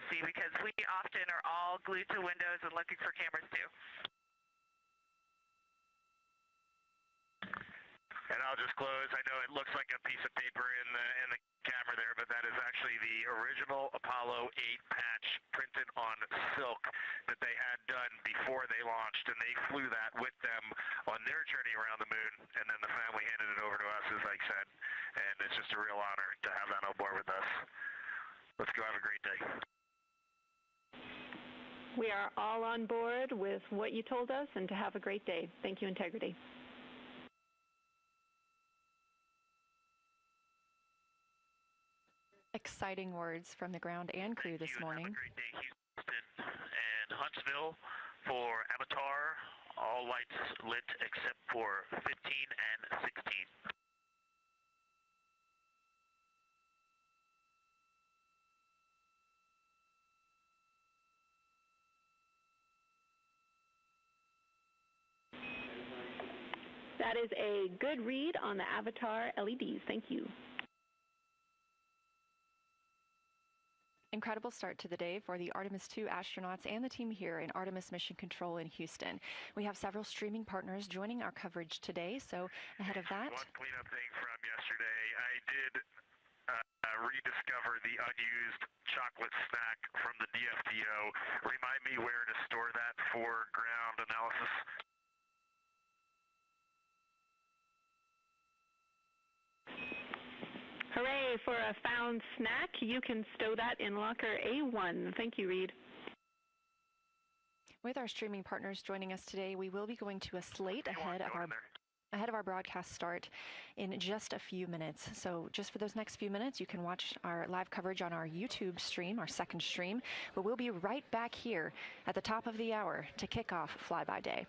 privacy because we often are all glued to windows and looking for cameras too. And I'll just close. I know it looks like a piece of paper in the camera there, but that is actually the original Apollo 8 patch printed on silk that they had done before they launched, and they flew that with them on their journey around the moon, and then the family handed it over to us, as Ike said, and it's just a real honor to have that on board with us. Let's go have a great day. We are all on board with what you told us, and to have a great day. Thank you, Integrity. Exciting words from the ground and crew this morning. Have a great day, Houston and Huntsville. For Avatar, all lights lit except for 15 and 16. That is a good read on the Avatar LEDs. Thank you. Incredible start to the day for the Artemis II astronauts and the team here in Artemis Mission Control in Houston. We have several streaming partners joining our coverage today, so ahead of that... One cleanup thing from yesterday, I did rediscover the unused chocolate snack from the DFDO. Remind me where to store that for ground analysis. Hooray for a found snack. You can stow that in locker A1. Thank you, Reed. With our streaming partners joining us today, we will be going to a slate ahead of our broadcast start in just a few minutes. So just for those next few minutes, you can watch our live coverage on our YouTube stream, our second stream, but we'll be right back here at the top of the hour to kick off Flyby Day.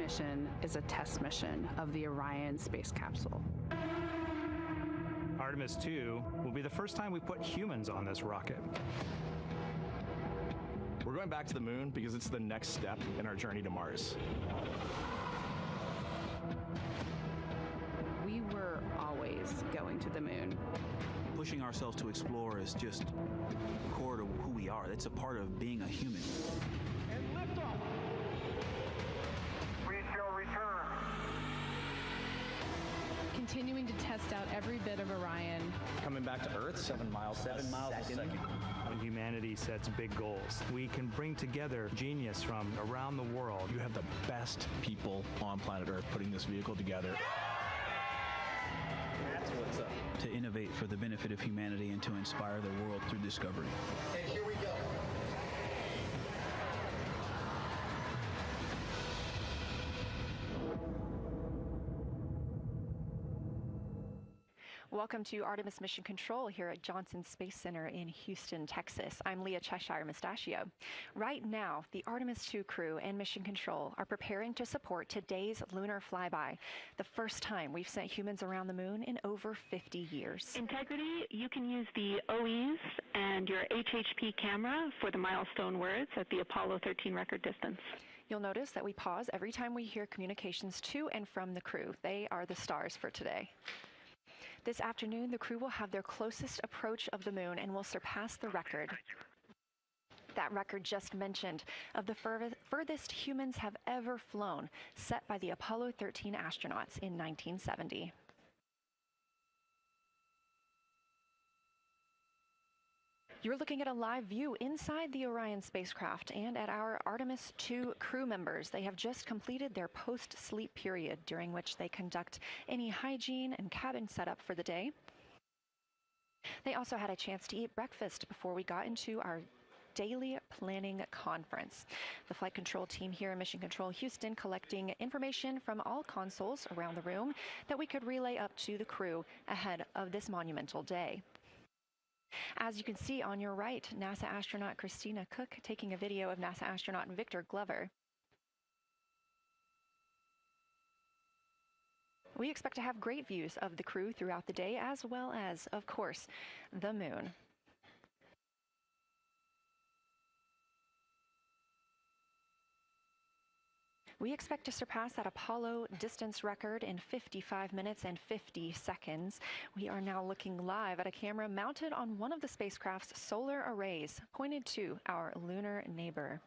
mission is a test mission of the Orion space capsule. Artemis II will be the first time we put humans on this rocket. We're going back to the moon because it's the next step in our journey to Mars. We were always going to the moon. Pushing ourselves to explore is just core to who we are. It's a part of being a human. And lift off. We shall return. Continuing to test out every bit of Orion. Coming back to Earth, 7 miles a second. When humanity sets big goals, we can bring together genius from around the world. You have the best people on planet Earth putting this vehicle together. That's what's up. To innovate for the benefit of humanity and to inspire the world through discovery. And here we go. Welcome to Artemis Mission Control here at Johnson Space Center in Houston, Texas. I'm Leah Cheshire Mustachio. Right now, the Artemis II crew and Mission Control are preparing to support today's lunar flyby, the first time we've sent humans around the moon in over 50 years. Integrity, you can use the OEs and your HHP camera for the milestone words at the Apollo 13 record distance. You'll notice that we pause every time we hear communications to and from the crew. They are the stars for today. This afternoon, the crew will have their closest approach of the moon and will surpass the record. That record just mentioned of the furthest humans have ever flown, set by the Apollo 13 astronauts in 1970. You're looking at a live view inside the Orion spacecraft and at our Artemis II crew members. They have just completed their post-sleep period, during which they conduct any hygiene and cabin setup for the day. They also had a chance to eat breakfast before we got into our daily planning conference. The flight control team here in Mission Control Houston collecting information from all consoles around the room that we could relay up to the crew ahead of this monumental day. As you can see on your right, NASA astronaut Christina Cook taking a video of NASA astronaut Victor Glover. We expect to have great views of the crew throughout the day, as well as, of course, the moon. We expect to surpass that Apollo distance record in 55 minutes and 50 seconds. We are now looking live at a camera mounted on one of the spacecraft's solar arrays, pointed to our lunar neighbor.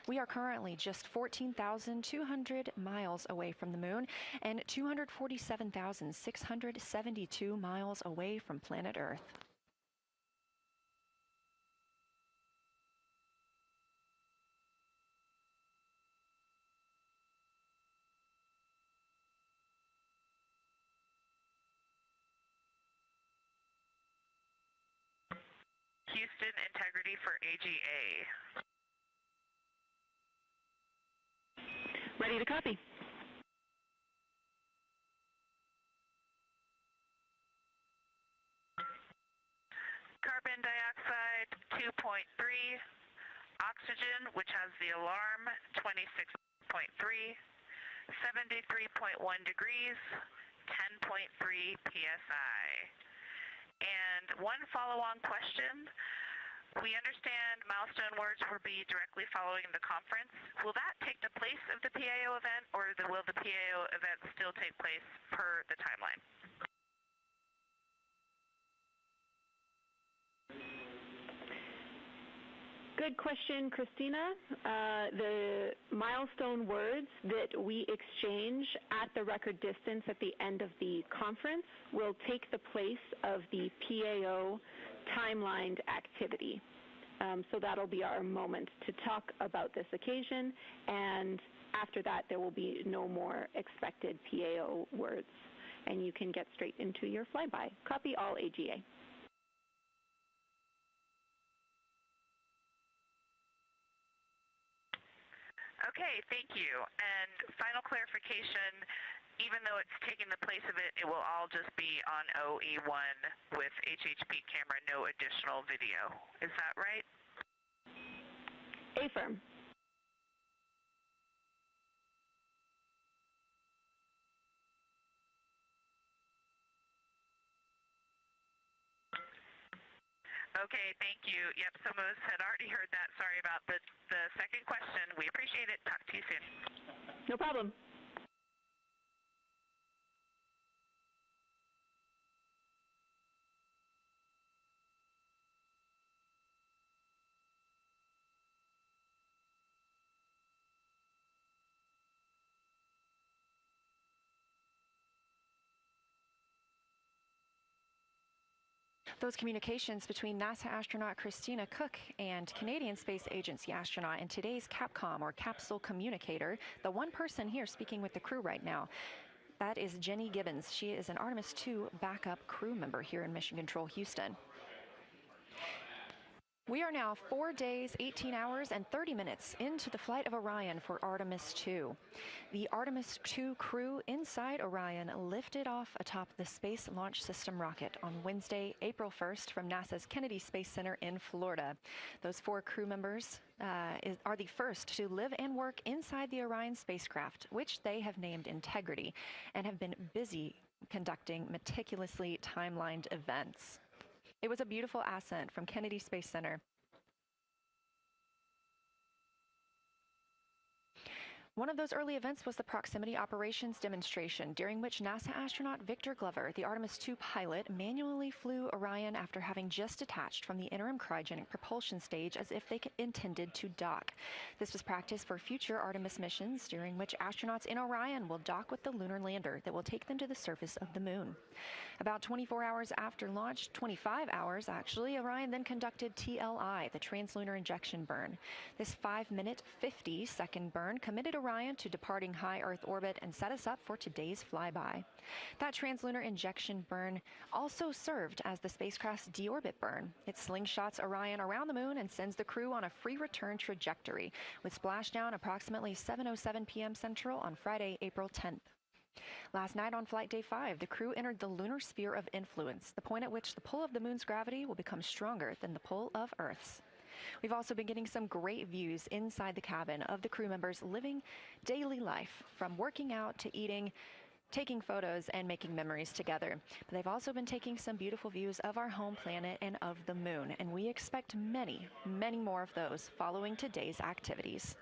We are currently just 14,200 miles away from the moon and 247,672 miles away from planet Earth. Houston, integrity for AGA. Ready to copy. Carbon dioxide 2.3, oxygen, which has the alarm, 26.3, 73.1 degrees, 10.3 psi. And one follow-on question. We understand milestone words will be directly following the conference. Will that take the place of the PAO event, or will the PAO event still take place per the timeline? Good question, Christina. The milestone words that we exchange at the record distance at the end of the conference will take the place of the PAO timelined activity. So that'll be our moment to talk about this occasion, and after that there will be no more expected PAO words, and you can get straight into your flyby. Copy all AGA. Okay, thank you. And final clarification, even though it's taking the place of it, it will all just be on OE1 with HHP camera, no additional video. Is that right? Affirm. Okay, thank you. Yep, some of us had already heard that. Sorry about the second question. We appreciate it. Talk to you soon. No problem. Those communications between NASA astronaut Christina Cook and Canadian Space Agency astronaut and today's Capcom, or capsule communicator, the one person here speaking with the crew right now, that is Jenny Gibbons. She is an Artemis II backup crew member here in Mission Control Houston. We are now 4 days, 18 hours, and 30 minutes into the flight of Orion for Artemis II. The Artemis II crew inside Orion lifted off atop the Space Launch System rocket on Wednesday, April 1st from NASA's Kennedy Space Center in Florida. Those 4 crew members are the first to live and work inside the Orion spacecraft, which they have named Integrity, and have been busy conducting meticulously timelined events. It was a beautiful ascent from Kennedy Space Center. One of those early events was the proximity operations demonstration, during which NASA astronaut Victor Glover, the Artemis II pilot, manually flew Orion after having just detached from the interim cryogenic propulsion stage as if they intended to dock. This was practice for future Artemis missions, during which astronauts in Orion will dock with the lunar lander that will take them to the surface of the moon. About 24 hours after launch, 25 hours actually, Orion then conducted TLI, the translunar injection burn. This 5-minute, 50-second burn committed Orion to departing high Earth orbit and set us up for today's flyby. That translunar injection burn also served as the spacecraft's deorbit burn. It slingshots Orion around the moon and sends the crew on a free return trajectory, with splashdown approximately 7:07 p.m. Central on Friday, April 10th. Last night on Flight Day 5, the crew entered the lunar sphere of influence, the point at which the pull of the moon's gravity will become stronger than the pull of Earth's. We've also been getting some great views inside the cabin of the crew members living daily life, from working out to eating, taking photos, and making memories together. But they've also been taking some beautiful views of our home planet and of the moon, and we expect many, many more of those following today's activities.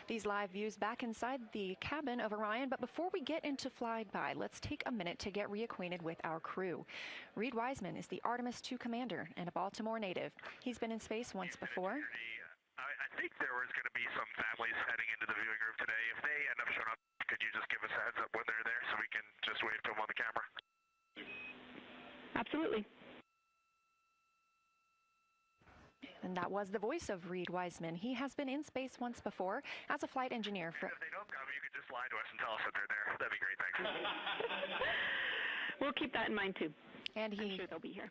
These live views back inside the cabin of Orion, but before we get into flyby, let's take a minute to get reacquainted with our crew. Reed Wiseman is the Artemis II commander and a Baltimore native. He's been in space once before. I think there was going to be some families heading into the viewing room today. If they end up showing up, could you just give us a heads up when they're there so we can just wave to them on the camera? Absolutely. And that was the voice of Reed Wiseman. He has been in space once before as a flight engineer. And if they don't come, you could just lie to us and tell us that they're there. That'd be great, thanks. We'll keep that in mind, too. And I'm sure they'll be here.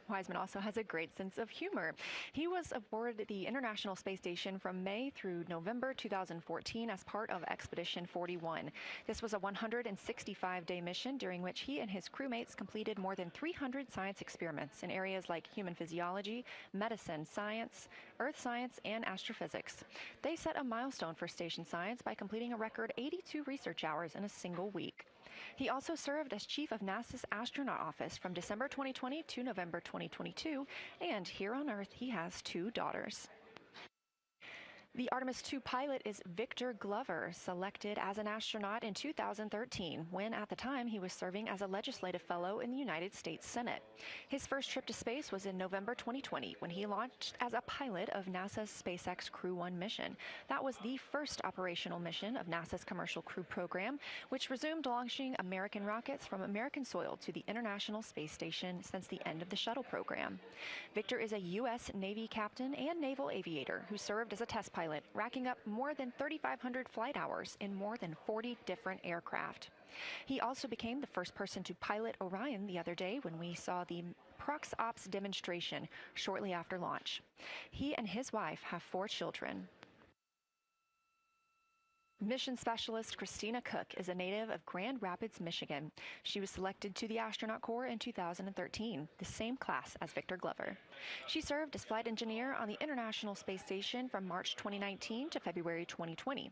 Wiseman also has a great sense of humor. He was aboard the International Space Station from May through November 2014 as part of Expedition 41. This was a 165-day mission during which he and his crewmates completed more than 300 science experiments in areas like human physiology, medicine, science, earth science, and astrophysics. They set a milestone for station science by completing a record 82 research hours in a single week. He also served as chief of NASA's astronaut office from December 2020 to November 2022, and here on Earth he has 2 daughters. The Artemis II pilot is Victor Glover, selected as an astronaut in 2013, when at the time he was serving as a legislative fellow in the United States Senate. His first trip to space was in November 2020, when he launched as a pilot of NASA's SpaceX Crew 1 mission. That was the first operational mission of NASA's Commercial Crew program, which resumed launching American rockets from American soil to the International Space Station since the end of the shuttle program. Victor is a U.S. Navy captain and naval aviator who served as a test pilot, racking up more than 3,500 flight hours in more than 40 different aircraft. He also became the first person to pilot Orion the other day when we saw the Prox Ops demonstration shortly after launch. He and his wife have 4 children. Mission specialist Christina Cook is a native of Grand Rapids, Michigan. She was selected to the Astronaut Corps in 2013, the same class as Victor Glover. She served as flight engineer on the International Space Station from March 2019 to February 2020.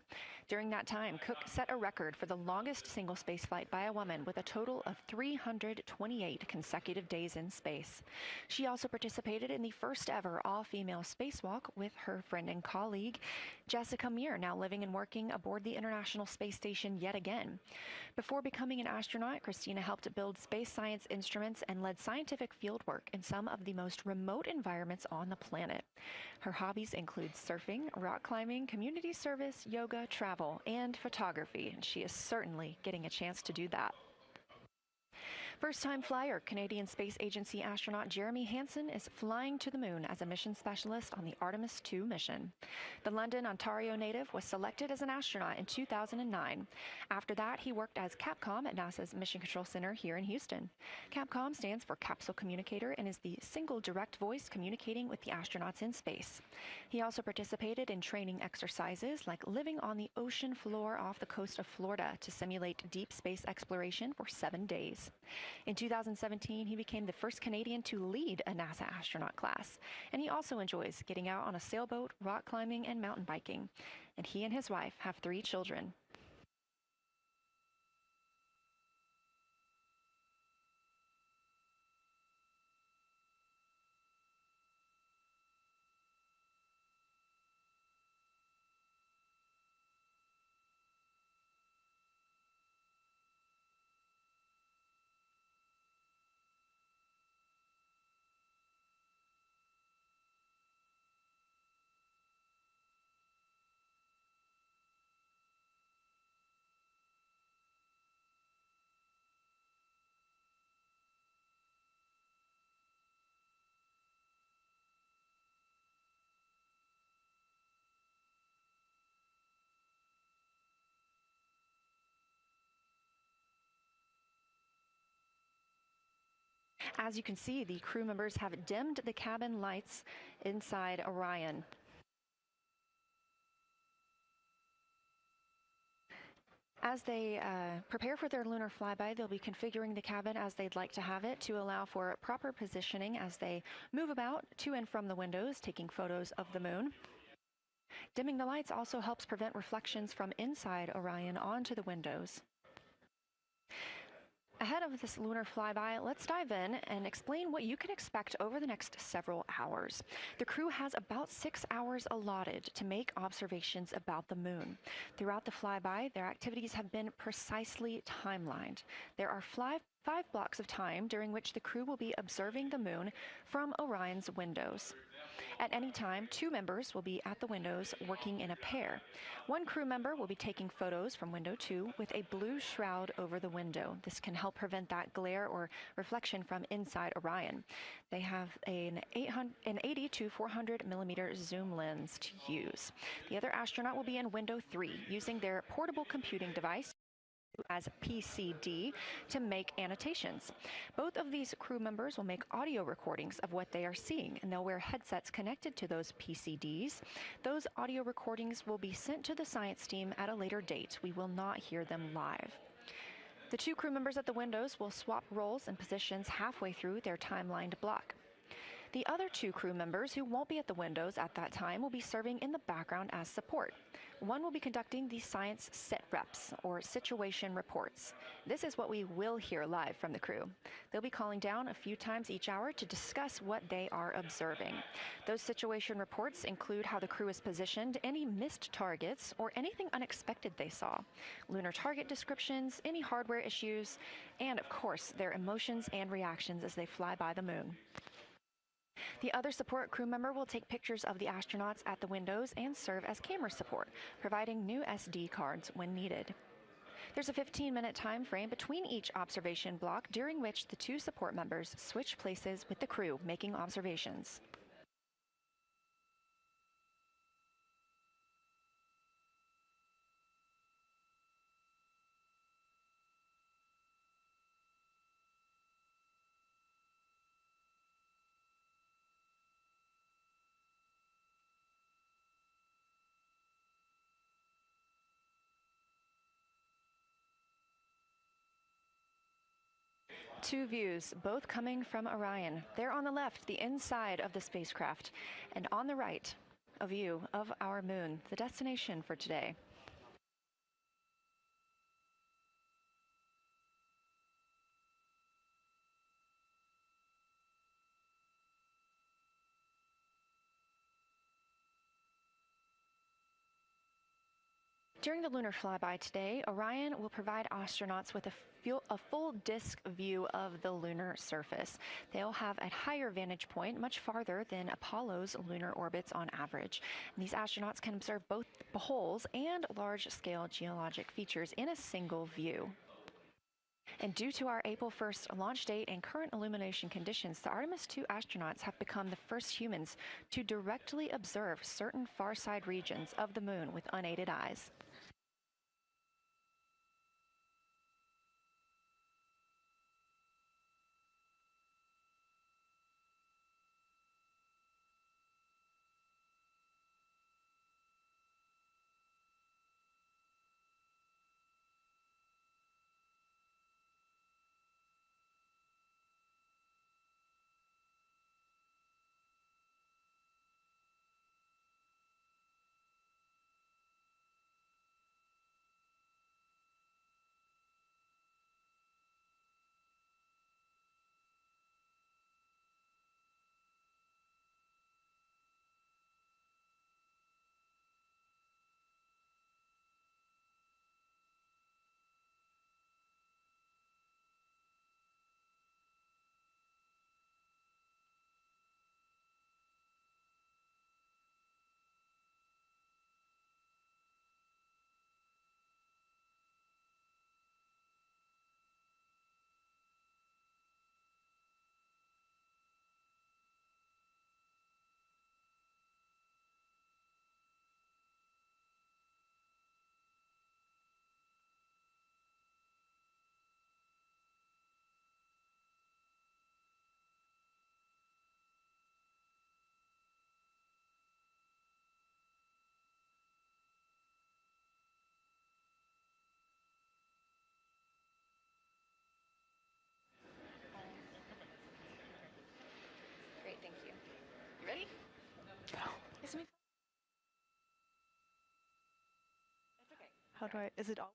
During that time, Cook set a record for the longest single spaceflight by a woman with a total of 328 consecutive days in space. She also participated in the first ever all-female spacewalk with her friend and colleague, Jessica Meir, now living and working aboard the International Space Station yet again. Before becoming an astronaut, Christina helped build space science instruments and led scientific fieldwork in some of the most remote environments on the planet. Her hobbies include surfing, rock climbing, community service, yoga, travel, and photography, and she is certainly getting a chance to do that. First-time flyer, Canadian Space Agency astronaut Jeremy Hansen is flying to the moon as a mission specialist on the Artemis II mission. The London, Ontario native was selected as an astronaut in 2009. After that, he worked as Capcom at NASA's Mission Control Center here in Houston. Capcom stands for Capsule Communicator and is the single direct voice communicating with the astronauts in space. He also participated in training exercises like living on the ocean floor off the coast of Florida to simulate deep space exploration for 7 days. In 2017, he became the first Canadian to lead a NASA astronaut class, and he also enjoys getting out on a sailboat, rock climbing, and mountain biking. And he and his wife have 3 children. As you can see, the crew members have dimmed the cabin lights inside Orion. As they prepare for their lunar flyby, they'll be configuring the cabin as they'd like to have it to allow for proper positioning as they move about to and from the windows, taking photos of the moon. Dimming the lights also helps prevent reflections from inside Orion onto the windows. Ahead of this lunar flyby, let's dive in and explain what you can expect over the next several hours. The crew has about 6 hours allotted to make observations about the moon. Throughout the flyby, their activities have been precisely timelined. There are 5 blocks of time during which the crew will be observing the moon from Orion's windows. At any time, 2 members will be at the windows working in a pair. One crew member will be taking photos from window 2 with a blue shroud over the window. This can help prevent that glare or reflection from inside Orion. They have an 80 to 400 millimeter zoom lens to use. The other astronaut will be in window 3 using their portable computing device as PCD to make annotations. Both of these crew members will make audio recordings of what they are seeing, and they'll wear headsets connected to those PCDs. Those audio recordings will be sent to the science team at a later date. We will not hear them live. The 2 crew members at the windows will swap roles and positions halfway through their timelined block. The other 2 crew members who won't be at the windows at that time will be serving in the background as support. One will be conducting the science set reps, or situation reports. This is what we will hear live from the crew. They'll be calling down a few times each hour to discuss what they are observing. Those situation reports include how the crew is positioned, any missed targets, or anything unexpected they saw, lunar target descriptions, any hardware issues, and of course, their emotions and reactions as they fly by the moon. The other support crew member will take pictures of the astronauts at the windows and serve as camera support, providing new SD cards when needed. There's a 15-minute time frame between each observation block, during which the 2 support members switch places with the crew making observations. Two views, both coming from Orion. There on the left, the inside of the spacecraft, and on the right, a view of our moon, the destination for today. During the lunar flyby today, Orion will provide astronauts with a full disk view of the lunar surface. They'll have a higher vantage point, much farther than Apollo's lunar orbits on average. And these astronauts can observe both holes and large-scale geologic features in a single view. And due to our April 1st launch date and current illumination conditions, the Artemis II astronauts have become the first humans to directly observe certain far-side regions of the moon with unaided eyes. Great, thank you. You ready? Is it me? That's okay. How do I, is it all?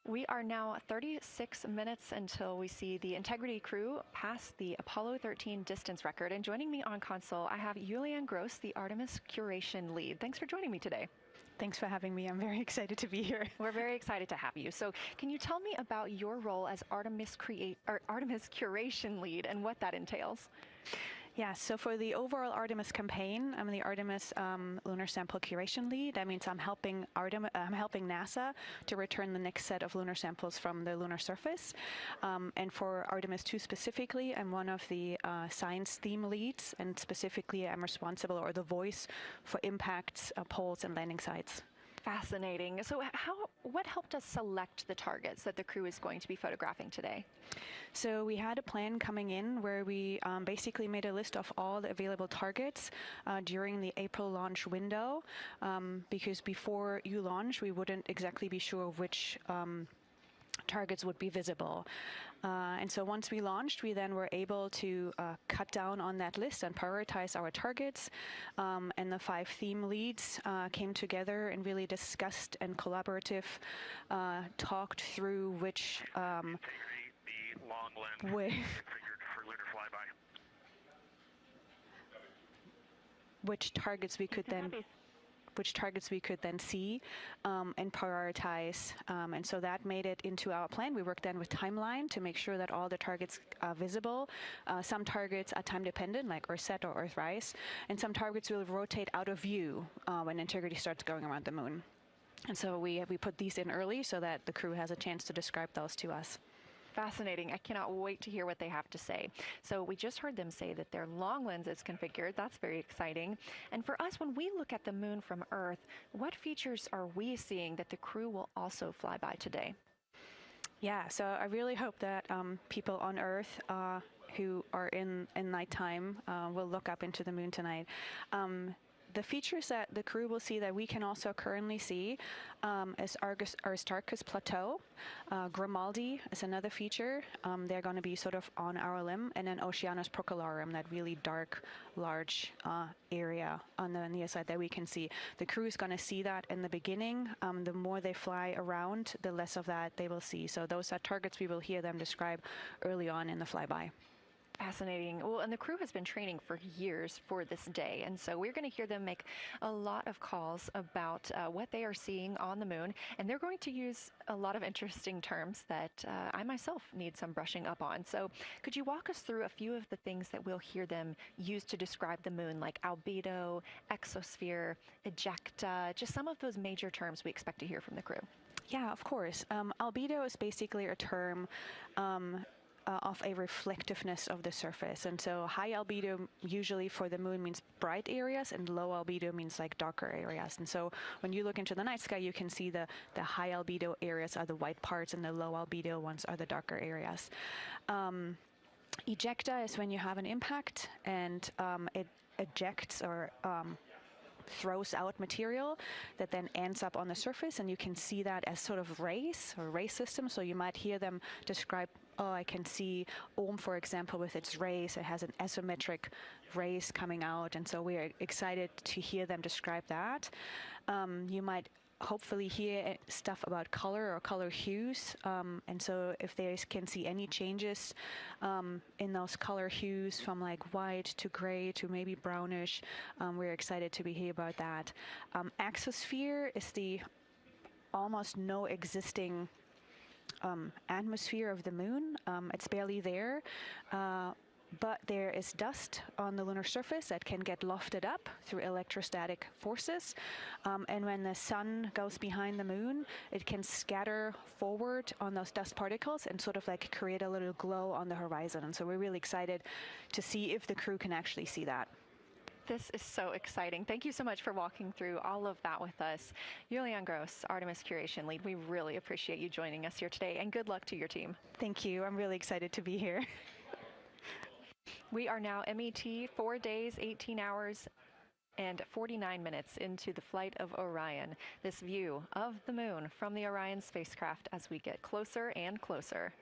We are now 36 minutes until we see the Integrity crew pass the Apollo 13 distance record. And joining me on console, I have Julianne Gross, the Artemis curation lead. Thanks for joining me today. Thanks for having me. I'm very excited to be here. We're very excited to have you. So can you tell me about your role as Artemis curation lead and what that entails? Yeah, so for the overall Artemis campaign, I'm the Artemis lunar sample curation lead. That means I'm helping NASA to return the next set of lunar samples from the lunar surface. And for Artemis II specifically, I'm one of the science theme leads, and specifically I'm responsible, or the voice, for impacts, poles, and landing sites. Fascinating. So what helped us select the targets that the crew is going to be photographing today? So we had a plan coming in where we basically made a list of all the available targets during the April launch window, because before you launch, we wouldn't exactly be sure which targets would be visible. And so once we launched, we then were able to cut down on that list and prioritize our targets. And the 5 theme leads came together and really discussed and talked through which the long lens configured for lunar flyby. Which targets we could then see and prioritize. And so that made it into our plan. We worked then with timeline to make sure that all the targets are visible. Some targets are time dependent, like Earthset or Earthrise, and some targets will rotate out of view when Integrity starts going around the moon. And so we put these in early so that the crew has a chance to describe those to us. Fascinating. I cannot wait to hear what they have to say. So we just heard them say that their long lens is configured. That's very exciting. And for us, when we look at the moon from Earth, what features are we seeing that the crew will also fly by today? Yeah, so I really hope that people on Earth who are in nighttime will look up into the moon tonight. The features that the crew will see that we can also currently see is Aristarchus Plateau. Grimaldi is another feature. They're going to be sort of on our limb. And then Oceanus Procellarum, that really dark, large area on the near side that we can see. The crew is going to see that in the beginning. The more they fly around, the less of that they will see. So those are targets we will hear them describe early on in the flyby. Fascinating. Well, and the crew has been training for years for this day, and so we're going to hear them make a lot of calls about what they are seeing on the moon, and they're going to use a lot of interesting terms that I myself need some brushing up on. So could you walk us through a few of the things that we'll hear them use to describe the moon, like albedo, exosphere, ejecta, just some of those major terms we expect to hear from the crew? Yeah, of course. Albedo is basically a term of a reflectiveness of the surface. And so high albedo usually for the moon means bright areas, and low albedo means like darker areas. And so when you look into the night sky, you can see the high albedo areas are the white parts and the low albedo ones are the darker areas. Ejecta is when you have an impact and it ejects or throws out material that then ends up on the surface, and you can see that as sort of rays or ray systems. So you might hear them describe, I can see for example, with its rays. It has an asymmetric rays coming out, and so we're excited to hear them describe that. You might hopefully hear stuff about color or color hues, and so if they can see any changes in those color hues from like white to gray to maybe brownish, we're excited to hear about that. Exosphere is the almost no existing atmosphere of the moon. It's barely there. But there is dust on the lunar surface that can get lofted up through electrostatic forces. And when the sun goes behind the moon, it can scatter forward on those dust particles and sort of like create a little glow on the horizon. And so we're really excited to see if the crew can actually see that. This is so exciting. Thank you so much for walking through all of that with us. Julianne Gross, Artemis Curation Lead, we really appreciate you joining us here today, and good luck to your team. Thank you. I'm really excited to be here. We are now MET 4 days, 18 hours, and 49 minutes into the flight of Orion. This view of the moon from the Orion spacecraft as we get closer and closer.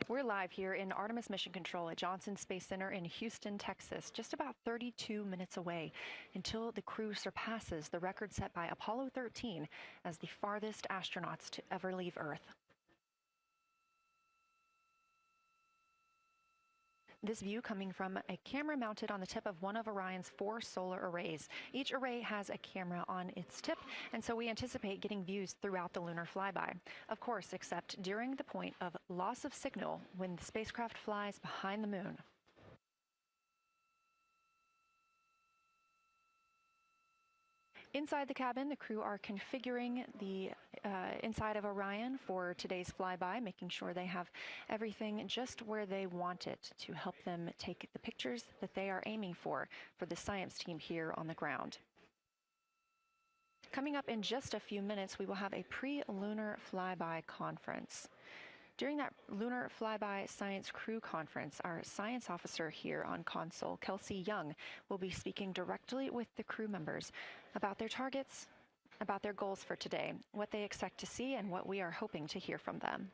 We're live here in Artemis Mission Control at Johnson Space Center in Houston, Texas, just about 32 minutes away until the crew surpasses the record set by Apollo 13 as the farthest astronauts to ever leave Earth. This view coming from a camera mounted on the tip of one of Orion's 4 solar arrays. Each array has a camera on its tip, and so we anticipate getting views throughout the lunar flyby. Of course, except during the point of loss of signal when the spacecraft flies behind the moon. Inside the cabin, the crew are configuring the inside of Orion for today's flyby, making sure they have everything just where they want it to help them take the pictures that they are aiming for the science team here on the ground. Coming up in just a few minutes, we will have a pre-lunar flyby conference. During that Lunar Flyby Science Crew Conference, our science officer here on console, Kelsey Young, will be speaking directly with the crew members about their targets, about their goals for today, what they expect to see, and what we are hoping to hear from them.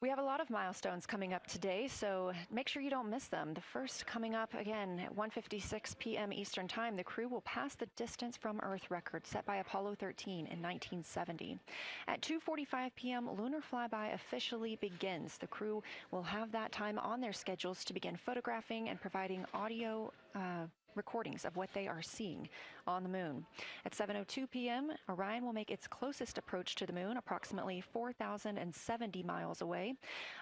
We have a lot of milestones coming up today, so make sure you don't miss them. The first coming up, again, at 1:56 p.m. Eastern Time, the crew will pass the distance from Earth record set by Apollo 13 in 1970. At 2:45 p.m., lunar flyby officially begins. The crew will have that time on their schedules to begin photographing and providing audio recordings of what they are seeing on the moon. At 7:02 p.m., Orion will make its closest approach to the moon, approximately 4,070 miles away.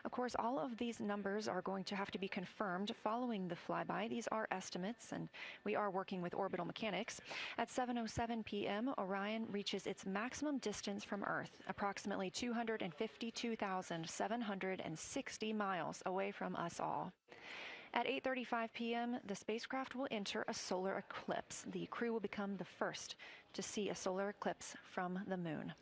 Of course, all of these numbers are going to have to be confirmed following the flyby. These are estimates, and we are working with orbital mechanics. At 7:07 p.m., Orion reaches its maximum distance from Earth, approximately 252,760 miles away from us all. At 8:35 p.m., the spacecraft will enter a solar eclipse. The crew will become the first to see a solar eclipse from the moon.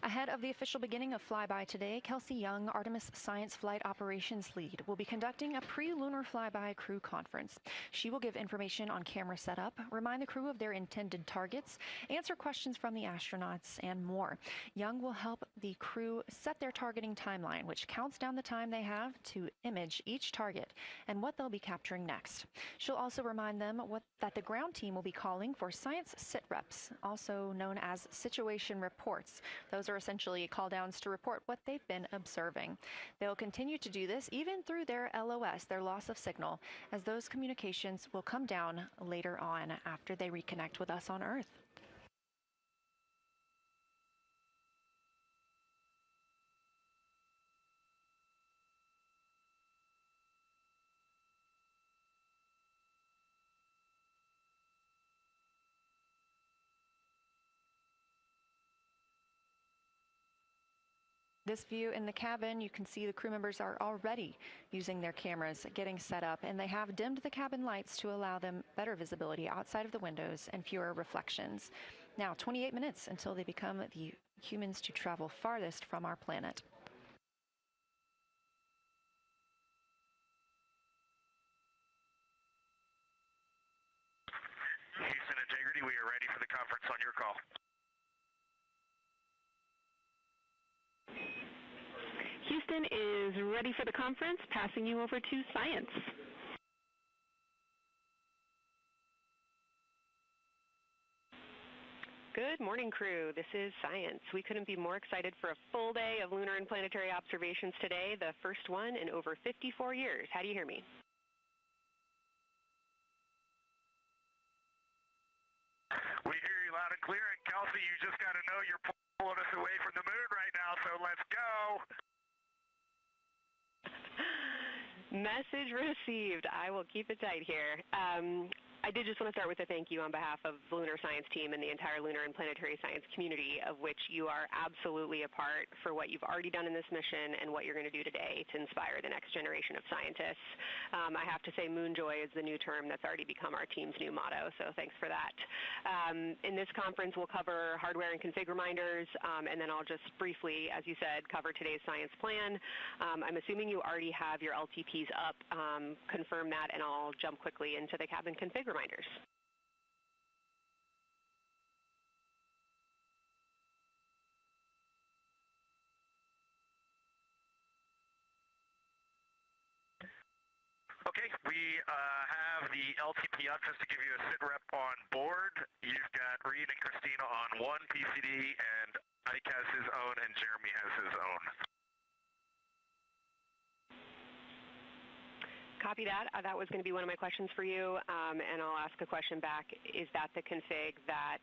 Ahead of the official beginning of flyby today, Kelsey Young, Artemis Science Flight Operations Lead, will be conducting a pre-lunar flyby crew conference. She will give information on camera setup, remind the crew of their intended targets, answer questions from the astronauts, and more. Young will help the crew set their targeting timeline, which counts down the time they have to image each target and what they'll be capturing next. She'll also remind them that the ground team will be calling for science sit reps, also known as situation reports. Those are essentially call-downs to report what they've been observing. They'll continue to do this even through their LOS, their loss of signal, as those communications will come down later on after they reconnect with us on Earth. This view in the cabin, you can see the crew members are already using their cameras, getting set up, and they have dimmed the cabin lights to allow them better visibility outside of the windows and fewer reflections. Now, 28 minutes until they become the humans to travel farthest from our planet. Houston Integrity, we are ready for the conference on your call. Houston is ready for the conference, passing you over to Science. Good morning, crew. This is Science. We couldn't be more excited for a full day of lunar and planetary observations today, the first one in over 54 years. How do you hear me? We hear you loud and clear, and Kelsey, you just got to know you're pulling us away from the moon right now, so let's go. Message received. I will keep it tight here. I did just want to start with a thank you on behalf of the Lunar Science team and the entire lunar and planetary science community, of which you are absolutely a part, for what you've already done in this mission and what you're going to do today to inspire the next generation of scientists. I have to say Moonjoy is the new term that's already become our team's new motto, so thanks for that. In this conference, we'll cover hardware and config reminders, and then I'll just briefly, as you said, cover today's science plan. I'm assuming you already have your LTPs up. Confirm that, and I'll jump quickly into the cabin config reminders. Okay, we have the LTP up just to give you a sit rep on board. You've got Reed and Christina on one PCD, and Ike has his own, and Jeremy has his own. Copy that. That was going to be one of my questions for you, and I'll ask a question back. Is that the config that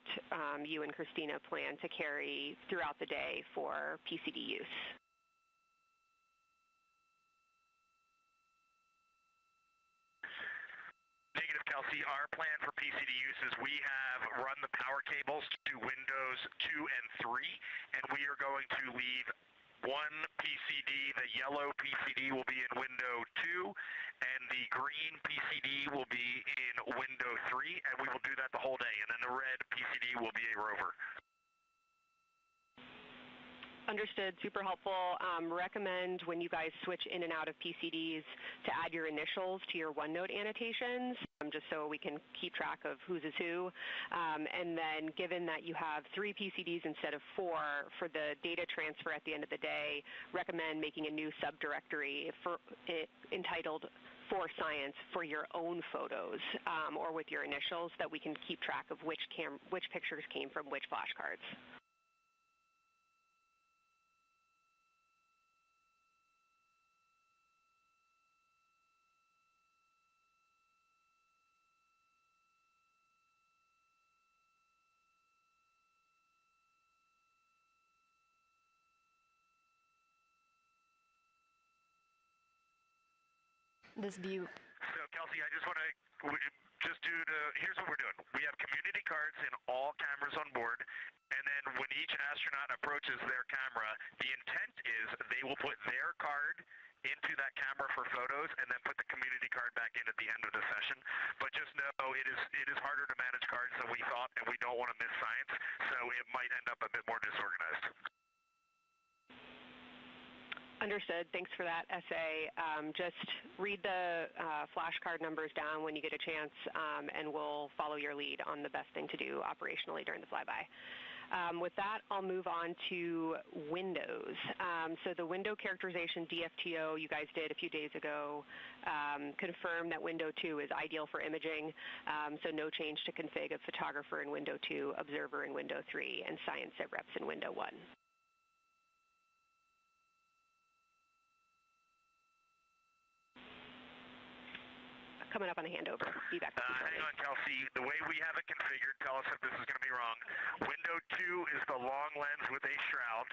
you and Christina plan to carry throughout the day for PCD use? Negative, Kelsey. Our plan for PCD use is we have run the power cables to Windows 2 and 3, and we are going to leave one PCD. The yellow PCD will be in window 2, and the green PCD will be in window 3, and we will do that the whole day, and then the red PCD will be a rover. Understood. Super helpful. Recommend when you guys switch in and out of PCDs to add your initials to your OneNote annotations, just so we can keep track of whose is who. And then given that you have 3 PCDs instead of 4 for the data transfer at the end of the day, recommend making a new subdirectory entitled For Science for your own photos, or with your initials, that we can keep track of which pictures came from which flashcards. This view. So, Kelsey, I just want to here's what we're doing. We have community cards in all cameras on board, and then when each astronaut approaches their camera, the intent is they will put their card into that camera for photos and then put the community card back in at the end of the session. But just know it is harder to manage cards than we thought, and we don't want to miss science, so it might end up a bit more disorganized. Understood. Thanks for that essay. Just read the flashcard numbers down when you get a chance, and we'll follow your lead on the best thing to do operationally during the flyby. With that, I'll move on to Windows. So the window characterization DFTO you guys did a few days ago confirmed that window 2 is ideal for imaging, so no change to config of photographer in window 2, observer in window 3, and science sit reps in window 1. Coming up on a handover. Be back. Hang on, Kelsey. The way we have it configured, tell us if this is going to be wrong. Window 2 is the long lens with a shroud.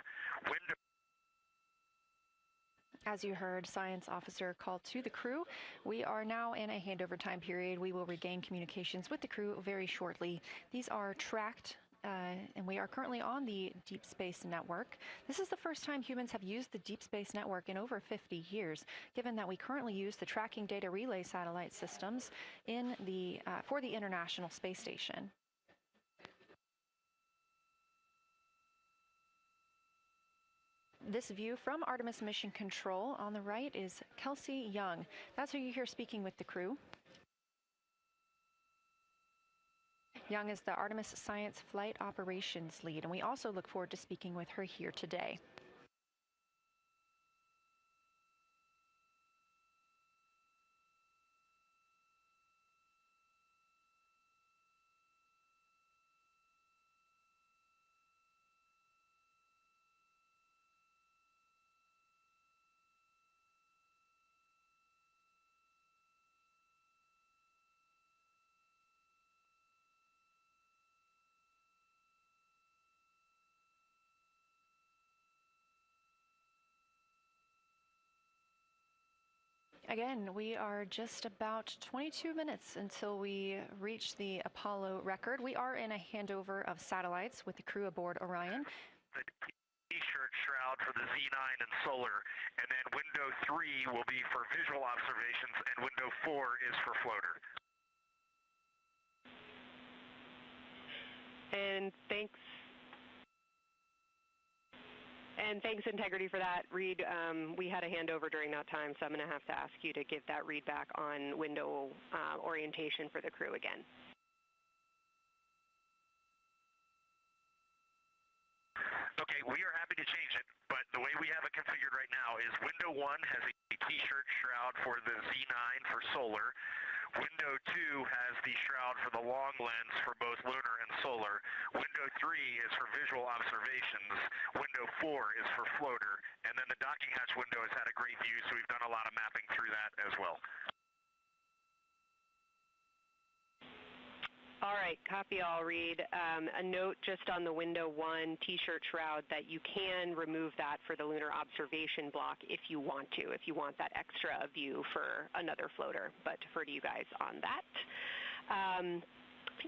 As you heard, Science Officer called to the crew. We are now in a handover time period. We will regain communications with the crew very shortly. These are tracked, and we are currently on the Deep Space Network. This is the first time humans have used the Deep Space Network in over 50 years, given that we currently use the tracking data relay satellite systems for the International Space Station. This view from Artemis Mission Control on the right is Kelsey Young. That's who you hear speaking with the crew. Young is the Artemis Science Flight Operations Lead, and we also look forward to speaking with her here today. Again, we are just about 22 minutes until we reach the Apollo record. We are in a handover of satellites with the crew aboard Orion. The T-shirt shroud for the Z9 and solar, and then window 3 will be for visual observations, and window 4 is for floater. And thanks, Integrity, for that. Reed, we had a handover during that time, so I'm going to have to ask you to give that read back on window orientation for the crew again. Okay, we are happy to change it, but the way we have it configured right now is window 1 has a T-shirt shroud for the Z9 for solar. Window 2 has the shroud for the long lens for both lunar and solar. Window 3 is for visual observations. Window 4 is for floater. And then the docking hatch window has had a great view, so we've done a lot of mapping through that as well. All right, copy all, Reed. A note just on the window 1 T-shirt shroud that you can remove that for the lunar observation block if you want to, if you want that extra view for another floater, but defer to you guys on that.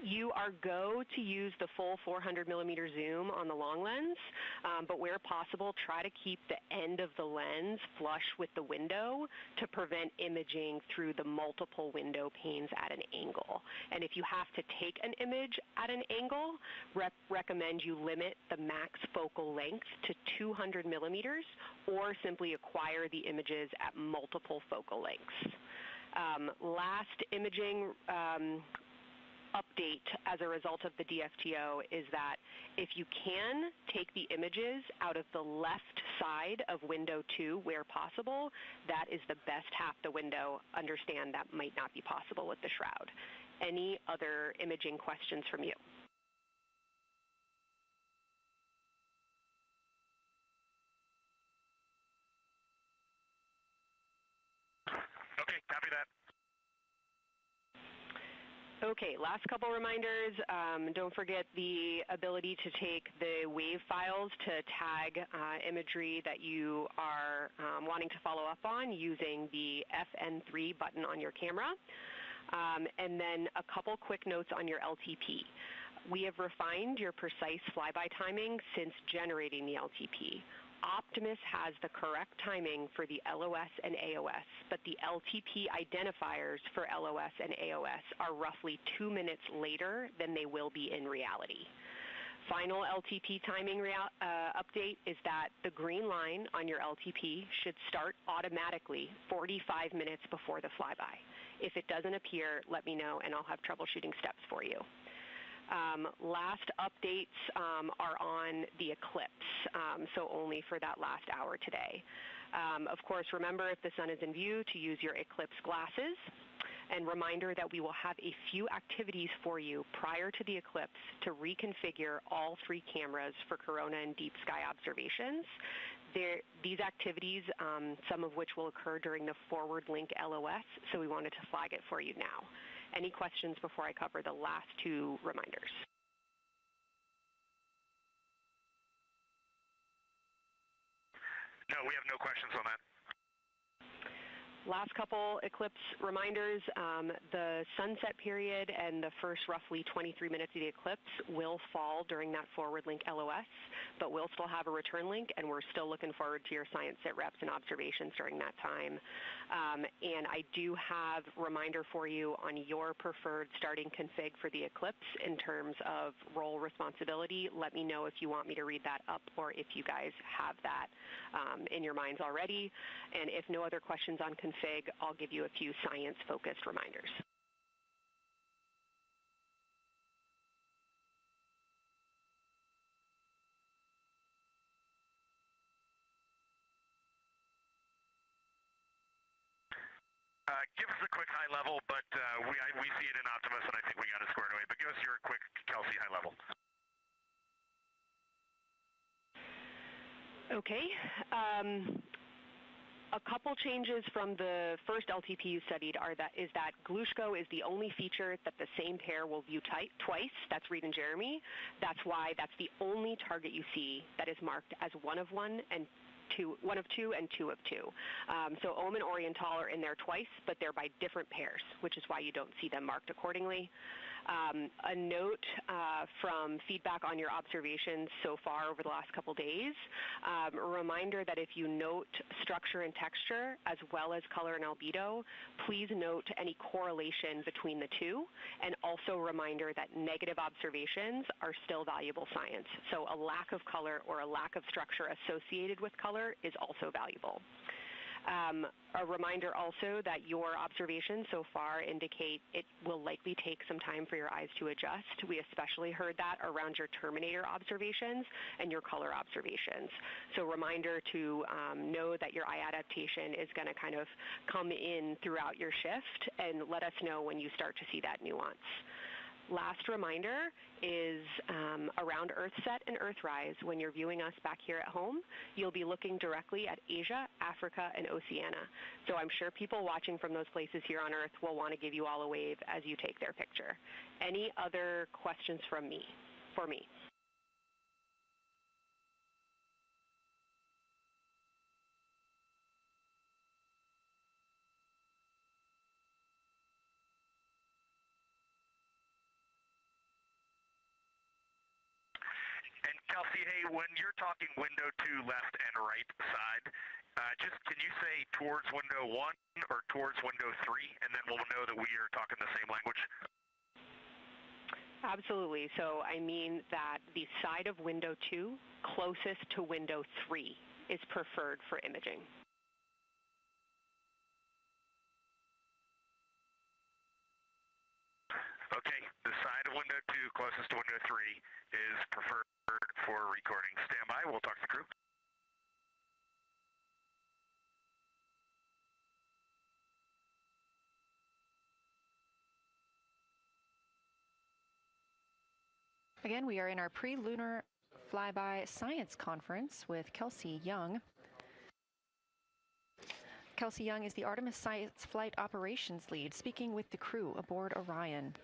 You are go to use the full 400 millimeter zoom on the long lens, but where possible, try to keep the end of the lens flush with the window to prevent imaging through the multiple window panes at an angle. And if you have to take an image at an angle, recommend you limit the max focal length to 200 millimeters or simply acquire the images at multiple focal lengths. Last imaging update as a result of the DFTO is that if you can take the images out of the left side of window 2 where possible, that is the best half the window. Understand that might not be possible with the shroud. Any other imaging questions from you? Okay, copy that. Okay, last couple reminders. Don't forget the ability to take the WAV files to tag imagery that you are wanting to follow up on using the FN3 button on your camera. And then a couple quick notes on your LTP. We have refined your precise flyby timing since generating the LTP. Optimus has the correct timing for the LOS and AOS, but the LTP identifiers for LOS and AOS are roughly 2 minutes later than they will be in reality. Final LTP timing update is that the green line on your LTP should start automatically 45 minutes before the flyby. If it doesn't appear, let me know and I'll have troubleshooting steps for you. Last updates are on the eclipse, so only for that last hour today. Of course, remember if the sun is in view to use your eclipse glasses. And reminder that we will have a few activities for you prior to the eclipse to reconfigure all 3 cameras for corona and deep sky observations. These activities, some of which will occur during the forward link LOS, so we wanted to flag it for you now. Any questions before I cover the last 2 reminders? No, we have no questions on that. Last couple eclipse reminders, the sunset period and the first roughly 23 minutes of the eclipse will fall during that forward link LOS, but we'll still have a return link and we're still looking forward to your science sit reps and observations during that time. And I do have a reminder for you on your preferred starting config for the eclipse in terms of role responsibility. Let me know if you want me to read that up or if you guys have that in your minds already. And if no other questions on config, I'll give you a few science-focused reminders. Give us a quick high level, but we see it in Optimus, and I think we got it squared away. But give us your quick Kelsey high level. Okay. A couple changes from the first LTP you studied is that Glushko is the only feature that the same pair will view twice. That's Reed and Jeremy. That's why that's the only target you see that is marked as 1 of 1 and one of two and two of two. So Ohm and Oriental are in there twice, but they're by different pairs, which is why you don't see them marked accordingly. A note from feedback on your observations so far over the last couple days, a reminder that if you note structure and texture as well as color and albedo, please note any correlation between the two, and also a reminder that negative observations are still valuable science. So a lack of color or a lack of structure associated with color is also valuable. A reminder also that your observations so far indicate it will likely take some time for your eyes to adjust. We especially heard that around your terminator observations and your color observations. So reminder to know that your eye adaptation is going to kind of come in throughout your shift, and let us know when you start to see that nuance. Last reminder is around Earthset and Earthrise. When you're viewing us back here at home, you'll be looking directly at Asia, Africa, and Oceania. So I'm sure people watching from those places here on Earth will want to give you all a wave as you take their picture. Any other questions for me? And Kelsey, hey, when you're talking window 2 left and right side, just can you say towards window 1 or towards window 3, and then we'll know that we are talking the same language? Absolutely. So I mean that the side of window 2 closest to window 3 is preferred for imaging. Okay, the side of window 2 closest to window 3 is preferred for recording. Stand by, we'll talk to the crew. Again, we are in our pre-lunar flyby science conference with Kelsey Young. Kelsey Young is the Artemis Science Flight Operations Lead, speaking with the crew aboard Orion.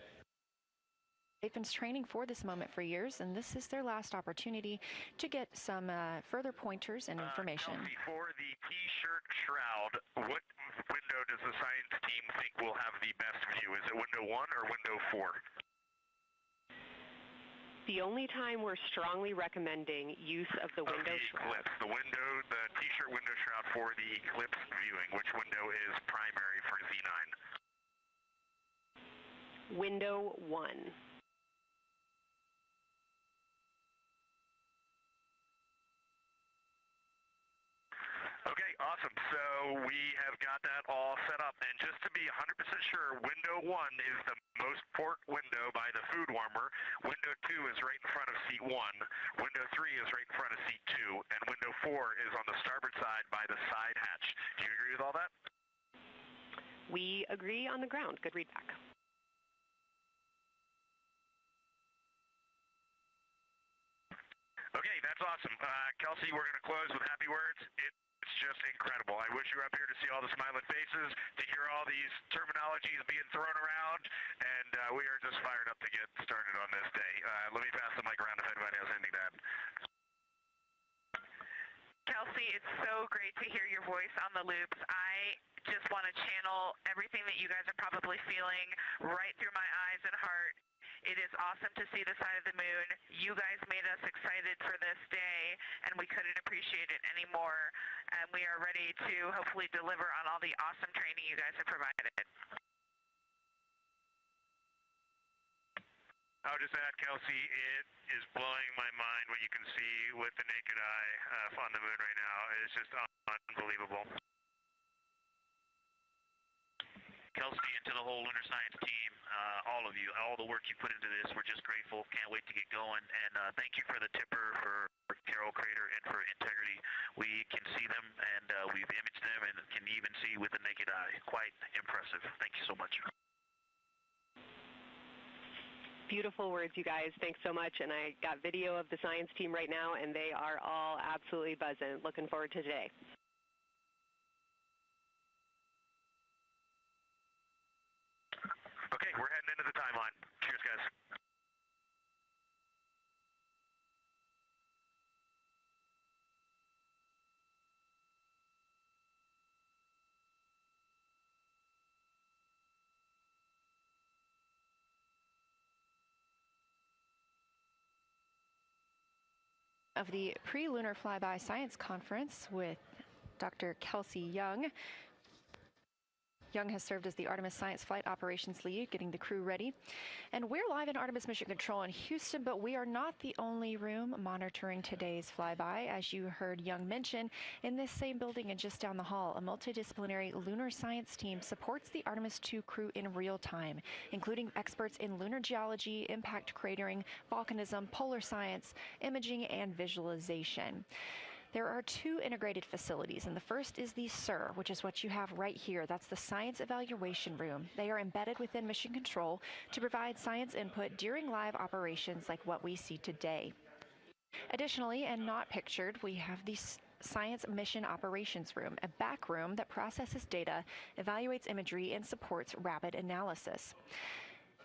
They've been training for this moment for years, and this is their last opportunity to get some further pointers and information. Kelsey, for the T-shirt shroud, what window does the science team think will have the best view? Is it window 1 or window 4? The only time we're strongly recommending use of the window shroud. The T-shirt window shroud for the eclipse viewing, which window is primary for Z9? Window 1. Okay, awesome. So we have got that all set up. And just to be 100% sure, window 1 is the most port window by the food warmer. Window 2 is right in front of seat 1. Window 3 is right in front of seat 2. And window 4 is on the starboard side by the side hatch. Do you agree with all that? We agree on the ground. Good readback. Okay, that's awesome. Kelsey, we're going to close with happy words. It's just incredible. I wish you were up here to see all the smiling faces, to hear all these terminologies being thrown around, and we are just fired up to get started on this day. Let me pass the mic around if anybody has anything to add. Kelsey, it's so great to hear your voice on the loops. I just want to channel everything that you guys are probably feeling right through my eyes and heart. It is awesome to see the side of the moon. You guys made us excited for this day, and we couldn't appreciate it anymore. And we are ready to hopefully deliver on all the awesome training you guys have provided. I'll just add, Kelsey, it is blowing my mind what you can see with the naked eye on the moon right now. It's just unbelievable. Kelsey, and to the whole lunar science team, all of you, all the work you put into this, we're just grateful. Can't wait to get going. And thank you for the tipper, for Carol Crater, and for Integrity. We can see them, and we've imaged them, and can even see with the naked eye. Quite impressive. Thank you so much. Beautiful words, you guys. Thanks so much. And I got video of the science team right now, and they are all absolutely buzzing. Looking forward to today. Okay, we're heading into the timeline. Cheers, guys. of the Pre-Lunar Flyby Science Conference with Dr. Kelsey Young. Young has served as the Artemis Science Flight Operations Lead, getting the crew ready. And we're live in Artemis Mission Control in Houston, but we are not the only room monitoring today's flyby. As you heard Young mention, in this same building and just down the hall, a multidisciplinary lunar science team supports the Artemis II crew in real time, including experts in lunar geology, impact cratering, volcanism, polar science, imaging, and visualization. There are two integrated facilities, and the first is the SIR, which is what you have right here. That's the Science Evaluation Room. They are embedded within Mission Control to provide science input during live operations like what we see today. Additionally, and not pictured, we have the Science Mission Operations Room, a back room that processes data, evaluates imagery, and supports rapid analysis.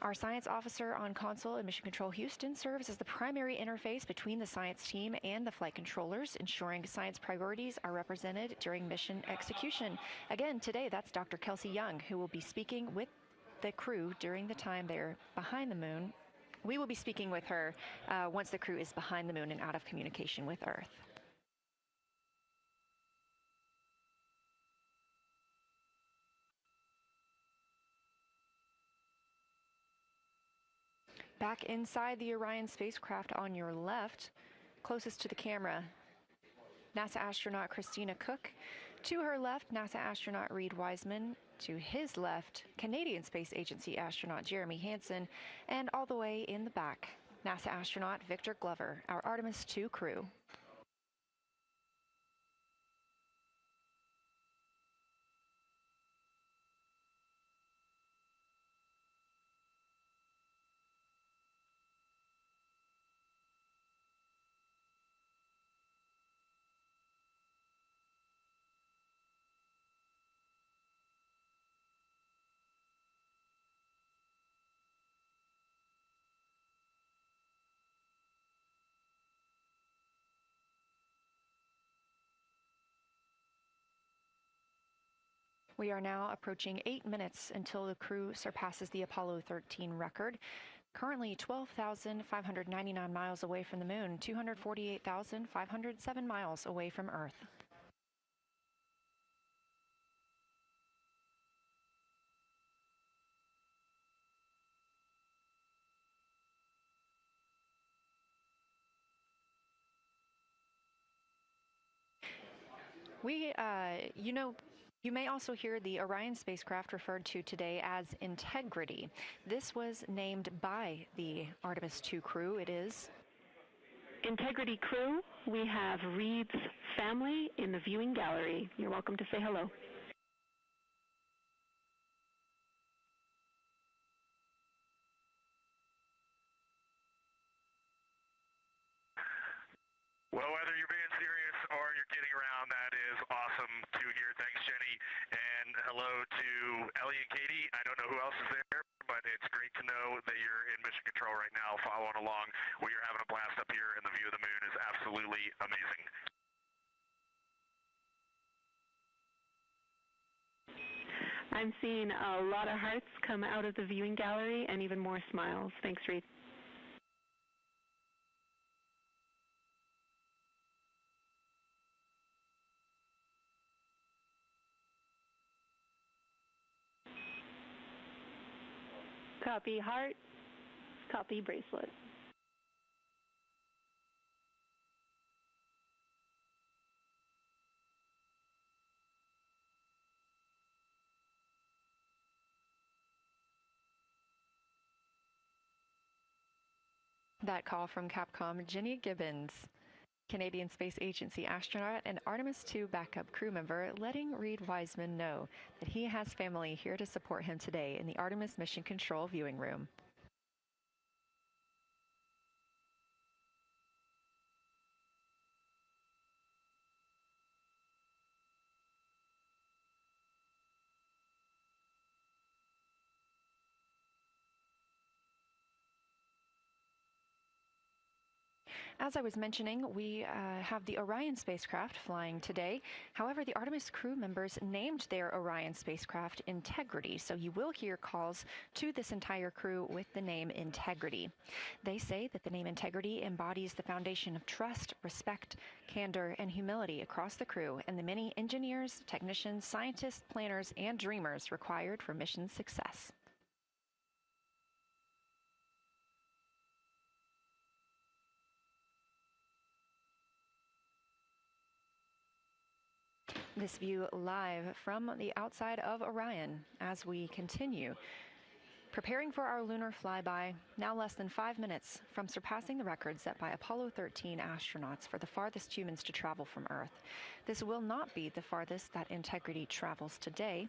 Our science officer on console in Mission Control Houston serves as the primary interface between the science team and the flight controllers, ensuring science priorities are represented during mission execution. Again, today, that's Dr. Kelsey Young, who will be speaking with the crew during the time they're behind the moon. We will be speaking with her once the crew is behind the moon and out of communication with Earth. Back inside the Orion spacecraft on your left, closest to the camera, NASA astronaut Christina Cook. To her left, NASA astronaut Reid Wiseman. To his left, Canadian Space Agency astronaut Jeremy Hansen. And all the way in the back, NASA astronaut Victor Glover, our Artemis II crew. We are now approaching 8 minutes until the crew surpasses the Apollo 13 record. Currently 12,599 miles away from the moon, 248,507 miles away from Earth. You may also hear the Orion spacecraft referred to today as Integrity. This was named by the Artemis II crew. It is Integrity crew. We have Reid's family in the viewing gallery. You're welcome to say hello. Well, whether you're being serious or you're kidding around, that is awesome to hear. Thanks, Jenny. And hello to Ellie and Katie. I don't know who else is there, but it's great to know that you're in mission control right now, following along. We are having a blast up here, and the view of the moon is absolutely amazing. I'm seeing a lot of hearts come out of the viewing gallery and even more smiles. Thanks, Reid. Copy heart, copy bracelet. that call from Capcom Jenny Gibbons, Canadian Space Agency astronaut and Artemis II backup crew member, letting Reid Wiseman know that he has family here to support him today in the Artemis Mission Control viewing room. As I was mentioning, we have the Orion spacecraft flying today. However, the Artemis crew members named their Orion spacecraft Integrity, so you will hear calls to this entire crew with the name Integrity. They say that the name Integrity embodies the foundation of trust, respect, candor, and humility across the crew and the many engineers, technicians, scientists, planners, and dreamers required for mission success. This view live from the outside of Orion as we continue. Preparing for our lunar flyby, now less than 5 minutes from surpassing the record set by Apollo 13 astronauts for the farthest humans to travel from Earth. This will not be the farthest that Integrity travels today.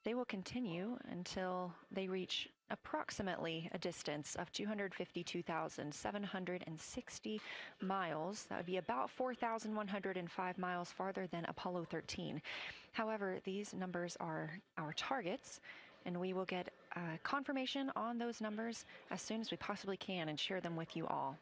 They will continue until they reach approximately a distance of 252,760 miles. That would be about 4,105 miles farther than Apollo 13. However, these numbers are our targets, and we will get confirmation on those numbers as soon as we possibly can and share them with you all.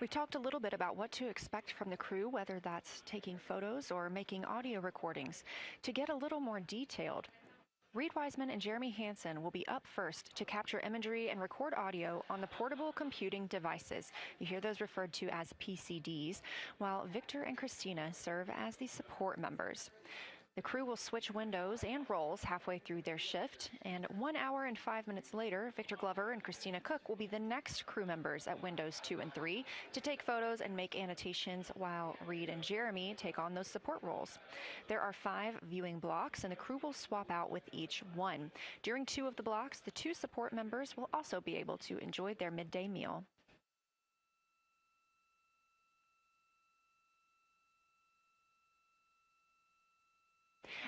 We've talked a little bit about what to expect from the crew, whether that's taking photos or making audio recordings. To get a little more detailed, Reed Wiseman and Jeremy Hansen will be up first to capture imagery and record audio on the portable computing devices. You hear those referred to as PCDs, while Victor and Christina serve as the support members. The crew will switch windows and roles halfway through their shift, and 1 hour and 5 minutes later, Victor Glover and Christina Cook will be the next crew members at windows 2 and 3 to take photos and make annotations, while Reed and Jeremy take on those support roles. There are 5 viewing blocks, and the crew will swap out with each one. During 2 of the blocks, the 2 support members will also be able to enjoy their midday meal.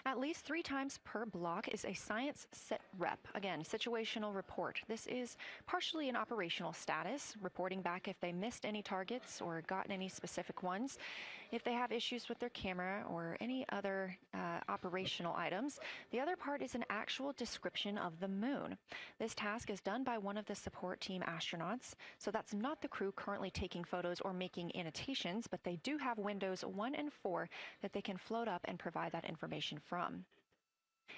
At least 3 times per block is a science sit rep. Again, situational report. This is partially an operational status, reporting back if they missed any targets or gotten any specific ones, if they have issues with their camera or any other operational items. The other part is an actual description of the moon. This task is done by one of the support team astronauts, so that's not the crew currently taking photos or making annotations, but they do have windows 1 and 4 that they can float up and provide that information from.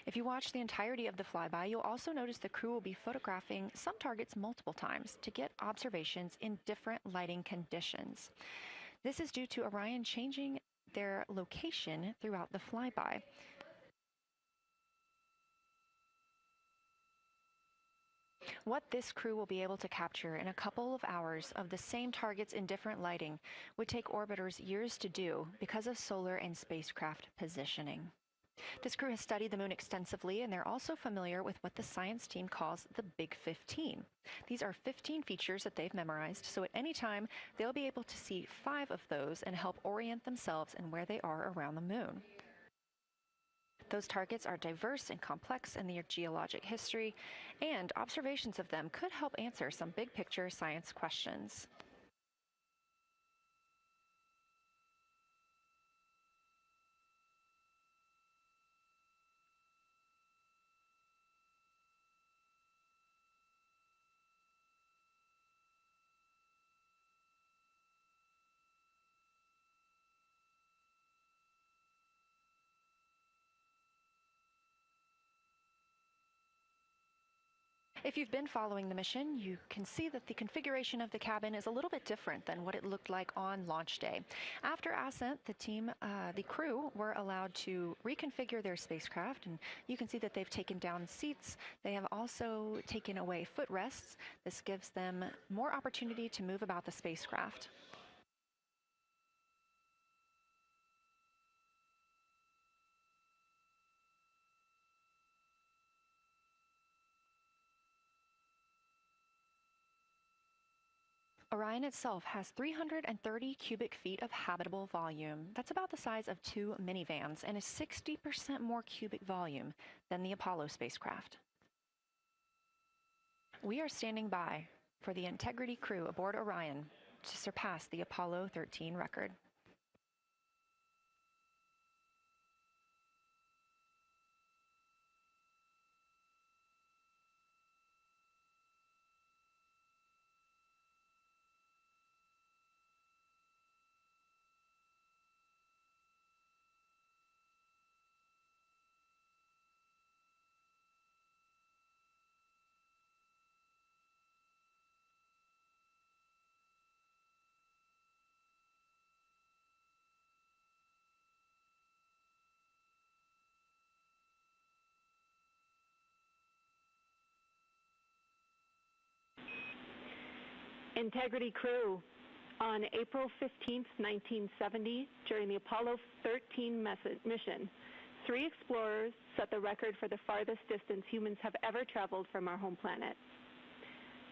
If you watch the entirety of the flyby, you'll also notice the crew will be photographing some targets multiple times to get observations in different lighting conditions. This is due to Orion changing their location throughout the flyby. What this crew will be able to capture in a couple of hours of the same targets in different lighting would take orbiters years to do because of solar and spacecraft positioning. This crew has studied the moon extensively, and they're also familiar with what the science team calls the Big 15. These are 15 features that they've memorized, so at any time, they'll be able to see 5 of those and help orient themselves and where they are around the moon. Those targets are diverse and complex in their geologic history, and observations of them could help answer some big-picture science questions. If you've been following the mission, you can see that the configuration of the cabin is a little bit different than what it looked like on launch day. After ascent, the crew were allowed to reconfigure their spacecraft, and you can see that they've taken down seats. They have also taken away footrests. This gives them more opportunity to move about the spacecraft. Orion itself has 330 cubic feet of habitable volume. That's about the size of 2 minivans and is 60% more cubic volume than the Apollo spacecraft. We are standing by for the Integrity crew aboard Orion to surpass the Apollo 13 record. Integrity crew, on April 15, 1970, during the Apollo 13 mission, 3 explorers set the record for the farthest distance humans have ever traveled from our home planet.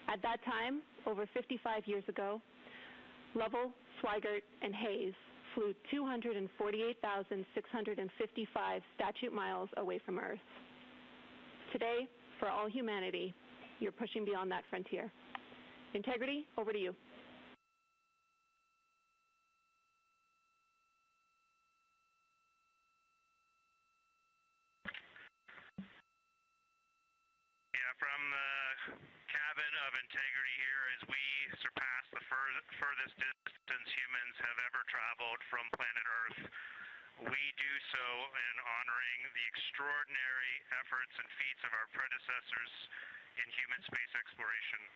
At that time, over 55 years ago, Lovell, Swigert, and Hayes flew 248,655 statute miles away from Earth. Today, for all humanity, you're pushing beyond that frontier. Integrity, over to you. Yeah, from the cabin of Integrity here as we surpass the furthest distance humans have ever traveled from planet Earth. We do so in honoring the extraordinary efforts and feats of our predecessors in human space exploration.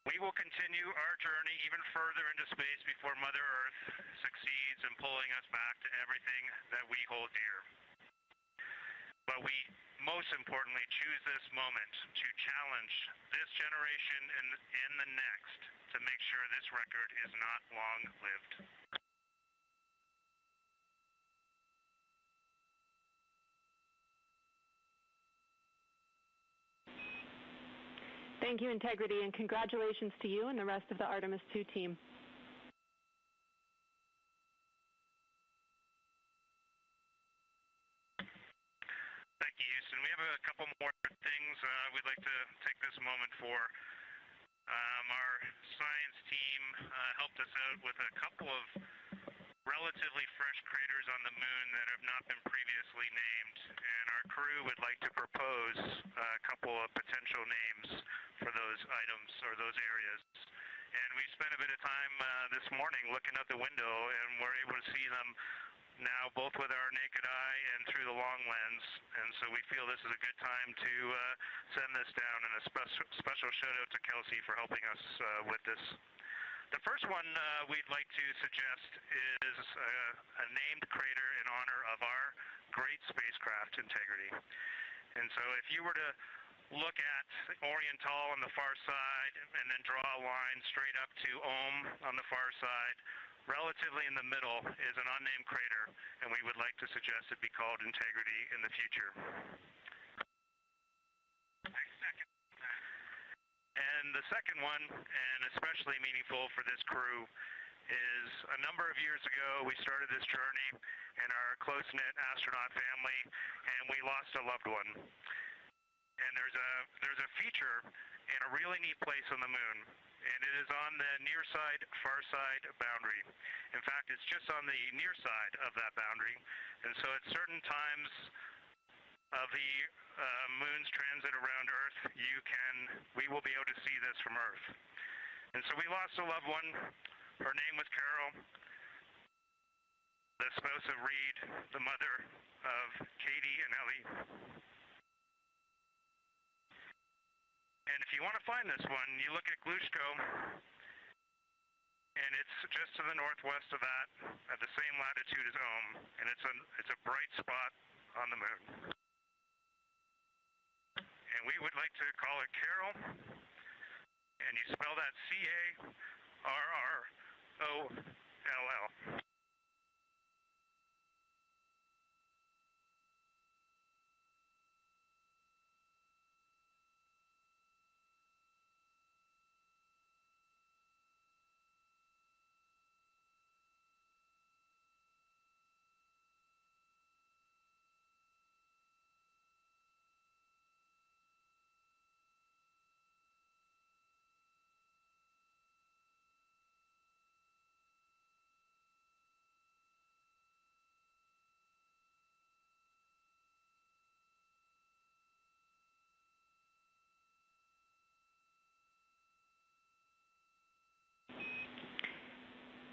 We will continue our journey even further into space before Mother Earth succeeds in pulling us back to everything that we hold dear. But we most importantly choose this moment to challenge this generation and the next to make sure this record is not long-lived. Thank you, Integrity, and congratulations to you and the rest of the Artemis II team. Thank you, Houston. We have a couple more things we'd like to take this moment for. Our science team helped us out with a couple of relatively fresh craters on the moon that have not been previously named, and our crew would like to propose a couple of potential names for those items or those areas. And we spent a bit of time this morning looking out the window, and we're able to see them now both with our naked eye and through the long lens, and so we feel this is a good time to send this down, and a special shout out to Kelsey for helping us with this. The first one we'd like to suggest is a named crater in honor of our great spacecraft Integrity. And so if you were to look at Oriental on the far side and then draw a line straight up to Ohm on the far side, relatively in the middle is an unnamed crater, and we would like to suggest it be called Integrity in the future. And the second one, and especially meaningful for this crew, is a number of years ago we started this journey in our close-knit astronaut family, and we lost a loved one. And there's a feature in a really neat place on the moon, and it is on the near side, far side boundary. In fact, it's just on the near side of that boundary, and so at certain times of the moon's transit around Earth, we will be able to see this from Earth. And so we lost a loved one. Her name was Carol, the spouse of Reed, the mother of Katie and Ellie. And if you want to find this one, you look at Glushko, and it's just to the northwest of that, at the same latitude as Ohm, and it's a bright spot on the moon. And we would like to call it Carol, and you spell that C-A-R-R-O-L-L.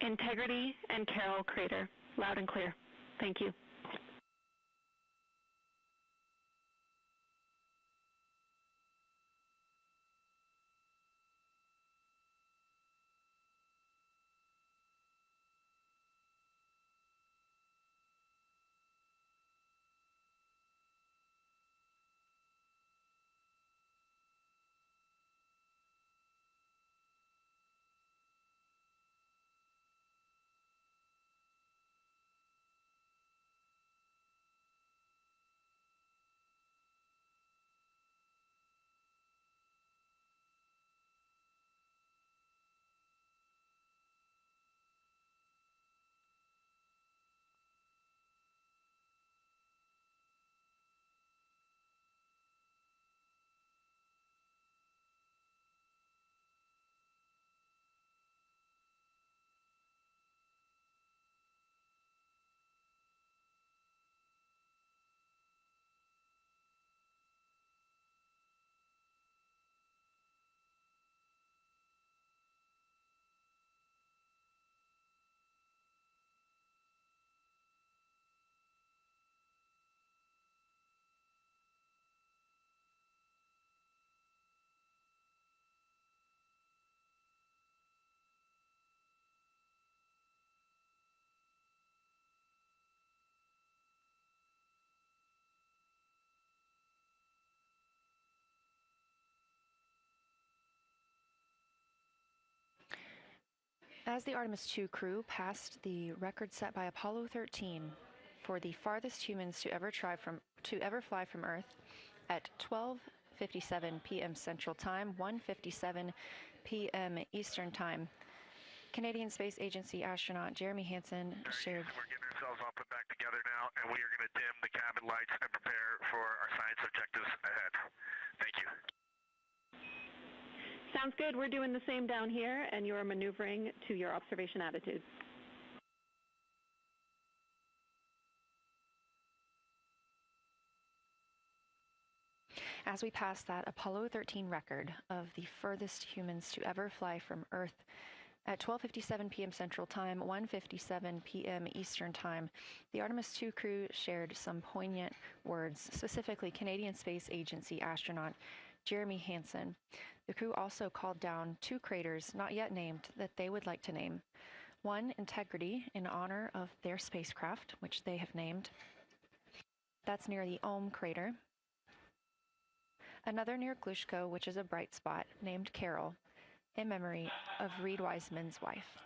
Integrity and Carroll Crater. Loud and clear. Thank you. As the Artemis II crew passed the record set by Apollo 13 for the farthest humans to ever fly from Earth at 12:57 p.m. Central Time, 1:57 p.m. Eastern Time, Canadian Space Agency astronaut Jeremy Hansen shared. We're getting ourselves all put back together now, and we are going to dim the cabin lights and prepare for our science objectives ahead. Thank you. Sounds good. We're doing the same down here, and you're maneuvering to your observation attitude. As we pass that Apollo 13 record of the furthest humans to ever fly from Earth at 12:57 p.m. Central Time, 1:57 p.m. Eastern Time, the Artemis II crew shared some poignant words, specifically Canadian Space Agency astronaut Jeremy Hansen. The crew also called down 2 craters not yet named that they would like to name. One, Integrity, in honor of their spacecraft, which they have named. That's near the crater. Another near Glushko, which is a bright spot, named Carroll, in memory of Reed Wiseman's wife.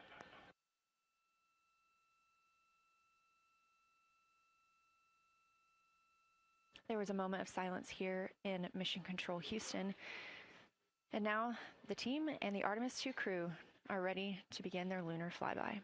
There was a moment of silence here in Mission Control Houston. And now the team and the Artemis II crew are ready to begin their lunar flyby.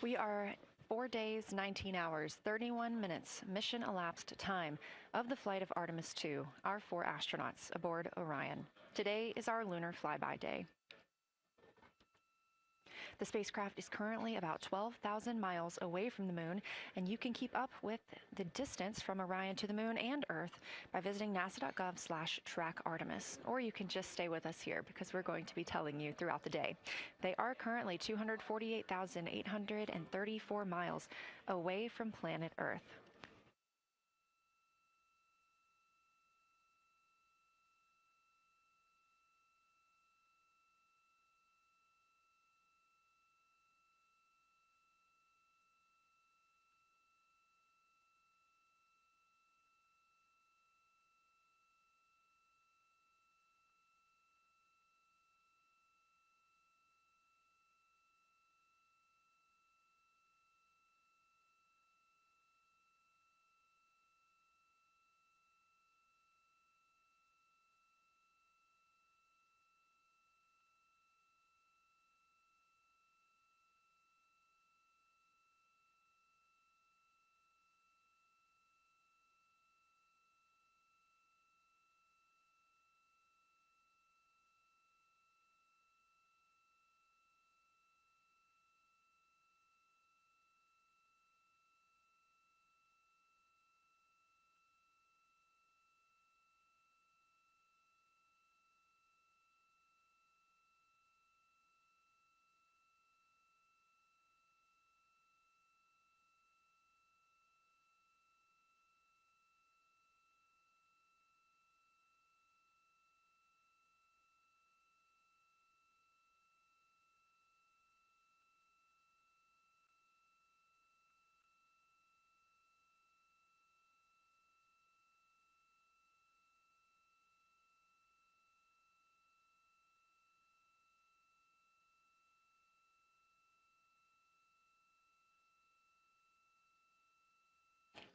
We are 4 days, 19 hours, 31 minutes mission elapsed time of the flight of Artemis II, our 4 astronauts aboard Orion. Today is our lunar flyby day. The spacecraft is currently about 12,000 miles away from the moon, and you can keep up with the distance from Orion to the moon and Earth by visiting nasa.gov/track Artemis. Or you can just stay with us here because we're going to be telling you throughout the day. They are currently 248,834 miles away from planet Earth.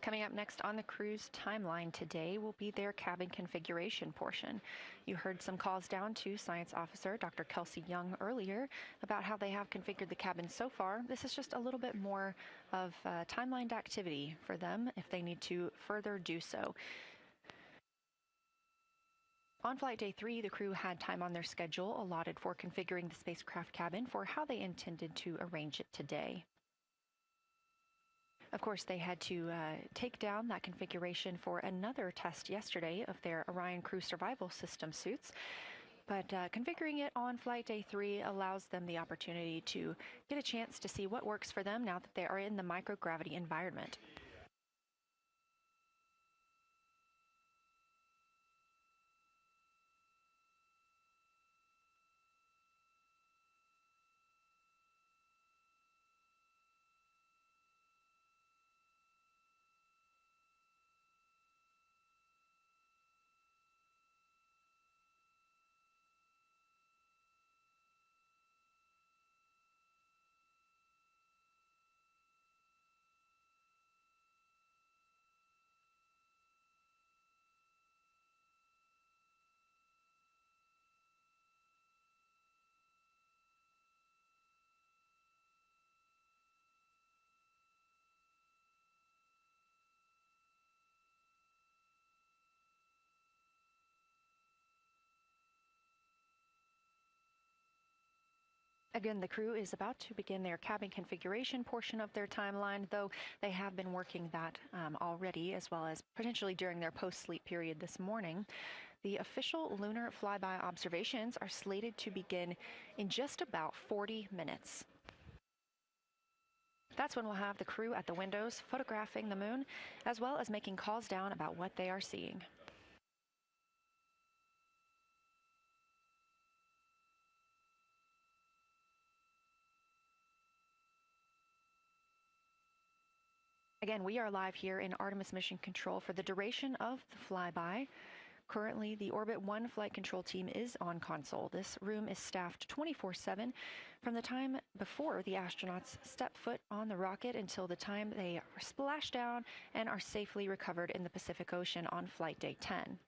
Coming up next on the crew's timeline today will be their cabin configuration portion. You heard some calls down to Science Officer Dr. Kelsey Young earlier about how they have configured the cabin so far. This is just a little bit more of timelined activity for them if they need to further do so. On flight day 3, the crew had time on their schedule allotted for configuring the spacecraft cabin for how they intended to arrange it today. Of course, they had to take down that configuration for another test yesterday of their Orion Crew Survival System suits. But configuring it on flight day 3 allows them the opportunity to get a chance to see what works for them now that they are in the microgravity environment. Again, the crew is about to begin their cabin configuration portion of their timeline, though they have been working that already, as well as potentially during their post-sleep period this morning. The official lunar flyby observations are slated to begin in just about 40 minutes. That's when we'll have the crew at the windows photographing the moon, as well as making calls down about what they are seeing. Again, we are live here in Artemis Mission Control for the duration of the flyby. Currently, the Orbit 1 flight control team is on console. This room is staffed 24/7 from the time before the astronauts step foot on the rocket until the time they splash down and are safely recovered in the Pacific Ocean on flight day 10.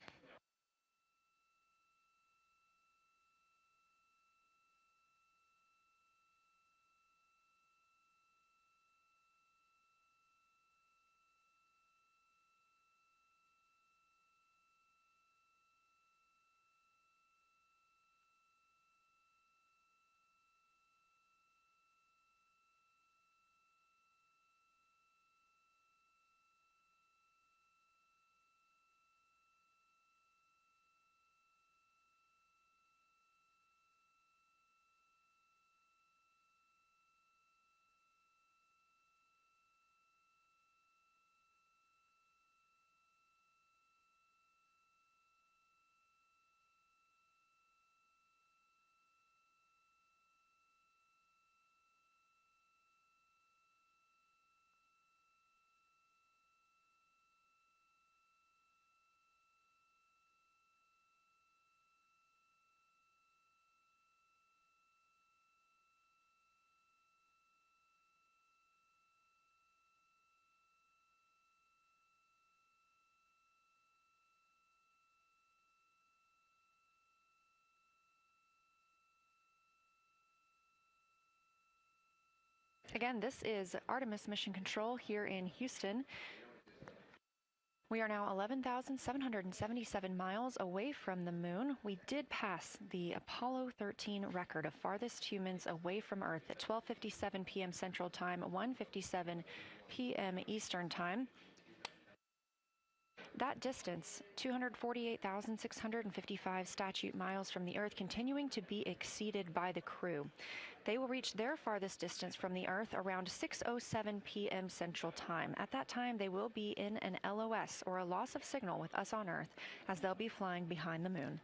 Again, this is Artemis Mission Control here in Houston. We are now 11,777 miles away from the moon. We did pass the Apollo 13 record of farthest humans away from Earth at 12:57 p.m. Central Time, 1:57 p.m. Eastern Time. That distance, 248,655 statute miles from the Earth, continuing to be exceeded by the crew. They will reach their farthest distance from the Earth around 6:07 p.m. Central Time. At that time, they will be in an LOS, or a loss of signal, with us on Earth, as they'll be flying behind the moon.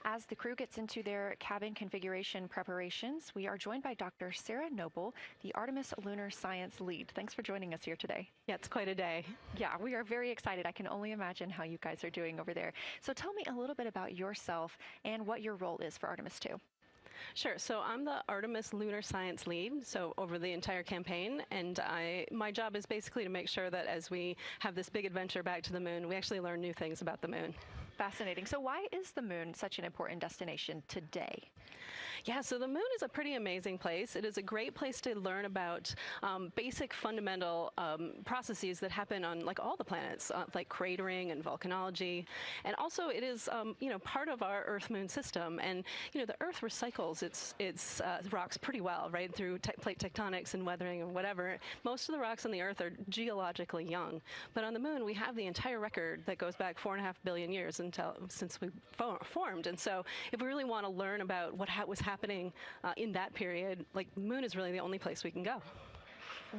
As the crew gets into their cabin configuration preparations, we are joined by Dr. Sarah Noble, the Artemis Lunar Science Lead. Thanks for joining us here today. Yeah, it's quite a day. Yeah, we are very excited. I can only imagine how you guys are doing over there. So tell me a little bit about yourself and what your role is for Artemis II. Sure. So I'm the Artemis Lunar Science Lead, so over the entire campaign, and my job is basically to make sure that as we have this big adventure back to the moon, we actually learn new things about the moon. Fascinating. So why is the moon such an important destination today? Yeah, so the moon is a pretty amazing place. It is a great place to learn about basic fundamental processes that happen on like all the planets, like cratering and volcanology. And also it is, part of our Earth-Moon system. And, the Earth recycles its rocks pretty well, right, through plate tectonics and weathering and whatever. Most of the rocks on the Earth are geologically young. But on the moon, we have the entire record that goes back 4.5 billion years since we formed. And so if we really want to learn about what was happening in that period, like the moon is really the only place we can go.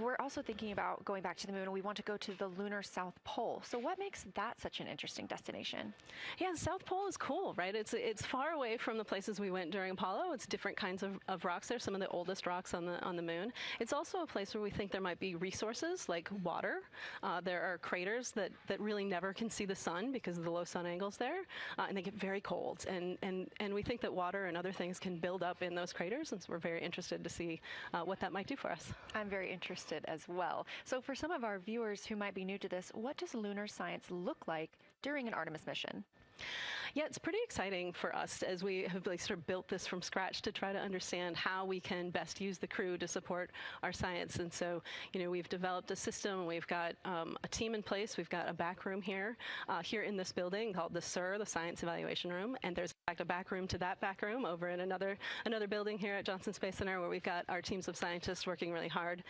We're also thinking about going back to the moon, and we want to go to the lunar South Pole. So what makes that such an interesting destination? Yeah, the South Pole is cool, right? It's far away from the places we went during Apollo. It's different kinds of rocks there, some of the oldest rocks on the moon. It's also a place where we think there might be resources like water. There are craters that really never can see the sun because of the low sun angles there, and they get very cold. And we think that water and other things can build up in those craters, and so we're very interested to see what that might do for us. I'm very interested as well. So for some of our viewers who might be new to this, what does lunar science look like during an Artemis mission? Yeah, it's pretty exciting for us as we have sort of built this from scratch to try to understand how we can best use the crew to support our science. And so, we've developed a system. We've got a team in place. We've got a back room here in this building called the SIR, the Science Evaluation Room. And there's in fact a back room to that back room over in another building here at Johnson Space Center where we've got our teams of scientists working really hard.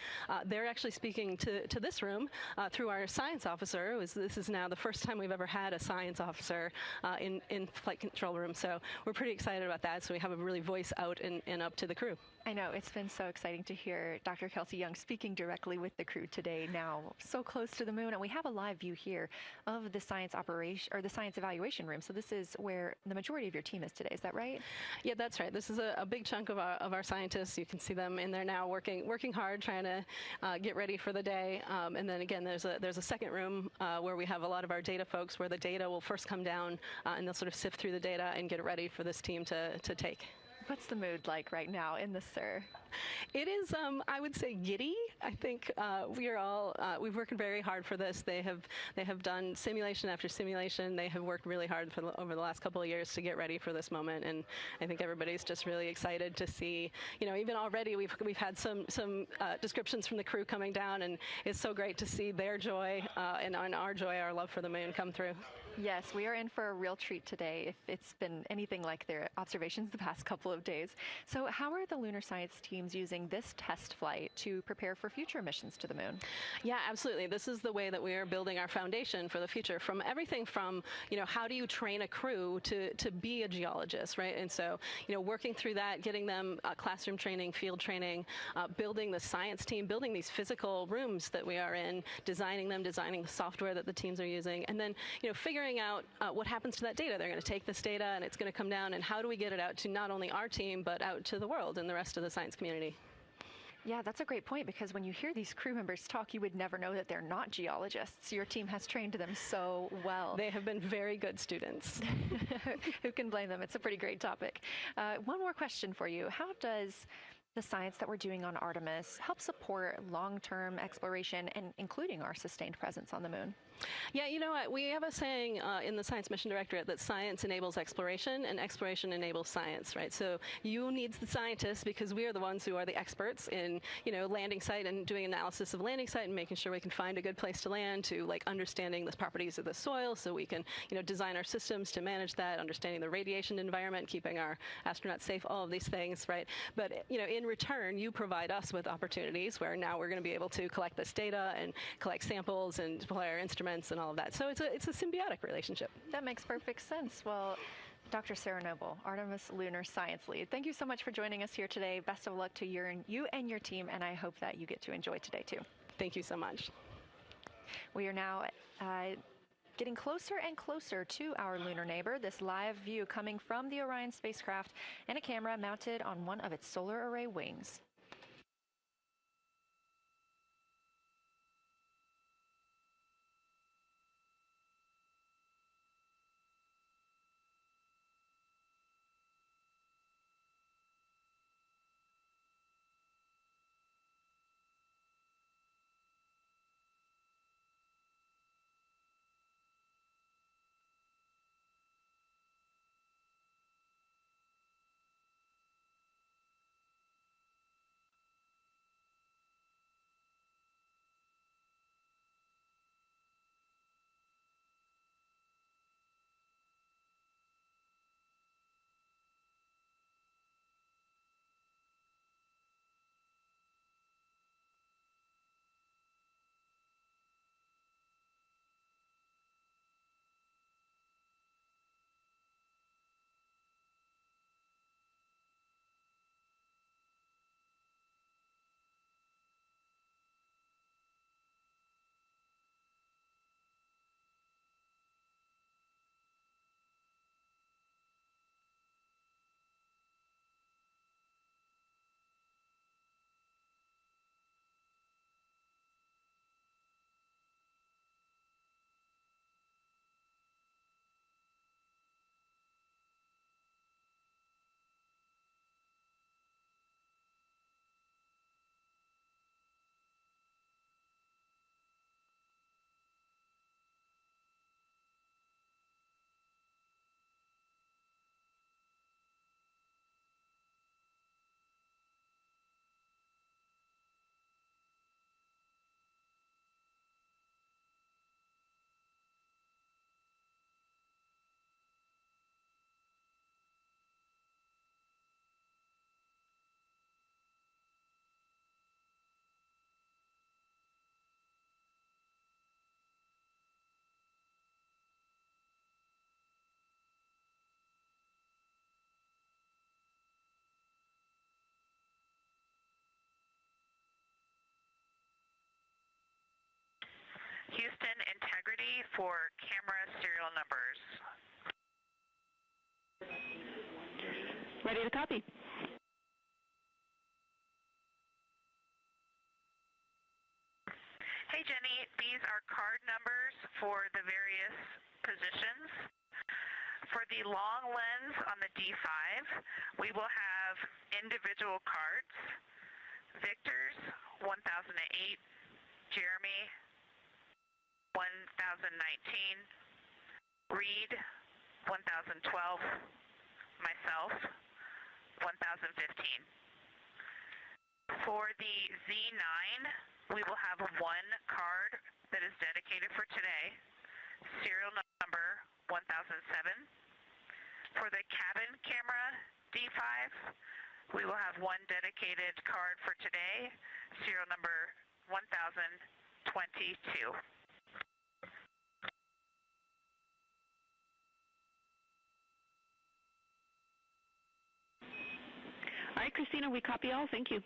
They're actually speaking to this room through our science officer. This is now the first time we've ever had a science officer in flight control room. So we're pretty excited about that. So we have a really voice out and up to the crew. I know, it's been so exciting to hear Dr. Kelsey Young speaking directly with the crew today, now so close to the moon. And we have a live view here of the science operation, or the science evaluation room. So this is where the majority of your team is today, is that right? Yeah, that's right. This is a big chunk of our scientists. You can see them in there now working hard, trying to get ready for the day. And then again, there's a second room where we have a lot of our data folks, where the data will first come down and they'll sort of sift through the data and get it ready for this team to take. What's the mood like right now in the SIR? It is, I would say, giddy. I think we've worked very hard for this. They have done simulation after simulation. They have worked really hard over the last couple of years to get ready for this moment, and I think everybody's just really excited to see. Even already we've had some descriptions from the crew coming down, and it's so great to see their joy and our joy, our love for the moon come through. Yes, we are in for a real treat today if it's been anything like their observations the past couple of days. So how are the lunar science teams using this test flight to prepare for future missions to the moon? Yeah, absolutely. This is the way that we are building our foundation for the future, from everything from, how do you train a crew to be a geologist, right? And so, working through that, getting them classroom training, field training, building the science team, building these physical rooms that we are in, designing the software that the teams are using, and then, figuring out what happens to that data. They're going to take this data and it's going to come down, and how do we get it out to not only our team, but out to the world and the rest of the science community? Yeah, that's a great point, because when you hear these crew members talk, you would never know that they're not geologists. Your team has trained them so well. They have been very good students. Who can blame them? It's a pretty great topic. One more question for you. How does the science that we're doing on Artemis help support long-term exploration, and including our sustained presence on the moon? Yeah, you know what? We have a saying in the Science Mission Directorate that science enables exploration and exploration enables science, right? So you need the scientists, because we are the ones who are the experts in, landing site and doing analysis of landing site and making sure we can find a good place to land, to understanding the properties of the soil so we can, design our systems to manage that, understanding the radiation environment, keeping our astronauts safe, all of these things, right? But, in return, you provide us with opportunities where now we're going to be able to collect this data and collect samples and deploy our instruments and all of that. So it's a symbiotic relationship. That makes perfect sense. Well, Dr. Sarah Noble, Artemis Lunar Science Lead, thank you so much for joining us here today. Best of luck to you and your team, and I hope that you get to enjoy today too. Thank you so much. We are now getting closer and closer to our lunar neighbor. This live view coming from the Orion spacecraft and a camera mounted on one of its solar array wings. for camera serial numbers. Ready to copy. Hey Jenny, these are card numbers for the various positions. For the long lens on the D5, we will have individual cards. Victor's 1008, Jeremy 1019, Reed 1012, myself 1015. For the Z9, we will have one card that is dedicated for today, serial number 1007. For the cabin camera D5, we will have one dedicated card for today, serial number 1022. All right, Christina, we copy all. Thank you.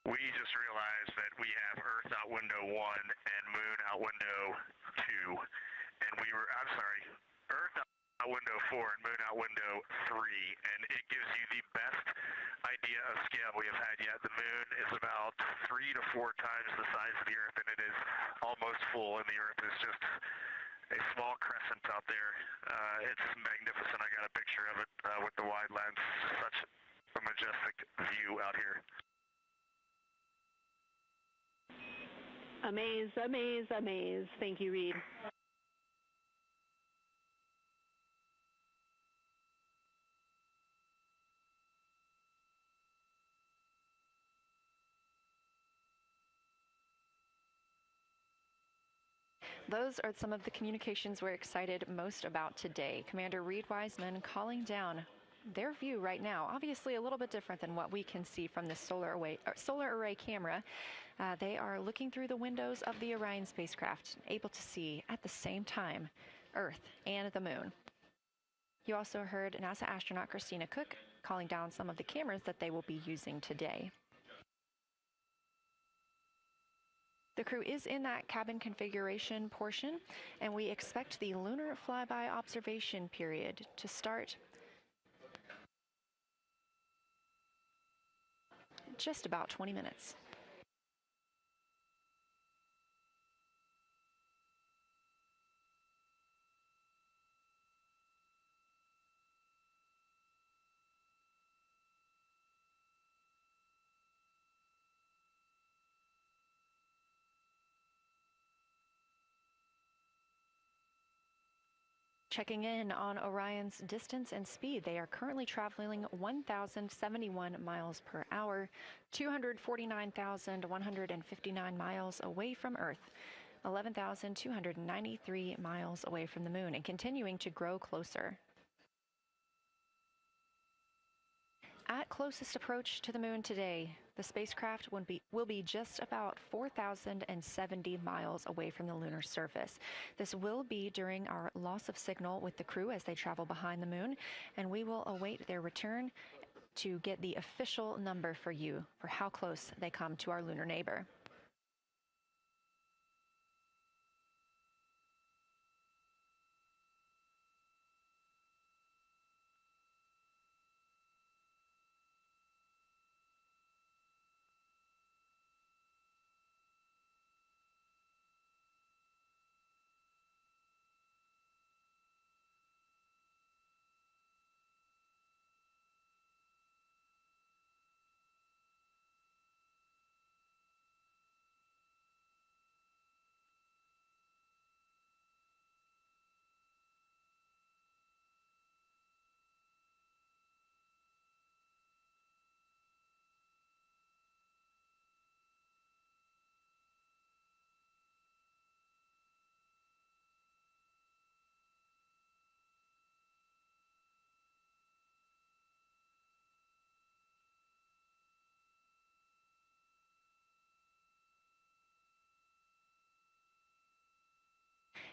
We just realized that we have Earth out window 1 and Moon out window 2, and Earth out window 4 and Moon out window 3, and it gives you the best idea of scale we have had yet. The Moon is about 3 to 4 times the size of the Earth, and it is almost full, and the Earth is just a small crescent out there. It's magnificent. I got a picture of it with the wide lens. Such a majestic view out here. Amaze, amaze, amaze. Thank you, Reed. Those are some of the communications we're excited most about today. Commander Reed Wiseman calling down their view right now. Obviously a little bit different than what we can see from the solar array camera. They are looking through the windows of the Orion spacecraft, able to see at the same time Earth and the Moon. You also heard NASA astronaut Christina Cook calling down some of the cameras that they will be using today. The crew is in that cabin configuration portion, and we expect the lunar flyby observation period to start in just about 20 minutes. Checking in on Orion's distance and speed, they are currently traveling 1,071 miles per hour, 249,159 miles away from Earth, 11,293 miles away from the Moon, and continuing to grow closer. At closest approach to the Moon today, the spacecraft will be just about 4,070 miles away from the lunar surface. This will be during our loss of signal with the crew as they travel behind the Moon, and we will await their return to get the official number for you for how close they come to our lunar neighbor.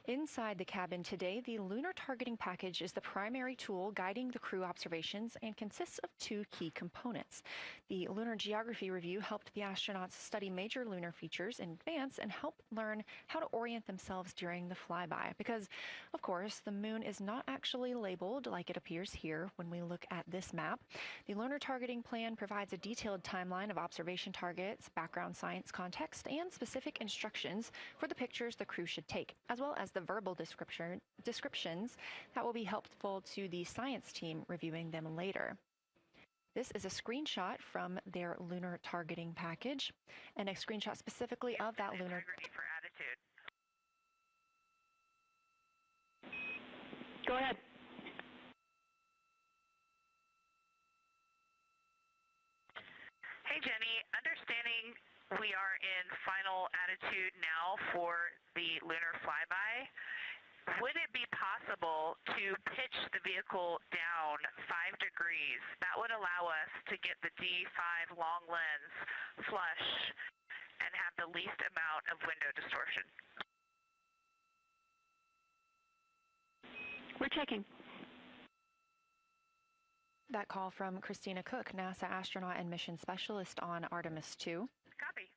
Inside the cabin today, the lunar targeting package is the primary tool guiding the crew observations and consists of two key components. The Lunar Geography Review helped the astronauts study major lunar features in advance and help learn how to orient themselves during the flyby. Because, of course, the moon is not actually labeled like it appears here when we look at this map. The lunar targeting plan provides a detailed timeline of observation targets, background science context, and specific instructions for the pictures the crew should take, as well as the verbal descriptions that will be helpful to the science team reviewing them later. This is a screenshot from their lunar targeting package, and a screenshot specifically of that lunar. For attitude. Go ahead. Hey, Jenny. Understanding we are in final attitude now for the lunar flyby, would it be possible to pitch the vehicle down 5 degrees? That would allow us to get the D5 long lens flush and have the least amount of window distortion. We're checking. That call from Christina Cook, NASA astronaut and mission specialist on Artemis II. Copy.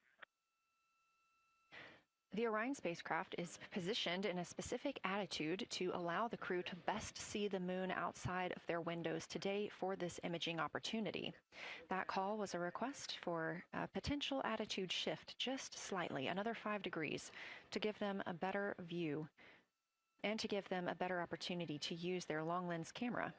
The Orion spacecraft is positioned in a specific attitude to allow the crew to best see the moon outside of their windows today for this imaging opportunity. That call was a request for a potential attitude shift just slightly, another 5 degrees, to give them a better view and to give them a better opportunity to use their long lens camera.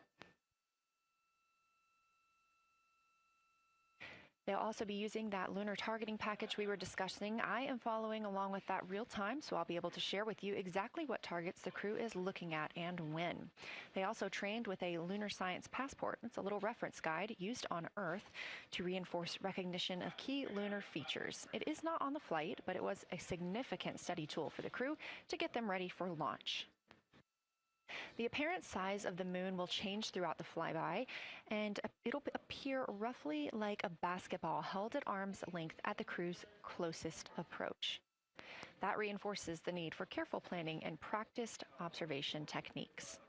They'll also be using that lunar targeting package we were discussing. I am following along with that real time, so I'll be able to share with you exactly what targets the crew is looking at and when. They also trained with a lunar science passport. It's a little reference guide used on Earth to reinforce recognition of key lunar features. It is not on the flight, but it was a significant study tool for the crew to get them ready for launch. The apparent size of the moon will change throughout the flyby, and it'll appear roughly like a basketball held at arm's length at the crew's closest approach. That reinforces the need for careful planning and practiced observation techniques.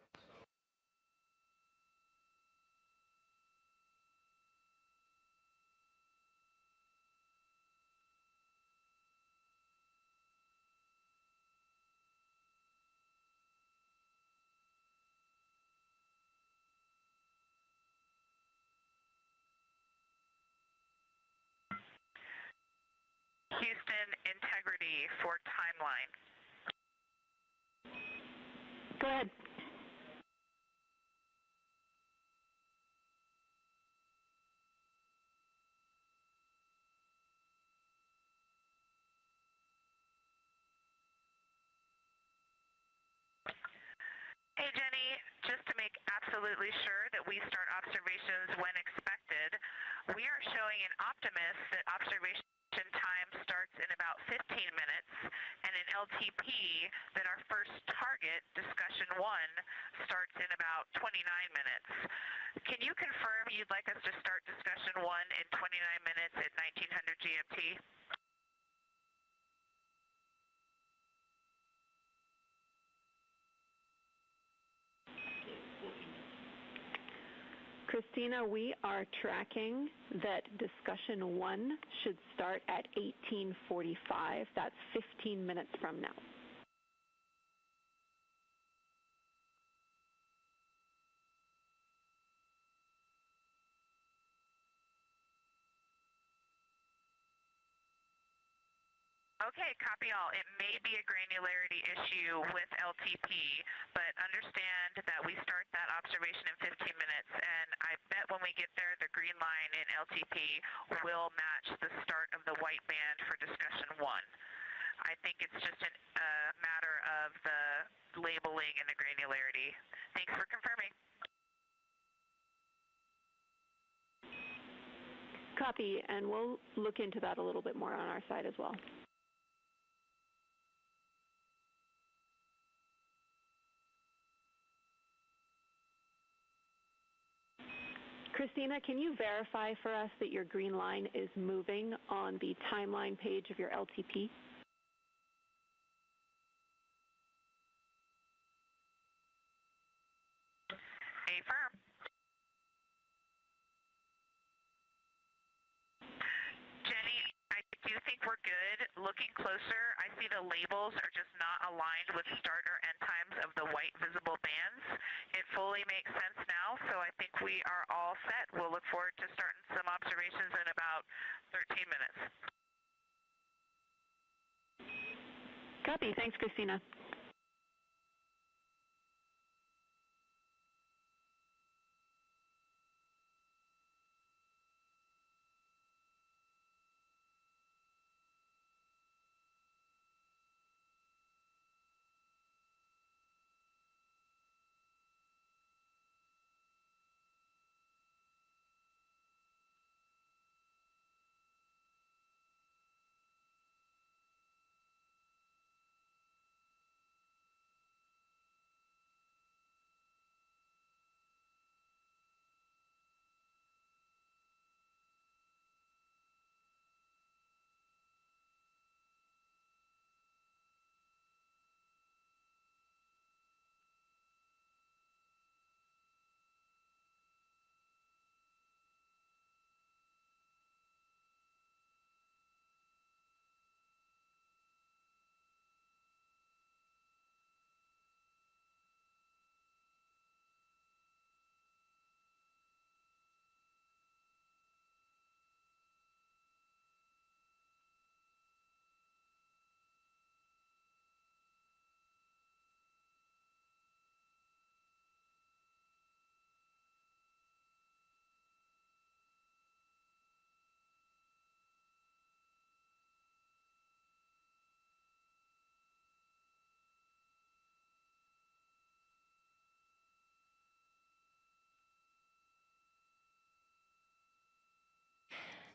Houston, integrity for timeline. Go ahead. Hey, Jenny, just to make absolutely sure that we start observations when expected, we are showing in Optimus that observation time starts in about 15 minutes, and in LTP that our first target, discussion 1, starts in about 29 minutes. Can you confirm you'd like us to start discussion 1 in 29 minutes at 1900 GMT? Christina, we are tracking that discussion 1 should start at 18:45. That's 15 minutes from now. Okay, copy all. It may be a granularity issue with LTP, but understand that we start that observation in 15 minutes, and I bet when we get there, the green line in LTP will match the start of the white band for discussion 1. I think it's just a matter of the labeling and the granularity. Thanks for confirming. Copy, and we'll look into that a little bit more on our side as well. Christina, can you verify for us that your green line is moving on the timeline page of your LTP? looking closer, I see the labels are just not aligned with start or end times of the white visible bands. It fully makes sense now, so I think we are all set. We'll look forward to starting some observations in about 13 minutes. Copy. Thanks, Christina.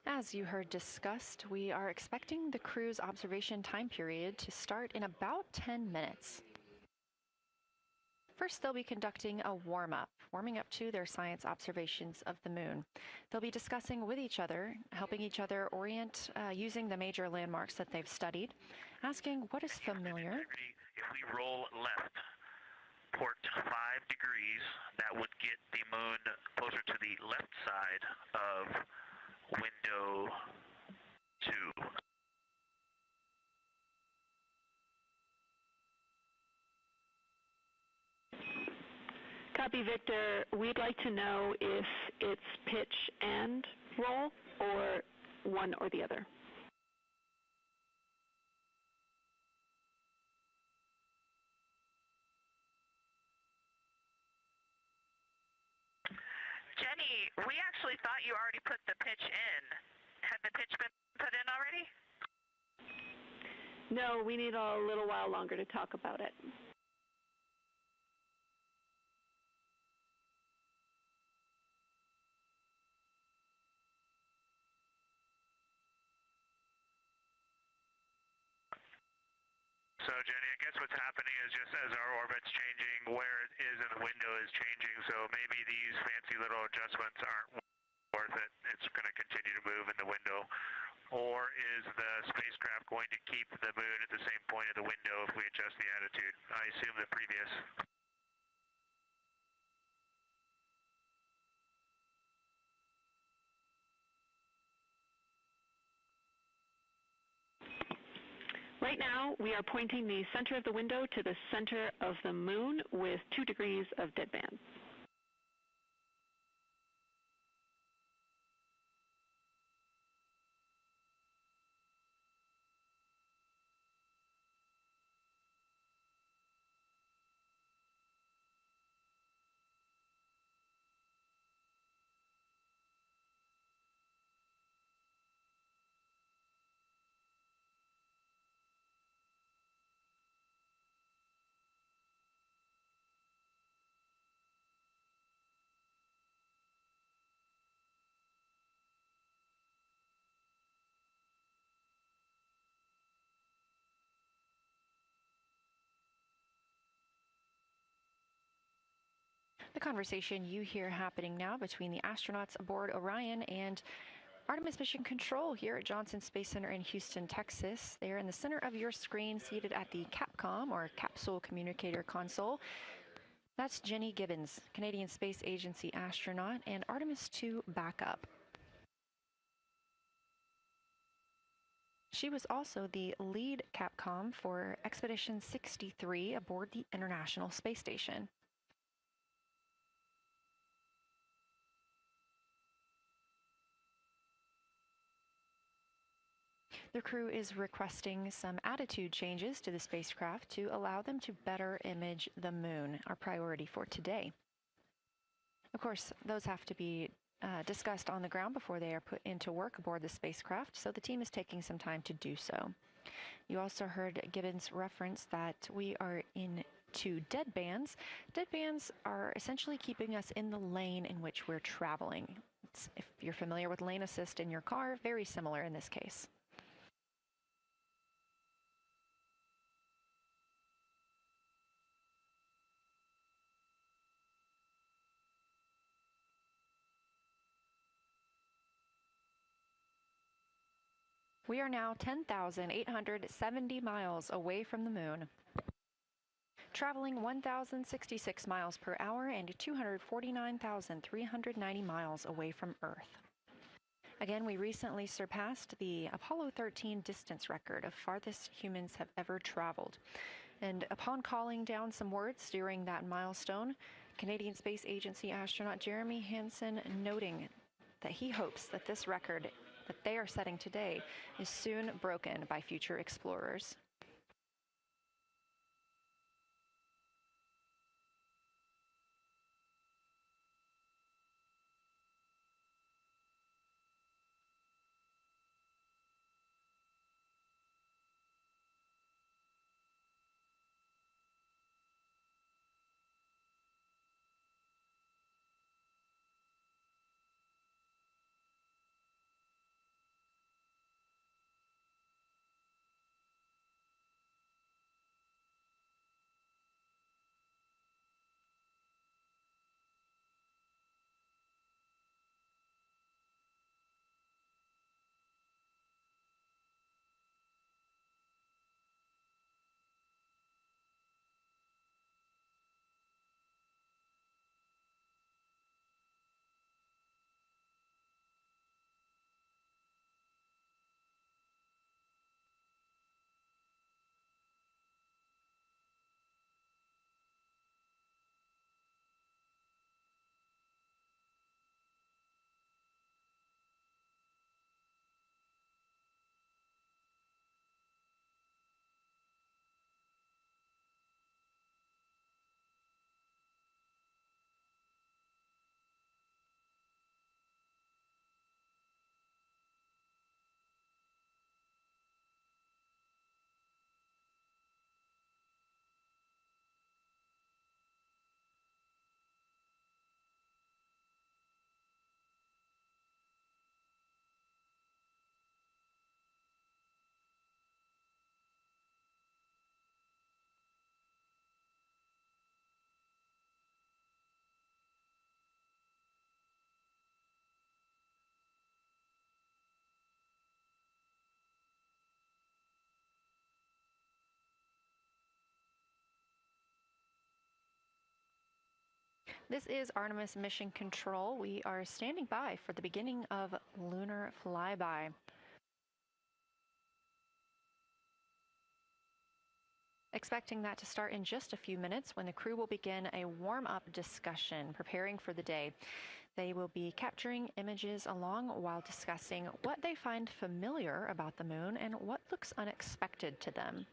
As you heard discussed, we are expecting the crew's observation time period to start in about 10 minutes. First, they'll be conducting a warm-up, warming up to their science observations of the moon. They'll be discussing with each other, helping each other orient using the major landmarks that they've studied, asking what is familiar. If we roll left, port 5 degrees, that would get the moon closer to the left side of window 2. Copy, Victor. We'd like to know if it's pitch and roll or one or the other. Jenny, we actually thought you already put the pitch in. Had the pitch been put in already? No, we need a little while longer to talk about it. So, Jenny, I guess what's happening is just as our orbit's changing, where it is in the window is changing, so maybe these fancy little adjustments aren't worth it. It's going to continue to move in the window. Or is the spacecraft going to keep the moon at the same point of the window if we adjust the attitude? I assume the previous. Right now, we are pointing the center of the window to the center of the moon with 2 degrees of deadband. The conversation you hear happening now between the astronauts aboard Orion and Artemis Mission Control here at Johnson Space Center in Houston, Texas. They are in the center of your screen, seated at the CAPCOM, or Capsule Communicator Console. That's Jenny Gibbons, Canadian Space Agency astronaut, and Artemis II backup. She was also the lead Capcom for Expedition 63 aboard the International Space Station. The crew is requesting some attitude changes to the spacecraft to allow them to better image the moon, our priority for today. Of course, those have to be discussed on the ground before they are put into work aboard the spacecraft, so the team is taking some time to do so. You also heard Gibbons reference that we are into dead bands. Dead bands are essentially keeping us in the lane in which we're traveling. If you're familiar with lane assist in your car, very similar in this case. We are now 10,870 miles away from the moon, traveling 1,066 miles per hour and 249,390 miles away from Earth. Again, we recently surpassed the Apollo 13 distance record of farthest humans have ever traveled. And upon calling down some words during that milestone, Canadian Space Agency astronaut Jeremy Hansen noting that he hopes that this record that they are setting today is soon broken by future explorers. This is Artemis Mission Control. We are standing by for the beginning of lunar flyby. Expecting that to start in just a few minutes when the crew will begin a warm-up discussion preparing for the day. They will be capturing images along while discussing what they find familiar about the moon and what looks unexpected to them.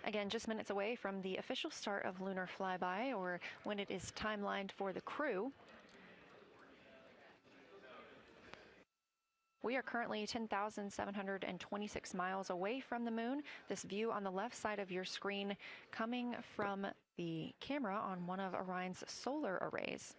Again, just minutes away from the official start of lunar flyby, or when it is timelined for the crew. We are currently 10,726 miles away from the moon. This view on the left side of your screen coming from the camera on one of Orion's solar arrays.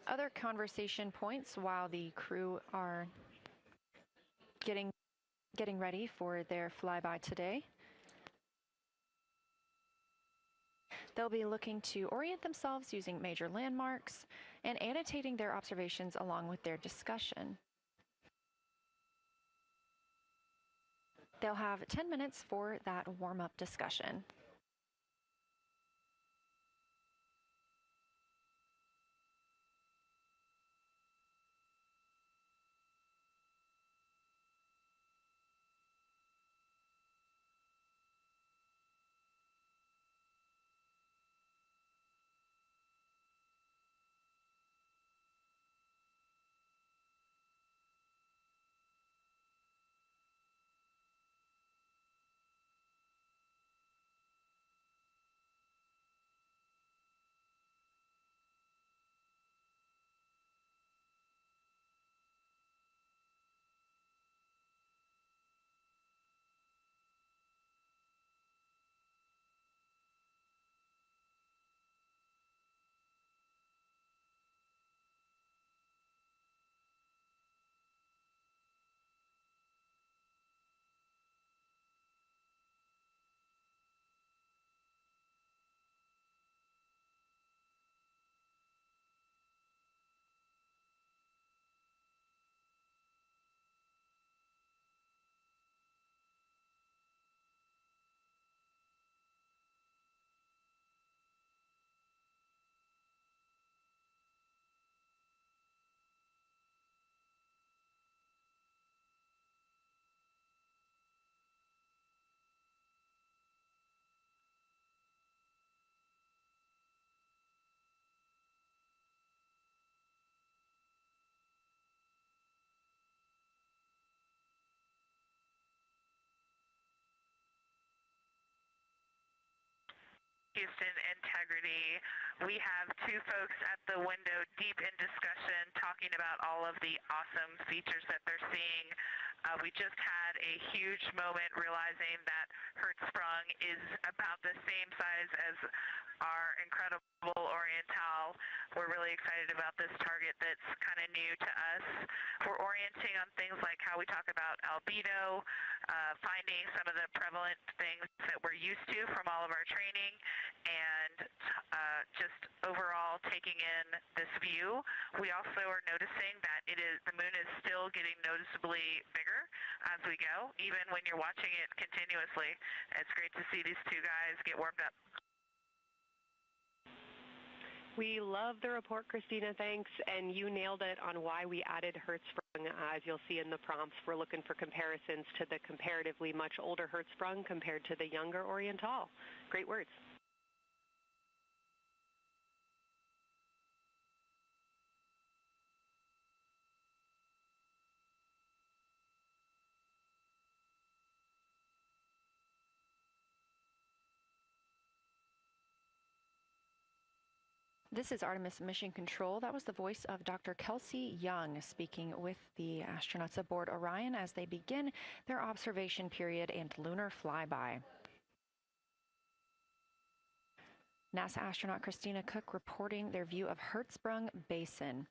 Other conversation points while the crew are getting ready for their flyby today. They'll be looking to orient themselves using major landmarks and annotating their observations along with their discussion. They'll have 10 minutes for that warm-up discussion. Houston integrity. We have two folks at the window deep in discussion talking about all of the awesome features that they're seeing. We just had a huge moment realizing that Hertzsprung is about the same size as our incredible Oriental. We're really excited about this target that's kind of new to us. We're orienting on things like how we talk about albedo, finding some of the prevalent things that we're used to from all of our training, and just overall taking in this view. We also are noticing that the moon is still getting noticeably bigger as we go, even when you're watching it continuously. It's great to see these two guys get warmed up. We love the report, Christina, thanks. And you nailed it on why we added Hertzsprung. As you'll see in the prompts, we're looking for comparisons to the comparatively much older Hertzsprung compared to the younger Oriental. Great words. This is Artemis Mission Control. That was the voice of Dr. Kelsey Young speaking with the astronauts aboard Orion as they begin their observation period and lunar flyby. NASA astronaut Christina Cook reporting their view of Hertzsprung Basin.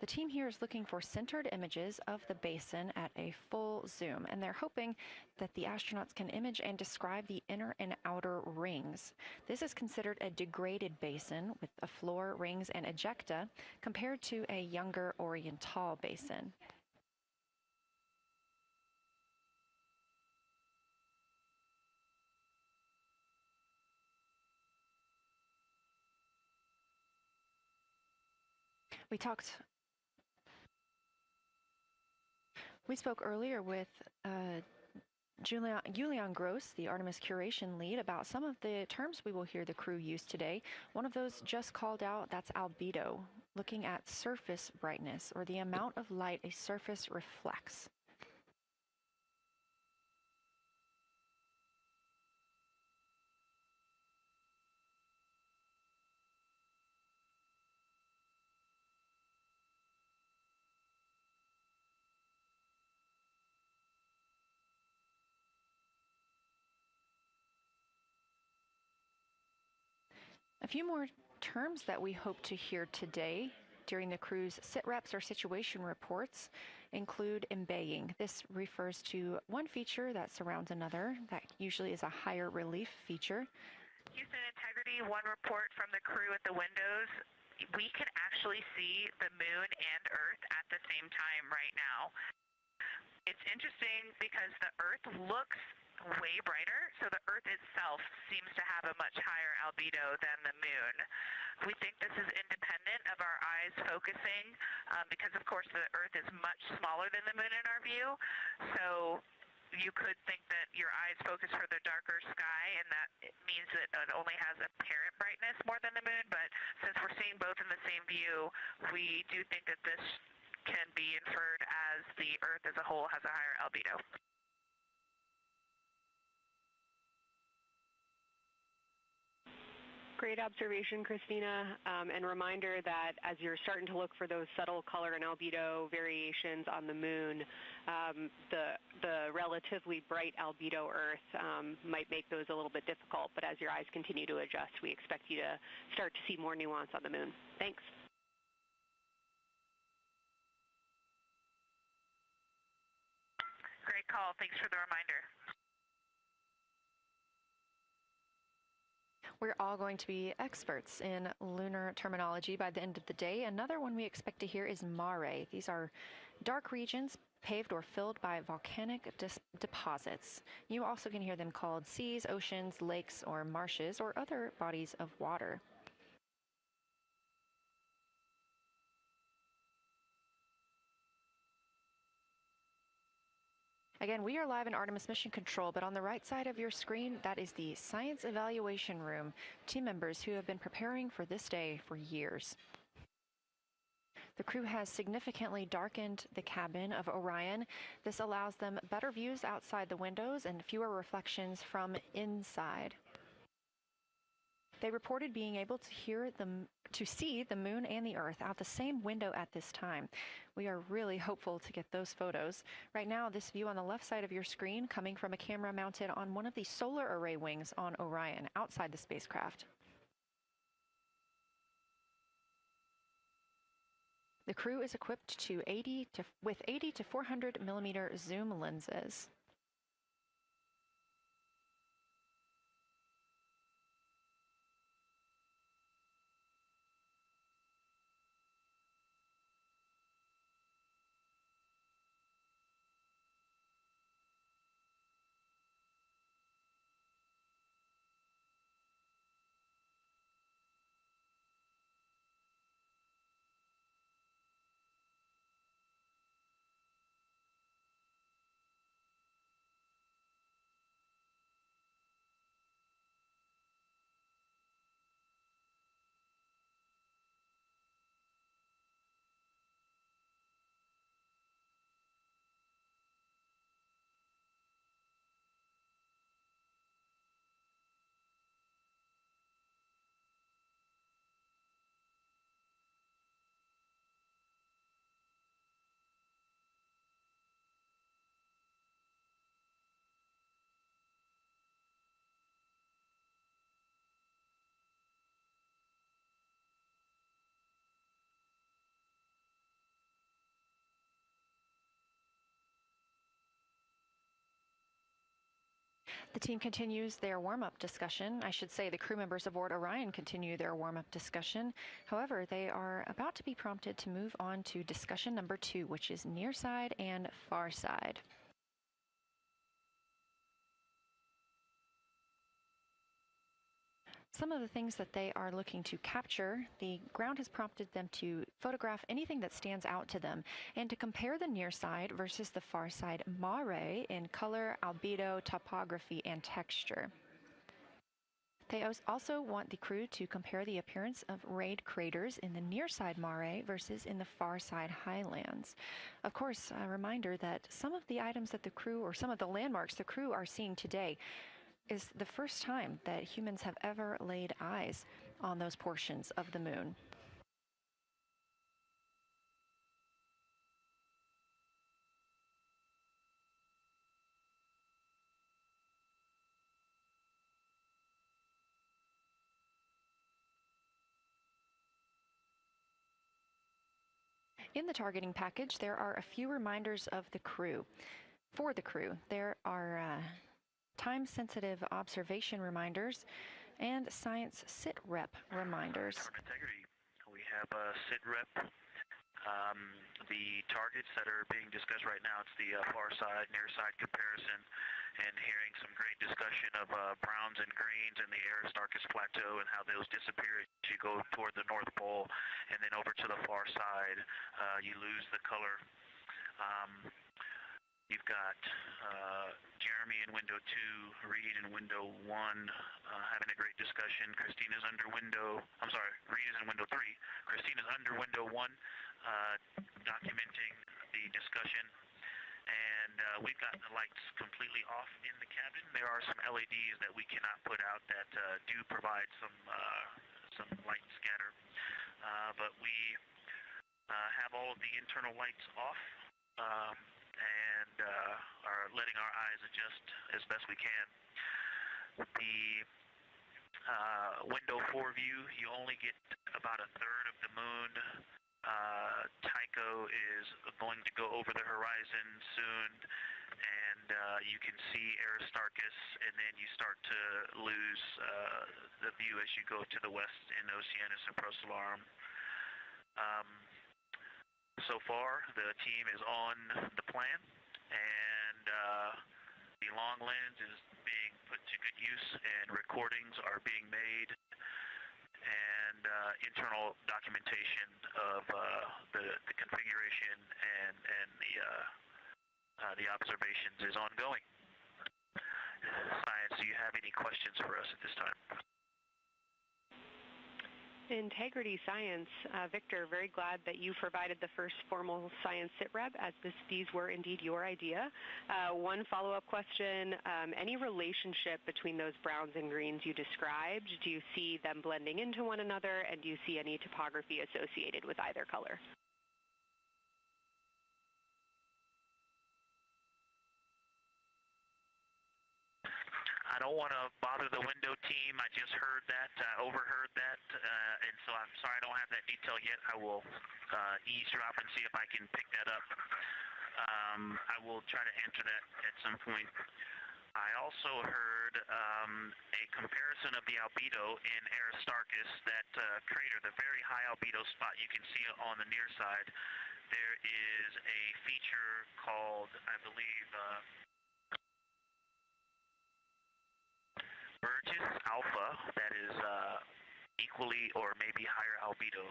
The team here is looking for centered images of the basin at a full zoom, and they're hoping that the astronauts can image and describe the inner and outer rings. This is considered a degraded basin with a floor, rings, and ejecta compared to a younger Oriental basin. We spoke earlier with Julian Gross, the Artemis curation lead, about some of the terms we will hear the crew use today. One of those just called out, that's albedo, looking at surface brightness, or the amount of light a surface reflects. A few more terms that we hope to hear today during the crew's sit-reps or situation reports include embaying. This refers to one feature that surrounds another. That usually is a higher relief feature. Houston Integrity, one report from the crew at the windows. We can actually see the moon and Earth at the same time right now. It's interesting because the Earth looks way brighter, so the Earth itself seems to have a much higher albedo than the moon. We think this is independent of our eyes focusing because, of course, the Earth is much smaller than the moon in our view, so you could think that your eyes focus for the darker sky, and that it means that it only has apparent brightness more than the moon, but since we're seeing both in the same view, we do think that this can be inferred as the Earth as a whole has a higher albedo. Great observation, Christina, and reminder that as you're starting to look for those subtle color and albedo variations on the moon, the relatively bright albedo Earth might make those a little bit difficult, but as your eyes continue to adjust, we expect you to start to see more nuance on the moon. Thanks. Great call. Thanks for the reminder. We're all going to be experts in lunar terminology by the end of the day. Another one we expect to hear is mare. These are dark regions paved or filled by volcanic deposits. You also can hear them called seas, oceans, lakes, or marshes, or other bodies of water. Again, we are live in Artemis Mission Control, but on the right side of your screen, that is the Science Evaluation Room, team members who have been preparing for this day for years. The crew has significantly darkened the cabin of Orion. This allows them better views outside the windows and fewer reflections from inside. They reported being able to see the moon and the Earth out the same window at this time. We are really hopeful to get those photos. Right now, this view on the left side of your screen coming from a camera mounted on one of the solar array wings on Orion outside the spacecraft. The crew is equipped with 80 to 400 millimeter zoom lenses. The team continues their warm-up discussion. I should say the crew members aboard Orion continue their warm-up discussion. However, they are about to be prompted to move on to discussion number 2, which is near side and far side. some of the things that they are looking to capture, the ground has prompted them to photograph anything that stands out to them and to compare the near side versus the far side mare in color, albedo, topography, and texture. They also want the crew to compare the appearance of rayed craters in the near side mare versus in the far side highlands. Of course, a reminder that some of the items that the crew, or some of the landmarks the crew are seeing today, is the first time that humans have ever laid eyes on those portions of the moon. In the targeting package, there are a few reminders of the crew. For the crew, there are time-sensitive observation reminders and science sit rep reminders. Integrity. We have sit rep. The targets that are being discussed right now, it's the far side, near side comparison, and hearing some great discussion of browns and greens in the Aristarchus Plateau and how those disappear as you go toward the North Pole, and then over to the far side, you lose the color. You've got Jeremy in window 2, Reed in window 1, having a great discussion. Christina's under window, I'm sorry, Reed is in window 3. Christina's under window 1, documenting the discussion. And we've got the lights completely off in the cabin. There are some LEDs that we cannot put out that do provide some light scatter. But we have all of the internal lights off. And are letting our eyes adjust as best we can. The window 4 view, you only get about a third of the moon. Tycho is going to go over the horizon soon, and you can see Aristarchus, and then you start to lose the view as you go to the west in Oceanus and Procellarum. So far, the team is on the plan, and the long lens is being put to good use, and recordings are being made, and internal documentation of the configuration and the observations is ongoing. Science, do you have any questions for us at this time? Integrity Science. Victor, very glad that you provided the first formal science sitrep, as these were indeed your idea. One follow-up question, any relationship between those browns and greens you described? Do you see them blending into one another, and do you see any topography associated with either color? I don't want to bother the window team. I just heard that, overheard that, and so I'm sorry I don't have that detail yet. I will eavesdrop and see if I can pick that up. I will try to answer that at some point. I also heard a comparison of the albedo in Aristarchus, that crater, the very high albedo spot you can see on the near side. There is a feature called, I believe, Burgess alpha that is equally or maybe higher albedo.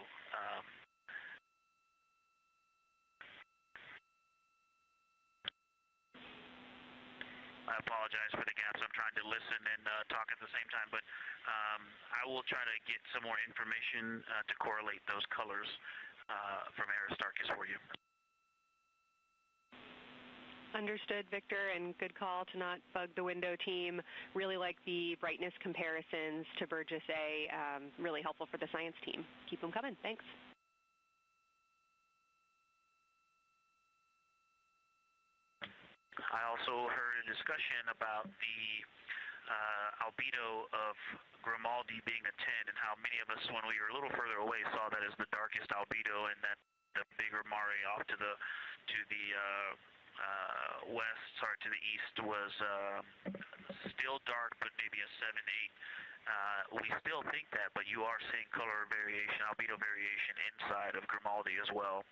I apologize for the gaps. I'm trying to listen and talk at the same time, but I will try to get some more information to correlate those colors from Aristarchus for you. Understood, Victor, and good call to not bug the window team. Really like the brightness comparisons to Burgess A. Really helpful for the science team. Keep them coming. Thanks. I also heard a discussion about the albedo of Grimaldi being a 10, and how many of us, when we were a little further away, saw that as the darkest albedo, and that the bigger mare off to the to the east was still dark, but maybe a 7-8. We still think that, but you are seeing color variation, albedo variation inside of Grimaldi as well,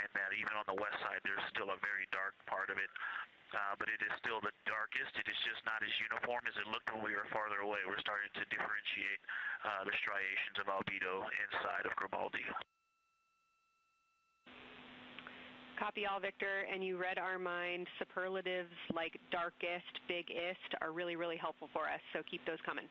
and that even on the west side there's still a very dark part of it. but it is still the darkest. It is just not as uniform as it looked when we were farther away. We're starting to differentiate the striations of albedo inside of Grimaldi. Copy all, Victor, and you read our mind. Superlatives like darkest, biggest are really, really helpful for us, so keep those coming.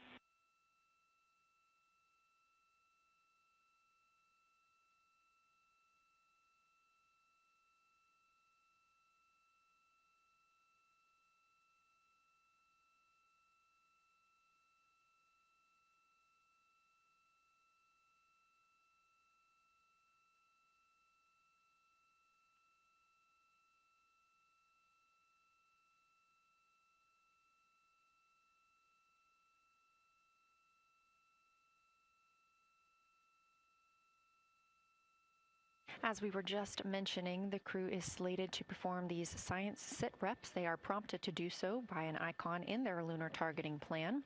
As we were just mentioning, the crew is slated to perform these science sit reps. They are prompted to do so by an icon in their lunar targeting plan.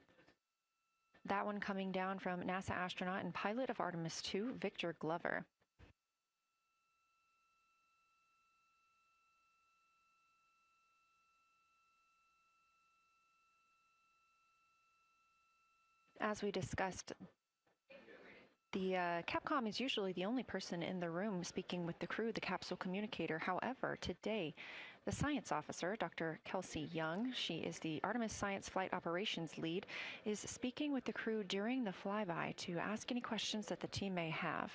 That one coming down from NASA astronaut and pilot of Artemis II, Victor Glover. As we discussed, the Capcom is usually the only person in the room speaking with the crew, the capsule communicator. However, today, the science officer, Dr. Kelsey Young, she is the Artemis Science Flight Operations Lead, is speaking with the crew during the flyby to ask any questions that the team may have.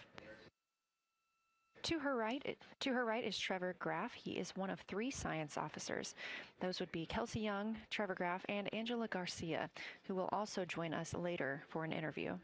To her right is Trevor Graff. He is one of 3 science officers. Those would be Kelsey Young, Trevor Graff, and Angela Garcia, who will also join us later for an interview.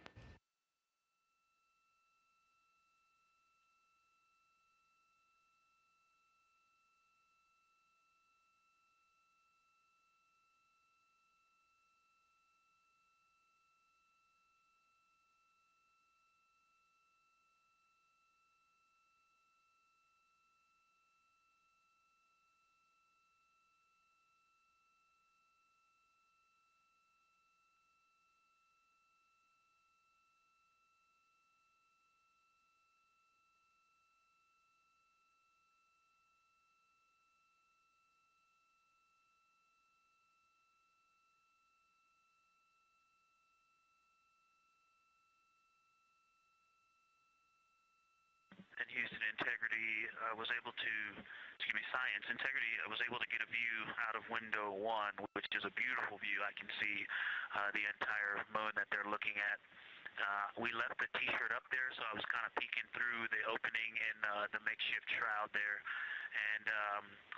Houston, integrity was able to, science, integrity was able to get a view out of window 1, which is a beautiful view. I can see the entire moon that they're looking at. We left the T-shirt up there, so I was kind of peeking through the opening in the makeshift shroud there. And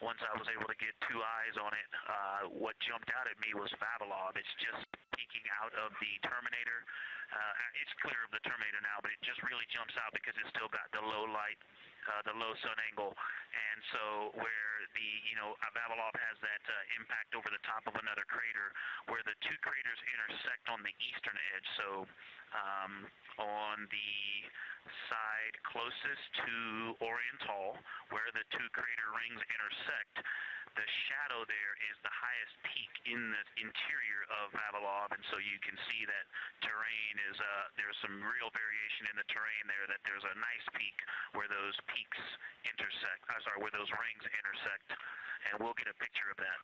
once I was able to get 2 eyes on it, what jumped out at me was Vavilov. It's just peeking out of the Terminator. It's clear of the Terminator now, but it just really jumps out because it's still got the low light, the low sun angle. And so where the, Vavilov has that impact over the top of another crater, where the 2 craters intersect on the eastern edge. So on the side closest to Oriental, where the 2 crater rings intersect, the shadow there is the highest peak in the interior of Vavilov, and so you can see that terrain is, there's some real variation in the terrain there, that there's a nice peak where those peaks intersect, where those rings intersect, and we'll get a picture of that.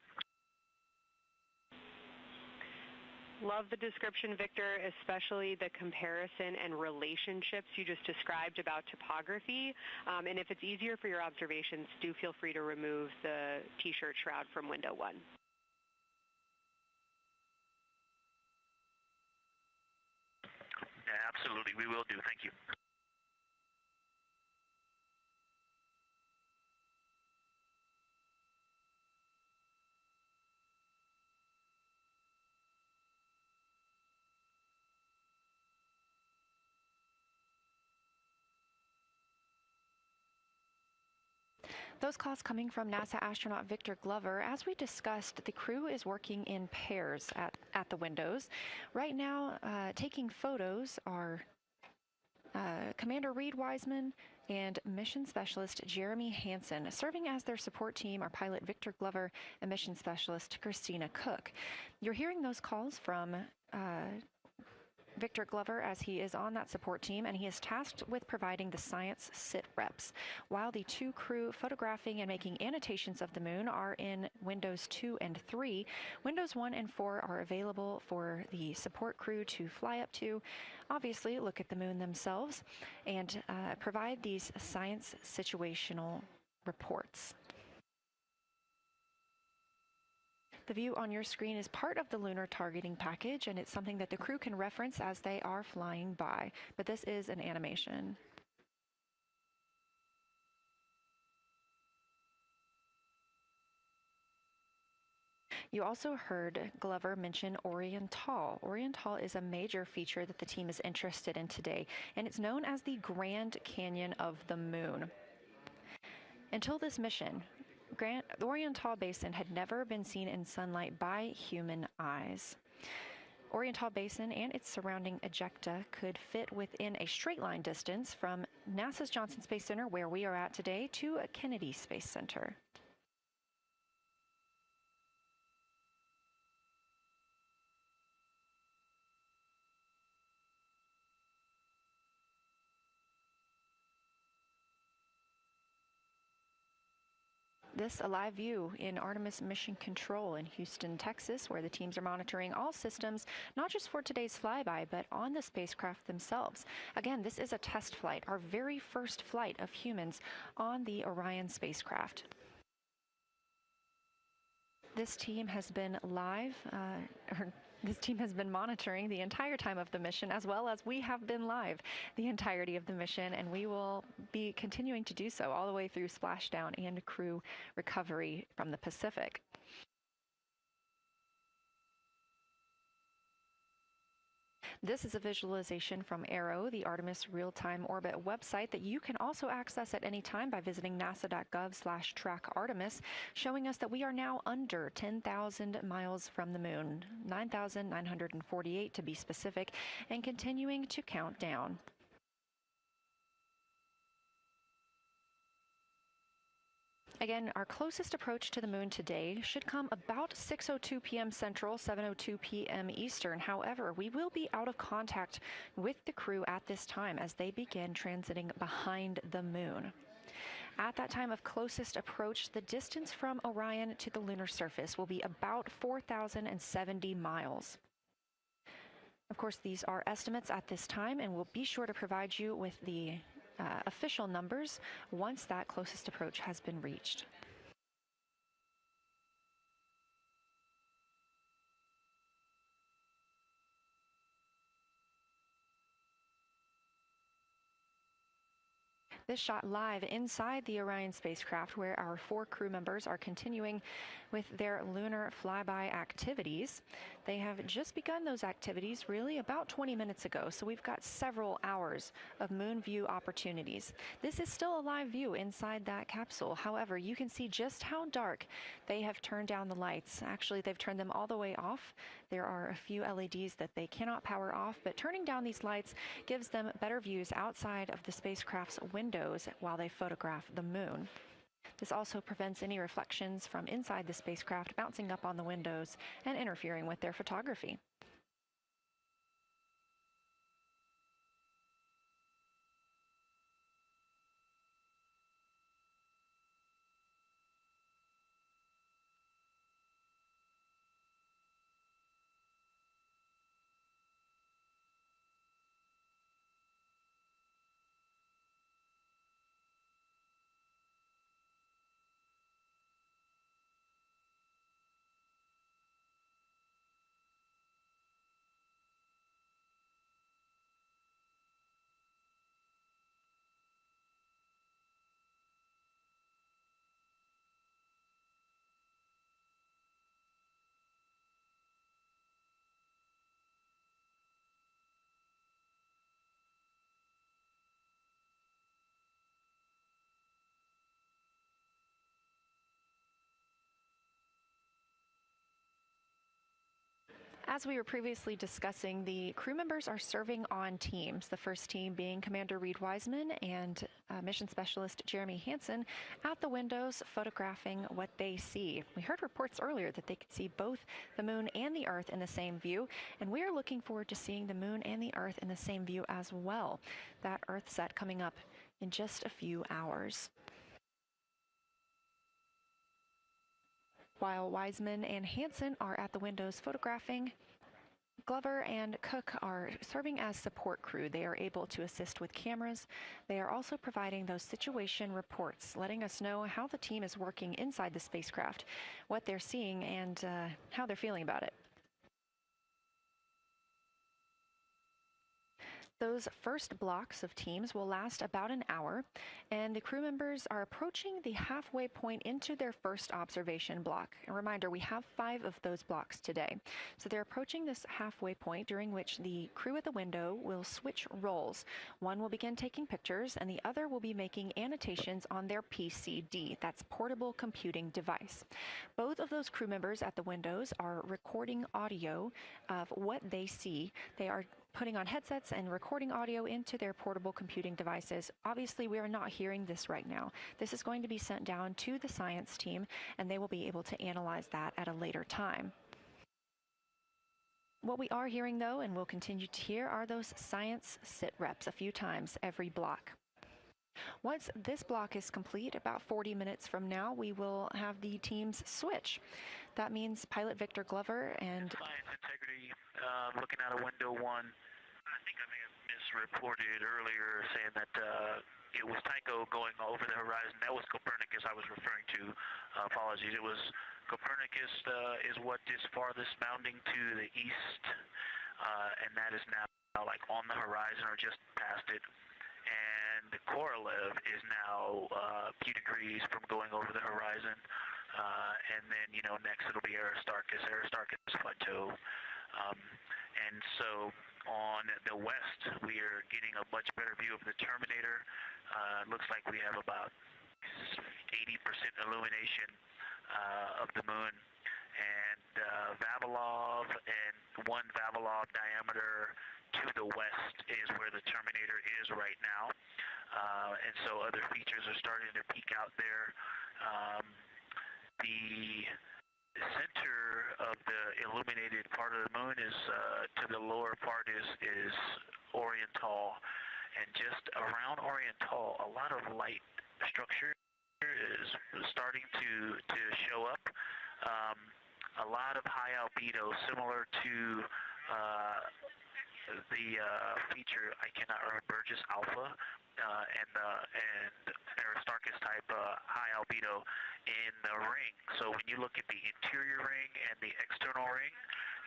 Love the description, Victor, especially the comparison and relationships you just described about topography. And if it's easier for your observations, do feel free to remove the T-shirt shroud from window 1. Yeah, absolutely, we will do. Thank you. Those calls coming from NASA astronaut Victor Glover. As we discussed, the crew is working in pairs at the windows. Right now, taking photos are Commander Reed Wiseman and Mission Specialist Jeremy Hansen. Serving as their support team are pilot Victor Glover and Mission Specialist Christina Cook. You're hearing those calls from Victor Glover, as he is on that support team, and he is tasked with providing the science sit reps, while the 2 crew photographing and making annotations of the moon are in Windows 2 and 3. Windows 1 and 4 are available for the support crew to fly up to, obviously look at the moon themselves, and provide these science situational reports. The view on your screen is part of the lunar targeting package, and it's something that the crew can reference as they are flying by, but this is an animation. You also heard Glover mention Oriental. Oriental is a major feature that the team is interested in today, and it's known as the Grand Canyon of the Moon. Until this mission, the Oriental Basin had never been seen in sunlight by human eyes. Oriental Basin and its surrounding ejecta could fit within a straight line distance from NASA's Johnson Space Center, where we are at today, to Kennedy Space Center. This a live view in Artemis Mission Control in Houston, Texas, where the teams are monitoring all systems, not just for today's flyby, but on the spacecraft themselves. Again, this is a test flight, our very first flight of humans on the Orion spacecraft. This team has been This team has been monitoring the entire time of the mission, as well as we have been live the entirety of the mission, and we will be continuing to do so all the way through splashdown and crew recovery from the Pacific. This is a visualization from ARROW, the Artemis Real-Time Orbit website that you can also access at any time by visiting nasa.gov/trackartemis, showing us that we are now under 10,000 miles from the moon, 9,948 to be specific, and continuing to count down. Again, our closest approach to the moon today should come about 6:02 p.m. Central, 7:02 p.m. Eastern. However, we will be out of contact with the crew at this time as they begin transiting behind the moon. At that time of closest approach, the distance from Orion to the lunar surface will be about 4,070 miles. Of course, these are estimates at this time, and we'll be sure to provide you with the official numbers once that closest approach has been reached. This shot live inside the Orion spacecraft, where our 4 crew members are continuing with their lunar flyby activities. They have just begun those activities really about 20 minutes ago, so we've got several hours of moon view opportunities. This is still a live view inside that capsule. However, you can see just how dark they have turned down the lights. Actually, they've turned them all the way off. There are a few LEDs that they cannot power off, but turning down these lights gives them better views outside of the spacecraft's windows while they photograph the moon. This also prevents any reflections from inside the spacecraft bouncing up on the windows and interfering with their photography. As we were previously discussing, the crew members are serving on teams, the first team being Commander Reed Wiseman and Mission Specialist Jeremy Hansen at the windows photographing what they see. We heard reports earlier that they could see both the moon and the Earth in the same view, and we are looking forward to seeing the moon and the Earth in the same view as well. That Earth set coming up in just a few hours. While Wiseman and Hansen are at the windows photographing, Glover and Cook are serving as support crew. They are able to assist with cameras. They are also providing those situation reports, letting us know how the team is working inside the spacecraft, what they're seeing, and how they're feeling about it. Those first blocks of teams will last about an hour, and the crew members are approaching the halfway point into their first observation block. A reminder, we have 5 of those blocks today. So they're approaching this halfway point during which the crew at the window will switch roles. One will begin taking pictures, and the other will be making annotations on their PCD, that's portable computing device. Both of those crew members at the windows are recording audio of what they see. They are putting on headsets and recording audio into their portable computing devices. Obviously, we are not hearing this right now. This is going to be sent down to the science team, and they will be able to analyze that at a later time. What we are hearing, though, and will continue to hear, are those science sit reps a few times every block. Once this block is complete, about 40 minutes from now, we will have the teams switch. That means pilot Victor Glover and... Science integrity, looking out of window 1. I think I may have misreported earlier saying that it was Tycho going over the horizon. That was Copernicus I was referring to. Apologies. It was Copernicus is what is farthest bounding to the east, and that is now like on the horizon or just past it. And the Korolev is now a few degrees from going over the horizon. And then, you know, next it'll be Aristarchus Plateau. And so on the west, we are getting a much better view of the Terminator. Looks like we have about 80% illumination of the moon. And Vavilov and 1 Vavilov diameter to the west is where the Terminator is right now. And so other features are starting to peek out there. The center of the illuminated part of the moon is to the lower part is Oriental, and just around Oriental, a lot of light structure is starting to show up. A lot of high albedo, similar to the feature, I cannot remember, Burgess Alpha and Aristarchus type high albedo in the ring. So when you look at the interior ring and the external ring,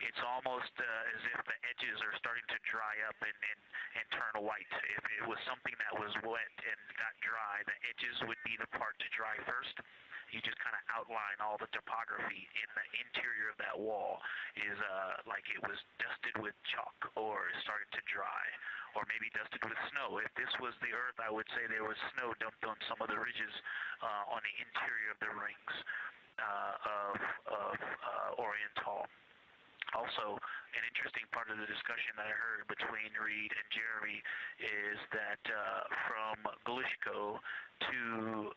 it's almost as if the edges are starting to dry up and turn white. If it was something that was wet and got dry, the edges would be the part to dry first. You just kind of outline all the topography in the interior of that wall is like it was dusted with chalk or is starting to dry, or maybe dusted with snow. If this was the Earth, I would say there was snow dumped on some of the ridges on the interior of the rings of Oriental. Also, an interesting part of the discussion that I heard between Reed and Jeremy is that from Glushko to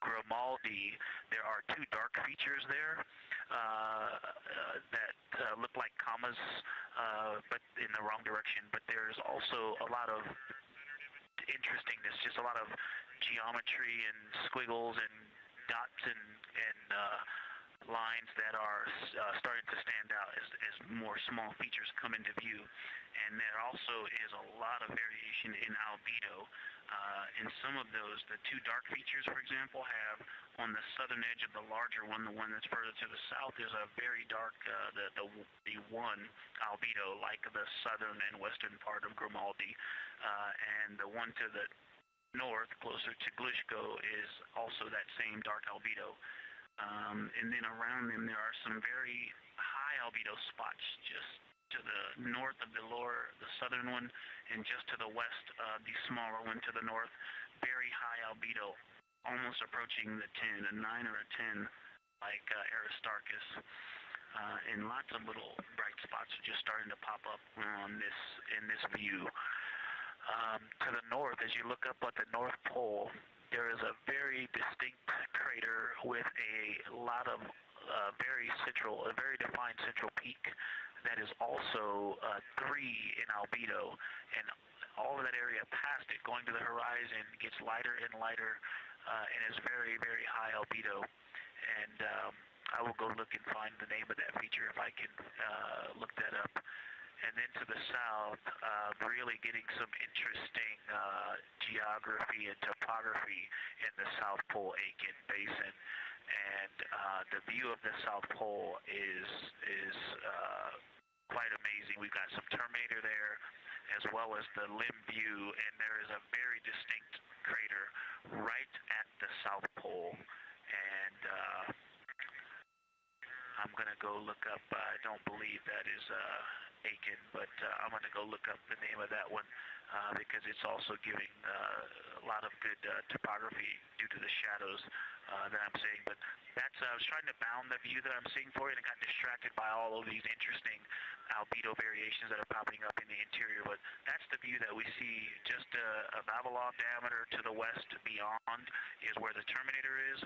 Grimaldi, there are 2 dark features there that look like commas, but in the wrong direction. But there's also a lot of interestingness, just a lot of geometry and squiggles and dots and lines that are starting to stand out as more small features come into view. And there also is a lot of variation in albedo. And some of those, the 2 dark features, for example, have on the southern edge of the larger one, the one that's further to the south, is a very dark, the 1 albedo, like the southern and western part of Grimaldi. And the one to the north, closer to Glushko, is also that same dark albedo. And then around them there are some very high albedo spots just to the north of the southern one, and just to the west of the smaller one to the north. Very high albedo, almost approaching the 10, a 9 or a 10, like Aristarchus. and lots of little bright spots are just starting to pop up on in this view. To the north, as you look up at the North Pole, there is a very distinct crater with a lot of a very defined central peak that is also 3 in albedo, and all of that area past it, going to the horizon, gets lighter and lighter, and is very, very high albedo. And I will go look and find the name of that feature if I can look that up. And then to the south, really getting some interesting geography and topography in the South Pole Aitken Basin. And the view of the South Pole is quite amazing. We've got some Terminator there, as well as the limb view, and there is a very distinct crater right at the South Pole. And I'm going to go look up, I don't believe that is Aiken, but I'm going to go look up the name of that one because it's also giving a lot of good topography due to the shadows that I'm seeing. But that's, I was trying to bound the view that I'm seeing for it and got distracted by all of these interesting albedo variations that are popping up in the interior. But that's the view that we see just a Vavilov diameter to the west beyond is where the Terminator is.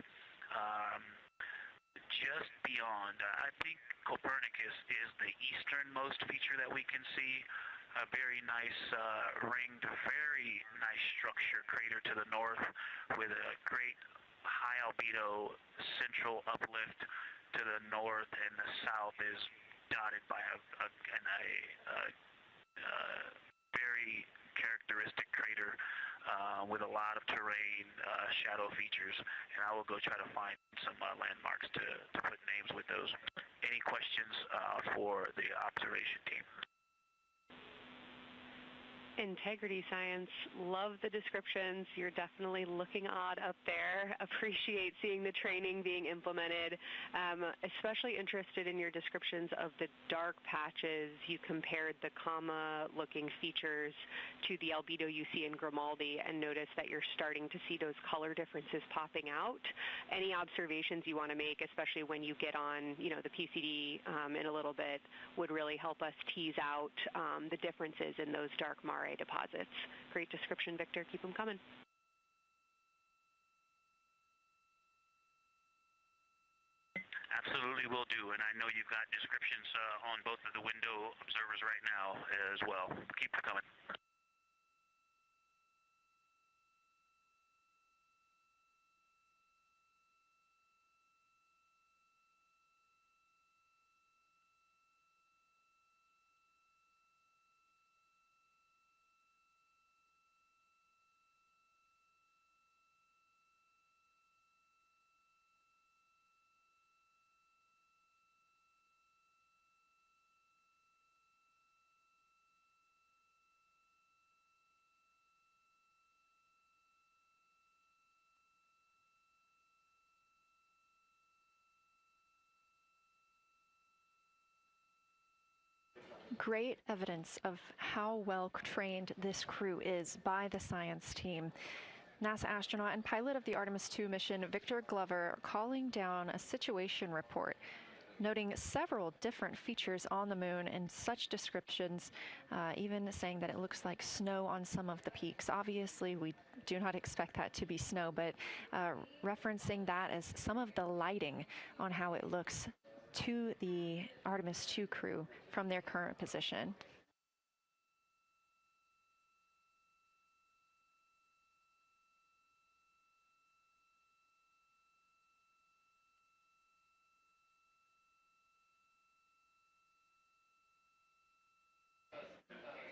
Just beyond, I think Copernicus is the easternmost feature that we can see. A very nice ringed, very nice structure crater to the north with a great high albedo central uplift to the north, and the south is dotted by a very characteristic crater with a lot of terrain, shadow features, and I will go try to find some landmarks to put names with those. Any questions for the observation team? Integrity Science, love the descriptions. You're definitely looking odd up there. Appreciate seeing the training being implemented. Especially interested in your descriptions of the dark patches. You compared the comma-looking features to the albedo you see in Grimaldi and notice that you're starting to see those color differences popping out. Any observations you want to make, especially when you get on, the PCD in a little bit, would really help us tease out the differences in those dark mare deposits. Great description, Victor. Keep them coming. Absolutely will do, and I know you've got descriptions on both of the window observers right now as well. Keep them coming. Great evidence of how well trained this crew is by the science team. NASA astronaut and pilot of the Artemis II mission, Victor Glover, calling down a situation report, noting several different features on the moon and such descriptions, even saying that it looks like snow on some of the peaks. Obviously, we do not expect that to be snow, but referencing that as some of the lighting on how it looks to the Artemis II crew from their current position.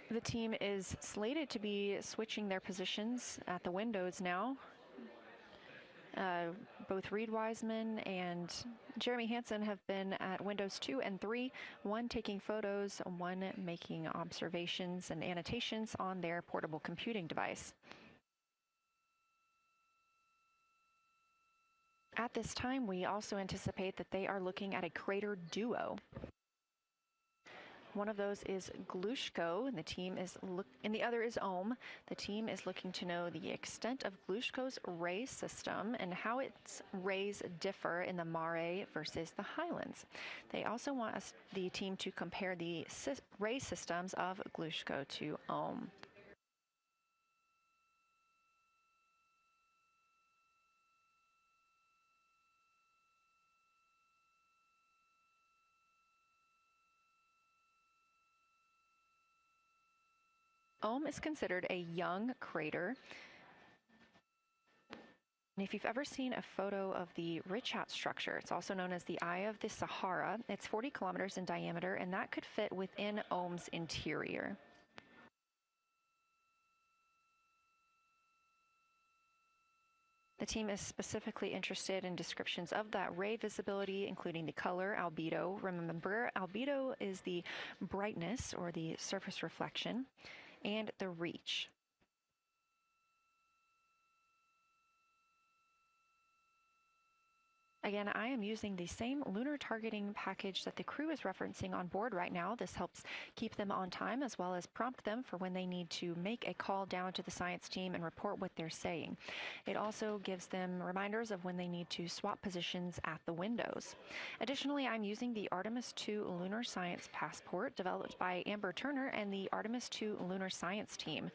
The team is slated to be switching their positions at the windows now. Both Reed Wiseman and Jeremy Hansen have been at windows 2 and 3, one taking photos, one making observations and annotations on their portable computing device. At this time, we also anticipate that they are looking at a crater duo. One of those is Glushko, and the other is Ohm. The team is looking to know the extent of Glushko's ray system and how its rays differ in the mare versus the highlands. They also want the team to compare the ray systems of Glushko to Ohm. Ohm is considered a young crater. And if you've ever seen a photo of the Richat structure, it's also known as the Eye of the Sahara. It's 40 kilometers in diameter, and that could fit within Ohm's interior. The team is specifically interested in descriptions of that ray visibility, including the color, albedo. Remember, albedo is the brightness or the surface reflection, and the reach. Again, I am using the same lunar targeting package that the crew is referencing on board right now. This helps keep them on time as well as prompt them for when they need to make a call down to the science team and report what they're saying. It also gives them reminders of when they need to swap positions at the windows. Additionally, I'm using the Artemis II Lunar Science Passport developed by Amber Turner and the Artemis II Lunar Science team.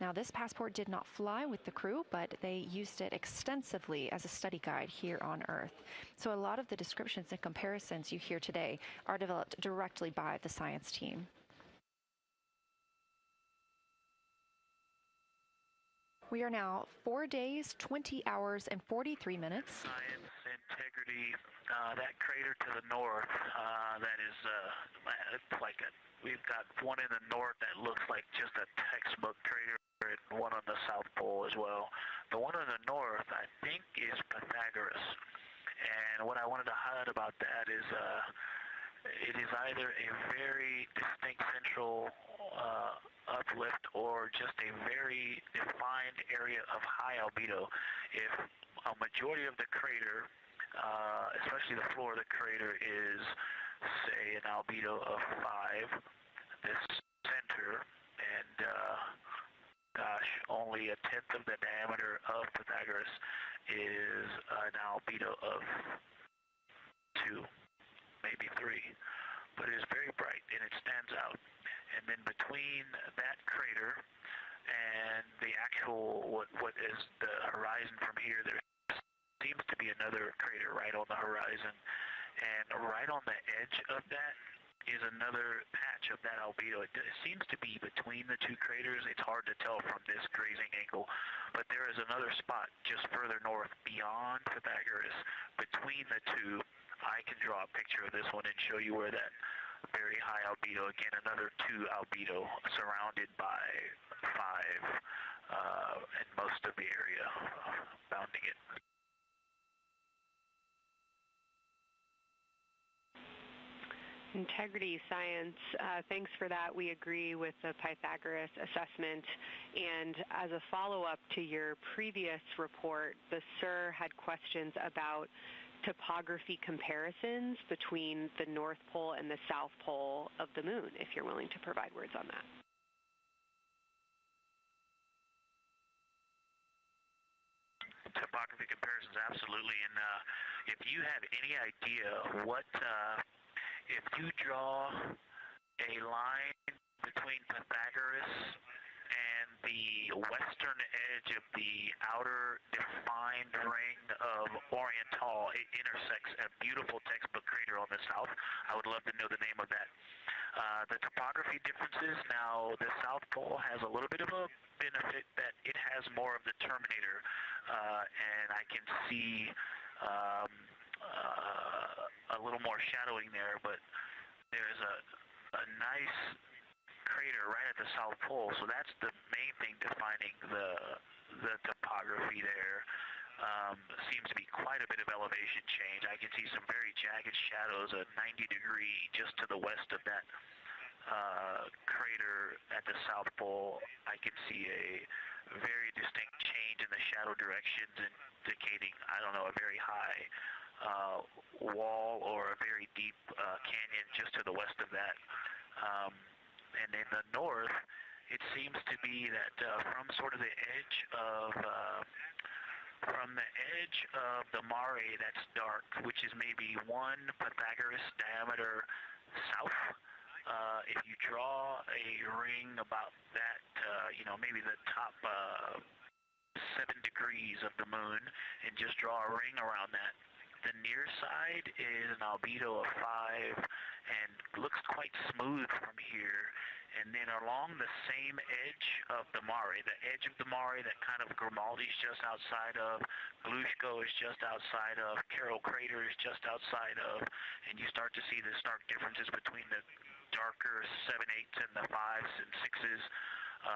Now, this passport did not fly with the crew, but they used it extensively as a study guide here on Earth. So a lot of the descriptions and comparisons you hear today are developed directly by the science team. We are now 4 days, 20 hours, and 43 minutes. Science, integrity, that crater to the north, that is it's like we've got one in the north that looks like just a textbook crater, and one on the South Pole as well. The one on the north, I think, is Pythagoras. And what I wanted to highlight about that is it is either a very distinct central uplift or just a very defined area of high albedo. If a majority of the crater, especially the floor of the crater, is, say, an albedo of 5, this center, and gosh, only a tenth of the diameter of Pythagoras is an albedo of 2, maybe 3, but it is very bright and it stands out. And then between that crater and the actual what is the horizon from here, there seems to be another crater right on the horizon, and right on the edge of that is another patch of that albedo. It seems to be between the two craters. It's hard to tell from this grazing angle, but there is another spot just further north beyond Pythagoras. Between the two, I can draw a picture of this one and show you where that very high albedo, again, another 2 albedo surrounded by 5 and most of the area bounding it. Integrity science, thanks for that. We agree with the Pythagoras assessment. And as a follow-up to your previous report, the SIR had questions about topography comparisons between the North Pole and the South Pole of the Moon, if you're willing to provide words on that. Topography comparisons, absolutely. And if you have any idea what, if you draw a line between Pythagoras and the western edge of the outer defined ring of Oriental, it intersects a beautiful textbook crater on the south. I would love to know the name of that. The topography differences, now the South Pole has a little bit of a benefit that it has more of the terminator, and I can see a little more shadowing there, but there's a nice crater right at the South Pole, so that's the main thing defining the topography there. Seems to be quite a bit of elevation change. I can see some very jagged shadows, a 90-degree just to the west of that crater at the South Pole. I can see a very distinct change in the shadow directions, indicating, I don't know, a very high wall or a very deep canyon just to the west of that. And in the north, it seems to be that from sort of the edge of the mare that's dark, which is maybe 1 Pythagoras diameter south. If you draw a ring about that, maybe the top 7 degrees of the moon, and just draw a ring around that, the near side is an albedo of 5 and looks quite smooth from here. And then along the same edge of the mare, the edge of the mare that kind of Grimaldi's just outside of, Glushko is just outside of, Carroll Crater is just outside of, and you start to see the stark differences between the darker 7/8 and the 5s and 6s,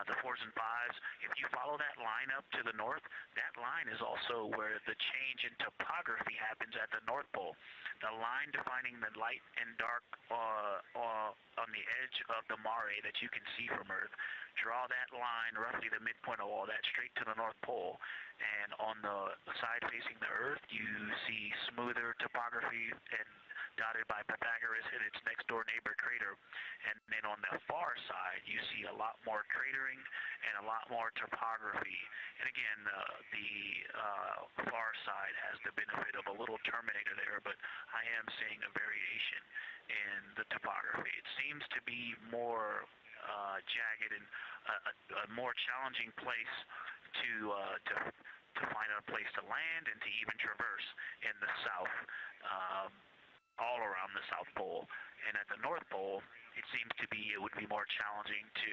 the 4s and 5s. If you follow that line up to the north, that line is also where the change in topography happens at the North Pole. The line defining the light and dark on the edge of the mare that you can see from Earth. Draw that line, roughly the midpoint of all that, straight to the North Pole. And on the side facing the Earth, you see smoother topography and dotted by Pythagoras and its next door neighbor crater. And then on the far side, you see a lot more cratering and a lot more topography. And again, the far side has the benefit of a little terminator there, but I am seeing a variation in the topography. It seems to be more jagged and a more challenging place to find a place to land and to even traverse in the south, all around the South Pole. And at the North Pole, it seems to be, it would be more challenging to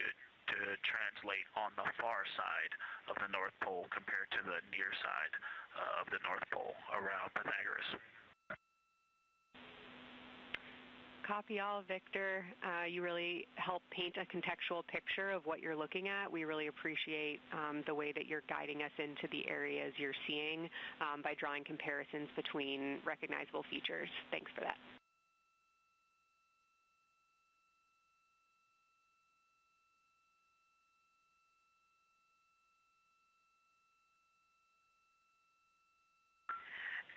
translate on the far side of the North Pole compared to the near side of the North Pole around Pythagoras. Copy all, Victor. You really help paint a contextual picture of what you're looking at. We really appreciate the way that you're guiding us into the areas you're seeing by drawing comparisons between recognizable features. Thanks for that.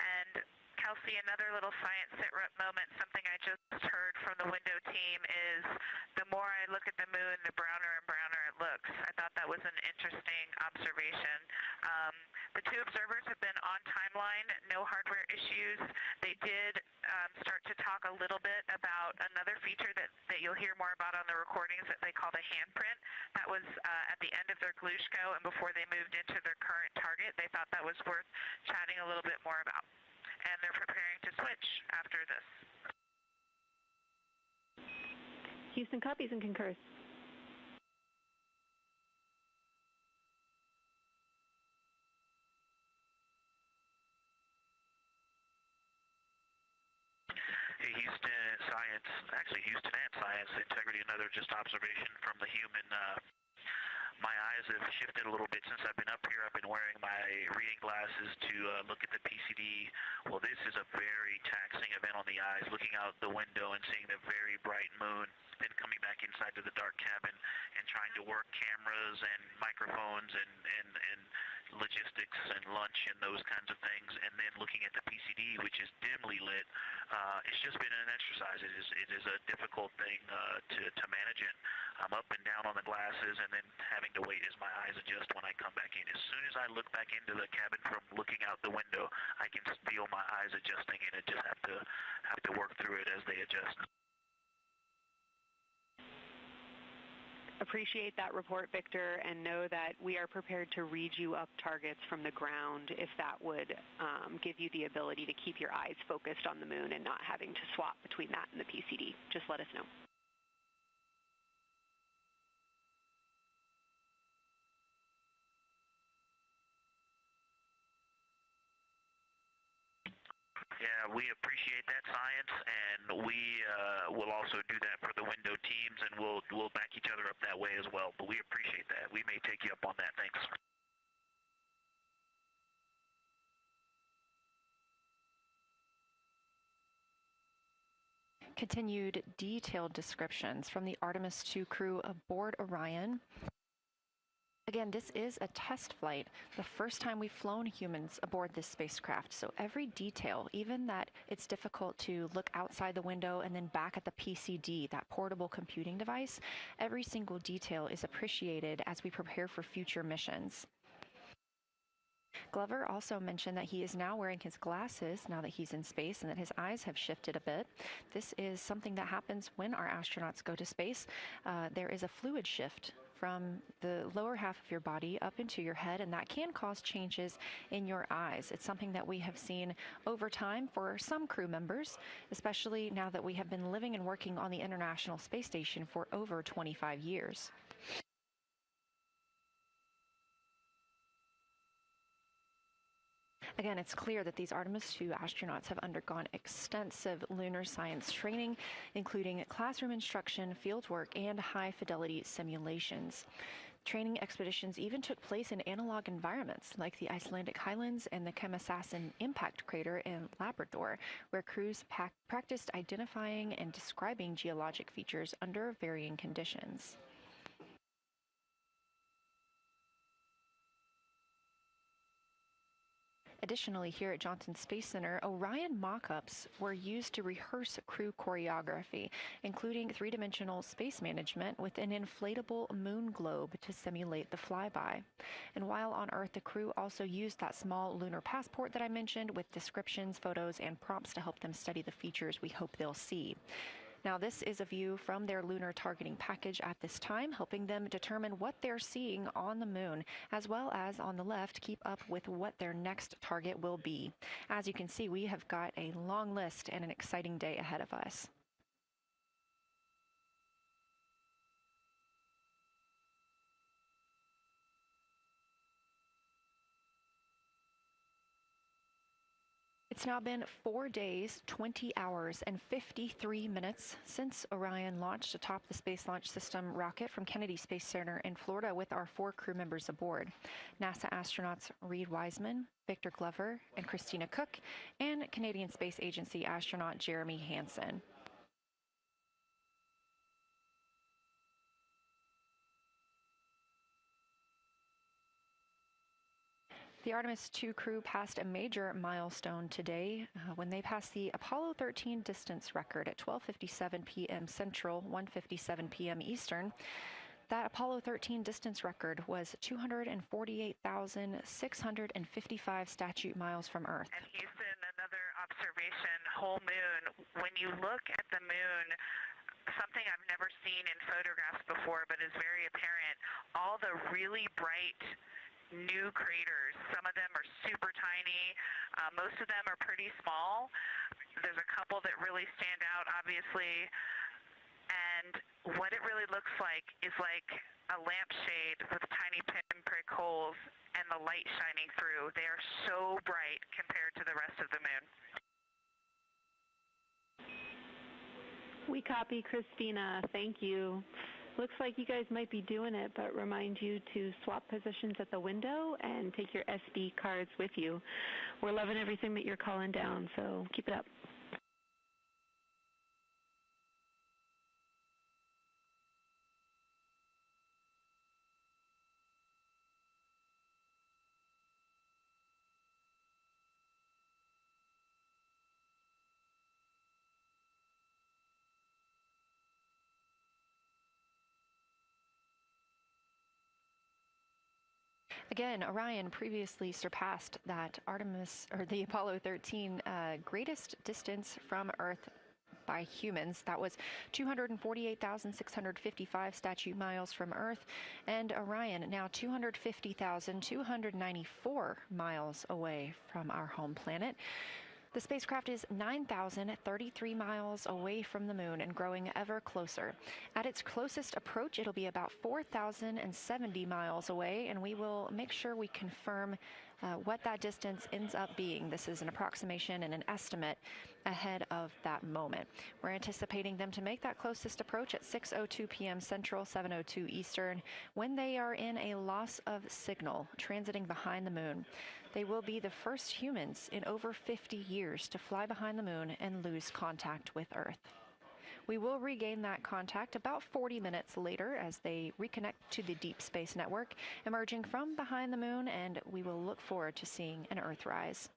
And Kelsey, another little science sit-rep moment, something I just heard from the window team is the more I look at the moon, the browner and browner it looks. I thought that was an interesting observation. The 2 observers have been on timeline, no hardware issues. They did start to talk a little bit about another feature that you'll hear more about on the recordings that they call the handprint. That was at the end of their Glushko and before they moved into their current target. They thought that was worth chatting a little bit more about. And they're preparing to switch after this. Houston copies and concurs. Hey, Houston and Science Integrity, another just observation from the human. My eyes have shifted a little bit since I've been up here. I've been wearing my reading glasses to look at the PCD. Well, this is a very taxing event on the eyes, looking out the window and seeing the very bright moon, then coming back inside to the dark cabin and trying to work cameras and microphones and logistics and lunch and those kinds of things, and then looking at the PCD, which is dimly lit. It's just been an exercise. It is a difficult thing to manage it. I'm up and down on the glasses and then having to wait as my eyes adjust when I come back in. As soon as I look back into the cabin from looking out the window, I can feel my eyes adjusting, and I just have to work through it as they adjust. Appreciate that report, Victor, and know that we are prepared to read you up targets from the ground if that would give you the ability to keep your eyes focused on the moon and not having to swap between that and the PCD. Just let us know. Yeah, we appreciate that, Science, and we will also do that for the window teams, and we'll back each other up that way as well. But we appreciate that. We may take you up on that. Thanks. Continued detailed descriptions from the Artemis II crew aboard Orion. Again, this is a test flight, the first time we've flown humans aboard this spacecraft. So every detail, even that it's difficult to look outside the window and then back at the PCD, that portable computing device, every single detail is appreciated as we prepare for future missions. Glover also mentioned that he is now wearing his glasses now that he's in space and that his eyes have shifted a bit. This is something that happens when our astronauts go to space. There is a fluid shift from the lower half of your body up into your head, and that can cause changes in your eyes. It's something that we have seen over time for some crew members, especially now that we have been living and working on the International Space Station for over 25 years. Again, it's clear that these Artemis II astronauts have undergone extensive lunar science training, including classroom instruction, fieldwork, and high-fidelity simulations. Training expeditions even took place in analog environments like the Icelandic Highlands and the Kemasassen impact crater in Labrador, where crews practiced identifying and describing geologic features under varying conditions. Additionally, here at Johnson Space Center, Orion mock-ups were used to rehearse crew choreography, including three-dimensional space management with an inflatable moon globe to simulate the flyby. And while on Earth, the crew also used that small lunar passport that I mentioned with descriptions, photos, and prompts to help them study the features we hope they'll see. Now, this is a view from their lunar targeting package at this time, helping them determine what they're seeing on the moon, as well as on the left, keep up with what their next target will be. As you can see, we have got a long list and an exciting day ahead of us. It's now been 4 days, 20 hours, and 53 minutes since Orion launched atop the Space Launch System rocket from Kennedy Space Center in Florida with our 4 crew members aboard. NASA astronauts Reed Wiseman, Victor Glover, and Christina Cook, and Canadian Space Agency astronaut Jeremy Hansen. The Artemis II crew passed a major milestone today when they passed the Apollo 13 distance record at 12:57 p.m. Central, 1:57 p.m. Eastern. That Apollo 13 distance record was 248,655 statute miles from Earth. And Houston, another observation, whole moon. When you look at the moon, something I've never seen in photographs before, but is very apparent, all the really bright new craters. Some of them are super tiny. Most of them are pretty small. There's a couple that really stand out, obviously. And what it really looks like is like a lampshade with tiny pinprick holes and the light shining through. They are so bright compared to the rest of the moon. We copy, Christina. Thank you. Looks like you guys might be doing it, but remind you to swap positions at the window and take your SD cards with you. We're loving everything that you're calling down, so keep it up. Again, Orion previously surpassed that the Apollo 13 greatest distance from Earth by humans. That was 248,655 statute miles from Earth, and Orion now 250,294 miles away from our home planet. The spacecraft is 9,033 miles away from the moon and growing ever closer. At its closest approach, it'll be about 4,070 miles away, and we will make sure we confirm what that distance ends up being. This is an approximation and an estimate ahead of that moment. We're anticipating them to make that closest approach at 6:02 p.m. Central, 7:02 Eastern, when they are in a loss of signal, transiting behind the moon. They will be the first humans in over 50 years to fly behind the moon and lose contact with Earth. We will regain that contact about 40 minutes later as they reconnect to the Deep Space Network, emerging from behind the moon, and we will look forward to seeing an Earthrise.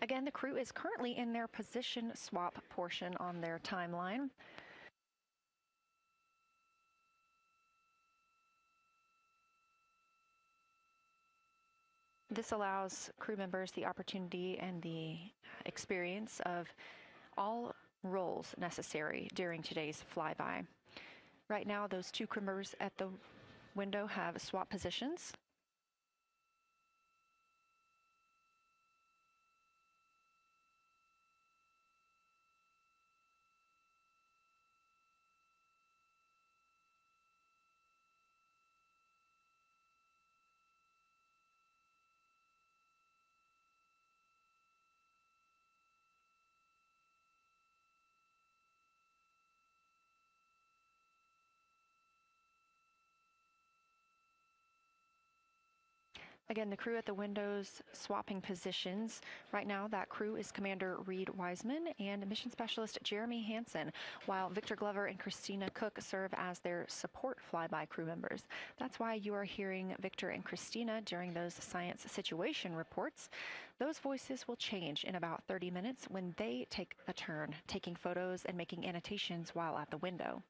Again, the crew is currently in their position swap portion on their timeline. This allows crew members the opportunity and the experience of all roles necessary during today's flyby. Right now, those two crew members at the window have swap positions. Again, the crew at the windows swapping positions. Right now, that crew is Commander Reed Wiseman and Mission Specialist Jeremy Hansen, while Victor Glover and Christina Cook serve as their support flyby crew members. That's why you are hearing Victor and Christina during those science situation reports. Those voices will change in about 30 minutes when they take a turn, taking photos and making annotations while at the window.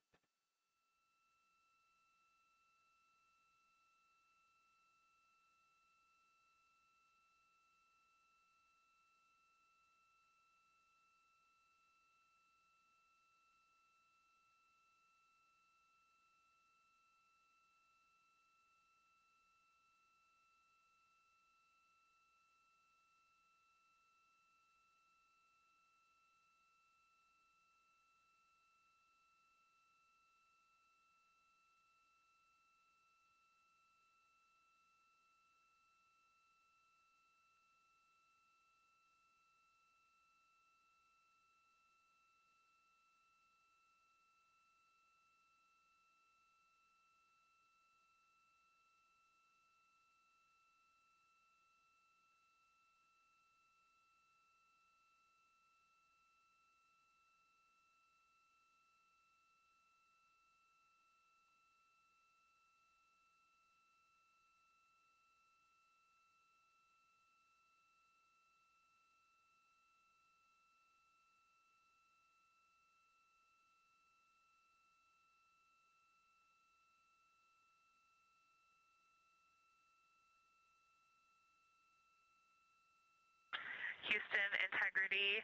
Houston, integrity.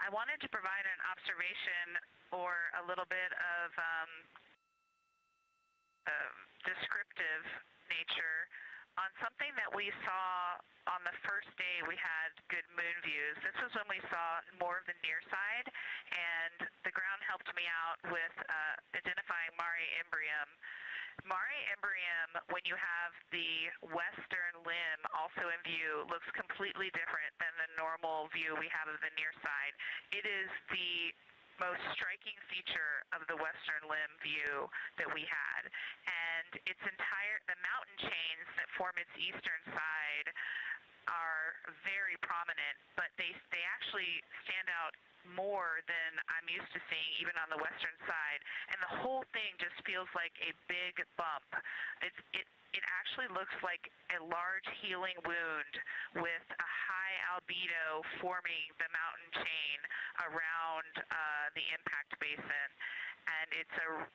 I wanted to provide an observation or a little bit of descriptive nature on something that we saw on the first day we had good moon views. This was when we saw more of the near side, and the ground helped me out with identifying Mare Imbrium. Mare Imbrium, when you have the western limb also in view, looks completely different than the normal view we have of the near side. It is the most striking feature of the western limb view that we had. And the mountain chains that form its eastern side are very prominent, but they actually stand out more than I'm used to seeing even on the western side, and the whole thing just feels like a big bump. It actually looks like a large healing wound with a high albedo forming the mountain chain around the impact basin. And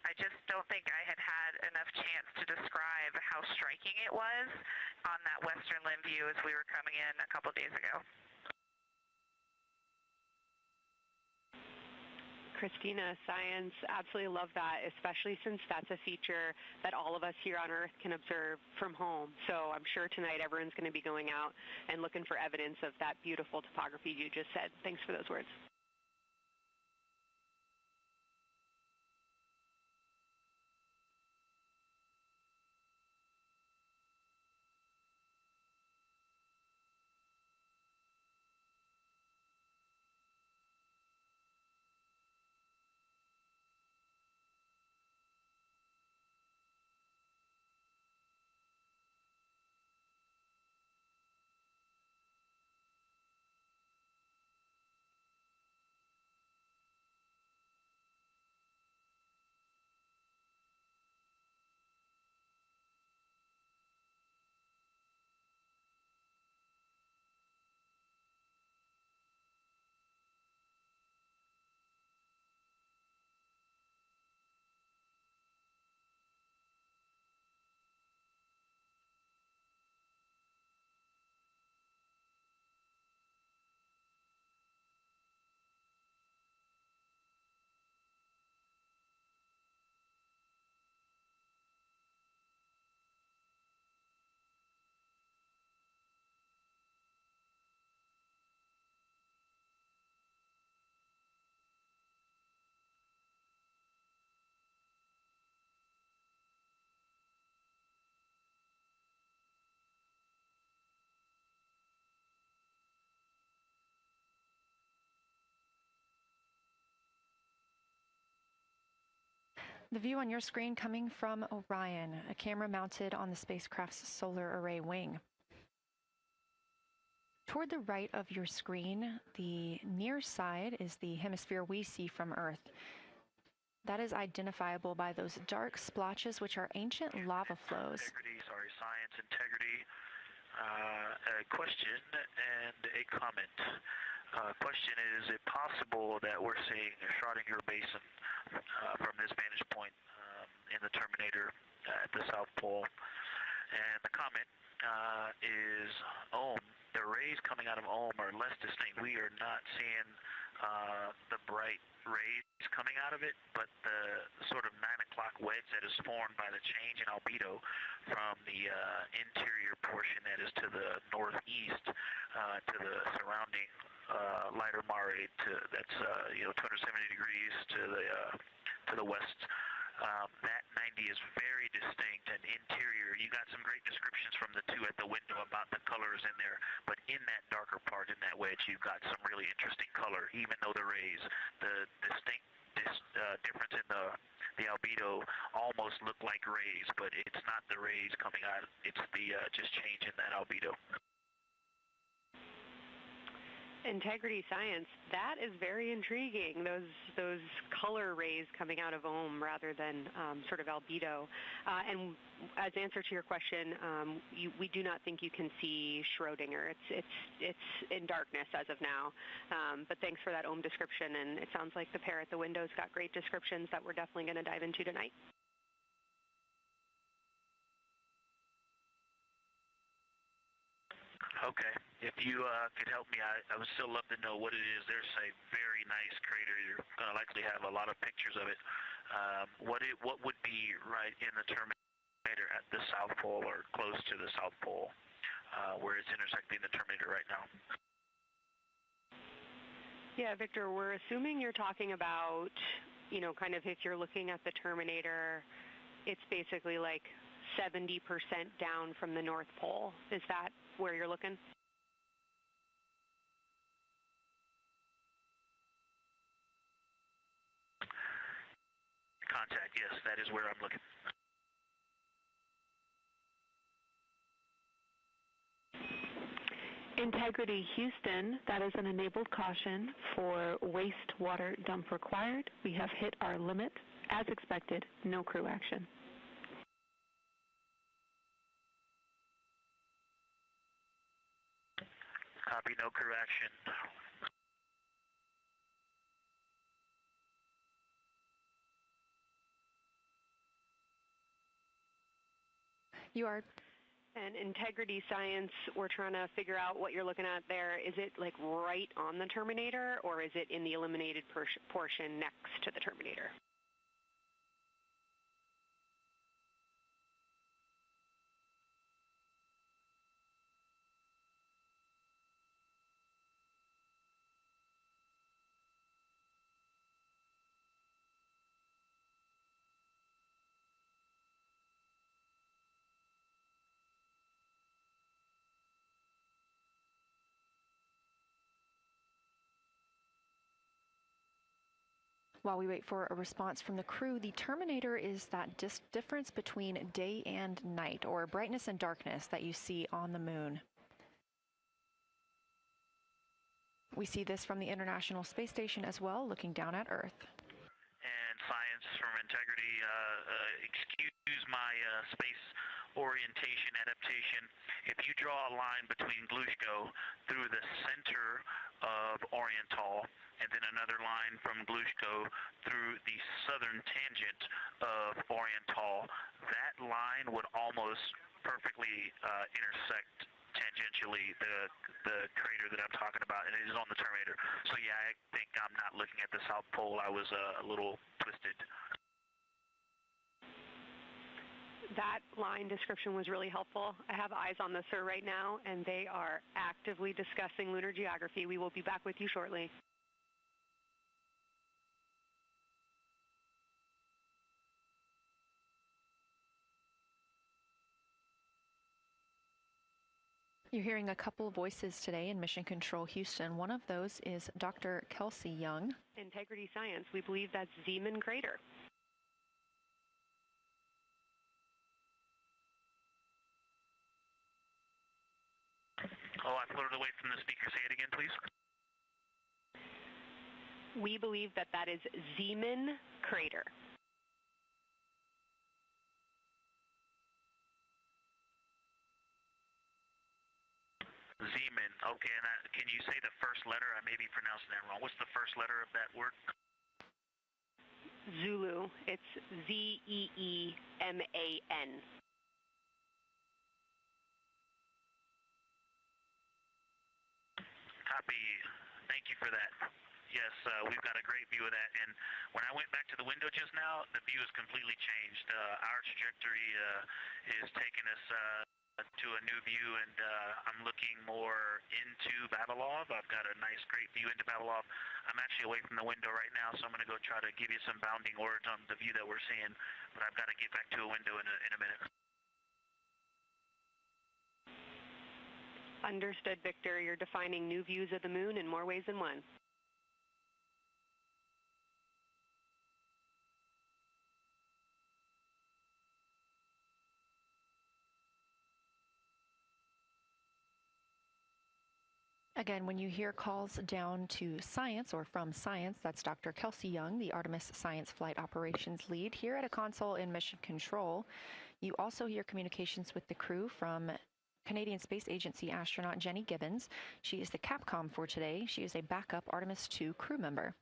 I just don't think I had enough chance to describe how striking it was on that western limb view as we were coming in a couple days ago. Christina, science, absolutely love that, especially since that's a feature that all of us here on Earth can observe from home. So I'm sure tonight everyone's going to be going out and looking for evidence of that beautiful topography you just said. Thanks for those words. The view on your screen coming from Orion, a camera mounted on the spacecraft's solar array wing. Toward the right of your screen, the near side is the hemisphere we see from Earth. That is identifiable by those dark splotches, which are ancient lava flows. Science integrity. A question and a comment. Question is it possible that we're seeing a Schrodinger basin from this vantage point in the Terminator at the South Pole? And the comment is the rays coming out of are less distinct. We are not seeing the bright rays coming out of it, but the sort of 9 o'clock wedge that is formed by the change in albedo from the interior portion that is to the northeast to the surrounding lighter mare that's 270 degrees to the west. That 90 is very distinct and interior. You got some great descriptions from the two at the window about the colors in there, but in that darker part, in that wedge, you've got some really interesting color, even though the rays, the distinct difference in the albedo almost look like rays, but it's not the rays coming out. It's the just change in that albedo. Integrity science, that is very intriguing, those color rays coming out of rather than sort of albedo. And as answer to your question, we do not think you can see Schrodinger. It's in darkness as of now. But thanks for that description, and it sounds like the pair at the window's got great descriptions that we're definitely going to dive into tonight. Okay. If you could help me, I would still love to know what it is. There's a very nice crater. You're going to likely have a lot of pictures of it. What would be right in the Terminator at the South Pole or close to the South Pole where it's intersecting the Terminator right now? Yeah, Victor, we're assuming you're talking about, kind of if you're looking at the Terminator, it's basically like 70% down from the North Pole. Is that where you're looking? Contact, yes, that is where I'm looking. Integrity Houston, that is an enabled caution for wastewater dump required. We have hit our limit. As expected, no crew action. Copy, no crew action. You are. And integrity science, we're trying to figure out what you're looking at there. Is it like right on the Terminator, or is it in the illuminated portion next to the Terminator? While we wait for a response from the crew, the Terminator is that difference between day and night, or brightness and darkness, that you see on the moon. We see this from the International Space Station as well, looking down at Earth. And science from integrity, excuse my space orientation adaptation. If you draw a line between Glushko through the center of Oriental, and then another line from Glushko through the southern tangent of Oriental, that line would almost perfectly intersect tangentially the crater that I'm talking about, and it is on the Terminator. So yeah, I think I'm not looking at the South Pole. I was a little twisted. That line description was really helpful. I have eyes on the SIR right now, and they are actively discussing lunar geography. We will be back with you shortly. You're hearing a couple of voices today in Mission Control Houston. One of those is Dr. Kelsey Young. Integrity Science, we believe that's Zeeman Crater. Oh, I floated away from the speaker. Say it again, please. We believe that that is Zeeman crater. Zeeman. Okay, and can you say the first letter? I may be pronouncing that wrong. What's the first letter of that word? Zulu. It's Z-E-E-M-A-N. Copy. Thank you for that. Yes, we've got a great view of that. And when I went back to the window just now, the view has completely changed. Our trajectory is taking us to a new view, and I'm looking more into Vavilov. I've got a nice, great view into Vavilov. I'm actually away from the window right now, so I'm going to go try to give you some bounding words on the view that we're seeing, but I've got to get back to a window in a minute. Understood, Victor. You're defining new views of the moon in more ways than one. Again, when you hear calls down to science or from science, that's Dr. Kelsey Young, the Artemis Science Flight Operations Lead here at a console in Mission Control. You also hear communications with the crew from Canadian Space Agency astronaut Jenny Gibbons. She is the Capcom for today. She is a backup Artemis II crew member.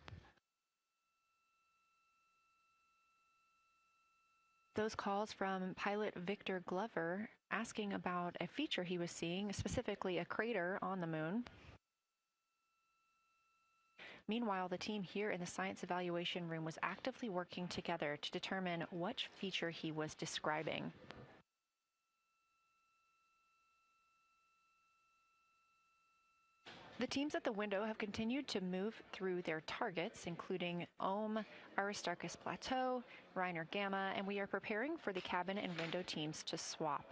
Those calls from pilot Victor Glover asking about a feature he was seeing, specifically a crater on the moon. Meanwhile, the team here in the science evaluation room was actively working together to determine which feature he was describing. The teams at the window have continued to move through their targets, including Ohm, Aristarchus Plateau, Reiner Gamma, and we are preparing for the cabin and window teams to swap.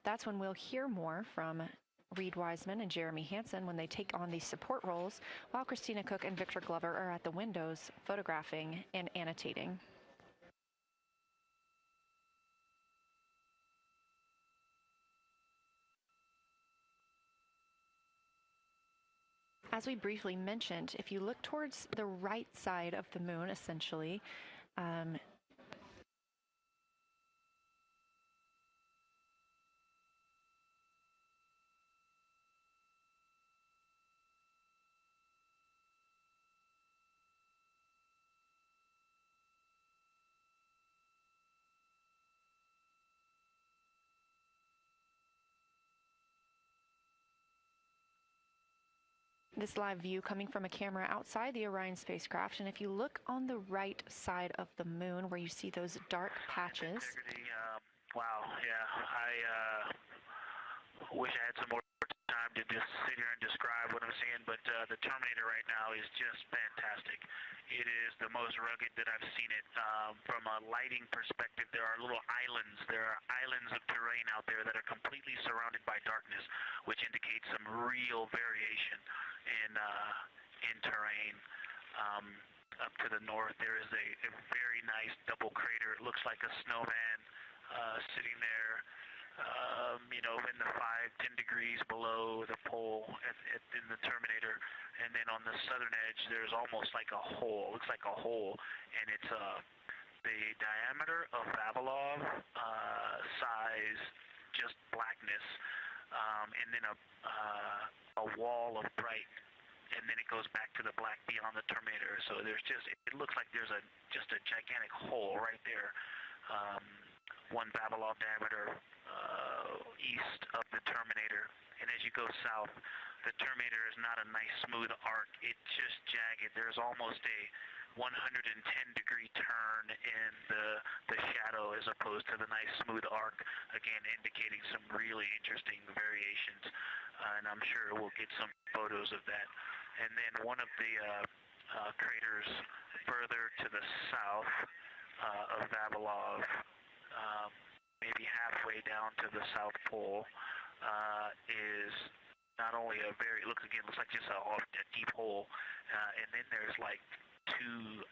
That's when we'll hear more from Reed Wiseman and Jeremy Hansen when they take on these support roles, while Christina Cook and Victor Glover are at the windows photographing and annotating. As we briefly mentioned, if you look towards the right side of the moon, essentially, this live view coming from a camera outside the Orion spacecraft, and if you look on the right side of the moon where you see those dark patches. Wow, yeah, I wish I had some more time to just sit here and describe what I'm seeing, but the Terminator right now is just fantastic. It is the most rugged that I've seen it. From a lighting perspective, there are little islands. There are islands of terrain out there that are completely surrounded by darkness, which indicates some real variation in terrain. Up to the north, there is a very nice double crater. It looks like a snowman sitting there, in the 5-10 degrees below the pole in the Terminator. And then on the southern edge, there's almost like a hole. Looks like a hole, and it's the diameter of Vavilov size, just blackness, and then a wall of bright. And then it goes back to the black beyond the Terminator. So there's it looks like there's just a gigantic hole right there. 1 Vavilov diameter east of the Terminator. And as you go south, the Terminator is not a nice smooth arc. It's just jagged. There's almost a 110-degree turn in the shadow as opposed to the nice smooth arc, again indicating some really interesting variations. And I'm sure we'll get some photos of that. And then one of the craters further to the south of Vavilov, maybe halfway down to the South Pole, is not only looks like just a deep hole, and then there's like 2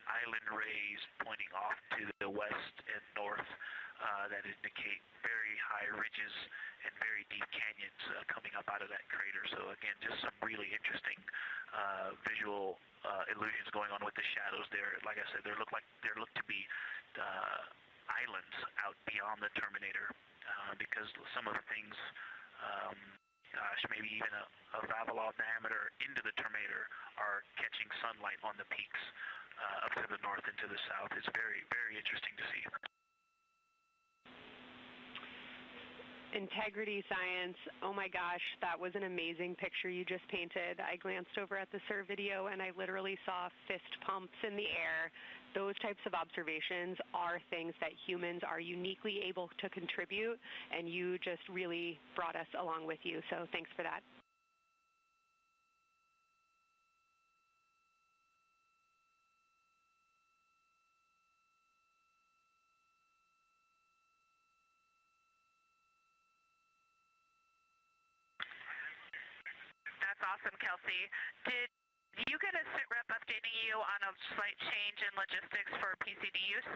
island rays pointing off to the west and north that indicate very high ridges and very deep canyons. coming up out of that crater. So again, just some really interesting visual illusions going on with the shadows there. Like I said, there look to be islands out beyond the terminator because some of the things, gosh, maybe even a Vavilov diameter into the terminator are catching sunlight on the peaks up to the north and to the south. It's very, very interesting to see. Integrity science, oh my gosh, that was an amazing picture you just painted. I glanced over at the SIR video and I literally saw fist pumps in the air. Those types of observations are things that humans are uniquely able to contribute, and you just really brought us along with you, so thanks for that. That's awesome, Kelsey. Did you get a sit rep updating you on a slight change in logistics for PCD use?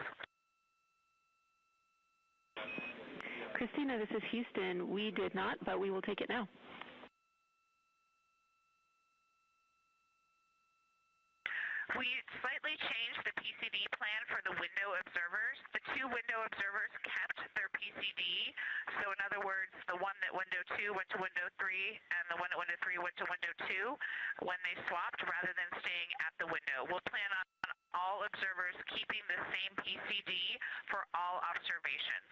Christina, this is Houston. We did not, but we will take it now. We slightly changed the PCD plan for the window observers. The two window observers kept their PCD. So in other words, the one at window 2 went to window 3, and the one at window 3 went to window 2 when they swapped rather than staying at the window. We'll plan on all observers keeping the same PCD for all observations.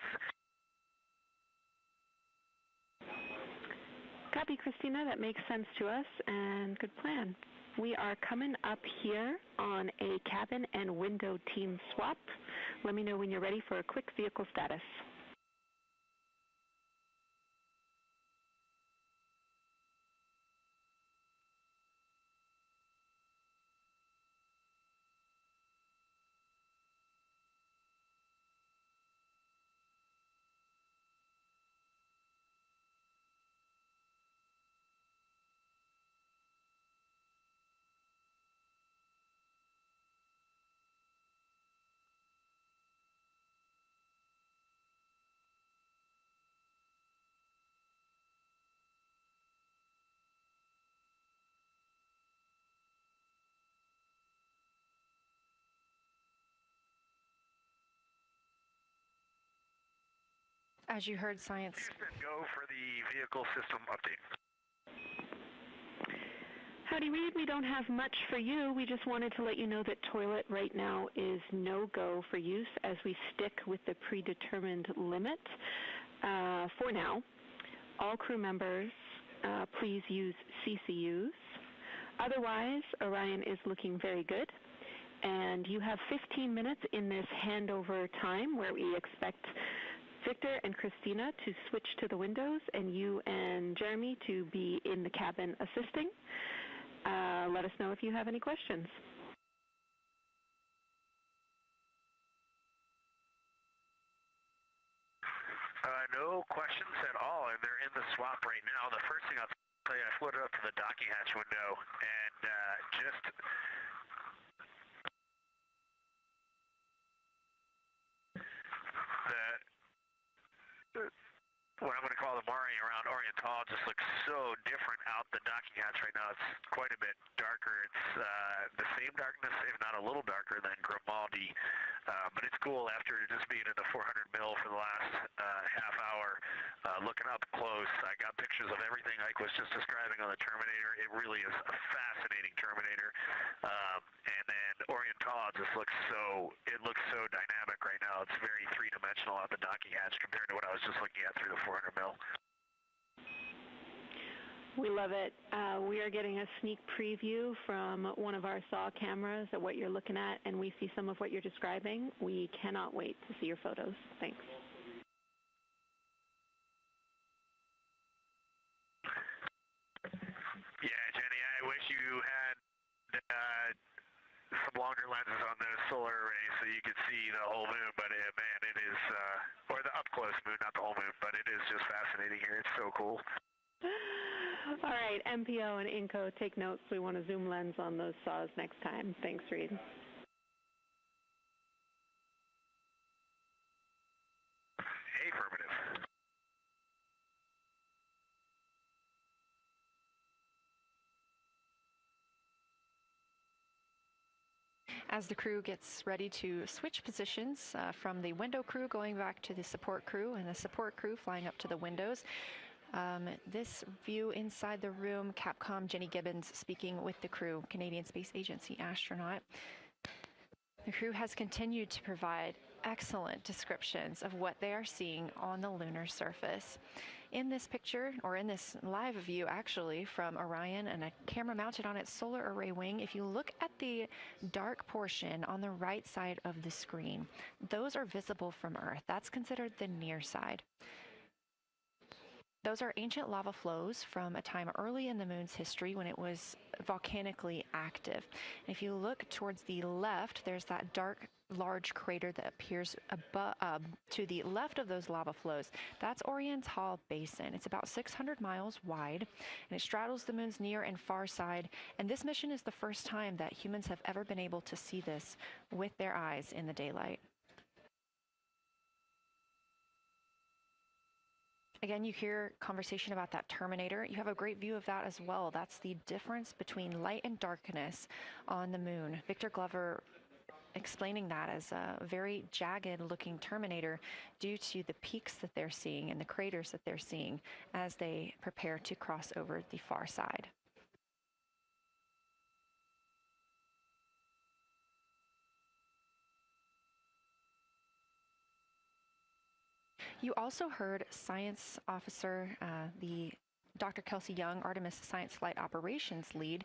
Copy, Christina. That makes sense to us, and good plan. We are coming up here on a cabin and window team swap. Let me know when you're ready for a quick vehicle status. As you heard, science. Go for the vehicle system update. Howdy, Reed. We don't have much for you. We just wanted to let you know that toilet right now is no-go for use as we stick with the predetermined limit for now. All crew members, please use CCUs. Otherwise, Orion is looking very good. And you have 15 minutes in this handover time where we expect Victor and Christina to switch to the windows and you and Jeremy to be in the cabin assisting. Let us know if you have any questions. No questions at all, and they're in the swap right now. The first thing I'll tell you, I floated up to the docking hatch window and just what I'm going to call the Mari around Oriental just looks so different out the docking hatch right now. It's quite a bit darker. It's the same darkness, if not a little darker than Grimaldi. But it's cool after just being in the 400 mil for the last half hour. Looking up close, I got pictures of everything Ike was just describing on the Terminator. It really is a fascinating Terminator. And then Oriental just looks so dynamic right now. It's very three-dimensional out the docking hatch compared to what I was just looking at through the 400 mil. We love it. We are getting a sneak preview from one of our SAW cameras at what you're looking at, and we see some of what you're describing. We cannot wait to see your photos. Thanks. Yeah, Jenny, I wish you had some longer lenses on the solar array so you could see the whole moon, but man, it is, or the up-close moon, not the whole moon, but it is just fascinating here. It's so cool. All right, MPO and INCO, take notes. We want a zoom lens on those saws next time. Thanks, Reed. Affirmative. As the crew gets ready to switch positions from the window crew going back to the support crew and the support crew flying up to the windows. This view inside the room, Capcom Jenny Gibbons speaking with the crew, Canadian Space Agency astronaut. The crew has continued to provide excellent descriptions of what they are seeing on the lunar surface. In this picture, or in this live view actually, from Orion and a camera mounted on its solar array wing, if you look at the dark portion on the right side of the screen, those are visible from Earth. That's considered the near side. Those are ancient lava flows from a time early in the moon's history when it was volcanically active. And if you look towards the left, there's that dark, large crater that appears to the left of those lava flows. That's Oriental Basin. It's about 600 miles wide, and it straddles the moon's near and far side. And this mission is the first time that humans have ever been able to see this with their eyes in the daylight. Again, you hear conversation about that terminator. You have a great view of that as well. That's the difference between light and darkness on the moon. Victor Glover explaining that as a very jagged looking terminator due to the peaks that they're seeing and the craters that they're seeing as they prepare to cross over the far side. You also heard science officer, the Dr. Kelsey Young, Artemis Science Flight Operations lead,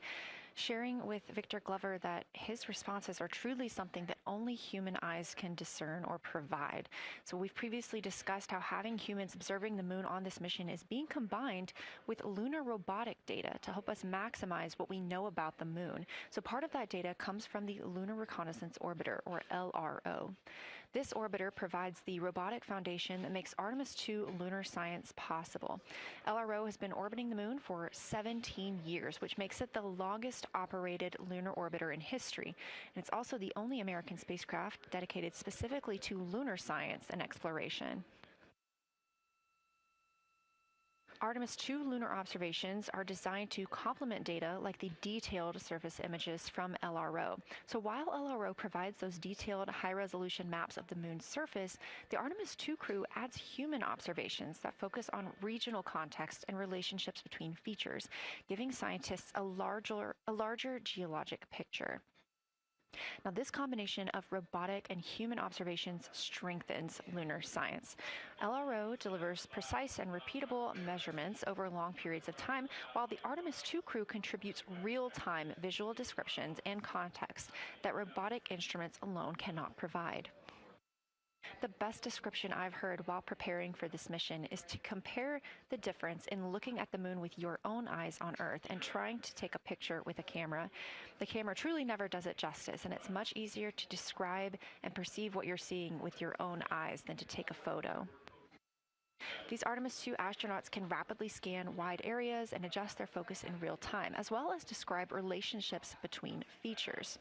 sharing with Victor Glover that his responses are truly something that only human eyes can discern or provide. So we've previously discussed how having humans observing the moon on this mission is being combined with lunar robotic data to help us maximize what we know about the moon. So part of that data comes from the Lunar Reconnaissance Orbiter, or LRO. This orbiter provides the robotic foundation that makes Artemis II lunar science possible. LRO has been orbiting the moon for 17 years, which makes it the longest operated lunar orbiter in history. And it's also the only American spacecraft dedicated specifically to lunar science and exploration. Artemis II lunar observations are designed to complement data like the detailed surface images from LRO. So while LRO provides those detailed high-resolution maps of the moon's surface, the Artemis II crew adds human observations that focus on regional context and relationships between features, giving scientists a larger geologic picture. Now, this combination of robotic and human observations strengthens lunar science. LRO delivers precise and repeatable measurements over long periods of time, while the Artemis II crew contributes real-time visual descriptions and context that robotic instruments alone cannot provide. The best description I've heard while preparing for this mission is to compare the difference in looking at the moon with your own eyes on Earth and trying to take a picture with a camera. The camera truly never does it justice, and it's much easier to describe and perceive what you're seeing with your own eyes than to take a photo. These Artemis II astronauts can rapidly scan wide areas and adjust their focus in real time, as well as describe relationships between features.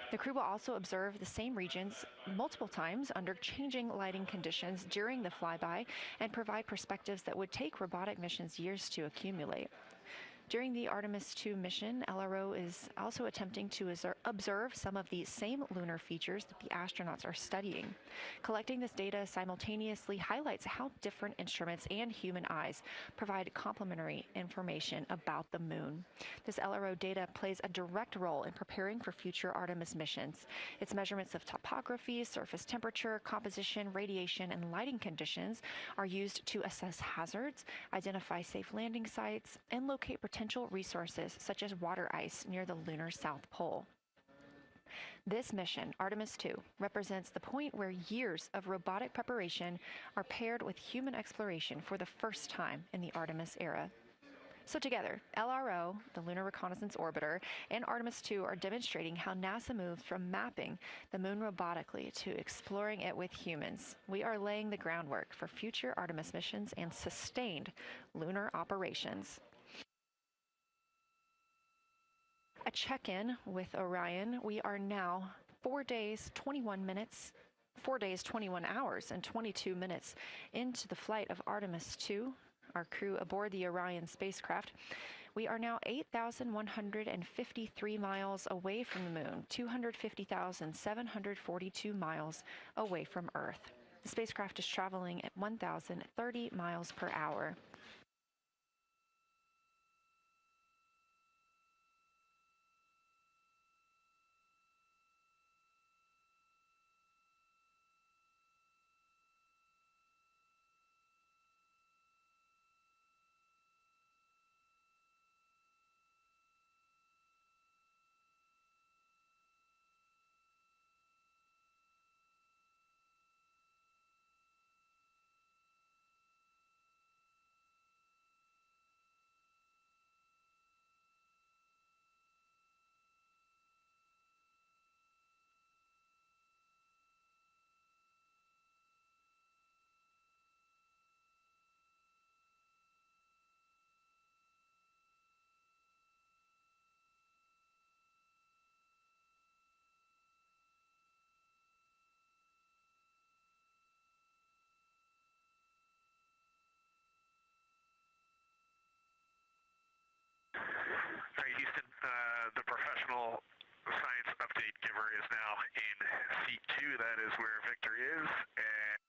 The crew will also observe the same regions multiple times under changing lighting conditions during the flyby and provide perspectives that would take robotic missions years to accumulate. During the Artemis II mission, LRO is also attempting to observe some of the same lunar features that the astronauts are studying. Collecting this data simultaneously highlights how different instruments and human eyes provide complementary information about the moon. This LRO data plays a direct role in preparing for future Artemis missions. Its measurements of topography, surface temperature, composition, radiation, and lighting conditions are used to assess hazards, identify safe landing sites, and locate potential resources such as water ice near the lunar South Pole. This mission, Artemis II, represents the point where years of robotic preparation are paired with human exploration for the first time in the Artemis era. So together, LRO, the Lunar Reconnaissance Orbiter, and Artemis II are demonstrating how NASA moves from mapping the moon robotically to exploring it with humans. We are laying the groundwork for future Artemis missions and sustained lunar operations. A check-in with Orion. We are now 4 days, 21 hours, and 22 minutes into the flight of Artemis II, our crew aboard the Orion spacecraft. We are now 8,153 miles away from the moon, 250,742 miles away from Earth. The spacecraft is traveling at 1,030 miles per hour. Houston, the professional science update giver is now in seat 2. That is where Victor is, and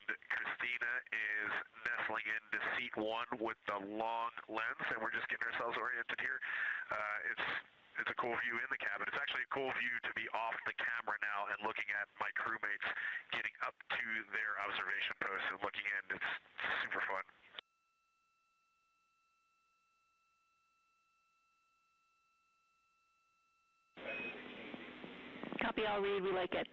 Christina is nestling into seat 1 with the long lens, and we're just getting ourselves oriented here. It's a cool view in the cabin. It's actually a cool view to be off the camera now and looking at my crewmates getting up to their observation posts and looking in. It's super fun. Copy all, Reed. We like it.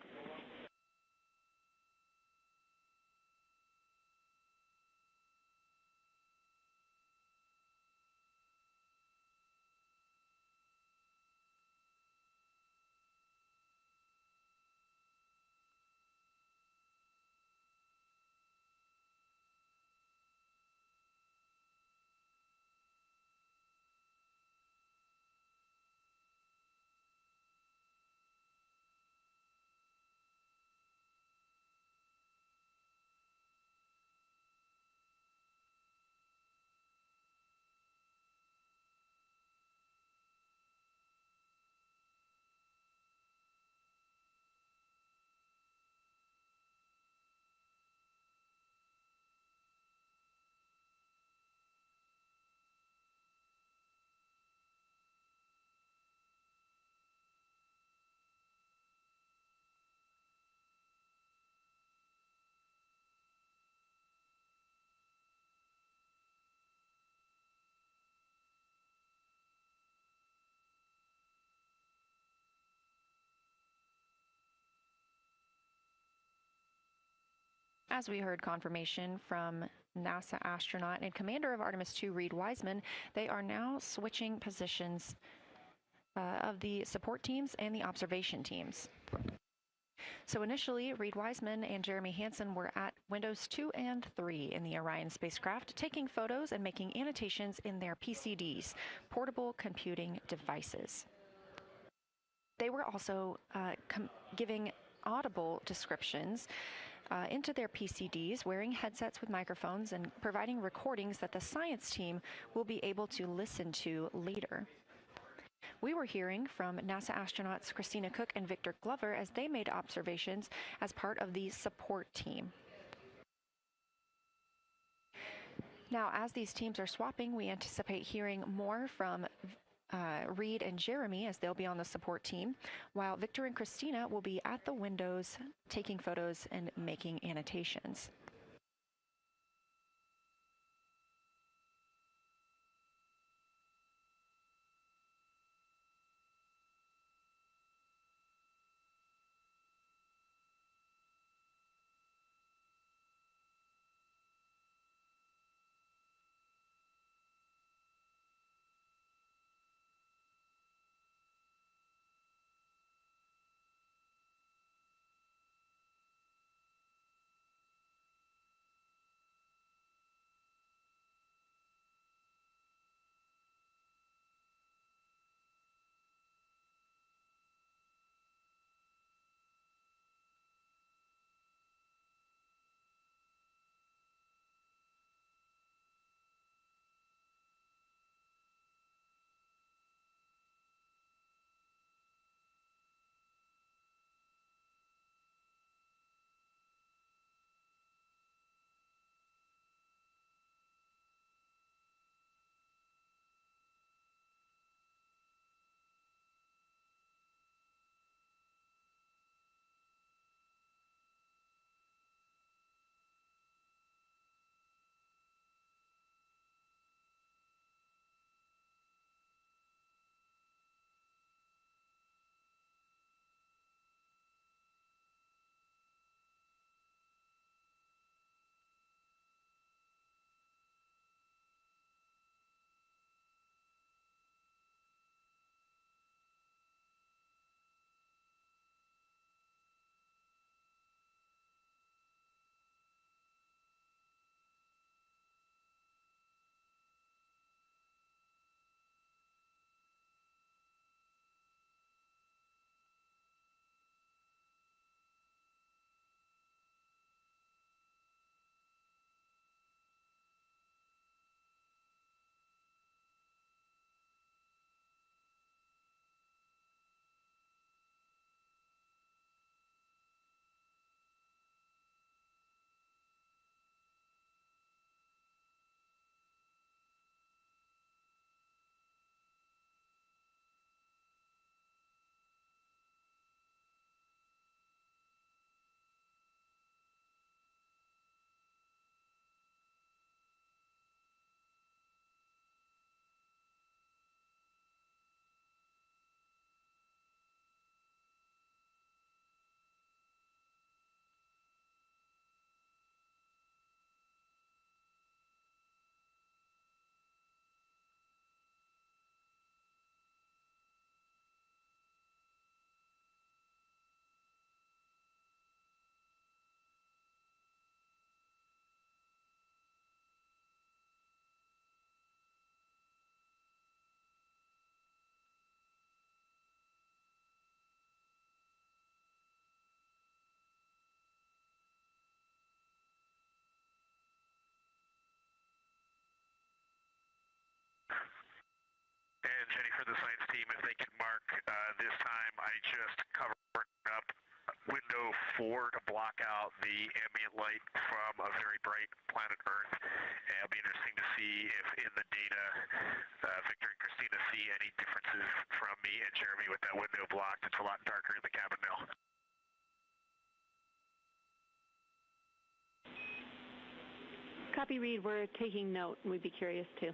As we heard confirmation from NASA astronaut and commander of Artemis II, Reed Wiseman, they are now switching positions of the support teams and the observation teams. So initially, Reed Wiseman and Jeremy Hansen were at windows 2 and 3 in the Orion spacecraft, taking photos and making annotations in their PCDs, portable computing devices. They were also giving audible descriptions into their PCDs, wearing headsets with microphones and providing recordings that the science team will be able to listen to later. We were hearing from NASA astronauts Christina Cook and Victor Glover as they made observations as part of the support team. Now, as these teams are swapping, we anticipate hearing more from Reed and Jeremy as they'll be on the support team, while Victor and Christina will be at the windows taking photos and making annotations. if they could mark this time, I just covered up window 4 to block out the ambient light from a very bright planet Earth. And it'll be interesting to see if in the data Victor and Christina see any differences from me and Jeremy with that window blocked. It's a lot darker in the cabin now. Copy, Reed. We're taking note, and we'd be curious too.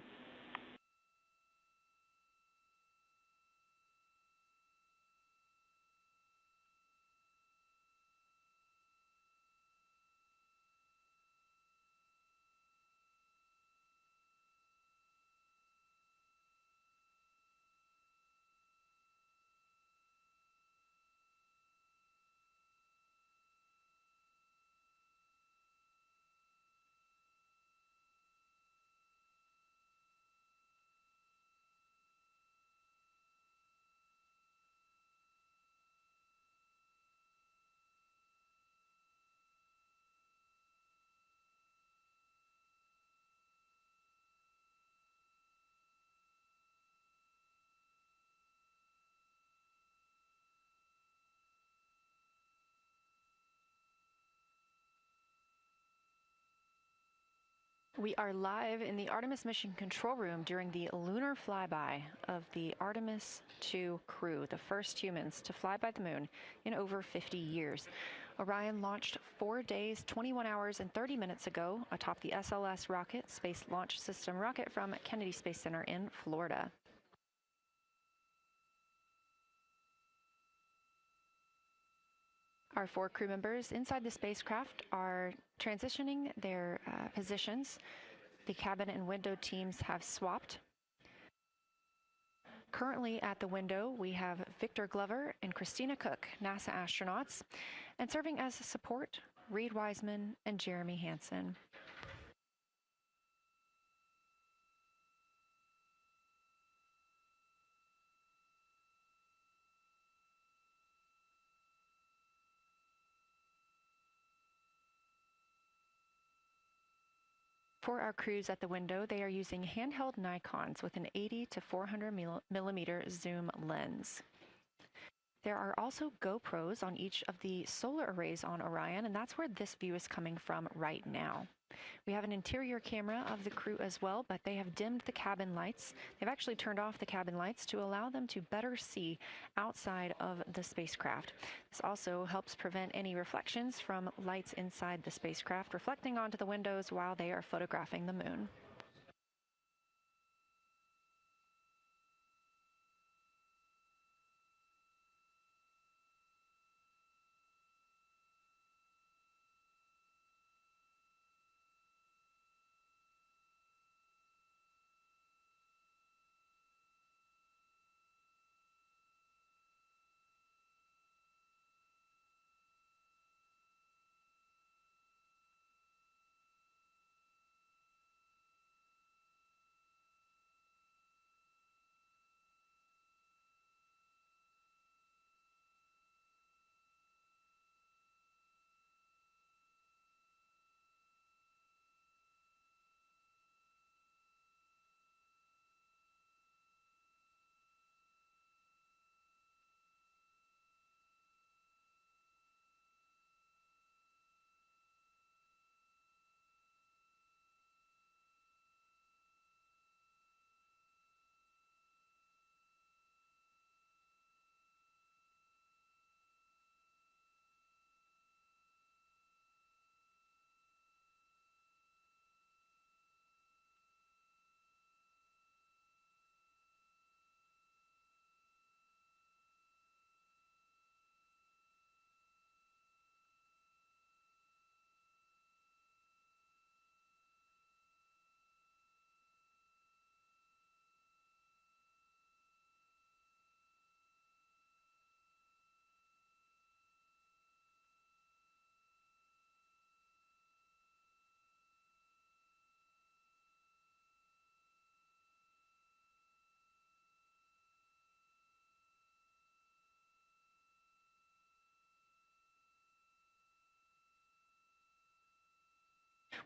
We are live in the Artemis mission control room during the lunar flyby of the Artemis II crew, the first humans to fly by the moon in over 50 years. Orion launched 4 days, 21 hours, and 30 minutes ago atop the SLS rocket, Space Launch System rocket from Kennedy Space Center in Florida. Our 4 crew members inside the spacecraft are transitioning their positions. The cabin and window teams have swapped. Currently at the window, we have Victor Glover and Christina Cook, NASA astronauts, and serving as support, Reed Wiseman and Jeremy Hansen. For our crews at the window, they are using handheld Nikons with an 80 to 400 millimeter zoom lens. There are also GoPros on each of the solar arrays on Orion, and that's where this view is coming from right now. We have an interior camera of the crew as well, but they have dimmed the cabin lights. They've actually turned off the cabin lights to allow them to better see outside of the spacecraft. This also helps prevent any reflections from lights inside the spacecraft reflecting onto the windows while they are photographing the moon.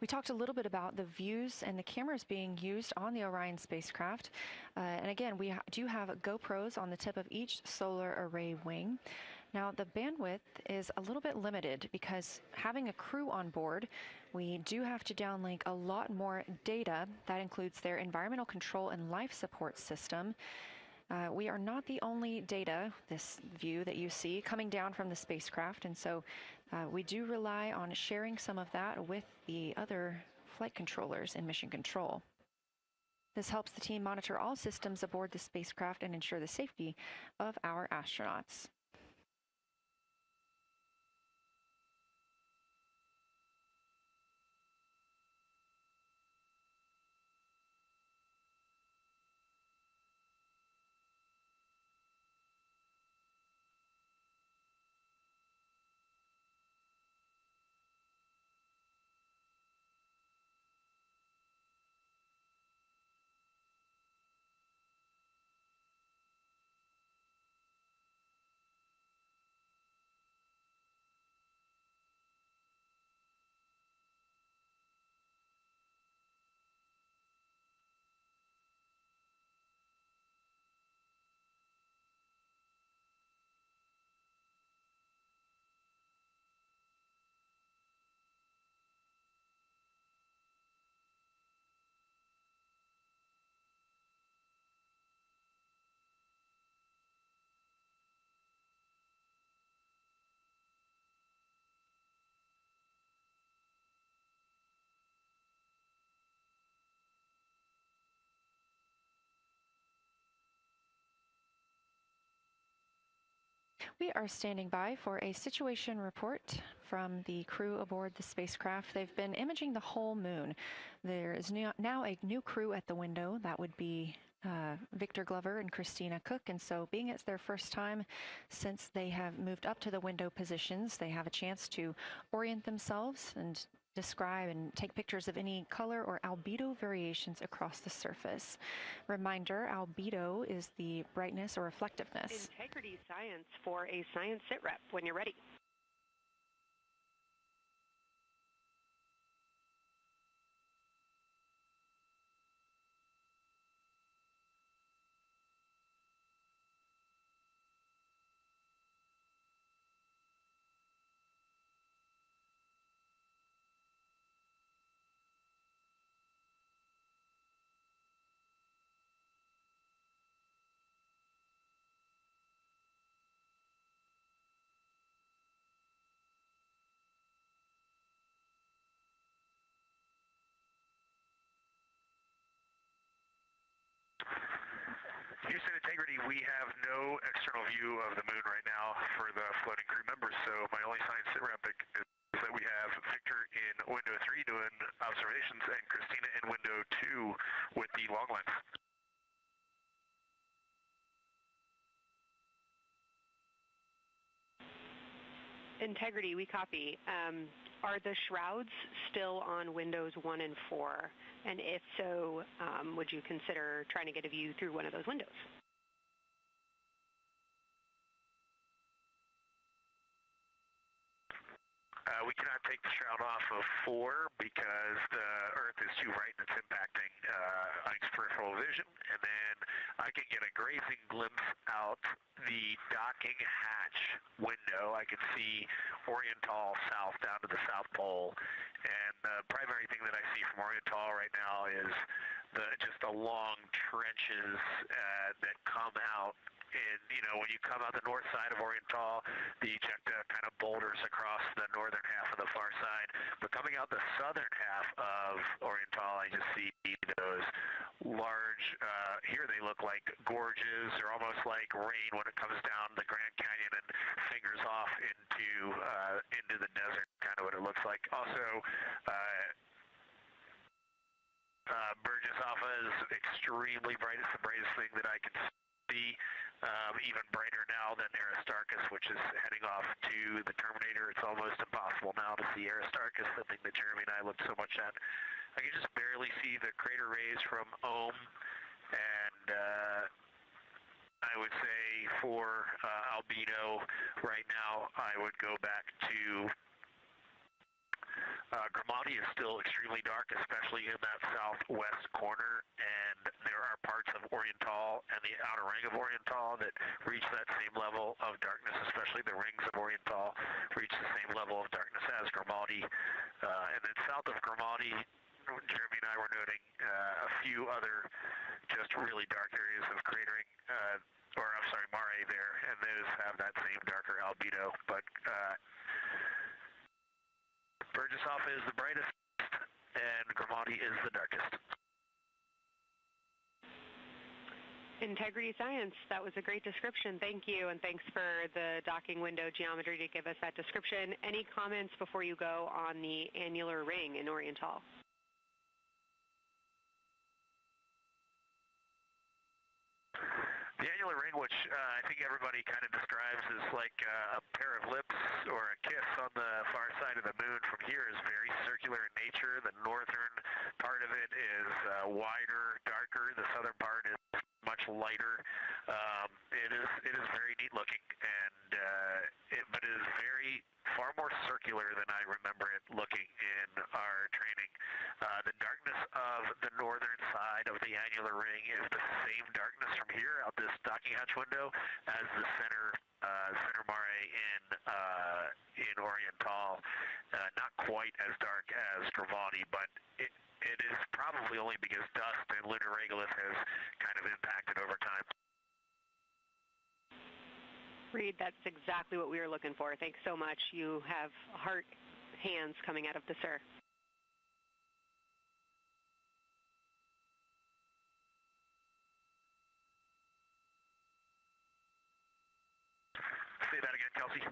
We talked a little bit about the views and the cameras being used on the Orion spacecraft. And again, we do have GoPros on the tip of each solar array wing. Now, the bandwidth is a little bit limited because having a crew on board, we do have to downlink a lot more data. That includes their environmental control and life support system. We are not the only data, this view that you see, coming down from the spacecraft, and so we do rely on sharing some of that with the other flight controllers in mission control. This helps the team monitor all systems aboard the spacecraft and ensure the safety of our astronauts. We are standing by for a situation report from the crew aboard the spacecraft. They've been imaging the whole moon. There is now a new crew at the window. That would be Victor Glover and Christina Cook, and so being it's their first time since they have moved up to the window positions, they have a chance to orient themselves and describe and take pictures of any color or albedo variations across the surface. Reminder, albedo is the brightness or reflectiveness. Integrity science for a science sit rep when you're ready. Houston Integrity, we have no external view of the moon right now for the floating crew members, so my only science sit rep is that we have Victor in window 3 doing observations and Christina in window 2 with the long lens. Integrity, we copy. Are the shrouds still on windows 1 and 4? And if so, would you consider trying to get a view through one of those windows? We cannot take the shroud off of 4 because the Earth is too bright and it's impacting Ike's peripheral vision. And then I can get a grazing glimpse out the docking hatch window. I can see Oriental south down to the South Pole. And the primary thing that I see from Oriental right now is just the long trenches that come out. And, you know, when you come out the north side of Oriental, the ejecta kind of boulders across the northern half of the far side. But coming out the southern half of Oriental, I just see those large, here they look like gorges. They're almost like rain when it comes down the Grand Canyon and fingers off into the desert, kind of what it looks like. Also, Burgess Alpha is extremely bright. It's the brightest thing that I can see. Even brighter now than Aristarchus, which is heading off to the Terminator. It's almost impossible now to see Aristarchus, the thing that Jeremy and I looked so much at. I can just barely see the crater rays from Ohm, and I would say for albedo right now, I would go back to Grimaldi is still extremely dark, especially in that southwest corner, and there are parts of Oriental and the outer ring of Oriental that reach that same level of darkness, especially the rings of Oriental reach the same level of darkness as Grimaldi. And then south of Grimaldi, Jeremy and I were noting a few other just really dark areas of cratering, mare there, and those have that same darker albedo. But Burgesshoff is the brightest, and Grimaldi is the darkest. Integrity Science, that was a great description. Thank you, and thanks for the docking window geometry to give us that description. Any comments before you go on the annular ring in Oriental? The annular ring, which I think everybody kind of describes as like a pair of lips or a kiss on the far side of the moon from here, is very circular in nature. The northern part of it is wider, darker. The southern part is much lighter. It is very neat looking, and but it is far more circular than I remember it looking in our training. The darkness of the northern side of the annular ring is the same darkness from here out this docking hatch window as the center mare in Oriental. Not quite as dark as Grimaldi, but it is probably only because dust and lunar regolith has kind of impacted over time. Reed, that's exactly what we were looking for. Thanks so much. You have heart hands coming out of the SIR. Say that again, Kelsey.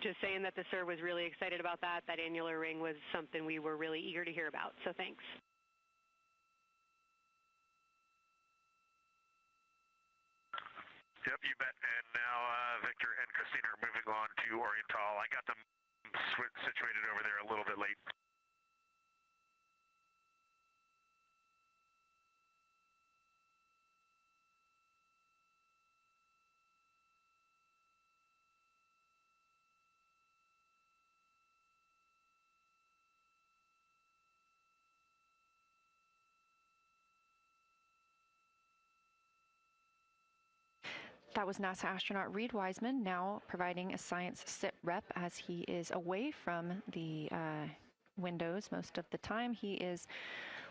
Just saying that the SIR was really excited about that. That annular ring was something we were really eager to hear about, so thanks. Yep, you bet. And now Victor and Christina are moving on to Oriental. I got them situated over there a little bit late. That was NASA astronaut Reed Wiseman, now providing a science sit rep as he is away from the windows most of the time. He is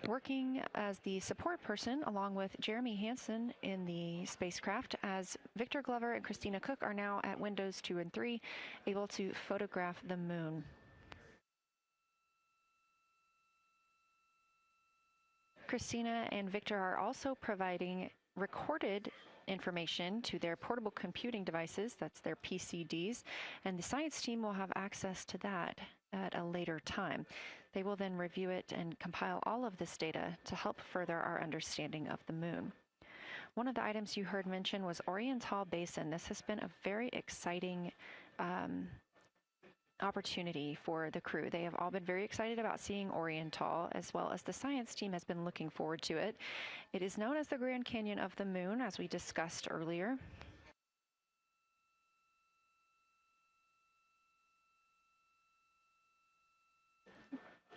working as the support person along with Jeremy Hansen in the spacecraft, as Victor Glover and Christina Cook are now at windows 2 and 3, able to photograph the moon. Christina and Victor are also providing recorded information to their portable computing devices, that's their PCDs, and the science team will have access to that at a later time. They will then review it and compile all of this data to help further our understanding of the moon. One of the items you heard mentioned was Oriental Basin. This has been a very exciting opportunity for the crew. They have all been very excited about seeing Oriental, as well as the science team has been looking forward to it. It is known as the Grand Canyon of the Moon, as we discussed earlier.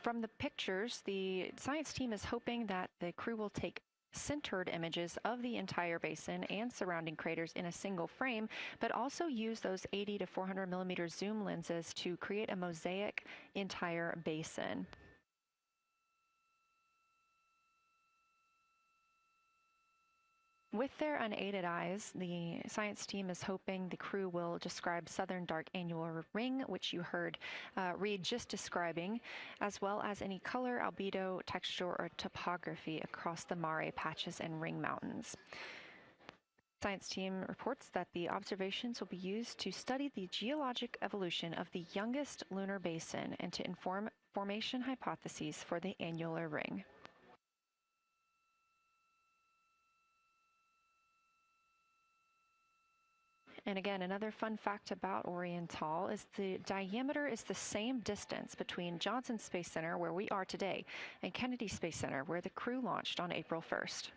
From the pictures, the science team is hoping that the crew will take centered images of the entire basin and surrounding craters in a single frame, but also use those 80 to 400 millimeter zoom lenses to create a mosaic entire basin. With their unaided eyes, the science team is hoping the crew will describe southern dark annular ring, which you heard Reed just describing, as well as any color, albedo, texture, or topography across the mare patches and ring mountains. Science team reports that the observations will be used to study the geologic evolution of the youngest lunar basin and to inform formation hypotheses for the annular ring. And again, another fun fact about Oriental is the diameter is the same distance between Johnson Space Center, where we are today, and Kennedy Space Center, where the crew launched on April 1st.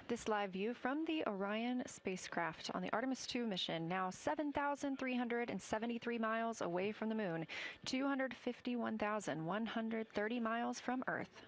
This live view from the Orion spacecraft on the Artemis II mission, now 7,373 miles away from the moon, 251,130 miles from Earth.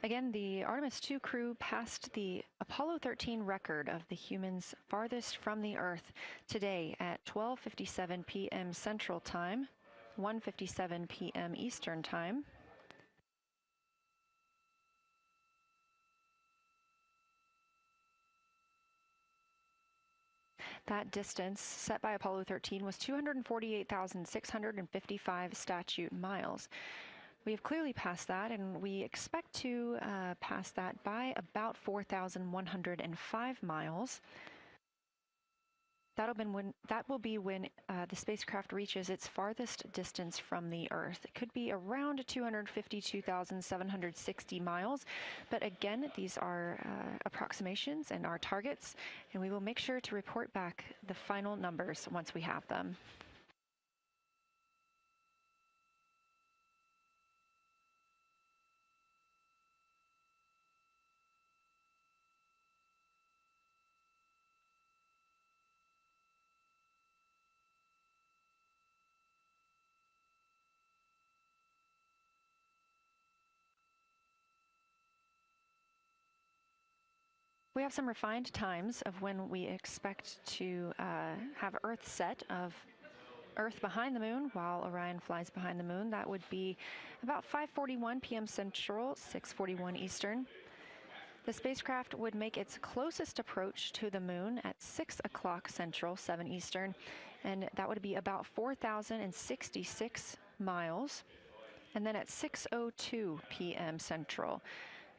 Again, the Artemis II crew passed the Apollo 13 record of the humans farthest from the Earth today at 12:57 p.m. Central Time, 1:57 p.m. Eastern Time. That distance set by Apollo 13 was 248,655 statute miles. We have clearly passed that, and we expect to pass that by about 4,105 miles. That will be when the spacecraft reaches its farthest distance from the Earth. It could be around 252,760 miles, but again, these are approximations and our targets, and we will make sure to report back the final numbers once we have them. We have some refined times of when we expect to have Earth set of Earth behind the moon while Orion flies behind the moon. That would be about 5:41 p.m. Central, 6:41 Eastern. The spacecraft would make its closest approach to the moon at 6 o'clock Central, 7 Eastern, and that would be about 4,066 miles. And then at 6:02 p.m. Central,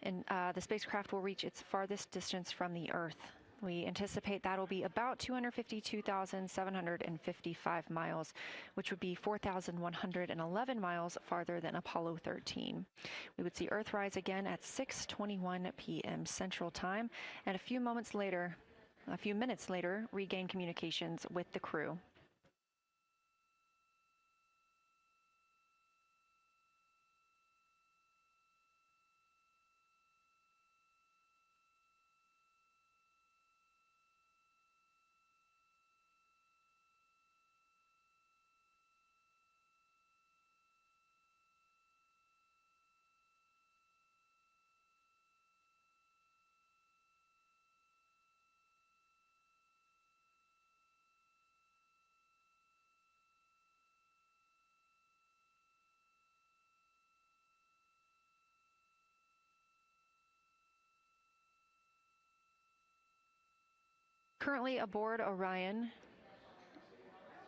and the spacecraft will reach its farthest distance from the Earth. We anticipate that'll be about 252,755 miles, which would be 4,111 miles farther than Apollo 13. We would see Earthrise again at 6:21 p.m. Central Time, and a few minutes later, regain communications with the crew. Currently aboard Orion,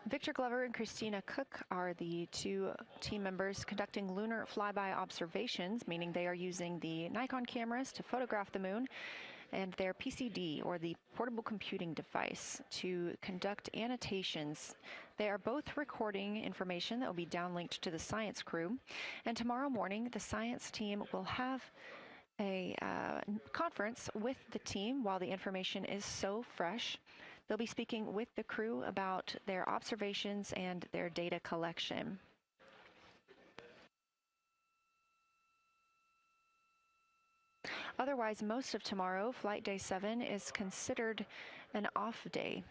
Victor Glover and Christina Cook are the two team members conducting lunar flyby observations, meaning they are using the Nikon cameras to photograph the moon, and their PCD, or the portable computing device, to conduct annotations. They are both recording information that will be downlinked to the science crew, and tomorrow morning the science team will have a conference with the team while the information is so fresh. They'll be speaking with the crew about their observations and their data collection. Otherwise, most of tomorrow, flight day 7, is considered an off day.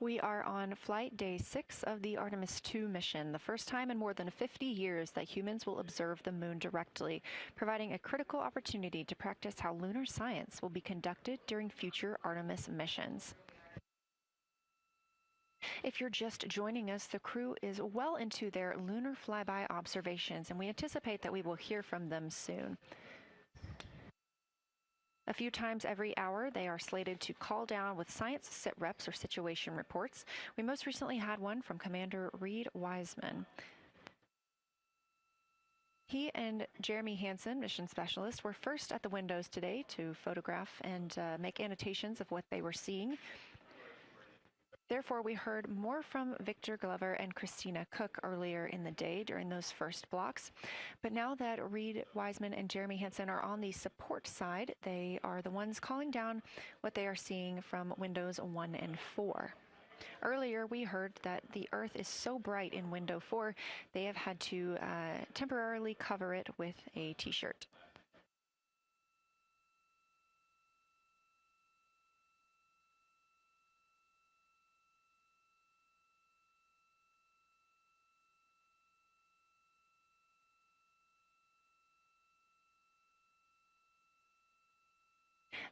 We are on flight day 6 of the Artemis II mission, the first time in more than 50 years that humans will observe the moon directly, providing a critical opportunity to practice how lunar science will be conducted during future Artemis missions. If you're just joining us, the crew is well into their lunar flyby observations, and we anticipate that we will hear from them soon. A few times every hour, they are slated to call down with science sit reps or situation reports. We most recently had one from Commander Reed Wiseman. He and Jeremy Hansen, mission specialist, were first at the windows today to photograph and make annotations of what they were seeing. Therefore, we heard more from Victor Glover and Christina Cook earlier in the day during those first blocks. But now that Reed Wiseman and Jeremy Hansen are on the support side, they are the ones calling down what they are seeing from windows 1 and 4. Earlier, we heard that the Earth is so bright in window 4, they have had to temporarily cover it with a t-shirt.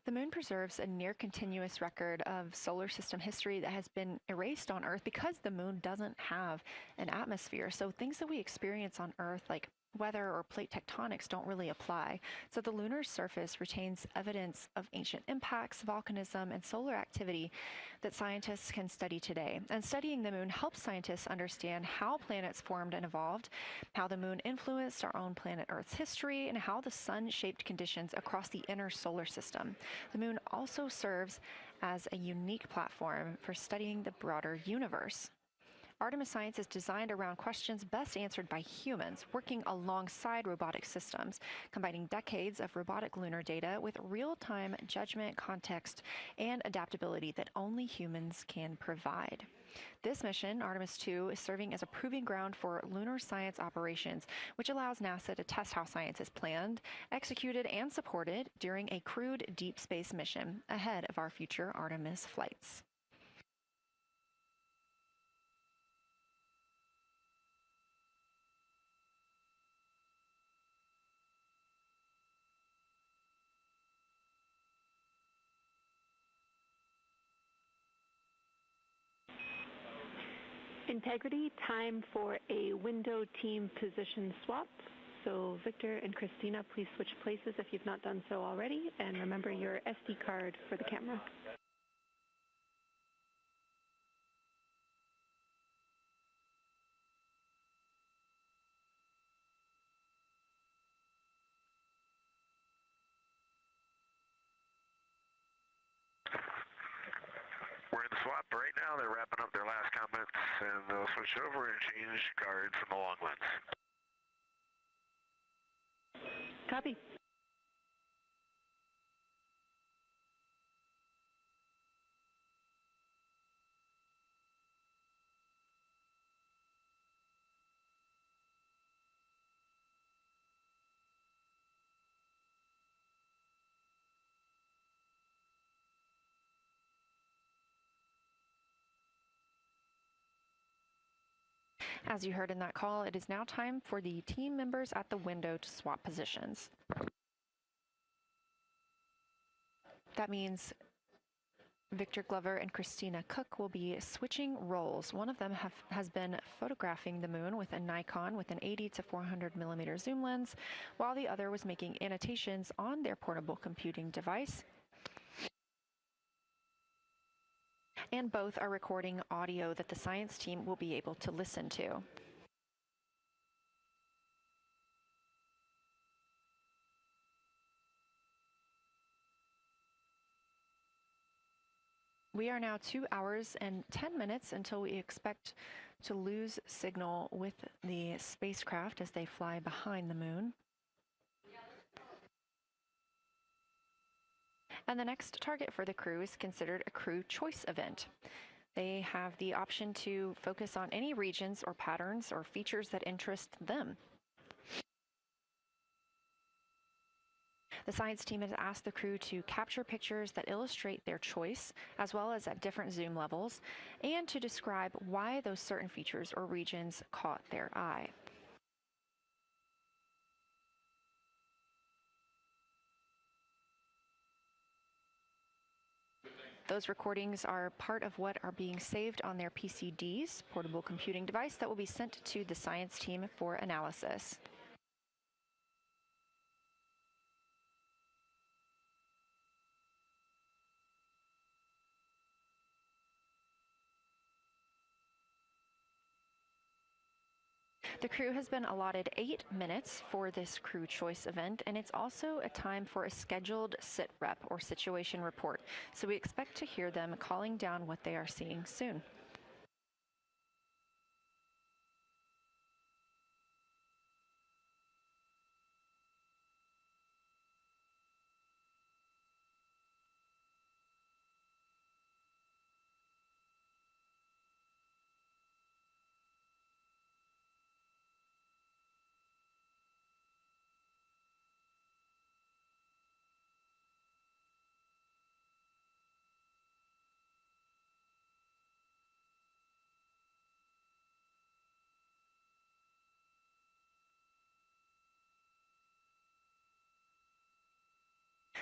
The moon preserves a near-continuous record of solar system history that has been erased on Earth because the moon doesn't have an atmosphere. So things that we experience on Earth, like weather or plate tectonics, don't really apply. So the lunar surface retains evidence of ancient impacts, volcanism, and solar activity that scientists can study today. And studying the moon helps scientists understand how planets formed and evolved, how the moon influenced our own planet Earth's history, and how the sun shaped conditions across the inner solar system. The moon also serves as a unique platform for studying the broader universe. Artemis science is designed around questions best answered by humans, working alongside robotic systems, combining decades of robotic lunar data with real-time judgment, context, and adaptability that only humans can provide. This mission, Artemis II, is serving as a proving ground for lunar science operations, which allows NASA to test how science is planned, executed, and supported during a crewed deep space mission ahead of our future Artemis flights. Integrity, time for a window team position swap. So Victor and Christina, please switch places if you've not done so already, and remember your SD card for the camera. We're in the swap right now. They're wrapping up their last comments, and they'll switch over and change cards from the long lens. Copy. As you heard in that call, it is now time for the team members at the window to swap positions. That means Victor Glover and Christina Cook will be switching roles. One of them has been photographing the moon with a Nikon with an 80 to 400 millimeter zoom lens, while the other was making annotations on their portable computing device. And both are recording audio that the science team will be able to listen to. We are now 2 hours and 10 minutes until we expect to lose signal with the spacecraft as they fly behind the moon. And the next target for the crew is considered a crew choice event. They have the option to focus on any regions or patterns or features that interest them. The science team has asked the crew to capture pictures that illustrate their choice, as well as at different zoom levels, and to describe why those certain features or regions caught their eye. Those recordings are part of what are being saved on their PCDs, portable computing device, that will be sent to the science team for analysis. The crew has been allotted 8 minutes for this crew choice event, and it's also a time for a scheduled sit rep or situation report. So we expect to hear them calling down what they are seeing soon.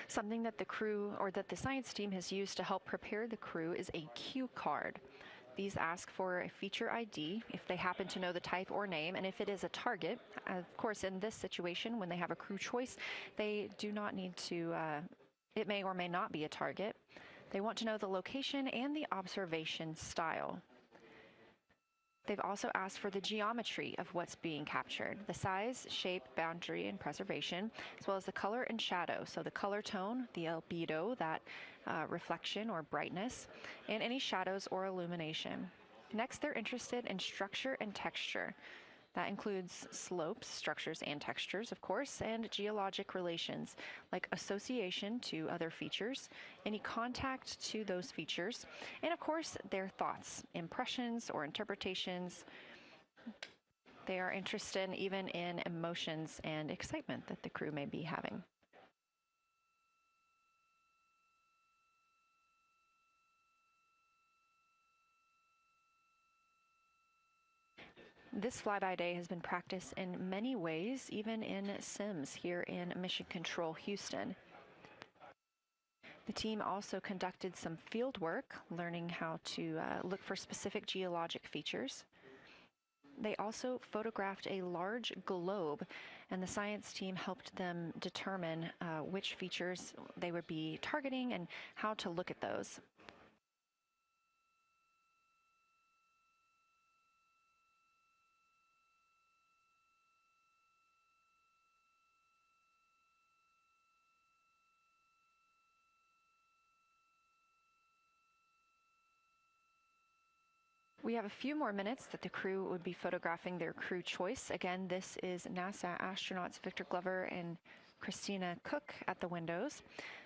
Something that the crew or that the science team has used to help prepare the crew is a cue card. These ask for a feature ID if they happen to know the type or name, and if it is a target. Of course, in this situation, when they have a crew choice, they do not need to, it may or may not be a target. They want to know the location and the observation style. They've also asked for the geometry of what's being captured, the size, shape, boundary, and preservation, as well as the color and shadow, so the color tone, the albedo, that reflection or brightness, and any shadows or illumination. Next, they're interested in structure and texture. That includes slopes, structures, and textures, of course, and geologic relations, like association to other features, any contact to those features, and of course, their thoughts, impressions, or interpretations. They are interested even in emotions and excitement that the crew may be having. This flyby day has been practiced in many ways, even in Sims here in Mission Control Houston. The team also conducted some field work, learning how to look for specific geologic features. They also photographed a large globe, and the science team helped them determine which features they would be targeting and how to look at those. We have a few more minutes that the crew would be photographing their crew choice. Again, this is NASA astronauts Victor Glover and Christina Cook at the windows.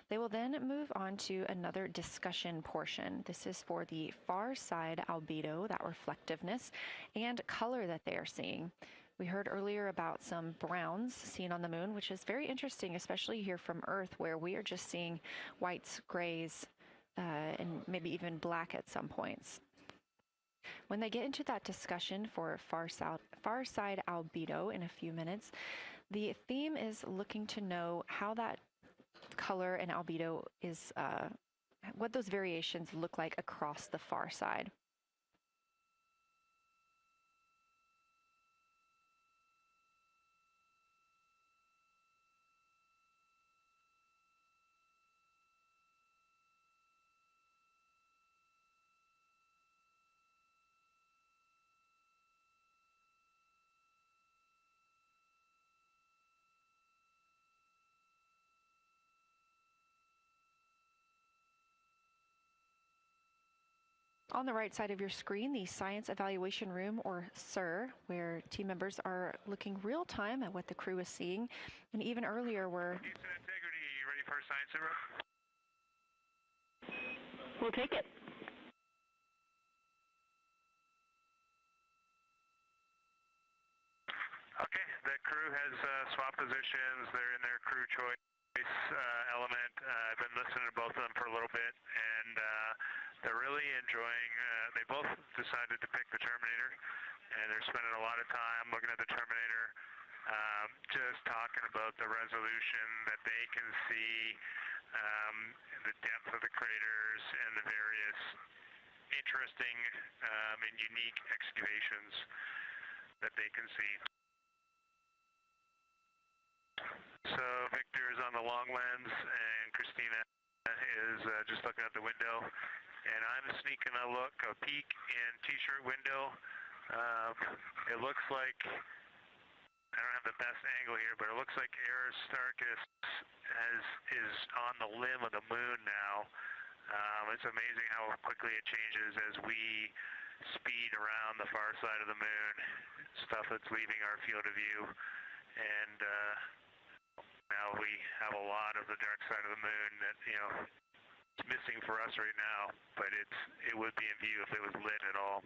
They will then move on to another discussion portion. This is for the far side albedo, that reflectiveness, and color that they are seeing. We heard earlier about some browns seen on the moon, which is very interesting, especially here from Earth, where we are just seeing whites, grays, and maybe even black at some points. When they get into that discussion for far side albedo in a few minutes, the theme is looking to know how that color and albedo is, what those variations look like across the far side. On the right side of your screen, the Science Evaluation Room, or SIR, where team members are looking real time at what the crew is seeing. And even earlier, we're... Houston Integrity, you ready for a science zero? We'll take it. Okay, the crew has swapped positions. They're in their crew choice. element. I've been listening to both of them for a little bit, and they're really enjoying. They both decided to pick the Terminator, and they're spending a lot of time looking at the Terminator, just talking about the resolution that they can see, the depth of the craters, and the various interesting and unique excavations that they can see. So Victor is on the long lens, and Christina is just looking out the window, and I'm sneaking a peek in T-shirt window. It looks like, I don't have the best angle here, but it looks like Aristarchus is on the limb of the moon now. It's amazing how quickly it changes as we speed around the far side of the moon, stuff that's leaving our field of view, and now we have a lot of the dark side of the moon that, it's missing for us right now, but it would be in view if it was lit at all.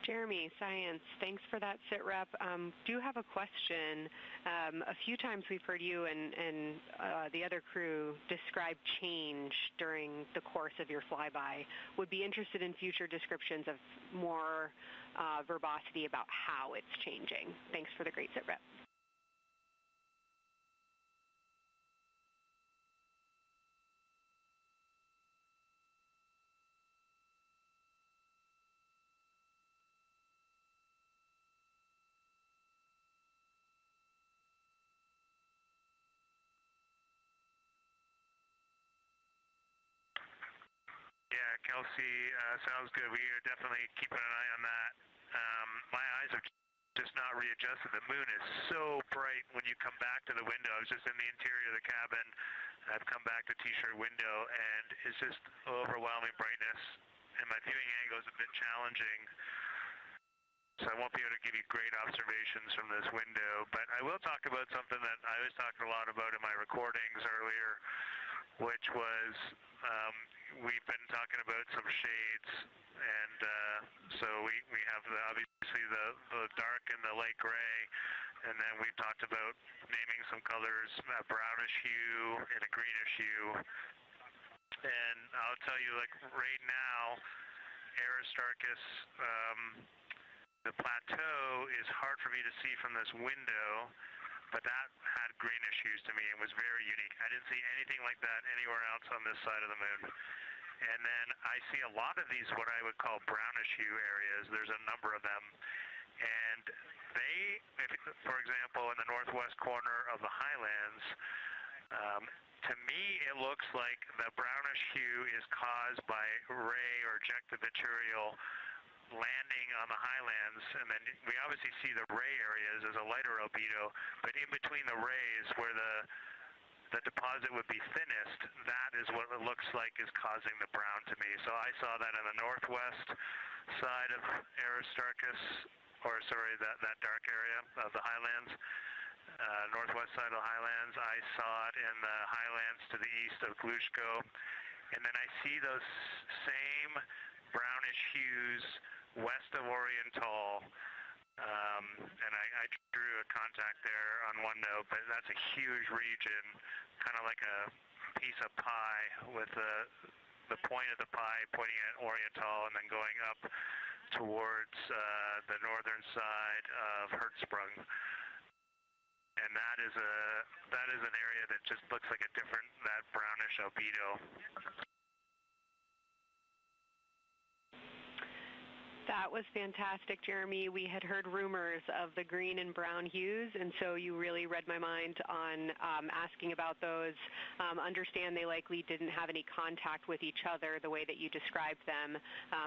Jeremy, Science, thanks for that sit rep. Do have a question. A few times we've heard you and the other crew describe change during the course of your flyby. Would be interested in future descriptions of more verbosity about how it's changing. Thanks for the great sit rep. Yeah, Kelsey, sounds good. We are definitely keeping an eye on that. My eyes have just not readjusted. The moon is so bright when you come back to the window. I was just in the interior of the cabin. I've come back to T-shirt window, and it's just overwhelming brightness, and my viewing angle is a bit challenging, so I won't be able to give you great observations from this window. But I will talk about something that I was talking a lot about in my recordings earlier, which was we've been talking about some shades, and so we have obviously the dark and the light gray, and then we've talked about naming some colors, a brownish hue and a greenish hue. And I'll tell you, like right now, Aristarchus, the plateau is hard for me to see from this window, but that had greenish hues to me and was very unique. I didn't see anything like that anywhere else on this side of the moon. And then I see a lot of these, what I would call brownish hue areas. There's a number of them. And they, for example, in the northwest corner of the highlands, to me it looks like the brownish hue is caused by ray or ejected material landing on the highlands, and then we obviously see the ray areas as a lighter albedo, but in between the rays where the deposit would be thinnest, that is what it looks like is causing the brown to me. So I saw that on the northwest side of Aristarchus, or sorry, that dark area of the highlands, northwest side of the highlands. I saw it in the highlands to the east of Glushko, and then I see those same brownish hues west of Oriental, and I drew a contact there on one note, but that's a huge region, kind of like a piece of pie with the point of the pie pointing at Oriental and then going up towards the northern side of Hertzsprung. And that is an area that just looks like that brownish albedo. That was fantastic, Jeremy. We had heard rumors of the green and brown hues, and so you really read my mind on asking about those. Understand they likely didn't have any contact with each other the way that you described them,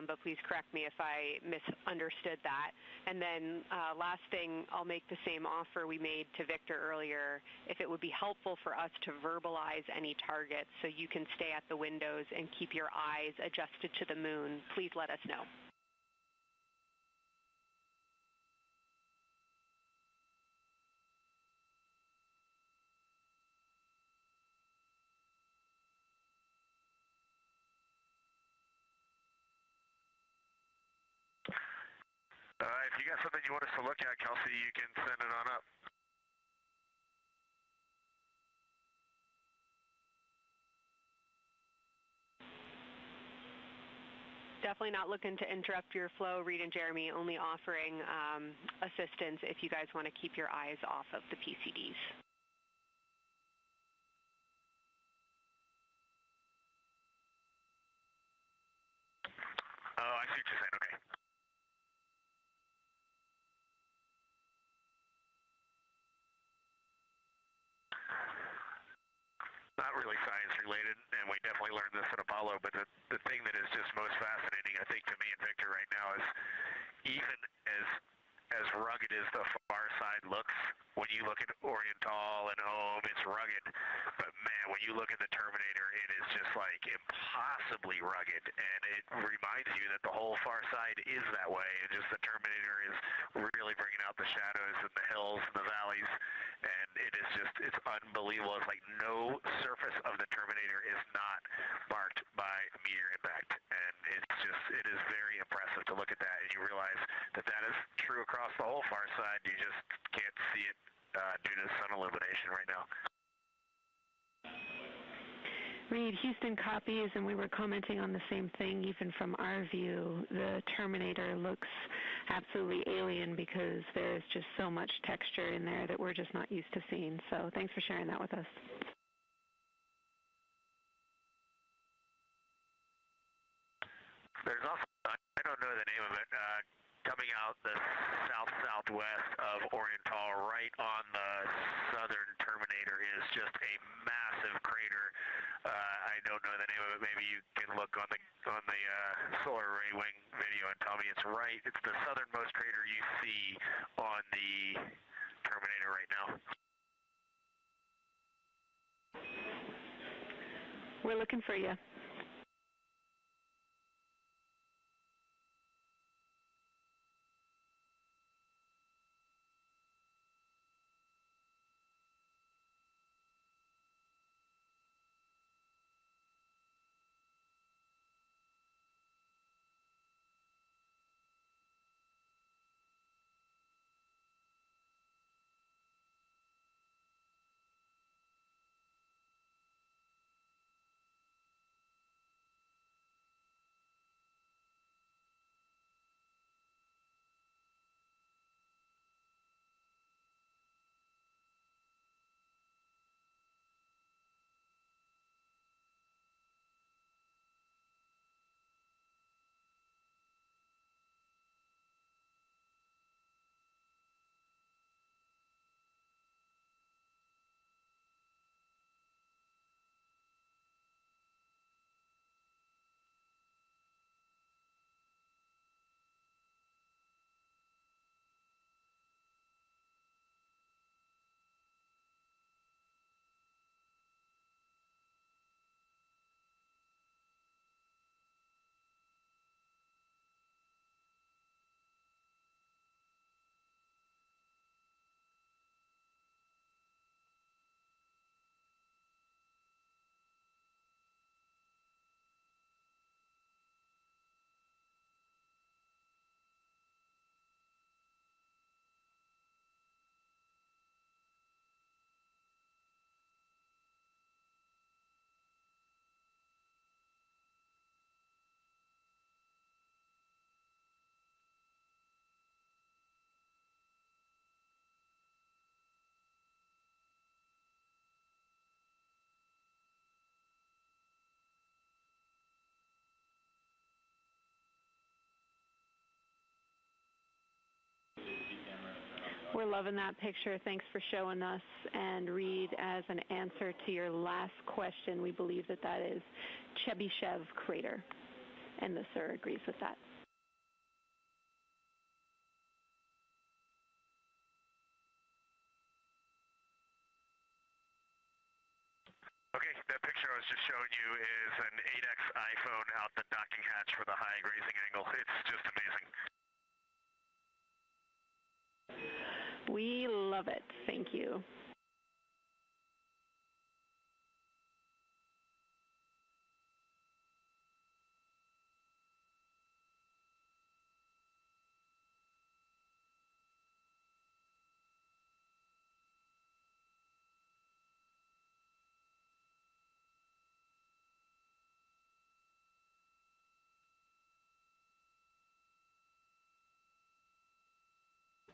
but please correct me if I misunderstood that. And then last thing, I'll make the same offer we made to Victor earlier. If it would be helpful for us to verbalize any targets so you can stay at the windows and keep your eyes adjusted to the moon, please let us know. If you got something you want us to look at, Kelsey, you can send it on up. definitely not looking to interrupt your flow, Reed and Jeremy, only offering assistance if you guys want to keep your eyes off of the PCDs. Oh, I see what you're saying. Okay. Not really science related, and we definitely learned this in Apollo, but the thing that is just most fascinating, I think, to me and Victor right now is even as rugged as the far side looks, when you look at Oriental and Ohm, it's rugged. But man, when you look at the Terminator, it is just like impossibly rugged, and it reminds you that the whole far side is that way, and just the Terminator is really bringing out the shadows and the hills and the valleys, and it is just, it's unbelievable. It's like no surface of the Terminator is not marked by a meteor impact, and it's just, it is very impressive to look at that, and you realize that that is true across the whole far side. You just can't see it due to sun illumination right now. Reed, Houston copies, and we were commenting on the same thing. Even from our view, the Terminator looks absolutely alien because there's just so much texture in there that we're just not used to seeing. So thanks for sharing that with us. There's also, I don't know the name of it, coming out the south-southwest of Oriental, right on the southern Terminator, is just a massive crater. I don't know the name of it. Maybe you can look on the solar array wing video and tell me it's right. It's the southernmost crater you see on the Terminator right now. We're looking for you. We're loving that picture. Thanks for showing us. And Reed, as an answer to your last question, we believe that that is Chebyshev crater. And the sir agrees with that. Okay, that picture I was just showing you is an 8X iPhone out the docking hatch for the high grazing angle. It's just amazing. We love it. Thank you.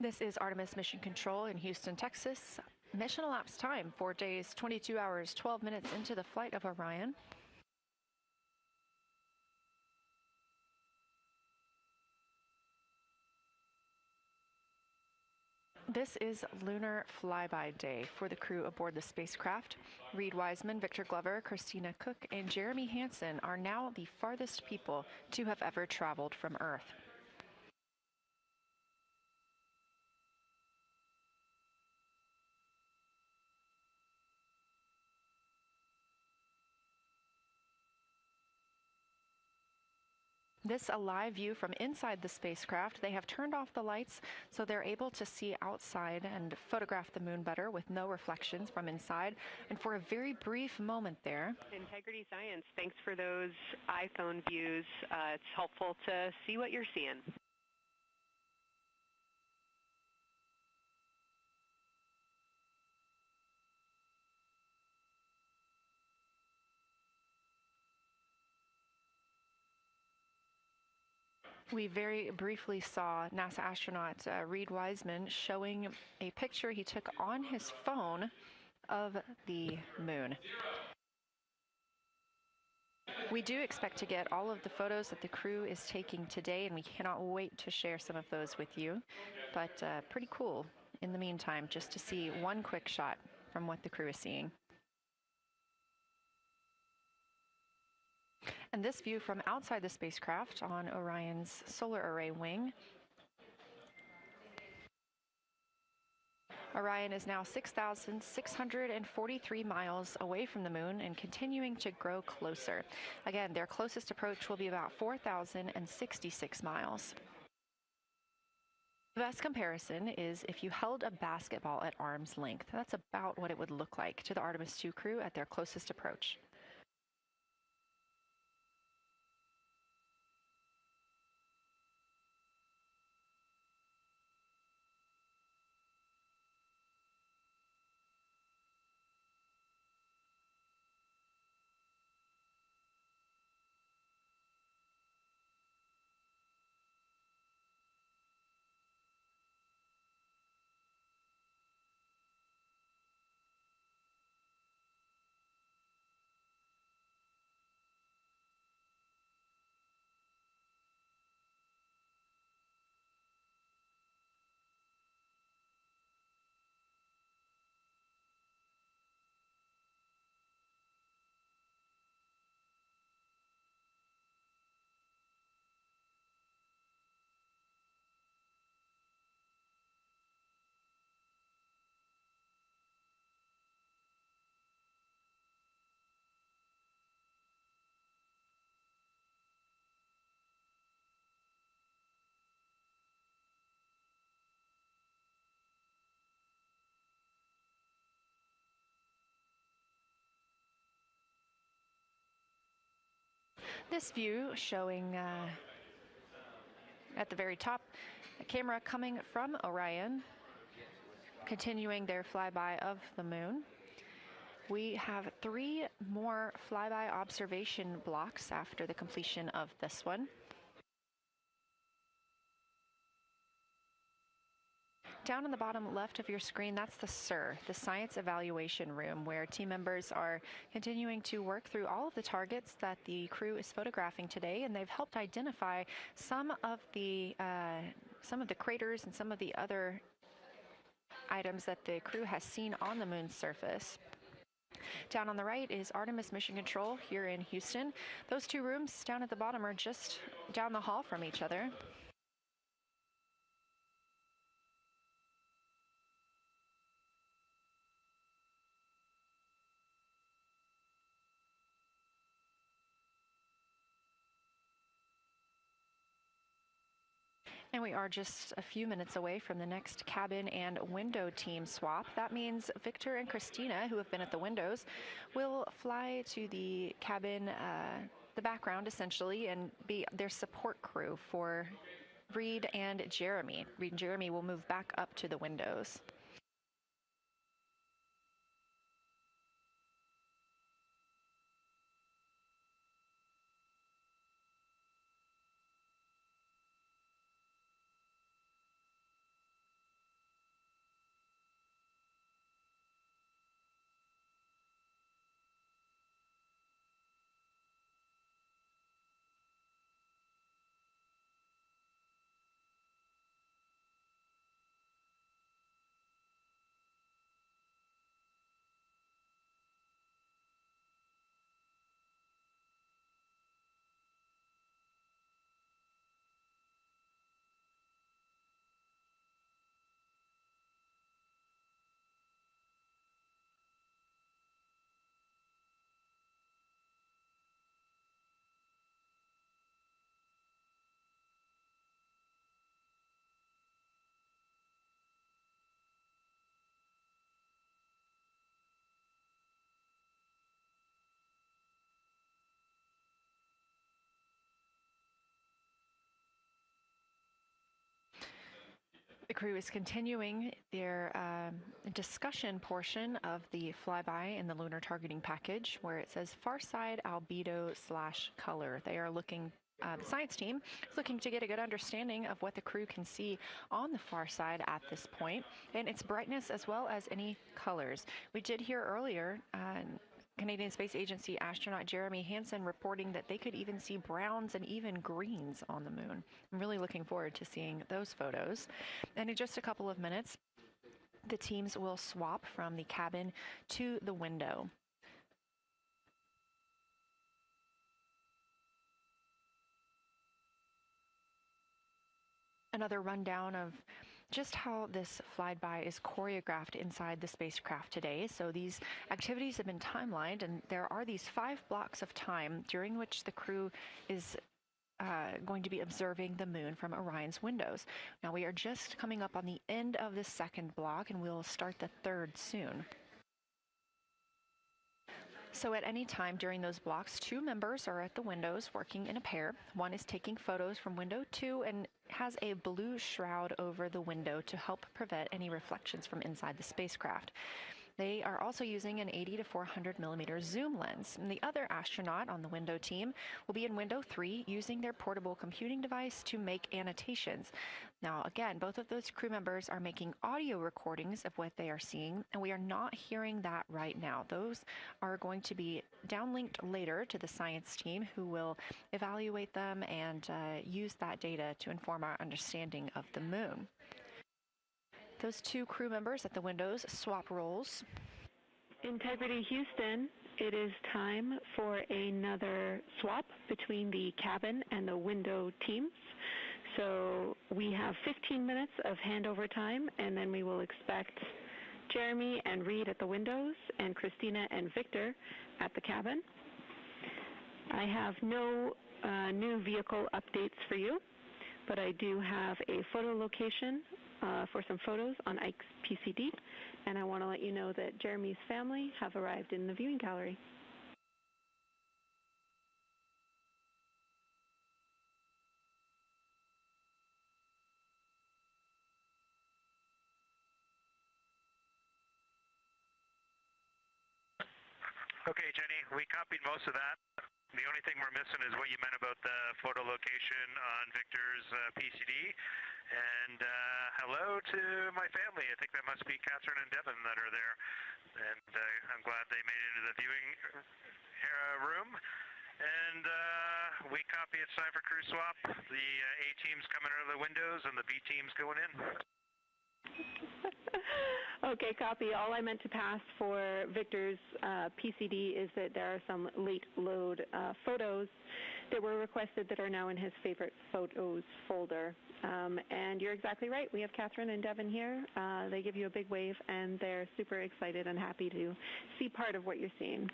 This is Artemis Mission Control in Houston, Texas. Mission elapsed time, 4 days, 22 hours, 12 minutes into the flight of Orion. This is Lunar Flyby Day for the crew aboard the spacecraft. Reed Wiseman, Victor Glover, Christina Cook, and Jeremy Hansen are now the farthest people to have ever traveled from Earth. This a live view from inside the spacecraft. They have turned off the lights so they're able to see outside and photograph the moon better with no reflections from inside. And for a very brief moment there. Integrity Science, thanks for those iPhone views. It's helpful to see what you're seeing. We very briefly saw NASA astronaut Reed Wiseman showing a picture he took on his phone of the moon. We do expect to get all of the photos that the crew is taking today, and we cannot wait to share some of those with you. But pretty cool in the meantime, just to see one quick shot from what the crew is seeing. And this view from outside the spacecraft on Orion's solar array wing. Orion is now 6,643 miles away from the moon and continuing to grow closer. Again, their closest approach will be about 4,066 miles. The best comparison is if you held a basketball at arm's length. That's about what it would look like to the Artemis II crew at their closest approach. This view showing at the very top, a camera coming from Orion, continuing their flyby of the moon. We have 3 more flyby observation blocks after the completion of this one. Down on the bottom left of your screen, that's the SIR, the Science Evaluation Room, where team members are continuing to work through all of the targets that the crew is photographing today, and they've helped identify some of the craters and some of the other items that the crew has seen on the moon's surface. Down on the right is Artemis Mission Control here in Houston. Those 2 rooms down at the bottom are just down the hall from each other. And we are just a few minutes away from the next cabin and window team swap. That means Victor and Christina, who have been at the windows, will fly to the cabin, the background essentially, and be their support crew for Reed and Jeremy. Reed and Jeremy will move back up to the windows. The crew is continuing their discussion portion of the flyby in the lunar targeting package, where it says far side albedo/color. They are looking, the science team is looking to get a good understanding of what the crew can see on the far side at this point, and its brightness as well as any colors. We did hear earlier Canadian Space Agency astronaut Jeremy Hansen reporting that they could even see browns and even greens on the moon. I'm really looking forward to seeing those photos. And in just a couple of minutes, the teams will swap from the cabin to the window. Another rundown of just how this flyby is choreographed inside the spacecraft today. So these activities have been timelined, and there are these 5 blocks of time during which the crew is going to be observing the moon from Orion's windows. Now we are just coming up on the end of the second block, and we'll start the third soon. So at any time during those blocks, 2 members are at the windows working in a pair. One is taking photos from window 2 and has a blue shroud over the window to help prevent any reflections from inside the spacecraft. They are also using an 80 to 400 millimeter zoom lens. And the other astronaut on the window team will be in window 3 using their portable computing device to make annotations. Now, again, both of those crew members are making audio recordings of what they are seeing, and we are not hearing that right now. Those are going to be downlinked later to the science team, who will evaluate them and use that data to inform our understanding of the moon. Those 2 crew members at the windows swap roles. Integrity Houston, it is time for another swap between the cabin and the window teams. So we have 15 minutes of handover time, and then we will expect Jeremy and Reed at the windows and Christina and Victor at the cabin. I have no new vehicle updates for you, but I do have a photo location for some photos on Ike's PCD, and I want to let you know that Jeremy's family have arrived in the viewing gallery. Okay, Jenny, we copied most of that. The only thing we're missing is what you meant about the photo location on Victor's PCD. And hello to my family. I think that must be Catherine and Devin that are there. And I'm glad they made it into the viewing room. And we copy, it's time for crew swap. The A team's coming out of the windows and the B team's going in. Okay, copy. All I meant to pass for Victor's PCD is that there are some late load photos that were requested that are now in his favorite photos folder. And you're exactly right. We have Catherine and Devin here. They give you a big wave, and they're super excited and happy to see part of what you're seeing.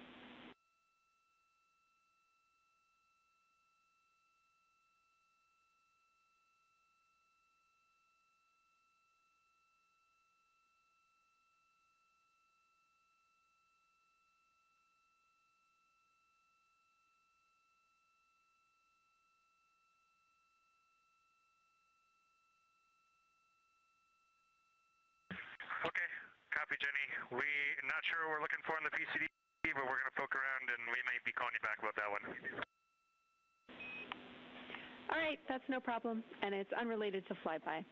Okay, copy, Jenny. We're not sure what we're looking for in the PCD, but we're going to poke around, and we may be calling you back about that one. All right, that's no problem, and it's unrelated to flyby.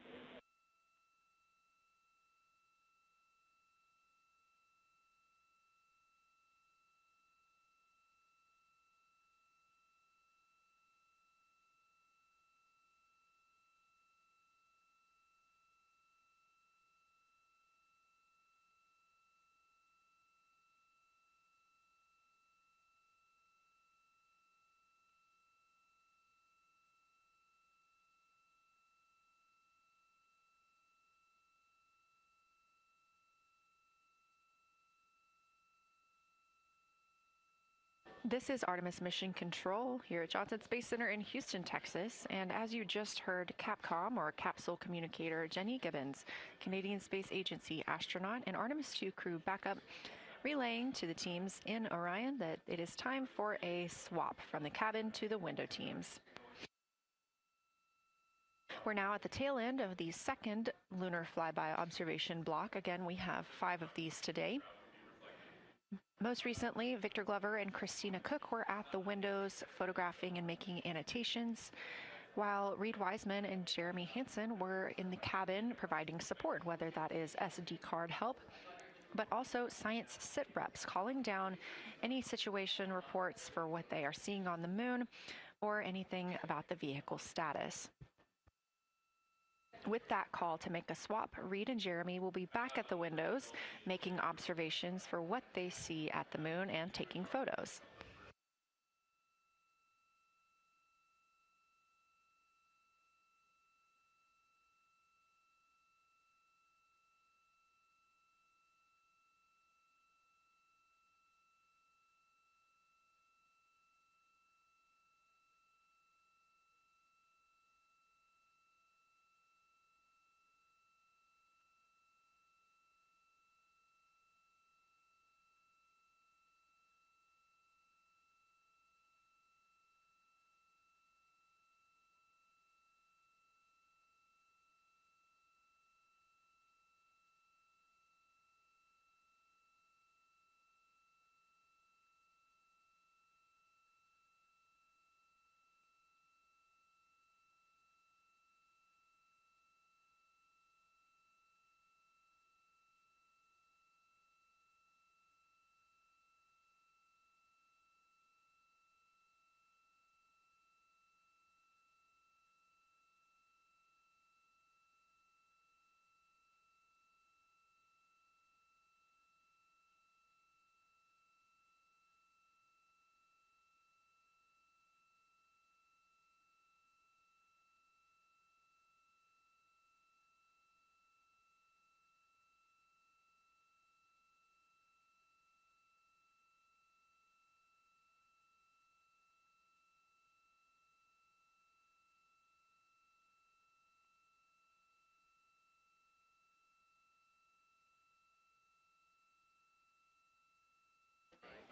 This is Artemis Mission Control here at Johnson Space Center in Houston, Texas. And as you just heard, Capcom, or Capsule Communicator Jenny Gibbons, Canadian Space Agency astronaut, and Artemis II crew backup, relaying to the teams in Orion that it is time for a swap from the cabin to the window teams. We're now at the tail end of the second lunar flyby observation block. Again, we have 5 of these today. Most recently, Victor Glover and Christina Cook were at the windows photographing and making annotations, while Reed Wiseman and Jeremy Hansen were in the cabin providing support, whether that is SD card help, but also science sit reps, calling down any situation reports for what they are seeing on the moon or anything about the vehicle status. With that call to make a swap, Reed and Jeremy will be back at the windows, making observations for what they see at the moon and taking photos.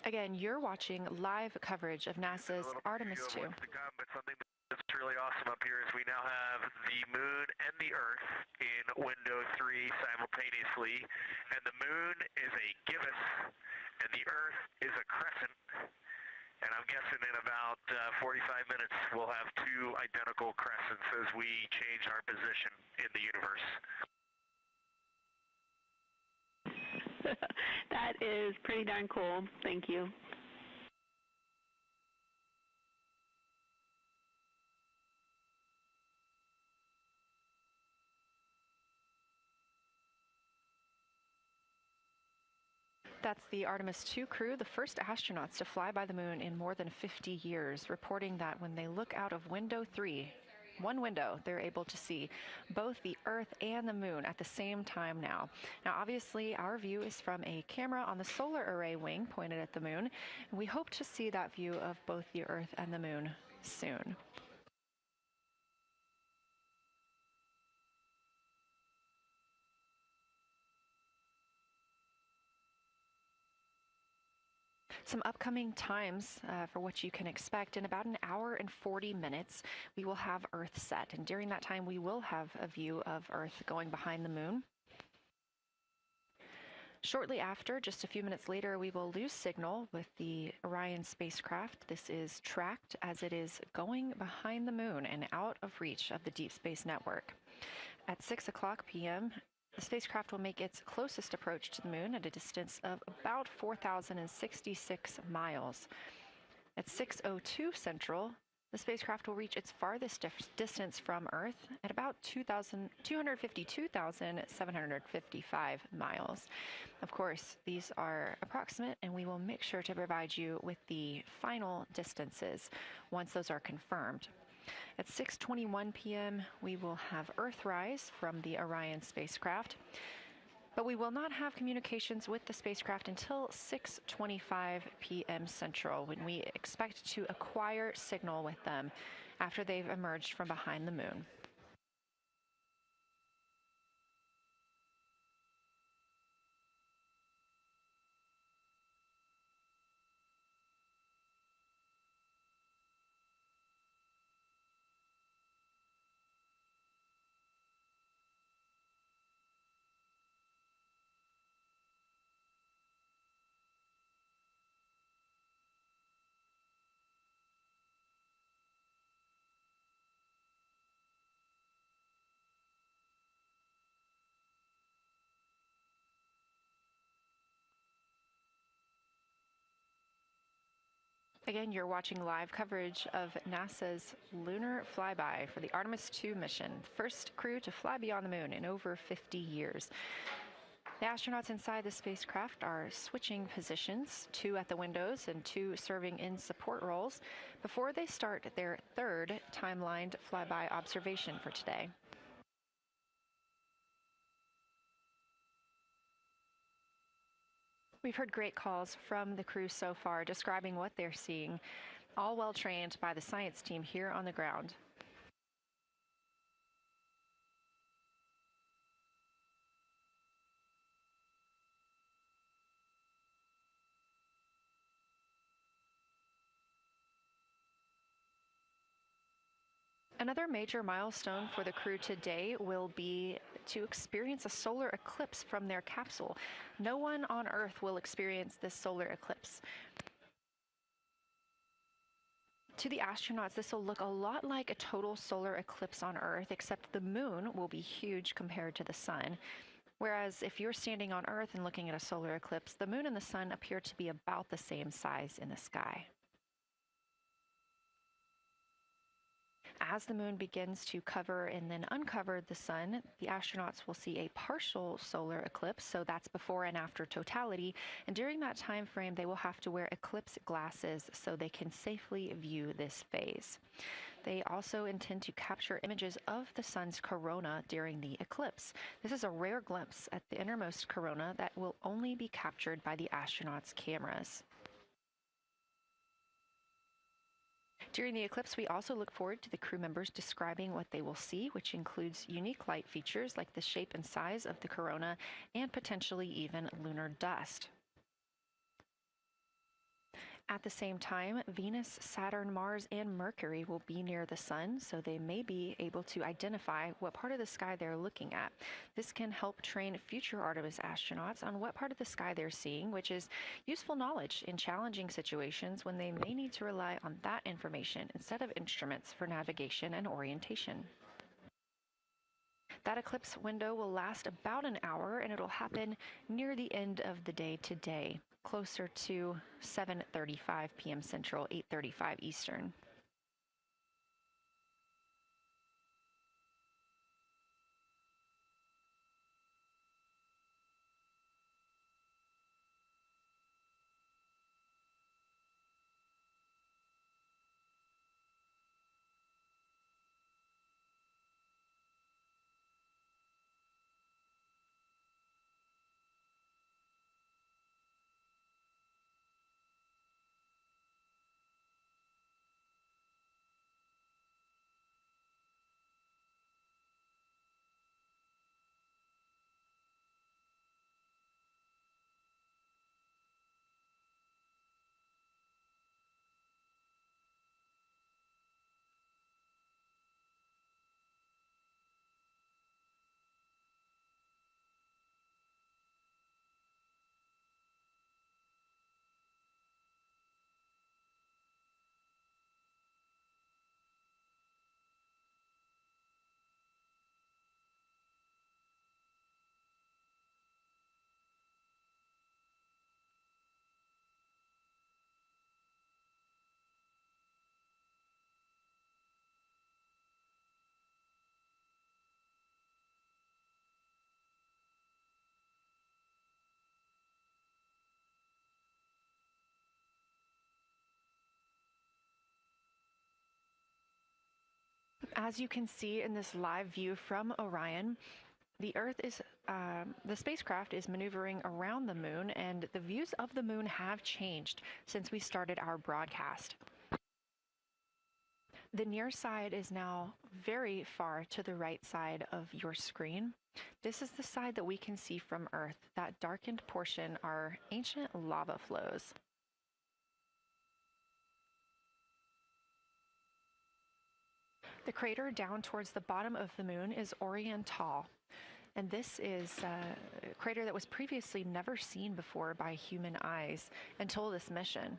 Again, you're watching live coverage of NASA's Artemis II. But something that's really awesome up here is we now have the moon and the Earth in window 3 simultaneously, and the moon is a gibbous, and the Earth is a crescent. And I'm guessing in about 45 minutes we'll have 2 identical crescents as we change our position in the universe. That is pretty darn cool. Thank you. That's the Artemis II crew, the first astronauts to fly by the moon in more than 50 years, reporting that when they look out of window 3, one window, they're able to see both the Earth and the moon at the same time now. Now, obviously, our view is from a camera on the solar array wing pointed at the moon, and we hope to see that view of both the Earth and the moon soon. Some upcoming times for what you can expect. In about an hour and 40 minutes, we will have Earth set. And during that time, we will have a view of Earth going behind the moon. Shortly after, just a few minutes later, we will lose signal with the Orion spacecraft. This is tracked as it is going behind the moon and out of reach of the Deep Space Network. At 6 o'clock p.m., the spacecraft will make its closest approach to the moon at a distance of about 4,066 miles. At 6:02 Central, the spacecraft will reach its farthest distance from Earth at about 252,755 miles. Of course, these are approximate, and we will make sure to provide you with the final distances once those are confirmed. At 6:21 p.m., we will have Earthrise from the Orion spacecraft, but we will not have communications with the spacecraft until 6:25 p.m. Central, when we expect to acquire signal with them after they've emerged from behind the moon. Again, you're watching live coverage of NASA's lunar flyby for the Artemis II mission, first crew to fly beyond the moon in over 50 years. The astronauts inside the spacecraft are switching positions, 2 at the windows and 2 serving in support roles, before they start their third timelined flyby observation for today. We've heard great calls from the crew so far describing what they're seeing, all well trained by the science team here on the ground. Another major milestone for the crew today will be to experience a solar eclipse from their capsule. No one on Earth will experience this solar eclipse. To the astronauts, this will look a lot like a total solar eclipse on Earth, except the moon will be huge compared to the sun. Whereas if you're standing on Earth and looking at a solar eclipse, the moon and the sun appear to be about the same size in the sky. As the moon begins to cover and then uncover the sun, the astronauts will see a partial solar eclipse, so that's before and after totality, and during that time frame they will have to wear eclipse glasses so they can safely view this phase. They also intend to capture images of the sun's corona during the eclipse. This is a rare glimpse at the innermost corona that will only be captured by the astronauts' cameras. During the eclipse, we also look forward to the crew members describing what they will see, which includes unique light features like the shape and size of the corona and potentially even lunar dust. At the same time, Venus, Saturn, Mars, and Mercury will be near the sun, so they may be able to identify what part of the sky they're looking at. This can help train future Artemis astronauts on what part of the sky they're seeing, which is useful knowledge in challenging situations when they may need to rely on that information instead of instruments for navigation and orientation. That eclipse window will last about an hour, and it'll happen near the end of the day today, closer to 7:35 p.m. Central, 8:35 Eastern. As you can see in this live view from Orion, the spacecraft is maneuvering around the moon, and the views of the moon have changed since we started our broadcast. The near side is now very far to the right side of your screen. This is the side that we can see from Earth. That darkened portion are ancient lava flows. The crater down towards the bottom of the moon is Oriental, and this is a crater that was previously never seen before by human eyes until this mission.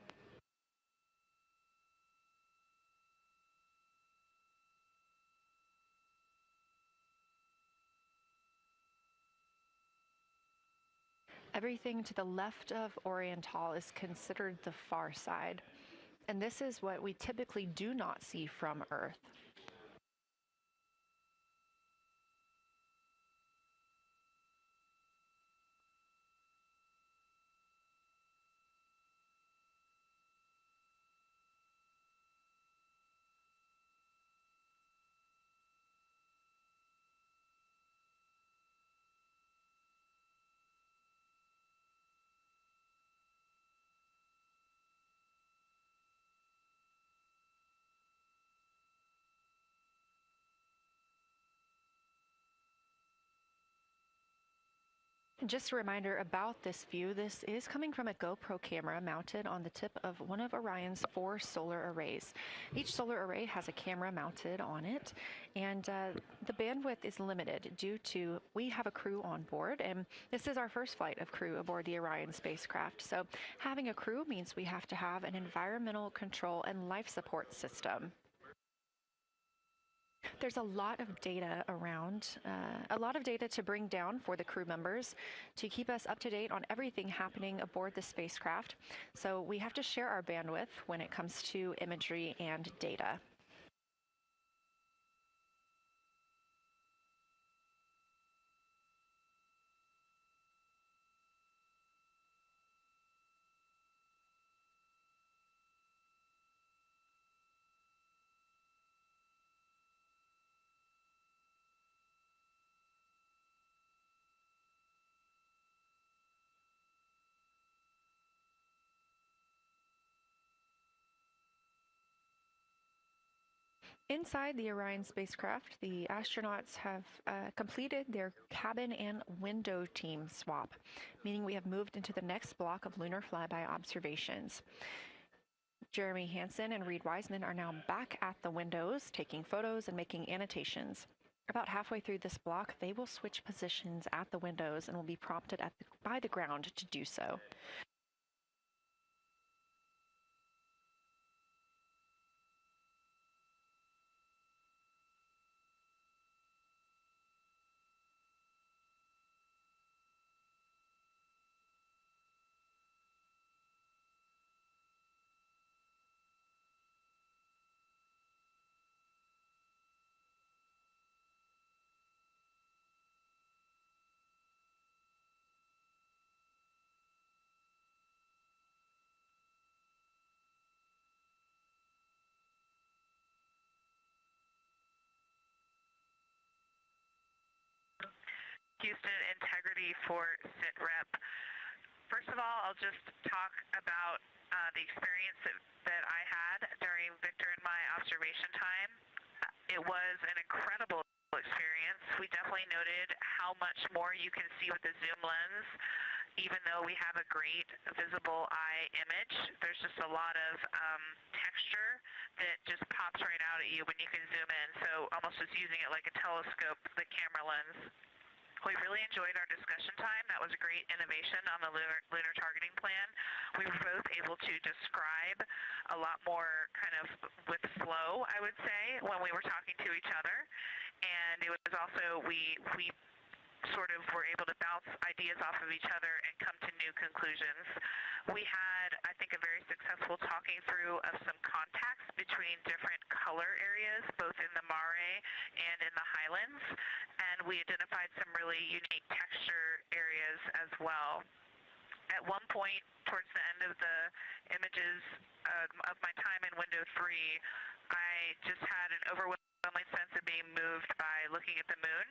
Everything to the left of Oriental is considered the far side. And this is what we typically do not see from Earth. Just a reminder about this view. This is coming from a GoPro camera mounted on the tip of one of Orion's 4 solar arrays. Each solar array has a camera mounted on it, and the bandwidth is limited due to we have a crew on board, and this is our first flight of crew aboard the Orion spacecraft. So having a crew means we have to have an environmental control and life support system. There's a lot of data around, a lot of data to bring down for the crew members to keep us up to date on everything happening aboard the spacecraft. So we have to share our bandwidth when it comes to imagery and data. Inside the Orion spacecraft, the astronauts have completed their cabin and window team swap, meaning we have moved into the next block of lunar flyby observations. Jeremy Hansen and Reed Wiseman are now back at the windows, taking photos and making annotations. About halfway through this block, they will switch positions at the windows and will be prompted by the ground to do so. Houston Integrity for SITREP. First of all, I'll just talk about the experience that I had during Victor and my observation time. It was an incredible experience. We definitely noted how much more you can see with the zoom lens. Even though we have a great visible eye image, there's just a lot of texture that just pops right out at you when you can zoom in. So almost just using it like a telescope, the camera lens. We really enjoyed our discussion time. That was a great innovation on the lunar targeting plan. We were both able to describe a lot more kind of with flow, I would say, when we were talking to each other. And it was also, we sort of were able to bounce ideas off of each other and come to new conclusions. We had, I think, a very successful talking through of some contacts between different color areas, both in the mare and in the highlands, and we identified some really unique texture areas as well. At one point, towards the end of the images of my time in window 3, I just had an overwhelming sense of being moved by looking at the moon.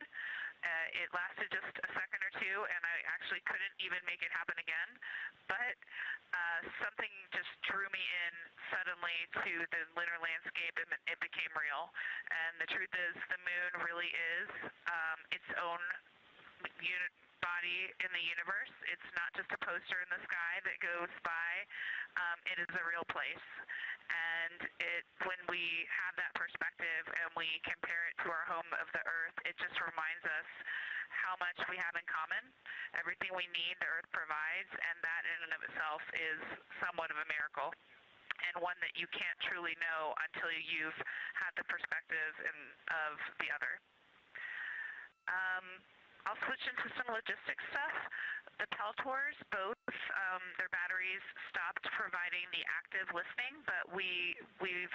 It lasted just a second or two, and I actually couldn't even make it happen again. But something just drew me in suddenly to the lunar landscape, and it became real. And the truth is, the moon really is its own body in the universe. It's not just a poster in the sky that goes by. It is a real place. And when we have that perspective and we compare it to our home of the Earth, it just reminds us how much we have in common. Everything we need, the Earth provides, and that in and of itself is somewhat of a miracle, and one that you can't truly know until you've had the perspective of the other. I'll switch into some logistics stuff. The Peltors, both, their batteries stopped providing the active listening, but we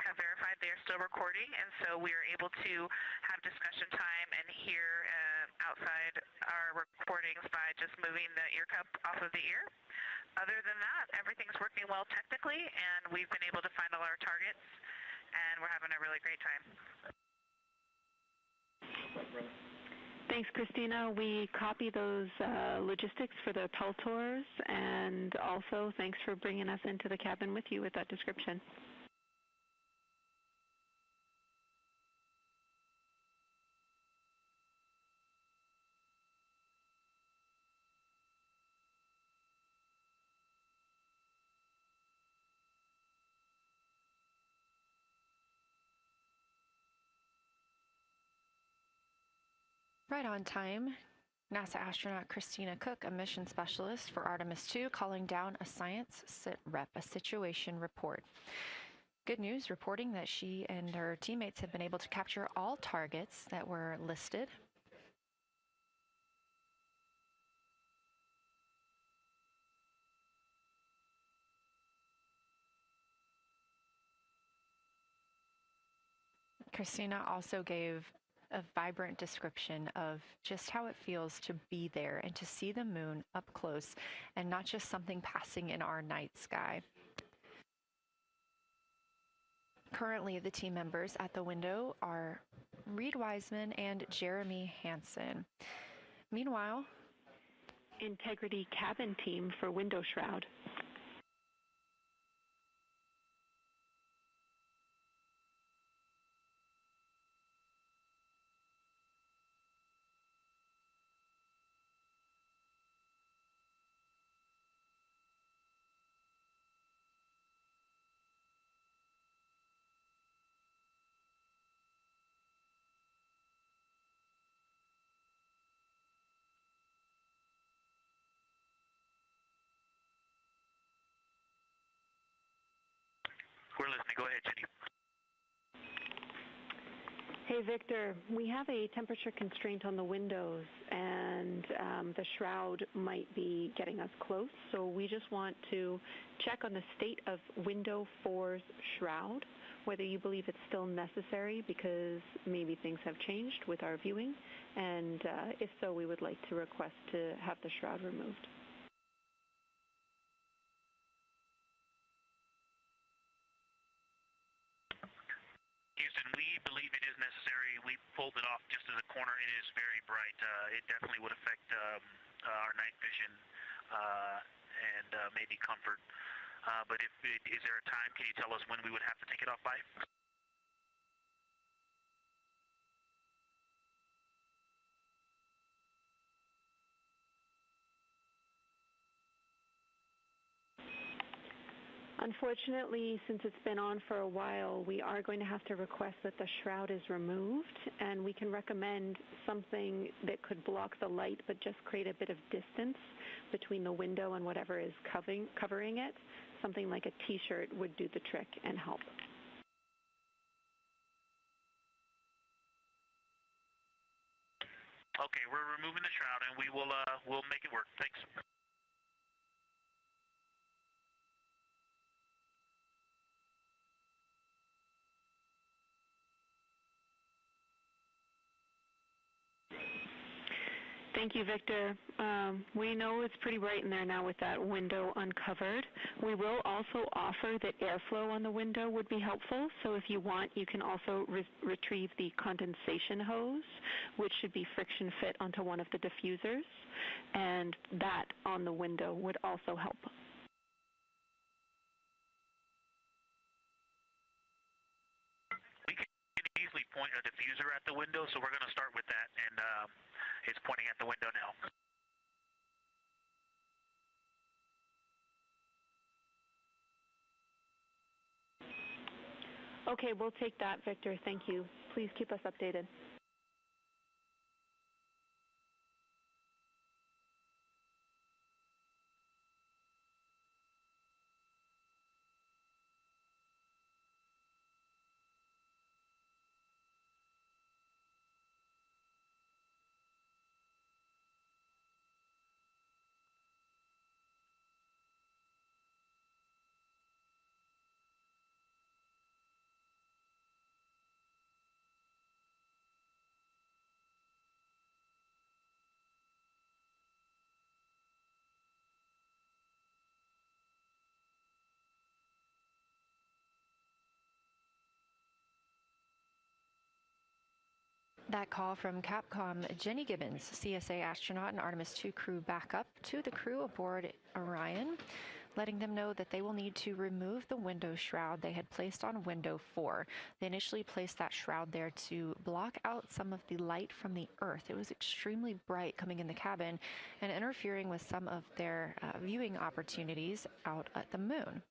have verified they are still recording, and so we are able to have discussion time and hear outside our recordings by just moving the ear cup off of the ear. Other than that, everything's working well technically, and we've been able to find all our targets, and we're having a really great time. Thanks, Christina. We copy those logistics for the Peltors, and also thanks for bringing us into the cabin with you with that description. Right on time. NASA astronaut Christina Cook, a mission specialist for Artemis II, calling down a science a situation report. Good news, reporting that she and her teammates have been able to capture all targets that were listed. Christina also gave a vibrant description of just how it feels to be there and to see the moon up close and not just something passing in our night sky. Currently, the team members at the window are Reed Wiseman and Jeremy Hansen. Meanwhile, Integrity cabin team for window shroud. We're listening. Go ahead, Jenny. Hey, Victor, we have a temperature constraint on the windows, and the shroud might be getting us close, so we just want to check on the state of window 4's shroud, whether you believe it's still necessary because maybe things have changed with our viewing, and if so, we would like to request to have the shroud removed. Houston, we believe it is necessary. We pulled it off just as a corner. It is very bright. It definitely would affect our night vision and maybe comfort. But is there a time? Can you tell us when we would have to take it off by? Unfortunately, since it's been on for a while, we are going to have to request that the shroud is removed, and we can recommend something that could block the light but just create a bit of distance between the window and whatever is covering it. Something like a t-shirt would do the trick and help. Okay, we're removing the shroud, and we'll make it work. Thanks. Thank you, Victor. We know it's pretty bright in there now with that window uncovered. We will also offer that airflow on the window would be helpful. So if you want, you can also retrieve the condensation hose, which should be friction fit onto one of the diffusers. And that on the window would also help. We can easily point a diffuser at the window, so we're going to start with that. And it's pointing at the window now. Okay, we'll take that, Victor. Thank you. Please keep us updated. That call from Capcom Jenny Gibbons, CSA astronaut and Artemis II crew backup, to the crew aboard Orion, letting them know that they will need to remove the window shroud they had placed on window 4. They initially placed that shroud there to block out some of the light from the Earth. It was extremely bright coming in the cabin and interfering with some of their viewing opportunities out at the moon.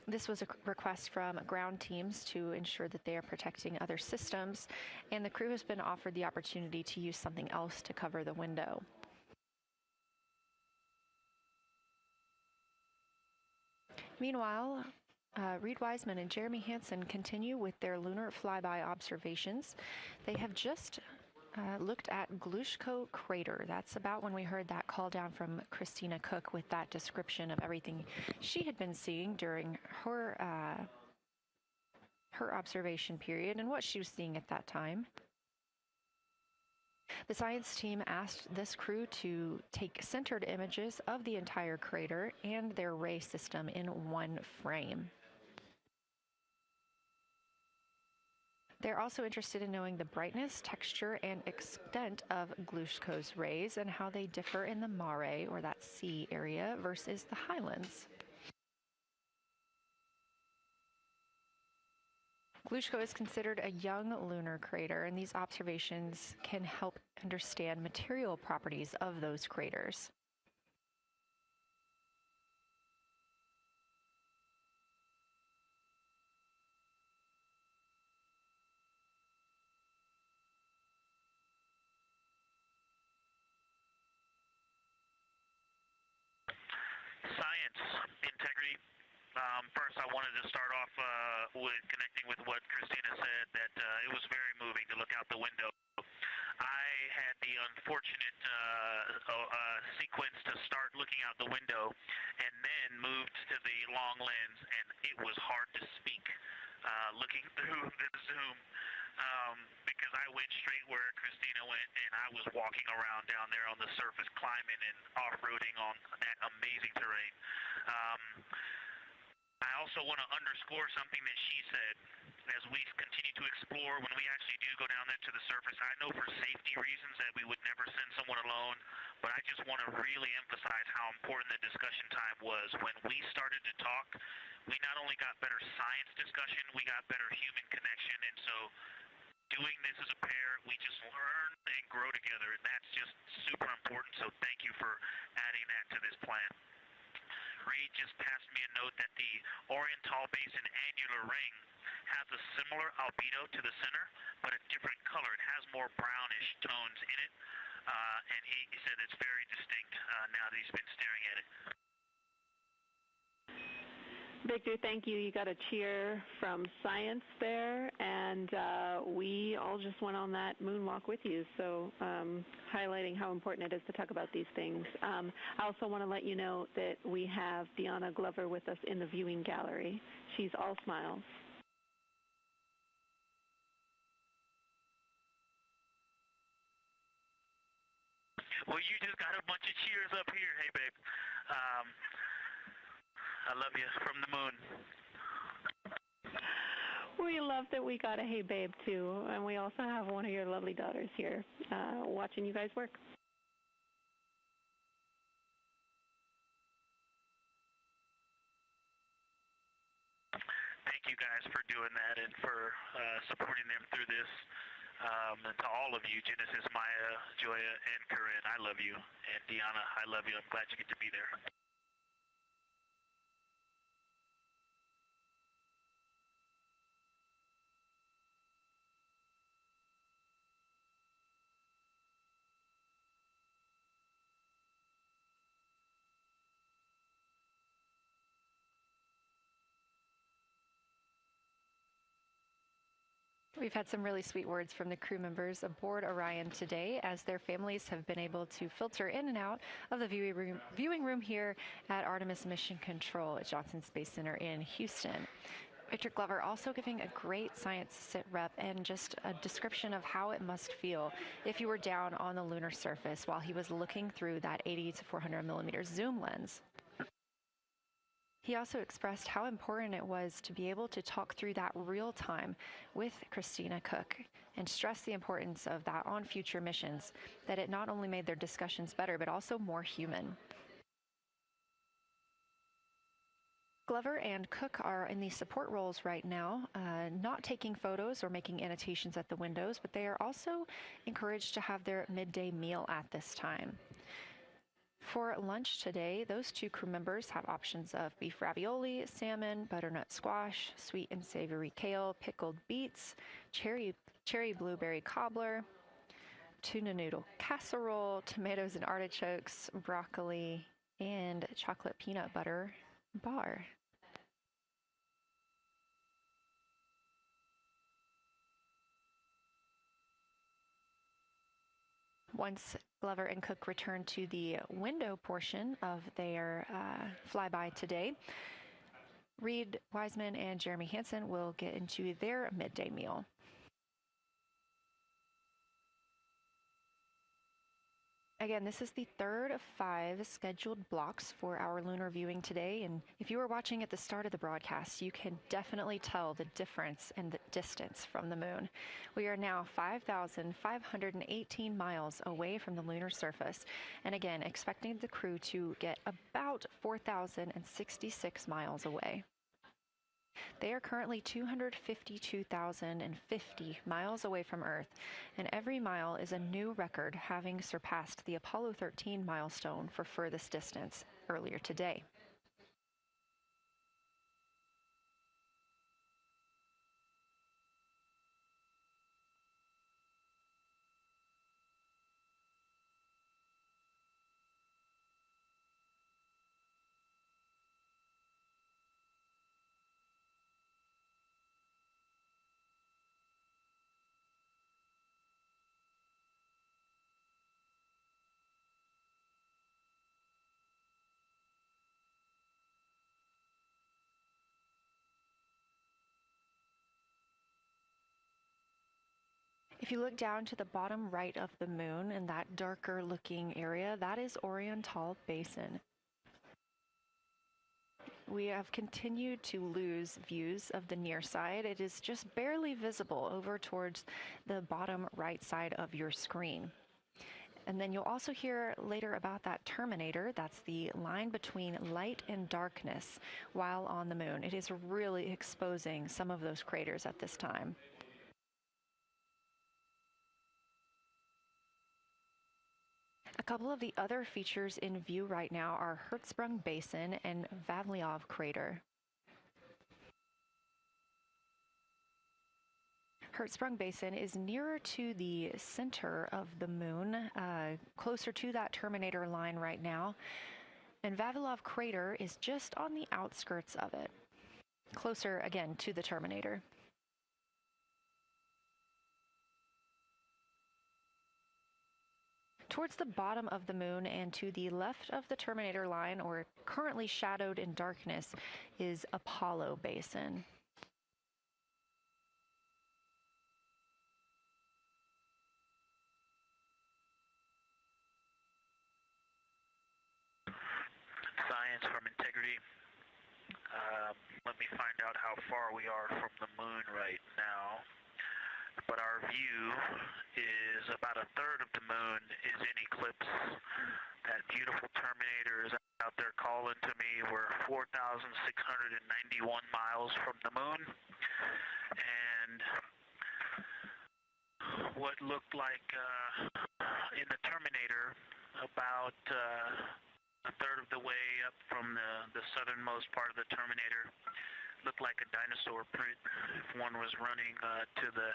This was a request from ground teams to ensure that they are protecting other systems, and the crew has been offered the opportunity to use something else to cover the window. Meanwhile, Reed Wiseman and Jeremy Hansen continue with their lunar flyby observations. They have just looked at Glushko crater. That's about when we heard that call down from Christina Cook with that description of everything she had been seeing during her her observation period and what she was seeing at that time. The science team asked this crew to take centered images of the entire crater and their ray system in one frame. They're also interested in knowing the brightness, texture, and extent of Glushko's rays and how they differ in the mare, or that sea area, versus the highlands. Glushko is considered a young lunar crater, and these observations can help understand material properties of those craters. Science, integrity. First, I wanted to start off with connecting with what Christina said, that it was very moving to look out the window. I had the unfortunate sequence to start looking out the window and then moved to the long lens, and it was hard to speak looking through the zoom because I went straight where Christina went, and I was walking around down there on the surface, climbing and off-roading on that amazing terrain. I also want to underscore something that she said. As we continue to explore, when we actually do go down there to the surface, I know for safety reasons that we would never send someone alone, but I just want to really emphasize how important the discussion time was. When we started to talk, we not only got better science discussion, we got better human connection, and so doing this as a pair, we just learn and grow together, and that's just super important, so thank you for adding that to this plan. Reed just passed me a note that the Oriental Basin annular ring has a similar albedo to the center, but a different color. It has more brownish tones in it, and he said it's very distinct now that he's been staring at it. Victor, thank you. You got a cheer from science there, and we all just went on that moonwalk with you, so highlighting how important it is to talk about these things. I also want to let you know that we have Deanna Glover with us in the viewing gallery. She's all smiles. Well, you just got a bunch of cheers up here. Hey, babe. I love you from the moon. We love that we got a hey babe too, and we also have one of your lovely daughters here watching you guys work. Thank you guys for doing that and for supporting them through this. And to all of you, Genesis, Maya, Joya, and Corinne, I love you. And Deanna, I love you. I'm glad you get to be there. We've had some really sweet words from the crew members aboard Orion today, as their families have been able to filter in and out of the viewing room here at Artemis Mission Control at Johnson Space Center in Houston. Victor Glover also giving a great science sit rep and just a description of how it must feel if you were down on the lunar surface while he was looking through that 80 to 400 millimeter zoom lens. He also expressed how important it was to be able to talk through that real time with Christina Cook and stress the importance of that on future missions, that it not only made their discussions better, but also more human. Glover and Cook are in the support roles right now, not taking photos or making annotations at the windows, but they are also encouraged to have their midday meal at this time. For lunch today, those two crew members have options of beef ravioli, salmon, butternut squash, sweet and savory kale, pickled beets, cherry blueberry cobbler, tuna noodle casserole, tomatoes and artichokes, broccoli, and chocolate peanut butter bar. Once Glover and Cook return to the window portion of their flyby today, Reed Wiseman and Jeremy Hansen will get into their midday meal. Again, this is the third of 5 scheduled blocks for our lunar viewing today, and if you were watching at the start of the broadcast, you can definitely tell the difference in the distance from the moon. We are now 5,518 miles away from the lunar surface, and again, expecting the crew to get about 4,066 miles away. They are currently 252,050 miles away from Earth, and every mile is a new record, having surpassed the Apollo 13 milestone for furthest distance earlier today. If you look down to the bottom right of the moon in that darker looking area, that is Oriental Basin. We have continued to lose views of the near side. It is just barely visible over towards the bottom right side of your screen. And then you'll also hear later about that terminator. That's the line between light and darkness while on the moon. It is really exposing some of those craters at this time. A couple of the other features in view right now are Hertzsprung Basin and Vavilov Crater. Hertzsprung Basin is nearer to the center of the moon, closer to that terminator line right now, and Vavilov Crater is just on the outskirts of it, closer again to the terminator. Towards the bottom of the moon and to the left of the terminator line, or currently shadowed in darkness, is Apollo Basin. Science from integrity. Let me find out how far we are from the moon right now. But our view is about a third of the moon is in eclipse. That beautiful terminator is out there calling to me. We're 4,691 miles from the moon. And what looked like in the terminator about a third of the way up from the southernmost part of the terminator looked like a dinosaur print if one was running to the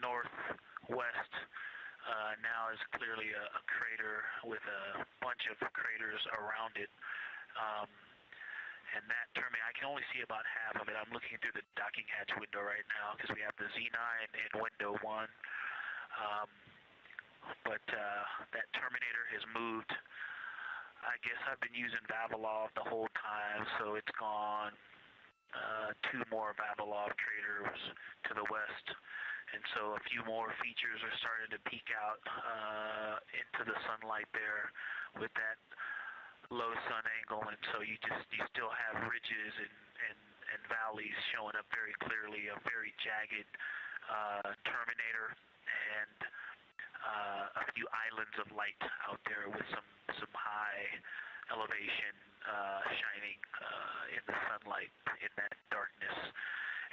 northwest. Now is clearly a crater with a bunch of craters around it. And that terminator, I can only see about half of it. I'm looking through the docking hatch window right now because we have the Z9 in window 1. But that terminator has moved. I guess I've been using Vavilov the whole time, so it's gone 2 more Vavilov craters to the west, and so a few more features are starting to peek out into the sunlight there with that low sun angle, and so you still have ridges and valleys showing up very clearly, a very jagged terminator, and a few islands of light out there with some high elevation shining in the sunlight in that darkness.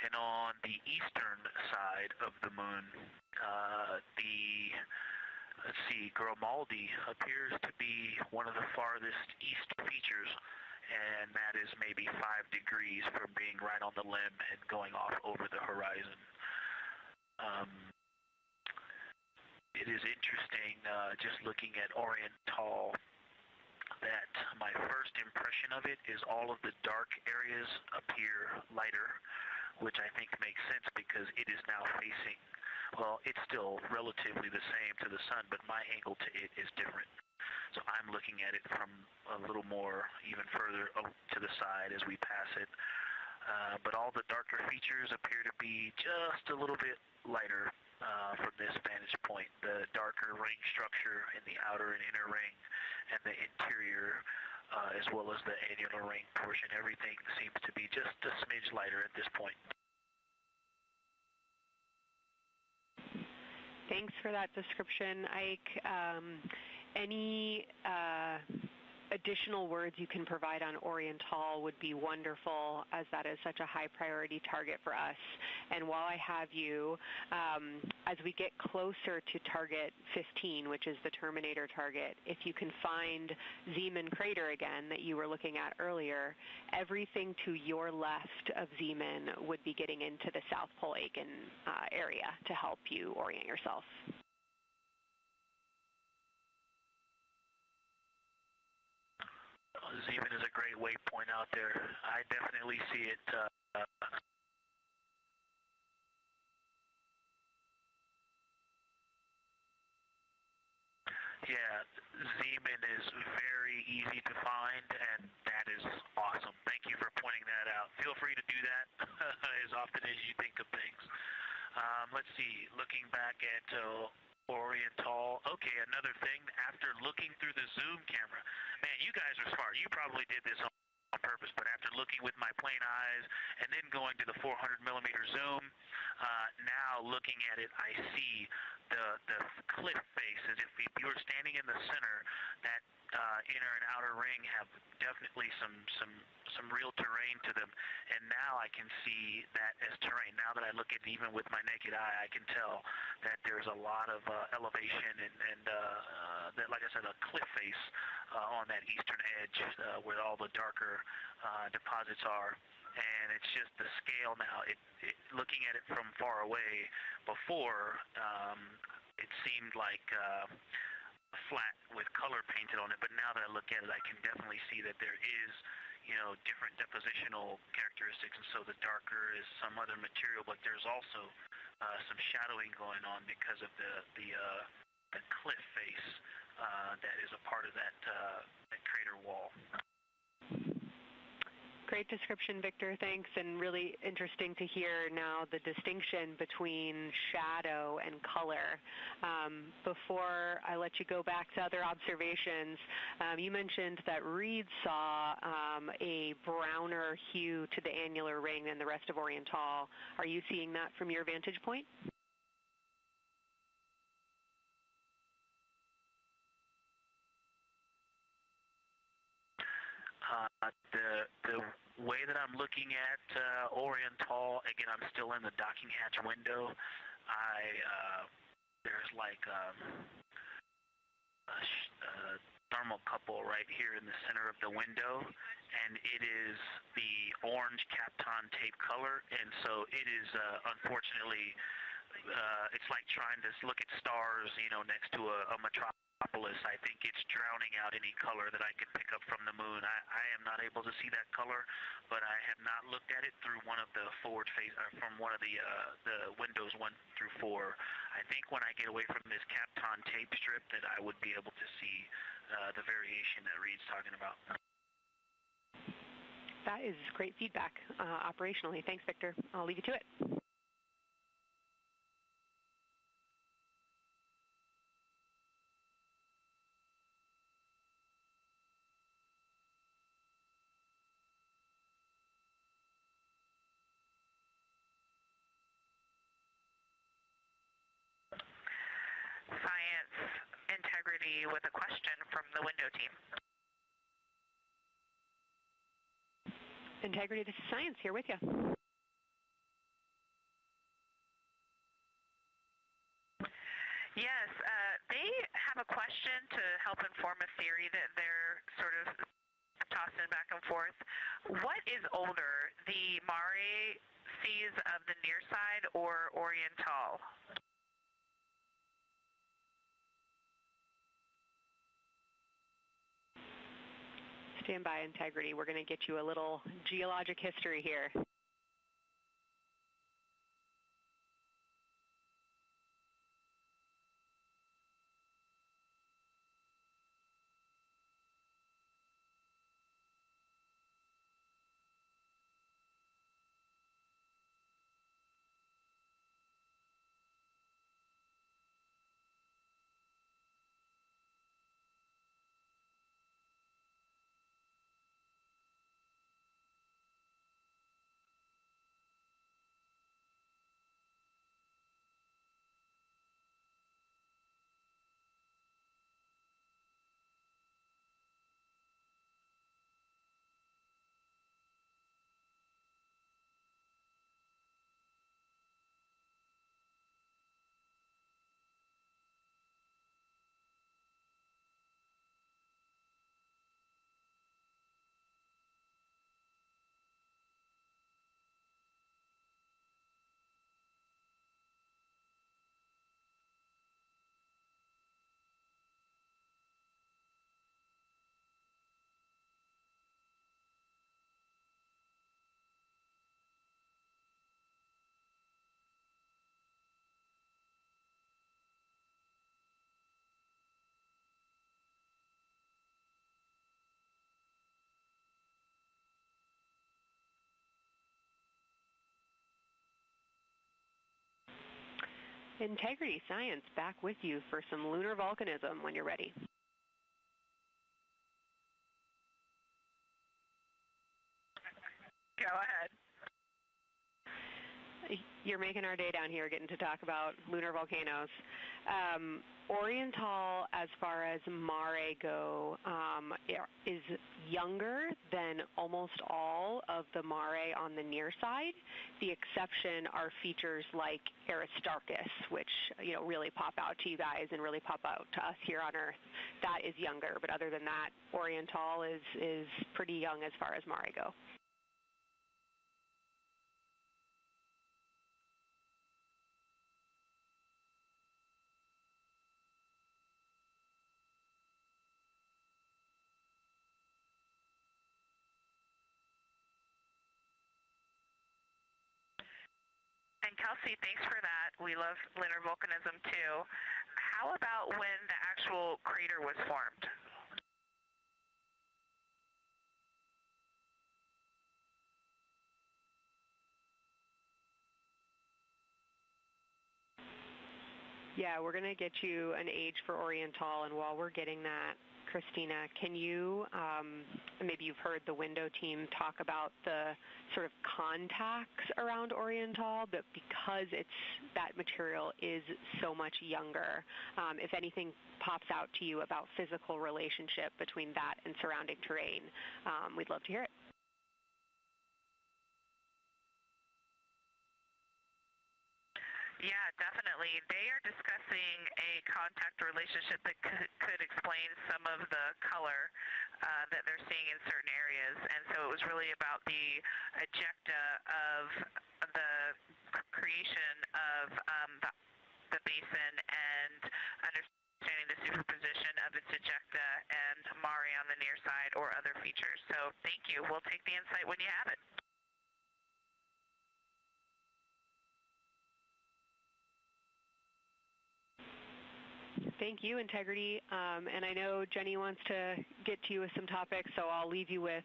And on the eastern side of the moon, let's see, Grimaldi appears to be one of the farthest east features, and that is maybe 5 degrees from being right on the limb and going off over the horizon. It is interesting, just looking at Oriental, that my first impression of it is all of the dark areas appear lighter, which I think makes sense because it is now facing, well, it's still relatively the same to the sun, but my angle to it is different. So I'm looking at it from a little more, even further to the side as we pass it. But all the darker features appear to be just a little bit lighter from this vantage point. The darker ring structure in the outer and inner ring and the interior, as well as the annular ring portion, everything seems to be just a smidge lighter at this point. Thanks for that description, Ike. Any additional words you can provide on Oriental would be wonderful, as that is such a high priority target for us. And while I have you, as we get closer to target 15, which is the Terminator target, if you can find Zeeman Crater again that you were looking at earlier, everything to your left of Zeeman would be getting into the South Pole Aiken area to help you orient yourself. Zeeman is a great waypoint out there. I definitely see it. Yeah, Zeeman is very easy to find, and that is awesome. Thank you for pointing that out. Feel free to do that as often as you think of things. Let's see, looking back at Oriental. Okay, another thing, after looking through the zoom camera, man, you guys are smart. You probably did this on purpose, but after looking with my plain eyes and then going to the 400 millimeter zoom, now looking at it, I see the cliff face as if you were standing in the center. That inner and outer ring have definitely some real terrain to them, and now I can see that as terrain. Now that I look at it even with my naked eye, I can tell that there's a lot of elevation and that, like I said, a cliff face on that eastern edge where all the darker deposits are. And it's just the scale now. Looking at it from far away, before it seemed like flat with color painted on it, but now that I look at it, I can definitely see that there is, different depositional characteristics, and so the darker is some other material, but there's also some shadowing going on because of the cliff face that is a part of that crater wall. Great description, Victor. Thanks, and really interesting to hear now the distinction between shadow and color. Before I let you go back to other observations, you mentioned that Reed saw a browner hue to the annular ring than the rest of Oriental. Are you seeing that from your vantage point? The way that I'm looking at Oriental, again, I'm still in the docking hatch window. There's like a thermocouple right here in the center of the window, and it is the orange Kapton tape color, and so it is unfortunately it's like trying to look at stars, next to a metropolis. I think it's drowning out any color that I could pick up from the moon. I am not able to see that color, but I have not looked at it through one of the forward face, from one of the windows 1 through 4. I think when I get away from this Kapton tape strip that I would be able to see the variation that Reed's talking about. That is great feedback operationally. Thanks, Victor. I'll leave you to it. Integrity with a question from the window team. Integrity, this is Science, here with you. Yes, they have a question to help inform a theory that they're sort of tossing back and forth. What is older, the Mare seas of the near side or Oriental? Stand by, Integrity. We're going to get you a little geologic history here. Integrity Science back with you for some lunar volcanism when you're ready. Go ahead. You're making our day down here getting to talk about lunar volcanoes. Oriental, as far as Mare go, is younger than almost all of the Mare on the near side. The exception are features like Aristarchus, which really pop out to you guys and really pop out to us here on Earth. That is younger, but other than that, Oriental is pretty young as far as Mare go. And Kelsey, thanks for that. We love lunar volcanism too. How about when the actual crater was formed? Yeah, we're going to get you an age for Oriental, and while we're getting that, Christina, can you, maybe you've heard the window team talk about the sort of contacts around Oriental, but because that material is so much younger, if anything pops out to you about physical relationship between that and surrounding terrain, we'd love to hear it. Yeah, definitely. They are discussing a contact relationship that could explain some of the color that they're seeing in certain areas. And so it was really about the ejecta of the creation of the basin and understanding the superposition of its ejecta and Mare on the near side or other features. So thank you. We'll take the insight when you have it. Thank you, Integrity. And I know Jenny wants to get to you with some topics, so I'll leave you with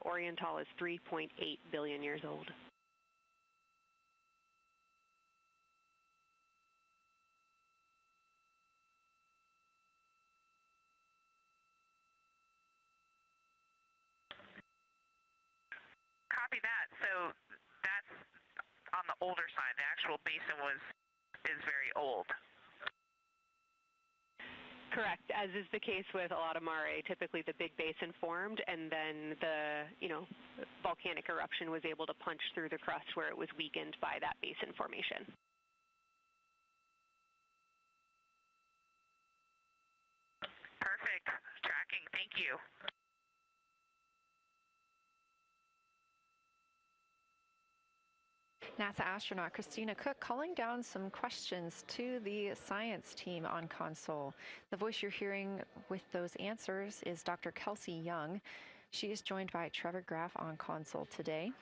Oriental is 3.8 billion years old. Copy that. So that's on the older side. The actual basin is very old. Correct. As is the case with a lot of mare, typically the big basin formed, and then the volcanic eruption was able to punch through the crust where it was weakened by that basin formation. Perfect. Tracking. Thank you. NASA astronaut Christina Cook calling down some questions to the science team on console. The voice you're hearing with those answers is Dr. Kelsey Young. She is joined by Trevor Graff on console today.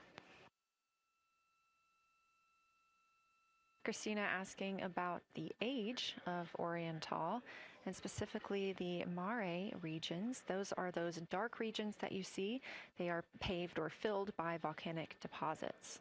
Christina asking about the age of Oriental, and specifically the mare regions. Those are those dark regions that you see. They are paved or filled by volcanic deposits.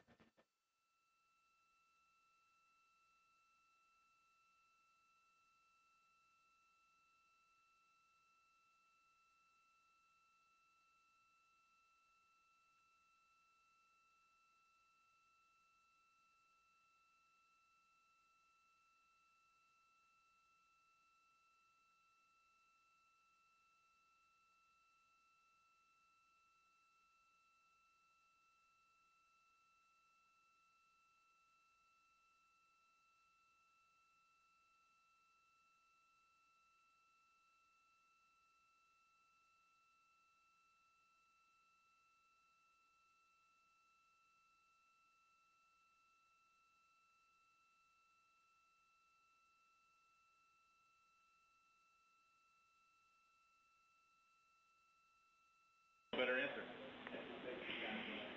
Better answer.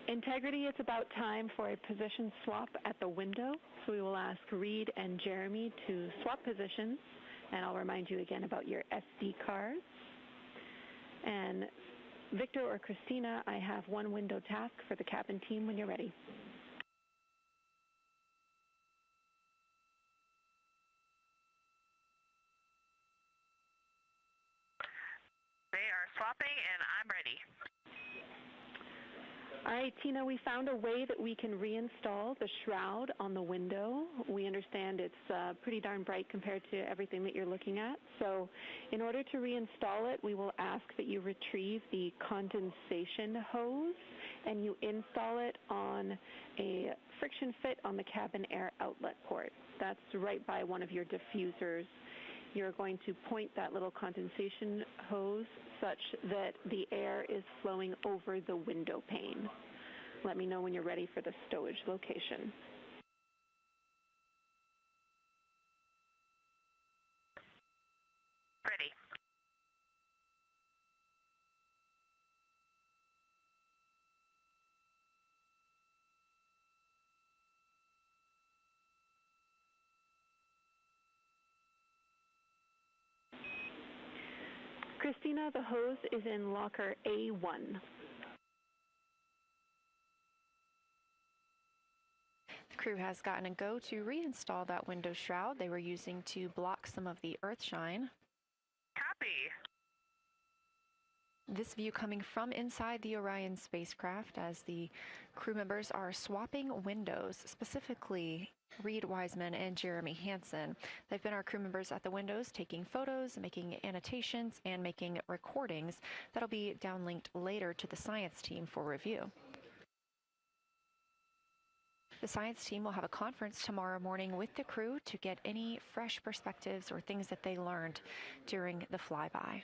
Integrity, it's about time for a position swap at the window. So we will ask Reed and Jeremy to swap positions, and I'll remind you again about your SD cards. And Victor or Christina, I have one window task for the cabin team when you're ready. They are swapping, and I'm ready. All right, Tina, we found a way that we can reinstall the shroud on the window. We understand it's pretty darn bright compared to everything that you're looking at. So in order to reinstall it, we will ask that you retrieve the condensation hose and you install it on a friction fit on the cabin air outlet port. That's right by one of your diffusers. You're going to point that little condensation hose such that the air is flowing over the window pane. Let me know when you're ready for the stowage location. Ready. Christina, the hose is in locker A1. The crew has gotten a go to reinstall that window shroud they were using to block some of the earth shine. Copy. This view coming from inside the Orion spacecraft as the crew members are swapping windows, specifically Reed Wiseman and Jeremy Hansen. They've been our crew members at the windows taking photos, making annotations, and making recordings that'll be downlinked later to the science team for review. The science team will have a conference tomorrow morning with the crew to get any fresh perspectives or things that they learned during the flyby.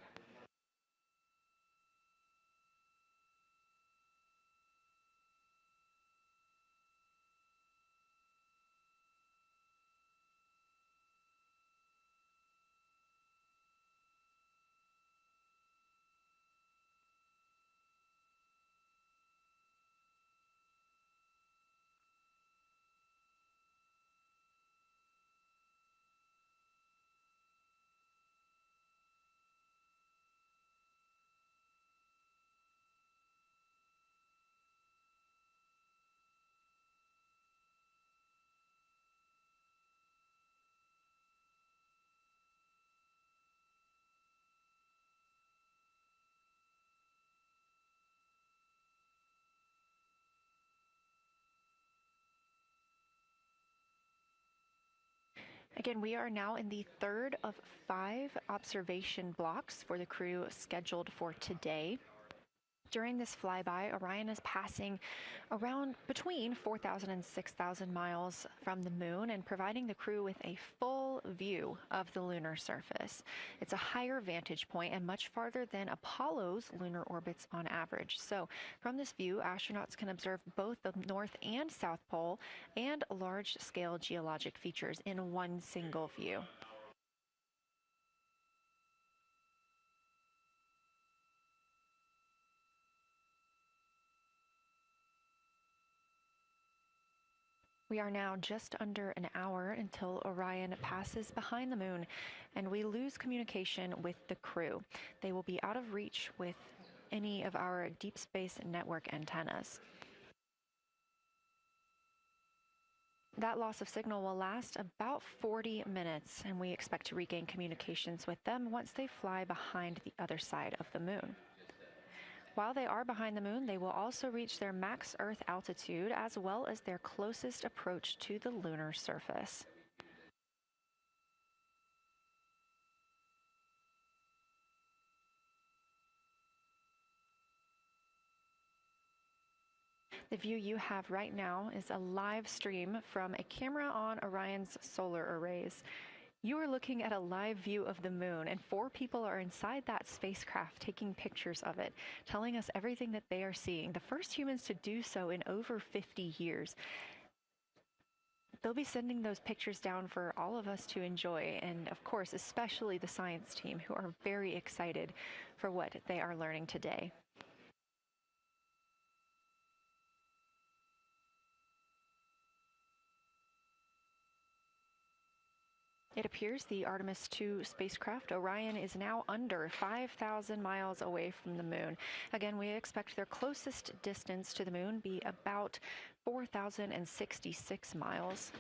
Again, we are now in the third of 5 observation blocks for the crew scheduled for today. During this flyby, Orion is passing around between 4,000 and 6,000 miles from the moon and providing the crew with a full view of the lunar surface. It's a higher vantage point and much farther than Apollo's lunar orbits on average. So from this view, astronauts can observe both the North and South Pole and large-scale geologic features in one single view. We are now just under an hour until Orion passes behind the moon, and we lose communication with the crew. They will be out of reach with any of our deep space network antennas. That loss of signal will last about 40 minutes, and we expect to regain communications with them once they fly behind the other side of the moon. While they are behind the moon, they will also reach their max Earth altitude as well as their closest approach to the lunar surface. The view you have right now is a live stream from a camera on Orion's solar arrays. You are looking at a live view of the moon, and 4 people are inside that spacecraft taking pictures of it, telling us everything that they are seeing. The first humans to do so in over 50 years. They'll be sending those pictures down for all of us to enjoy, and of course, especially the science team, who are very excited for what they are learning today. It appears the Artemis II spacecraft, Orion, is now under 5,000 miles away from the moon. Again, we expect their closest distance to the moon be about 4,066 miles.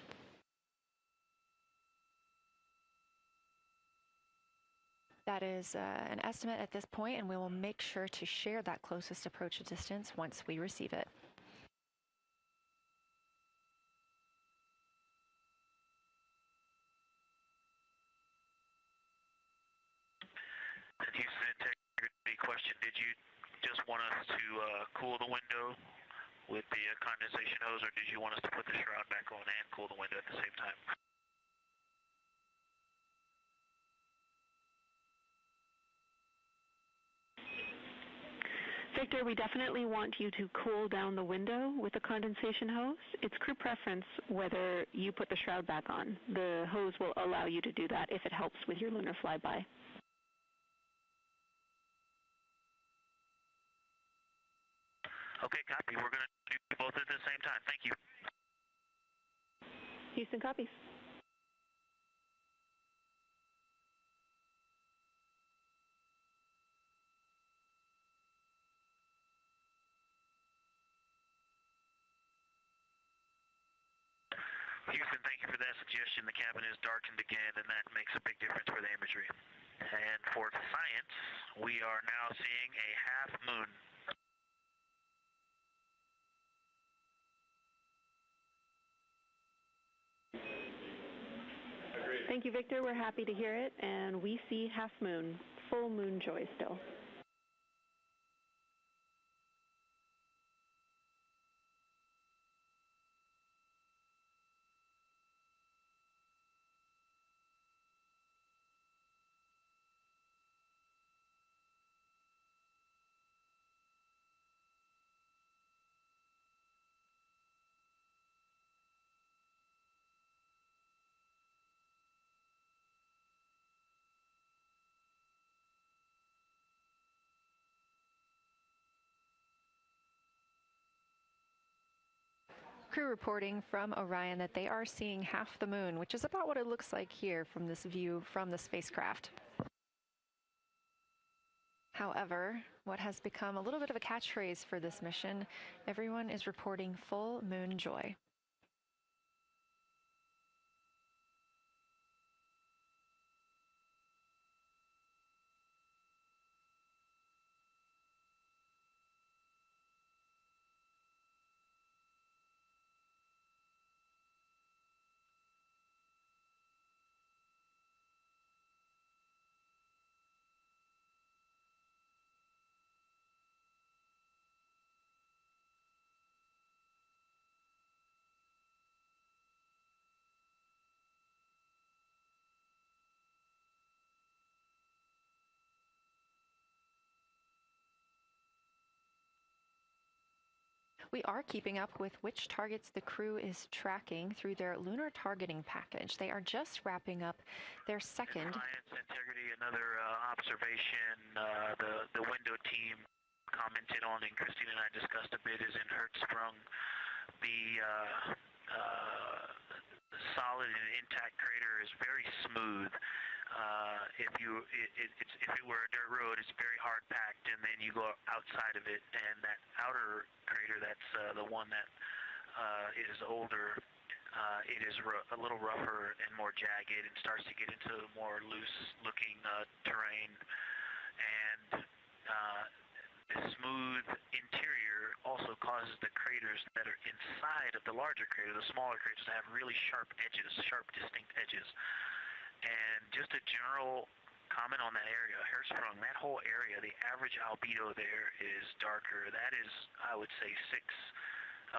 That is an estimate at this point, and we will make sure to share that closest approach distance once we receive it. Houston integrity question, did you just want us to cool the window with the condensation hose, or did you want us to put the shroud back on and cool the window at the same time? Victor, we definitely want you to cool down the window with the condensation hose. It's crew preference whether you put the shroud back on. The hose will allow you to do that if it helps with your lunar flyby. Okay, copy. We're going to do both at the same time. Thank you. Houston copies. Houston, thank you for that suggestion. The cabin is darkened again, and that makes a big difference for the imagery. And for science, we are now seeing a half moon. Thank you, Victor. We're happy to hear it, and we see half moon, full moon joy still. Crew reporting from Orion that they are seeing half the moon, which is about what it looks like here from this view from the spacecraft. However, what has become a little bit of a catchphrase for this mission, everyone is reporting full moon joy. We are keeping up with which targets the crew is tracking through their lunar targeting package. They are just wrapping up their second. Science integrity, another observation the window team commented on and Christina and I discussed a bit is in Hertzsprung. The solid and intact crater is very smooth. If it were a dirt road, it's very hard packed, and then you go outside of it, and that outer crater, that's the one that is older. It is a little rougher and more jagged, and starts to get into more loose-looking terrain. And the smooth interior also causes the craters that are inside of the larger crater, the smaller craters, to have really sharp edges, sharp, distinct edges. And just a general comment on that area, Hertzsprung, that whole area, the average albedo there is darker. That is, I would say, 3.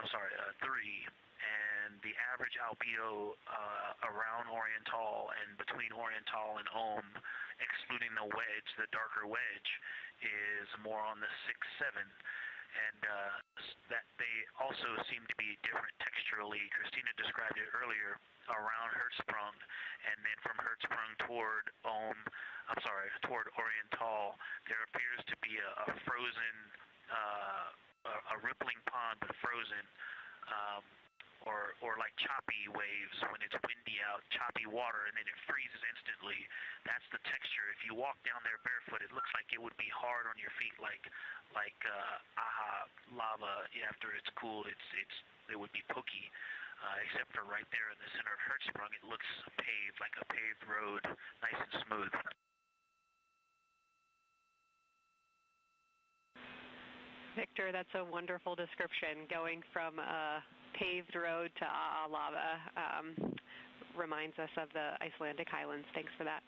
And the average albedo around Oriental and between Oriental and Ohm, excluding the wedge, the darker wedge, is more on the 6-7. And that they also seem to be different texturally. Christina described it earlier around Hertzsprung, and then from Hertzsprung toward Oriental, there appears to be a frozen, a rippling pond, but frozen, or like choppy waves when it's windy out, choppy water, and then it freezes instantly. That's the texture. If you walk down there barefoot, it looks like it would be hard on your feet, like lava. After it's cooled, it would be pokey. Except for right there in the center of Hertzsprung, it looks paved, like a paved road, nice and smooth. Victor, that's a wonderful description. Going from a paved road to lava reminds us of the Icelandic Highlands. Thanks for that.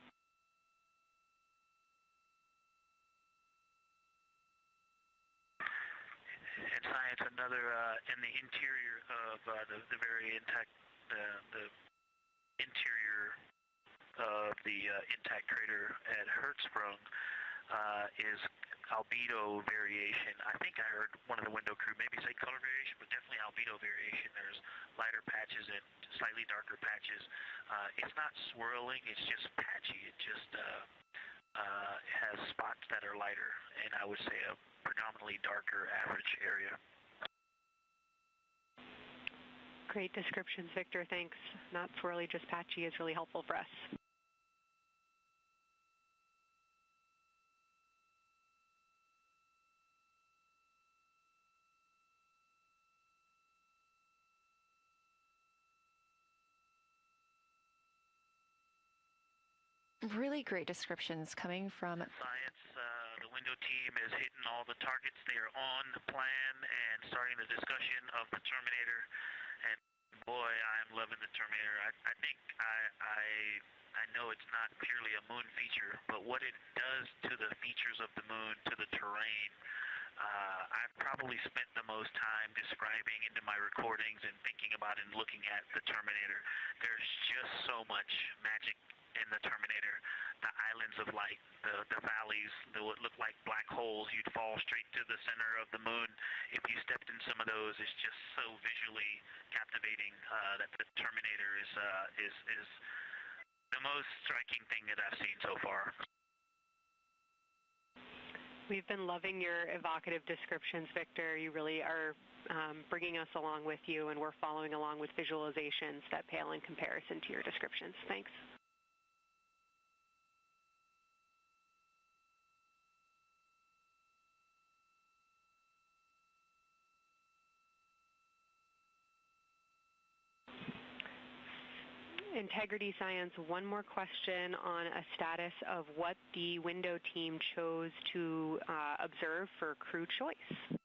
And science, another in the interior of the very intact, the interior of the intact crater at Hertzsprung is albedo variation. I think I heard one of the window crew maybe say color variation, but definitely albedo variation. There's lighter patches and slightly darker patches. It's not swirling, it's just patchy. It just has spots that are lighter, and I would say a predominantly darker average area. Great descriptions, Victor. Thanks. Not swirly, just patchy is really helpful for us. Really great descriptions coming from science. The window team is hitting all the targets. They are on the plan and starting the discussion of the Terminator. And boy, I'm loving the Terminator. I think I know it's not purely a moon feature, but what it does to the features of the moon, to the terrain, I've probably spent the most time describing into my recordings and thinking about and looking at the Terminator. There's just so much magic in the Terminator. The islands of light, the valleys, what look like black holes. You'd fall straight to the center of the moon if you stepped in some of those. It's just so visually captivating that the Terminator is the most striking thing that I've seen so far. We've been loving your evocative descriptions, Victor. You really are bringing us along with you, and we're following along with visualizations that pale in comparison to your descriptions. Thanks. Integrity Science, one more question on a status of what the window team chose to observe for crew choice.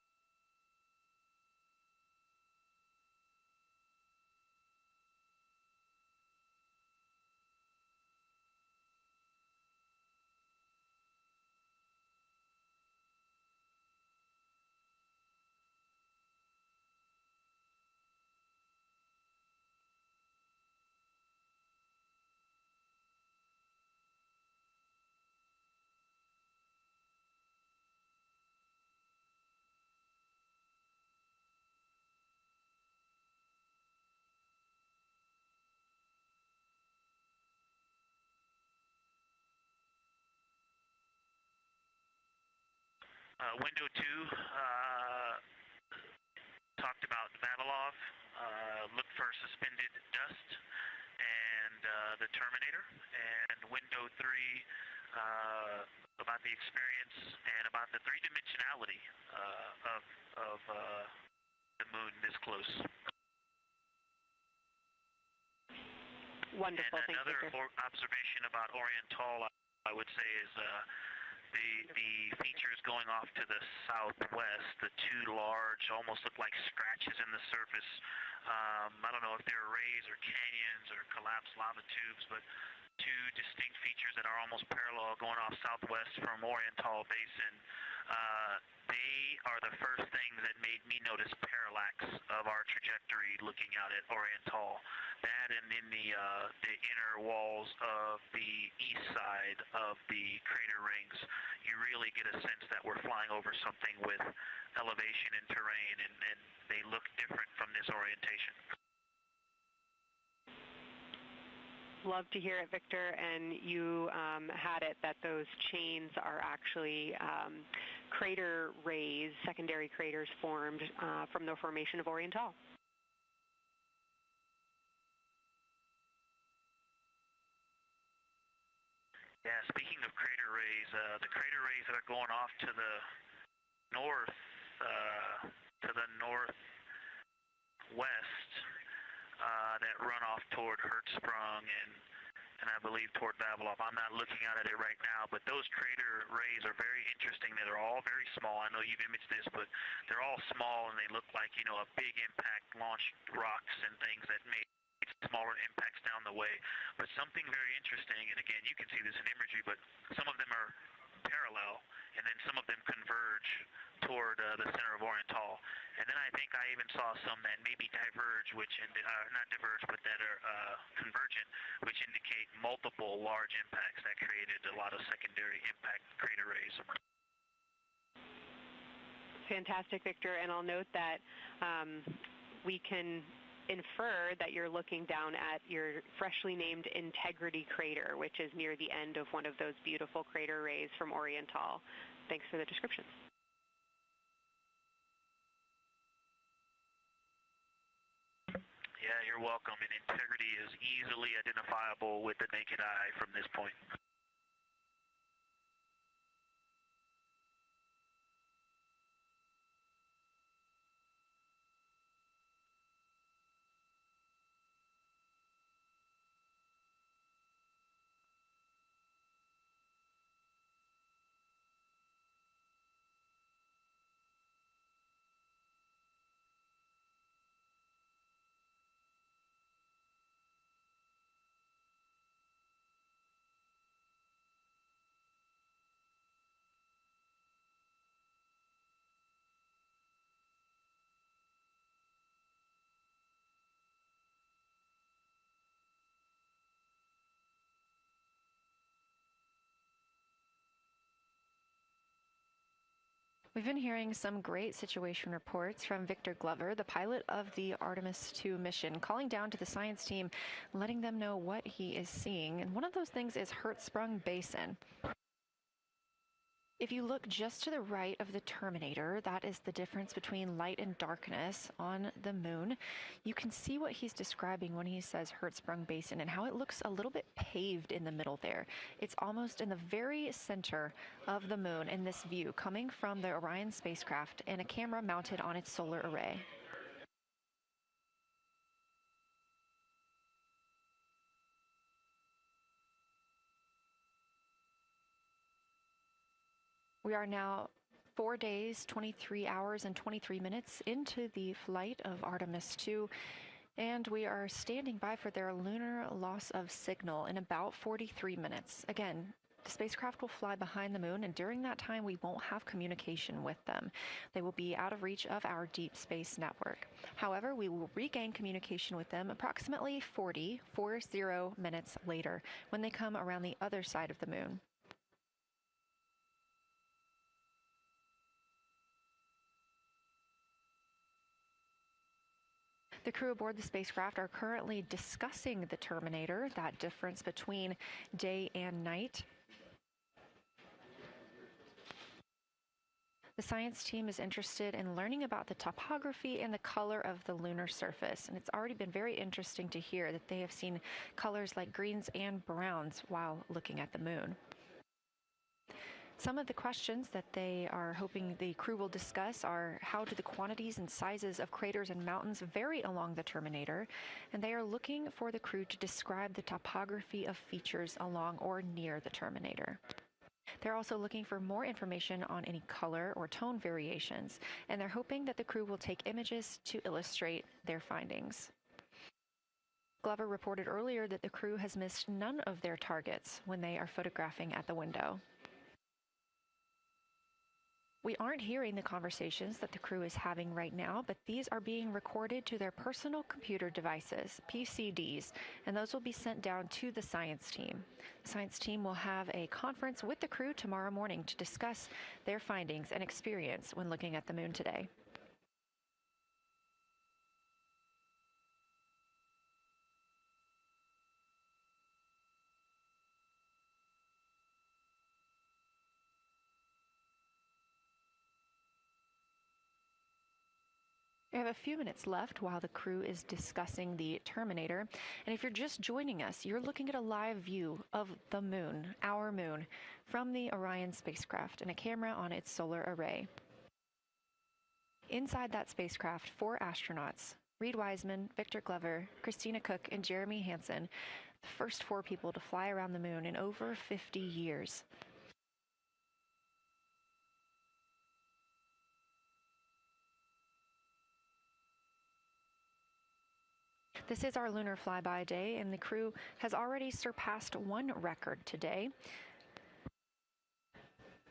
Window 2 talked about Vavilov, looked for suspended dust, and the Terminator. And window 3 about the experience and about the three-dimensionality of the moon this close. Wonderful. And another observation about Oriental, I would say, is the features going off to the southwest, the two large, almost look like scratches in the surface. I don't know if they're rays or canyons or collapsed lava tubes, but two distinct features that are almost parallel going off southwest from Oriental Basin. They are the first thing that made me notice parallax of our trajectory looking out at Oriental. That and in the inner walls of the east side of the crater rings, you really get a sense that we're flying over something with elevation and terrain, and they look different from this orientation. Love to hear it, Victor, and you had it that those chains are actually crater rays, secondary craters formed from the formation of Oriental. Yeah, speaking of crater rays, the crater rays that are going off to the north, northwest, that run off toward Hertzsprung and I believe toward Vavilov. I'm not looking at it right now, but those crater rays are very interesting. They're all very small. I know you've imaged this, but they're all small and they look like, you know, a big impact launched rocks and things that made smaller impacts down the way. But something very interesting, and again, you can see this in imagery, but some of them are parallel, and then some of them converge toward the center of Oriental. And then I think I even saw some that maybe diverge, which not diverge, but that are convergent, which indicate multiple large impacts that created a lot of secondary impact crater rays. Fantastic, Victor, and I'll note that we can infer that you're looking down at your freshly named Integrity crater, which is near the end of one of those beautiful crater rays from Oriental. Thanks for the description. Yeah, you're welcome. And Integrity is easily identifiable with the naked eye from this point. We've been hearing some great situation reports from Victor Glover, the pilot of the Artemis II mission, calling down to the science team, letting them know what he is seeing. And one of those things is Hertzsprung Basin. If you look just to the right of the Terminator, that is the difference between light and darkness on the moon. You can see what he's describing when he says Hertzsprung Basin and how it looks a little bit paved in the middle there. It's almost in the very center of the moon in this view, coming from the Orion spacecraft and a camera mounted on its solar array. We are now 4 days, 23 hours, and 23 minutes into the flight of Artemis II, and we are standing by for their lunar loss of signal in about 43 minutes. Again, the spacecraft will fly behind the moon, and during that time, we won't have communication with them. They will be out of reach of our deep space network. However, we will regain communication with them approximately 40 minutes later when they come around the other side of the moon. The crew aboard the spacecraft are currently discussing the Terminator, that difference between day and night. The science team is interested in learning about the topography and the color of the lunar surface, and it's already been very interesting to hear that they have seen colors like greens and browns while looking at the moon. Some of the questions that they are hoping the crew will discuss are: how do the quantities and sizes of craters and mountains vary along the terminator? And they are looking for the crew to describe the topography of features along or near the terminator. They're also looking for more information on any color or tone variations, and they're hoping that the crew will take images to illustrate their findings. Glover reported earlier that the crew has missed none of their targets when they are photographing at the window. We aren't hearing the conversations that the crew is having right now, but these are being recorded to their personal computer devices, PCDs, and those will be sent down to the science team. The science team will have a conference with the crew tomorrow morning to discuss their findings and experience when looking at the moon today. We have a few minutes left while the crew is discussing the terminator. And if you're just joining us, you're looking at a live view of the moon, our moon, from the Orion spacecraft and a camera on its solar array. Inside that spacecraft, 4 astronauts, Reed Wiseman, Victor Glover, Christina Cook, and Jeremy Hansen, the first 4 people to fly around the moon in over 50 years. This is our lunar flyby day, and the crew has already surpassed one record today.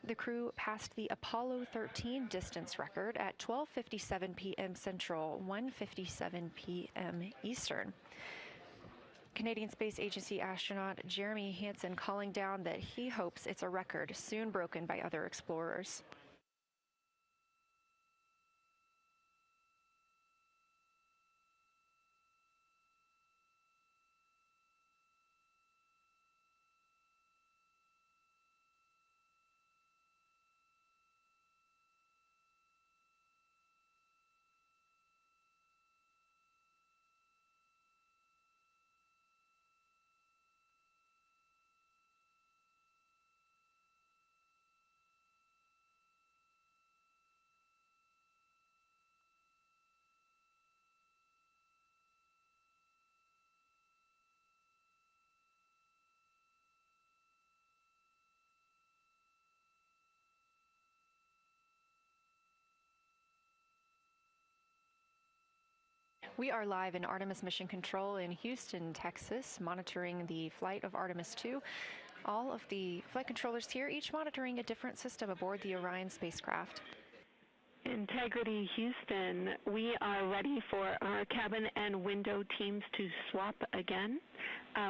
The crew passed the Apollo 13 distance record at 12:57 p.m. Central, 1:57 p.m. Eastern. Canadian Space Agency astronaut Jeremy Hansen calling down that he hopes it's a record soon broken by other explorers. We are live in Artemis Mission Control in Houston, Texas, monitoring the flight of Artemis II. All of the flight controllers here, each monitoring a different system aboard the Orion spacecraft. Integrity Houston, we are ready for our cabin and window teams to swap again.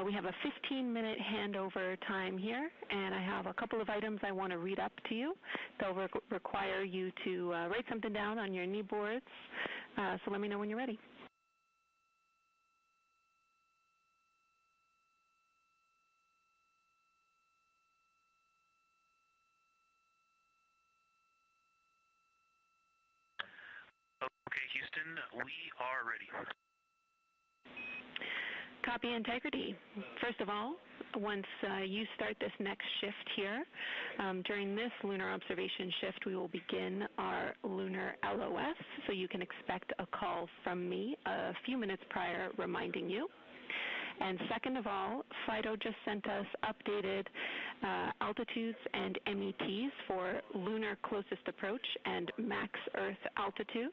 We have a 15-minute handover time here, and I have a couple of items I want to read up to you. They'll require you to write something down on your knee boards, so let me know when you're ready. Okay, Houston, we are ready. Copy, Integrity. First of all, once you start this next shift here, during this lunar observation shift, we will begin our lunar LOS, so you can expect a call from me a few minutes prior reminding you. And second of all, FIDO just sent us updated altitudes and METs for lunar closest approach and max Earth altitude.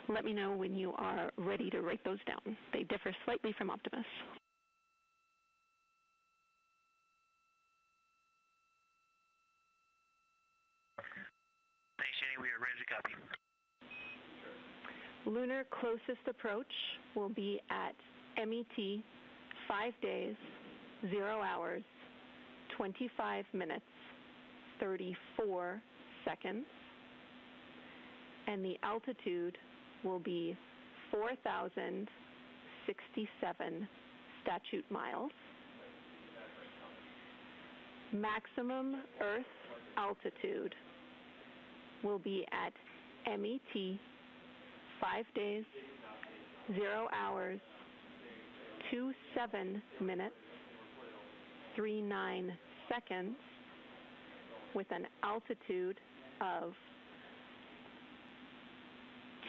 Let me know when you are ready to write those down. They differ slightly from Optimus. Thanks, Jenny. We are ready to copy. Lunar closest approach will be at MET 5 days, 0 hours, 25 minutes, 34 seconds, and the altitude will be 4,067 statute miles. Maximum Earth altitude will be at MET 5 days, 0 hours, 27 minutes, 39 seconds, with an altitude of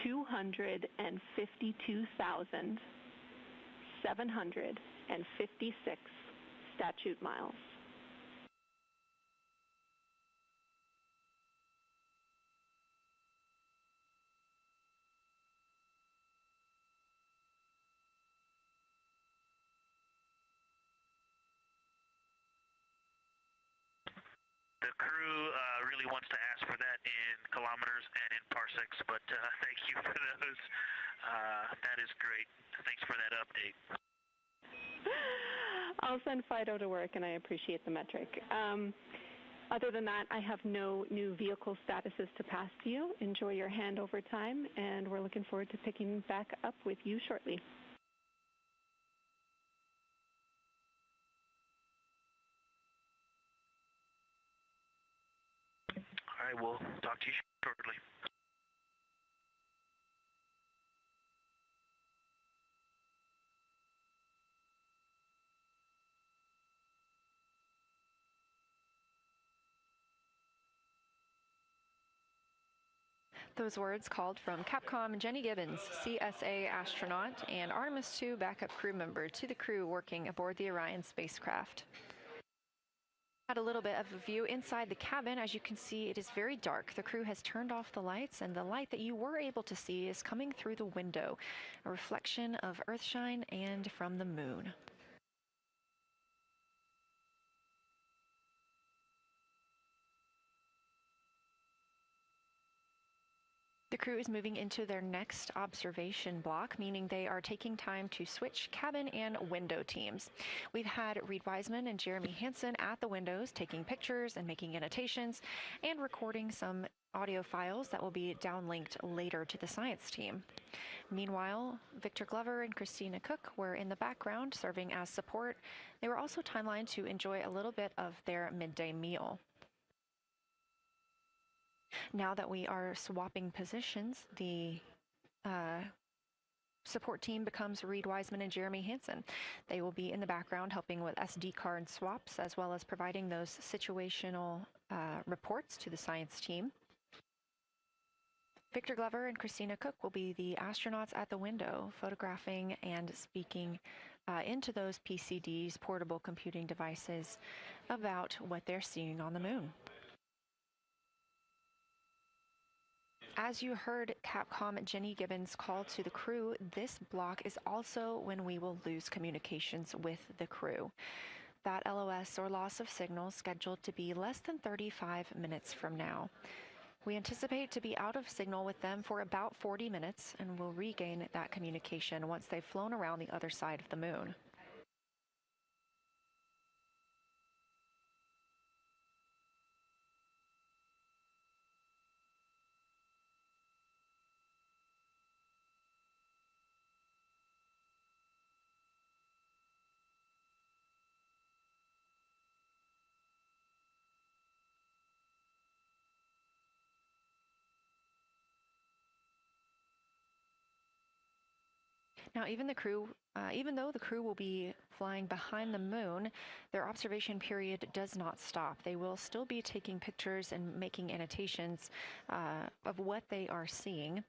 252,756 statute miles. The crew really wants to ask for that in kilometers and in parsecs, but thank you for those. That is great. Thanks for that update. I'll send Fido to work, and I appreciate the metric. Other than that, I have no new vehicle statuses to pass to you. Enjoy your handover time, and we're looking forward to picking back up with you shortly. All right, we'll talk to you shortly. Those words called from Capcom Jenny Gibbons, CSA astronaut and Artemis II backup crew member, to the crew working aboard the Orion spacecraft. Had a little bit of a view inside the cabin. As you can see, it is very dark. The crew has turned off the lights, and the light that you were able to see is coming through the window, a reflection of Earthshine and from the moon. The crew is moving into their next observation block, meaning they are taking time to switch cabin and window teams. We've had Reed Wiseman and Jeremy Hansen at the windows taking pictures and making annotations and recording some audio files that will be downlinked later to the science team. Meanwhile, Victor Glover and Christina Cook were in the background serving as support. They were also timelined to enjoy a little bit of their midday meal. Now that we are swapping positions, the support team becomes Reed Wiseman and Jeremy Hansen. They will be in the background helping with SD card swaps, as well as providing those situational reports to the science team. Victor Glover and Christina Cook will be the astronauts at the window, photographing and speaking into those PCDs, portable computing devices, about what they're seeing on the moon. As you heard Capcom Jenny Gibbons call to the crew, this block is also when we will lose communications with the crew. That LOS, or loss of signal, scheduled to be less than 35 minutes from now. We anticipate to be out of signal with them for about 40 minutes, and will regain that communication once they've flown around the other side of the moon. Now, even though the crew will be flying behind the moon, their observation period does not stop. They will still be taking pictures and making annotations of what they are seeing.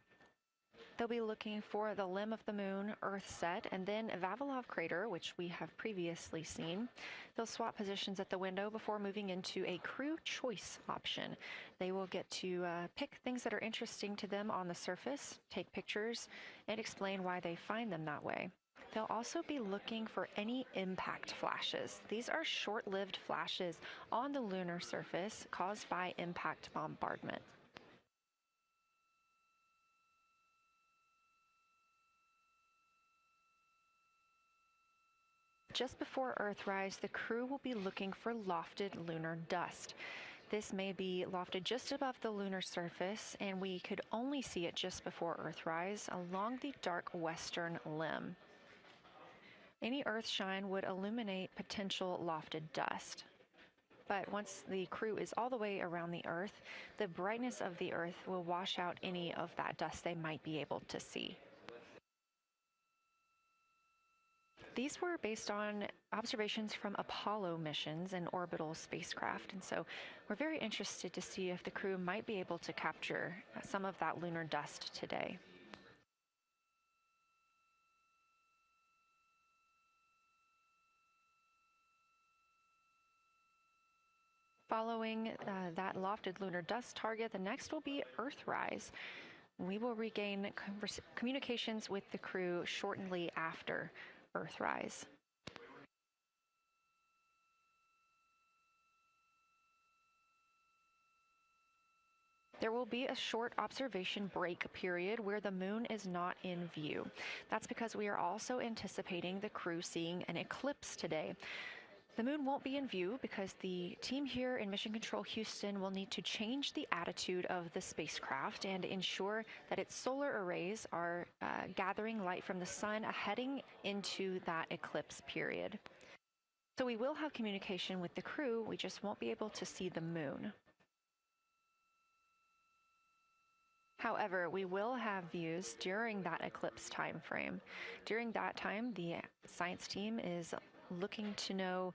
They'll be looking for the limb of the moon, Earth set, and then Vavilov crater, which we have previously seen. They'll swap positions at the window before moving into a crew choice option. They will get to pick things that are interesting to them on the surface, take pictures, and explain why they find them that way. They'll also be looking for any impact flashes. These are short-lived flashes on the lunar surface caused by impact bombardment. Just before Earthrise, the crew will be looking for lofted lunar dust. This may be lofted just above the lunar surface, and we could only see it just before Earthrise along the dark western limb. Any Earthshine would illuminate potential lofted dust. But once the crew is all the way around the Earth, the brightness of the Earth will wash out any of that dust they might be able to see. These were based on observations from Apollo missions and orbital spacecraft, and so we're very interested to see if the crew might be able to capture some of that lunar dust today. Following that lofted lunar dust target, the next will be Earthrise. We will regain communications with the crew shortly after Earthrise. There will be a short observation break period where the moon is not in view. That's because we are also anticipating the crew seeing an eclipse today. The moon won't be in view because the team here in Mission Control Houston will need to change the attitude of the spacecraft and ensure that its solar arrays are gathering light from the sun heading into that eclipse period. So we will have communication with the crew, we just won't be able to see the moon. However, we will have views during that eclipse time frame. During that time, the science team is looking to know,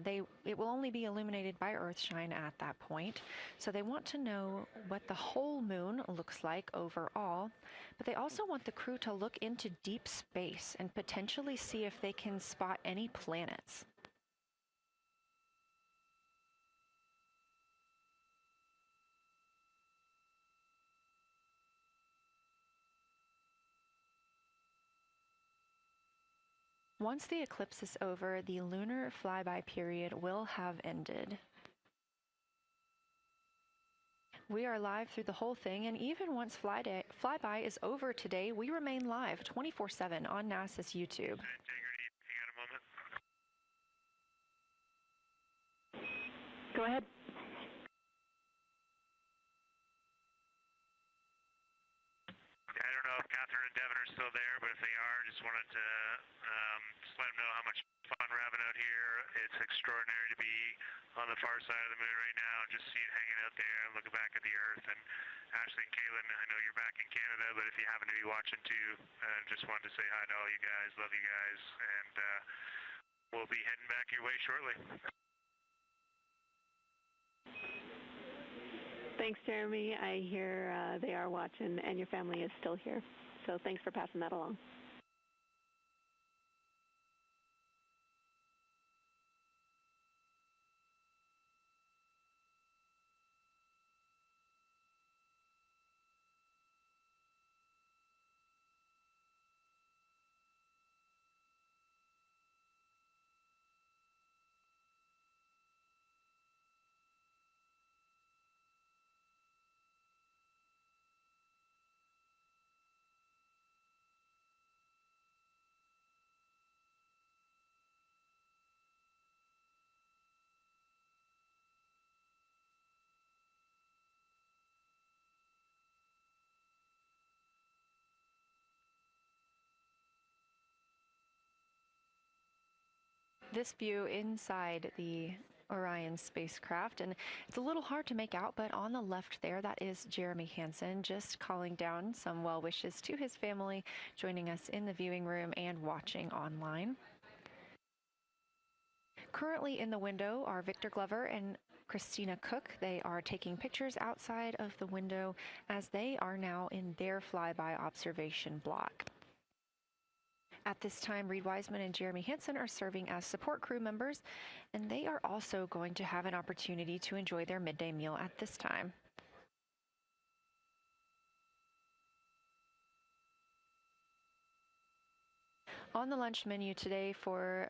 it will only be illuminated by Earthshine at that point, so they want to know what the whole moon looks like overall, but they also want the crew to look into deep space and potentially see if they can spot any planets. Once the eclipse is over, the lunar flyby period will have ended. We are live through the whole thing, and even once flyby is over today, we remain live 24/7 on NASA's YouTube. Go ahead. I don't know if Catherine and Devin are still there, but if they are, just wanted to just let them know how much fun we're having out here. It's extraordinary to be on the far side of the moon right now and just see it hanging out there and looking back at the Earth. And Ashley and Kaylin, I know you're back in Canada, but if you happen to be watching too, just wanted to say hi to all you guys. Love you guys, and we'll be heading back your way shortly. Thanks, Jeremy. I hear they are watching, and your family is still here. So thanks for passing that along. This view inside the Orion spacecraft, and it's a little hard to make out, but on the left there, that is Jeremy Hansen just calling down some well wishes to his family, joining us in the viewing room and watching online. Currently in the window are Victor Glover and Christina Cook. They are taking pictures outside of the window as they are now in their flyby observation block. At this time, Reed Wiseman and Jeremy Hansen are serving as support crew members, and they are also going to have an opportunity to enjoy their midday meal at this time. On the lunch menu today for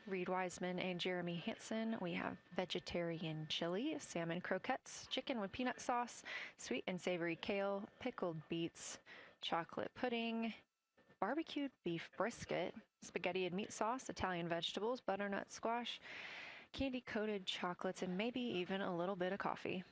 Reed Wiseman and Jeremy Hansen, we have vegetarian chili, salmon croquettes, chicken with peanut sauce, sweet and savory kale, pickled beets, chocolate pudding, barbecued beef brisket, spaghetti and meat sauce, Italian vegetables, butternut squash, candy-coated chocolates, and maybe even a little bit of coffee.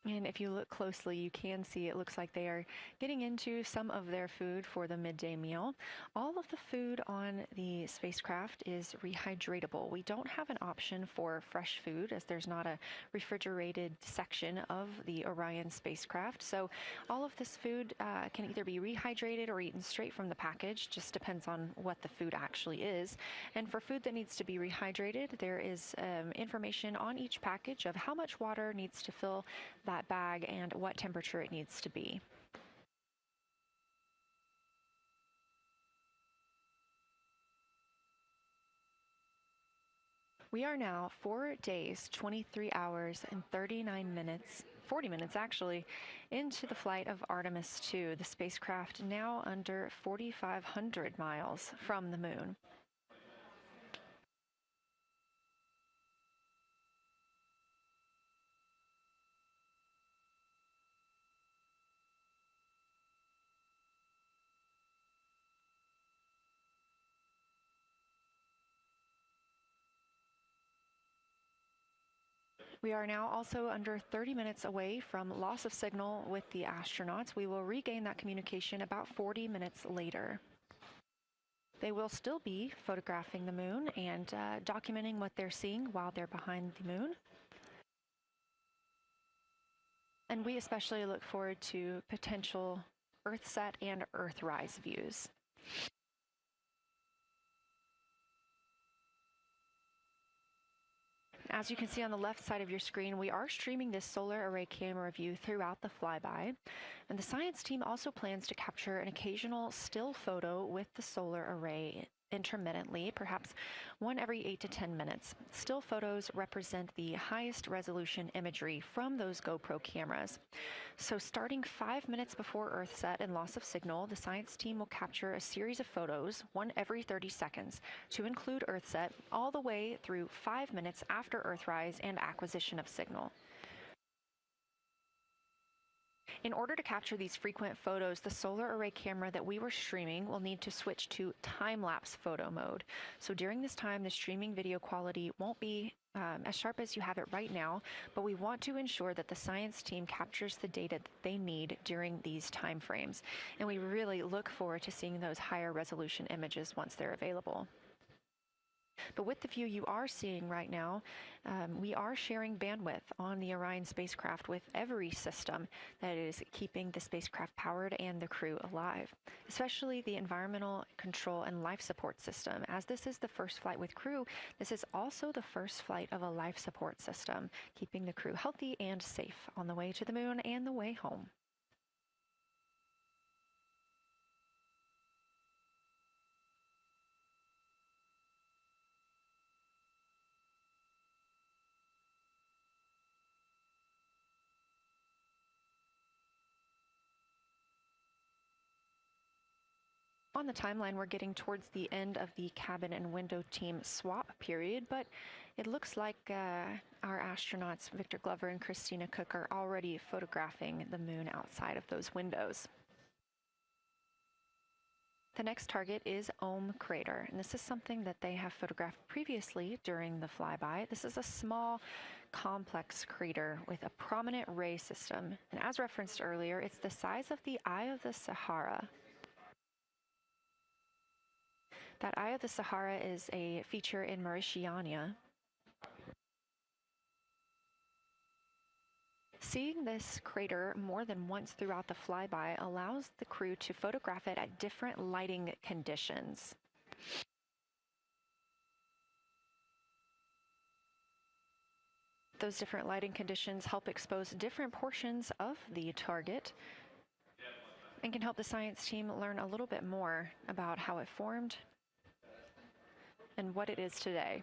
And if you look closely, you can see it looks like they are getting into some of their food for the midday meal. All of the food on the spacecraft is rehydratable. We don't have an option for fresh food as there's not a refrigerated section of the Orion spacecraft. So all of this food can either be rehydrated or eaten straight from the package, just depends on what the food actually is. And for food that needs to be rehydrated, there is information on each package of how much water needs to fill that bag and what temperature it needs to be. We are now 4 days, 23 hours, and 39 minutes, 40 minutes actually, into the flight of Artemis II, the spacecraft now under 4,500 miles from the moon. We are now also under 30 minutes away from loss of signal with the astronauts. We will regain that communication about 40 minutes later. They will still be photographing the moon and documenting what they're seeing while they're behind the moon. And we especially look forward to potential Earthset and Earthrise views. As you can see on the left side of your screen, we are streaming this solar array camera view throughout the flyby. And the science team also plans to capture an occasional still photo with the solar array intermittently, perhaps one every 8 to 10 minutes. Still photos represent the highest resolution imagery from those GoPro cameras. So starting 5 minutes before Earthset and loss of signal, the science team will capture a series of photos, one every 30 seconds, to include Earthset all the way through 5 minutes after Earthrise and acquisition of signal. In order to capture these frequent photos, the solar array camera that we were streaming will need to switch to time-lapse photo mode. So during this time, the streaming video quality won't be as sharp as you have it right now, but we want to ensure that the science team captures the data that they need during these time frames. And we really look forward to seeing those higher resolution images once they're available. But with the view you are seeing right now, we are sharing bandwidth on the Orion spacecraft with every system that is keeping the spacecraft powered and the crew alive, especially the environmental control and life support system. As this is the first flight with crew, this is also the first flight of a life support system, keeping the crew healthy and safe on the way to the moon and the way home. On the timeline, we're getting towards the end of the cabin and window team swap period, but it looks like our astronauts, Victor Glover and Christina Cook, are already photographing the moon outside of those windows. The next target is Ohm Crater, and this is something that they have photographed previously during the flyby. This is a small, complex crater with a prominent ray system, and as referenced earlier, it's the size of the Eye of the Sahara. That Eye of the Sahara is a feature in Mauritania. Seeing this crater more than once throughout the flyby allows the crew to photograph it at different lighting conditions. Those different lighting conditions help expose different portions of the target and can help the science team learn a little bit more about how it formed and what it is today.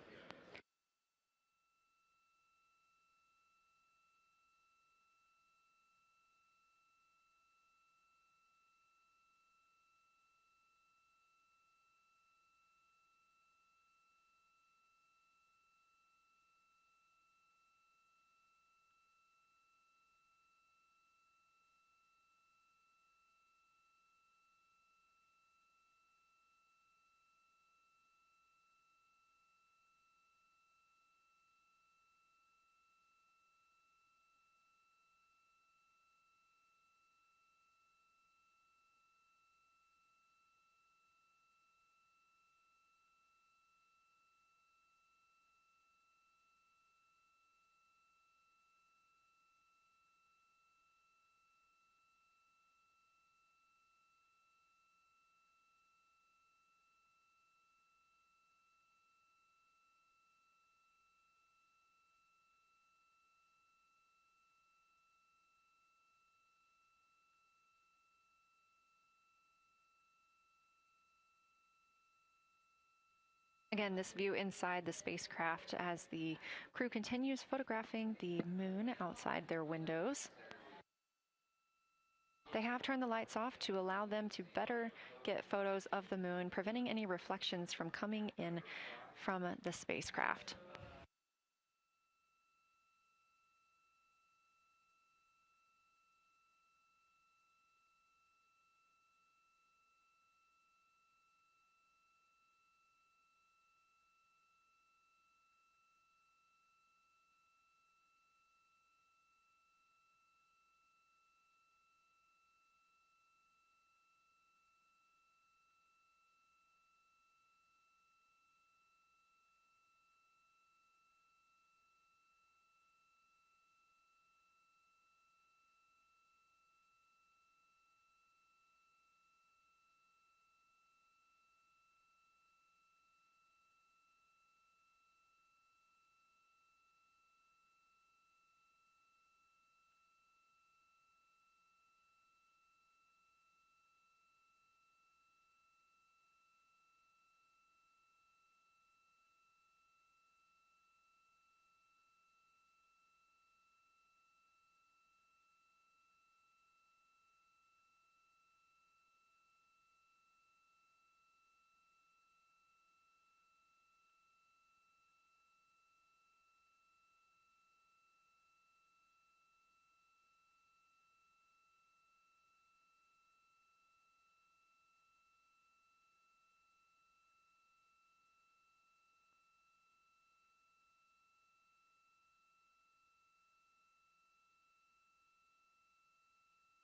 Again, this view inside the spacecraft as the crew continues photographing the moon outside their windows. They have turned the lights off to allow them to better get photos of the moon, preventing any reflections from coming in from the spacecraft.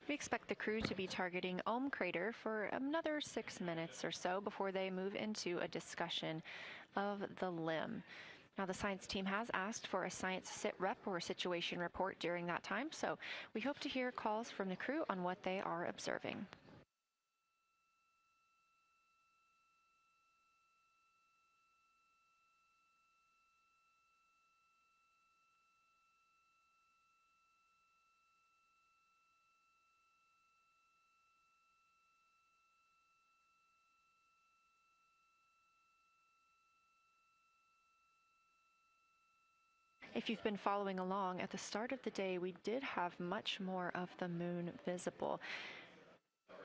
We expect the crew to be targeting Crater for another 6 minutes or so before they move into a discussion of the limb. Now, the science team has asked for a science sit rep or situation report during that time, so we hope to hear calls from the crew on what they are observing. If you've been following along, at the start of the day, we did have much more of the moon visible.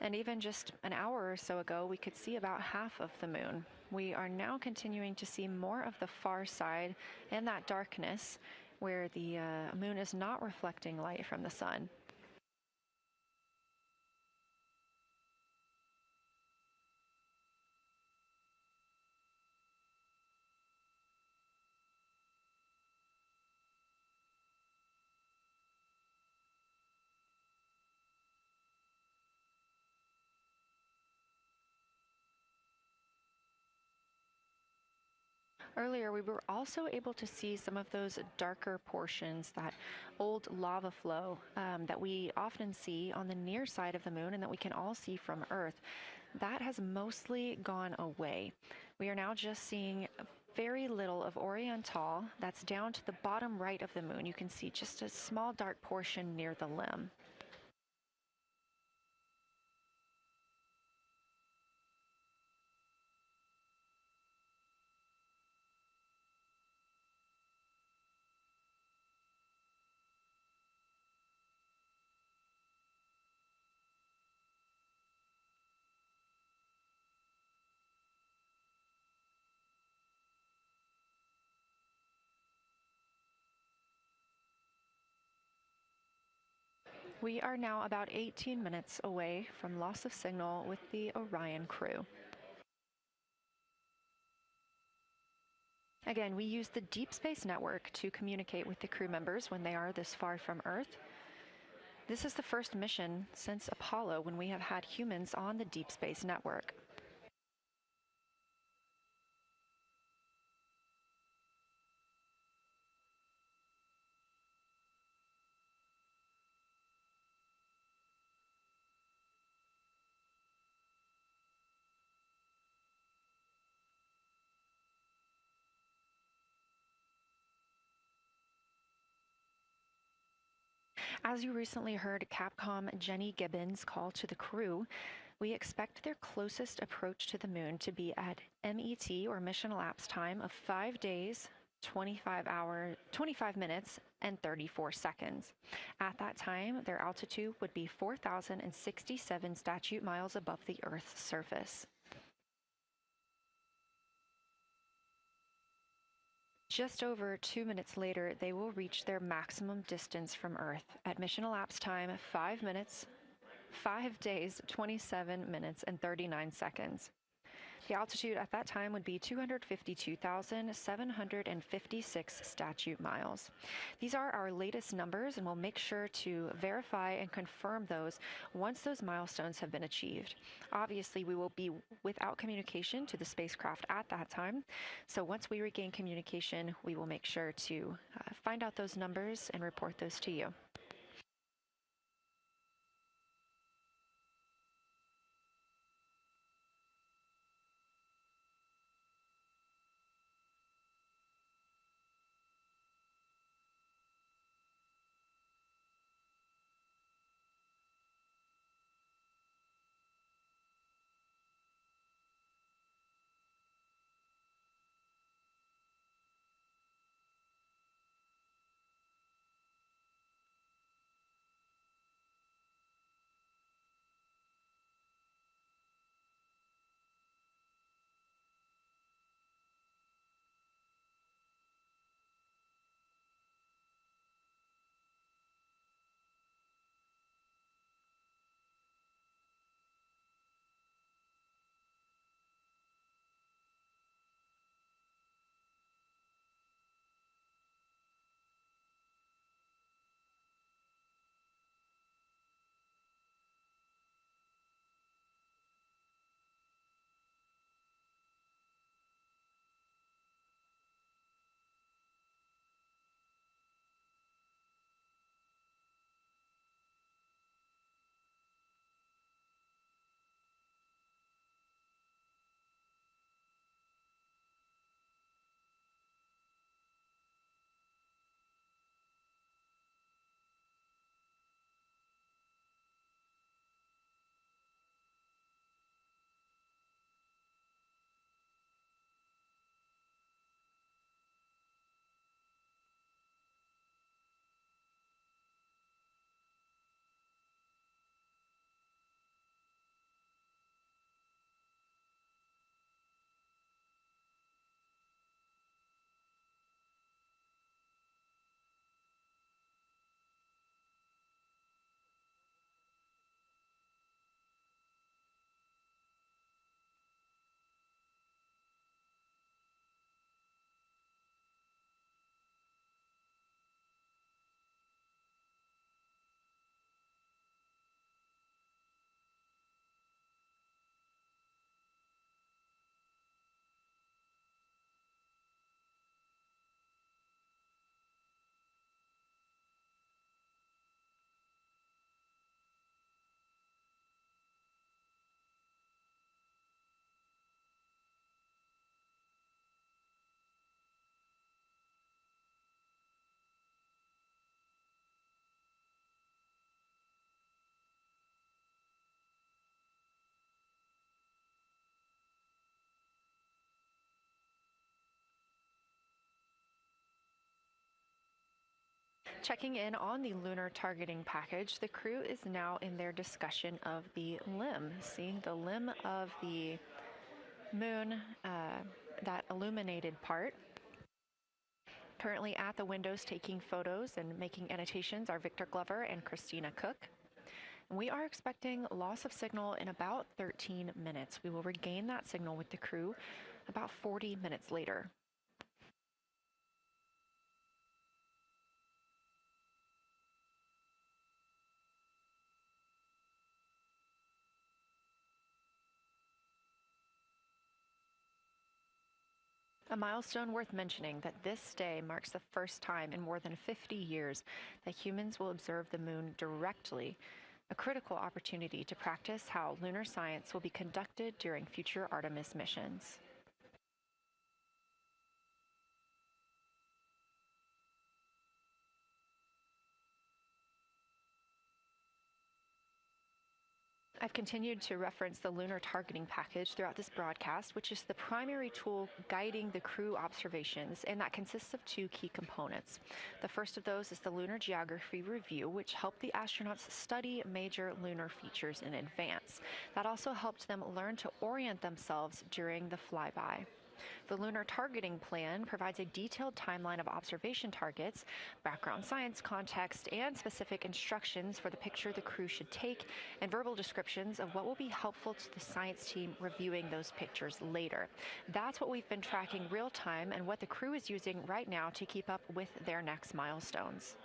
And even just an hour or so ago, we could see about half of the moon. We are now continuing to see more of the far side and that darkness where the moon is not reflecting light from the sun. Earlier, we were also able to see some of those darker portions, that old lava flow that we often see on the near side of the moon and that we can all see from Earth. That has mostly gone away. We are now just seeing very little of Oriental. That's down to the bottom right of the moon. You can see just a small dark portion near the limb. We are now about 18 minutes away from loss of signal with the Orion crew. Again, we use the Deep Space Network to communicate with the crew members when they are this far from Earth. This is the first mission since Apollo when we have had humans on the Deep Space Network. As you recently heard Capcom Jenny Gibbons call to the crew, We expect their closest approach to the moon to be at MET, or mission elapsed time, of 5 days, 25 minutes, and 34 seconds. At that time, their altitude would be 4,067 statute miles above the Earth's surface. Just over 2 minutes later, they will reach their maximum distance from Earth. At mission elapsed time, 5 days, 27 minutes, and 39 seconds. The altitude at that time would be 252,756 statute miles. These are our latest numbers, and we'll make sure to verify and confirm those once those milestones have been achieved. Obviously, we will be without communication to the spacecraft at that time, so once we regain communication, we will make sure to find out those numbers and report those to you. Checking in on the lunar targeting package, the crew is now in their discussion of the limb, seeing the limb of the moon, that illuminated part. Currently at the windows taking photos and making annotations are Victor Glover and Christina Cook. We are expecting loss of signal in about 13 minutes. We will regain that signal with the crew about 40 minutes later. A milestone worth mentioning that this day marks the first time in more than 50 years that humans will observe the moon directly, a critical opportunity to practice how lunar science will be conducted during future Artemis missions. I've continued to reference the lunar targeting package throughout this broadcast, which is the primary tool guiding the crew observations, and that consists of two key components. The first of those is the Lunar Geography Review, which helped the astronauts study major lunar features in advance. That also helped them learn to orient themselves during the flyby. The Lunar Targeting Plan provides a detailed timeline of observation targets, background science context, and specific instructions for the picture the crew should take, and verbal descriptions of what will be helpful to the science team reviewing those pictures later. That's what we've been tracking real time and what the crew is using right now to keep up with their next milestones.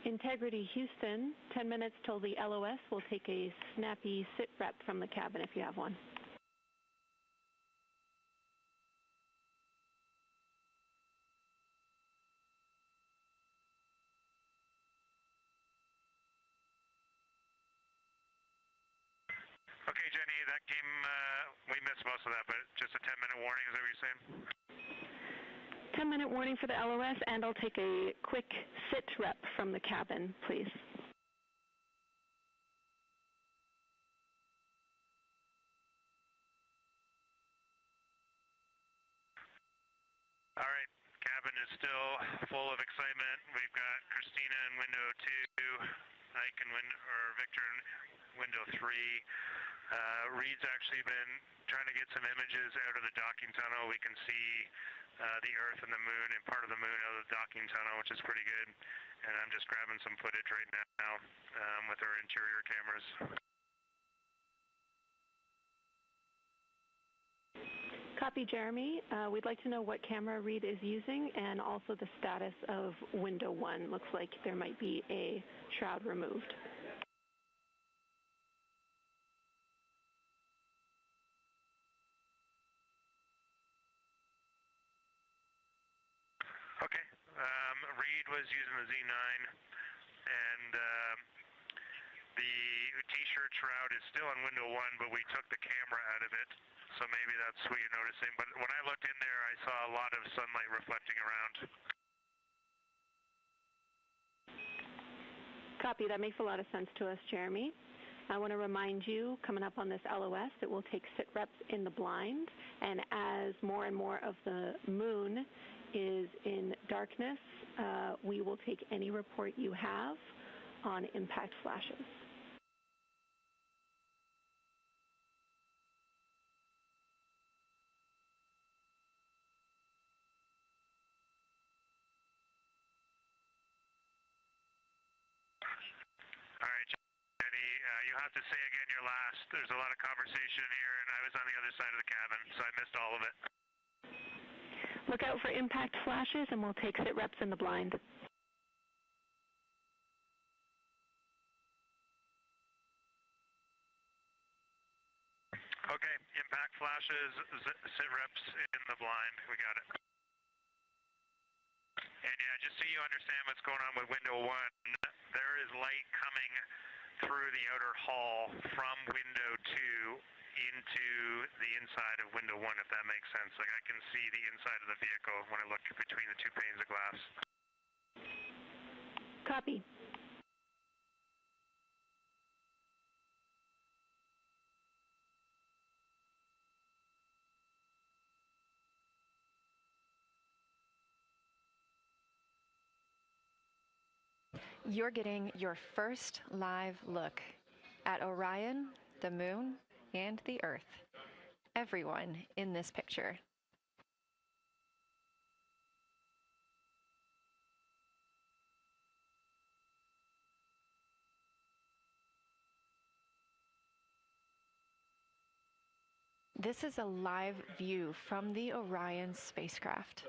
Integrity Houston, 10 minutes till the LOS. We'll take a snappy sit rep from the cabin if you have one. Okay, Jenny, that came, we missed most of that, but just a 10-minute warning, is that what you're saying? 10-minute warning for the LOS, and I'll take a quick sit rep from the cabin, please. All right, cabin is still full of excitement. We've got Christina in window 2, Ike in Victor in window 3. Reed's actually been trying to get some images out of the docking tunnel. We can see the Earth and the Moon and part of the Moon out of the docking tunnel, which is pretty good. And I'm just grabbing some footage right now with our interior cameras. Copy, Jeremy. We'd like to know what camera Reed is using and also the status of window 1. Looks like there might be a shroud removed. Okay. Reed was using the Z9, and the T-shirt shroud is still on window 1, but we took the camera out of it, so maybe that's what you're noticing. But when I looked in there, I saw a lot of sunlight reflecting around. Copy. That makes a lot of sense to us, Jeremy. I want to remind you, coming up on this LOS, that we'll take sit reps in the blind, and as more and more of the moon is in darkness, we will take any report you have on impact flashes. All right, Jenny, you have to say again your last. There's a lot of conversation here, and I was on the other side of the cabin, so I missed all of it. Look out for impact flashes, and we'll take sit reps in the blind. Okay, impact flashes, sit reps in the blind. We got it. And yeah, just so you understand what's going on with window 1, there is light coming through the outer hall from window 2 into the inside of window 1, if that makes sense. Like I can see the inside of the vehicle when I look between the 2 panes of glass. Copy. You're getting your first live look at Orion, the Moon, and the Earth. Everyone in this picture. This is a live view from the Orion spacecraft.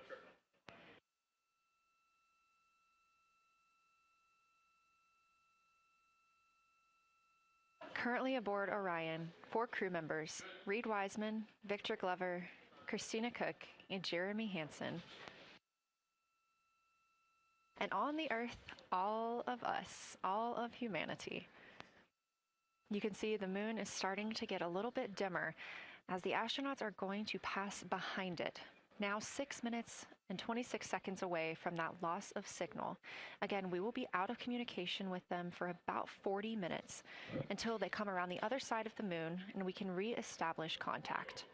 Currently aboard Orion, 4 crew members, Reed Wiseman, Victor Glover, Christina Cook, and Jeremy Hansen. And on the Earth, all of us, all of humanity. You can see the moon is starting to get a little bit dimmer as the astronauts are going to pass behind it. Now 6 minutes and 26 seconds away from that loss of signal. Again, we will be out of communication with them for about 40 minutes until they come around the other side of the moon and we can re-establish contact.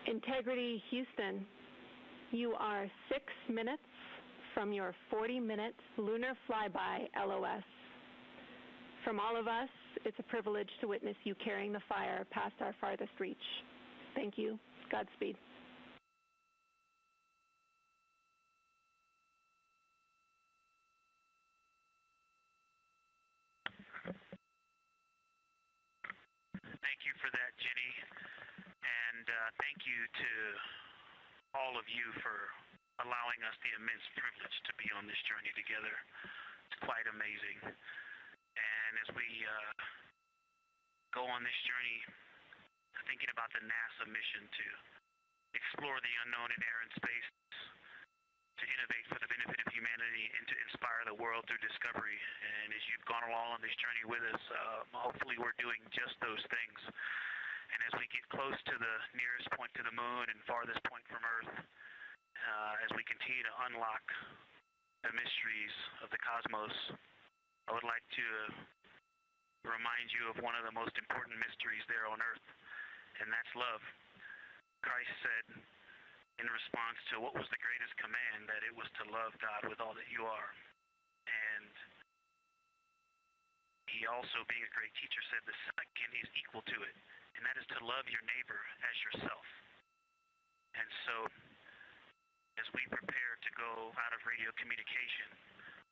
Integrity Houston, you are 6 minutes from your 40-minute lunar flyby LOS. From all of us, it's a privilege to witness you carrying the fire past our farthest reach. Thank you. Godspeed. Thank you for that, Jenny. And thank you to all of you for allowing us the immense privilege to be on this journey together. It's quite amazing. And as we go on this journey, thinking about the NASA mission to explore the unknown in air and space, to innovate for the benefit of humanity, and to inspire the world through discovery. And as you've gone along on this journey with us, hopefully we're doing just those things. And as we get close to the nearest point to the moon and farthest point from Earth, as we continue to unlock the mysteries of the cosmos, I would like to remind you of one of the most important mysteries there on Earth, and that's love. Christ said in response to what was the greatest command, that it was to love God with all that you are. And he also, being a great teacher, said the second is equal to it, and that is to love your neighbor as yourself. And so, as we prepare to go out of radio communication,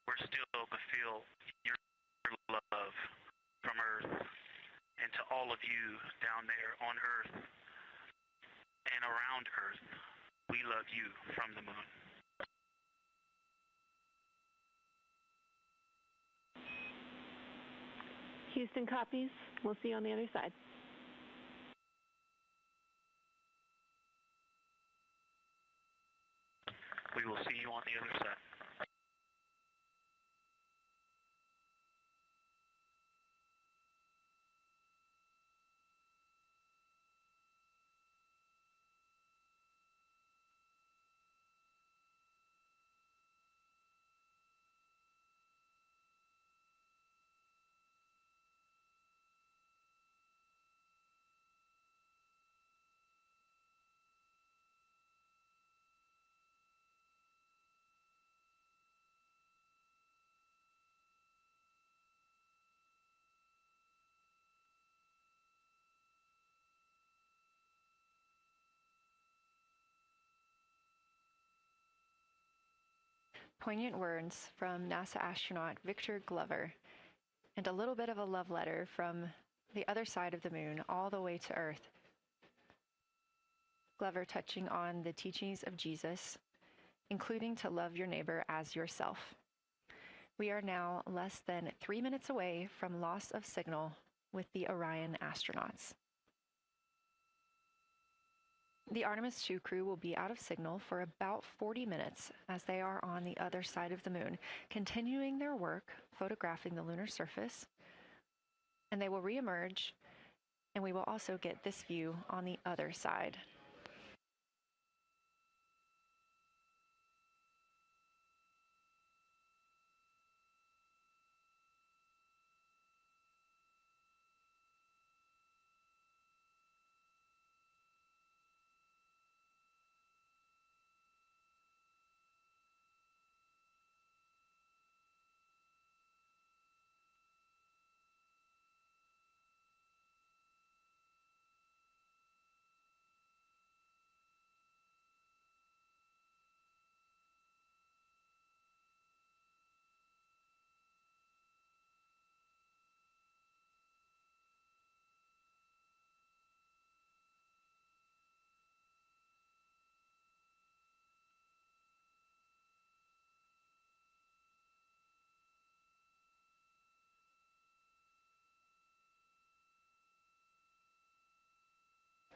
we're still going to feel your love from Earth, and to all of you down there on Earth and around Earth, we love you from the moon. Houston copies. We'll see you on the other side. We will see you on the other side. Poignant words from NASA astronaut Victor Glover, and a little bit of a love letter from the other side of the moon all the way to Earth. Glover touching on the teachings of Jesus, including to love your neighbor as yourself. We are now less than 3 minutes away from loss of signal with the Orion astronauts. The Artemis II crew will be out of signal for about 40 minutes as they are on the other side of the moon, continuing their work photographing the lunar surface, and they will reemerge, and we will also get this view on the other side.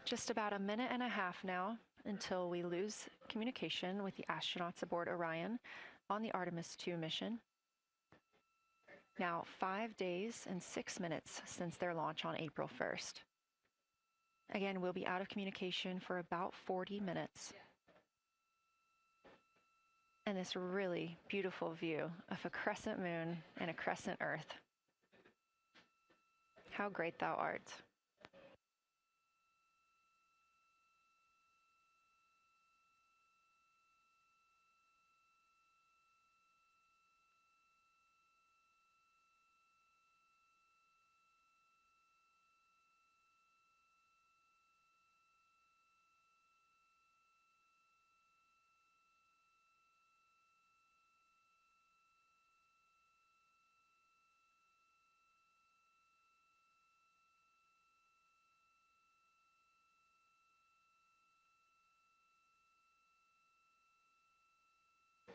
Just about a minute and a half now until we lose communication with the astronauts aboard Orion on the Artemis II mission. Now 5 days and 6 minutes since their launch on April 1st. Again, we'll be out of communication for about 40 minutes. And this really beautiful view of a crescent moon and a crescent Earth. How great thou art.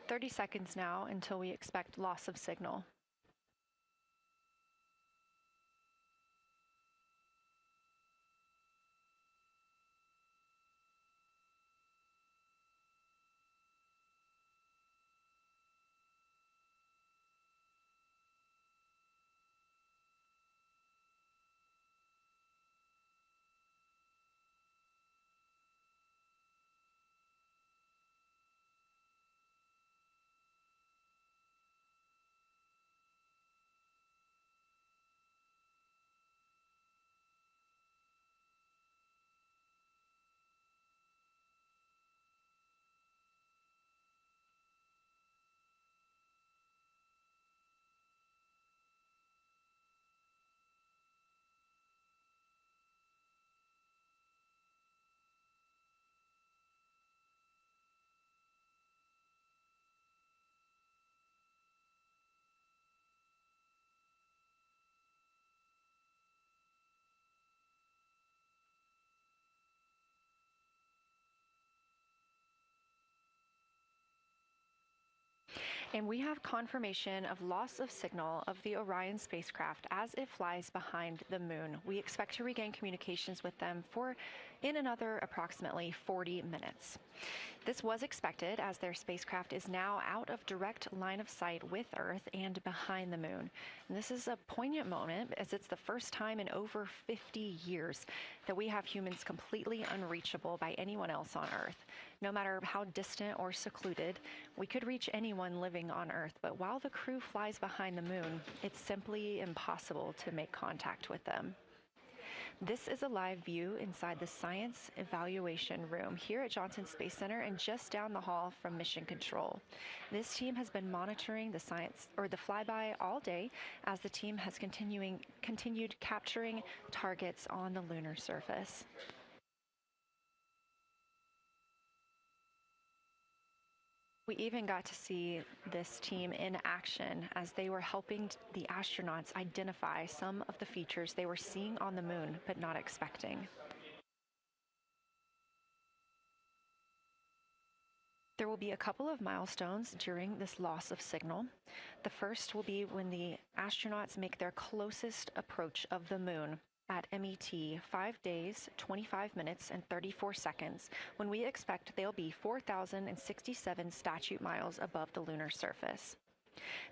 "30 seconds now until we expect loss of signal. And we have confirmation of loss of signal of the Orion spacecraft as it flies behind the moon. We expect to regain communications with them in another approximately 40 minutes. This was expected as their spacecraft is now out of direct line of sight with Earth and behind the moon. And this is a poignant moment as it's the first time in over 50 years that we have humans completely unreachable by anyone else on Earth. No matter how distant or secluded, we could reach anyone living on Earth, but while the crew flies behind the moon, it's simply impossible to make contact with them. This is a live view inside the Science Evaluation Room here at Johnson Space Center and just down the hall from Mission Control. This team has been monitoring the flyby all day as the team has continued capturing targets on the lunar surface. We even got to see this team in action as they were helping the astronauts identify some of the features they were seeing on the moon but not expecting. There will be a couple of milestones during this loss of signal. The first will be when the astronauts make their closest approach of the moon at MET 5 days, 25 minutes, and 34 seconds, when we expect they'll be 4,067 statute miles above the lunar surface.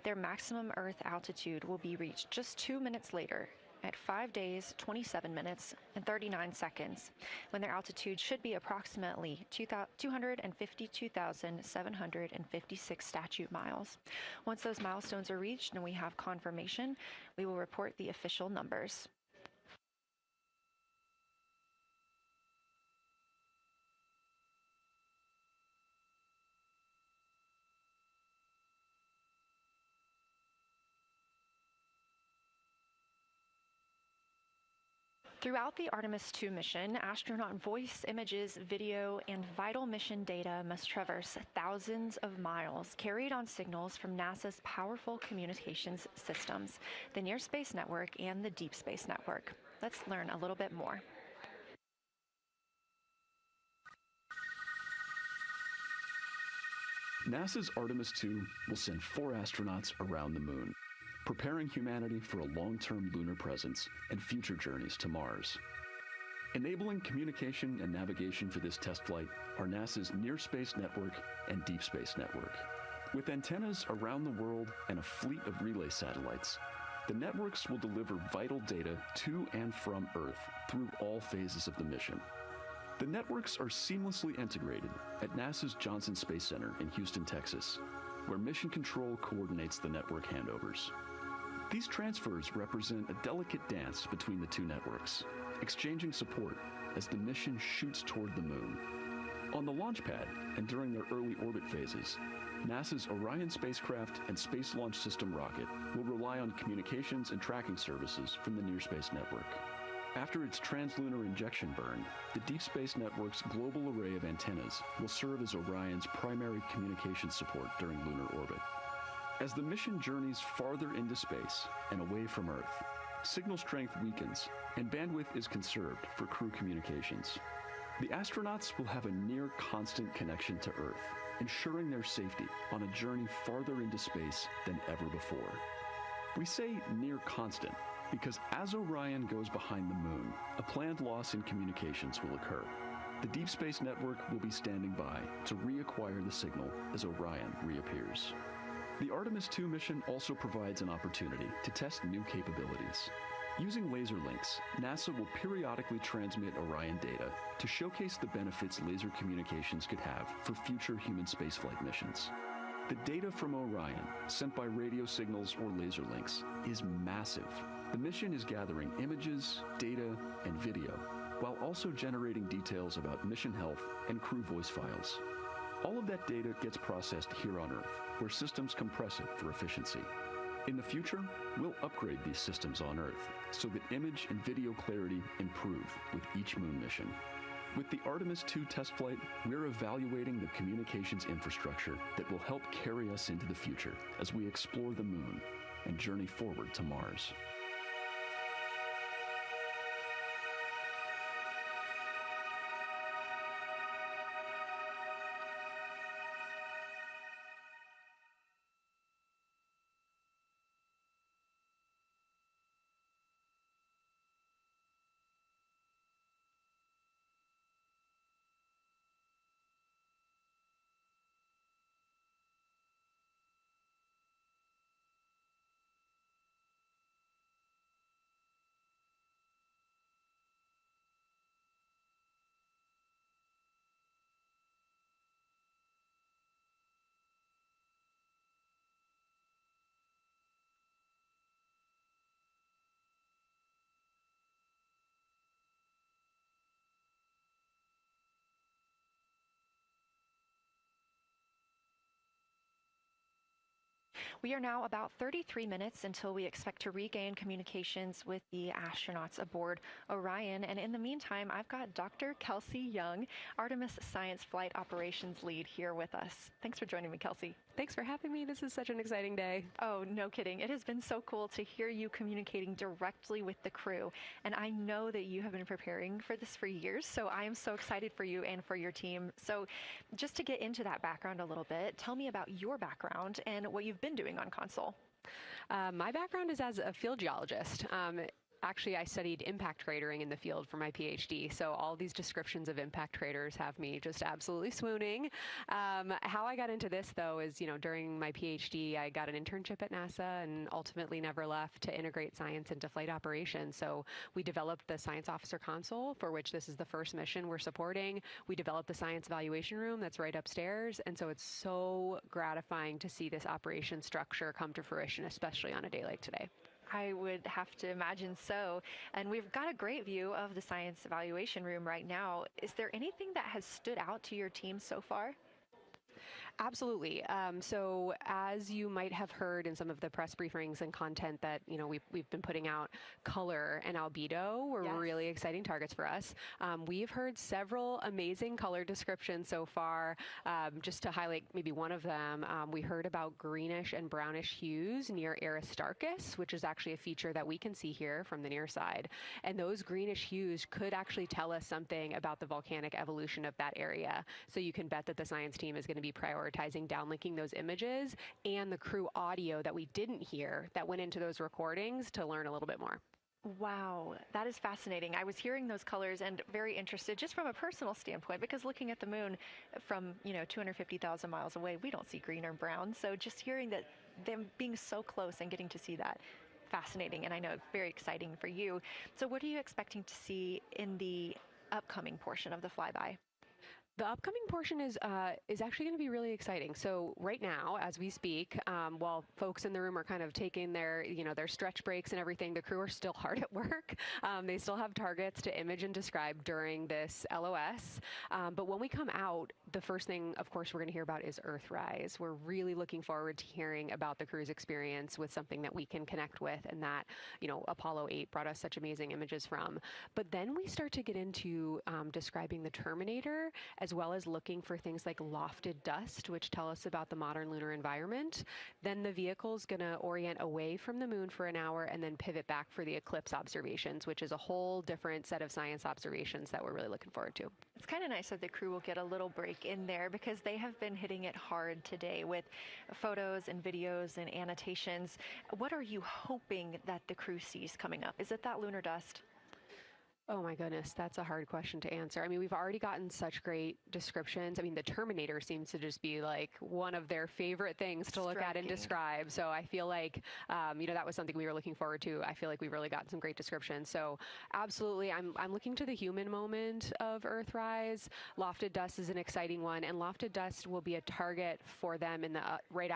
Their maximum Earth altitude will be reached just 2 minutes later, at 5 days, 27 minutes, and 39 seconds, when their altitude should be approximately 252,756 statute miles. Once those milestones are reached and we have confirmation, we will report the official numbers. Throughout the Artemis II mission, astronaut voice, images, video, and vital mission data must traverse thousands of miles, carried on signals from NASA's powerful communications systems, the Near Space Network and the Deep Space Network. Let's learn a little bit more. NASA's Artemis II will send 4 astronauts around the moon, preparing humanity for a long-term lunar presence and future journeys to Mars. Enabling communication and navigation for this test flight are NASA's Near Space Network and Deep Space Network. With antennas around the world and a fleet of relay satellites, the networks will deliver vital data to and from Earth through all phases of the mission. The networks are seamlessly integrated at NASA's Johnson Space Center in Houston, Texas, where Mission Control coordinates the network handovers. These transfers represent a delicate dance between the two networks, exchanging support as the mission shoots toward the moon. On the launch pad and during their early orbit phases, NASA's Orion spacecraft and Space Launch System rocket will rely on communications and tracking services from the Near Space Network. After its translunar injection burn, the Deep Space Network's global array of antennas will serve as Orion's primary communication support during lunar orbit. As the mission journeys farther into space and away from Earth, signal strength weakens and bandwidth is conserved for crew communications. The astronauts will have a near constant connection to Earth, ensuring their safety on a journey farther into space than ever before. We say near constant because as Orion goes behind the moon, a planned loss in communications will occur. The Deep Space Network will be standing by to reacquire the signal as Orion reappears. The Artemis II mission also provides an opportunity to test new capabilities. Using laser links, NASA will periodically transmit Orion data to showcase the benefits laser communications could have for future human spaceflight missions. The data from Orion, sent by radio signals or laser links, is massive. The mission is gathering images, data, and video, while also generating details about mission health and crew voice files. All of that data gets processed here on Earth, where systems compress it for efficiency. In the future, we'll upgrade these systems on Earth so that image and video clarity improve with each moon mission. With the Artemis II test flight, we're evaluating the communications infrastructure that will help carry us into the future as we explore the moon and journey forward to Mars. We are now about 33 minutes until we expect to regain communications with the astronauts aboard Orion. And in the meantime, I've got Dr. Kelsey Young, Artemis Science Flight Operations Lead, here with us. Thanks for joining me, Kelsey. Thanks for having me. This is such an exciting day. Oh, no kidding. It has been so cool to hear you communicating directly with the crew. And I know that you have been preparing for this for years, so I am so excited for you and for your team. So just to get into that background a little bit, tell me about your background and what you've been doing on console. My background is as a field geologist. actually, I studied impact cratering in the field for my PhD, so all these descriptions of impact craters have me just absolutely swooning. How I got into this, though, is, during my PhD, I got an internship at NASA and ultimately never left to integrate science into flight operations. So we developed the Science Officer Console, for which this is the first mission we're supporting. We developed the Science Evaluation Room that's right upstairs, and so it's so gratifying to see this operation structure come to fruition, especially on a day like today. I would have to imagine so. And we've got a great view of the Science Evaluation Room right now. Is there anything that has stood out to your team so far? Absolutely. So as you might have heard in some of the press briefings and content that, we've been putting out, color and albedo were really exciting targets for us. We've heard several amazing color descriptions so far. Just to highlight maybe one of them, we heard about greenish and brownish hues near Aristarchus, which is actually a feature that we can see here from the near side. And those greenish hues could actually tell us something about the volcanic evolution of that area. So you can bet that the science team is going to be prioritizing downlinking those images and the crew audio that we didn't hear that went into those recordings to learn a little bit more. Wow, that is fascinating. I was hearing those colors and very interested just from a personal standpoint, because looking at the moon from, 250,000 miles away, we don't see green or brown. So just hearing that, them being so close and getting to see that, fascinating, and I know very exciting for you. So what are you expecting to see in the upcoming portion of the flyby? The upcoming portion is actually going to be really exciting. So right now, as we speak, while folks in the room are kind of taking their, their stretch breaks and everything, the crew are still hard at work. They still have targets to image and describe during this LOS. But when we come out, the first thing, of course, we're going to hear about is Earthrise. We're really looking forward to hearing about the crew's experience with something that we can connect with and that, Apollo 8 brought us such amazing images from. But then we start to get into describing the Terminator, as well as looking for things like lofted dust, which tell us about the modern lunar environment. Then the vehicle's going to orient away from the moon for an hour and then pivot back for the eclipse observations, which is a whole different set of science observations that we're really looking forward to. It's kind of nice that the crew will get a little break in there, because they have been hitting it hard today with photos and videos and annotations. What are you hoping that the crew sees coming up? Is it that lunar dust? Oh my goodness, that's a hard question to answer. I mean, we've already gotten such great descriptions. I mean, the Terminator seems to just be like one of their favorite things to look at and describe. So I feel like, that was something we were looking forward to. I feel like we've really gotten some great descriptions. So absolutely, I'm looking to the human moment of Earthrise. Lofted dust is an exciting one, and lofted dust will be a target for them in the right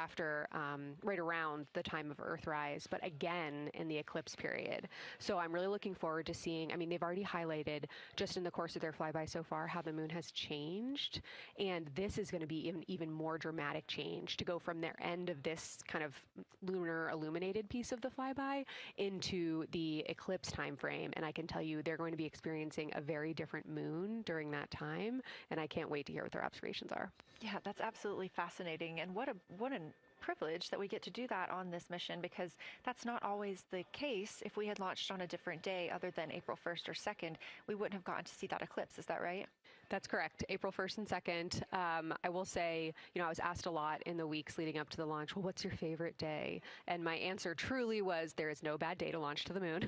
around the time of Earthrise, but again in the eclipse period. So I'm really looking forward to seeing. I mean, they've already highlighted just in the course of their flyby so far how the moon has changed, and this is going to be even more dramatic change to go from their end of this kind of lunar illuminated piece of the flyby into the eclipse time frame. And I can tell you they're going to be experiencing a very different moon during that time, and I can't wait to hear what their observations are. Yeah, that's absolutely fascinating, and what a privilege that we get to do that on this mission, because that's not always the case. If we had launched on a different day other than April 1st or 2nd, we wouldn't have gotten to see that eclipse. Is that right? That's correct. April 1st and 2nd. I will say, I was asked a lot in the weeks leading up to the launch, well, what's your favorite day? And my answer truly was, there is no bad day to launch to the moon.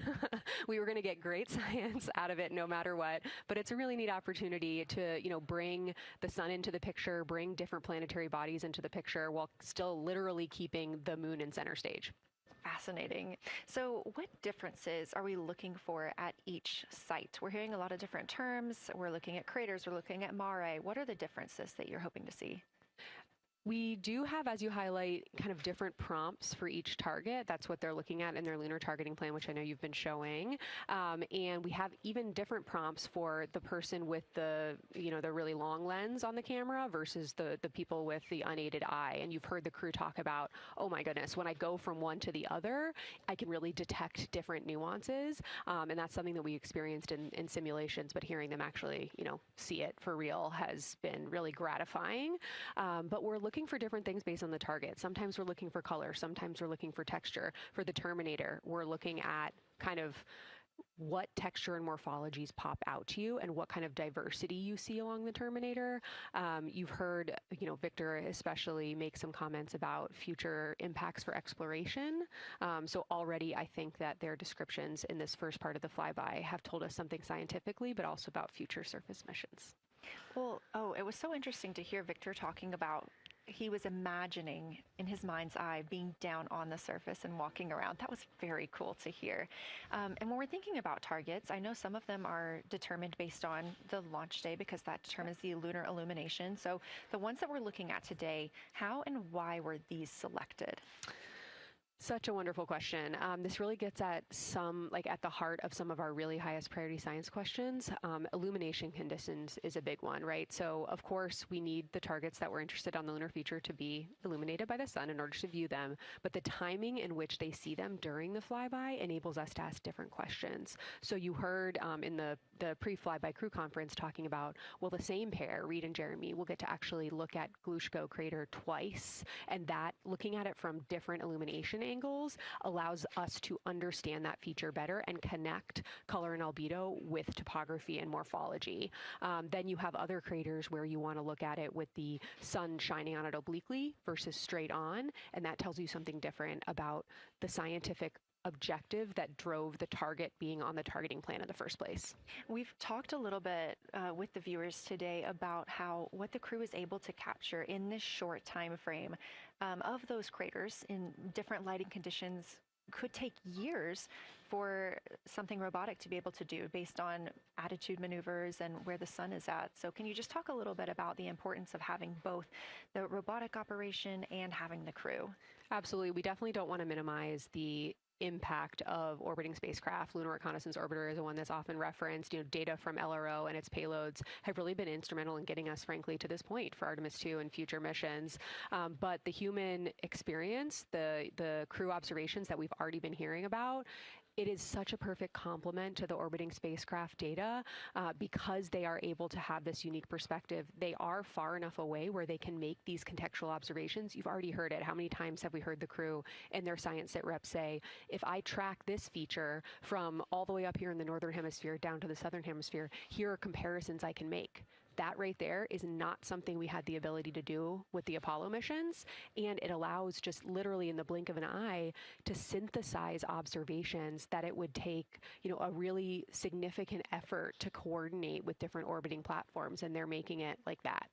We were going to get great science out of it no matter what, but it's a really neat opportunity to, bring the sun into the picture, bring different planetary bodies into the picture while still literally keeping the moon in center stage. Fascinating. So what differences are we looking for at each site? We're hearing a lot of different terms. We're looking at craters. We're looking at mare. What are the differences that you're hoping to see? We do have, as you highlight, kind of different prompts for each target. That's what they're looking at in their lunar targeting plan, which I know you've been showing. And we have even different prompts for the person with the really long lens on the camera versus the people with the unaided eye. And you've heard the crew talk about, oh my goodness, when I go from one to the other, I can really detect different nuances. And that's something that we experienced in simulations, but hearing them actually, see it for real has been really gratifying. But we're looking for different things based on the target. Sometimes we're looking for color. Sometimes we're looking for texture. For the Terminator, we're looking at kind of what texture and morphologies pop out to you and what kind of diversity you see along the Terminator. You've heard, Victor especially make some comments about future impacts for exploration. So already I think that their descriptions in this first part of the flyby have told us something scientifically, but also about future surface missions. Well, it was so interesting to hear Victor talking about he was imagining in his mind's eye being down on the surface and walking around. That was very cool to hear. And when we're thinking about targets, I know some of them are determined based on the launch day because that determines the lunar illumination. So the ones that we're looking at today, how and why were these selected? Such a wonderful question. This really gets at at the heart of some of our really highest priority science questions. Illumination conditions is a big one, right? So of course we need the targets that we're interested on the lunar feature to be illuminated by the sun in order to view them, but the timing in which they see them during the flyby enables us to ask different questions. So you heard in the pre-flyby crew conference talking about, well, the same pair, Reed and Jeremy, will get to actually look at Glushko crater twice, and that looking at it from different illumination angles allows us to understand that feature better and connect color and albedo with topography and morphology. Then you have other craters where you want to look at it with the sun shining on it obliquely versus straight on, and that tells you something different about the scientific objective that drove the target being on the targeting plan in the first place. We've talked a little bit with the viewers today about what the crew is able to capture in this short time frame of those craters in different lighting conditions. Could take years for something robotic to be able to do based on attitude maneuvers and where the sun is at. So can you just talk a little bit about the importance of having both the robotic operation and having the crew? Absolutely. We definitely don't want to minimize the impact of orbiting spacecraft. Lunar Reconnaissance Orbiter is the one that's often referenced. Data from LRO and its payloads have really been instrumental in getting us, frankly, to this point for Artemis II and future missions. But the human experience, the crew observations that we've already been hearing about, it is such a perfect complement to the orbiting spacecraft data because they are able to have this unique perspective. They are far enough away where they can make these contextual observations. You've already heard it. How many times have we heard the crew and their science sit reps say, if I track this feature from all the way up here in the northern hemisphere down to the southern hemisphere, here are comparisons I can make. That right there is not something we had the ability to do with the Apollo missions, and it allows just literally in the blink of an eye to synthesize observations that it would take, a really significant effort to coordinate with different orbiting platforms, and they're making it like that.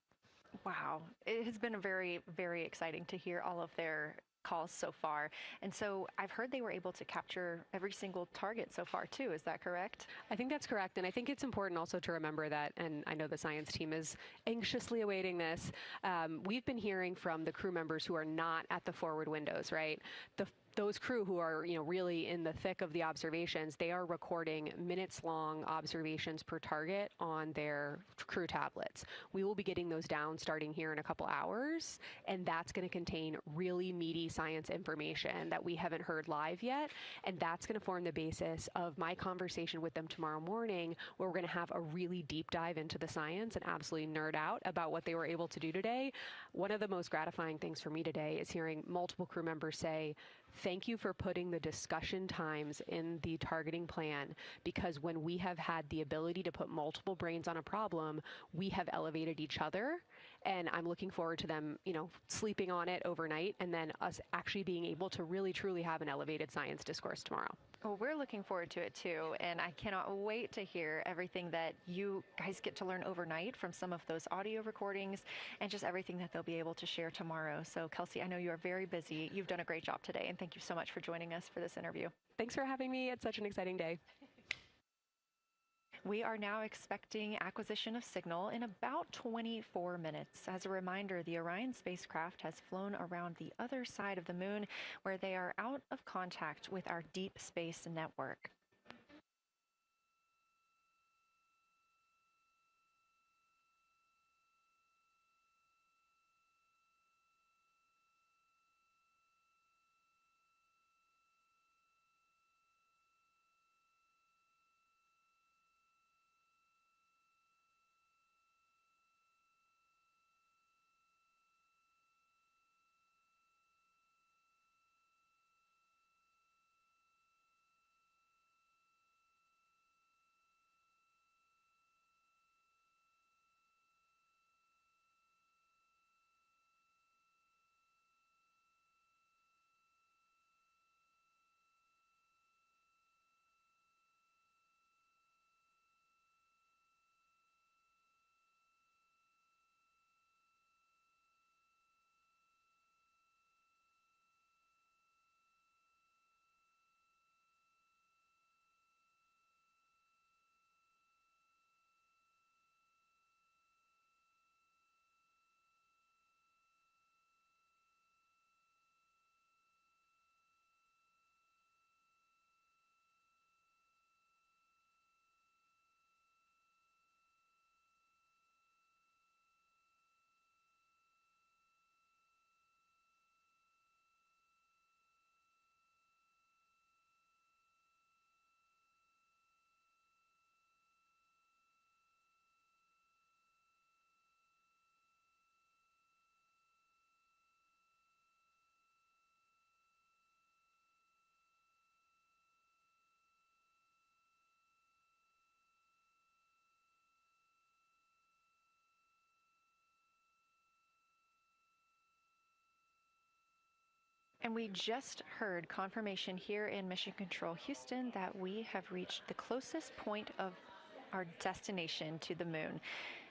Wow. It has been very, very exciting to hear all of their calls so far. And so I've heard they were able to capture every single target so far too. Is that correct? I think that's correct. And I think it's important also to remember that, and I know the science team is anxiously awaiting this, we've been hearing from the crew members who are not at the forward windows, right? Those crew who are, really in the thick of the observations, they are recording minutes-long observations per target on their crew tablets. We will be getting those down starting here in a couple hours, and that's going to contain really meaty science information that we haven't heard live yet, and that's going to form the basis of my conversation with them tomorrow morning, where we're going to have a really deep dive into the science and absolutely nerd out about what they were able to do today. One of the most gratifying things for me today is hearing multiple crew members say, thank you for putting the discussion times in the targeting plan, because when we have had the ability to put multiple brains on a problem, we have elevated each other. And I'm looking forward to them, sleeping on it overnight and then us actually being able to really, truly have an elevated science discourse tomorrow. Well, we're looking forward to it too, and I cannot wait to hear everything that you guys get to learn overnight from some of those audio recordings and just everything that they'll be able to share tomorrow. So, Kelsey, I know you are very busy. You've done a great job today, and thank you so much for joining us for this interview. Thanks for having me. It's such an exciting day. We are now expecting acquisition of signal in about 24 minutes. As a reminder, the Orion spacecraft has flown around the other side of the moon, where they are out of contact with our deep space network. And we just heard confirmation here in Mission Control Houston that we have reached the closest point of our destination to the moon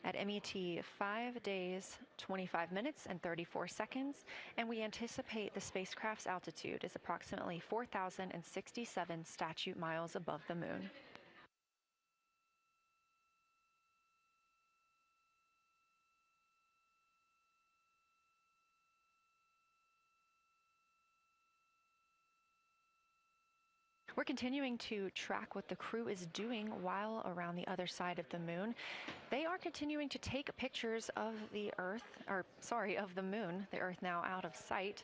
at MET 5 days, 25 minutes, and 34 seconds, and we anticipate the spacecraft's altitude is approximately 4,067 statute miles above the moon. We're continuing to track what the crew is doing while around the other side of the moon. They are continuing to take pictures of the moon, the Earth now out of sight.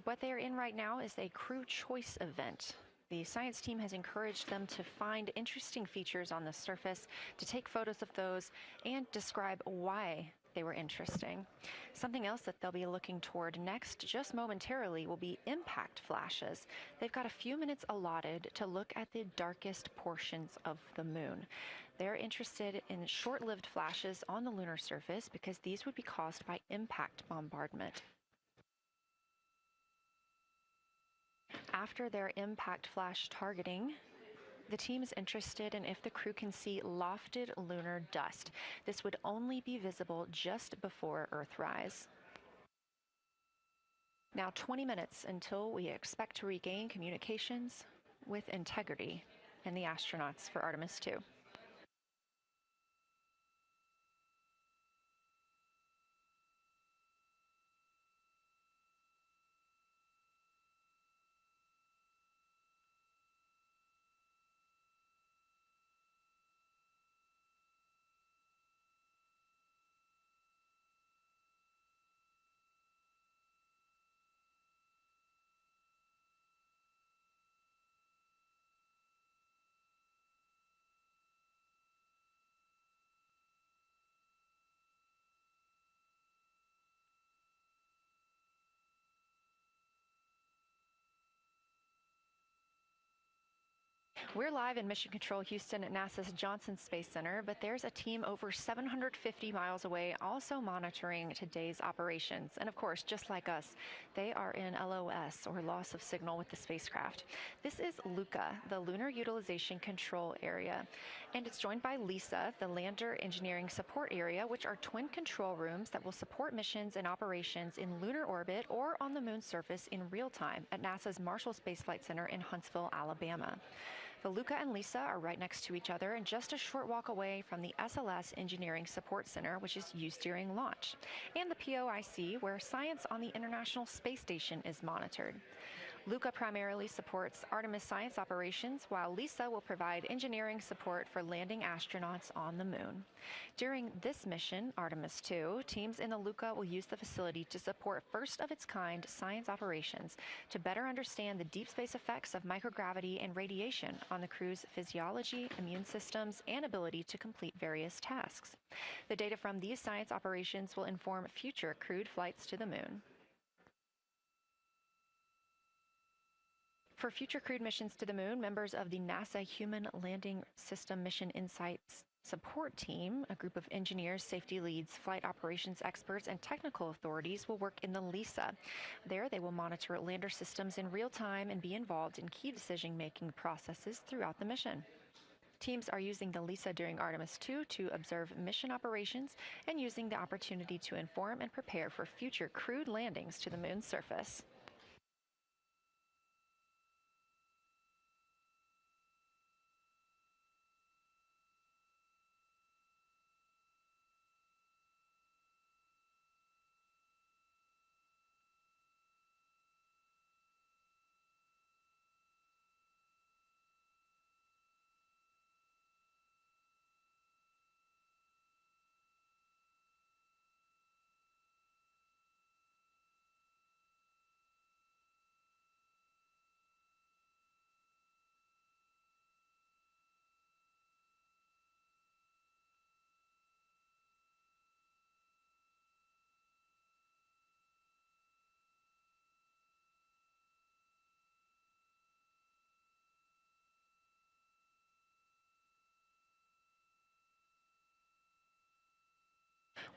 What they're in right now is a crew choice event. The science team has encouraged them to find interesting features on the surface, to take photos of those, and describe why they were interesting. Something else that they'll be looking toward next, just momentarily, will be impact flashes. They've got a few minutes allotted to look at the darkest portions of the moon. They're interested in short-lived flashes on the lunar surface because these would be caused by impact bombardment. After their impact flash targeting, the team is interested in if the crew can see lofted lunar dust. This would only be visible just before Earthrise. Now 20 minutes until we expect to regain communications with integrity and the astronauts for Artemis II. We're live in Mission Control Houston at NASA's Johnson Space Center, but there's a team over 750 miles away also monitoring today's operations. And of course, just like us, they are in LOS, or loss of signal, with the spacecraft. This is LUCA, the Lunar Utilization Control Area, and it's joined by LISA, the Lander Engineering Support Area, which are twin control rooms that will support missions and operations in lunar orbit or on the moon's surface in real time at NASA's Marshall Space Flight Center in Huntsville, Alabama. The LUCA and LISA are right next to each other and just a short walk away from the SLS Engineering Support Center, which is used during launch, and the POIC, where science on the International Space Station is monitored. LUCA primarily supports Artemis science operations, while LISA will provide engineering support for landing astronauts on the moon. During this mission, Artemis II, teams in the LUCA will use the facility to support first-of-its-kind science operations to better understand the deep space effects of microgravity and radiation on the crew's physiology, immune systems, and ability to complete various tasks. The data from these science operations will inform future crewed flights to the moon. For future crewed missions to the moon, members of the NASA Human Landing System Mission Insights Support Team, a group of engineers, safety leads, flight operations experts, and technical authorities, will work in the LISA. There, they will monitor lander systems in real time and be involved in key decision-making processes throughout the mission. Teams are using the LISA during Artemis II to observe mission operations and using the opportunity to inform and prepare for future crewed landings to the moon's surface.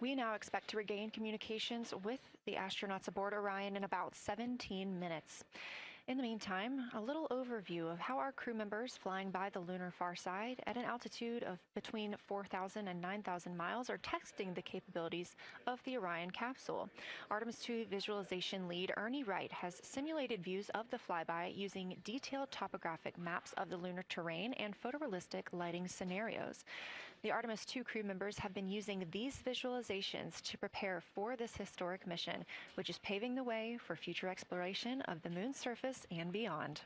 We now expect to regain communications with the astronauts aboard Orion in about 17 minutes. In the meantime, a little overview of how our crew members flying by the lunar far side at an altitude of between 4,000 and 9,000 miles are testing the capabilities of the Orion capsule. Artemis II visualization lead Ernie Wright has simulated views of the flyby using detailed topographic maps of the lunar terrain and photorealistic lighting scenarios. The Artemis II crew members have been using these visualizations to prepare for this historic mission, which is paving the way for future exploration of the moon's surface and beyond.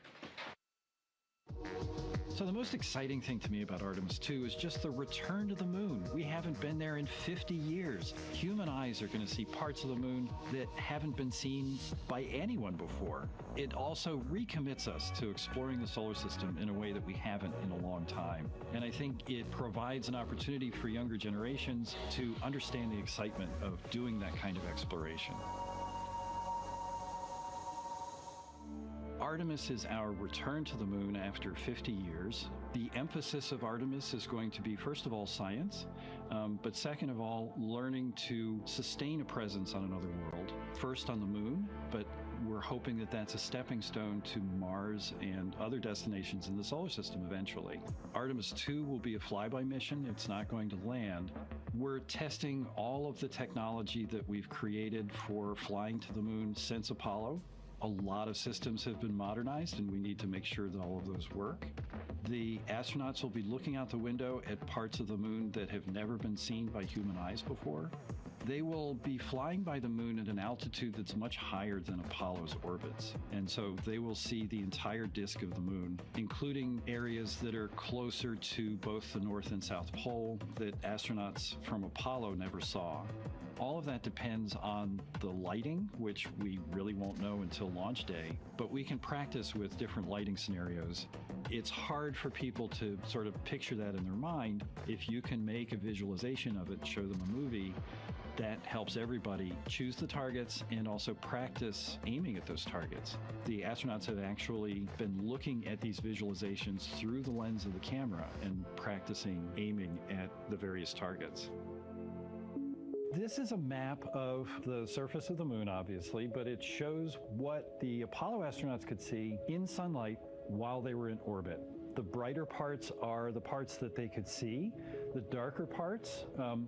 So the most exciting thing to me about Artemis II is just the return to the moon. We haven't been there in 50 years. Human eyes are going to see parts of the moon that haven't been seen by anyone before. It also recommits us to exploring the solar system in a way that we haven't in a long time. And I think it provides an opportunity for younger generations to understand the excitement of doing that kind of exploration. Artemis is our return to the moon after 50 years. The emphasis of Artemis is going to be, first of all, science, but second of all, learning to sustain a presence on another world. First on the moon, but we're hoping that that's a stepping stone to Mars and other destinations in the solar system eventually. Artemis II will be a flyby mission. It's not going to land. We're testing all of the technology that we've created for flying to the moon since Apollo. A lot of systems have been modernized, and we need to make sure that all of those work. The astronauts will be looking out the window at parts of the moon that have never been seen by human eyes before. They will be flying by the moon at an altitude that's much higher than Apollo's orbits. And so they will see the entire disk of the moon, including areas that are closer to both the North and South Pole that astronauts from Apollo never saw. All of that depends on the lighting, which we really won't know until launch day, but we can practice with different lighting scenarios. It's hard for people to sort of picture that in their mind. If you can make a visualization of it, show them a movie, that helps everybody choose the targets and also practice aiming at those targets. The astronauts have actually been looking at these visualizations through the lens of the camera and practicing aiming at the various targets. This is a map of the surface of the moon, obviously, but it shows what the Apollo astronauts could see in sunlight while they were in orbit. The brighter parts are the parts that they could see. The darker parts,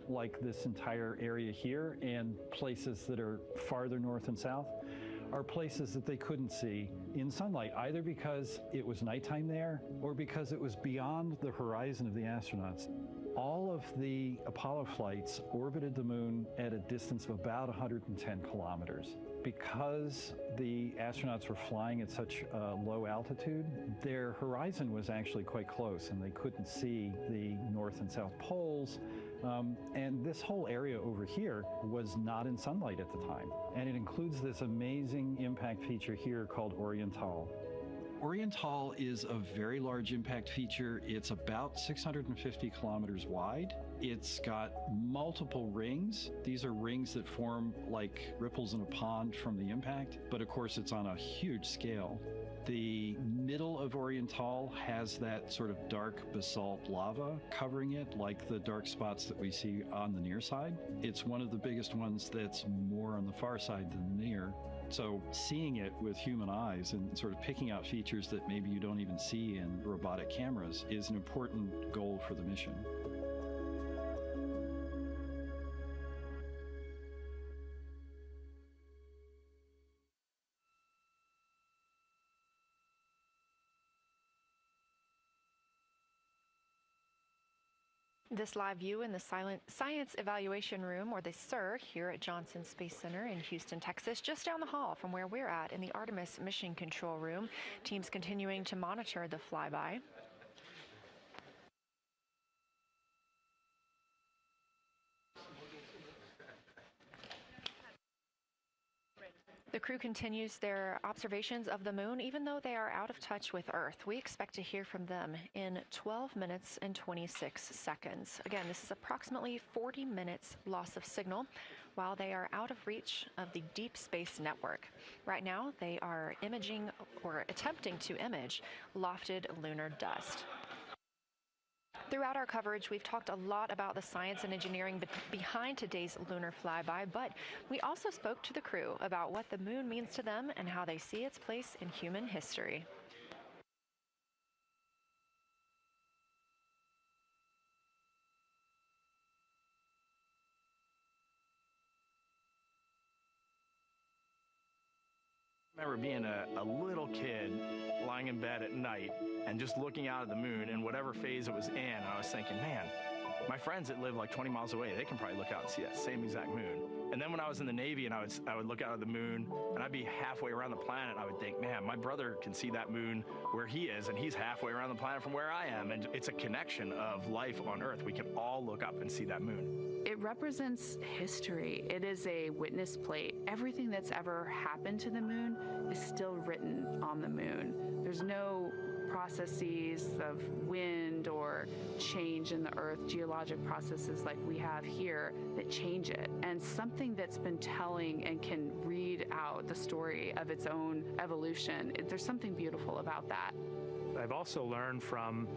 like this entire area here and places that are farther north and south, are places that they couldn't see in sunlight, either because it was nighttime there or because it was beyond the horizon of the astronauts. All of the Apollo flights orbited the moon at a distance of about 110 kilometers. Because the astronauts were flying at such a low altitude, their horizon was actually quite close, and they couldn't see the North and South poles. And this whole area over here was not in sunlight at the time. And it includes this amazing impact feature here called Oriental. Oriental is a very large impact feature. It's about 650 kilometers wide. It's got multiple rings. These are rings that form like ripples in a pond from the impact, but of course it's on a huge scale. The middle of Oriental has that sort of dark basalt lava covering it, like the dark spots that we see on the near side. It's one of the biggest ones that's more on the far side than the near. So seeing it with human eyes and sort of picking out features that maybe you don't even see in robotic cameras is an important goal for the mission. This live view in the Science Evaluation Room, or the SIR, here at Johnson Space Center in Houston, Texas, just down the hall from where we're at in the Artemis Mission Control Room. Teams continuing to monitor the flyby. The crew continues their observations of the moon, even though they are out of touch with Earth. We expect to hear from them in 12 minutes and 26 seconds. Again, this is approximately 40 minutes loss of signal while they are out of reach of the deep space network. Right now, they are imaging or attempting to image lofted lunar dust. Throughout our coverage, we've talked a lot about the science and engineering behind today's lunar flyby, but we also spoke to the crew about what the moon means to them and how they see its place in human history. I remember being a little kid lying in bed at night and just looking out at the moon in whatever phase it was in. And I was thinking, man, my friends that live like 20 miles away, they can probably look out and see that same exact moon. And then when I was in the Navy and I would look out at the moon and I'd be halfway around the planet, I would think, man, my brother can see that moon where he is and he's halfway around the planet from where I am. And it's a connection of life on Earth. We can all look up and see that moon. It represents history. It is a witness plate. Everything that's ever happened to the moon is still written on the moon. There's no processes of wind or change in the Earth, geologic processes like we have here that change it. And something that's been telling and can read out the story of its own evolution, there's something beautiful about that. I've also learned from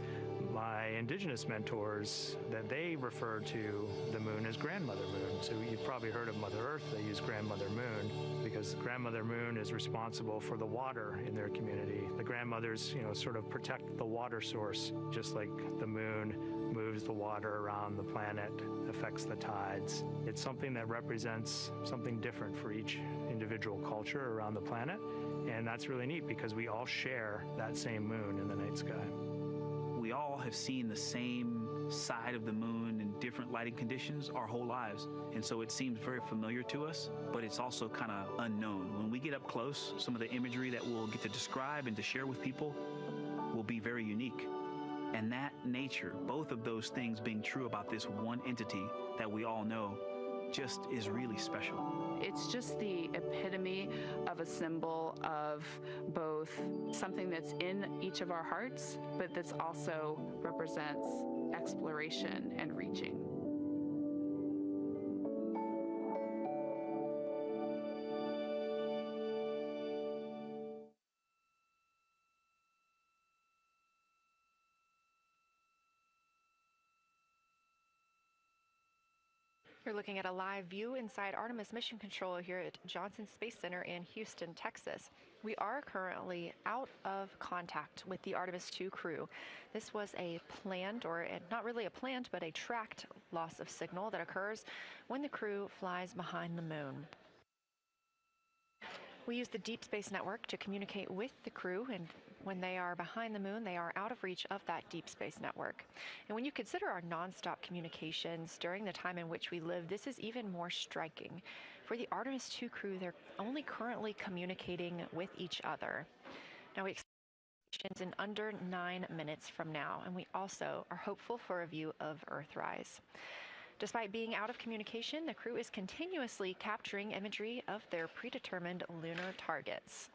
my indigenous mentors that they refer to the moon as grandmother moon. So you've probably heard of Mother Earth. They use grandmother moon because grandmother moon is responsible for the water in their community. The grandmothers, sort of protect the water source, just like the moon moves the water around the planet, affects the tides. It's something that represents something different for each individual culture around the planet. And that's really neat because we all share that same moon in the night sky. We all have seen the same side of the moon in different lighting conditions our whole lives. And so it seems very familiar to us, but it's also kind of unknown. When we get up close, some of the imagery that we'll get to describe and to share with people will be very unique. And that nature, both of those things being true about this one entity that we all know, just is really special. It's just the epitome of a symbol of both something that's in each of our hearts, but that's also represents exploration and reaching. You're looking at a live view inside Artemis Mission Control here at Johnson Space Center in Houston, Texas. We are currently out of contact with the Artemis II crew. This was a planned, or not really a planned, but a tracked loss of signal that occurs when the crew flies behind the moon. We use the Deep Space Network to communicate with the crew, and when they are behind the moon, they are out of reach of that Deep Space Network. And when you consider our nonstop communications during the time in which we live, this is even more striking. For the Artemis II crew, they're only currently communicating with each other. Now, we expect missions in under 9 minutes from now, and we also are hopeful for a view of Earthrise. Despite being out of communication, the crew is continuously capturing imagery of their predetermined lunar targets.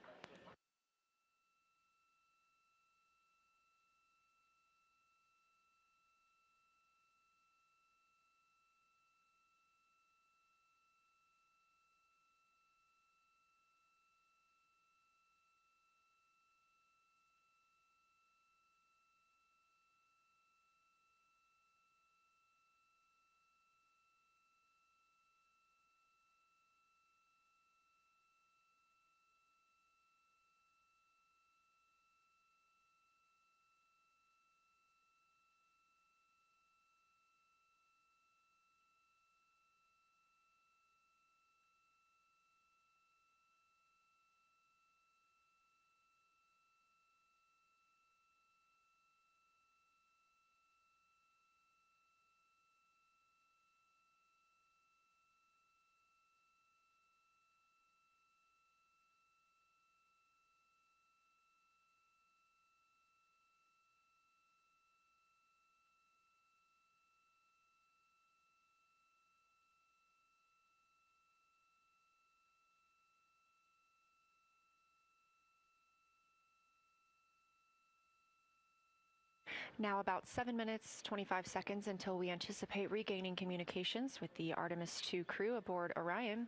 Now about 7 minutes, 25 seconds until we anticipate regaining communications with the Artemis II crew aboard Orion.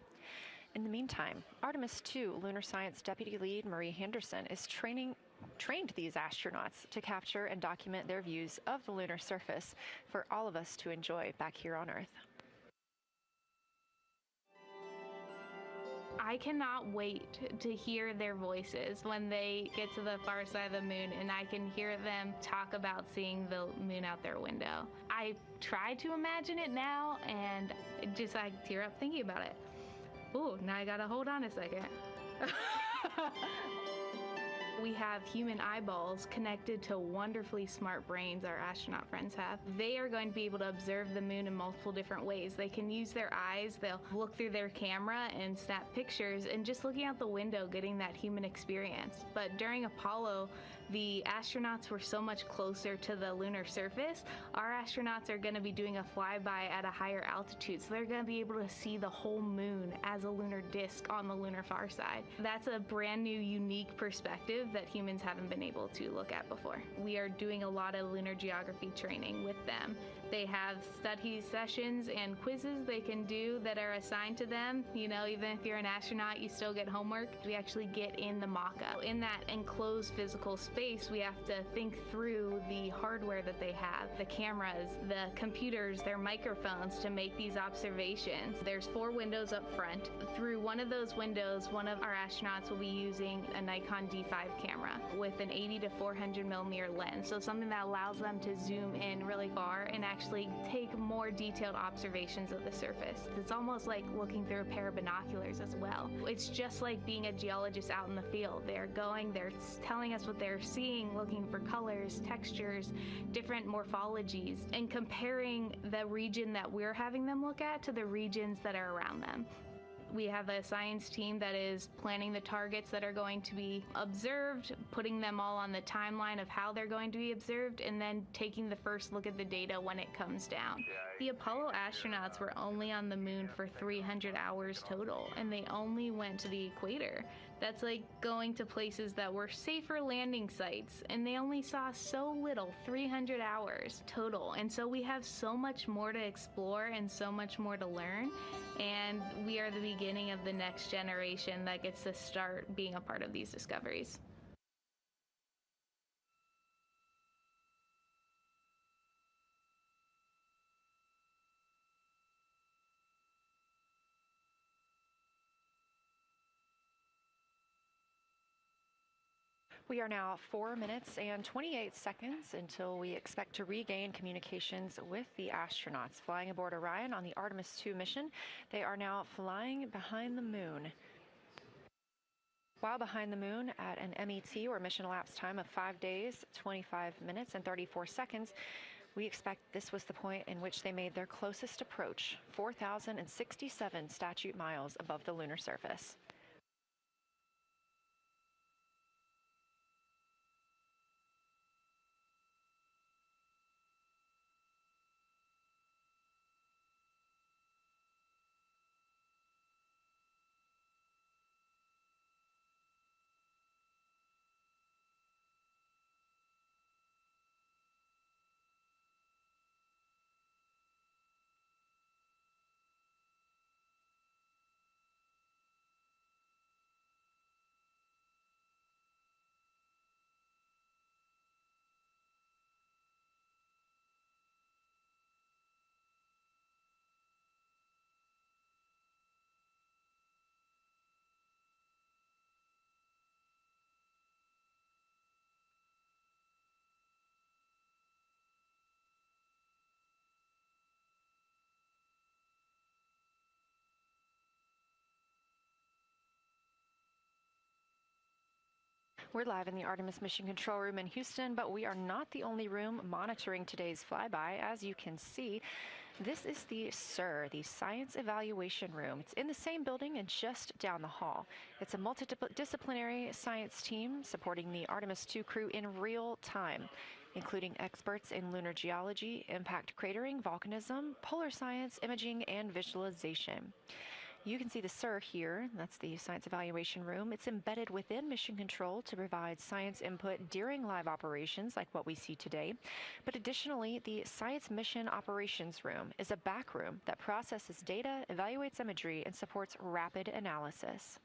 In the meantime, Artemis II Lunar Science Deputy Lead Marie Henderson is training trained these astronauts to capture and document their views of the lunar surface for all of us to enjoy back here on Earth. I cannot wait to hear their voices when they get to the far side of the moon and I can hear them talk about seeing the moon out their window. I try to imagine it now and I tear up thinking about it. Ooh, now I gotta hold on a second. We have human eyeballs connected to wonderfully smart brains our astronaut friends have. They are going to be able to observe the moon in multiple different ways. They can use their eyes, they'll look through their camera and snap pictures, and just looking out the window getting that human experience. But during Apollo, the astronauts were so much closer to the lunar surface. Our astronauts are going to be doing a flyby at a higher altitude, so they're going to be able to see the whole moon as a lunar disk on the lunar far side. That's a brand new, unique perspective that humans haven't been able to look at before. We are doing a lot of lunar geography training with them. They have study sessions and quizzes they can do that are assigned to them. You know, even if you're an astronaut, you still get homework. We actually get in the mock-up. In that enclosed physical space, we have to think through the hardware that they have, the cameras, the computers, their microphones to make these observations. There's 4 windows up front. Through one of those windows, one of our astronauts will be using a Nikon D5 camera with an 80 to 400 millimeter lens, so something that allows them to zoom in really far and actually take more detailed observations of the surface. It's almost like looking through a pair of binoculars as well. It's just like being a geologist out in the field. They're telling us what they're seeing, looking for colors, textures, different morphologies, and comparing the region that we're having them look at to the regions that are around them. We have a science team that is planning the targets that are going to be observed, putting them all on the timeline of how they're going to be observed, and then taking the first look at the data when it comes down. The Apollo astronauts were only on the moon for 300 hours total, and they only went to the equator. That's like going to places that were safer landing sites, and they only saw so little, 300 hours total. And so we have so much more to explore and so much more to learn, and we are the beginning of the next generation that gets to start being a part of these discoveries. We are now 4 minutes and 28 seconds until we expect to regain communications with the astronauts flying aboard Orion on the Artemis II mission. They are now flying behind the moon. While behind the moon at an MET, or mission elapsed time, of 5 days, 25 minutes, and 34 seconds, we expect this was the point in which they made their closest approach, 4,067 statute miles above the lunar surface. We're live in the Artemis Mission Control Room in Houston, but we are not the only room monitoring today's flyby. As you can see, this is the SIR, the Science Evaluation Room. It's in the same building and just down the hall. It's a multidisciplinary science team supporting the Artemis II crew in real time, including experts in lunar geology, impact cratering, volcanism, polar science, imaging, and visualization. You can see the SIR here. That's the Science Evaluation Room. It's embedded within Mission Control to provide science input during live operations like what we see today. But additionally, the Science Mission Operations Room is a back room that processes data, evaluates imagery, and supports rapid analysis.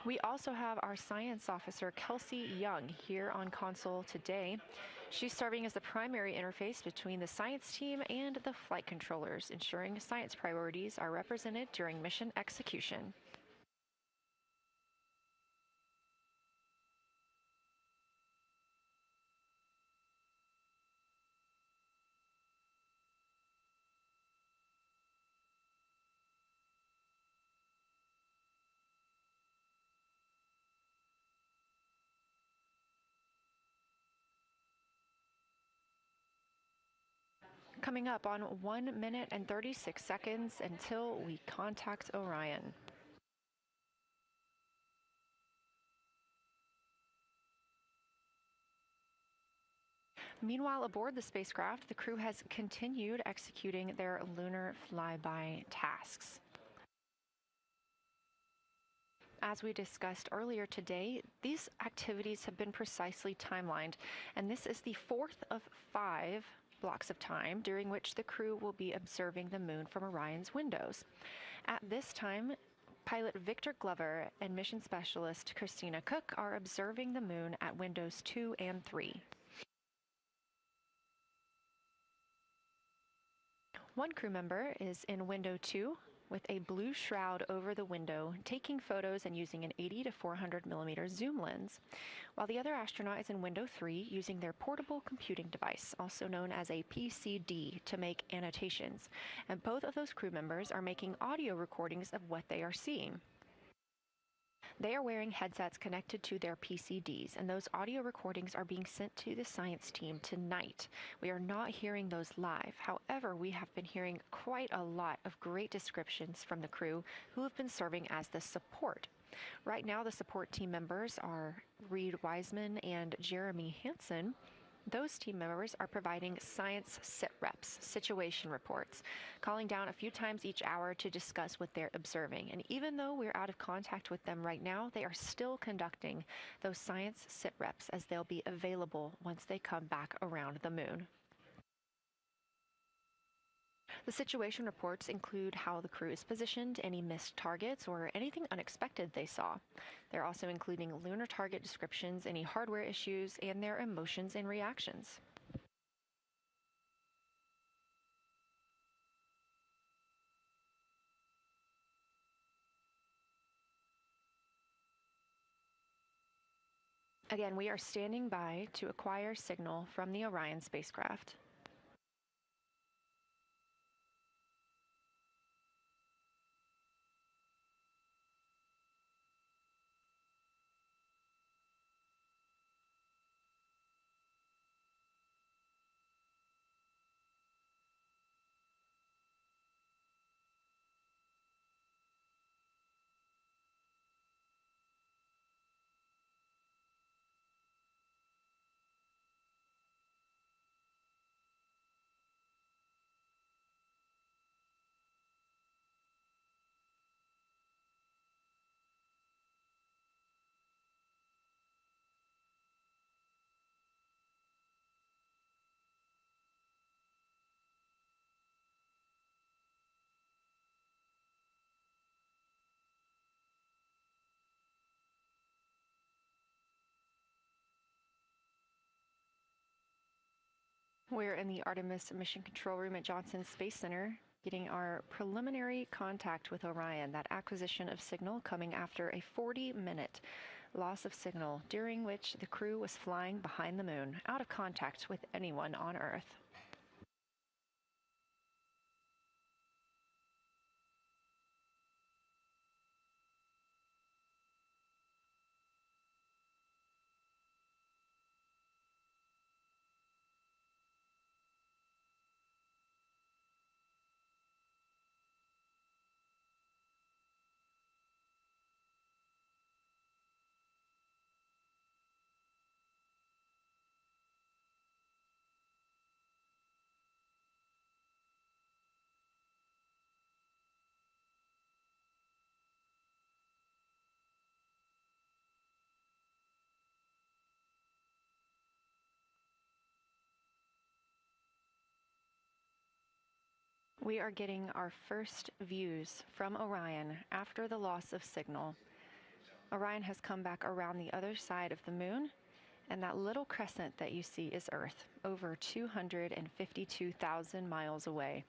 We also have our science officer, Kelsey Young, here on console today. She's serving as the primary interface between the science team and the flight controllers, ensuring science priorities are represented during mission execution. Coming up on 1 minute and 36 seconds until we contact Orion. Meanwhile, aboard the spacecraft, the crew has continued executing their lunar flyby tasks. As we discussed earlier today, these activities have been precisely timelined, and this is the fourth of 5 blocks of time during which the crew will be observing the moon from Orion's windows. At this time, pilot Victor Glover and mission specialist Christina Cook are observing the moon at windows 2 and 3. One crew member is in window 2 with a blue shroud over the window, taking photos and using an 80 to 400 millimeter zoom lens, while the other astronaut is in window 3 using their portable computing device, also known as a PCD, to make annotations. And both of those crew members are making audio recordings of what they are seeing. They are wearing headsets connected to their PCDs, and those audio recordings are being sent to the science team tonight. We are not hearing those live. However, we have been hearing quite a lot of great descriptions from the crew who have been serving as the support. Right now, the support team members are Reed Wiseman and Jeremy Hansen. Those team members are providing science sit reps, situation reports, calling down a few times each hour to discuss what they're observing. And even though we're out of contact with them right now, they are still conducting those science sit reps as they'll be available once they come back around the moon. The situation reports include how the crew is positioned, any missed targets, or anything unexpected they saw. They're also including lunar target descriptions, any hardware issues, and their emotions and reactions. Again, we are standing by to acquire signal from the Orion spacecraft. We're in the Artemis Mission Control Room at Johnson Space Center, getting our preliminary contact with Orion, that acquisition of signal coming after a 40-minute loss of signal, during which the crew was flying behind the moon, out of contact with anyone on Earth. We are getting our first views from Orion after the loss of signal. Orion has come back around the other side of the moon, and that little crescent that you see is Earth, over 252,000 miles away.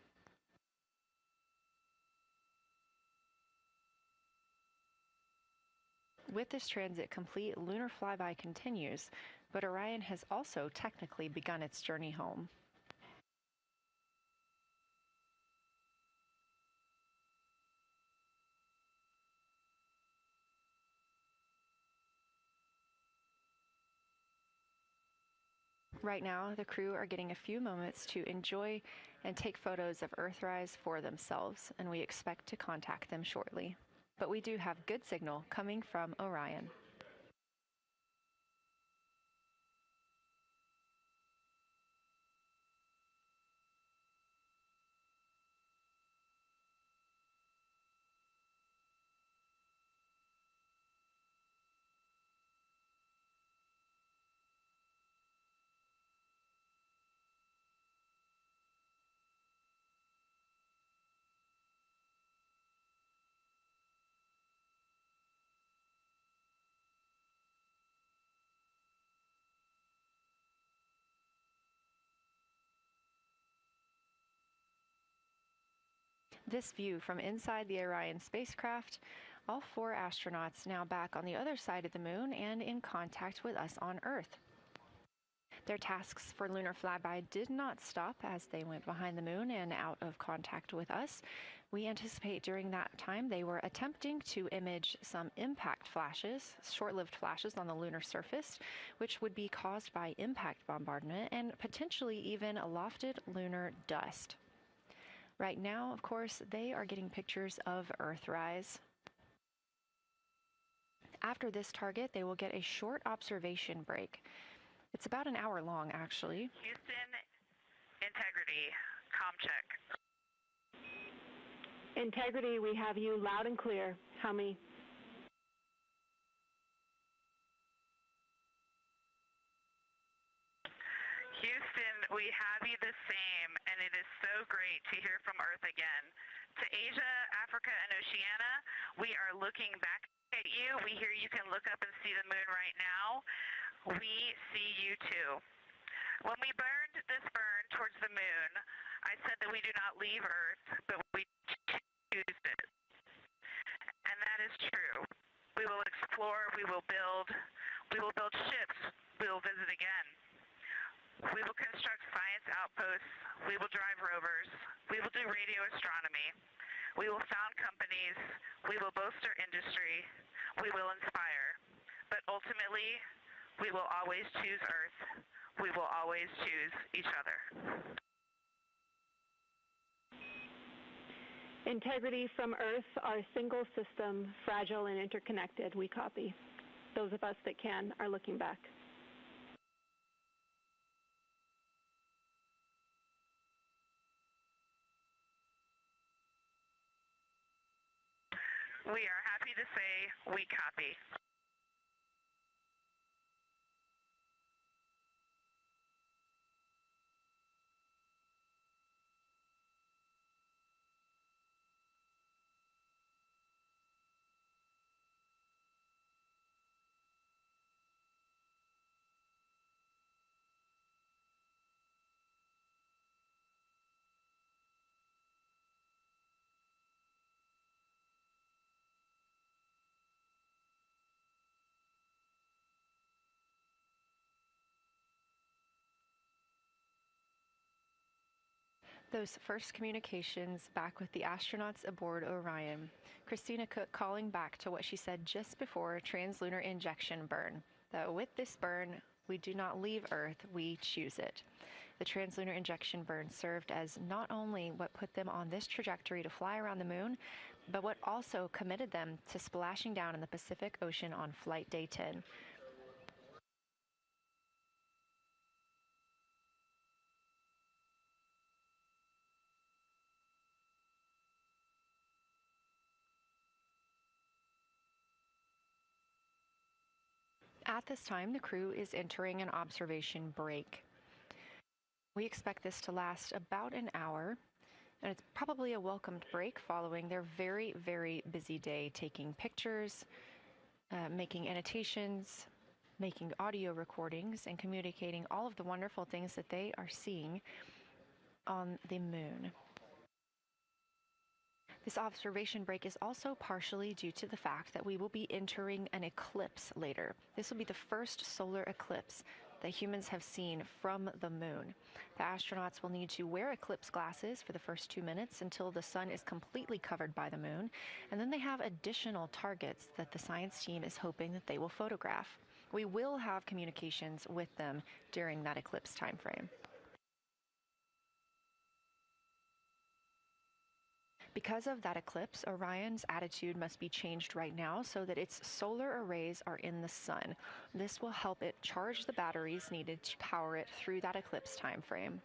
With this transit complete, lunar flyby continues, but Orion has also technically begun its journey home. Right now, the crew are getting a few moments to enjoy and take photos of Earthrise for themselves, and we expect to contact them shortly. But we do have good signal coming from Orion. This view from inside the Orion spacecraft, all 4 astronauts now back on the other side of the moon and in contact with us on Earth. Their tasks for lunar flyby did not stop as they went behind the moon and out of contact with us. We anticipate during that time they were attempting to image some impact flashes, short-lived flashes on the lunar surface, which would be caused by impact bombardment and potentially even lofted lunar dust. Right now, of course, they are getting pictures of Earthrise. After this target, they will get a short observation break. It's about an hour long, actually. Houston, integrity, comm check. Integrity, we have you loud and clear. How many? Houston, we have you the same, and it is so great to hear from Earth again. To Asia, Africa, and Oceania, we are looking back at you. We hear you can look up and see the moon right now. We see you too. When we burned this burn towards the moon, I said that we do not leave Earth, but we choose it. And that is true. We will explore, we will build ships, we will visit again. We will construct science outposts, we will drive rovers, we will do radio astronomy, we will found companies, we will bolster industry, we will inspire. But ultimately, we will always choose Earth, we will always choose each other. Integrity from Earth, our single system, fragile and interconnected, we copy. Those of us that can are looking back. We are happy to say we copy. Those first communications back with the astronauts aboard Orion. Christina Cook calling back to what she said just before translunar injection burn, that with this burn, we do not leave Earth, we choose it. The translunar injection burn served as not only what put them on this trajectory to fly around the moon, but what also committed them to splashing down in the Pacific Ocean on Flight Day 10. At this time, the crew is entering an observation break. We expect this to last about an hour, and it's probably a welcomed break following their very, very busy day taking pictures, making annotations, making audio recordings, and communicating all of the wonderful things that they are seeing on the moon. This observation break is also partially due to the fact that we will be entering an eclipse later. This will be the first solar eclipse that humans have seen from the moon. The astronauts will need to wear eclipse glasses for the first 2 minutes until the sun is completely covered by the moon, and then they have additional targets that the science team is hoping that they will photograph. We will have communications with them during that eclipse time frame. Because of that eclipse, Orion's attitude must be changed right now so that its solar arrays are in the sun. This will help it charge the batteries needed to power it through that eclipse time frame.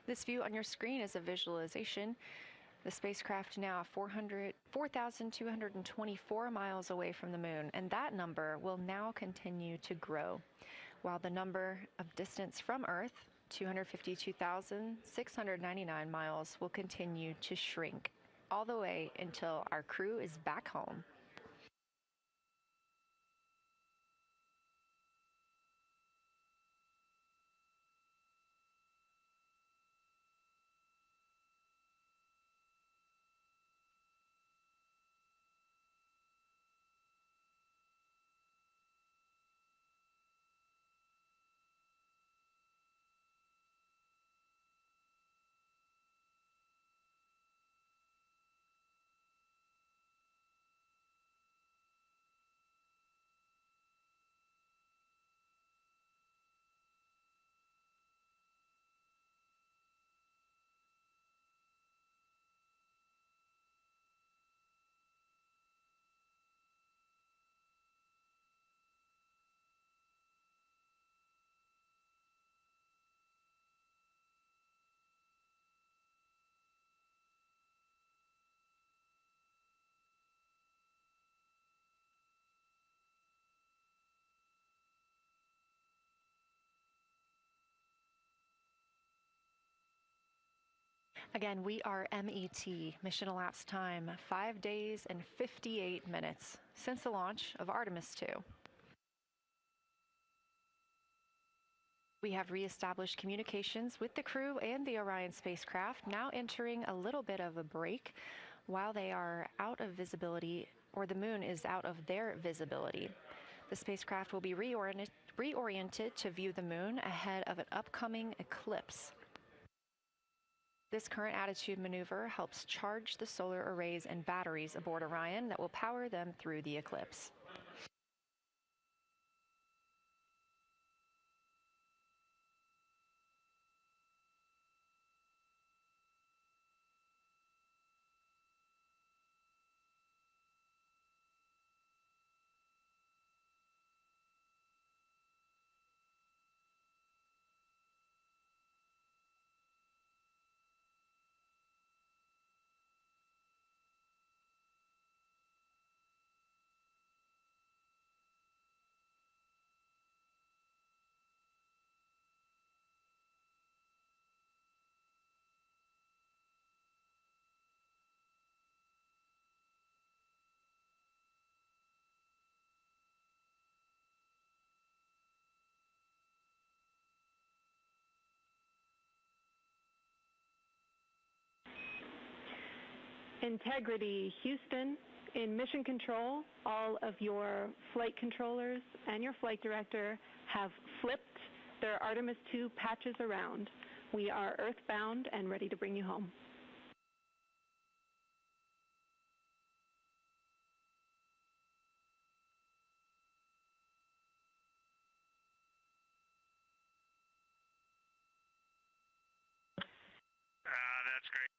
This view on your screen is a visualization. The spacecraft now 4,224 miles away from the moon, and that number will now continue to grow, while the number of distance from Earth, 252,699 miles, will continue to shrink all the way until our crew is back home. Again, we are MET, mission elapsed time, 5 days and 58 minutes since the launch of Artemis II. We have reestablished communications with the crew and the Orion spacecraft, now entering a little bit of a break while they are out of visibility, or the moon is out of their visibility. The spacecraft will be reoriented to view the moon ahead of an upcoming eclipse. This current attitude maneuver helps charge the solar arrays and batteries aboard Orion that will power them through the eclipse. Integrity, Houston. In mission control, all of your flight controllers and your flight director have flipped their Artemis II patches around. We are earthbound and ready to bring you home. That's great.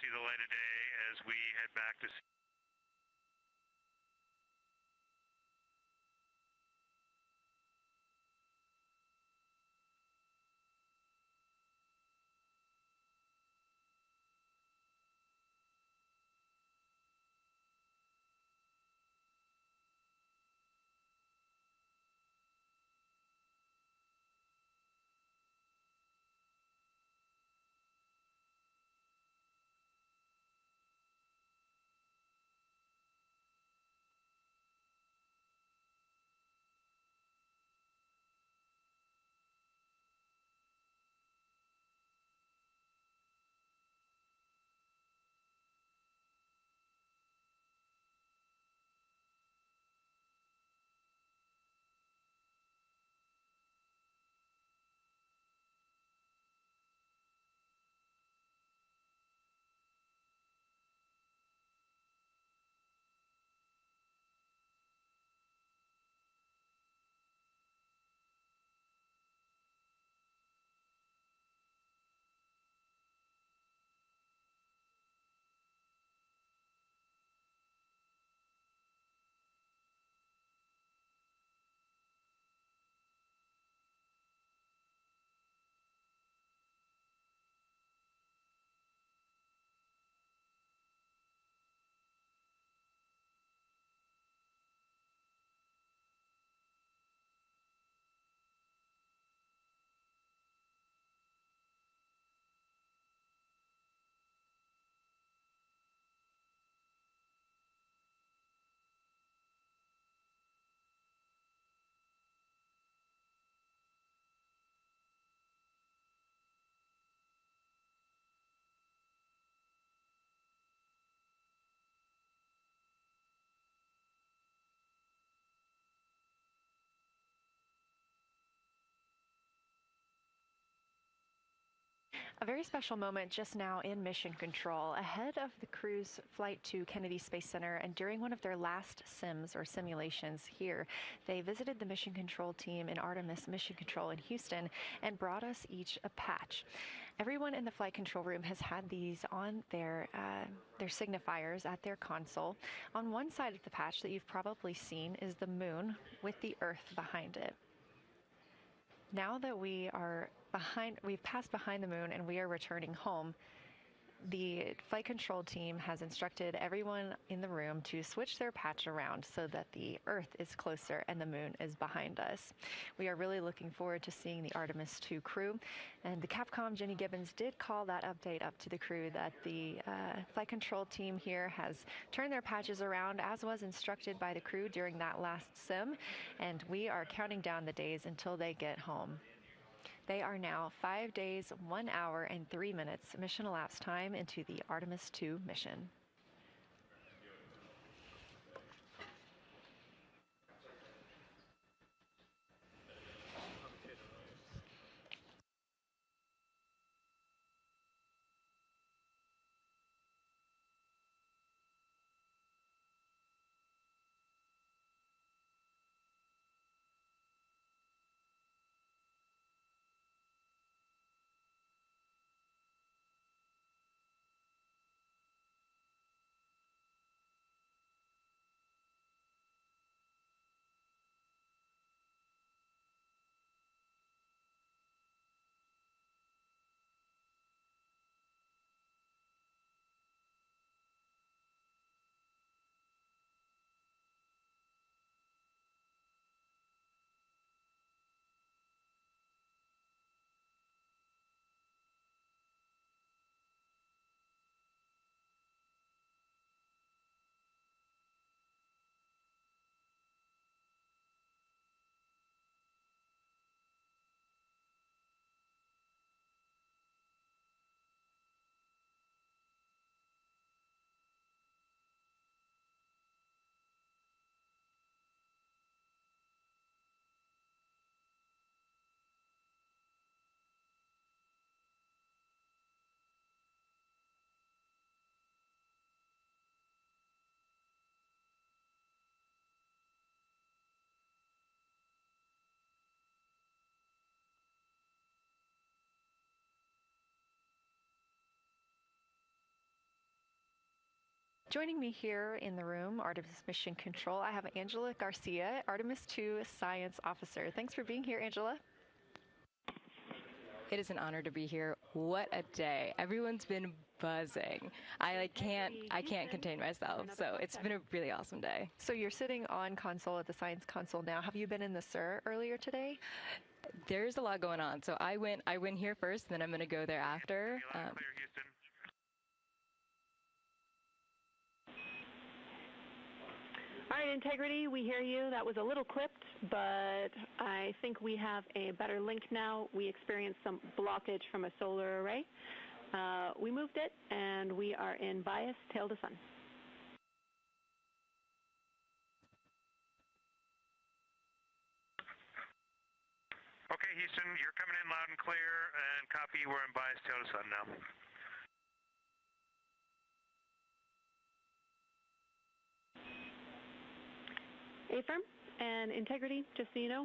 See the light of day as we head back to A very special moment just now in mission control. Ahead of the crew's flight to Kennedy Space Center and during one of their last sims or simulations here, they visited the mission control team in Artemis Mission Control in Houston and brought us each a patch. Everyone in the flight control room has had these on their signifiers at their console. On one side of the patch that you've probably seen is the moon with the Earth behind it. Now that we've passed behind the moon and we are returning home, the flight control team has instructed everyone in the room to switch their patch around so that the Earth is closer and the moon is behind us. We are really looking forward to seeing the Artemis II crew. And the Capcom, Jenny Gibbons, did call that update up to the crew that the flight control team here has turned their patches around as was instructed by the crew during that last sim. And we are counting down the days until they get home. They are now 5 days, 1 hour, and 3 minutes mission elapsed time into the Artemis II mission. Joining me here in the room, Artemis Mission Control, I have Angela Garcia, Artemis II Science Officer. Thanks for being here, Angela. It is an honor to be here. What a day. Everyone's been buzzing. I can't contain myself. So it's been a really awesome day. So you're sitting on console at the science console now. Have you been in the SIR earlier today? There's a lot going on. So I went here first, then I'm going to go there after. Clear, Houston. All right, Integrity, we hear you. That was a little clipped, but I think we have a better link now. We experienced some blockage from a solar array. We moved it, and we are in bias, tail to sun. Okay, Houston, you're coming in loud and clear, and copy, we're in bias, tail to sun now. Affirm and Integrity, just so you know,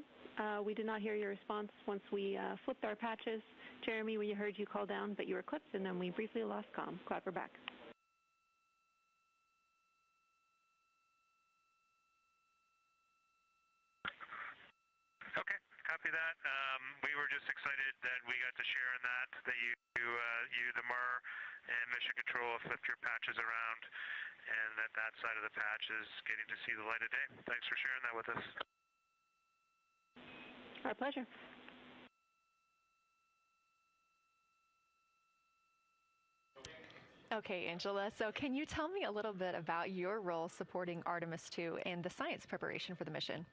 we did not hear your response once we flipped our patches. Jeremy, we heard you call down, but you were clipped, and then we briefly lost comm. Glad we're back. Okay, copy that. We were just excited that we got to share in that you, the MER, and Mission Control have flipped your patches around, and that side of the patch is getting to see the light of day. Thanks for sharing that with us. Our pleasure. Okay, Angela, so can you tell me a little bit about your role supporting Artemis II and the science preparation for the mission?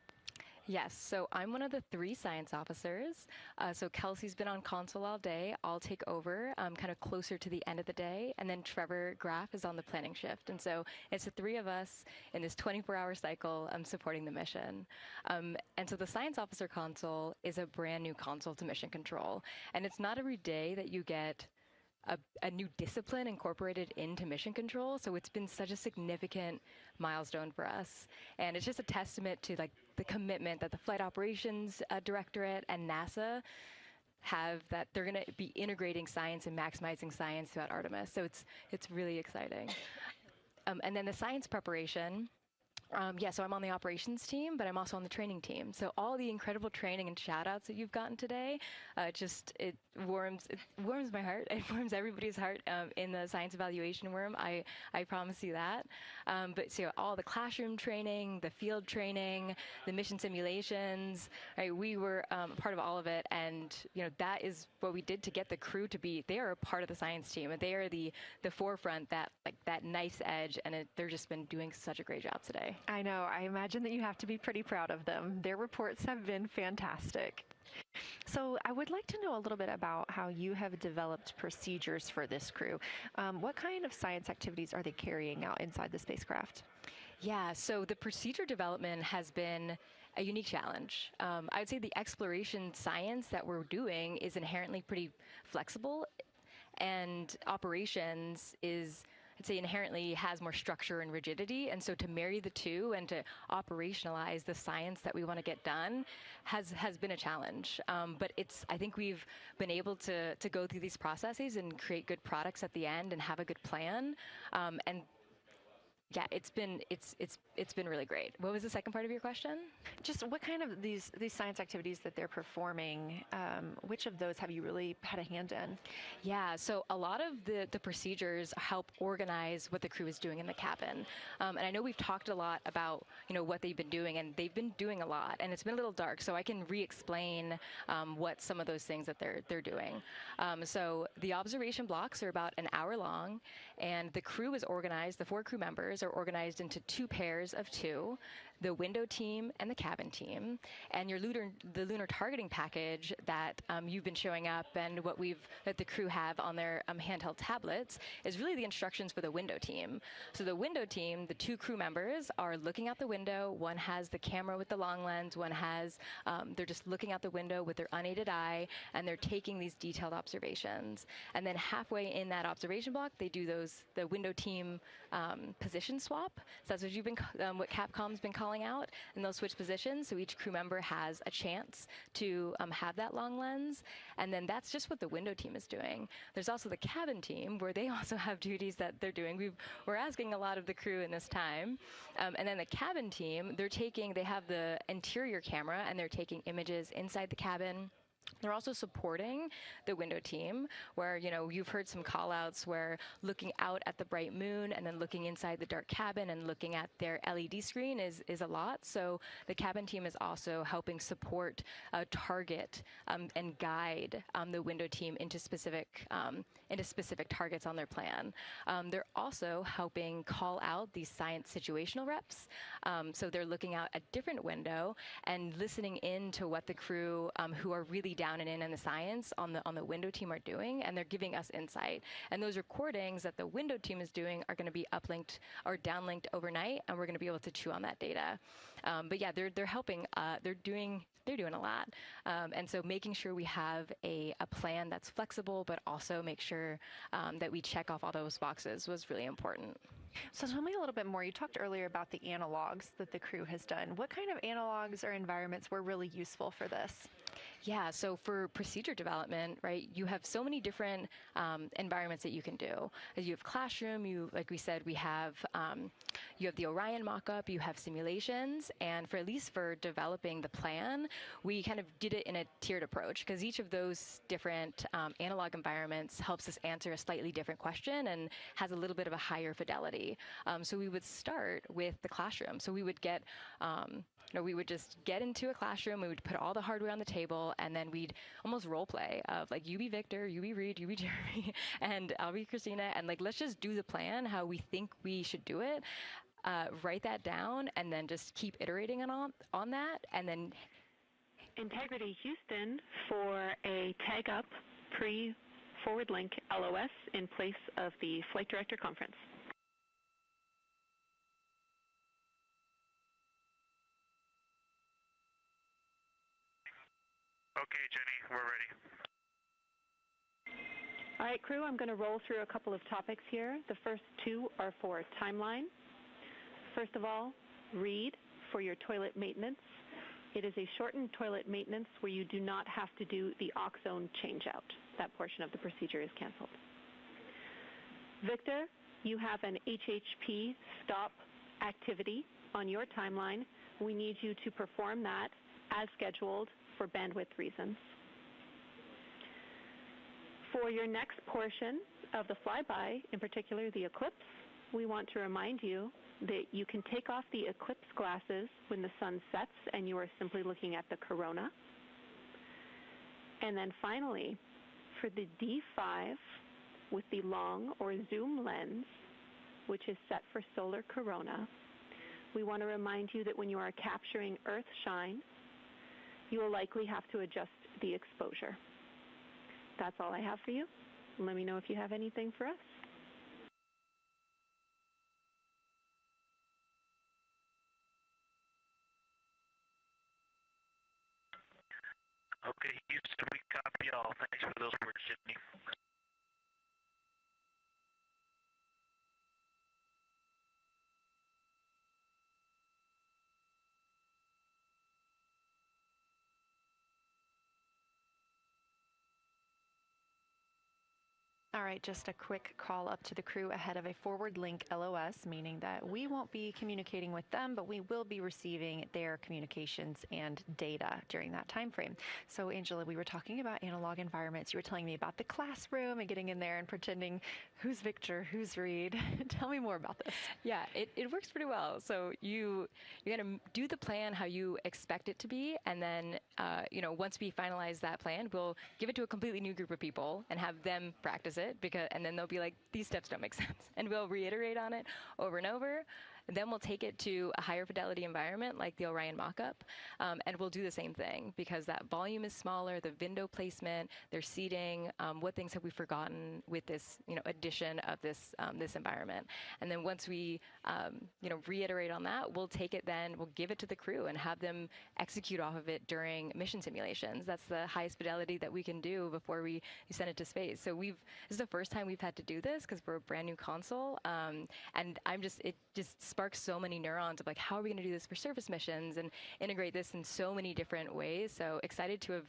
Yes, so I'm one of the 3 science officers. So Kelsey's been on console all day. I'll take over kind of closer to the end of the day. And then Trevor Graff is on the planning shift. And so it's the 3 of us in this 24-hour cycle supporting the mission. And so the science officer console is a brand new console to mission control. And it's not every day that you get a new discipline incorporated into mission control. So it's been such a significant milestone for us. And it's just a testament to like the commitment that the Flight Operations Directorate and NASA have, that they're going to be integrating science and maximizing science throughout Artemis. So it's really exciting. And then the science preparation. So I'm on the operations team, but I'm also on the training team. So all the incredible training and shout-outs that you've gotten today, it warms my heart. It warms everybody's heart in the science evaluation room. I promise you that. But so all the classroom training, the field training, the mission simulations, right? We were part of all of it, and that is what we did to get the crew to be. They are a part of the science team, and they are the forefront, that nice edge, and they're just been doing such a great job today. I know. I imagine that you have to be pretty proud of them. Their reports have been fantastic. So I would like to know a little bit about how you have developed procedures for this crew. What kind of science activities are they carrying out inside the spacecraft? Yeah, so the procedure development has been a unique challenge. I would say the exploration science that we're doing is inherently pretty flexible, and operations is, I'd say, inherently has more structure and rigidity. And so to marry the two and to operationalize the science that we want to get done has been a challenge. But I think we've been able to go through these processes and create good products at the end and have a good plan. And yeah, it's been really great. What was the second part of your question? Just what kind of these science activities that they're performing, which of those have you really had a hand in? Yeah, so a lot of the procedures help organize what the crew is doing in the cabin. And I know we've talked a lot about what they've been doing, and they've been doing a lot, and it's been a little dark, so I can re-explain what some of those things that they're doing. So the observation blocks are about an hour long, and the crew is organized, the 4 crew members are organized into 2 pairs of 2, the window team and the cabin team. And the lunar targeting package that you've been showing up and that the crew have on their handheld tablets is really the instructions for the window team. So the window team, the 2 crew members are looking out the window. One has the camera with the long lens. One has, they're just looking out the window with their unaided eye, and they're taking these detailed observations. And then halfway in that observation block, they do the window team position swap. So that's what Capcom's been calling out, and they'll switch positions, so each crew member has a chance to have that long lens. And then that's just what the window team is doing. There's also the cabin team, where they also have duties that they're doing. We're asking a lot of the crew in this time. And then the cabin team, they have the interior camera, and they're taking images inside the cabin. They're also supporting the window team, where, you've heard some call-outs where looking out at the bright moon and then looking inside the dark cabin and looking at their LED screen is a lot. So the cabin team is also helping support, target, and guide the window team into specific targets on their plan. They're also helping call out these science situational reps. So they're looking out a different window and listening in to what the crew who are really down and in the science on the window team are doing, and they're giving us insight. And those recordings that the window team is doing are going to be uplinked or downlinked overnight, and we're going to be able to chew on that data. But yeah, they're helping. They're doing a lot. And so making sure we have a plan that's flexible, but also make sure that we check off all those boxes was really important. So tell me a little bit more. You talked earlier about the analogs that the crew has done. What kind of analogs or environments were really useful for this? Yeah, so for procedure development, right, you have so many different environments that you can do. You have classroom, like we said, you have the Orion mock-up, you have simulations, and at least for developing the plan, we kind of did it in a tiered approach, because each of those different analog environments helps us answer a slightly different question and has a little bit of a higher fidelity. So we would start with the classroom. So we would we would just get into a classroom, we would put all the hardware on the table, and then we'd almost role play of like, you be Victor, you be Reed, you be Jeremy, and I'll be Christina, and like, let's just do the plan how we think we should do it, write that down, and then just keep iterating on that, and then Integrity Houston for a tag up pre-forward link LOS in place of the Flight Director Conference. Okay, Jenny, we're ready. All right, crew, I'm going to roll through a couple of topics here. The first two are for timeline. First of all, read for your toilet maintenance. It is a shortened toilet maintenance where you do not have to do the oxone changeout. That portion of the procedure is canceled. Victor, you have an HHP stop activity on your timeline. We need you to perform that as scheduled for bandwidth reasons. For your next portion of the flyby, in particular the eclipse, we want to remind you that you can take off the eclipse glasses when the sun sets and you are simply looking at the corona. And then finally, for the D5 with the long or zoom lens, which is set for solar corona, we want to remind you that when you are capturing Earth shine, you will likely have to adjust the exposure. That's all I have for you. Let me know if you have anything for us. Okay, Houston, we copy all. Thanks for those words, Jimmy. All right, just a quick call up to the crew ahead of a forward link LOS, meaning that we won't be communicating with them, but we will be receiving their communications and data during that time frame. So, Angela, we were talking about analog environments. You were telling me about the classroom and getting in there and pretending who's Victor, who's Reed. Tell me more about this. Yeah, it works pretty well. So you're going to do the plan how you expect it to be, and then once we finalize that plan, we'll give it to a completely new group of people and have them practice it, and then they'll be like, these steps don't make sense, and we'll reiterate on it over and over. Then we'll take it to a higher fidelity environment like the Orion mock-up, and we'll do the same thing because that volume is smaller, the window placement, their seating, what things have we forgotten with this addition of this environment. And then once we reiterate on that, we'll take it then, we'll give it to the crew and have them execute off of it during mission simulations. That's the highest fidelity that we can do before we send it to space. So this is the first time we've had to do this because we're a brand new console, and it just sparks so many neurons of like, how are we going to do this for surface missions and integrate this in so many different ways. So excited to have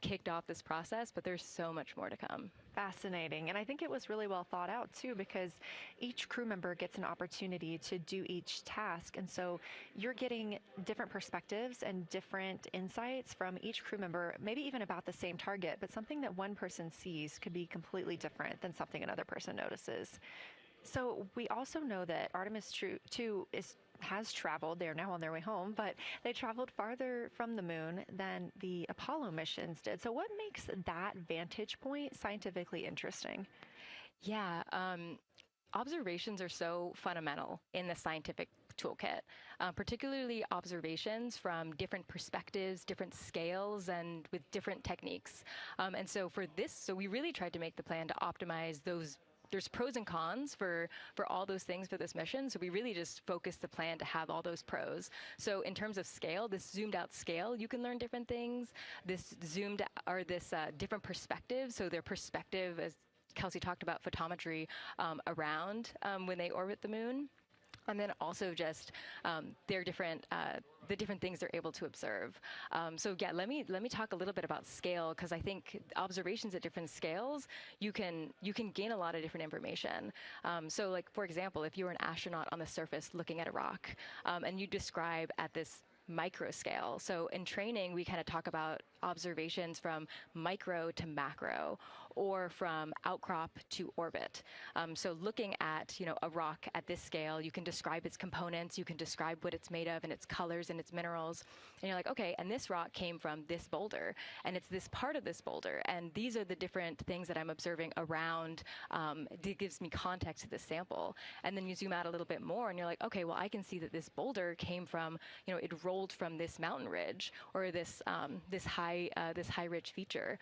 kicked off this process, but there's so much more to come. Fascinating. And I think it was really well thought out too, because each crew member gets an opportunity to do each task. And so you're getting different perspectives and different insights from each crew member, maybe even about the same target, but something that one person sees could be completely different than something another person notices. So we also know that Artemis II has traveled. They're now on their way home, but they traveled farther from the moon than the Apollo missions did. So what makes that vantage point scientifically interesting? Yeah, observations are so fundamental in the scientific toolkit, particularly observations from different perspectives, different scales, and with different techniques. And so we really tried to make the plan to optimize those. There's pros and cons for all those things for this mission. So we really just focused the plan to have all those pros. So in terms of scale, this zoomed out scale, you can learn different things. This different perspectives. So their perspective, as Kelsey talked about, photometry around when they orbit the moon. And then also just their different the different things they're able to observe. So yeah, let me talk a little bit about scale, because I think observations at different scales, you can gain a lot of different information. So like, for example, if you were an astronaut on the surface looking at a rock, and you describe at this micro scale. So in training, we kind of talk about observations from micro to macro, or from outcrop to orbit. So looking at a rock at this scale, you can describe its components, you can describe what it's made of and its colors and its minerals, and you're like, okay, and this rock came from this boulder, and it's this part of this boulder, and these are the different things that I'm observing around. It gives me context to this sample, and then you zoom out a little bit more, and you're like, okay, well, I can see that this boulder came from, it rolled from this mountain ridge, or this high ridge feature.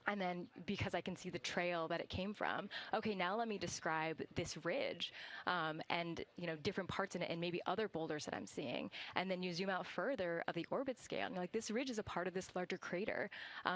And then because I can see the trail that it came from, okay, now let me describe this ridge and, different parts in it and maybe other boulders that I'm seeing. And then you zoom out further of the orbit scale and you're like, this ridge is a part of this larger crater.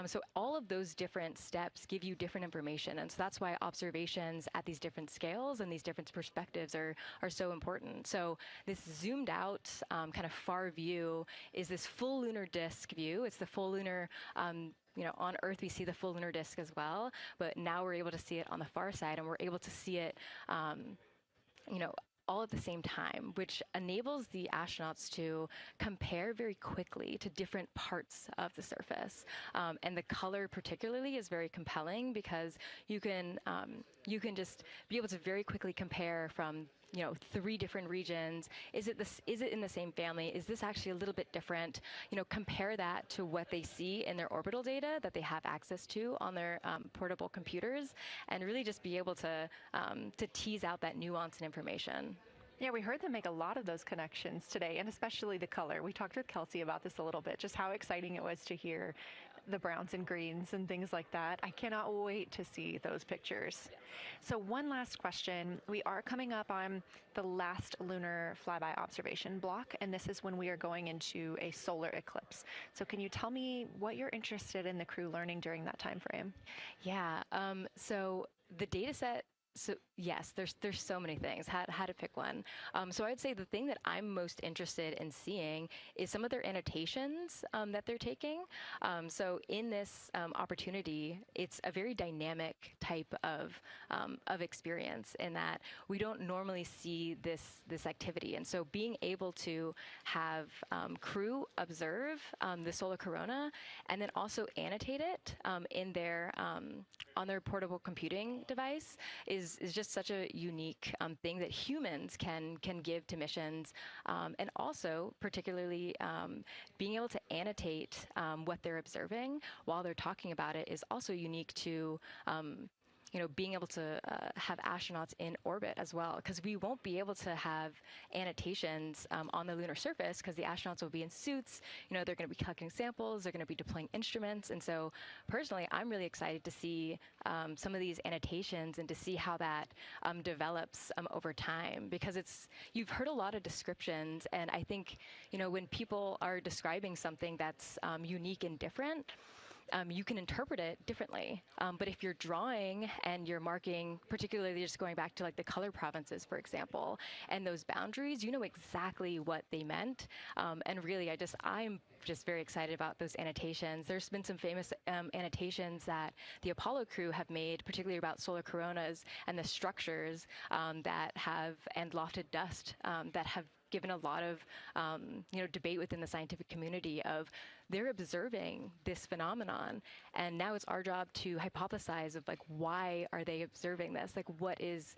So all of those different steps give you different information. And so that's why observations at these different scales and these different perspectives are so important. So this zoomed out kind of far view is this full lunar disk view. It's the full lunar on Earth, we see the full lunar disk as well, but now we're able to see it on the far side, and we're able to see it, all at the same time, which enables the astronauts to compare very quickly to different parts of the surface. And the color particularly is very compelling because you can just be able to very quickly compare from 3 different regions. Is it in the same family? Is this actually a little bit different? Compare that to what they see in their orbital data that they have access to on their portable computers, and really just be able to tease out that nuance and information. Yeah, we heard them make a lot of those connections today, and especially the color. We talked with Kelsey about this a little bit, just how exciting it was to hear the browns and greens and things like that. I cannot wait to see those pictures. So one last question. We are coming up on the last lunar flyby observation block, and this is when we are going into a solar eclipse. So can you tell me what you're interested in the crew learning during that time frame? Yeah, so the data set, so yes, there's so many things. How to pick one. So I'd say the thing that I'm most interested in seeing is some of their annotations that they're taking. So in this opportunity, it's a very dynamic type of experience in that we don't normally see this activity. And so being able to have crew observe the solar corona and then also annotate it in their on their portable computing device is just such a unique thing that humans can give to missions, and also particularly being able to annotate what they're observing while they're talking about it is also unique to being able to have astronauts in orbit as well, because we won't be able to have annotations on the lunar surface because the astronauts will be in suits. They're going to be collecting samples, they're going to be deploying instruments, and so personally, I'm really excited to see some of these annotations and to see how that develops over time, because you've heard a lot of descriptions, and I think when people are describing something that's unique and different, you can interpret it differently. But if you're drawing and you're marking, particularly just going back to like the color provinces, for example, and those boundaries, you know exactly what they meant. And really, I'm just very excited about those annotations. There's been some famous annotations that the Apollo crew have made, particularly about solar coronas and the structures and lofted dust that have given a lot of debate within the scientific community of they're observing this phenomenon, and now it's our job to hypothesize of like why are they observing this, like what is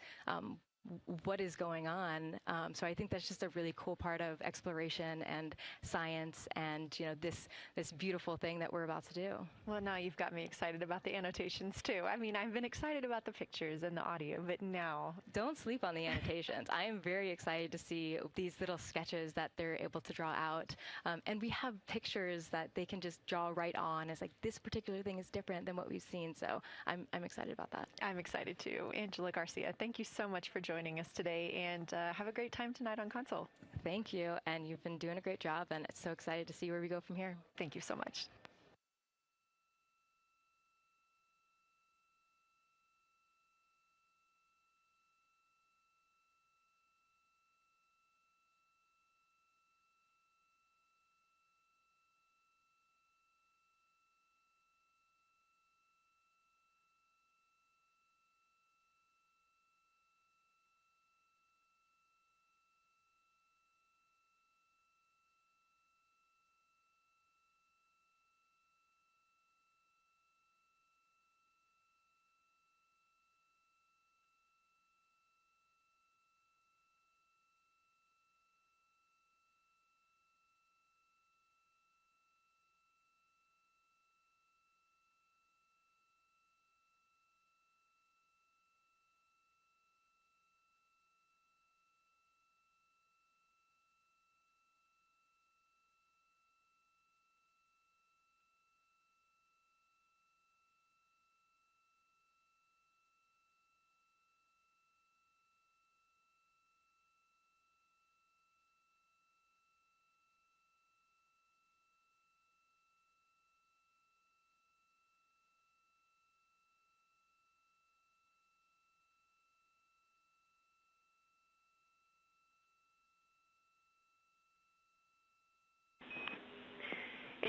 going on. So I think that's just a really cool part of exploration and science and this beautiful thing that we're about to do. Well, now you've got me excited about the annotations too. I mean, I've been excited about the pictures and the audio, but now don't sleep on the annotations. I am very excited to see these little sketches that they're able to draw out, and we have pictures that they can just draw right on as like this particular thing is different than what we've seen. So I'm excited about that. I'm excited too. Angela Garcia, thank you so much for joining us today, and have a great time tonight on Console. Thank you, and you've been doing a great job, and it's so excited to see where we go from here. Thank you so much.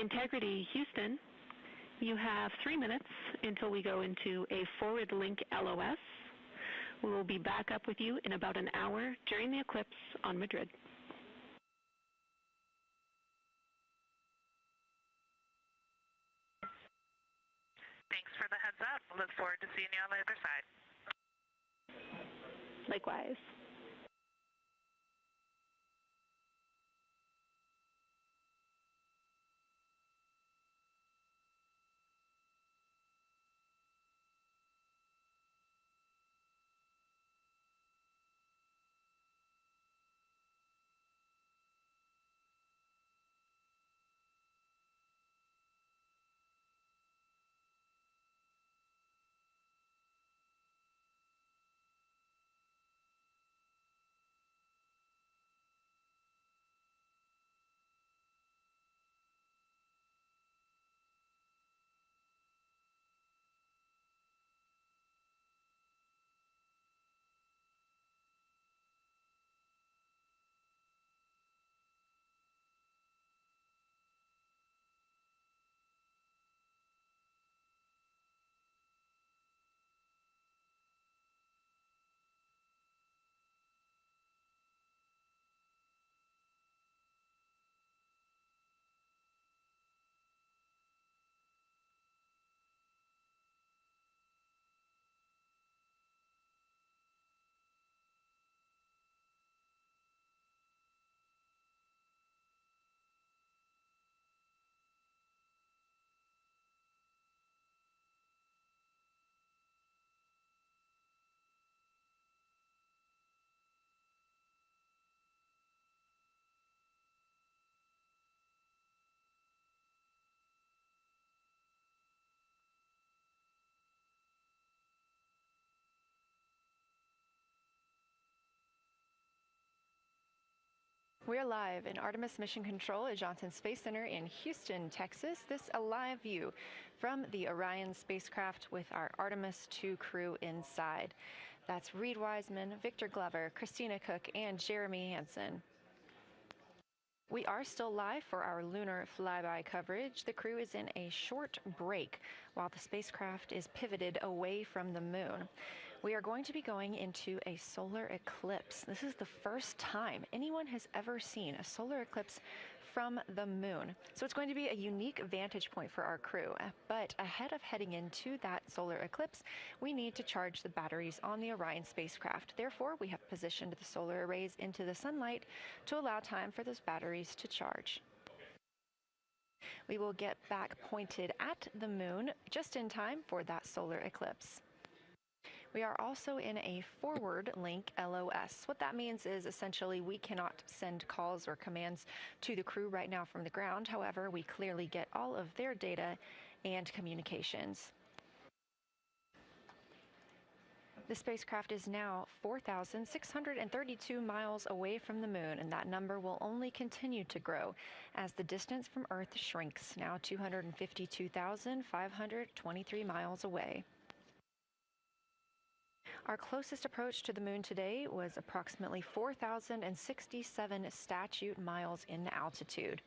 Integrity Houston, you have 3 minutes until we go into a forward link LOS. We will be back up with you in about an hour during the eclipse on Madrid. Thanks for the heads up. Look forward to seeing you on the other side. Likewise. We're live in Artemis Mission Control at Johnson Space Center in Houston, Texas. This is a live view from the Orion spacecraft with our Artemis II crew inside. That's Reed Wiseman, Victor Glover, Christina Cook, and Jeremy Hansen. We are still live for our lunar flyby coverage. The crew is in a short break while the spacecraft is pivoted away from the moon. We are going to be going into a solar eclipse. This is the first time anyone has ever seen a solar eclipse from the moon. So it's going to be a unique vantage point for our crew. But ahead of heading into that solar eclipse, we need to charge the batteries on the Orion spacecraft. Therefore, we have positioned the solar arrays into the sunlight to allow time for those batteries to charge. We will get back pointed at the moon just in time for that solar eclipse. We are also in a forward link LOS. What that means is essentially we cannot send calls or commands to the crew right now from the ground. However, we clearly get all of their data and communications. The spacecraft is now 4,632 miles away from the moon, and that number will only continue to grow as the distance from Earth shrinks, now 252,523 miles away. Our closest approach to the moon today was approximately 4,067 statute miles in altitude.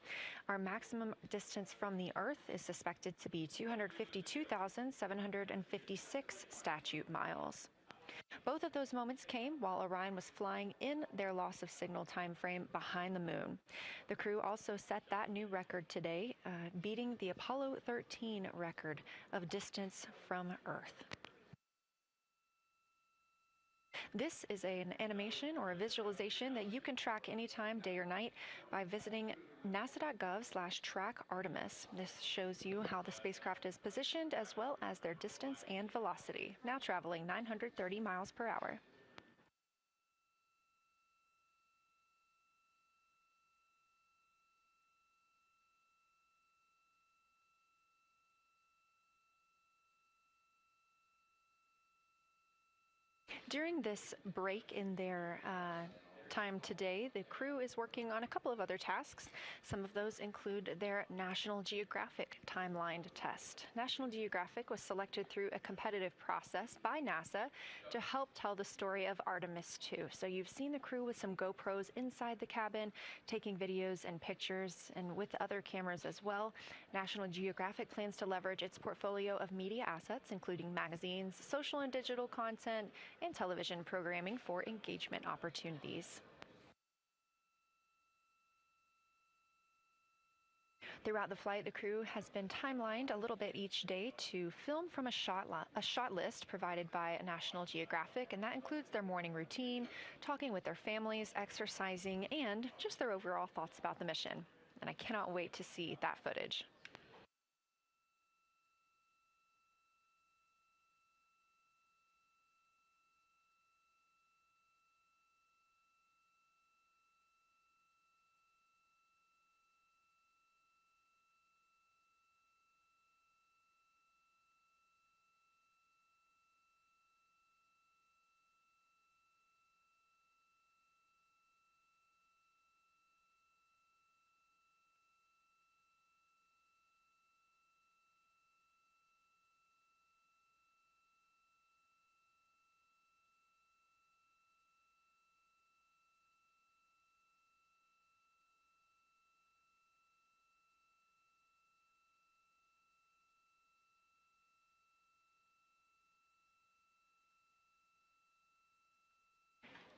Our maximum distance from the Earth is suspected to be 252,756 statute miles. Both of those moments came while Orion was flying in their loss of signal time frame behind the moon. The crew also set that new record today, beating the Apollo 13 record of distance from Earth. This is an animation or a visualization that you can track anytime, day or night, by visiting nasa.gov/track-Artemis. This shows you how the spacecraft is positioned as well as their distance and velocity, now traveling 930 miles per hour. During this break in their time today, the crew is working on a couple of other tasks. Some of those include their National Geographic timeline test. National Geographic was selected through a competitive process by NASA to help tell the story of Artemis II. So you've seen the crew with some GoPros inside the cabin, taking videos and pictures, and with other cameras as well. National Geographic plans to leverage its portfolio of media assets, including magazines, social and digital content, and television programming for engagement opportunities. Throughout the flight, the crew has been timelined a little bit each day to film from a shot list provided by National Geographic, and that includes their morning routine, talking with their families, exercising, and just their overall thoughts about the mission. And I cannot wait to see that footage.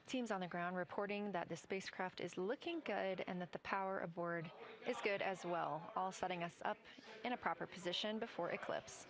Teams on the ground reporting that the spacecraft is looking good and that the power aboard is good as well, all setting us up in a proper position before eclipse.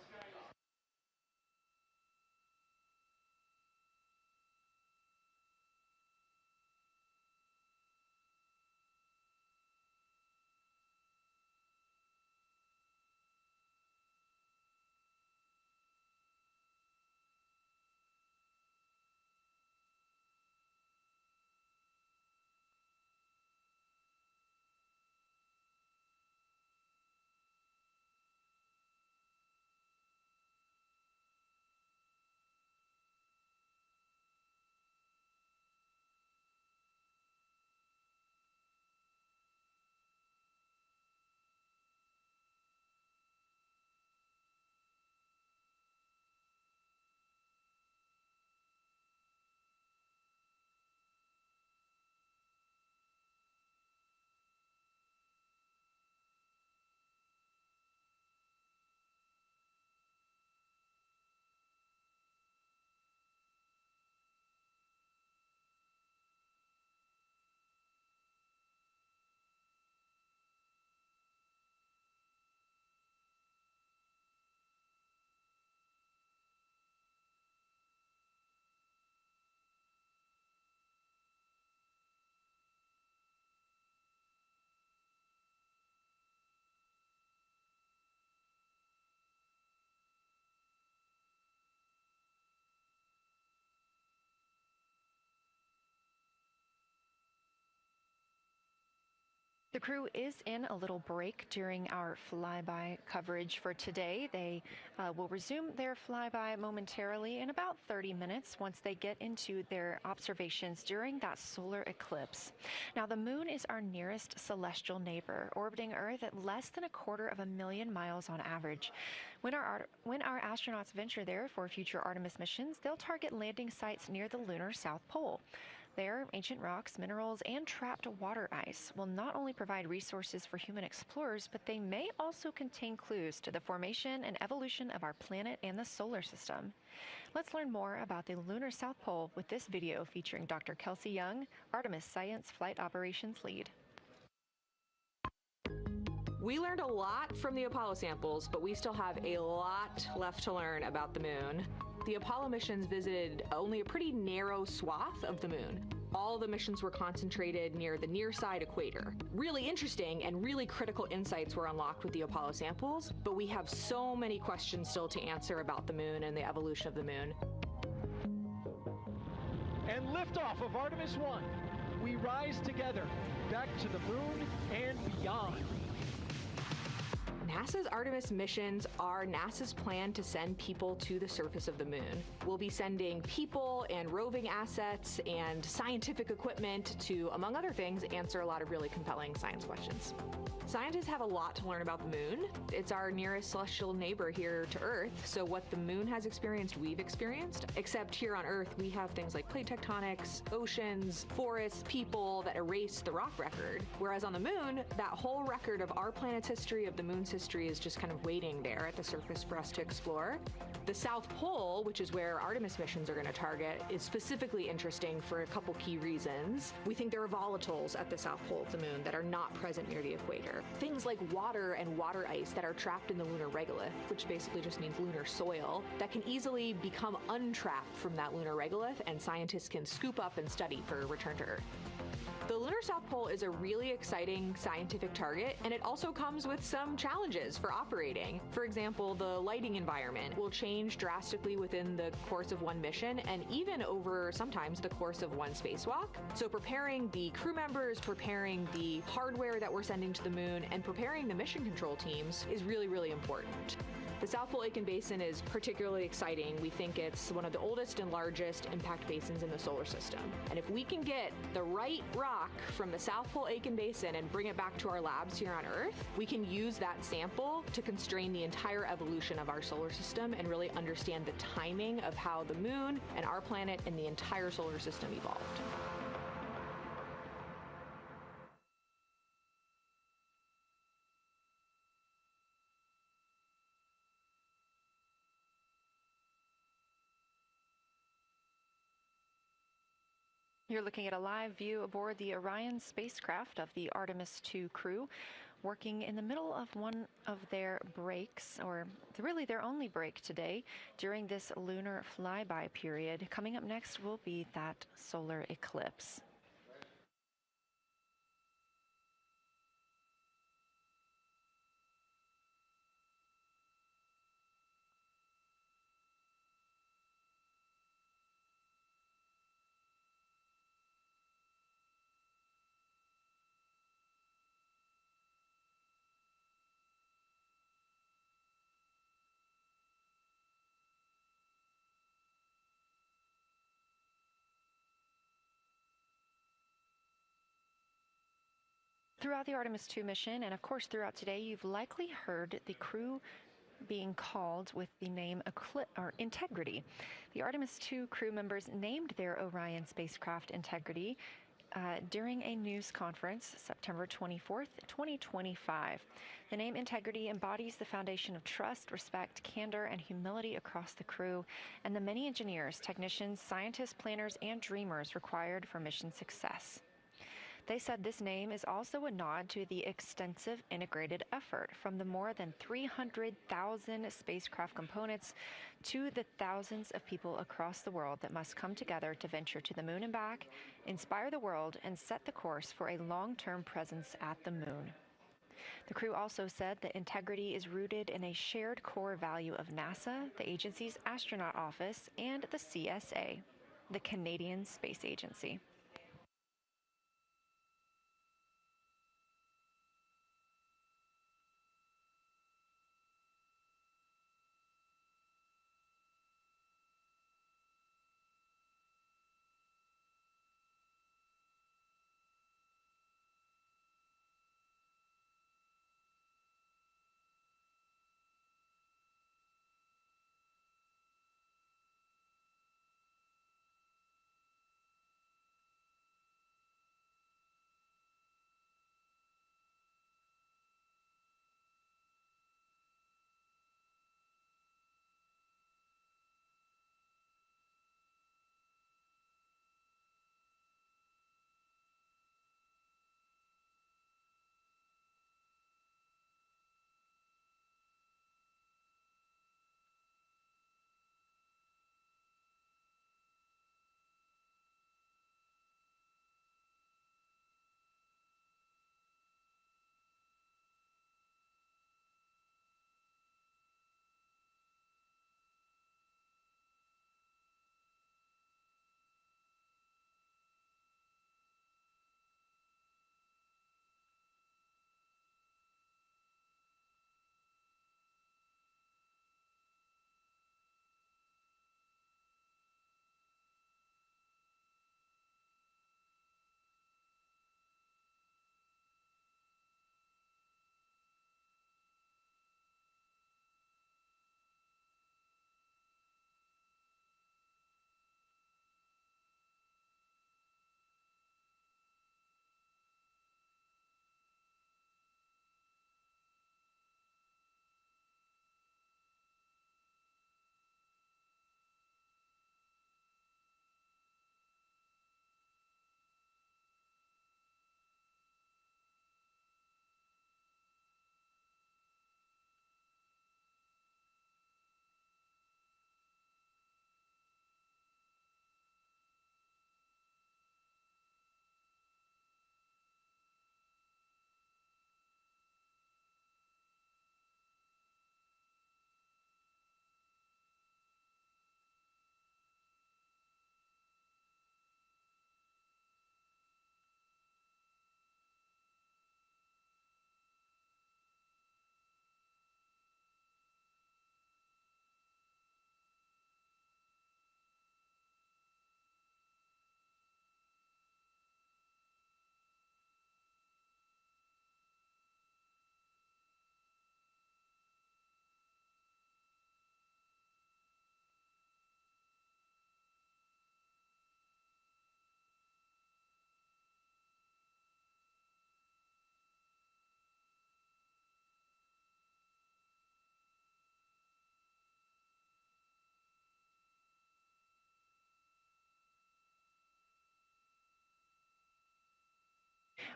The crew is in a little break during our flyby coverage for today. They will resume their flyby momentarily in about 30 minutes once they get into their observations during that solar eclipse. Now, the moon is our nearest celestial neighbor, orbiting Earth at less than 250,000 miles on average. When our astronauts venture there for future Artemis missions, they'll target landing sites near the lunar South Pole. There, ancient rocks, minerals, and trapped water ice will not only provide resources for human explorers, but they may also contain clues to the formation and evolution of our planet and the solar system. Let's learn more about the lunar South Pole with this video featuring Dr. Kelsey Young, Artemis Science Flight Operations Lead. We learned a lot from the Apollo samples, but we still have a lot left to learn about the moon. The Apollo missions visited only a pretty narrow swath of the moon. All the missions were concentrated near the near-side equator. Really interesting and really critical insights were unlocked with the Apollo samples, but we have so many questions still to answer about the moon and the evolution of the moon. And liftoff of Artemis I. We rise together, back to the moon and beyond. NASA's Artemis missions are NASA's plan to send people to the surface of the moon. We'll be sending people and roving assets and scientific equipment to, among other things, answer a lot of really compelling science questions. Scientists have a lot to learn about the moon. It's our nearest celestial neighbor here to Earth, so what the moon has experienced, we've experienced. Except here on Earth, we have things like plate tectonics, oceans, forests, people that erase the rock record. Whereas on the moon, that whole record of our planet's history, of the moon's history, is just kind of waiting there at the surface for us to explore. The South Pole, which is where Artemis missions are going to target, is specifically interesting for a couple key reasons. We think there are volatiles at the South Pole of the moon that are not present near the equator. Things like water and water ice that are trapped in the lunar regolith, which basically just means lunar soil, that can easily become untrapped from that lunar regolith, and scientists can scoop up and study for return to Earth. The lunar South Pole is a really exciting scientific target, and it also comes with some challenges for operating. For example, the lighting environment will change drastically within the course of one mission, and even over sometimes the course of one spacewalk. So preparing the crew members, preparing the hardware that we're sending to the moon, and preparing the mission control teams is really, really important. The South Pole Aitken Basin is particularly exciting. We think it's one of the oldest and largest impact basins in the solar system. And if we can get the right rock from the South Pole Aitken Basin and bring it back to our labs here on Earth, we can use that sample to constrain the entire evolution of our solar system and really understand the timing of how the moon and our planet and the entire solar system evolved. You're looking at a live view aboard the Orion spacecraft of the Artemis II crew, working in the middle of one of their breaks, or really their only break today, during this lunar flyby period. Coming up next will be that solar eclipse. Throughout the Artemis II mission, and of course throughout today, you've likely heard the crew being called with the name Integrity. The Artemis II crew members named their Orion spacecraft Integrity during a news conference, September 24th, 2025. The name Integrity embodies the foundation of trust, respect, candor, and humility across the crew, and the many engineers, technicians, scientists, planners, and dreamers required for mission success. They said this name is also a nod to the extensive integrated effort from the more than 300,000 spacecraft components to the thousands of people across the world that must come together to venture to the moon and back, inspire the world, and set the course for a long-term presence at the moon. The crew also said that integrity is rooted in a shared core value of NASA, the agency's astronaut office, and the CSA, the Canadian Space Agency.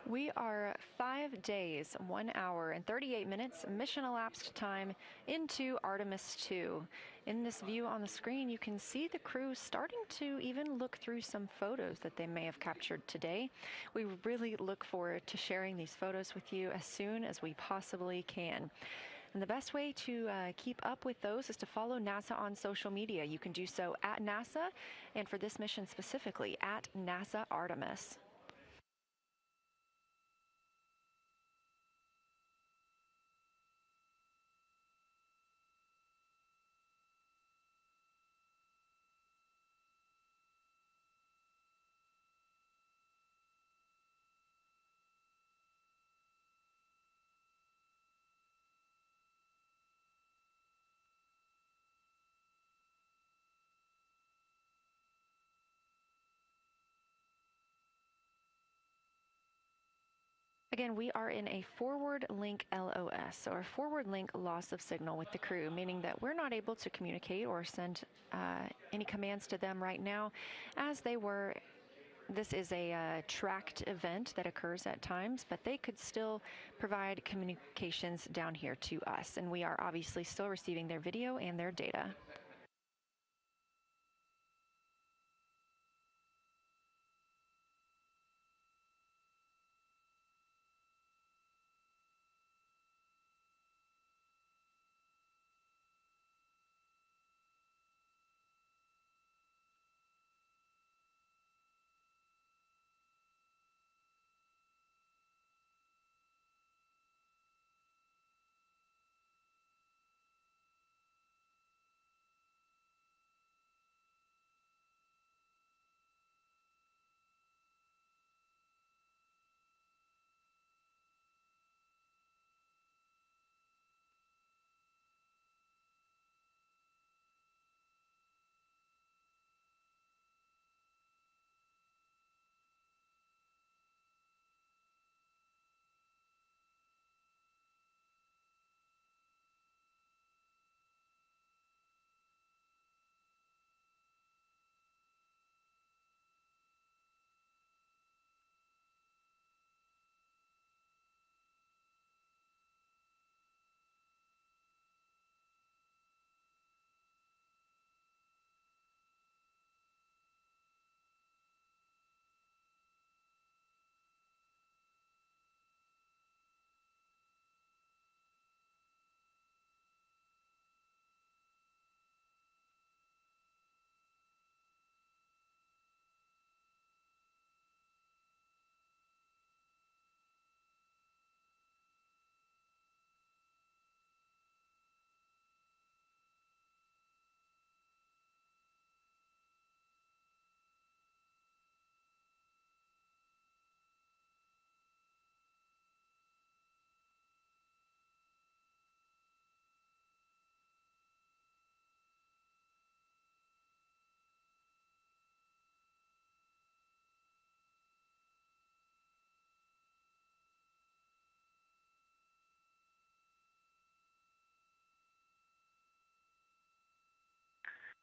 We are 5 days, 1 hour, and 38 minutes mission elapsed time into Artemis II. In this view on the screen, you can see the crew starting to even look through some photos that they may have captured today. We really look forward to sharing these photos with you as soon as we possibly can. And the best way to keep up with those is to follow NASA on social media. You can do so at NASA, and for this mission specifically, at NASA Artemis. Again, we are in a forward link LOS, or forward link loss of signal with the crew, meaning that we're not able to communicate or send any commands to them right now as they were. This is a tracked event that occurs at times, but they could still provide communications down here to us, and we are obviously still receiving their video and their data.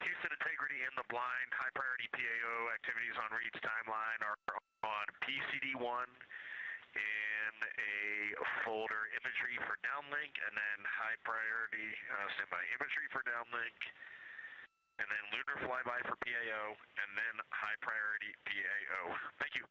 Houston integrity in the blind. High priority PAO activities on Reed's timeline are on PCD1 in a folder imagery for downlink, and then high priority standby imagery for downlink, and then lunar flyby for PAO, and then high priority PAO. Thank you.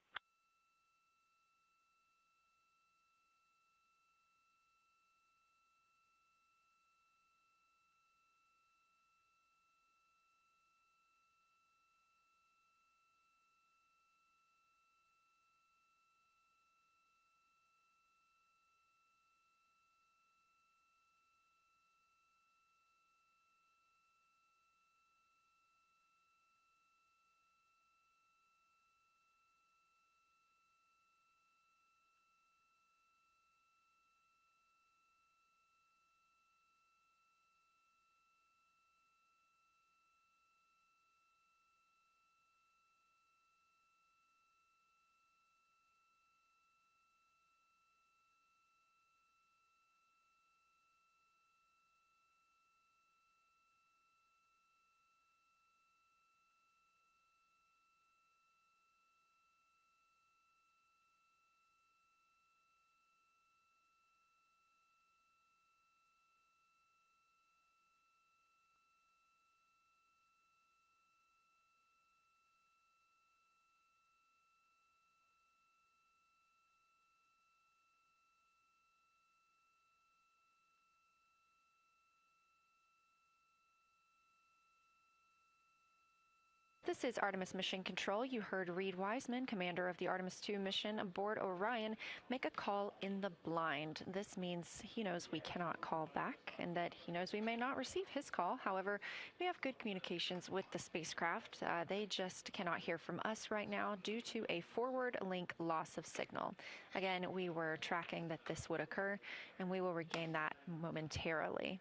This is Artemis Mission Control. You heard Reed Wiseman, commander of the Artemis II mission aboard Orion, make a call in the blind. This means he knows we cannot call back and that he knows we may not receive his call. However, we have good communications with the spacecraft. They just cannot hear from us right now due to a forward link loss of signal. Again, we were tracking that this would occur, and we will regain that momentarily.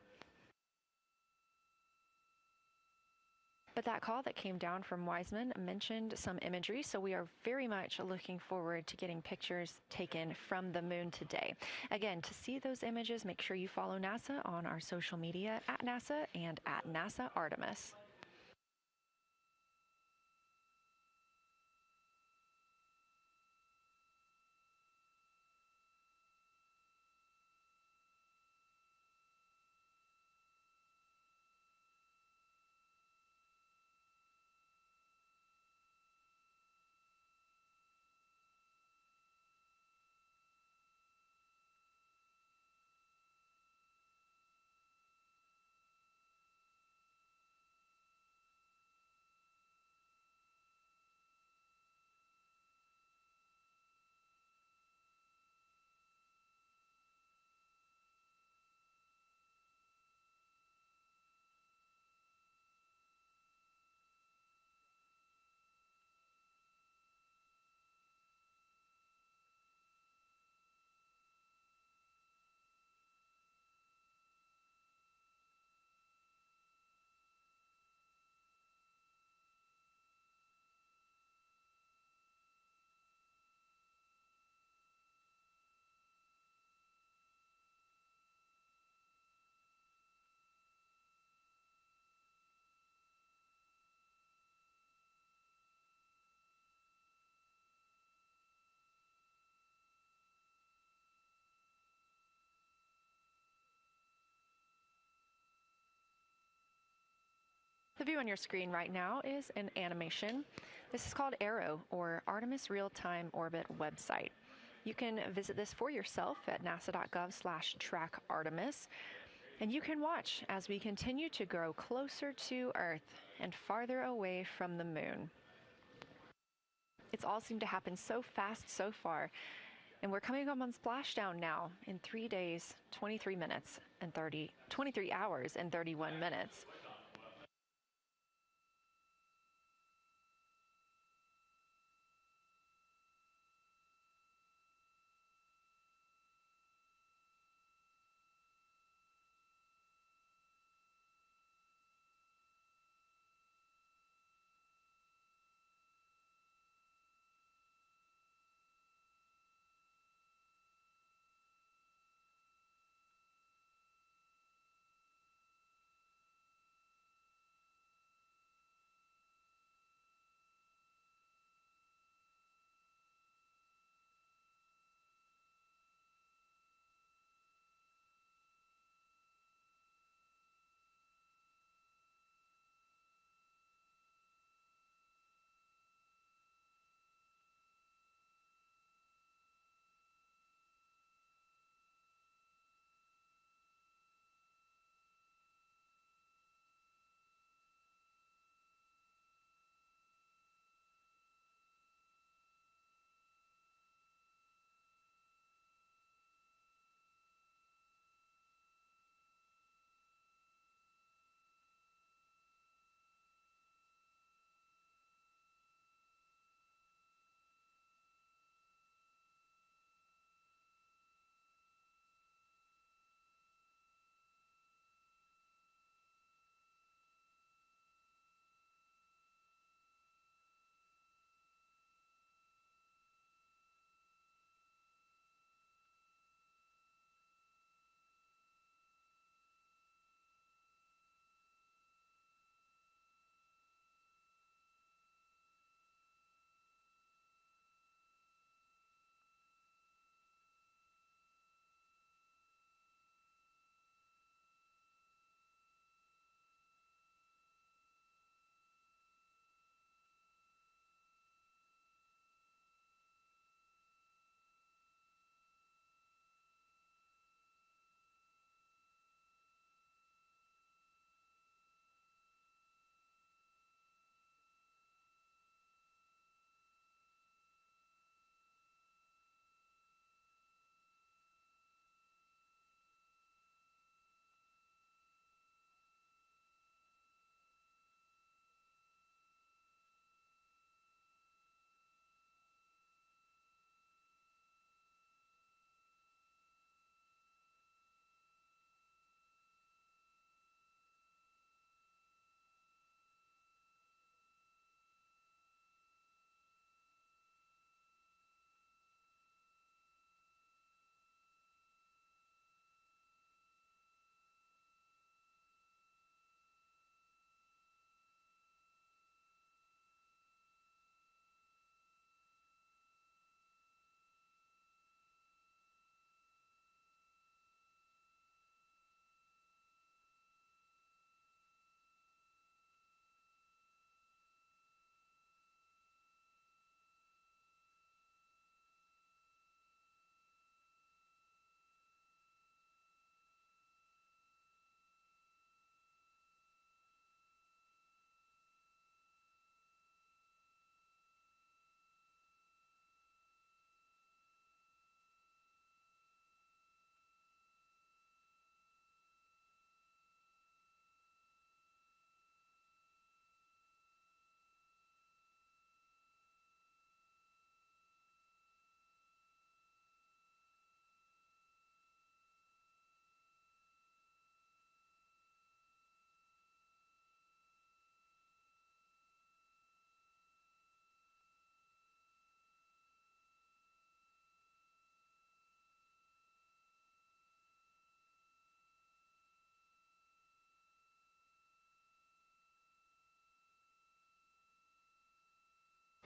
But that call that came down from Wiseman mentioned some imagery, so we are very much looking forward to getting pictures taken from the moon today. Again, to see those images, make sure you follow NASA on our social media at NASA and at NASA Artemis. The view on your screen right now is an animation. This is called Arrow, or Artemis Real-Time Orbit website. You can visit this for yourself at nasa.gov/trackartemis, and you can watch as we continue to grow closer to Earth and farther away from the moon. It's all seemed to happen so fast so far, and we're coming up on splashdown now in 3 days, 23 hours and 31 minutes.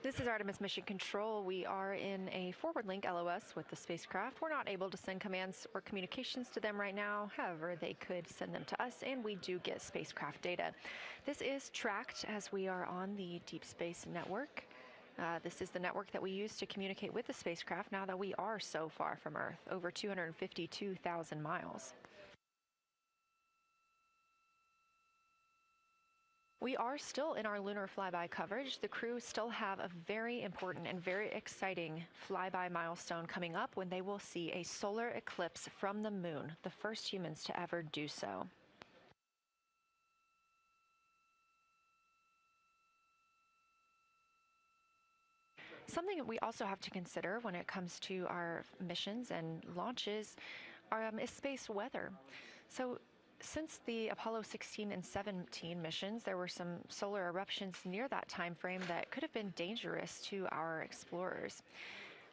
This is Artemis Mission Control. We are in a forward link LOS with the spacecraft. We're not able to send commands or communications to them right now. However, they could send them to us, and we do get spacecraft data. This is tracked as we are on the Deep Space Network. This is the network that we use to communicate with the spacecraft now that we are so far from Earth, over 252,000 miles. We are still in our lunar flyby coverage. The crew still have a very important and very exciting flyby milestone coming up when they will see a solar eclipse from the moon, the first humans to ever do so. Something that we also have to consider when it comes to our missions and launches is space weather. So since the Apollo 16 and 17 missions, there were some solar eruptions near that time frame that could have been dangerous to our explorers.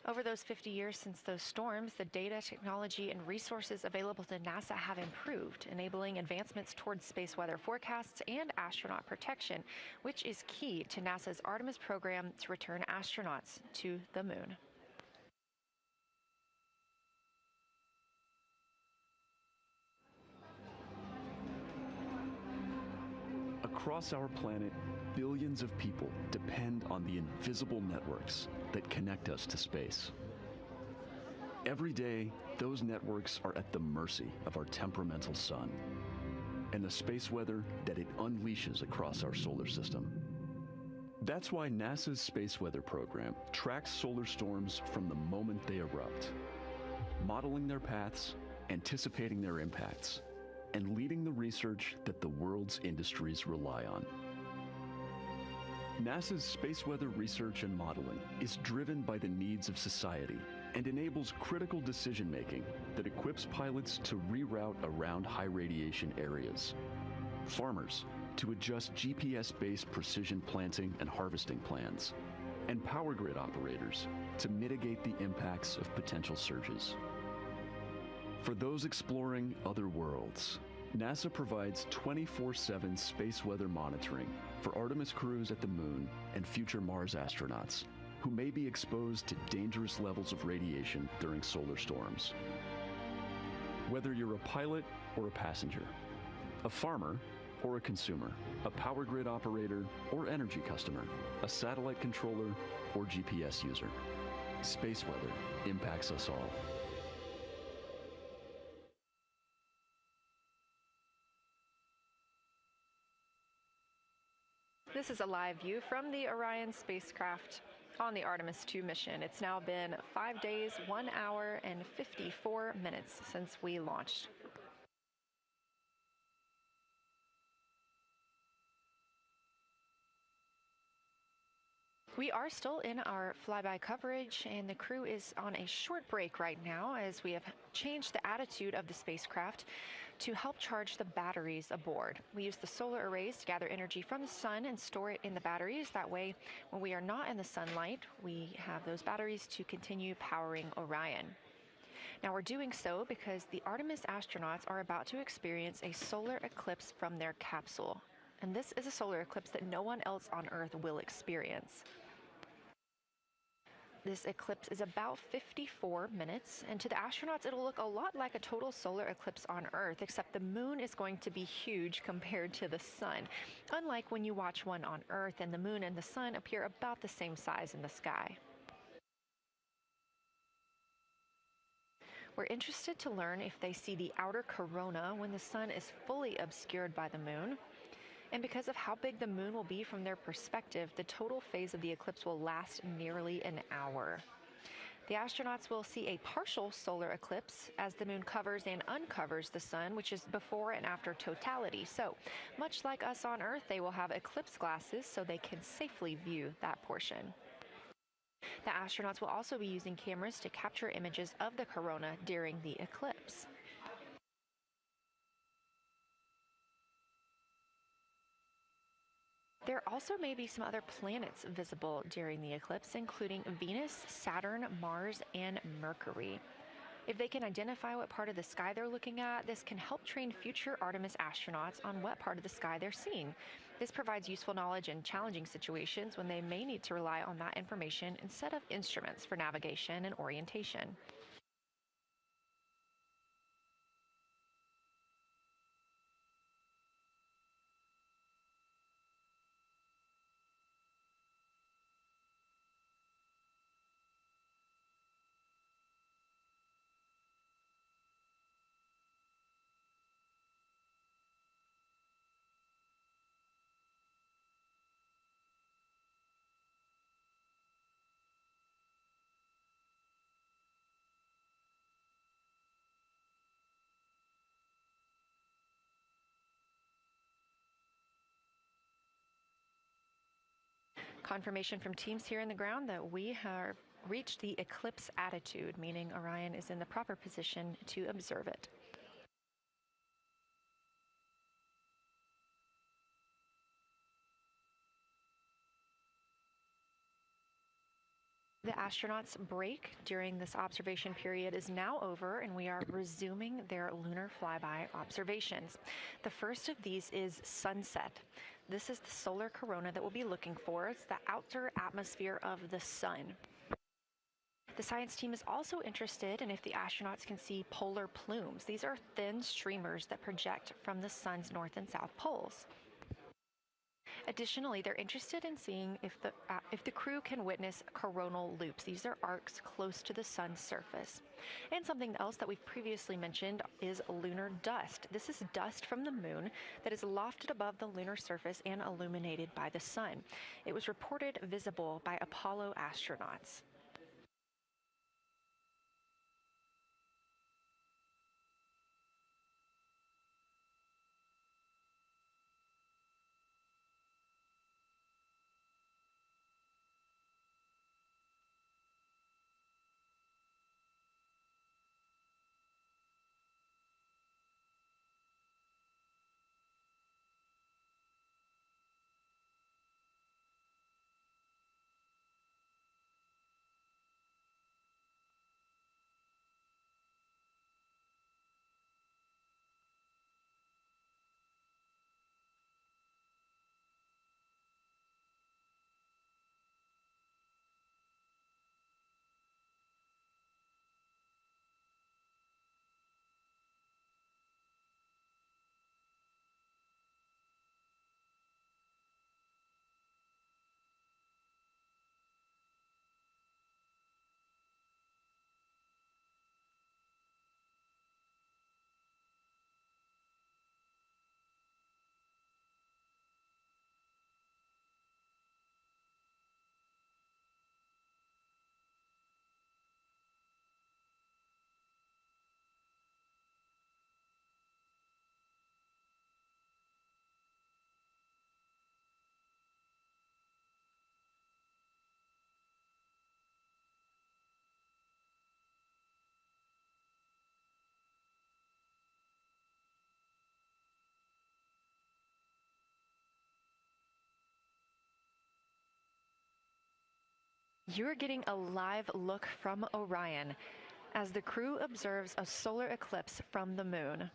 Over those 50 years since those storms, the data, technology, and resources available to NASA have improved, enabling advancements towards space weather forecasts and astronaut protection, which is key to NASA's Artemis program to return astronauts to the moon. Across our planet, billions of people depend on the invisible networks that connect us to space. Every day, those networks are at the mercy of our temperamental sun and the space weather that it unleashes across our solar system. That's why NASA's Space Weather Program tracks solar storms from the moment they erupt, modeling their paths, anticipating their impacts, and leading the research that the world's industries rely on. NASA's space weather research and modeling is driven by the needs of society and enables critical decision-making that equips pilots to reroute around high radiation areas, farmers to adjust GPS-based precision planting and harvesting plans, and power grid operators to mitigate the impacts of potential surges. For those exploring other worlds, NASA provides 24/7 space weather monitoring for Artemis crews at the moon and future Mars astronauts who may be exposed to dangerous levels of radiation during solar storms. Whether you're a pilot or a passenger, a farmer or a consumer, a power grid operator or energy customer, a satellite controller or GPS user, space weather impacts us all. This is a live view from the Orion spacecraft on the Artemis II mission. It's now been 5 days, 1 hour, and 54 minutes since we launched. We are still in our flyby coverage, and the crew is on a short break right now as we have changed the attitude of the spacecraft to help charge the batteries aboard. We use the solar arrays to gather energy from the sun and store it in the batteries. That way, when we are not in the sunlight, we have those batteries to continue powering Orion. Now we're doing so because the Artemis astronauts are about to experience a solar eclipse from their capsule. And this is a solar eclipse that no one else on Earth will experience. This eclipse is about 54 minutes, and to the astronauts it'll look a lot like a total solar eclipse on Earth, except the moon is going to be huge compared to the sun, unlike when you watch one on Earth and the moon and the sun appear about the same size in the sky. We're interested to learn if they see the outer corona when the sun is fully obscured by the moon. And because of how big the moon will be from their perspective, the total phase of the eclipse will last nearly an hour. The astronauts will see a partial solar eclipse as the moon covers and uncovers the sun, which is before and after totality. So, much like us on Earth, they will have eclipse glasses so they can safely view that portion. The astronauts will also be using cameras to capture images of the corona during the eclipse. There also may be some other planets visible during the eclipse, including Venus, Saturn, Mars, and Mercury. If they can identify what part of the sky they're looking at, this can help train future Artemis astronauts on what part of the sky they're seeing. This provides useful knowledge in challenging situations when they may need to rely on that information instead of instruments for navigation and orientation. Confirmation from teams here in the ground that we have reached the eclipse attitude, meaning Orion is in the proper position to observe it. The astronauts' break during this observation period is now over, and we are resuming their lunar flyby observations. The first of these is sunset. This is the solar corona that we'll be looking for. It's the outer atmosphere of the sun. The science team is also interested in if the astronauts can see polar plumes. These are thin streamers that project from the sun's north and south poles. Additionally, they're interested in seeing if the crew can witness coronal loops. These are arcs close to the sun's surface. And something else that we've previously mentioned is lunar dust. This is dust from the moon that is lofted above the lunar surface and illuminated by the sun. It was reported visible by Apollo astronauts. You're getting a live look from Orion as the crew observes a solar eclipse from the moon.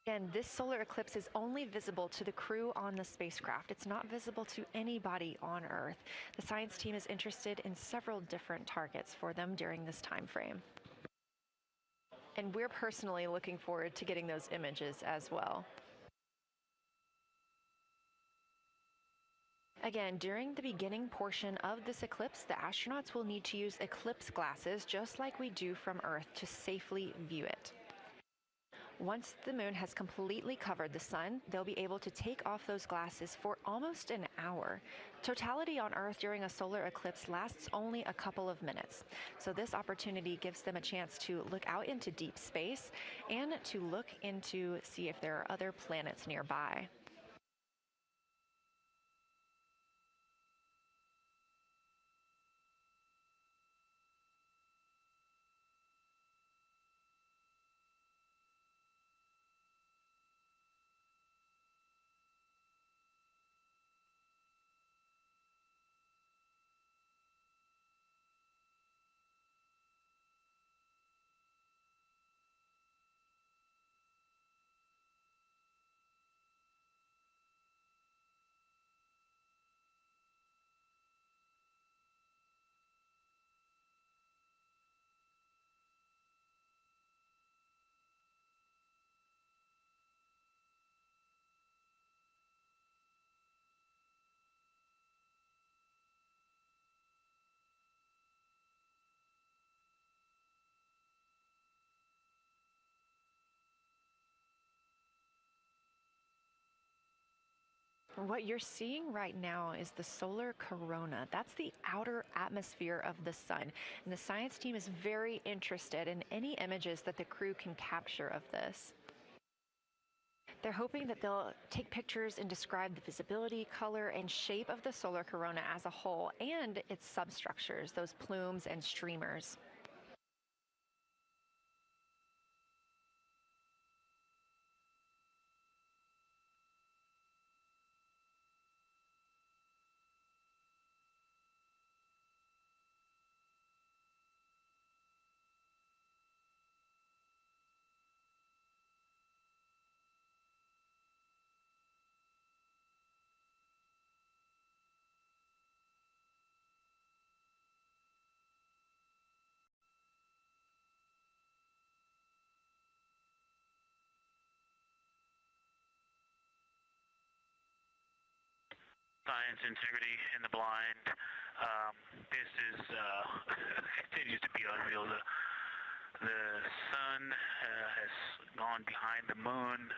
Again, this solar eclipse is only visible to the crew on the spacecraft. It's not visible to anybody on Earth. The science team is interested in several different targets for them during this time frame. And we're personally looking forward to getting those images as well. Again, during the beginning portion of this eclipse, the astronauts will need to use eclipse glasses just like we do from Earth to safely view it. Once the moon has completely covered the sun, they'll be able to take off those glasses for almost an hour. Totality on Earth during a solar eclipse lasts only a couple of minutes. So this opportunity gives them a chance to look out into deep space and to look into see if there are other planets nearby. What you're seeing right now is the solar corona. That's the outer atmosphere of the sun. And the science team is very interested in any images that the crew can capture of this. They're hoping that they'll take pictures and describe the visibility, color, and shape of the solar corona as a whole and its substructures, those plumes and streamers. Science, integrity, and the blind. This is continues to be unreal. The sun has gone behind the moon,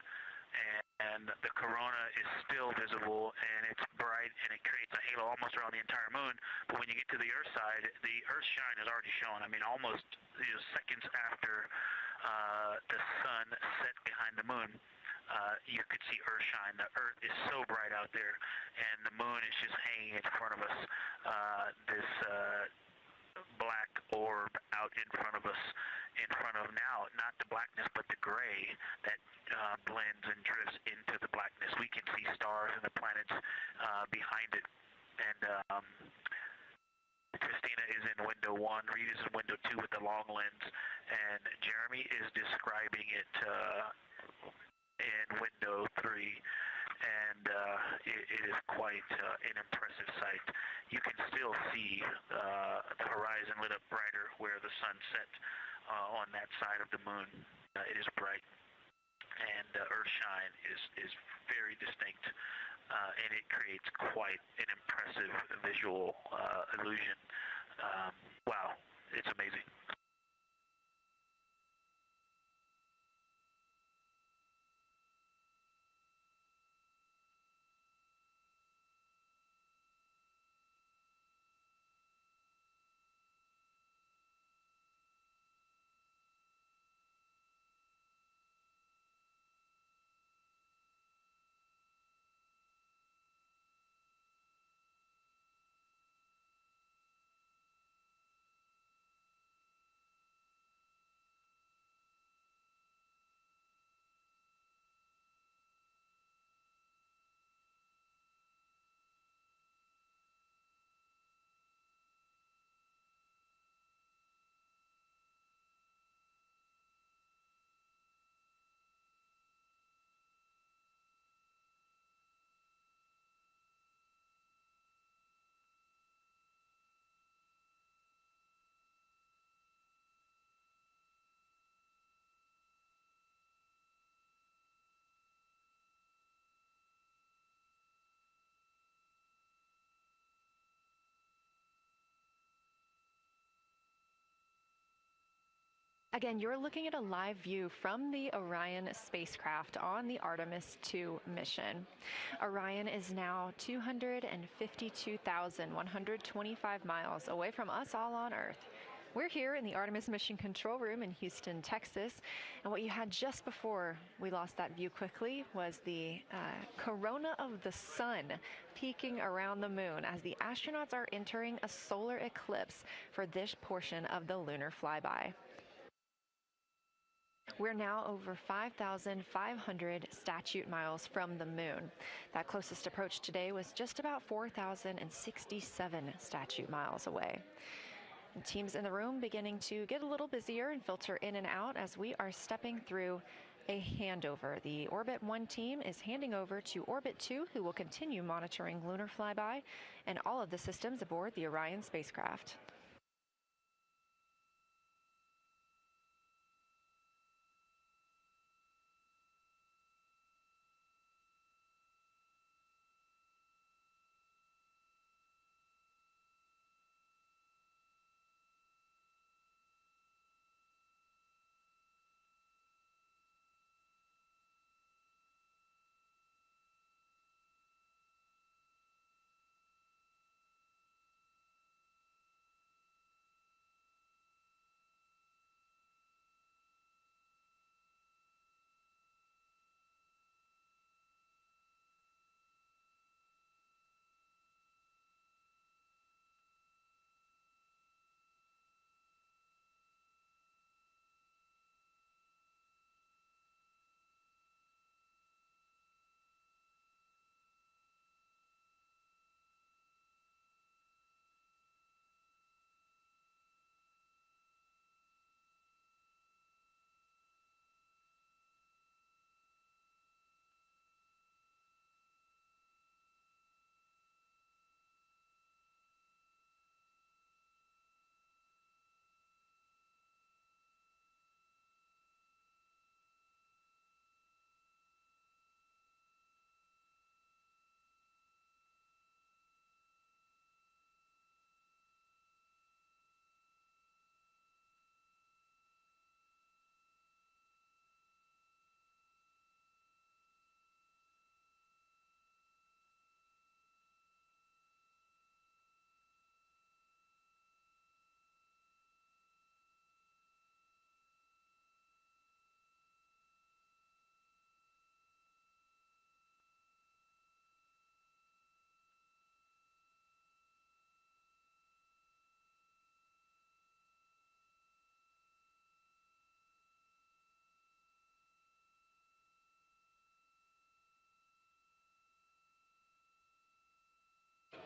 and the corona is still visible, and it's bright, and it creates a halo almost around the entire moon. But when you get to the Earth side, the Earth shine is already shown. I mean, almost seconds after the sun set behind the moon. You could see Earth shine. The Earth is so bright out there, and the moon is just hanging in front of us. This black orb out in front of us, in front of now, not the blackness, but the gray that blends and drifts into the blackness. We can see stars and the planets behind it. And Christina is in window 1, Reed is in window 2 with the long lens, and Jeremy is describing it in window 3, and it is quite an impressive sight. You can still see the horizon lit up brighter where the sun set on that side of the moon. It is bright, and earthshine is very distinct, and it creates quite an impressive visual illusion. Wow, it's amazing. Again, you're looking at a live view from the Orion spacecraft on the Artemis II mission. Orion is now 252,125 miles away from us all on Earth. We're here in the Artemis Mission Control Room in Houston, Texas, and what you had just before we lost that view quickly was the corona of the sun peeking around the moon as the astronauts are entering a solar eclipse for this portion of the lunar flyby. We're now over 5,500 statute miles from the moon. That closest approach today was just about 4,067 statute miles away. And teams in the room beginning to get a little busier and filter in and out as we are stepping through a handover. The Orbit 1 team is handing over to Orbit 2, who will continue monitoring lunar flyby and all of the systems aboard the Orion spacecraft.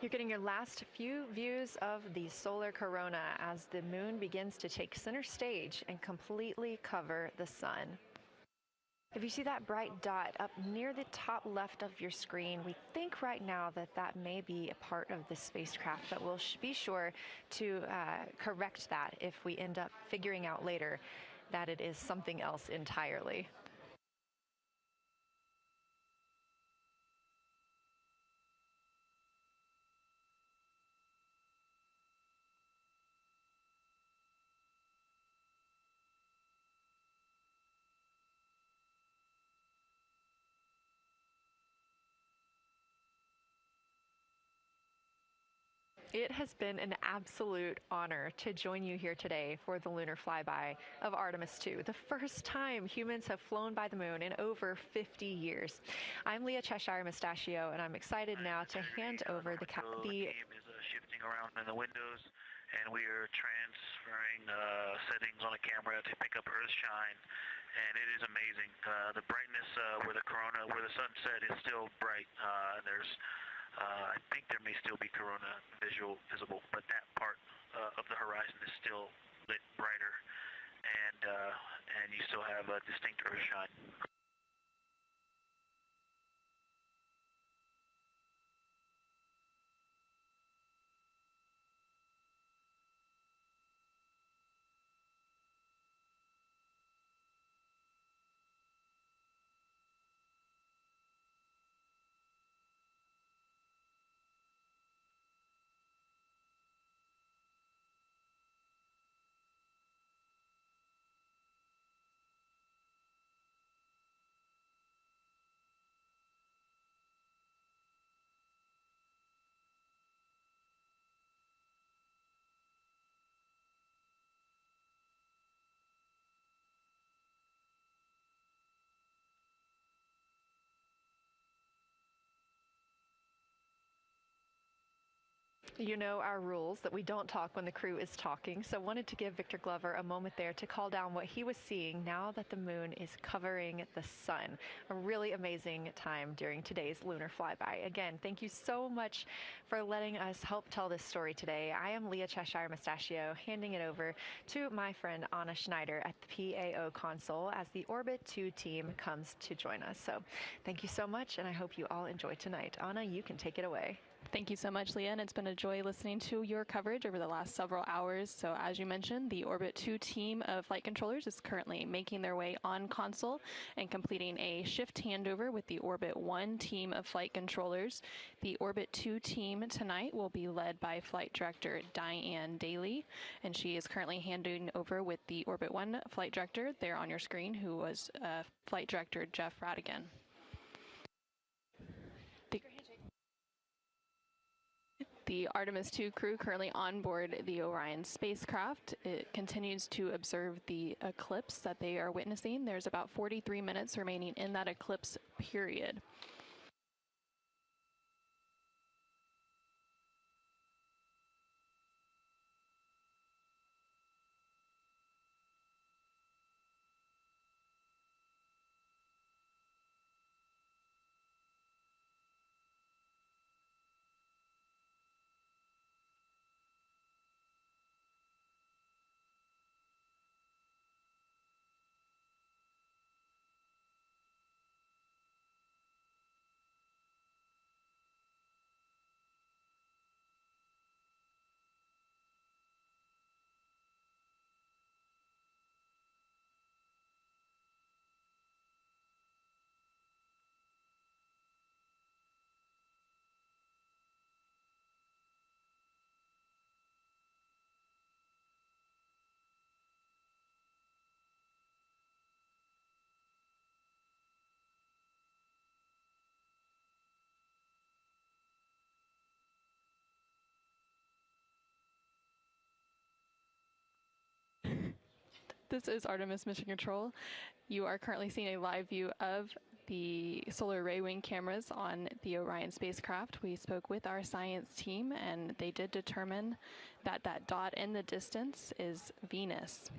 You're getting your last few views of the solar corona as the moon begins to take center stage and completely cover the sun. If you see that bright dot up near the top left of your screen, we think right now that that may be a part of the spacecraft, but we'll be sure to correct that if we end up figuring out later that it is something else entirely. It has been an absolute honor to join you here today for the lunar flyby of Artemis II, the first time humans have flown by the moon in over 50 years. I'm Leah Cheshire Mustachio, and I'm excited now to hand over the team is shifting around in the windows, and we are transferring settings on a camera to pick up Earth shine. And it is amazing. The brightness where the sunset is still bright. I think there may still be corona visible, but that part of the horizon is still lit brighter, and you still have a distinct Earth shine. You know our rules that we don't talk when the crew is talking, so wanted to give Victor Glover a moment there to call down what he was seeing now that the moon is covering the sun. A really amazing time during today's lunar flyby. Again, thank you so much for letting us help tell this story today. I am Leah Cheshire Mustachio, handing it over to my friend Anna Schneider at the PAO console as the Orbit 2 team comes to join us. So thank you so much, and I hope you all enjoy tonight. Anna, you can take it away. Thank you so much, Leah, and it's been a joy listening to your coverage over the last several hours. So as you mentioned, the Orbit 2 team of flight controllers is currently making their way on console and completing a shift handover with the Orbit 1 team of flight controllers. The Orbit 2 team tonight will be led by Flight Director Diane Daly, and she is currently handing over with the Orbit 1 flight director there on your screen, who was Flight Director Jeff Radigan. The Artemis II crew currently on board the Orion spacecraft. It continues to observe the eclipse that they are witnessing. There's about 43 minutes remaining in that eclipse period. This is Artemis Mission Control. You are currently seeing a live view of the solar array wing cameras on the Orion spacecraft. We spoke with our science team, and they did determine that that dot in the distance is Venus.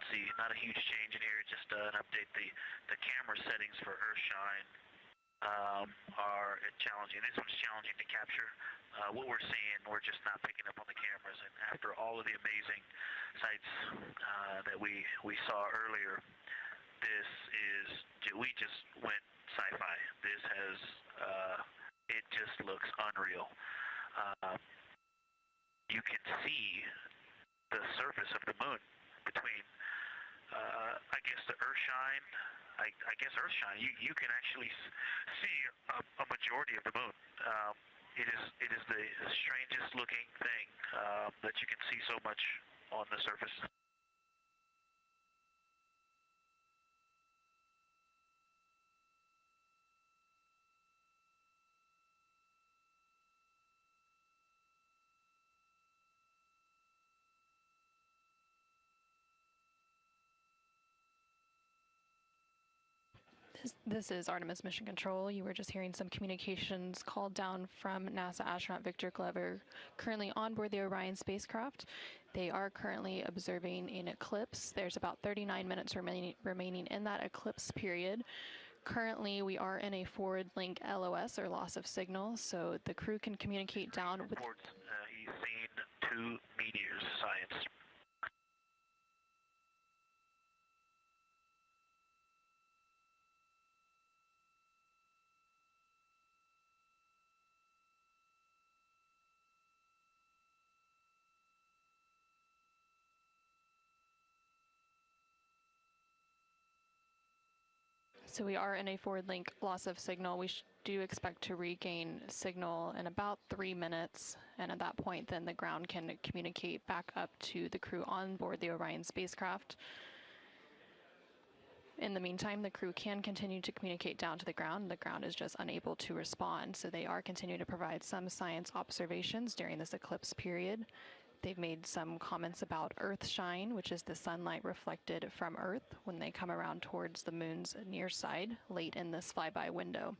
let's see, not a huge change in here, just an update. The camera settings for Earthshine are challenging. This one's challenging to capture. What we're seeing, we're just not picking up on the cameras. And after all of the amazing sights that we saw earlier, we just went sci-fi. This has, it just looks unreal. You can see the surface of the moon between, I guess, the Earthshine. I guess Earthshine. You can actually see a majority of the moon. It is the strangest looking thing that you can see so much on the surface. This is Artemis Mission Control. You were just hearing some communications called down from NASA astronaut Victor Glover, currently on board the Orion spacecraft. They are currently observing an eclipse. There's about 39 minutes remaining in that eclipse period. Currently, we are in a forward link LOS, or loss of signal, so the crew can communicate down with... He's seen 2 meteors, science. So we are in a forward link loss of signal. We do expect to regain signal in about 3 minutes, and at that point then the ground can communicate back up to the crew on board the Orion spacecraft. In the meantime, the crew can continue to communicate down to the ground. The ground is just unable to respond, so they are continuing to provide some science observations during this eclipse period. They've made some comments about Earthshine, which is the sunlight reflected from Earth when they come around towards the moon's near side late in this flyby window.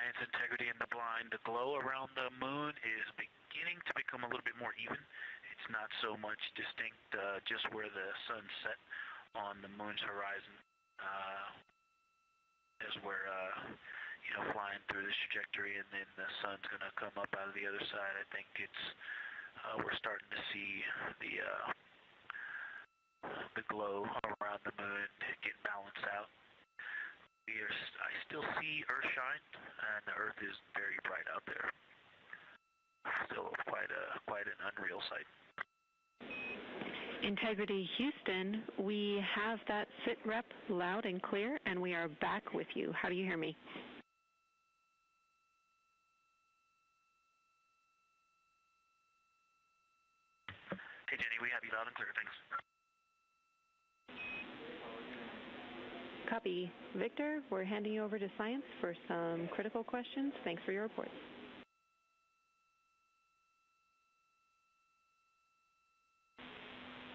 Science Integrity in the Blind. The glow around the moon is beginning to become a little bit more even. It's not so much distinct just where the sun set on the moon's horizon as we're flying through this trajectory, and then the sun's going to come up out of the other side. I think it's we're starting to see the glow around the moon get balanced out. I still see Earth shine, and the Earth is very bright out there. Still quite an unreal sight. Integrity Houston, we have that sit rep loud and clear, and we are back with you. How do you hear me? Hey Jenny, we have you loud and clear, thanks. Copy. Victor, we're handing you over to Science for some critical questions. Thanks for your report.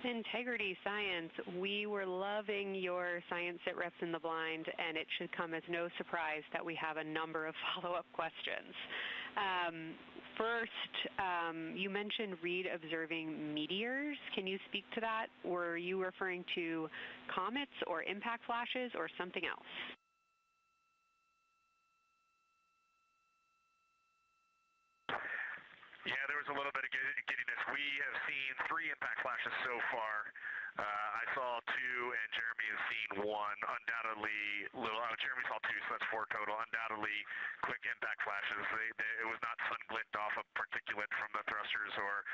Integrity Science, we were loving your science sit reps in the blind, and it should come as no surprise that we have a number of follow-up questions. First, you mentioned Reed observing meteors. Can you speak to that? Were you referring to comets or impact flashes or something else? Yeah, there was a little bit of giddiness. We have seen 3 impact flashes so far. I saw 2, and Jeremy has seen 1. Undoubtedly, Jeremy saw 2, so that's 4 total. Undoubtedly, quick impact flashes. It was not sun glint off of particulate from the thrusters or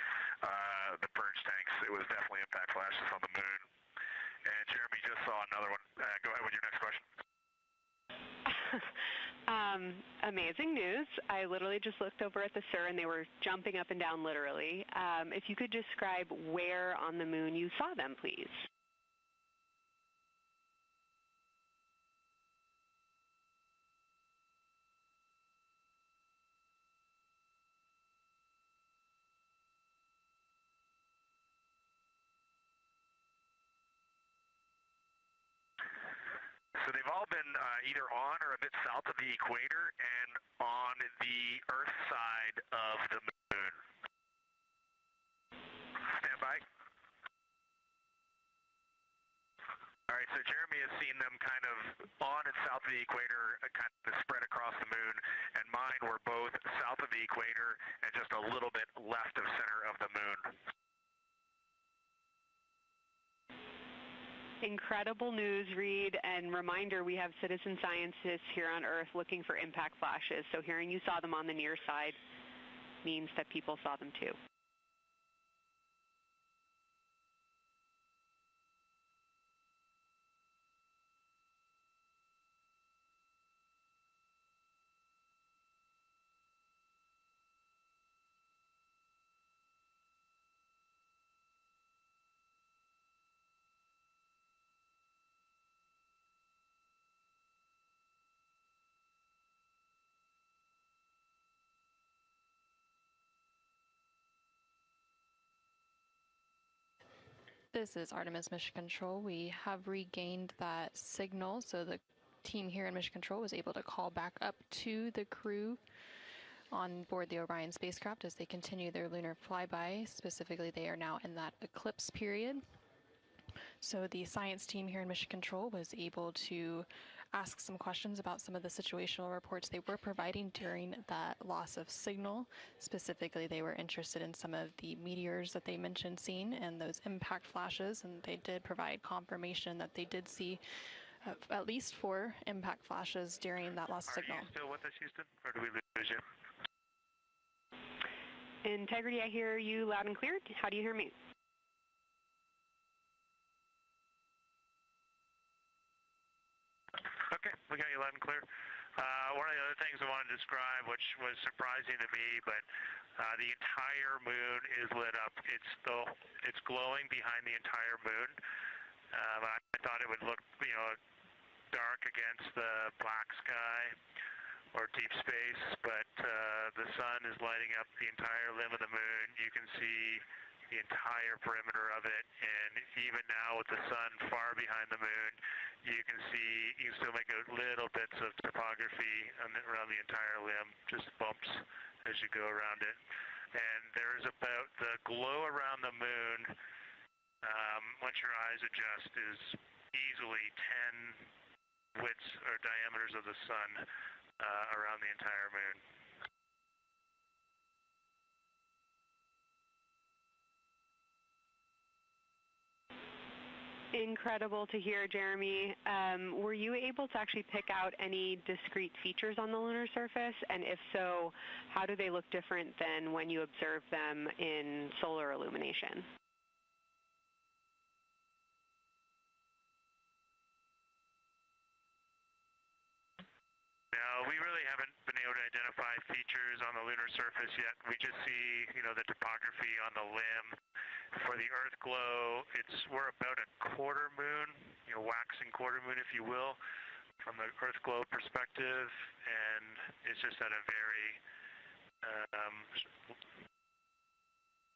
the purge tanks. It was definitely impact flashes on the moon. And Jeremy just saw another one. Go ahead with your next question. Amazing news. I literally just looked over at the SIR and they were jumping up and down literally. If you could describe where on the moon you saw them, please. So they've all been either on or a bit south of the equator and on the Earth side of the moon. Stand by. All right, so Jeremy has seen them kind of on and south of the equator, kind of spread across the moon, and mine were both south of the equator and just a little bit left of center of the moon. Incredible news, Reed, and reminder, we have citizen scientists here on Earth looking for impact flashes, so hearing you saw them on the near side means that people saw them too. This is Artemis Mission Control. We have regained that signal, so the team here in Mission Control was able to call back up to the crew on board the Orion spacecraft as they continue their lunar flyby. Specifically, they are now in that eclipse period. So the science team here in Mission Control was able to ask some questions about some of the situational reports they were providing during that loss of signal. Specifically, they were interested in some of the meteors that they mentioned seeing and those impact flashes, and they did provide confirmation that they did see at least 4 impact flashes during that lost signal. Are you still with us, Houston, or do we lose you? Integrity, I hear you loud and clear. How do you hear me? Okay, we got you loud and clear. One of the other things I wanted to describe, which was surprising to me, but the entire moon is lit up. It's glowing behind the entire moon. I thought it would look, dark against the black sky or deep space, but the sun is lighting up the entire limb of the moon. You can see the entire perimeter of it, and even now with the sun far behind the moon, you can still make out little bits of topography around the entire limb, just bumps as you go around it. And there's about the glow around the moon, once your eyes adjust, is easily 10 widths or diameters of the sun around the entire moon. Incredible to hear, Jeremy. Were you able to actually pick out any discrete features on the lunar surface? And if so, how do they look different than when you observe them in solar illumination? No, we really haven't been able to identify features on the lunar surface yet. We just see, the topography on the limb. For the Earth glow, we're about a quarter moon, waxing quarter moon, if you will, from the Earth glow perspective, and it's just at a very,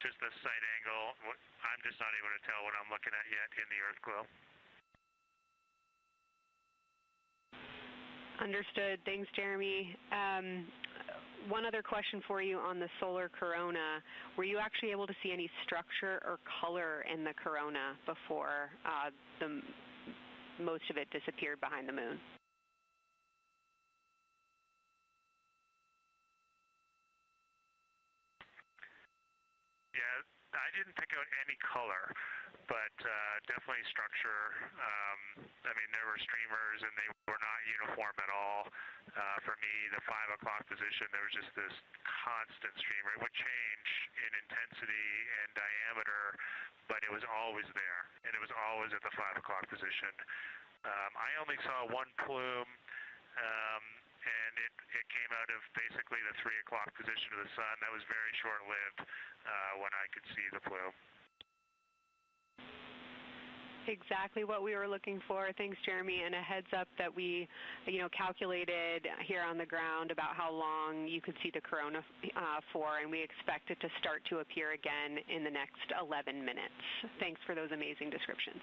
just the sight angle. I'm just not able to tell what I'm looking at yet in the Earth glow. Understood. Thanks, Jeremy. One other question for you on the solar corona. Were you actually able to see any structure or color in the corona before most of it disappeared behind the moon? Yeah, I didn't pick out any color, but definitely structure. There were streamers, and they were not uniform at all. For me, the 5 o'clock position, there was just this constant streamer. It would change in intensity and diameter, but it was always there, and it was always at the 5 o'clock position. I only saw one plume, and it came out of basically the 3 o'clock position of the sun. That was very short-lived when I could see the plume. Exactly what we were looking for. Thanks, Jeremy. And a heads up that we, calculated here on the ground about how long you could see the corona for, and we expect it to start to appear again in the next 11 minutes. Thanks for those amazing descriptions.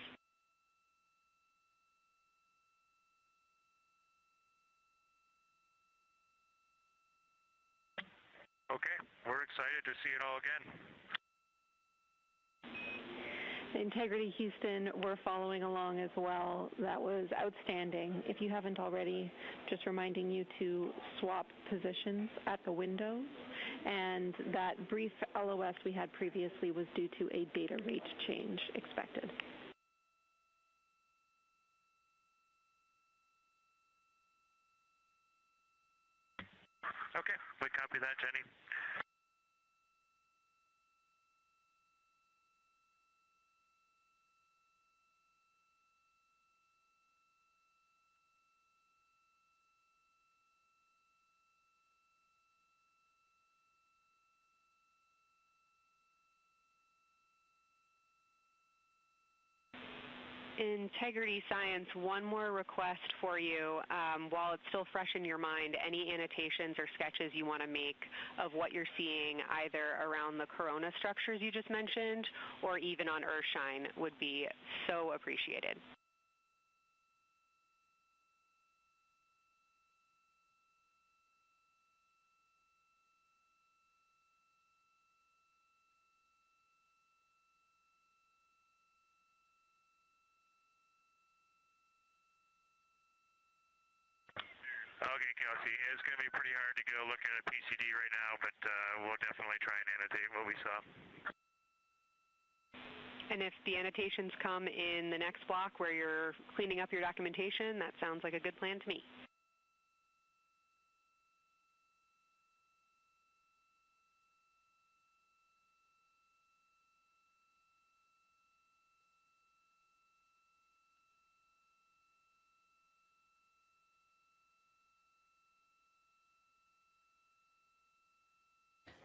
Okay, we're excited to see it all again. Integrity Houston, we're following along as well. That was outstanding. If you haven't already, just reminding you to swap positions at the windows. And that brief LOS we had previously was due to a data rate change expected. Okay, we copy that, Jenny. Integrity Science, one more request for you. While it's still fresh in your mind, any annotations or sketches you want to make of what you're seeing either around the corona structures you just mentioned or even on Earthshine would be so appreciated. Okay, Kelsey, it's going to be pretty hard to go look at a PCD right now, but we'll definitely try and annotate what we saw. And if the annotations come in the next block where you're cleaning up your documentation, that sounds like a good plan to me.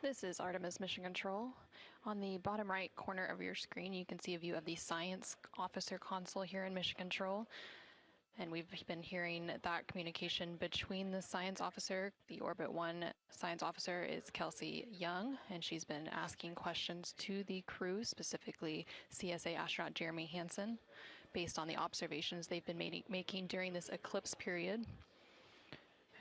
This is Artemis Mission Control. On the bottom right corner of your screen, you can see a view of the Science Officer console here in Mission Control. And we've been hearing that communication between the Science Officer. The Orbit 1 Science Officer is Kelsey Young, and she's been asking questions to the crew, specifically CSA astronaut Jeremy Hansen. based on the observations they've been making during this eclipse period.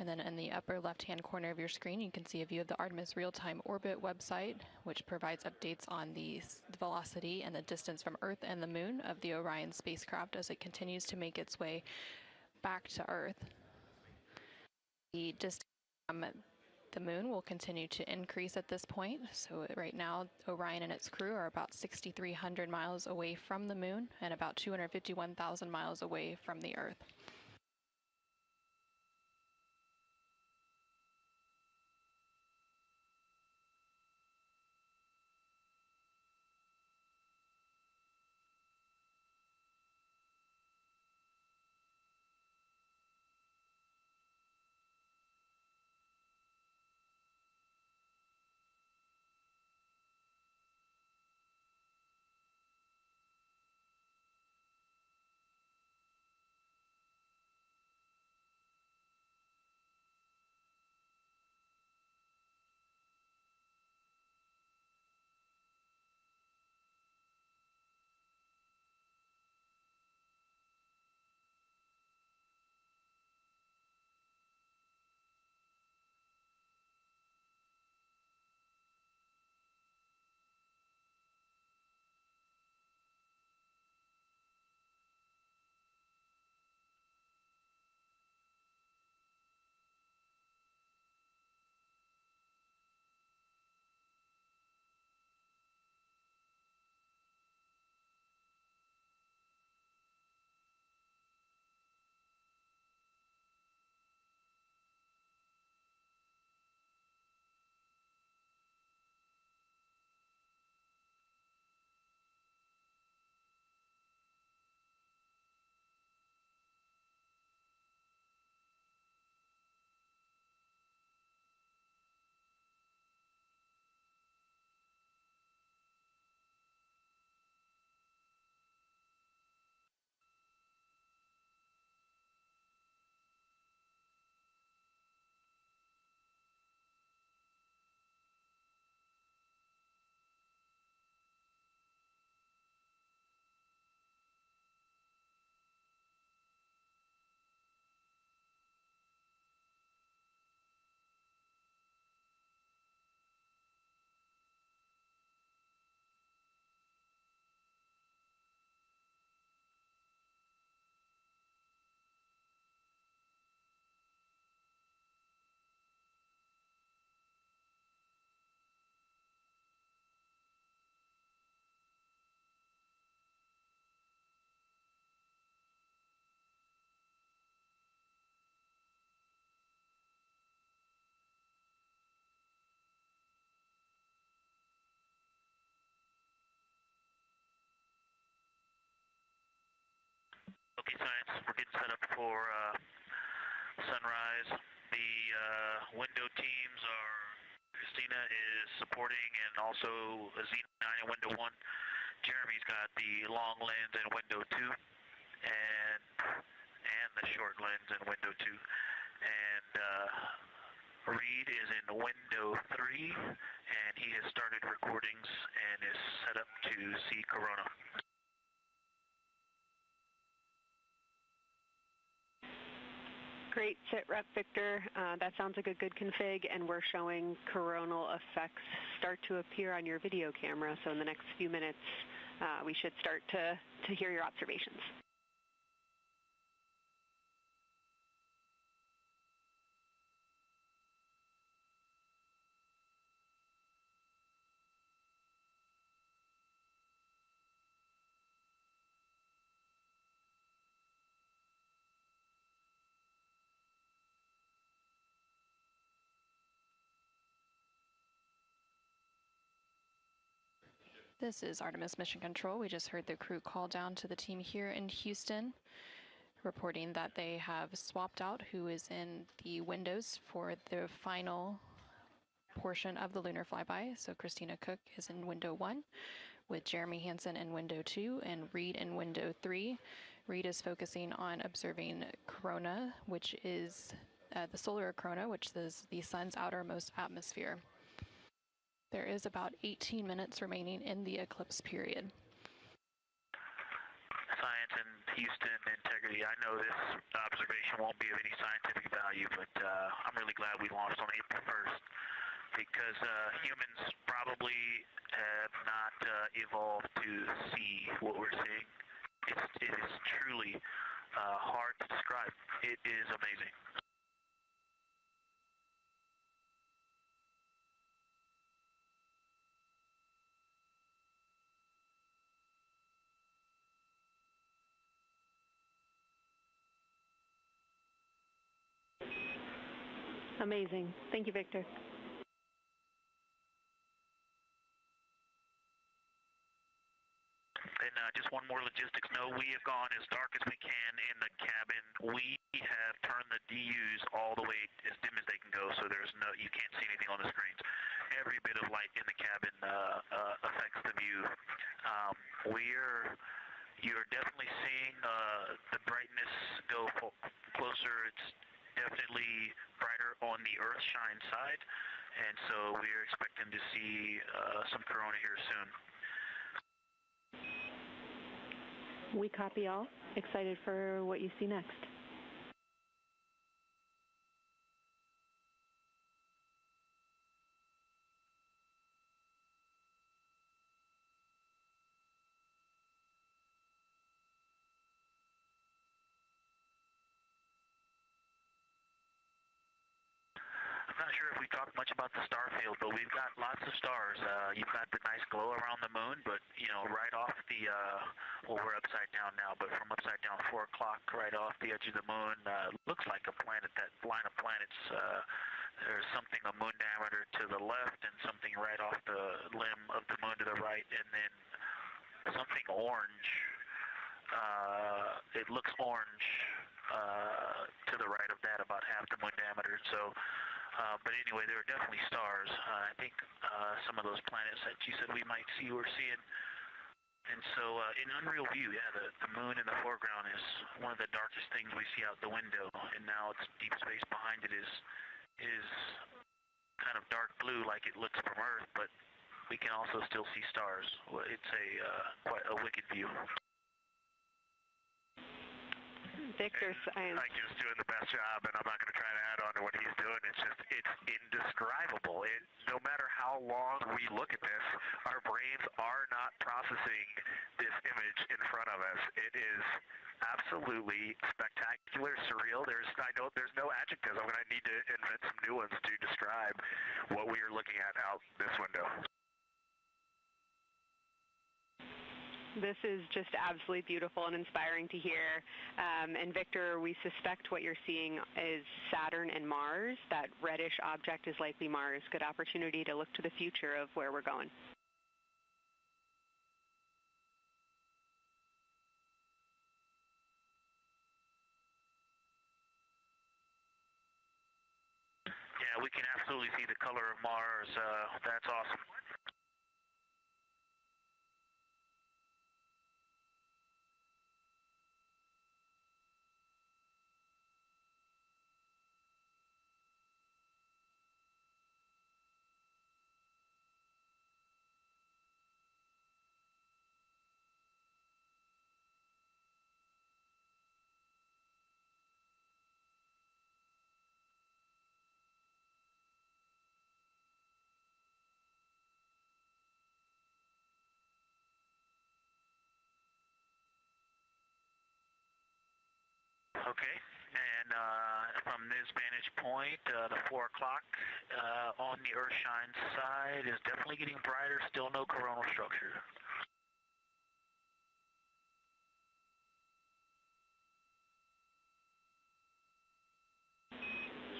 And then in the upper left-hand corner of your screen, you can see a view of the Artemis Real-Time Orbit website, which provides updates on the velocity and the distance from Earth and the Moon of the Orion spacecraft as it continues to make its way back to Earth. The distance from the Moon will continue to increase at this point. So right now, Orion and its crew are about 6,300 miles away from the Moon and about 251,000 miles away from the Earth. Okay, science, we're getting set up for sunrise. The window teams are, Christina is supporting, and also Xena in window 1. Jeremy's got the long lens in window 2, and the short lens in window 2. And Reed is in window 3, and he has started recordings and is set up to see Corona. Great, sit rep Victor. That sounds like a good config, and we're showing coronal effects start to appear on your video camera. So in the next few minutes, we should start to hear your observations. This is Artemis Mission Control. We just heard the crew call down to the team here in Houston, reporting that they have swapped out who is in the windows for the final portion of the lunar flyby. So Christina Cook is in window 1, with Jeremy Hansen in window 2 and Reed in window 3. Reed is focusing on observing corona, which is the solar corona, which is the sun's outermost atmosphere. There is about 18 minutes remaining in the eclipse period. Science, and Houston, integrity. I know this observation won't be of any scientific value, but I'm really glad we launched on April 1st because humans probably have not evolved to see what we're seeing. It is truly hard to describe. It is amazing. Amazing. Thank you, Victor. And just one more logistics note, we have gone as dark as we can in the cabin. We have turned the DUs all the way as dim as they can go, so you can't see anything on the screens. Every bit of light in the cabin affects the view. You're definitely seeing the brightness go closer. It's definitely brighter on the Earth-shine side, and so we're expecting to see some corona here soon. We copy all. Excited for what you see next. I'm not sure if we talked much about the star field, but we've got lots of stars. You've got the nice glow around the moon, but right off the well, we're upside down now, but from upside down 4 o'clock, right off the edge of the moon, looks like a planet. That line of planets, there's something a moon diameter to the left, and something right off the limb of the moon to the right, and then something orange. It looks orange to the right of that, about half the moon diameter. So. But anyway, there are definitely stars. I think some of those planets that you said we might see, we're seeing. And so in unreal view, yeah, the moon in the foreground is one of the darkest things we see out the window. And now it's deep space behind it is kind of dark blue like it looks from Earth, but we can also still see stars. It's quite a wicked view. Victor Science. Like he's doing the best job, and I'm not going to try to add on to what he's doing. It's indescribable. No matter how long we look at this, our brains are not processing this image in front of us. It is absolutely spectacular, surreal. There's no adjectives. I'm going to need to invent some new ones to describe what we are looking at out this window. This is just absolutely beautiful and inspiring to hear. And Victor, we suspect what you're seeing is Saturn and Mars. That reddish object is likely Mars. Good opportunity to look to the future of where we're going. Yeah, we can absolutely see the color of Mars. That's awesome. Okay, and from this vantage point, the 4 o'clock on the Earth-shine side is definitely getting brighter, still no coronal structure.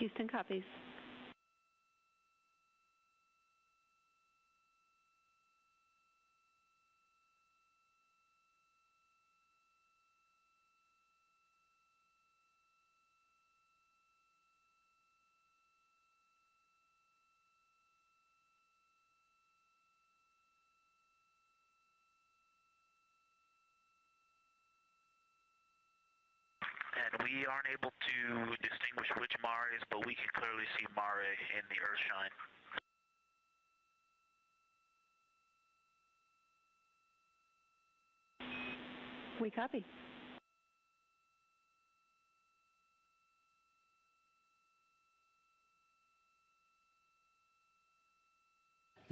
Houston copies. And we aren't able to distinguish which Mare is, but we can clearly see Mare in the Earth-shine. We copy.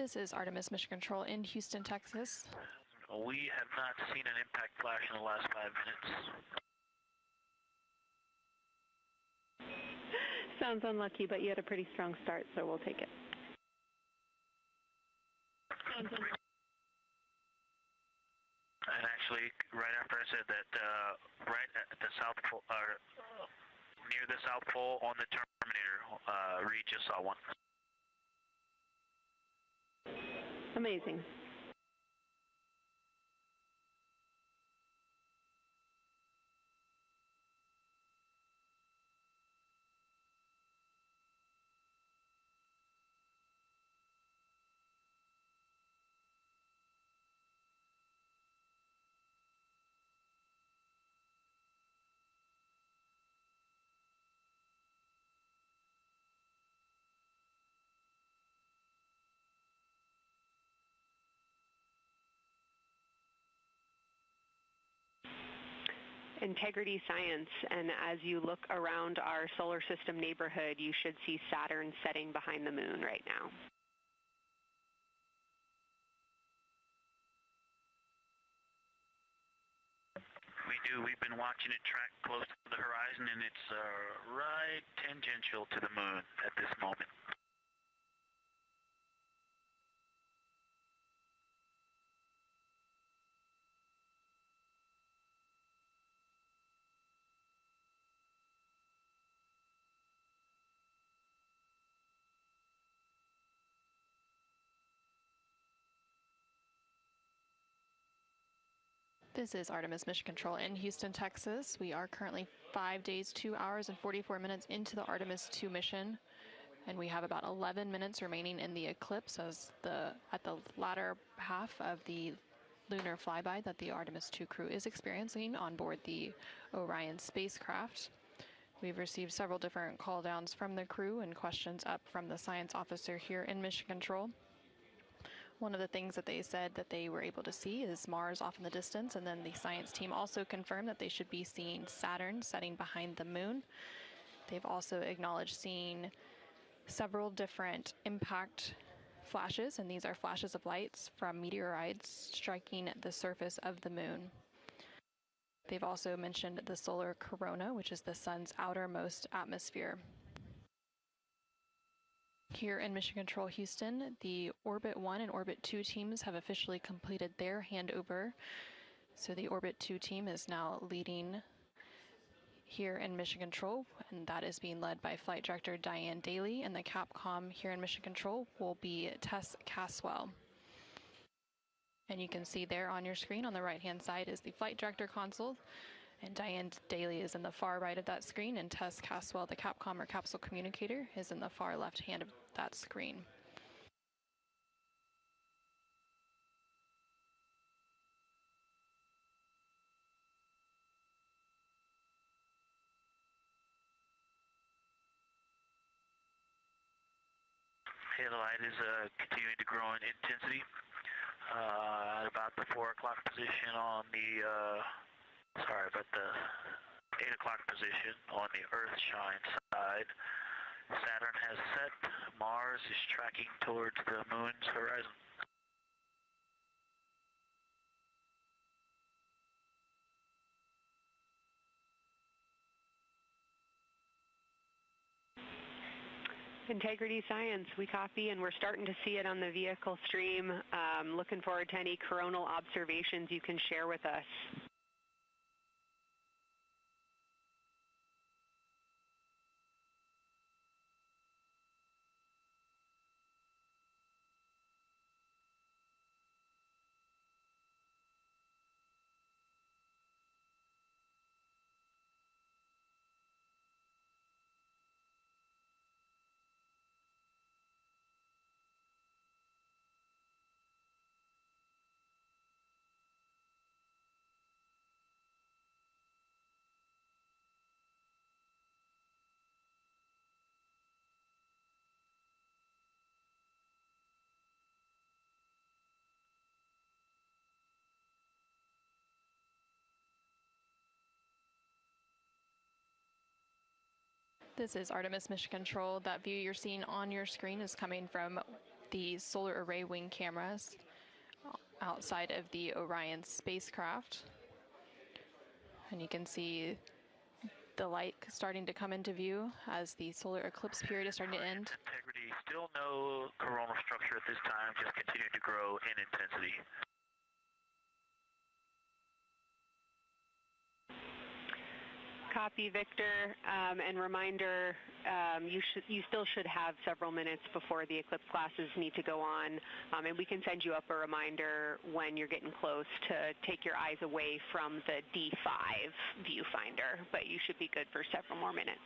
This is Artemis Mission Control in Houston, Texas. We have not seen an impact flash in the last 5 minutes. Sounds unlucky, but you had a pretty strong start, so we'll take it. And actually, right after I said that, right at the South Pole, near the South Pole on the Terminator, Reed just saw one. Amazing. Integrity Science, and as you look around our solar system neighborhood, you should see Saturn setting behind the moon right now. We do. We've been watching it track close to the horizon, and it's right tangential to the moon at this moment. This is Artemis Mission Control in Houston, Texas. We are currently 5 days, 2 hours, and 44 minutes into the Artemis II mission, and we have about 11 minutes remaining in the eclipse at the latter half of the lunar flyby that the Artemis II crew is experiencing on board the Orion spacecraft. We've received several different call downs from the crew and questions up from the science officer here in Mission Control. One of the things that they said that they were able to see is Mars off in the distance, and then the science team also confirmed that they should be seeing Saturn setting behind the moon. They've also acknowledged seeing several different impact flashes, and these are flashes of lights from meteorites striking the surface of the moon. They've also mentioned the solar corona, which is the sun's outermost atmosphere. Here in Mission Control Houston, the Orbit 1 and Orbit 2 teams have officially completed their handover. So the Orbit 2 team is now leading here in Mission Control, and that is being led by Flight Director Diane Daly, and the Capcom here in Mission Control will be Tess Caswell. And you can see there on your screen on the right-hand side is the Flight Director console, and Diane Daly is in the far right of that screen, and Tess Caswell, the Capcom or capsule communicator, is in the far left hand of that screen. Okay, the light is continuing to grow in intensity. At about the 4 o'clock position on the, about the 8 o'clock position on the Earth-shine side. Saturn has set. Mars is tracking towards the moon's horizon. Integrity Science, we copy, and we're starting to see it on the vehicle stream. Looking forward to any coronal observations you can share with us. This is Artemis Mission Control. That view you're seeing on your screen is coming from the solar array wing cameras outside of the Orion spacecraft. And you can see the light starting to come into view as the solar eclipse period is starting to end. Integrity, still no coronal structure at this time, just continue to grow in intensity. Copy, Victor, and reminder, you still should have several minutes before the eclipse classes need to go on, and we can send you up a reminder when you're getting close to take your eyes away from the D5 viewfinder, but you should be good for several more minutes.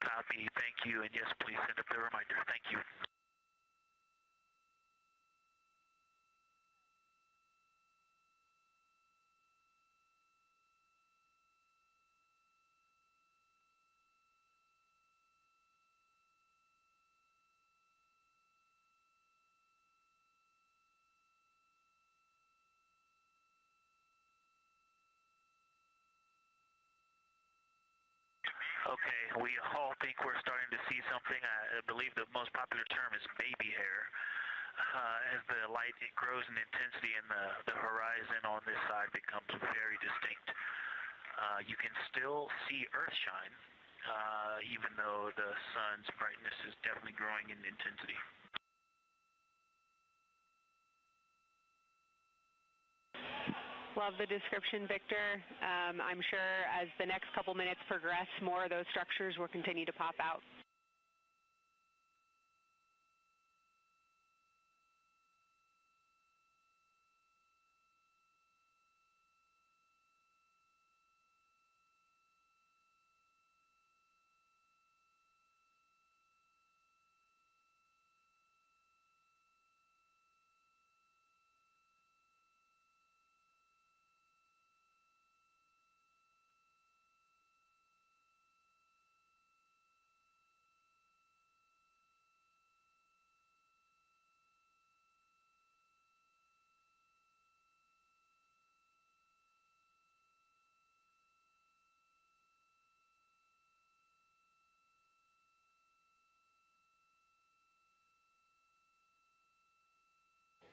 Copy, thank you, and yes, please send up the reminder. Thank you. Okay, we all think we're starting to see something. I believe the most popular term is baby hair. As the light grows in intensity and the horizon on this side becomes very distinct. You can still see Earth shine, even though the sun's brightness is definitely growing in intensity. Love the description, Victor. I'm sure as the next couple minutes progress, more of those structures will continue to pop out.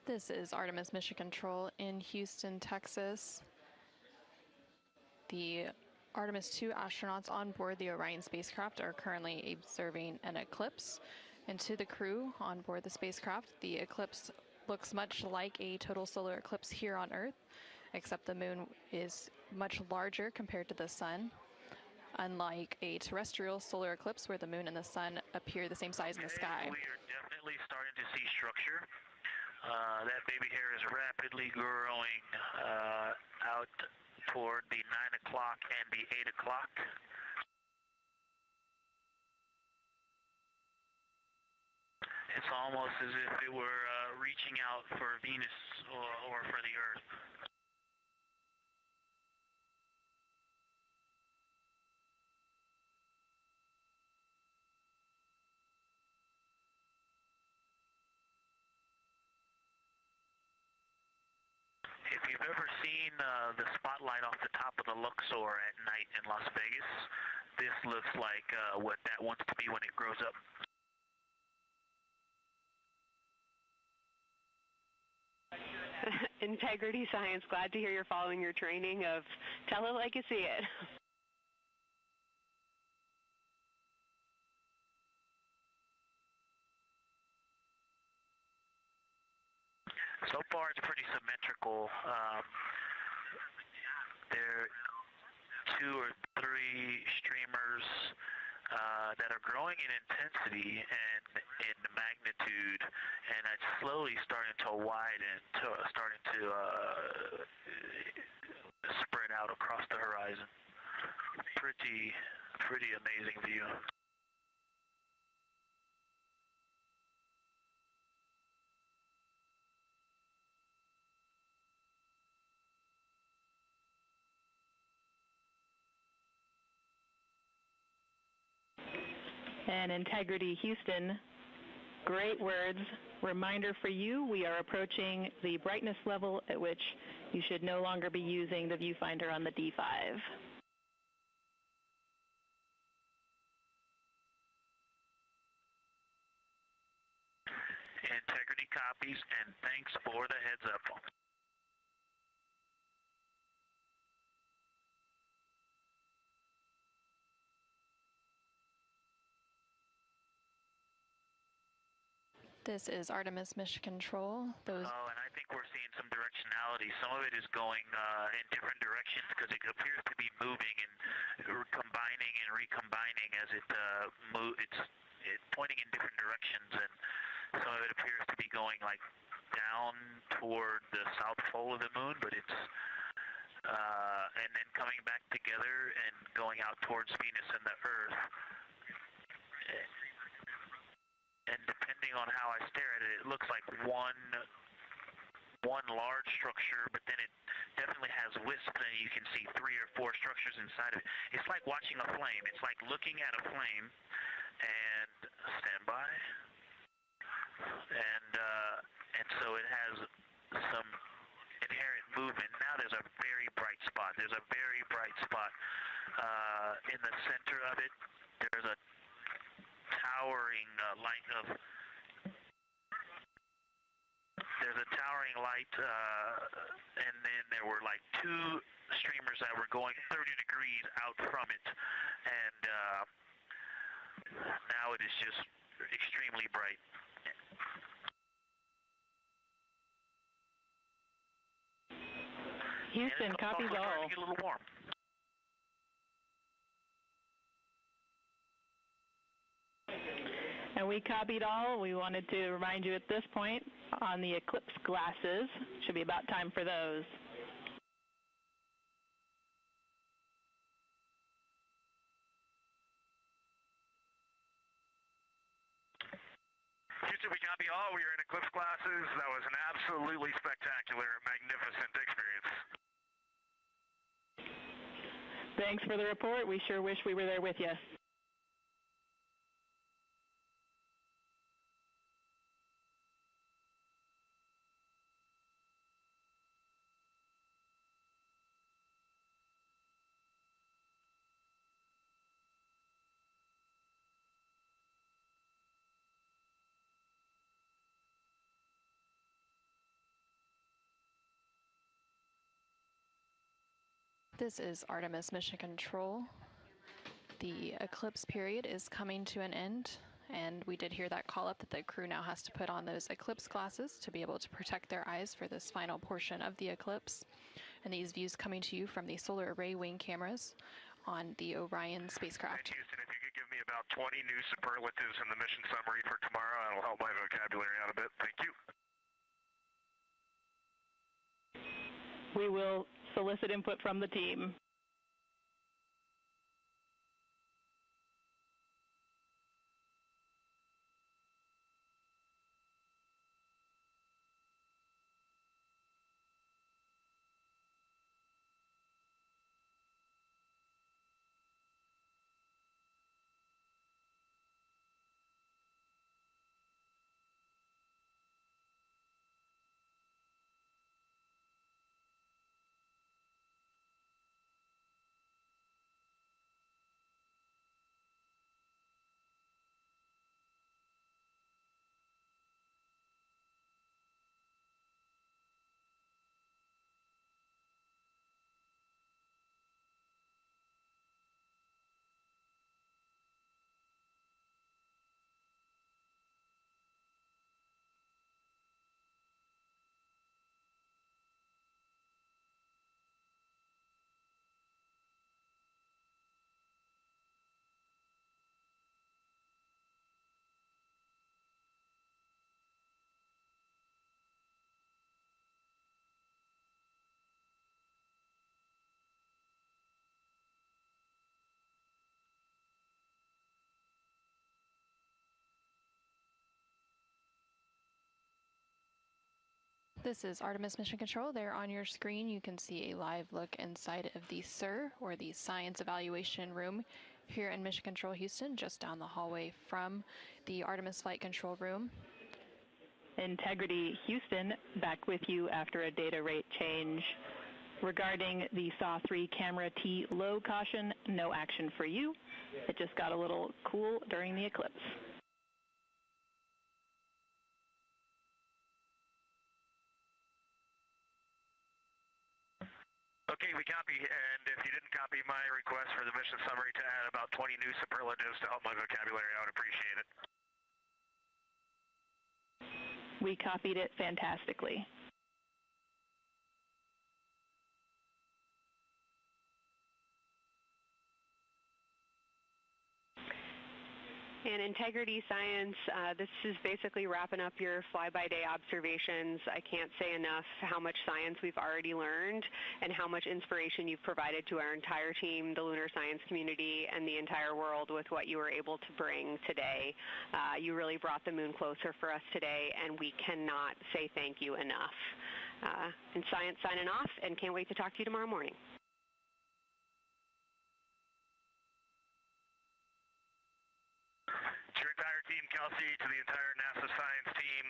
This is Artemis Mission Control in Houston, Texas. The Artemis II astronauts on board the Orion spacecraft are currently observing an eclipse. And to the crew on board the spacecraft, the eclipse looks much like a total solar eclipse here on Earth, except the moon is much larger compared to the sun, unlike a terrestrial solar eclipse where the moon and the sun appear the same size in the sky. We are definitely starting to see structure. That baby hair is rapidly growing out toward the 9 o'clock and the 8 o'clock. It's almost as if it were reaching out for Venus or for the Earth. If you've ever seen the spotlight off the top of the Luxor at night in Las Vegas, this looks like what that wants to be when it grows up. Integrity Science, glad to hear you're following your training of tell it like you see it. So far, it's pretty symmetrical. There are 2 or 3 streamers that are growing in intensity and in magnitude, and it's slowly starting to widen, starting to spread out across the horizon. Pretty amazing view. And Integrity Houston, great words. Reminder for you, we are approaching the brightness level at which you should no longer be using the viewfinder on the D5. copies, and thanks for the heads up. This is Artemis Mission Control. Oh, and I think we're seeing some directionality. Some of it is going in different directions because it appears to be moving and combining and recombining as it it's pointing in different directions, and some of it appears to be going like down toward the south pole of the moon, but it's and then coming back together and going out towards Venus and the Earth. And depending on how I stare at it, it looks like one large structure, but then it definitely has wisps, and you can see 3 or 4 structures inside of it. It's like watching a flame. It's like looking at a flame, and stand by. And so it has some inherent movement. Now there's a very bright spot. There's a very bright spot in the center of it. There's a towering light of and then there were like 2 streamers that were going 30 degrees out from it, and now it is just extremely bright. Houston, copies all. To get a little warm. And we copied all. We wanted to remind you at this point on the eclipse glasses. Should be about time for those. Houston, we copy all. We are in eclipse glasses. That was an absolutely spectacular, magnificent experience. Thanks for the report. We sure wish we were there with you. This is Artemis Mission Control. The eclipse period is coming to an end, and we did hear that call up that the crew now has to put on those eclipse glasses to be able to protect their eyes for this final portion of the eclipse. And these views coming to you from the solar array wing cameras on the Orion spacecraft. And Houston, if you could give me about 20 new superlatives in the mission summary for tomorrow, that'll help my vocabulary out a bit. Thank you. We will solicit input from the team. This is Artemis Mission Control. There on your screen you can see a live look inside of the SIR, or the Science Evaluation Room, here in Mission Control Houston, just down the hallway from the Artemis Flight Control Room. Integrity Houston, back with you after a data rate change. Regarding the SAW-3 camera T low caution, no action for you. It just got a little cool during the eclipse. Okay, we copy, and if you didn't copy my request for the mission summary to add about 20 new superlatives to help my vocabulary, I would appreciate it. We copied it fantastically. And Integrity Science, this is basically wrapping up your fly-by-day observations. I can't say enough how much science we've already learned and how much inspiration you've provided to our entire team, the lunar science community, and the entire world with what you were able to bring today. You really brought the moon closer for us today, and we cannot say thank you enough. And Science signing off, and can't wait to talk to you tomorrow morning. To your entire team, Kelsey, to the entire NASA science team,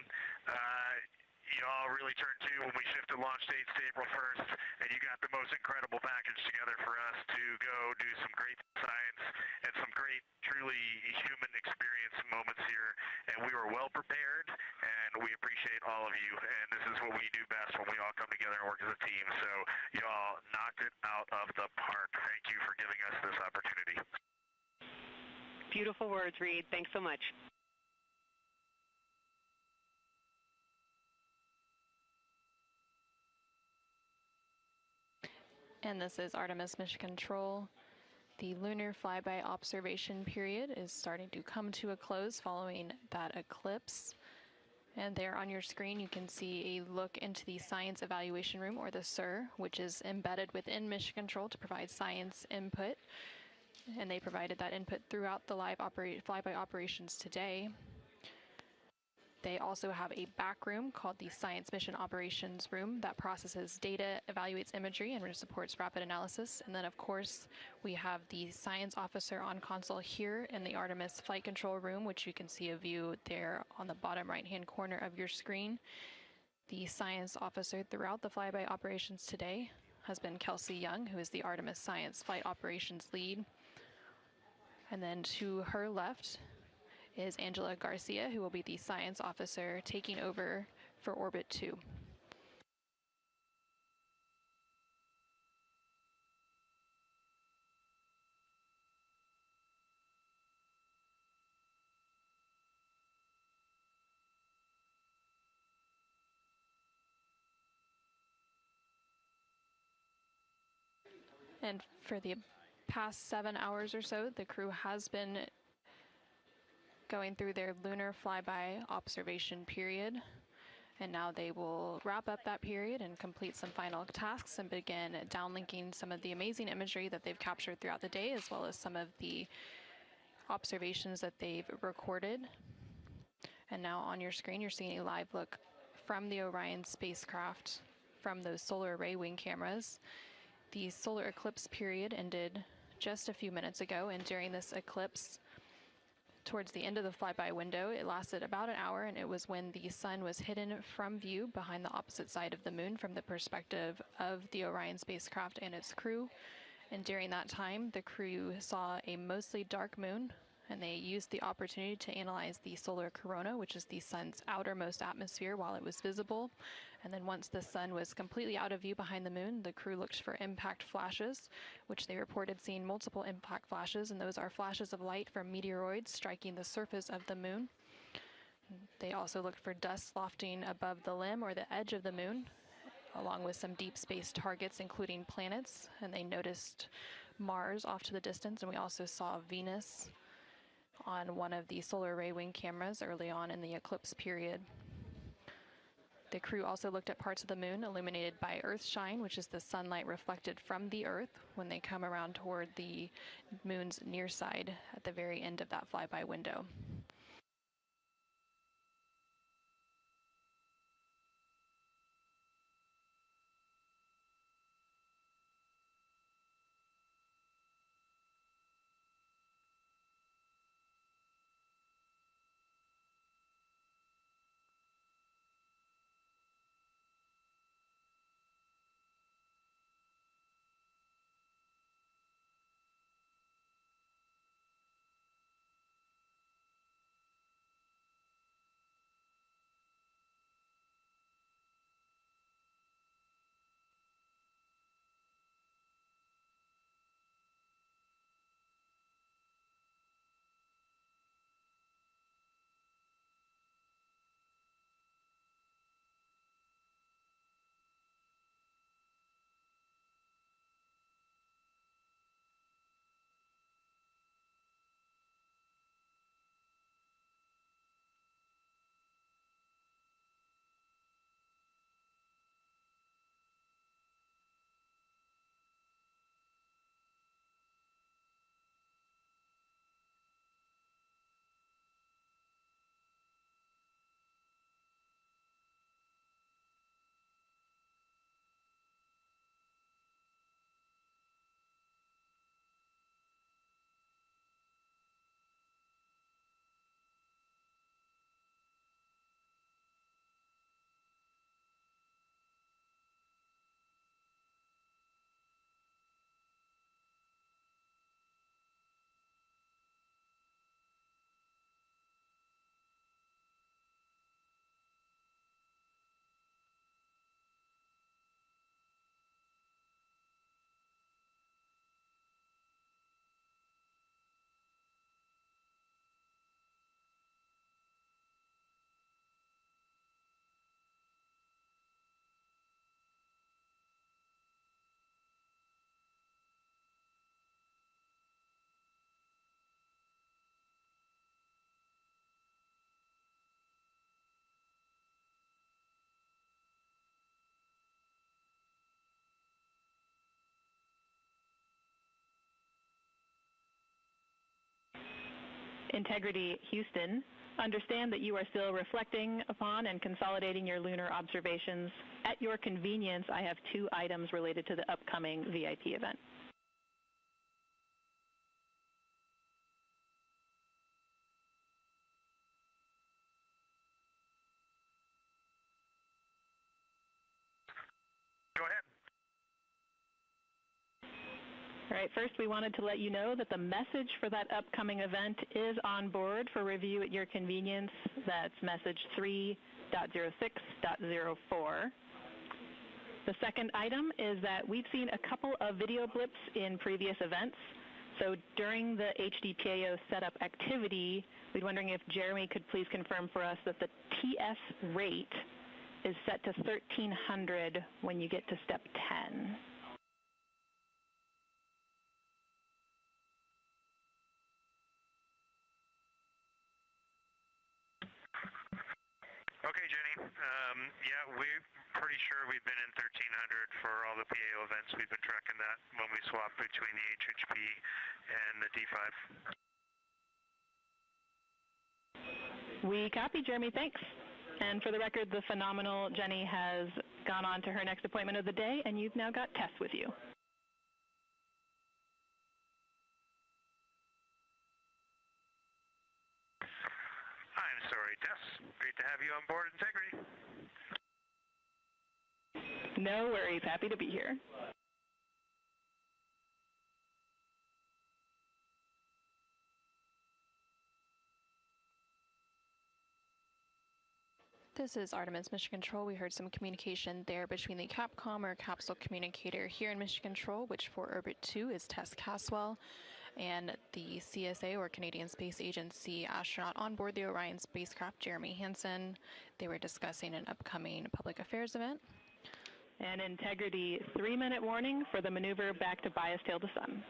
you all really turned to when we shifted launch dates to April 1st, and you got the most incredible package together for us to go do some great science and some great, truly human experience moments here. And we were well prepared, and we appreciate all of you. And this is what we do best when we all come together and work as a team. So you all knocked it out of the park. Thank you for giving us this opportunity. Beautiful words, Reed. Thanks so much. And this is Artemis Mission Control. The lunar flyby observation period is starting to come to a close following that eclipse. And there on your screen you can see a look into the Science Evaluation Room, or the SIR, which is embedded within Mission Control to provide science input. And they provided that input throughout the live flyby operations today. They also have a back room called the Science Mission Operations Room that processes data, evaluates imagery, and supports rapid analysis. And then, of course, we have the science officer on console here in the Artemis Flight Control Room, which you can see a view there on the bottom right-hand corner of your screen. The science officer throughout the flyby operations today has been Kelsey Young, who is the Artemis Science Flight Operations Lead. And then to her left is Angela Garcia, who will be the science officer taking over for Orbit 2. And for the past 7 hours or so, the crew has been going through their lunar flyby observation period. And now they will wrap up that period and complete some final tasks and begin downlinking some of the amazing imagery that they've captured throughout the day, as well as some of the observations that they've recorded. And now on your screen, you're seeing a live look from the Orion spacecraft from those solar array wing cameras. The solar eclipse period ended just a few minutes ago, and during this eclipse, towards the end of the flyby window, it lasted about an hour, and it was when the sun was hidden from view behind the opposite side of the moon from the perspective of the Orion spacecraft and its crew. And during that time, the crew saw a mostly dark moon, and they used the opportunity to analyze the solar corona, which is the sun's outermost atmosphere, while it was visible. And then once the sun was completely out of view behind the moon, the crew looked for impact flashes, which they reported seeing multiple impact flashes, and those are flashes of light from meteoroids striking the surface of the moon. They also looked for dust lofting above the limb or the edge of the moon, along with some deep space targets, including planets, and they noticed Mars off to the distance, and we also saw Venus on one of the solar array wing cameras early on in the eclipse period. The crew also looked at parts of the moon illuminated by Earthshine, which is the sunlight reflected from the Earth when they come around toward the moon's near side at the very end of that flyby window. Integrity Houston, understand that you are still reflecting upon and consolidating your lunar observations. At your convenience, I have 2 items related to the upcoming VIP event. Go ahead. All right, first we wanted to let you know that the message for that upcoming event is on board for review at your convenience. That's message 3.06.04. The second item is that we've seen a couple of video blips in previous events. So during the HDPAO setup activity, we're wondering if Jeremy could please confirm for us that the TS rate is set to 1300 when you get to step 10. Okay, Jenny. Yeah, we're pretty sure we've been in 1300 for all the PAO events. We've been tracking that when we swap between the HHP and the D5. We copy, Jeremy. Thanks. And for the record, the phenomenal Jenny has gone on to her next appointment of the day, and you've now got Tess with you. I'm sorry, Tess. Great to have you on board Integrity. No worries. Happy to be here. This is Artemis Mission Control. We heard some communication there between the Capcom or capsule communicator here in Mission Control, which for Orbit 2 is Tess Caswell, and the CSA or Canadian Space Agency astronaut on board the Orion spacecraft, Jeremy Hansen. They were discussing an upcoming public affairs event. And Integrity, 3-minute warning for the maneuver back to bias tail to sun.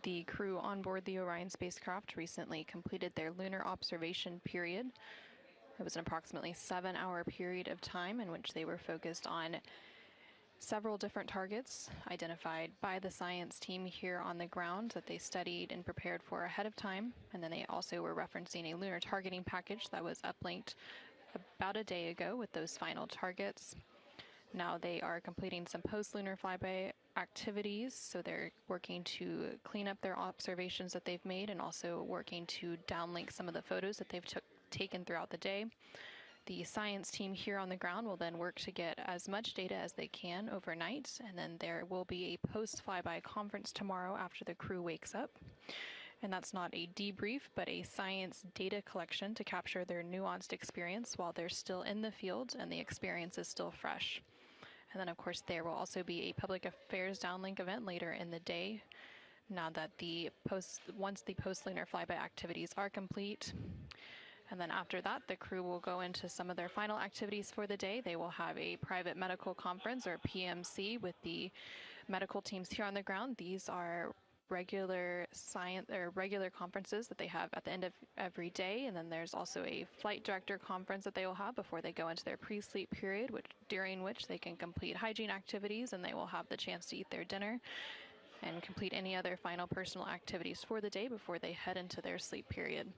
The crew on board the Orion spacecraft recently completed their lunar observation period. It was an approximately 7-hour period of time in which they were focused on several different targets identified by the science team here on the ground that they studied and prepared for ahead of time. And then they also were referencing a lunar targeting package that was uplinked about a day ago with those final targets. Now they are completing some post-lunar flyby activities, so they're working to clean up their observations that they've made and also working to downlink some of the photos that they've taken throughout the day. The science team here on the ground will then work to get as much data as they can overnight, and then there will be a post-flyby conference tomorrow after the crew wakes up. And that's not a debrief, but a science data collection to capture their nuanced experience while they're still in the field and the experience is still fresh. And then, of course, there will also be a public affairs downlink event later in the day. Now that once the post-lunar flyby activities are complete. And then after that, the crew will go into some of their final activities for the day. They will have a private medical conference, or PMC, with the medical teams here on the ground. These are regular conferences that they have at the end of every day, and then there's also a flight director conference that they will have before they go into their pre-sleep period, during which they can complete hygiene activities, and they will have the chance to eat their dinner and complete any other final personal activities for the day before they head into their sleep period.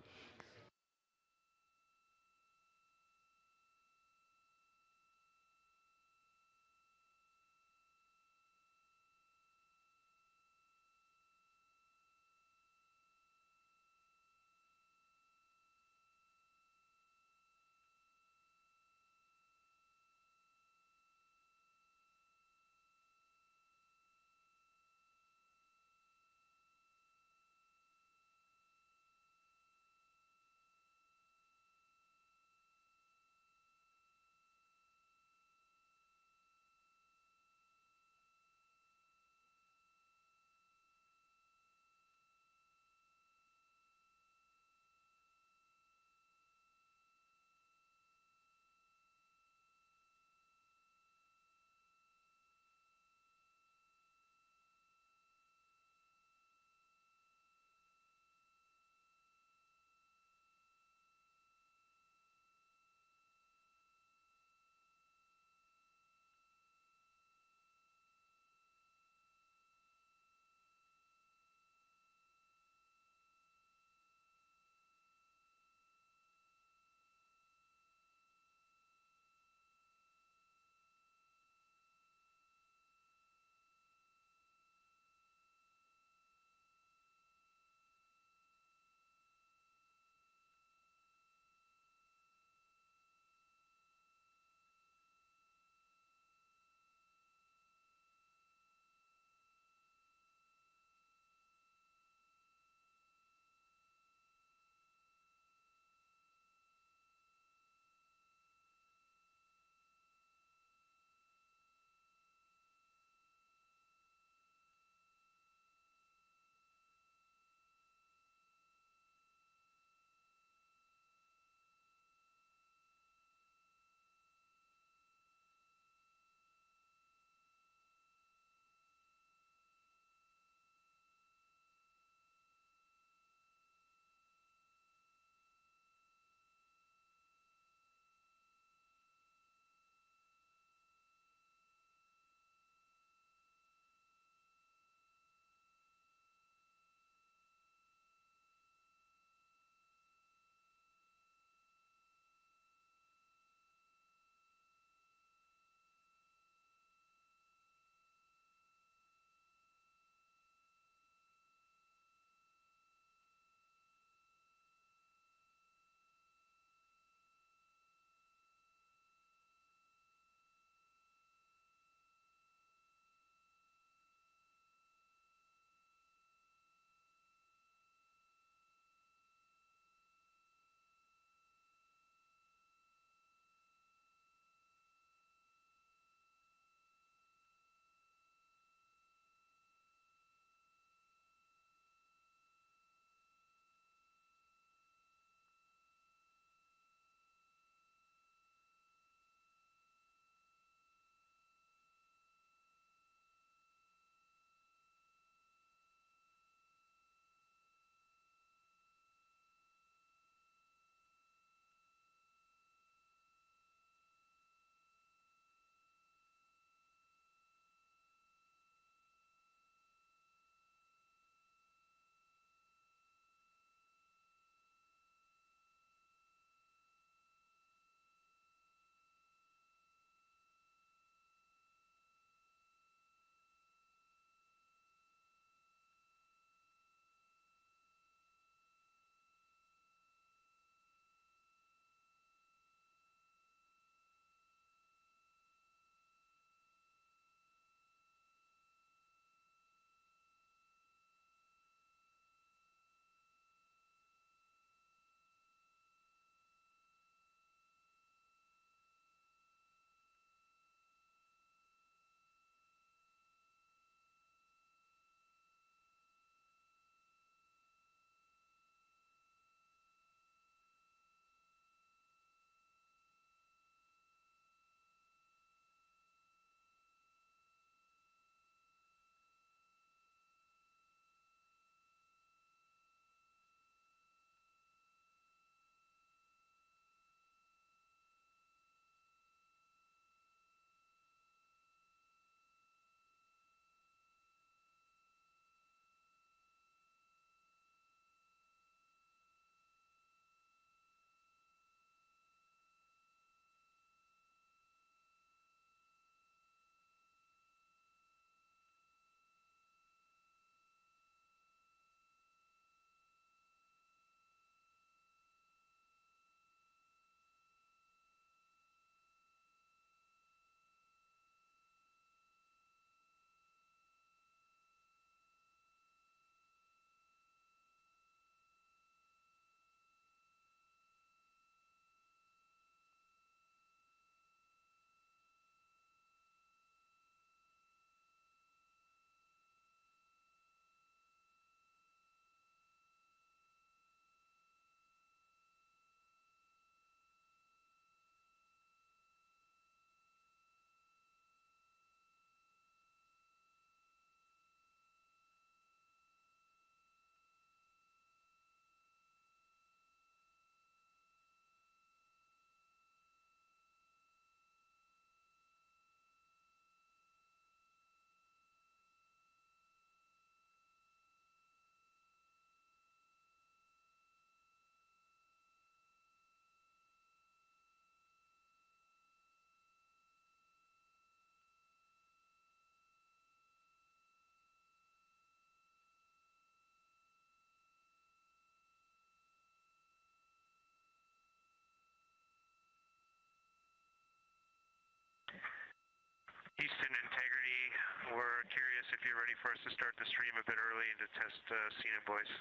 we're curious if you're ready for us to start the stream a bit early and to test scene and voice.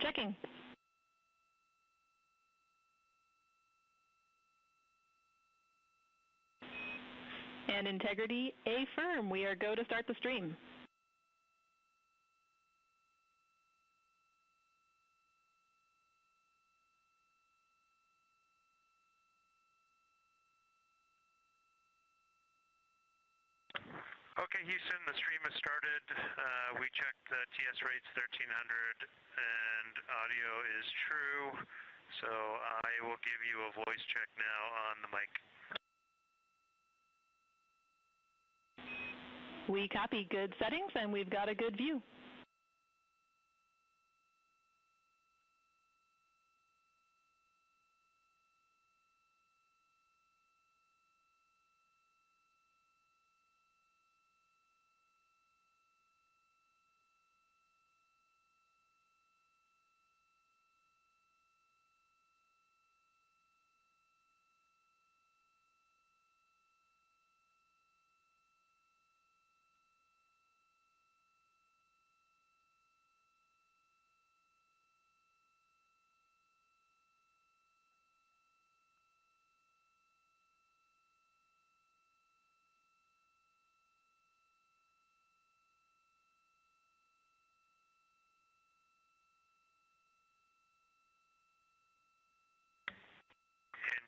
Checking. And integrity, affirm. We are go to start the stream. Okay, Houston, the stream has started. We checked TS rates 1300 and audio is true. So I will give you a voice check now on the mic. We copy good settings and we've got a good view.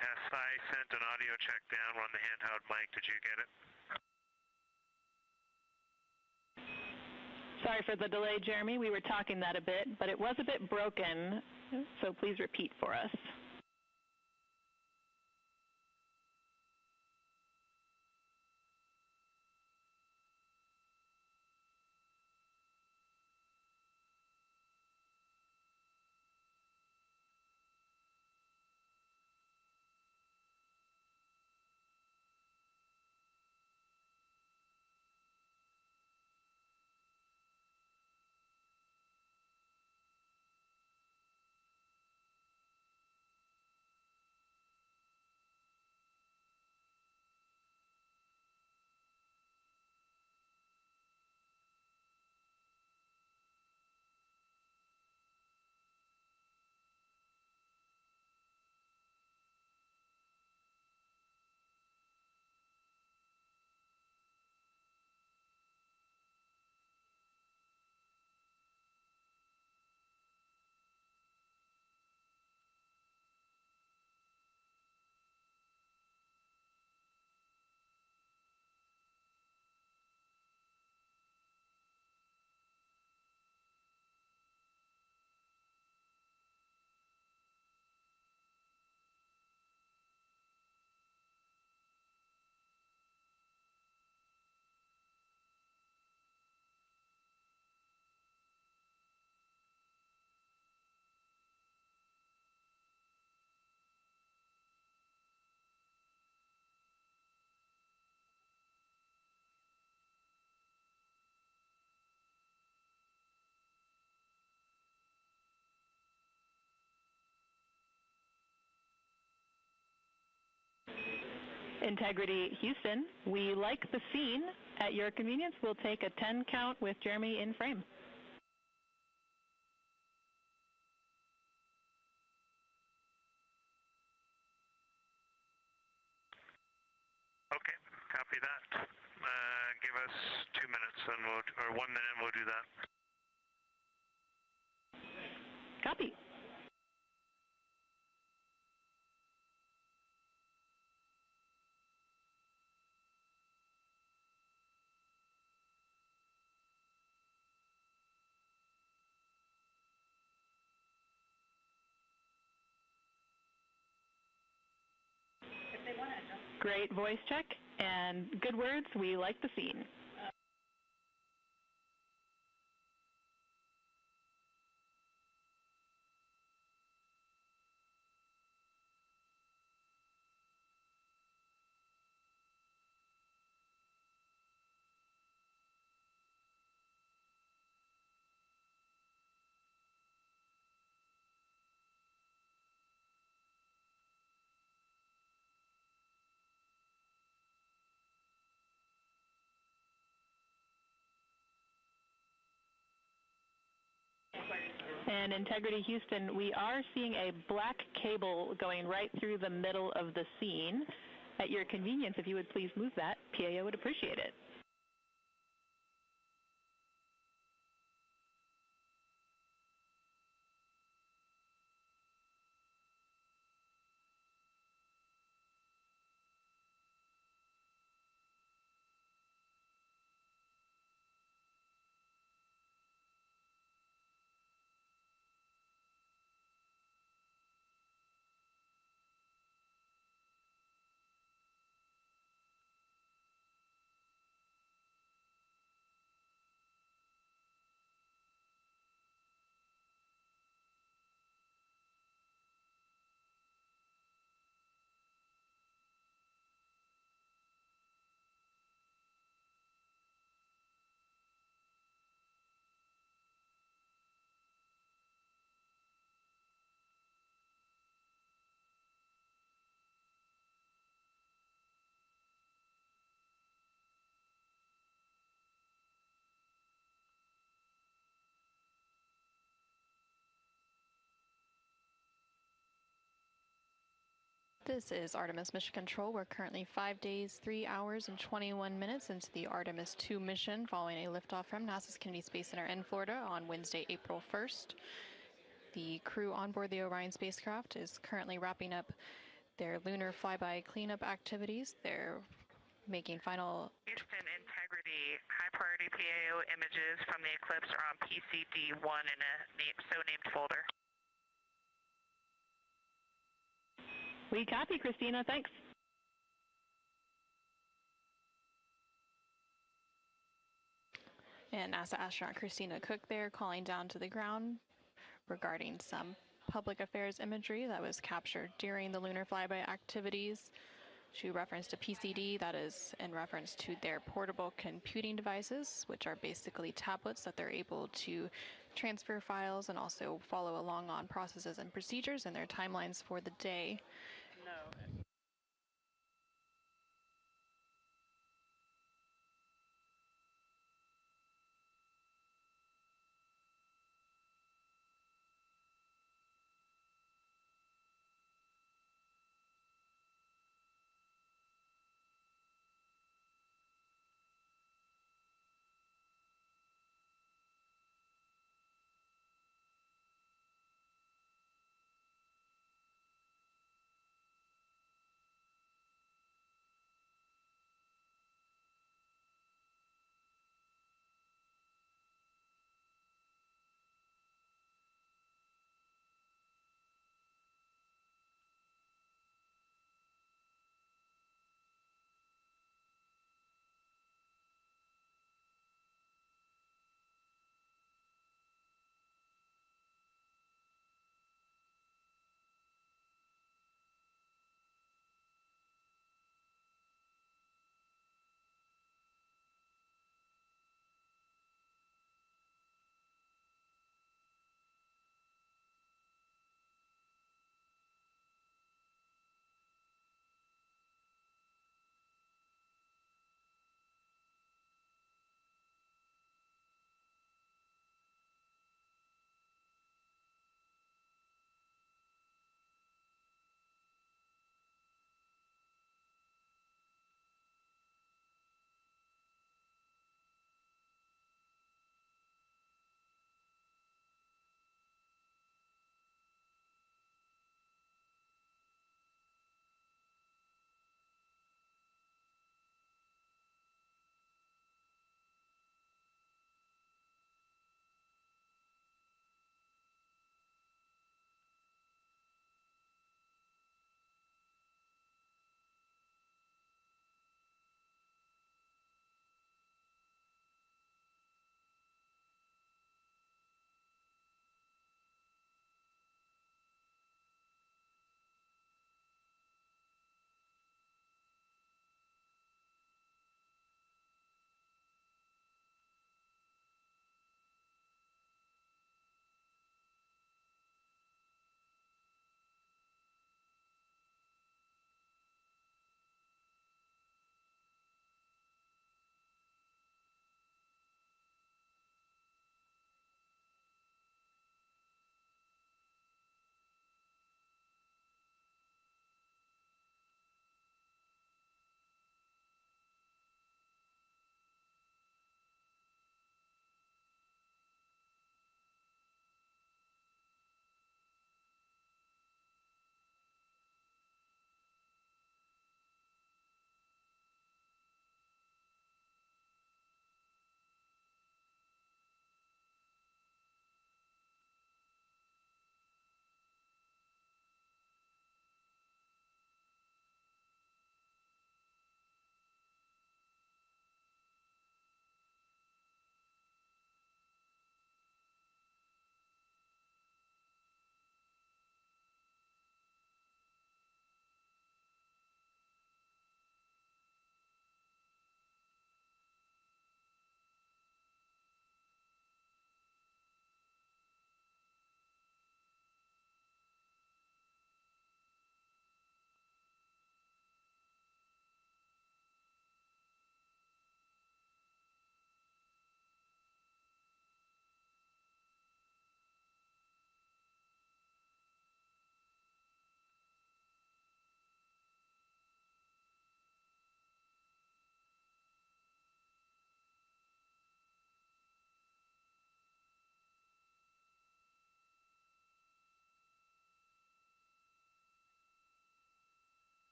Tess, I sent an audio check down on the handheld mic. Did you get it? Sorry for the delay, Jeremy. We were talking that a bit, but it was a bit broken, so please repeat for us. Integrity Houston, we like the scene. At your convenience, we'll take a 10 count with Jeremy in frame. Okay, copy that. Give us 2 minutes and or 1 minute and we'll do that. Copy. Great voice check and good words. We like the scene. And Integrity Houston, we are seeing a black cable going right through the middle of the scene. At your convenience, if you would please move that, PAO would appreciate it. This is Artemis Mission Control. We're currently 5 days, 3 hours, and 21 minutes into the Artemis II mission following a liftoff from NASA's Kennedy Space Center in Florida on Wednesday, April 1st. The crew on board the Orion spacecraft is currently wrapping up their lunar flyby cleanup activities. They're making final... Houston Integrity, high priority PAO images from the eclipse are on PCD-1 in a so-named folder. We copy, Christina. Thanks. And NASA astronaut Christina Cook there calling down to the ground regarding some public affairs imagery that was captured during the lunar flyby activities. She referenced a PCD, that is in reference to their portable computing devices, which are basically tablets that they're able to transfer files and also follow along on processes and procedures and their timelines for the day.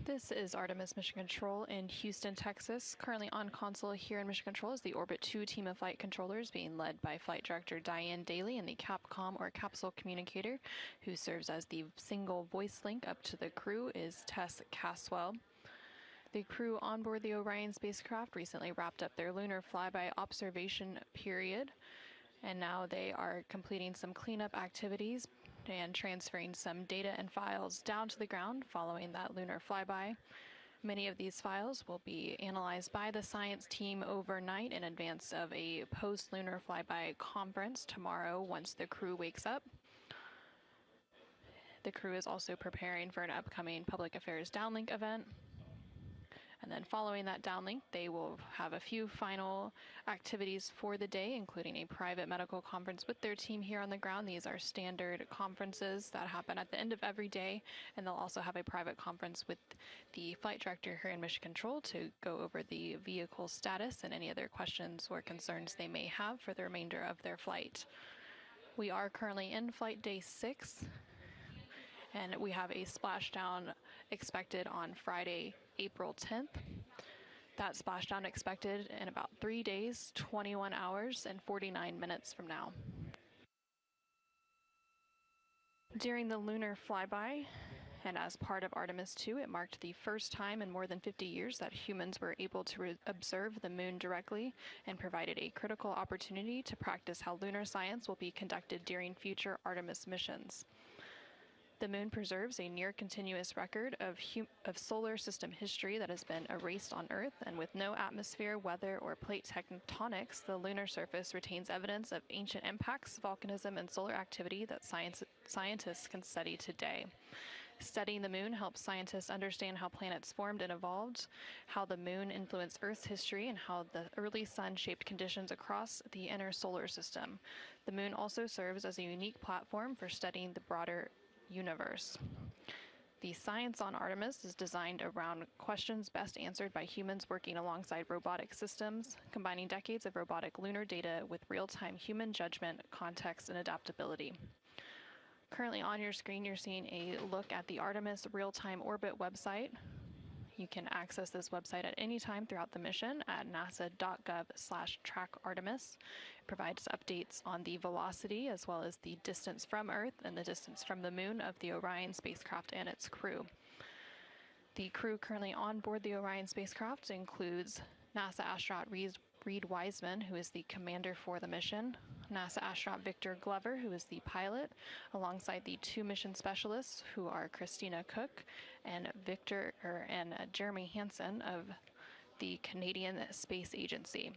This is Artemis Mission Control in Houston, Texas. Currently on console here in Mission Control is the Orbit 2 team of flight controllers being led by Flight Director Diane Daly and the Capcom or capsule communicator who serves as the single voice link up to the crew is Tess Caswell. The crew on board the Orion spacecraft recently wrapped up their lunar flyby observation period, and now they are completing some cleanup activities and transferring some data and files down to the ground following that lunar flyby. Many of these files will be analyzed by the science team overnight in advance of a post-lunar flyby conference tomorrow once the crew wakes up. The crew is also preparing for an upcoming public affairs downlink event. And then following that downlink, they will have a few final activities for the day, including a private medical conference with their team here on the ground. These are standard conferences that happen at the end of every day, and they'll also have a private conference with the flight director here in Mission Control to go over the vehicle status and any other questions or concerns they may have for the remainder of their flight. We are currently in flight day 6, and we have a splashdown expected on Friday, April 10th. That splashdown expected in about 3 days, 21 hours, and 49 minutes from now. During the lunar flyby, and as part of Artemis II, it marked the first time in more than 50 years that humans were able to observe the moon directly and provided a critical opportunity to practice how lunar science will be conducted during future Artemis missions. The moon preserves a near-continuous record of solar system history that has been erased on Earth, and with no atmosphere, weather, or plate tectonics, the lunar surface retains evidence of ancient impacts, volcanism, and solar activity that scientists can study today. Studying the moon helps scientists understand how planets formed and evolved, how the moon influenced Earth's history, and how the early sun shaped conditions across the inner solar system. The moon also serves as a unique platform for studying the broader universe. The science on Artemis is designed around questions best answered by humans working alongside robotic systems, combining decades of robotic lunar data with real-time human judgment, context, and adaptability. Currently on your screen, you're seeing a look at the Artemis Real-Time Orbit website. You can access this website at any time throughout the mission at nasa.gov/trackartemis. It provides updates on the velocity as well as the distance from Earth and the distance from the moon of the Orion spacecraft and its crew. The crew currently on board the Orion spacecraft includes NASA astronaut Reed Wiseman, who is the commander for the mission, NASA astronaut Victor Glover, who is the pilot, alongside the 2 mission specialists, who are Christina Cook and Jeremy Hansen of the Canadian Space Agency.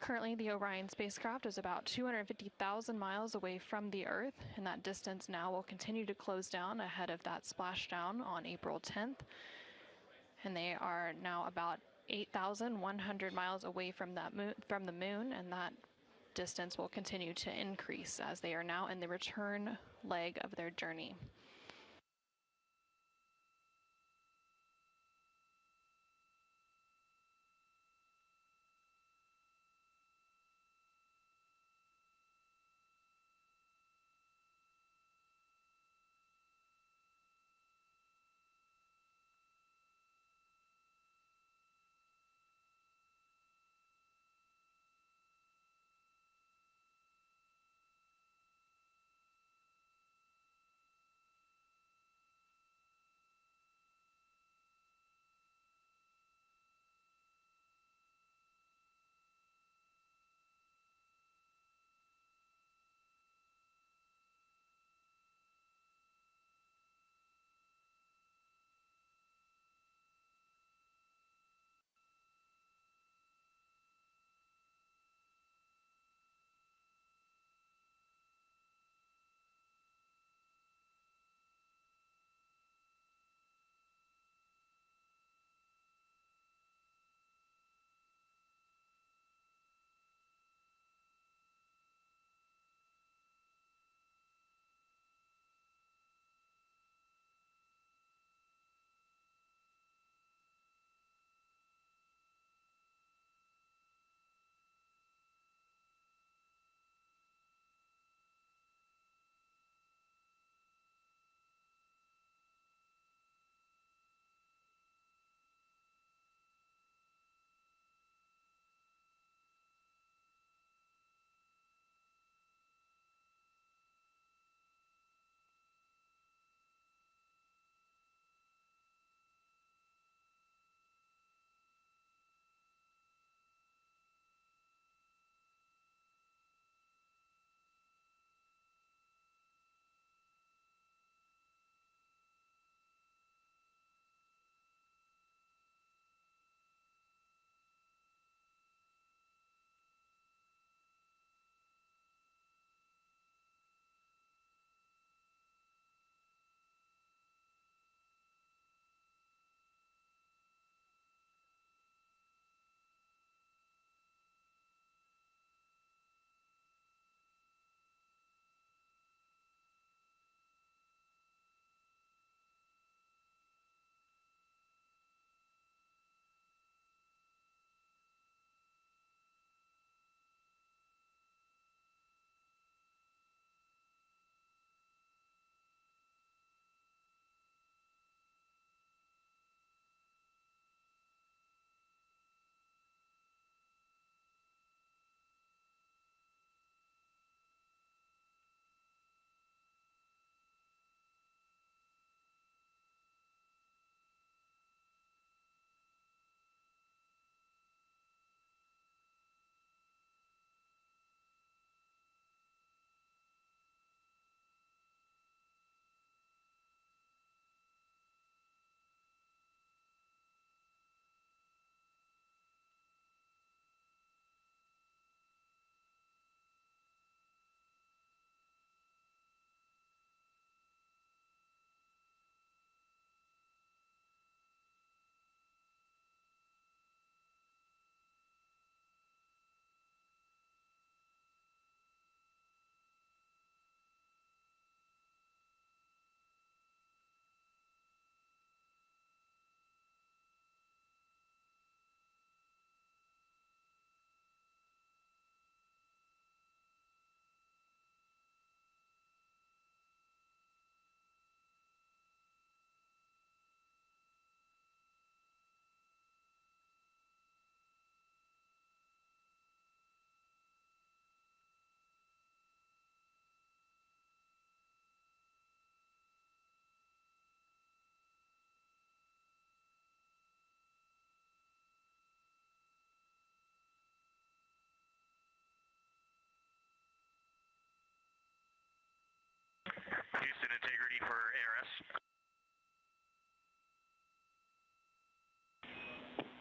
Currently, the Orion spacecraft is about 250,000 miles away from the Earth, and that distance now will continue to close down ahead of that splashdown on April 10th. And they are now about 8,100 miles away from the moon, and that distance will continue to increase as they are now in the return leg of their journey.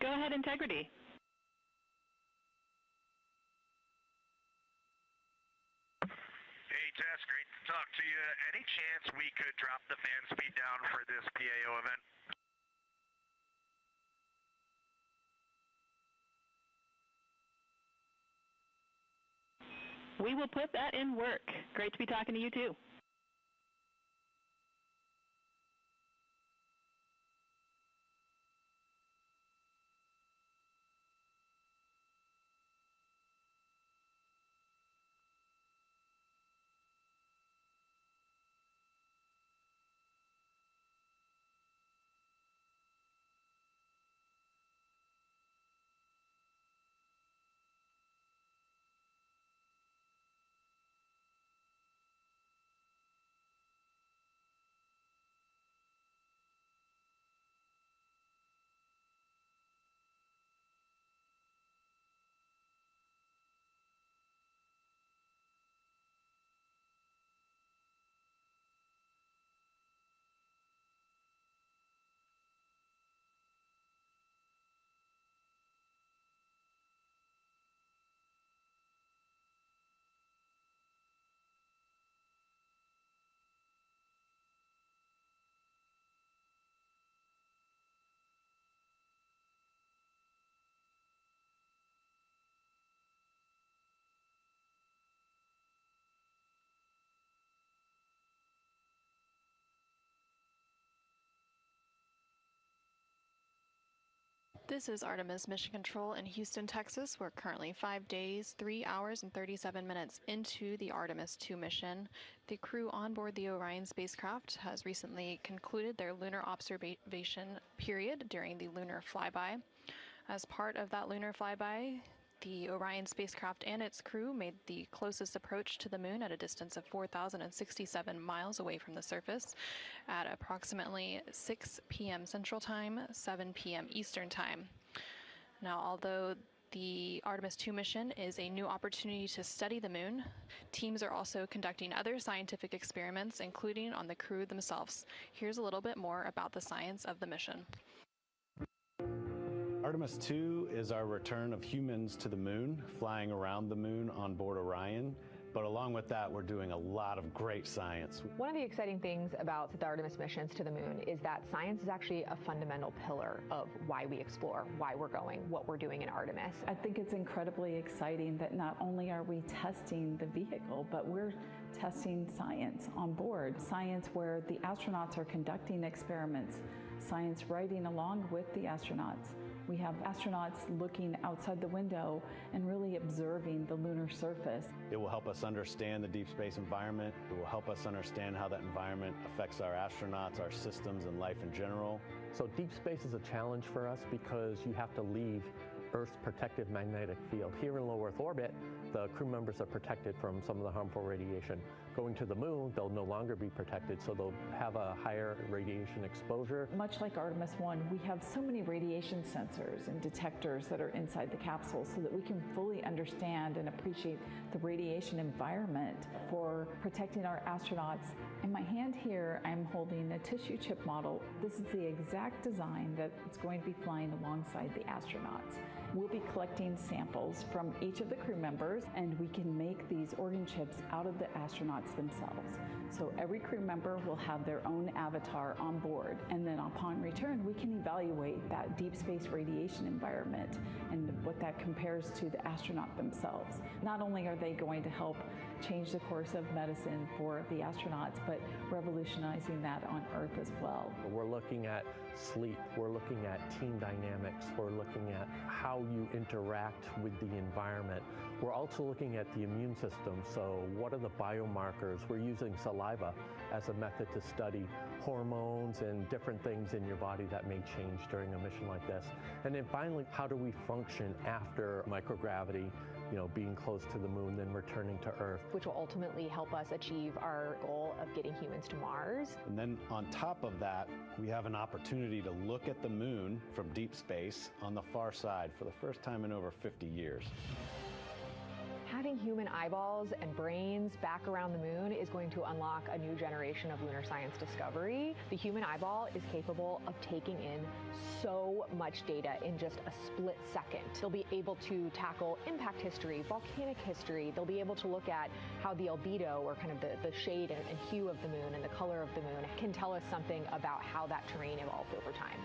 Go ahead, Integrity. Hey, Tess, great to talk to you. Any chance we could drop the fan speed down for this PAO event? We will put that in work. Great to be talking to you, too. This is Artemis Mission Control in Houston, Texas. We're currently 5 days, 3 hours, and 37 minutes into the Artemis II mission. The crew on board the Orion spacecraft has recently concluded their lunar observation period during the lunar flyby. As part of that lunar flyby, the Orion spacecraft and its crew made the closest approach to the moon at a distance of 4,067 miles away from the surface at approximately 6 p.m. Central Time, 7 p.m. Eastern Time. Now, although the Artemis II mission is a new opportunity to study the moon, teams are also conducting other scientific experiments, including on the crew themselves. Here's a little bit more about the science of the mission. Artemis II is our return of humans to the moon, flying around the moon on board Orion. But along with that, we're doing a lot of great science. One of the exciting things about the Artemis missions to the moon is that science is actually a fundamental pillar of why we explore, why we're going, what we're doing in Artemis. I think it's incredibly exciting that not only are we testing the vehicle, but we're testing science on board. Science where the astronauts are conducting experiments, science riding along with the astronauts. We have astronauts looking outside the window and really observing the lunar surface. It will help us understand the deep space environment. It will help us understand how that environment affects our astronauts, our systems, and life in general. So deep space is a challenge for us because you have to leave Earth's protective magnetic field. Here in low Earth orbit, the crew members are protected from some of the harmful radiation. Going to the moon, they'll no longer be protected, so they'll have a higher radiation exposure. Much like Artemis I, we have so many radiation sensors and detectors that are inside the capsule so that we can fully understand and appreciate the radiation environment for protecting our astronauts. In my hand here, I'm holding a tissue chip model. This is the exact design that's going to be flying alongside the astronauts. We'll be collecting samples from each of the crew members, and we can make these organ chips out of the astronauts themselves. So every crew member will have their own avatar on board, and then upon return, we can evaluate that deep space radiation environment and what that compares to the astronaut themselves. Not only are they going to help change the course of medicine for the astronauts, but revolutionizing that on Earth as well. We're looking at sleep, we're looking at team dynamics, we're looking at how you interact with the environment. We're also looking at the immune system, so what are the biomarkers? We're using saliva as a method to study hormones and different things in your body that may change during a mission like this. And then finally, how do we function after microgravity, being close to the moon, then returning to Earth. Which will ultimately help us achieve our goal of getting humans to Mars. And then on top of that, we have an opportunity to look at the moon from deep space on the far side for the first time in over 50 years. having human eyeballs and brains back around the moon is going to unlock a new generation of lunar science discovery. The human eyeball is capable of taking in so much data in just a split second. They'll be able to tackle impact history, volcanic history. They'll be able to look at how the albedo, or kind of the shade and hue of the moon and the color of the moon, can tell us something about how that terrain evolved over time.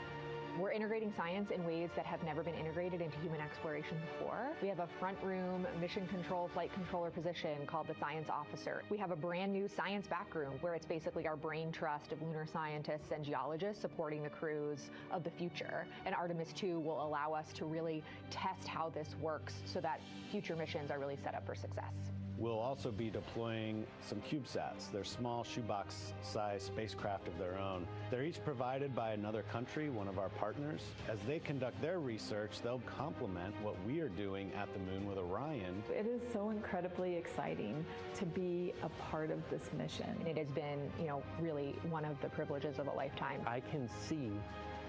We're integrating science in ways that have never been integrated into human exploration before. We have a front room mission control flight controller position called the science officer. We have a brand new science back room where it's basically our brain trust of lunar scientists and geologists supporting the crews of the future. And Artemis II will allow us to really test how this works so that future missions are really set up for success. We'll also be deploying some CubeSats. They're small shoebox-sized spacecraft of their own. They're each provided by another country, one of our partners. As they conduct their research, they'll complement what we are doing at the moon with Orion. It is so incredibly exciting to be a part of this mission. And it has been, really one of the privileges of a lifetime. I can see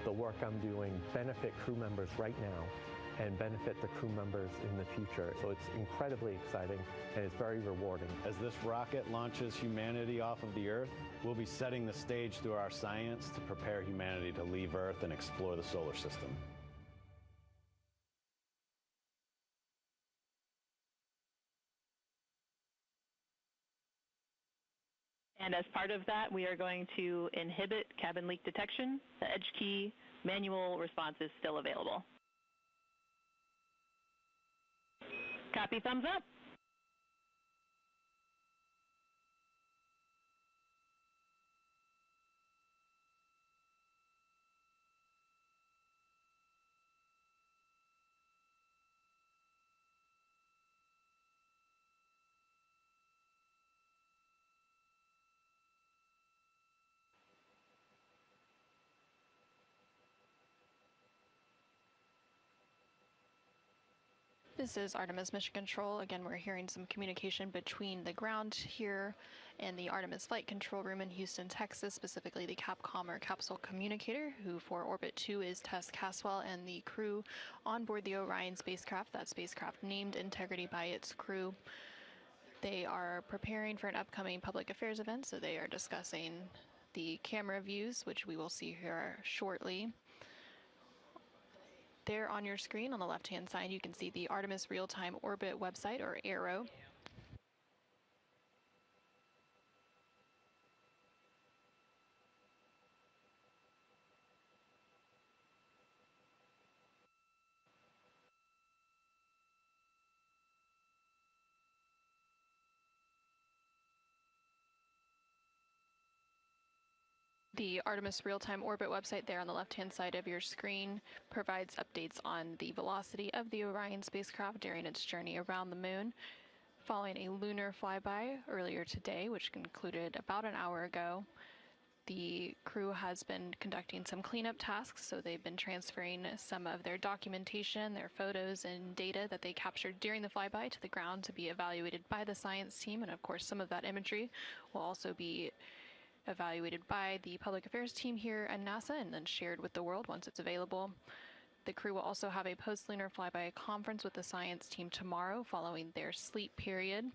the work I'm doing benefit crew members right now and benefit the crew members in the future. So it's incredibly exciting and it's very rewarding. As this rocket launches humanity off of the Earth, we'll be setting the stage through our science to prepare humanity to leave Earth and explore the solar system. And as part of that, we are going to inhibit cabin leak detection. The edge key manual response is still available. Copy, thumbs up. This is Artemis Mission Control. Again, we're hearing some communication between the ground here and the Artemis Flight Control Room in Houston, Texas, specifically the Capcom or Capsule Communicator, who for Orbit 2 is Tess Caswell, and the crew on board the Orion spacecraft, that spacecraft named Integrity by its crew. They are preparing for an upcoming public affairs event, so they are discussing the camera views, which we will see here shortly. There on your screen on the left-hand side, you can see the Artemis Real-Time Orbit website, or ARO. The Artemis Real-Time Orbit website there on the left-hand side of your screen provides updates on the velocity of the Orion spacecraft during its journey around the moon. Following a lunar flyby earlier today, which concluded about an hour ago, the crew has been conducting some cleanup tasks, so they've been transferring some of their documentation, their photos and data that they captured during the flyby to the ground to be evaluated by the science team, and of course some of that imagery will also be evaluated by the public affairs team here at NASA and then shared with the world once it's available. The crew will also have a post-lunar flyby conference with the science team tomorrow following their sleep period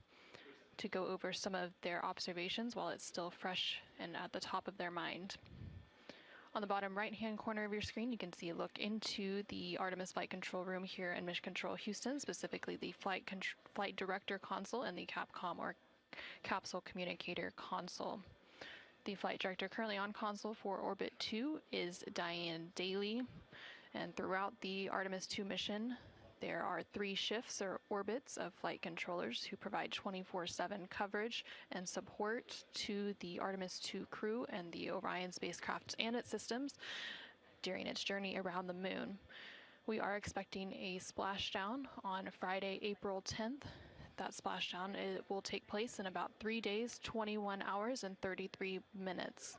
to go over some of their observations while it's still fresh and at the top of their mind. On the bottom right-hand corner of your screen, you can see a look into the Artemis Flight Control Room here in Mission Control Houston, specifically the Flight Director Console and the Capcom or Capsule Communicator Console. The flight director currently on console for Orbit 2 is Diane Daly, and throughout the Artemis II mission, there are 3 shifts or orbits of flight controllers who provide 24/7 coverage and support to the Artemis II crew and the Orion spacecraft and its systems during its journey around the moon. We are expecting a splashdown on Friday, April 10th. That splashdown will take place in about 3 days, 21 hours, and 33 minutes.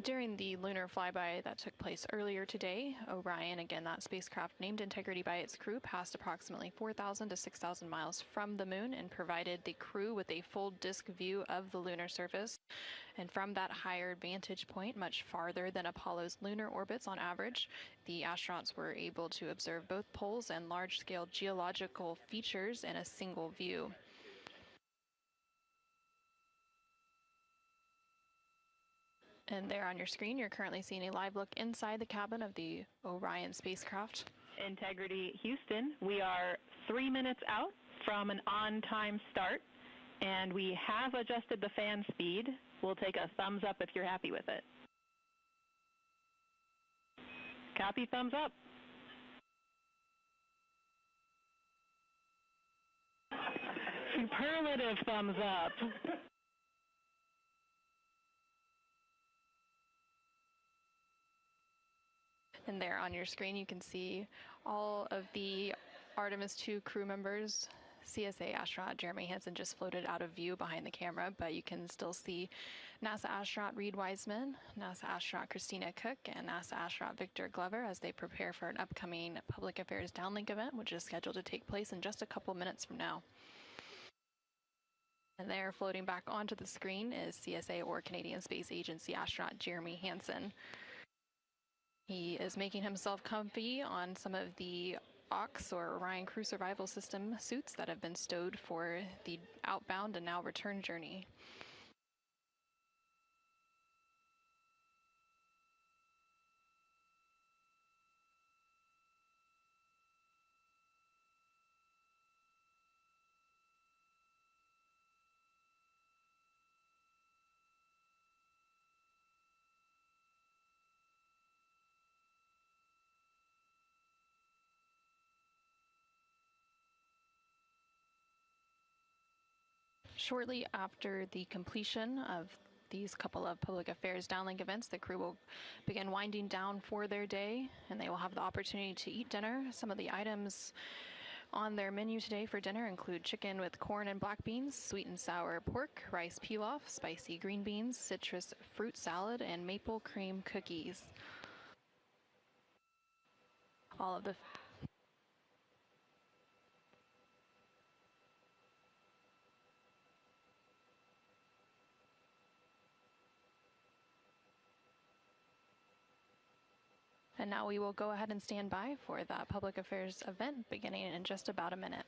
During the lunar flyby that took place earlier today, Orion, again that spacecraft named Integrity by its crew, passed approximately 4,000 to 6,000 miles from the moon and provided the crew with a full disk view of the lunar surface. And from that higher vantage point, much farther than Apollo's lunar orbits on average, the astronauts were able to observe both poles and large-scale geological features in a single view. And there on your screen, you're currently seeing a live look inside the cabin of the Orion spacecraft. Integrity Houston, we are 3 minutes out from an on-time start, and we have adjusted the fan speed. We'll take a thumbs up if you're happy with it. Copy, thumbs up. Superlative thumbs up. And there on your screen, you can see all of the Artemis II crew members. CSA astronaut Jeremy Hansen just floated out of view behind the camera, but you can still see NASA astronaut Reed Wiseman, NASA astronaut Christina Cook, and NASA astronaut Victor Glover as they prepare for an upcoming Public Affairs Downlink event, which is scheduled to take place in just a couple minutes from now. And there, floating back onto the screen, is CSA or Canadian Space Agency astronaut Jeremy Hansen. He is making himself comfy on some of the OX or Orion Crew Survival System suits that have been stowed for the outbound and now return journey. Shortly after the completion of these couple of public affairs downlink events, the crew will begin winding down for their day, and they will have the opportunity to eat dinner. Some of the items on their menu today for dinner include chicken with corn and black beans, sweet and sour pork, rice pilaf, spicy green beans, citrus fruit salad, and maple cream cookies. All of the And now we will go ahead and stand by for that public affairs event beginning in just about a minute.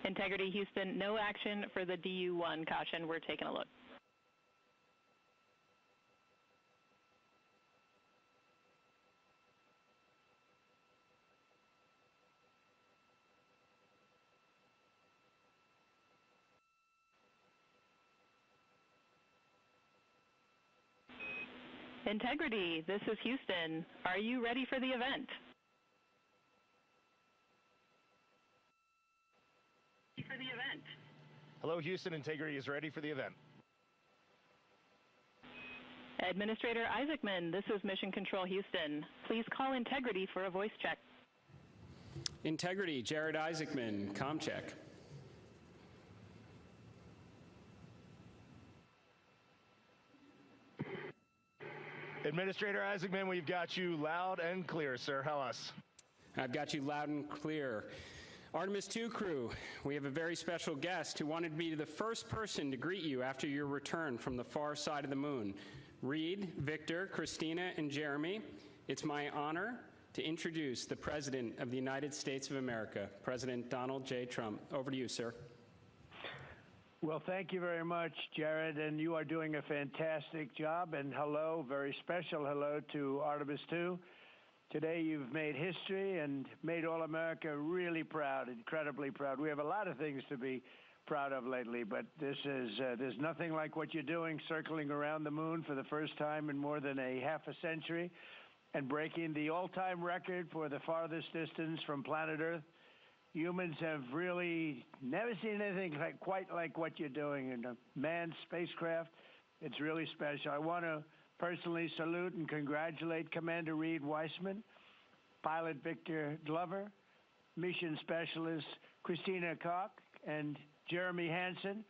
Integrity Houston, no action for the DU-1. Caution, we're taking a look. Integrity, this is Houston. Are you ready for the event? Hello, Houston. Integrity is ready for the event. Administrator Isaacman, this is Mission Control Houston. Please call Integrity for a voice check. Integrity, Jared Isaacman, comm check. Administrator Isaacman, we've got you loud and clear, sir. How us? I've got you loud and clear. Artemis II crew, we have a very special guest who wanted to be the first person to greet you after your return from the far side of the moon. Reed, Victor, Christina, and Jeremy, it's my honor to introduce the President of the United States of America, President Donald J. Trump. Over to you, sir. Well, thank you very much, Jared, and you are doing a fantastic job. And hello, very special hello to Artemis II. Today you've made history and made all America really proud, incredibly proud. We have a lot of things to be proud of lately, but this is there's nothing like what you're doing, circling around the moon for the first time in more than a half a century. and breaking the all-time record for the farthest distance from planet Earth. Humans have really never seen anything quite like what you're doing in a manned spacecraft. It's really special. I want to personally salute and congratulate Commander Reed Weissman, Pilot Victor Glover, Mission Specialist Christina Koch, and Jeremy Hansen.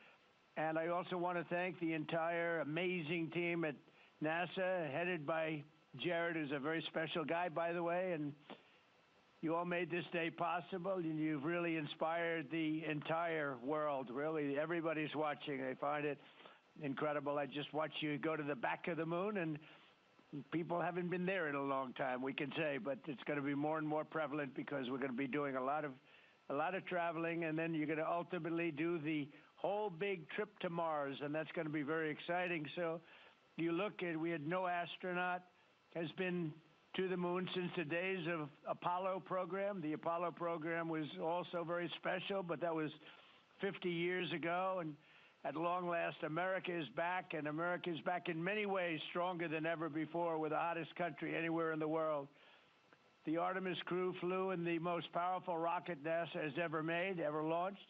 And I also want to thank the entire amazing team at NASA, headed by Jared, who's a very special guy, by the way, and you all made this day possible, and you've really inspired the entire world. Really, everybody's watching. They find it incredible. I just watched you go to the back of the moon, and people haven't been there in a long time, we can say, but it's going to be more and more prevalent because we're going to be doing a lot of traveling, and then you're going to ultimately do the whole big trip to Mars, and that's going to be very exciting. So you look at, we had no astronaut has been to the moon since the days of Apollo program. The Apollo program was also very special, but that was 50 years ago, and at long last, America is back, and America is back in many ways stronger than ever before. We're the hottest country anywhere in the world. The Artemis crew flew in the most powerful rocket NASA has ever made, ever launched,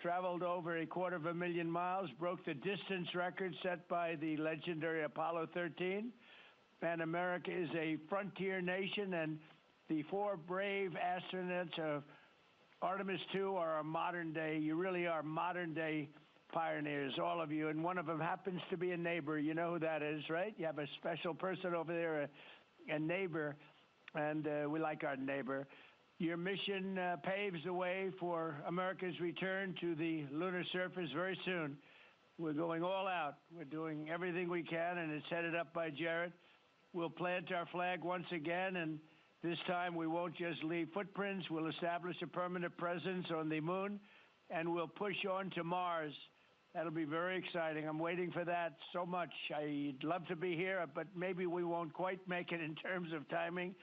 traveled over 250,000 miles, broke the distance record set by the legendary Apollo 13, and America is a frontier nation, and the 4 brave astronauts of Artemis II are our modern day, you really are modern day pioneers, all of you, and one of them happens to be a neighbor. You know who that is, right? You have a special person over there, a neighbor, and we like our neighbor. Your mission paves the way for America's return to the lunar surface very soon. We're going all out. We're doing everything we can, and it's headed up by Jared. We'll plant our flag once again, and this time we won't just leave footprints. We'll establish a permanent presence on the moon, and we'll push on to Mars. That'll be very exciting. I'm waiting for that so much. I'd love to be here, but maybe we won't quite make it in terms of timing,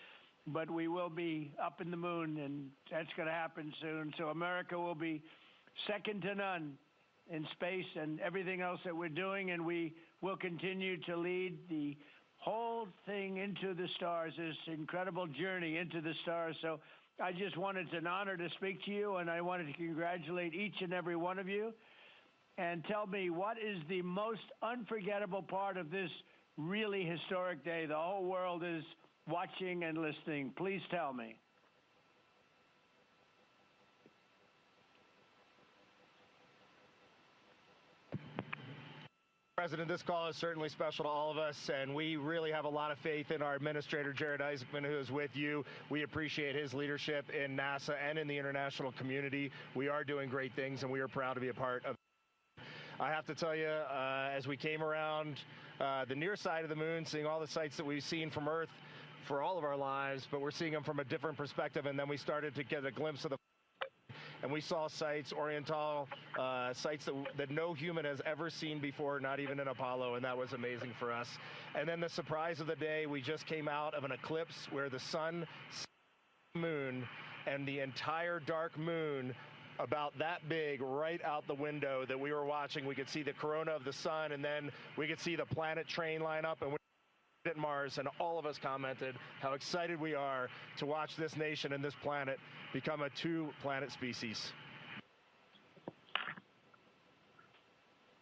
but we will be up in the moon, and that's going to happen soon. So America will be second to none in space and everything else that we're doing, and we will continue to lead the whole thing into the stars, this incredible journey into the stars. So I just wanted, it's an honor to speak to you, and I wanted to congratulate each and every one of you. And tell me, what is the most unforgettable part of this really historic day? The whole world is watching and listening. Please tell me. President, this call is certainly special to all of us, and we really have a lot of faith in our administrator, Jared Isaacman, who is with you. We appreciate his leadership in NASA and in the international community. We are doing great things, and we are proud to be a part of it. I have to tell you, as we came around the near side of the moon, seeing all the sights that we've seen from Earth for all of our lives, but we're seeing them from a different perspective, and then we started to get a glimpse of the and we saw sites, Oriental sites that no human has ever seen before, not even in Apollo, and that was amazing for us. And then the surprise of the day, we just came out of an eclipse where the sun, moon, and the entire dark moon about that big right out the window that we were watching. We could see the corona of the sun, and then we could see the planet train line up, and at Mars, and all of us commented how excited we are to watch this nation and this planet become a 2-planet species.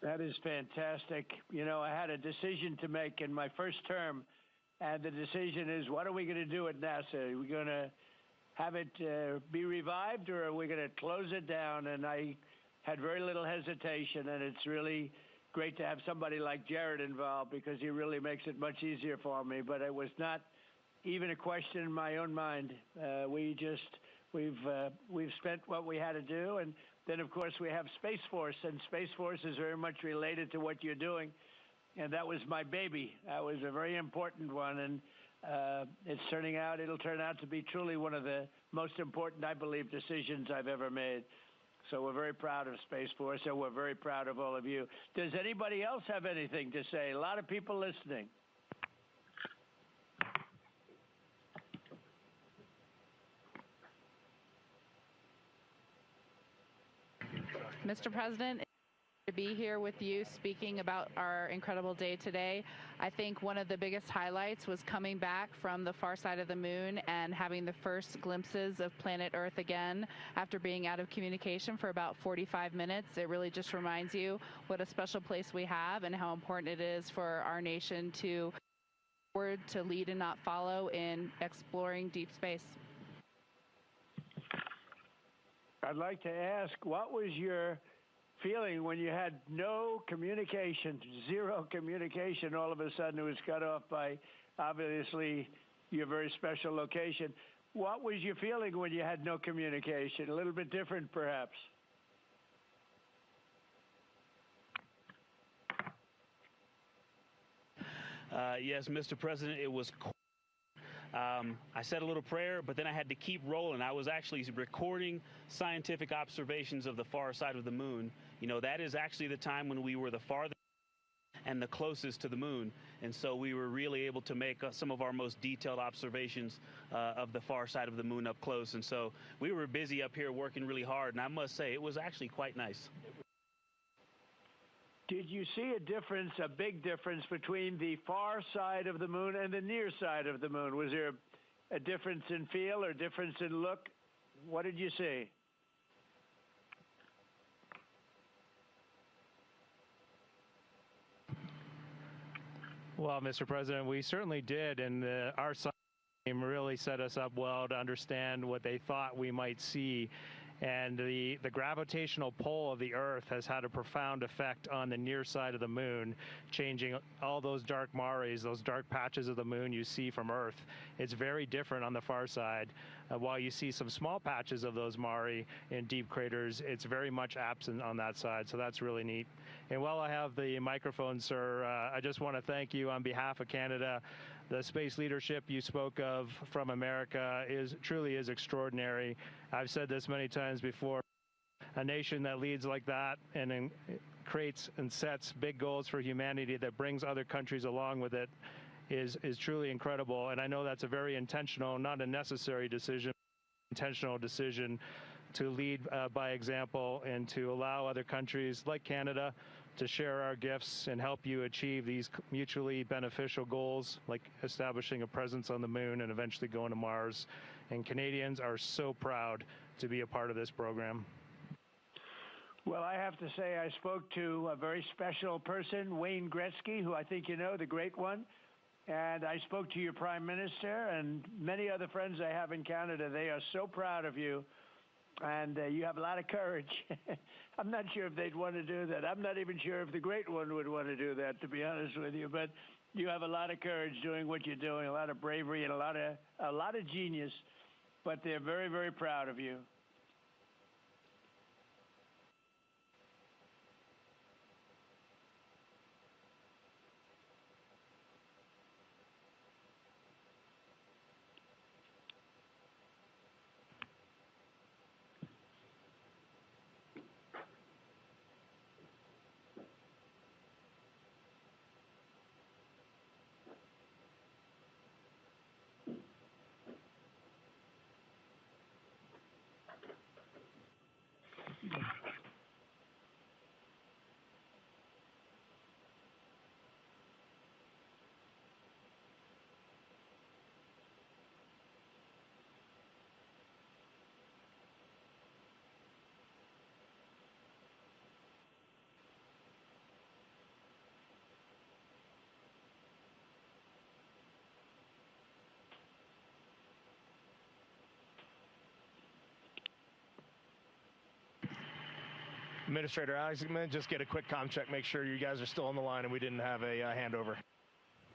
That is fantastic. You know, I had a decision to make in my first term, and the decision is, what are we going to do at NASA? Are we going to have it be revived, or are we going to close it down? And I had very little hesitation, and it's really great to have somebody like Jared involved, because he really makes it much easier for me. But it was not even a question in my own mind. We've spent what we had to do, and then of course we have Space Force, and Space Force is very much related to what you're doing, and that was my baby. That was a very important one, and it'll turn out to be truly one of the most important, I believe, decisions I've ever made. So we're very proud of Space Force, and we're very proud of all of you. Does anybody else have anything to say? A lot of people listening. Mr. President, to be here with you speaking about our incredible day today. I think one of the biggest highlights was coming back from the far side of the moon and having the first glimpses of planet Earth again after being out of communication for about 45 minutes. It really just reminds you what a special place we have and how important it is for our nation to lead and not follow in exploring deep space. I'd like to ask, what was your feeling when you had no communication, zero communication? All of a sudden it was cut off by, obviously, your very special location. What was your feeling when you had no communication? A little bit different, perhaps. Yes, Mr. President, it was I said a little prayer, but then I had to keep rolling. I was actually recording scientific observations of the far side of the moon. You know, that is actually the time when we were the farthest and the closest to the moon. And so we were really able to make some of our most detailed observations of the far side of the moon up close. And so we were busy up here working really hard. And I must say, it was actually quite nice. Did you see a difference, a big difference, between the far side of the moon and the near side of the moon? Was there a difference in feel or difference in look? What did you see? Well, Mr. President, we certainly did, and our science team really set us up well to understand what they thought we might see. And the gravitational pull of the Earth has had a profound effect on the near side of the moon, changing all those dark mares, those dark patches of the moon you see from Earth. It's very different on the far side. While you see some small patches of those mare in deep craters, it's very much absent on that side, so that's really neat. And while I have the microphone, sir, I just want to thank you on behalf of Canada. The space leadership you spoke of from America truly is extraordinary. I've said this many times before. A nation that leads like that and creates and sets big goals for humanity that brings other countries along with it is truly incredible. And I know that's a very intentional, not a necessary decision, intentional decision to lead by example and to allow other countries like Canada to share our gifts and help you achieve these mutually beneficial goals, like establishing a presence on the moon and eventually going to Mars. And Canadians are so proud to be a part of this program. Well, I have to say I spoke to a very special person, Wayne Gretzky, who I think you know, the great one. And I spoke to your Prime Minister and many other friends I have in Canada. They are so proud of you. And you have a lot of courage. I'm not sure if they'd want to do that. I'm not even sure if the great one would want to do that, to be honest with you. But you have a lot of courage doing what you're doing, a lot of bravery and a lot of genius. But they're very, very proud of you. Administrator Alex, I'm going to just get a quick comm check, make sure you guys are still on the line and we didn't have a handover.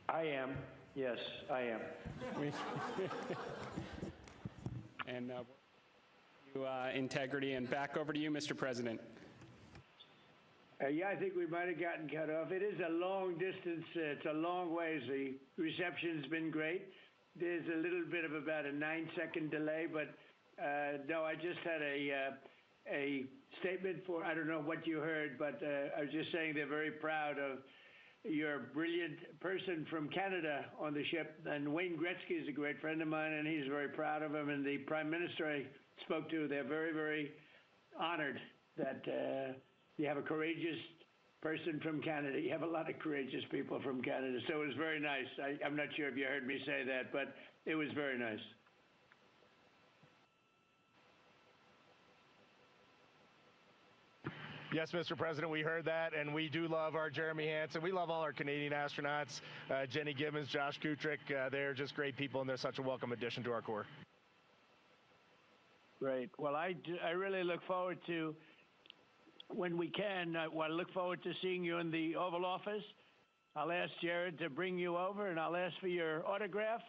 I am. Yes, I am. And integrity, and back over to you, Mr. President. Yeah, I think we might have gotten cut off. It is a long distance. It's a long ways. The reception's been great. There's a little bit of about a 9-second delay, but no, I just had a statement for, I don't know what you heard, but I was just saying they're very proud of your brilliant person from Canada on the ship. And Wayne Gretzky is a great friend of mine, and he's very proud of him. And the Prime Minister I spoke to, they're very, very honored that you have a courageous person from Canada. You have a lot of courageous people from Canada, so it was very nice. I'm not sure if you heard me say that, but it was very nice. Yes, Mr. President, we heard that, and we do love our Jeremy Hansen. We love all our Canadian astronauts, Jenny Gibbons, Josh Kutrick. They're just great people, and they're such a welcome addition to our Corps. Great. Well, I really look forward to, when we can, I look forward to seeing you in the Oval Office. I'll ask Jared to bring you over, and I'll ask for your autograph,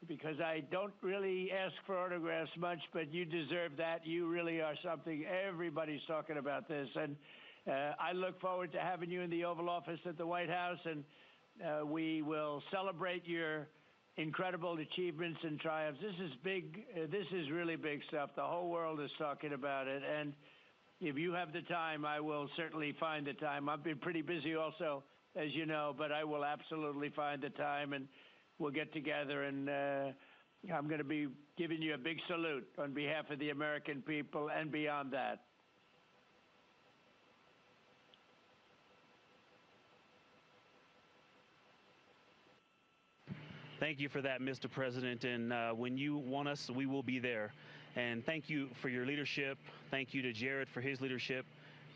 because I don't really ask for autographs much, but you deserve that. You really are something. Everybody's talking about this. And I look forward to having you in the Oval Office at the White House, and we will celebrate your incredible achievements and triumphs. This is big. This is really big stuff. The whole world is talking about it. And if you have the time, I will certainly find the time. I've been pretty busy also, as you know, but I will absolutely find the time, and we'll get together, and I'm going to be giving you a big salute on behalf of the American people and beyond that. Thank you for that, Mr. President. And when you want us, we will be there. And thank you for your leadership. Thank you to Jared for his leadership.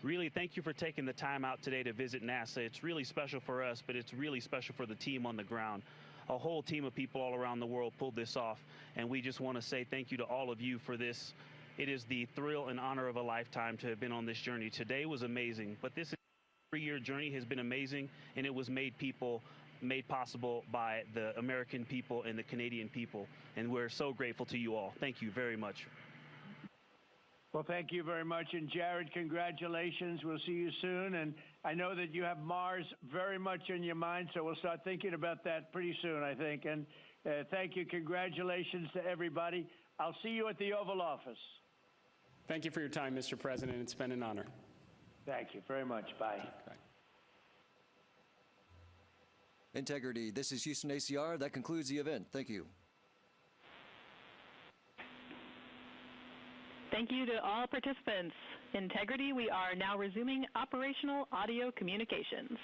Really, thank you for taking the time out today to visit NASA. It's really special for us, but it's really special for the team on the ground. A whole team of people all around the world pulled this off, and we just want to say thank you to all of you for this. It is the thrill and honor of a lifetime to have been on this journey. Today was amazing, but this 3-year journey has been amazing, and it was made possible by the American people and the Canadian people, and we're so grateful to you all. Thank you very much. Well, thank you very much. And Jared, congratulations. We'll see you soon. And I know that you have Mars very much in your mind, so we'll start thinking about that pretty soon, I think. And thank you. Congratulations to everybody. I'll see you at the Oval Office. Thank you for your time, Mr. President. It's been an honor. Thank you very much. Bye. Bye. Integrity. This is Houston ACR. That concludes the event. Thank you. Thank you to all participants. Integrity, we are now resuming operational audio communications.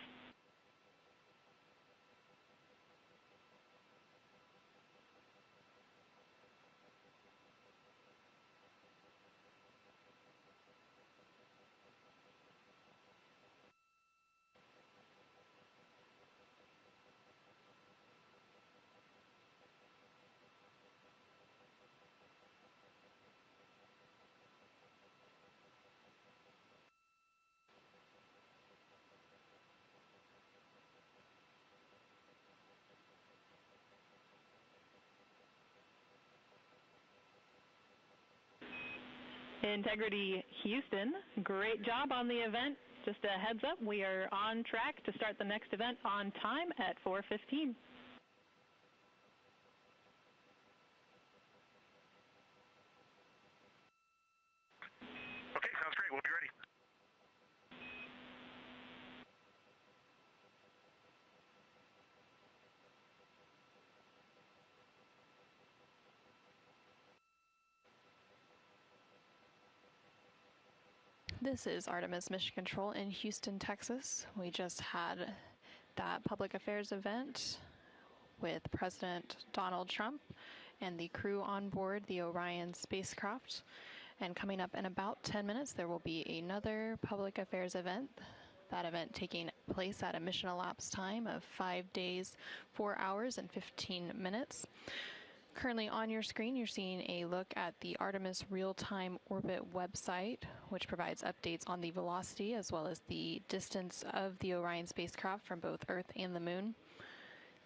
Integrity Houston, great job on the event. Just a heads up, we are on track to start the next event on time at 4:15. Okay, sounds great. We'll be ready. This is Artemis Mission Control in Houston, Texas. We just had that public affairs event with President Donald Trump and the crew on board the Orion spacecraft. And coming up in about 10 minutes, there will be another public affairs event. That event taking place at a mission elapsed time of 5 days, 4 hours, and 15 minutes. Currently on your screen, you're seeing a look at the Artemis Real-Time Orbit website, which provides updates on the velocity as well as the distance of the Orion spacecraft from both Earth and the Moon.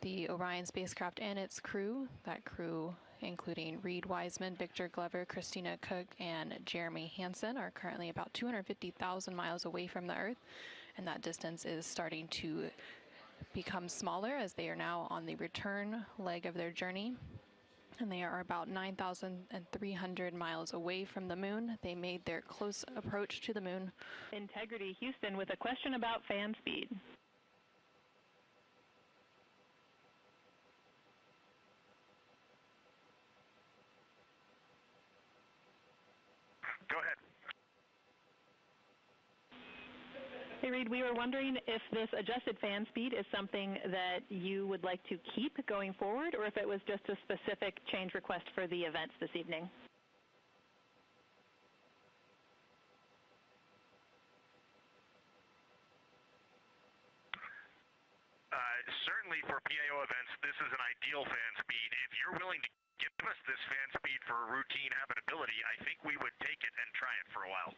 The Orion spacecraft and its crew, that crew including Reed Wiseman, Victor Glover, Christina Cook, and Jeremy Hansen, are currently about 250,000 miles away from the Earth, and that distance is starting to become smaller as they are now on the return leg of their journey. And they are about 9,300 miles away from the Moon. They made their close approach to the Moon. Integrity Houston with a question about fan speed. Go ahead. Hey, Reed, we were wondering if this adjusted fan speed is something that you would like to keep going forward, or if it was just a specific change request for the events this evening. Certainly for PAO events, this is an ideal fan speed. If you're willing to give us this fan speed for routine habitability, I think we would take it and try it for a while.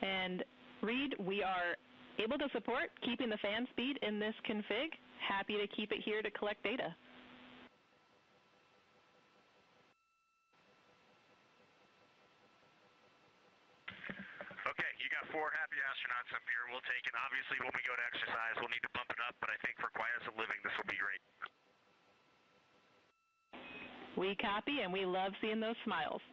And Reed, we are able to support keeping the fan speed in this config. Happy to keep it here to collect data. Okay, you got 4 happy astronauts up here. We'll take it. Obviously, when we go to exercise, we'll need to bump it up, but I think for quiescent living, this will be great. We copy, and we love seeing those smiles.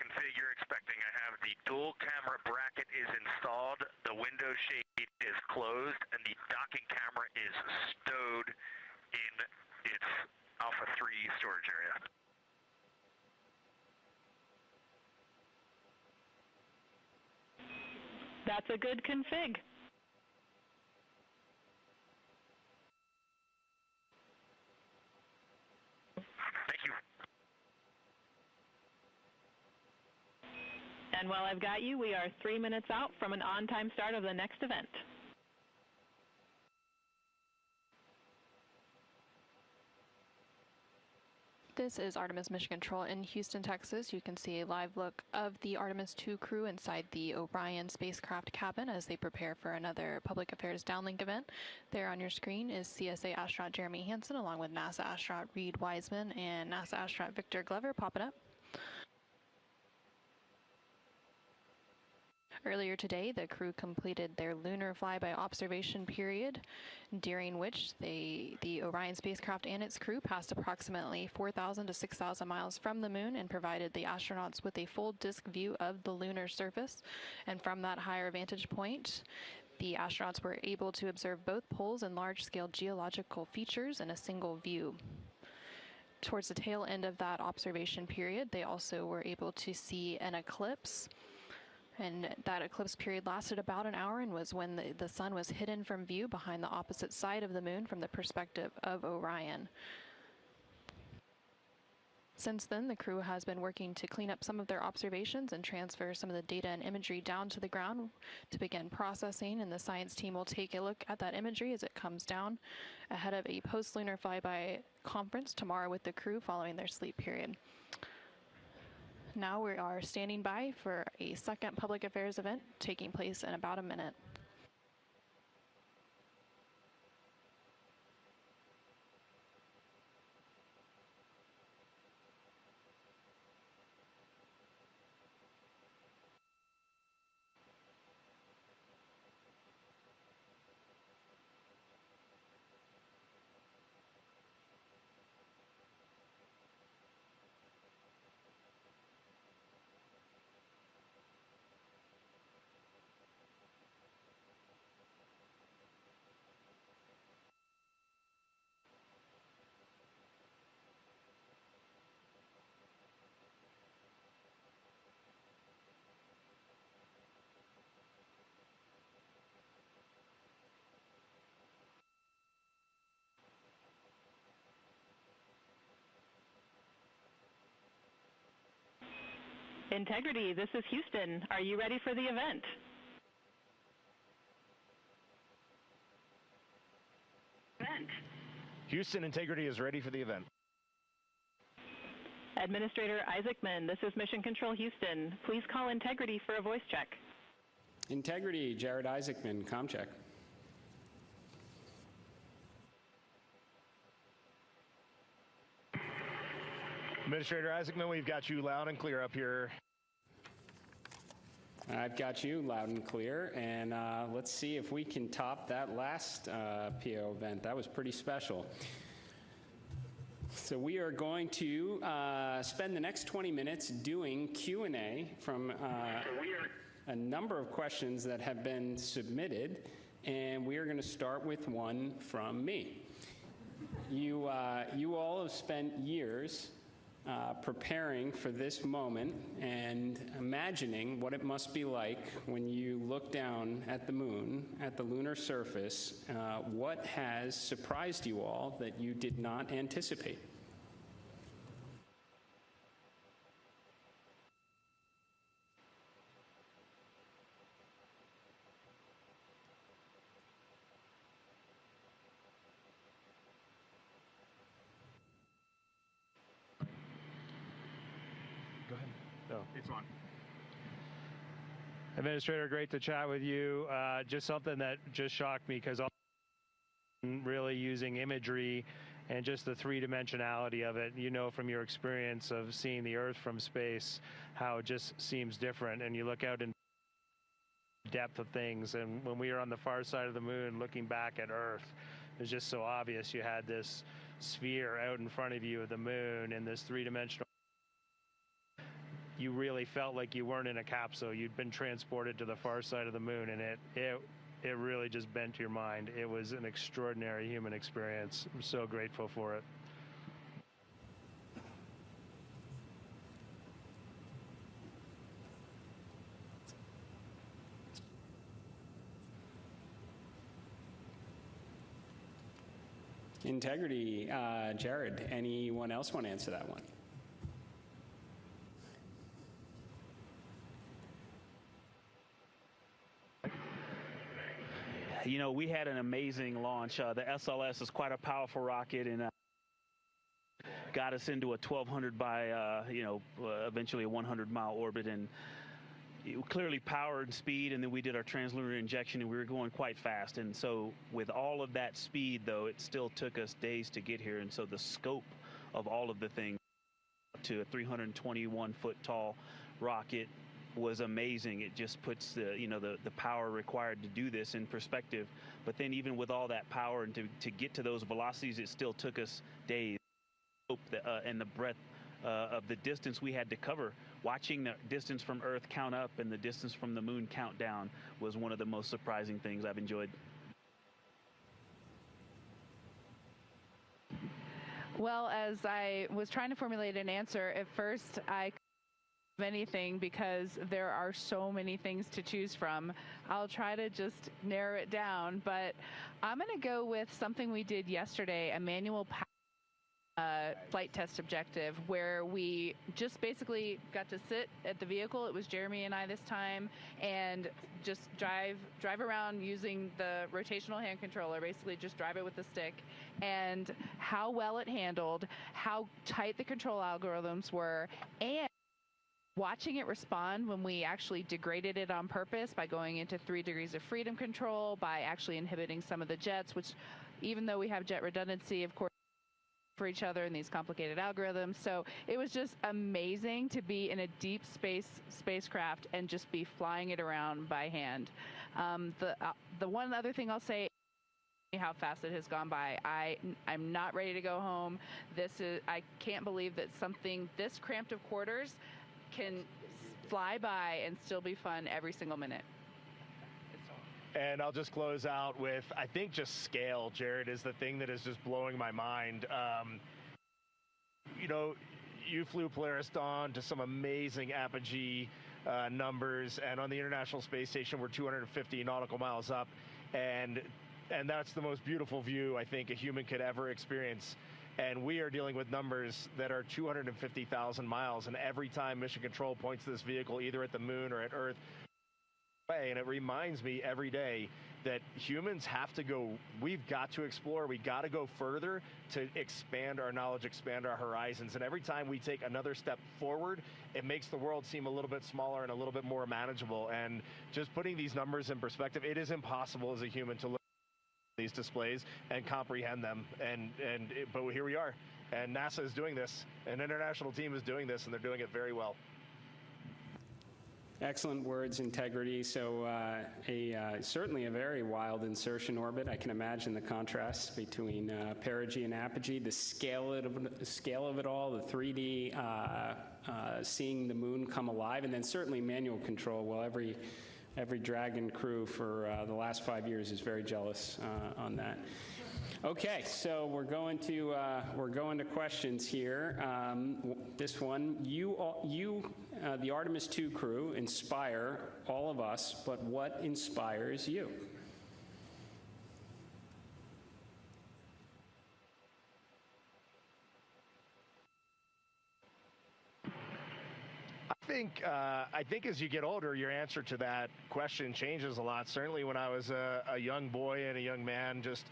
config you're expecting. I have the dual camera bracket is installed, the window shade is closed, and the docking camera is stowed in its Alpha 3 storage area. That's a good config. Thank you. And while I've got you, we are 3 minutes out from an on-time start of the next event. This is Artemis Mission Control in Houston, Texas. You can see a live look of the Artemis II crew inside the Orion spacecraft cabin as they prepare for another public affairs downlink event. There on your screen is CSA astronaut Jeremy Hansen along with NASA astronaut Reed Wiseman and NASA astronaut Victor Glover popping up. Earlier today, the crew completed their lunar flyby observation period, during which the Orion spacecraft and its crew passed approximately 4,000 to 6,000 miles from the moon and provided the astronauts with a full disk view of the lunar surface. And from that higher vantage point, the astronauts were able to observe both poles and large-scale geological features in a single view. Towards the tail end of that observation period, they also were able to see an eclipse. And that eclipse period lasted about an hour and was when the sun was hidden from view behind the opposite side of the moon from the perspective of Orion. Since then, the crew has been working to clean up some of their observations and transfer some of the data and imagery down to the ground to begin processing, and the science team will take a look at that imagery as it comes down ahead of a post-lunar flyby conference tomorrow with the crew following their sleep period. Now we are standing by for a second public affairs event taking place in about a minute. Integrity, this is Houston. Are you ready for the event? Houston, Integrity is ready for the event. Administrator Isaacman, this is Mission Control Houston. Please call Integrity for a voice check. Integrity, Jared Isaacman, comm check. Administrator Isaacman, we've got you loud and clear up here. I've got you loud and clear, and let's see if we can top that last PO event. That was pretty special. So we are going to spend the next 20 minutes doing Q&A from a number of questions that have been submitted, and we are going to start with one from me. You all have spent years preparing for this moment and imagining what it must be like when you look down at the moon, at the lunar surface. What has surprised you all that you did not anticipate? Go ahead. No. It's on. Administrator, great to chat with you. Just something that just shocked me because really using imagery and just the three-dimensionality of it, you know from your experience of seeing the Earth from space, how it just seems different. And you look out in depth of things, and when we were on the far side of the moon looking back at Earth, it was just so obvious you had this sphere out in front of you of the moon and this three-dimensional. you really felt like you weren't in a capsule. You'd been transported to the far side of the moon, and it really just bent your mind. It was an extraordinary human experience. I'm so grateful for it. Integrity, Jared, anyone else want to answer that one? You know, we had an amazing launch. The SLS is quite a powerful rocket, and got us into a 1,200 by, eventually a 100-mile orbit, and clearly power and speed, and then we did our translunar injection, and we were going quite fast. And so with all of that speed, though, it still took us days to get here. And so the scope of all of the things to a 321-foot tall rocket was amazing. It just puts the power required to do this in perspective. But then even with all that power and to get to those velocities, it still took us days. And the breadth of the distance we had to cover, watching the distance from Earth count up and the distance from the moon count down was one of the most surprising things I've enjoyed. Well, as I was trying to formulate an answer, at first I anything because there are so many things to choose from. I'll try to just narrow it down, but I'm going to go with something we did yesterday, a manual flight test objective, where we just basically got to sit at the vehicle. It was Jeremy and I this time, and just drive around using the rotational hand controller, basically just drive it with the stick, and how well it handled, how tight the control algorithms were, and watching it respond when we actually degraded it on purpose by going into 3 degrees of freedom control, by actually inhibiting some of the jets, which even though we have jet redundancy, of course, for each other in these complicated algorithms. So it was just amazing to be in a deep spacecraft and just be flying it around by hand. The one other thing I'll say, how fast it has gone by. I'm not ready to go home. I can't believe that something this cramped of quarters can fly by and still be fun every single minute. And I'll just close out with, I think just scale, Jared, is the thing that is just blowing my mind. You flew Polaris Dawn to some amazing apogee numbers, and on the International Space Station, we're 250 nautical miles up, and that's the most beautiful view I think a human could ever experience. And we are dealing with numbers that are 250,000 miles, and every time Mission Control points to this vehicle, either at the moon or at Earth, and it reminds me every day that humans have to go, we've got to explore, we've got to go further to expand our knowledge, expand our horizons. And every time we take another step forward, it makes the world seem a little bit smaller and a little bit more manageable. And just putting these numbers in perspective, it is impossible as a human to look at these displays and comprehend them. But here we are, and NASA is doing this, an international team is doing this, and they're doing it very well. Excellent words, Integrity. So certainly a very wild insertion orbit. I can imagine the contrast between perigee and apogee, the scale of it all, the 3D, seeing the moon come alive, and then certainly manual control. Well, every Dragon crew for the last 5 years is very jealous on that. Okay, so we're going to questions here. This one, the Artemis II crew, inspire all of us, but what inspires you? I think as you get older, your answer to that question changes a lot. Certainly when I was a young boy and a young man, just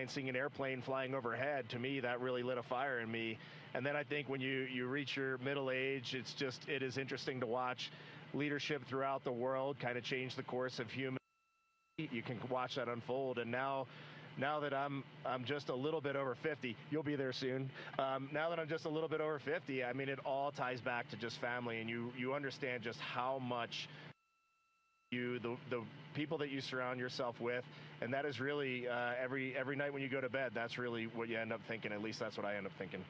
seeing an airplane flying overhead, to me, that really lit a fire in me. And then I think when you reach your middle age, it is interesting to watch leadership throughout the world kind of change the course of human. You can watch that unfold. And now that I'm just a little bit over 50, you'll be there soon. Now that I'm just a little bit over 50, I mean, it all ties back to just family, and you understand just how much the people that you surround yourself with, and that is really every night when you go to bed, that's really what you end up thinking. At least that's what I end up thinking.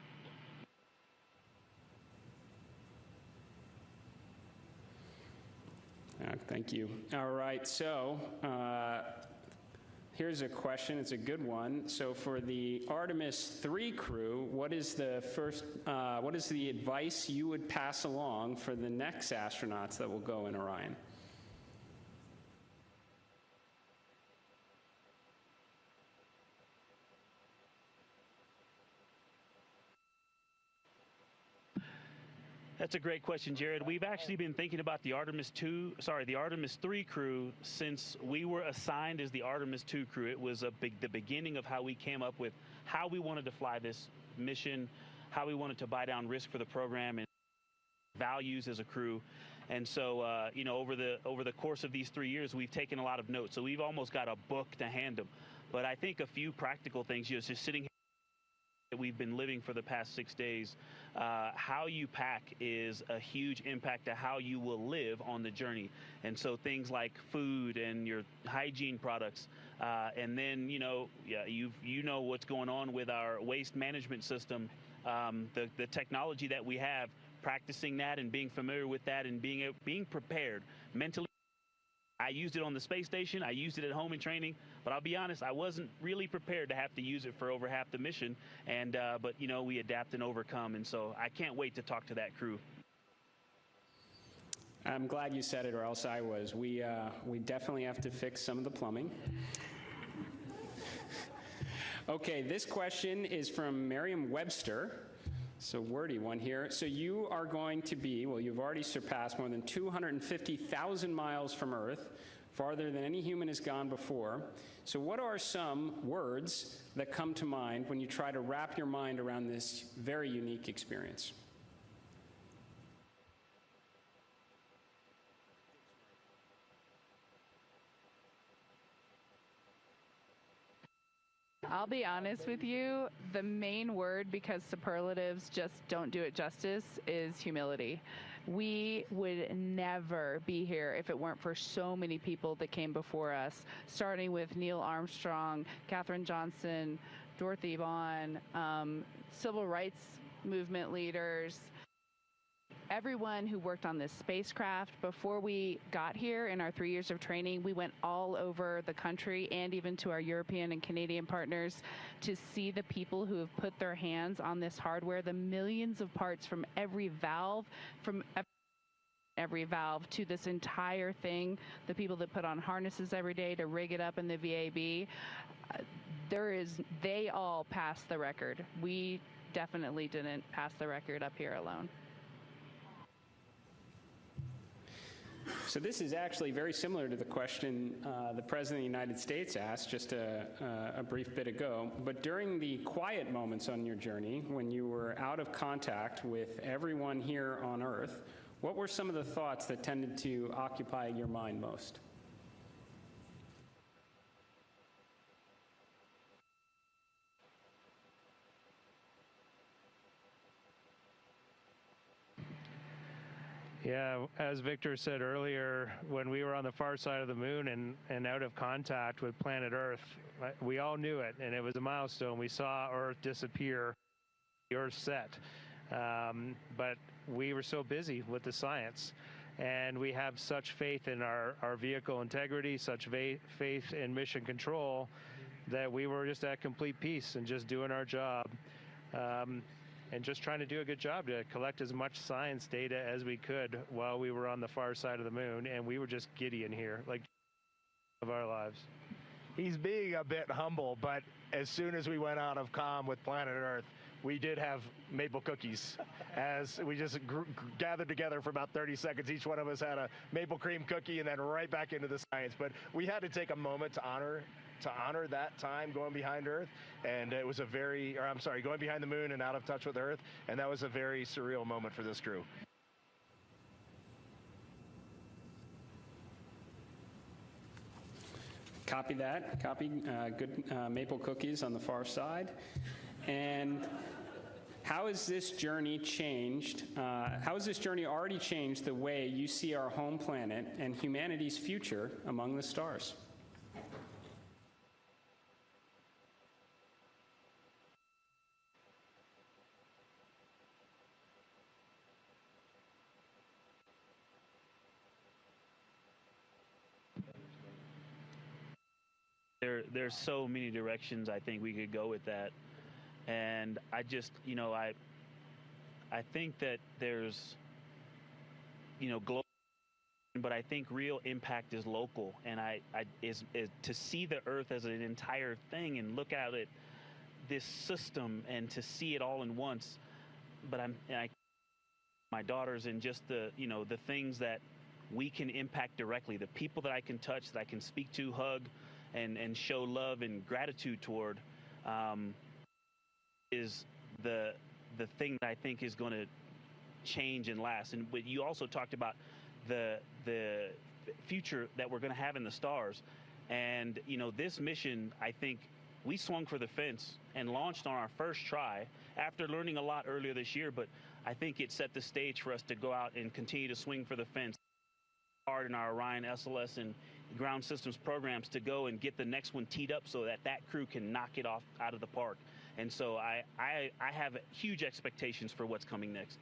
Thank you. All right, so here's a question. It's a good one. So for the Artemis II crew, what is the advice you would pass along for the next astronauts that will go in Orion? That's a great question, Jared. We've actually been thinking about the Artemis III crew since we were assigned as the Artemis II crew. It was the beginning of how we came up with how we wanted to fly this mission, how we wanted to buy down risk for the program, and values as a crew. And so, over the course of these 3 years, we've taken a lot of notes. So we've almost got a book to hand them. But I think a few practical things, just sitting here that we've been living for the past 6 days, how you pack is a huge impact to how you will live on the journey. And so things like food and your hygiene products, and then you know what's going on with our waste management system, the technology that we have, practicing that and being familiar with that and being prepared mentally. I used it on the space station. I used it at home in training. But I'll be honest, I wasn't really prepared to have to use it for over half the mission. And but we adapt and overcome. And so I can't wait to talk to that crew. I'm glad you said it, or else I was. We definitely have to fix some of the plumbing. Okay, this question is from Merriam-Webster. So wordy one here. So you are going to be, well, you've already surpassed more than 250,000 miles from Earth, farther than any human has gone before. So what are some words that come to mind when you try to wrap your mind around this very unique experience? I'll be honest with you, the main word, because superlatives just don't do it justice, is humility. We would never be here if it weren't for so many people that came before us, starting with Neil Armstrong, Katherine Johnson, Dorothy Vaughan, civil rights movement leaders, everyone who worked on this spacecraft. Before we got here in our 3 years of training, we went all over the country and even to our European and Canadian partners to see the people who have put their hands on this hardware, the millions of parts from every valve, to this entire thing, the people that put on harnesses every day to rig it up in the VAB. They all passed the record. We definitely didn't pass the record up here alone. So this is actually very similar to the question the President of the United States asked just a brief bit ago. But during the quiet moments on your journey, when you were out of contact with everyone here on Earth, what were some of the thoughts that tended to occupy your mind most? Yeah, as Victor said earlier, when we were on the far side of the moon and out of contact with planet Earth, we all knew it, and it was a milestone. We saw Earth disappear, the Earth set. But we were so busy with the science, and we have such faith in our vehicle integrity, such faith in mission control, that we were just at complete peace and just doing our job. And just trying to do a good job to collect as much science data as we could while we were on the far side of the moon, and we were just giddy in here, like of our lives. He's being a bit humble, but as soon as we went out of comm with planet Earth, we did have maple cookies. As we just gathered together for about 30 seconds, each one of us had a maple cream cookie and then right back into the science. But we had to take a moment to honor that time going behind Earth, and it was going behind the moon and out of touch with Earth, and that was a very surreal moment for this crew. Copy that. Good maple cookies on the far side. And how has this journey changed? How has this journey already changed the way you see our home planet and humanity's future among the stars? there's so many directions I think we could go with that, and I just, I think that there's, global, but I think real impact is local, and is to see the Earth as an entire thing and look at it, this system, and to see it all in once. But my daughters, and just the things that we can impact directly, the people that I can touch, that I can speak to, hug, and show love and gratitude toward, is the thing that I think is going to change and last. And but you also talked about the future that we're going to have in the stars, and this mission, I think we swung for the fence and launched on our first try after learning a lot earlier this year. But I think it set the stage for us to go out and continue to swing for the fence hard in our Orion SLS and ground systems programs to go and get the next one teed up so that crew can knock it off out of the park. And so I have huge expectations for what's coming next.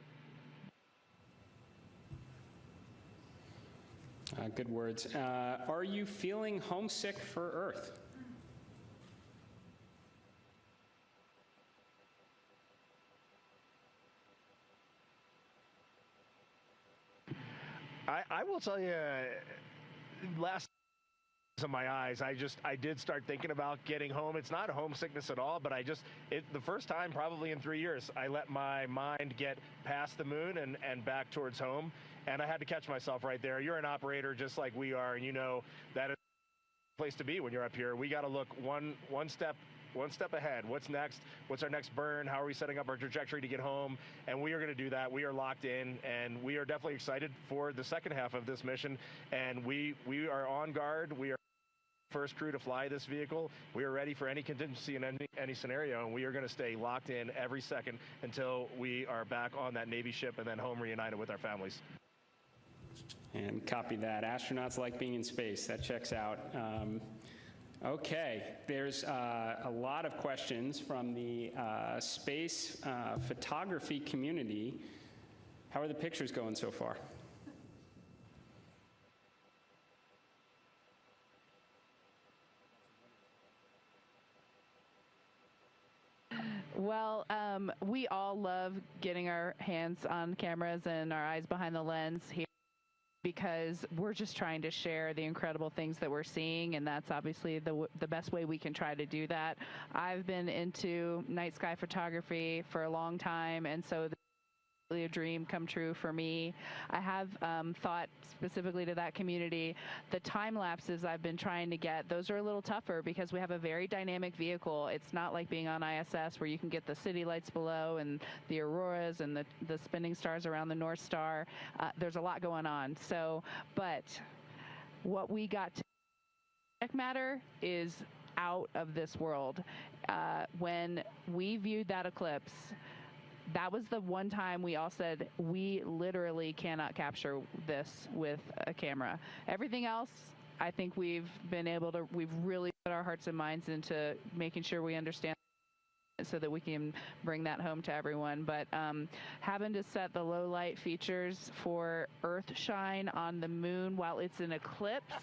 Good words. Are you feeling homesick for Earth? I will tell you, last of my eyes, I did start thinking about getting home. It's not homesickness at all, but the first time probably in 3 years, I let my mind get past the moon and back towards home, and I had to catch myself right there. You're an operator just like we are, and that is the place to be when you're up here. We got to look one step ahead. What's next? What's our next burn? How are we setting up our trajectory to get home? And we are going to do that. We are locked in, and we are definitely excited for the second half of this mission. And we are on guard. We are first crew to fly this vehicle. We are ready for any contingency in any scenario, and we are going to stay locked in every second until we are back on that Navy ship and then home reunited with our families. And copy that. Astronauts like being in space. That checks out. Okay, there's a lot of questions from the space photography community. How are the pictures going so far? Well, we all love getting our hands on cameras and our eyes behind the lens here, because we're just trying to share the incredible things that we're seeing, and that's obviously the best way we can try to do that. I've been into night sky photography for a long time, and so a dream come true for me. I have thought specifically to that community, the time lapses I've been trying to get, those are a little tougher because we have a very dynamic vehicle. It's not like being on ISS where you can get the city lights below and the auroras and the spinning stars around the North Star. There's a lot going on. So, but what we got to matter is out of this world. When we viewed that eclipse, that was the one time we all said, we literally cannot capture this with a camera. Everything else, I think we've really put our hearts and minds into making sure we understand so that we can bring that home to everyone. But having to set the low light features for Earth shine on the moon while it's an eclipse,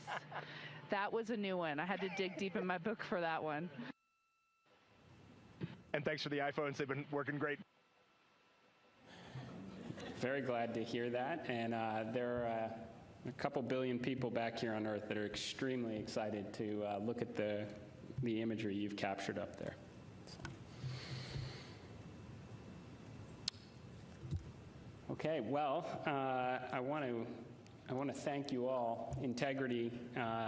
that was a new one. I had to dig deep in my book for that one. And thanks for the iPhones. They've been working great. Very glad to hear that, and there are a couple billion people back here on Earth that are extremely excited to look at the imagery you've captured up there. Okay, well, I want to thank you all. Integrity.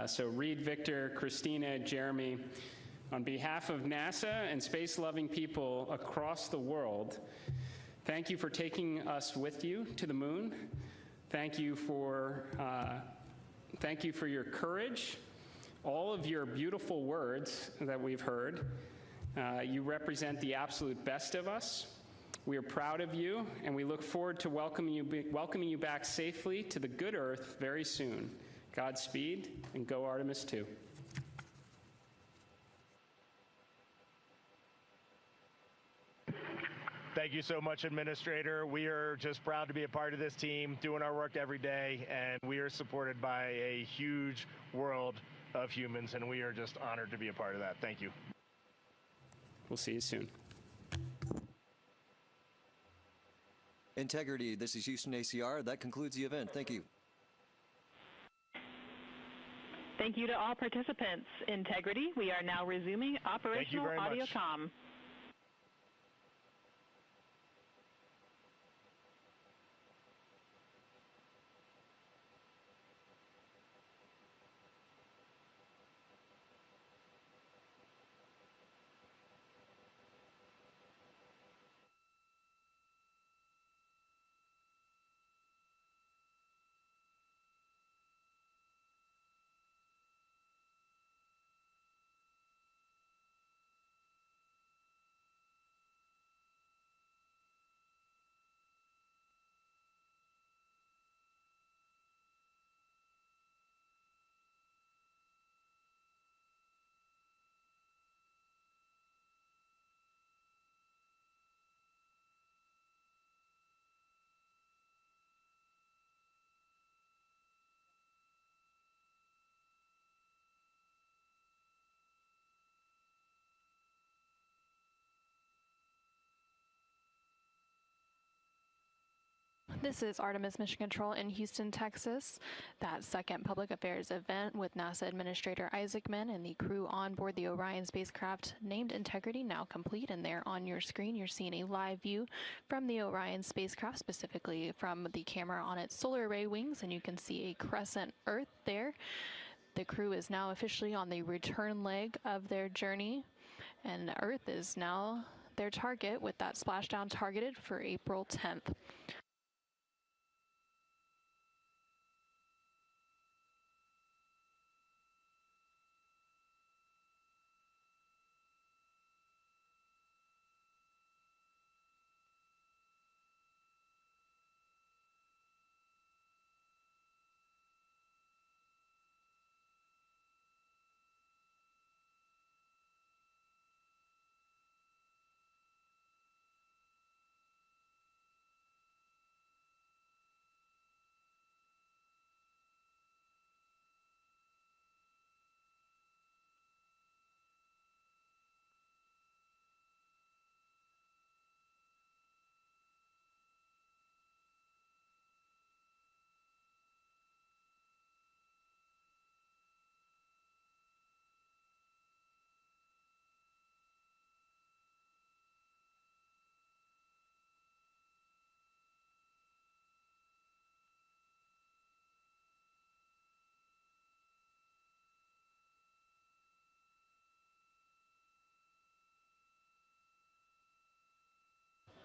So Reed, Victor, Christina, Jeremy, on behalf of NASA and space-loving people across the world, thank you for taking us with you to the moon. Thank you for your courage, all of your beautiful words that we've heard. You represent the absolute best of us. We are proud of you, and we look forward to welcoming you back safely to the good Earth very soon. Godspeed, and go Artemis II. Thank you so much, Administrator. We are just proud to be a part of this team, doing our work every day, and we are supported by a huge world of humans, and we are just honored to be a part of that. Thank you. We'll see you soon. Integrity, this is Houston ACR. That concludes the event. Thank you. Thank you to all participants. Integrity, we are now resuming operational audio comm. This is Artemis Mission Control in Houston, Texas. That second public affairs event with NASA Administrator Isaacman and the crew on board the Orion spacecraft named Integrity now complete, and there on your screen you're seeing a live view from the Orion spacecraft, specifically from the camera on its solar array wings, and you can see a crescent Earth there. The crew is now officially on the return leg of their journey, and Earth is now their target, with that splashdown targeted for April 10th.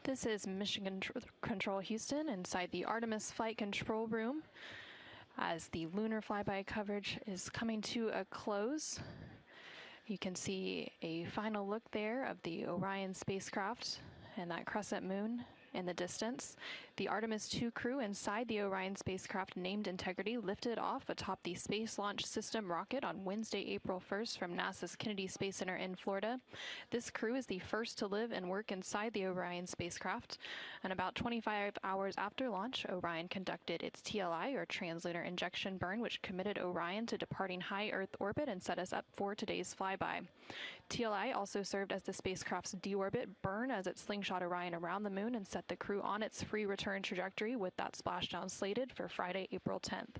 This is Mission Control Houston inside the Artemis Flight Control Room as the lunar flyby coverage is coming to a close. You can see a final look there of the Orion spacecraft and that crescent moon in the distance. The Artemis II crew inside the Orion spacecraft named Integrity lifted off atop the Space Launch System rocket on Wednesday, April 1st from NASA's Kennedy Space Center in Florida. This crew is the first to live and work inside the Orion spacecraft. And about 25 hours after launch, Orion conducted its TLI, or translunar injection burn, which committed Orion to departing high Earth orbit and set us up for today's flyby. TLI also served as the spacecraft's deorbit burn as it slingshot Orion around the moon and set the crew on its free return trajectory, with that splashdown slated for Friday, April 10th.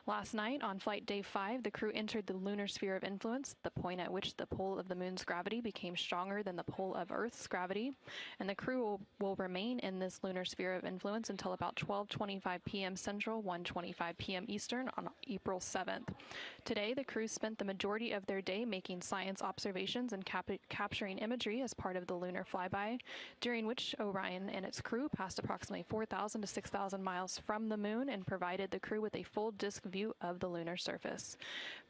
Last night, on flight day 5, the crew entered the lunar sphere of influence, the point at which the pull of the moon's gravity became stronger than the pull of Earth's gravity, and the crew will remain in this lunar sphere of influence until about 12:25 p.m. Central, 1:25 p.m. Eastern on April 7th. Today, the crew spent the majority of their day making science observations and capturing imagery as part of the lunar flyby, during which Orion and its crew passed approximately 4,000 to 6,000 miles from the moon and provided the crew with a full disk view of the lunar surface.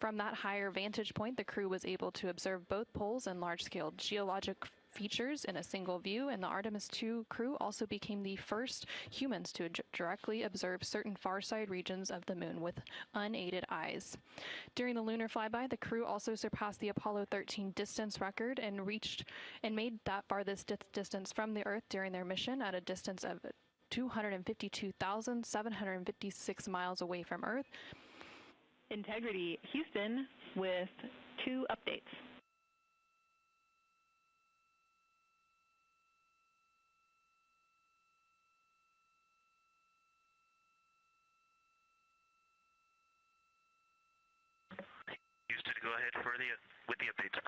From that higher vantage point, the crew was able to observe both poles and large-scale geologic features in a single view, and the Artemis II crew also became the first humans to directly observe certain far-side regions of the moon with unaided eyes. During the lunar flyby, the crew also surpassed the Apollo 13 distance record and made that farthest distance from the Earth during their mission at a distance of 252,756 miles away from Earth. Integrity Houston, with 2 updates. Houston, go ahead with the updates.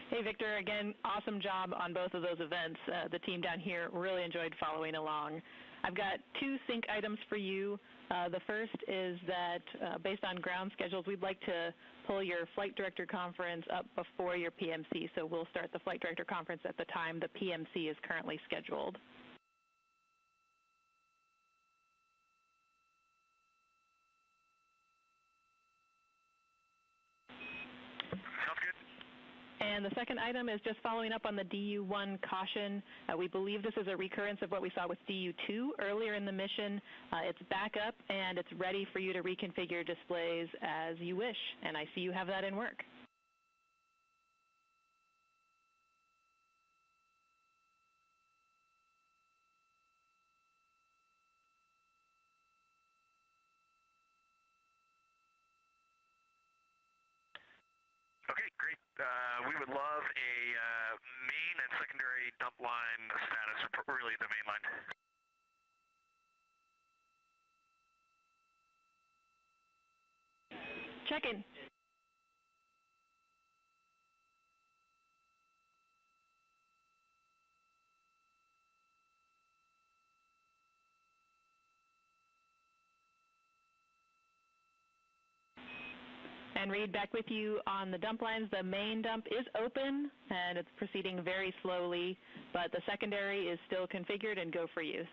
Hey, Victor, again, awesome job on both of those events. The team down here really enjoyed following along. I've got 2 sync items for you. The first is that based on ground schedules, we'd like to pull your flight director conference up before your PMC, so we'll start the flight director conference at the time the PMC is currently scheduled. And the second item is just following up on the DU-1 caution. We believe this is a recurrence of what we saw with DU-2 earlier in the mission. It's back up, and it's ready for you to reconfigure displays as you wish, and I see you have that in work. Okay, great. We would love a main and secondary dump line status, or really the main line. Check-in. And Reed, back with you on the dump lines. The main dump is open, and it's proceeding very slowly, but the secondary is still configured and go for use.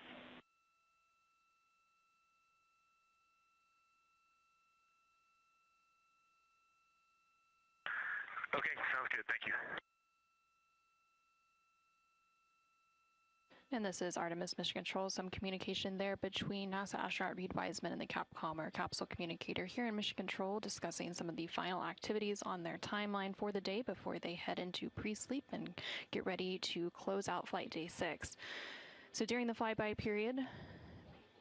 Okay, sounds good. Thank you. And this is Artemis Mission Control. Some communication there between NASA astronaut Reed Wiseman and the Capcom, or capsule communicator, here in Mission Control, discussing some of the final activities on their timeline for the day before they head into pre-sleep and get ready to close out Flight Day 6. So during the flyby period,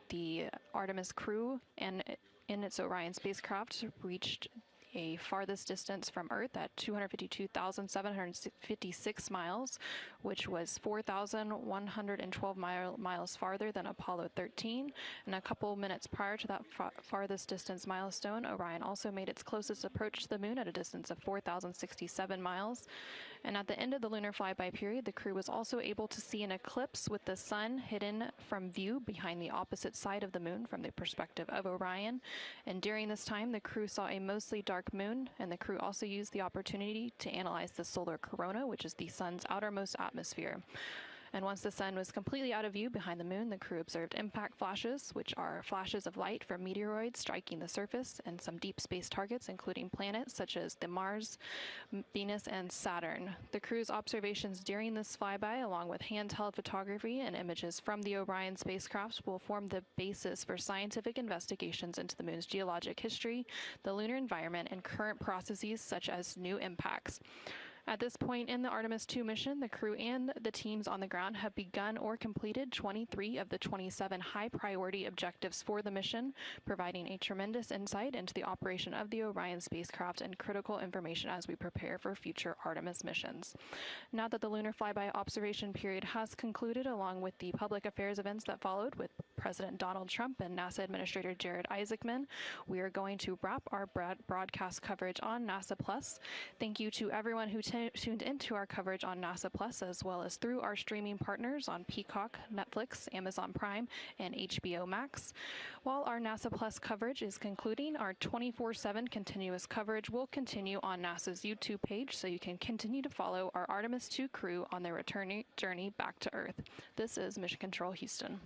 the Artemis crew and in its Orion spacecraft reached a farthest distance from Earth at 252,756 miles, which was 4,112 miles farther than Apollo 13. And a couple minutes prior to that farthest distance milestone, Orion also made its closest approach to the moon at a distance of 4,067 miles. And at the end of the lunar flyby period, the crew was also able to see an eclipse with the sun hidden from view behind the opposite side of the moon from the perspective of Orion. And during this time, the crew saw a mostly dark moon, and the crew also used the opportunity to analyze the solar corona, which is the sun's outermost atmosphere. And once the sun was completely out of view behind the moon, the crew observed impact flashes, which are flashes of light from meteoroids striking the surface, and some deep space targets, including planets such as the Mars, Venus, and Saturn. The crew's observations during this flyby, along with handheld photography and images from the Orion spacecraft, will form the basis for scientific investigations into the moon's geologic history, the lunar environment, and current processes such as new impacts. At this point in the Artemis II mission, the crew and the teams on the ground have begun or completed 23 of the 27 high-priority objectives for the mission, providing a tremendous insight into the operation of the Orion spacecraft and critical information as we prepare for future Artemis missions. Now that the lunar flyby observation period has concluded, along with the public affairs events that followed with President Donald Trump and NASA Administrator Jared Isaacman, we are going to wrap our broadcast coverage on NASA Plus. Thank you to everyone who tuned into our coverage on NASA Plus, as well as through our streaming partners on Peacock, Netflix, Amazon Prime, and HBO Max. While our NASA Plus coverage is concluding, our 24/7 continuous coverage will continue on NASA's YouTube page, so you can continue to follow our Artemis II crew on their return journey back to Earth. This is Mission Control Houston.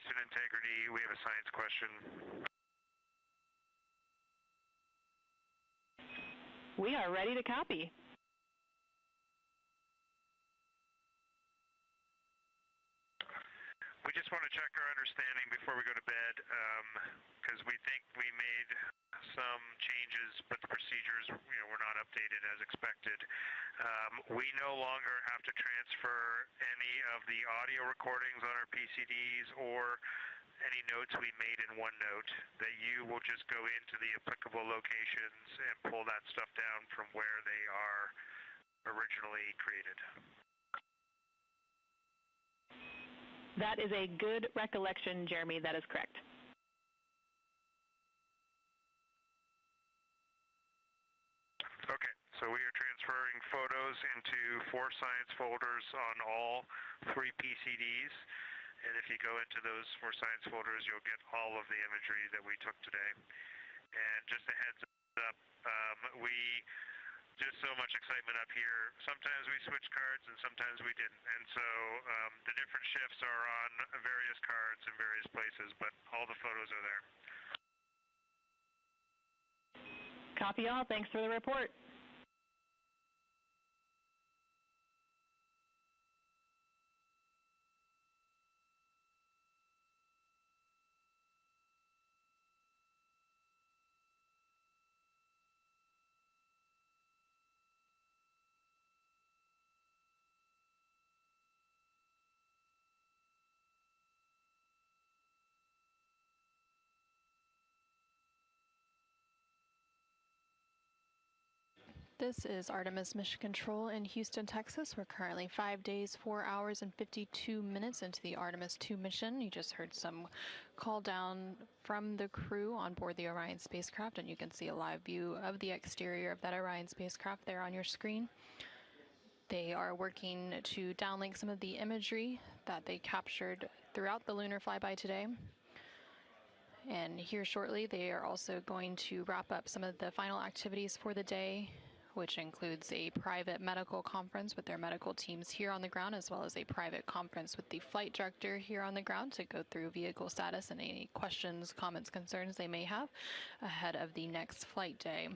Houston Integrity. We have a science question. We are ready to copy. We just want to check our understanding before we go to bed, because we think we made some changes, but the procedures, were not updated as expected. We no longer have to transfer any of the audio recordings on our PCDs or any notes we made in OneNote. That you will just go into the applicable locations and pull that stuff down from where they are originally created. That is a good recollection, Jeremy. That is correct. Okay, so we are transferring photos into 4 science folders on all 3 PCDs. And if you go into those 4 science folders, you'll get all of the imagery that we took today. And just a heads up, just so much excitement up here. Sometimes we switch cards and sometimes we didn't. And so the different shifts are on various cards in various places, but all the photos are there. Copy all. Thanks for the report. This is Artemis Mission Control in Houston, Texas. We're currently 5 days, 4 hours, and 52 minutes into the Artemis II mission. You just heard some call down from the crew on board the Orion spacecraft, and you can see a live view of the exterior of that Orion spacecraft there on your screen. They are working to downlink some of the imagery that they captured throughout the lunar flyby today. And here shortly, they are also going to wrap up some of the final activities for the day, which includes a private medical conference with their medical teams here on the ground, as well as a private conference with the flight director here on the ground to go through vehicle status and any questions, comments, concerns they may have ahead of the next flight day.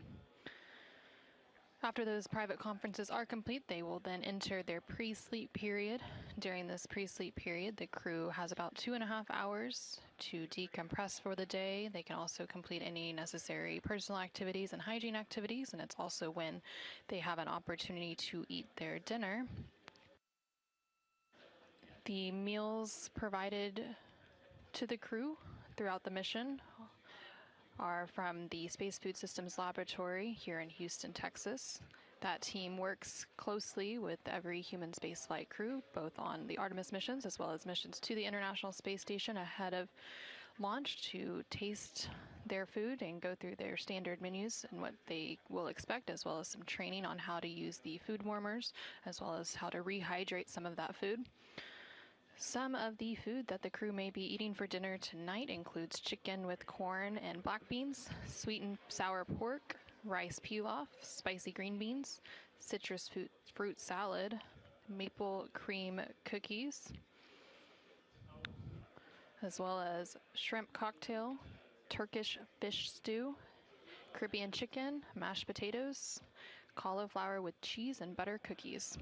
After those private conferences are complete, they will then enter their pre-sleep period. During this pre-sleep period, the crew has about 2.5 hours to decompress for the day. They can also complete any necessary personal activities and hygiene activities, and it's also when they have an opportunity to eat their dinner. The meals provided to the crew throughout the mission are from the Space Food Systems Laboratory here in Houston, Texas. That team works closely with every human spaceflight crew, both on the Artemis missions as well as missions to the International Space Station ahead of launch, to taste their food and go through their standard menus and what they will expect, as well as some training on how to use the food warmers, as well as how to rehydrate some of that food. Some of the food that the crew may be eating for dinner tonight includes chicken with corn and black beans, sweet and sour pork, rice pilaf, spicy green beans, citrus fruit salad, maple cream cookies, as well as shrimp cocktail, Turkish fish stew, Caribbean chicken, mashed potatoes, cauliflower with cheese and butter cookies.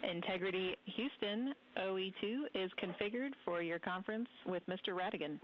Integrity Houston, OE2 is configured for your conference with Mr. Radigan.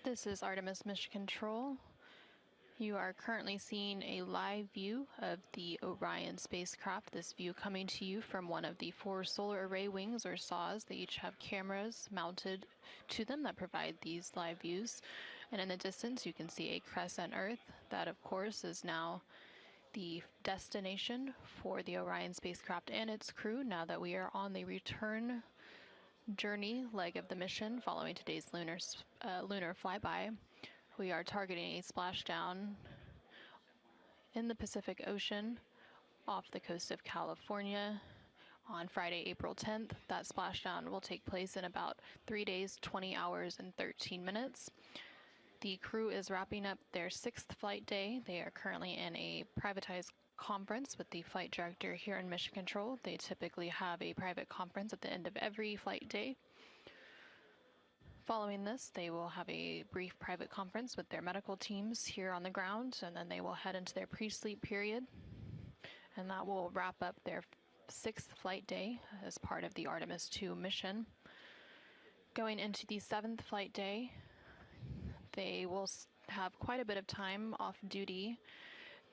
This is Artemis Mission Control. You are currently seeing a live view of the Orion spacecraft. This view coming to you from one of the 4 solar array wings, or SAWs. They each have cameras mounted to them that provide these live views. And in the distance, you can see a crescent Earth. That, of course, is now the destination for the Orion spacecraft and its crew, now that we are on the return journey leg of the mission following today's lunar flyby. We are targeting a splashdown in the Pacific Ocean off the coast of California on Friday, April 10th. That splashdown will take place in about 3 days, 20 hours, and 13 minutes. The crew is wrapping up their 6th flight day. They are currently in a privatized conference with the flight director here in Mission Control. They typically have a private conference at the end of every flight day. Following this, they will have a brief private conference with their medical teams here on the ground, and then they will head into their pre-sleep period, and that will wrap up their 6th flight day as part of the Artemis II mission. Going into the 7th flight day, they will have quite a bit of time off duty,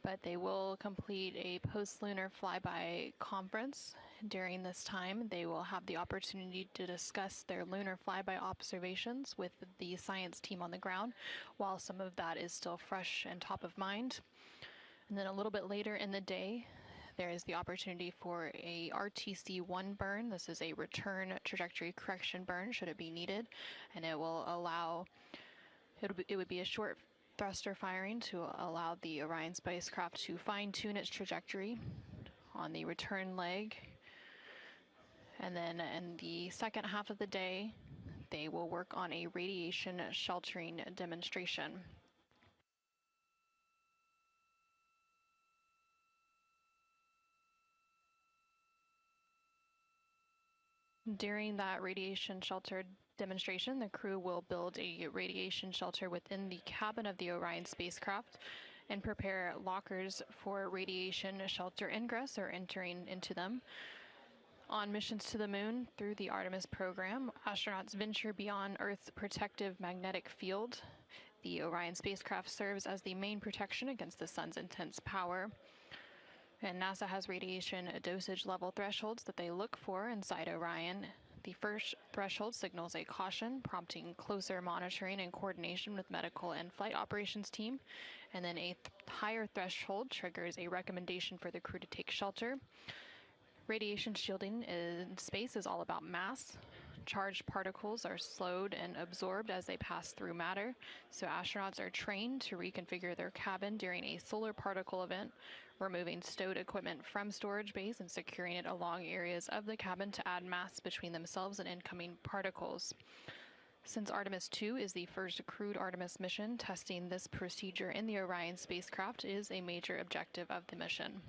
but they will complete a post-lunar flyby conference. During this time, they will have the opportunity to discuss their lunar flyby observations with the science team on the ground, while some of that is still fresh and top of mind. And then a little bit later in the day, there is the opportunity for a RTC-1 burn. This is a return trajectory correction burn, should it be needed, and it will allow, it would be a short thruster firing to allow the Orion spacecraft to fine-tune its trajectory on the return leg. And then in the second half of the day, they will work on a radiation sheltering demonstration. During that radiation shelter demonstration, the crew will build a radiation shelter within the cabin of the Orion spacecraft and prepare lockers for radiation shelter ingress or entering into them. On missions to the moon through the Artemis program, astronauts venture beyond Earth's protective magnetic field. The Orion spacecraft serves as the main protection against the sun's intense power. And NASA has radiation dosage level thresholds that they look for inside Orion. The first threshold signals a caution, prompting closer monitoring and coordination with medical and flight operations team. And then a higher threshold triggers a recommendation for the crew to take shelter. Radiation shielding in space is all about mass. Charged particles are slowed and absorbed as they pass through matter, so astronauts are trained to reconfigure their cabin during a solar particle event, removing stowed equipment from storage bays and securing it along areas of the cabin to add mass between themselves and incoming particles. Since Artemis II is the first crewed Artemis mission, testing this procedure in the Orion spacecraft is a major objective of the mission.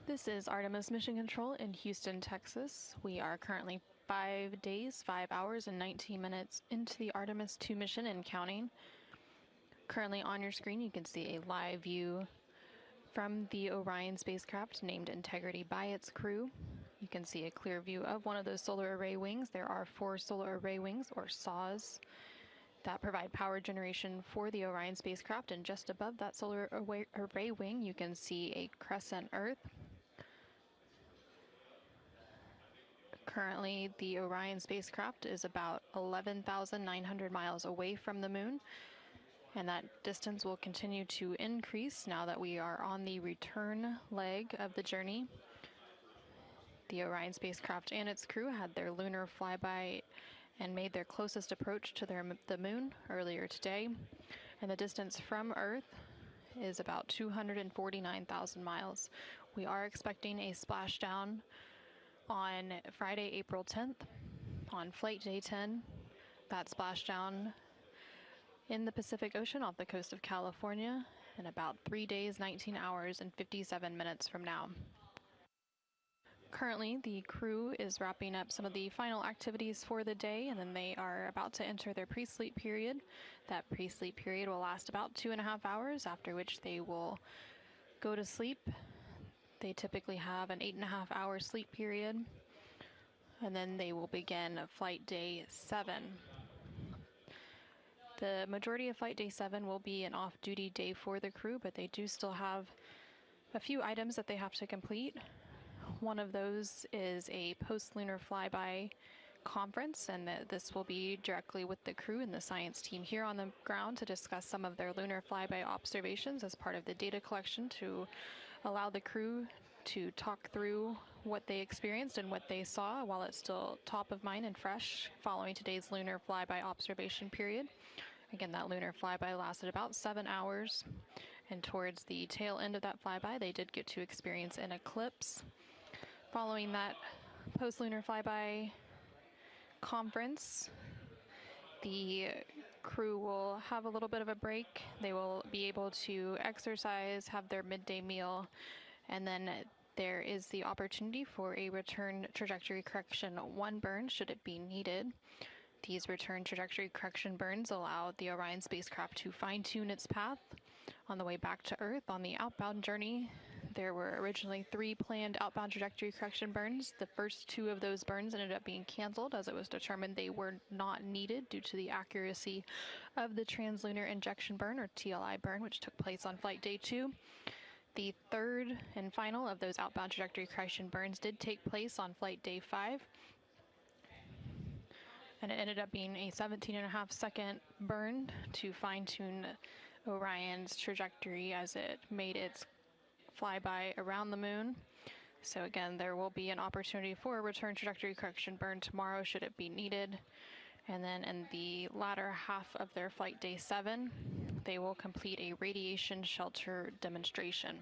This is Artemis Mission Control in Houston, Texas. We are currently 5 days, 5 hours, and 19 minutes into the Artemis II mission and counting. Currently on your screen, you can see a live view from the Orion spacecraft named Integrity by its crew. You can see a clear view of one of those solar array wings. There are 4 solar array wings, or SAWs, that provide power generation for the Orion spacecraft. And just above that solar array wing, you can see a crescent Earth. Currently, the Orion spacecraft is about 11,900 miles away from the moon, and that distance will continue to increase now that we are on the return leg of the journey. The Orion spacecraft and its crew had their lunar flyby and made their closest approach to the moon earlier today, and the distance from Earth is about 249,000 miles. We are expecting a splashdown on Friday, April 10th, on flight day 10. That splashdown in the Pacific Ocean off the coast of California in about 3 days, 19 hours, and 57 minutes from now. Currently, the crew is wrapping up some of the final activities for the day, and then they are about to enter their pre-sleep period. That pre-sleep period will last about 2.5 hours, after which they will go to sleep. They typically have an 8.5-hour sleep period, and then they will begin flight day 7. The majority of flight day 7 will be an off-duty day for the crew, but they do still have a few items that they have to complete. One of those is a post-lunar flyby conference, and this will be directly with the crew and the science team here on the ground to discuss some of their lunar flyby observations as part of the data collection, to allow the crew to talk through what they experienced and what they saw while it's still top of mind and fresh following today's lunar flyby observation period. Again, that lunar flyby lasted about 7 hours, and towards the tail end of that flyby, they did get to experience an eclipse. Following that post-lunar flyby conference, the crew will have a little bit of a break. They will be able to exercise, have their midday meal, and then there is the opportunity for a return trajectory correction 1 burn should it be needed. These return trajectory correction burns allow the Orion spacecraft to fine-tune its path on the way back to Earth. On the outbound journey, there were originally 3 planned outbound trajectory correction burns. The first 2 of those burns ended up being canceled, as it was determined they were not needed due to the accuracy of the translunar injection burn, or TLI burn, which took place on flight day 2. The third and final of those outbound trajectory correction burns did take place on flight day 5, and it ended up being a 17.5-second burn to fine-tune Orion's trajectory as it made its flyby around the moon. So again, there will be an opportunity for a return trajectory correction burn tomorrow should it be needed. And then in the latter half of their flight day 7, they will complete a radiation shelter demonstration.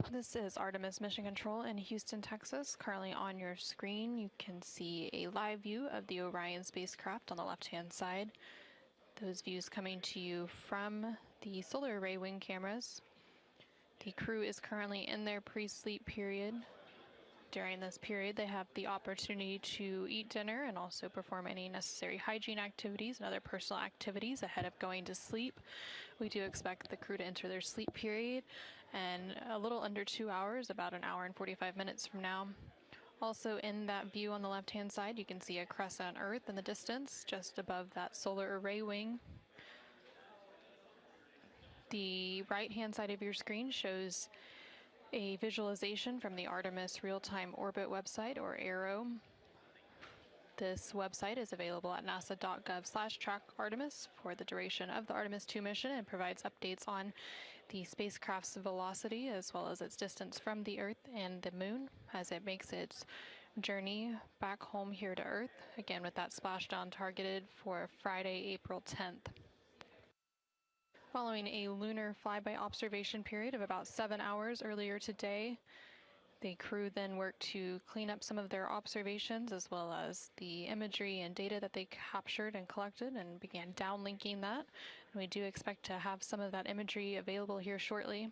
This is Artemis Mission Control in Houston, Texas. Currently on your screen, you can see a live view of the Orion spacecraft on the left-hand side. Those views coming to you from the solar array wing cameras. The crew is currently in their pre-sleep period. During this period, they have the opportunity to eat dinner and also perform any necessary hygiene activities and other personal activities ahead of going to sleep. We do expect the crew to enter their sleep period in a little under 2 hours, about an hour and 45 minutes from now. Also in that view on the left-hand side, you can see a crescent Earth in the distance, just above that solar array wing. The right-hand side of your screen shows a visualization from the Artemis Real-Time Orbit website, or ARO. This website is available at nasa.gov/track-Artemis for the duration of the Artemis II mission and provides updates on the spacecraft's velocity as well as its distance from the Earth and the Moon as it makes its journey back home here to Earth, again with that splashdown targeted for Friday, April 10th. Following a lunar flyby observation period of about 7 hours earlier today, the crew then worked to clean up some of their observations as well as the imagery and data that they captured and collected and began downlinking that. And we do expect to have some of that imagery available here shortly.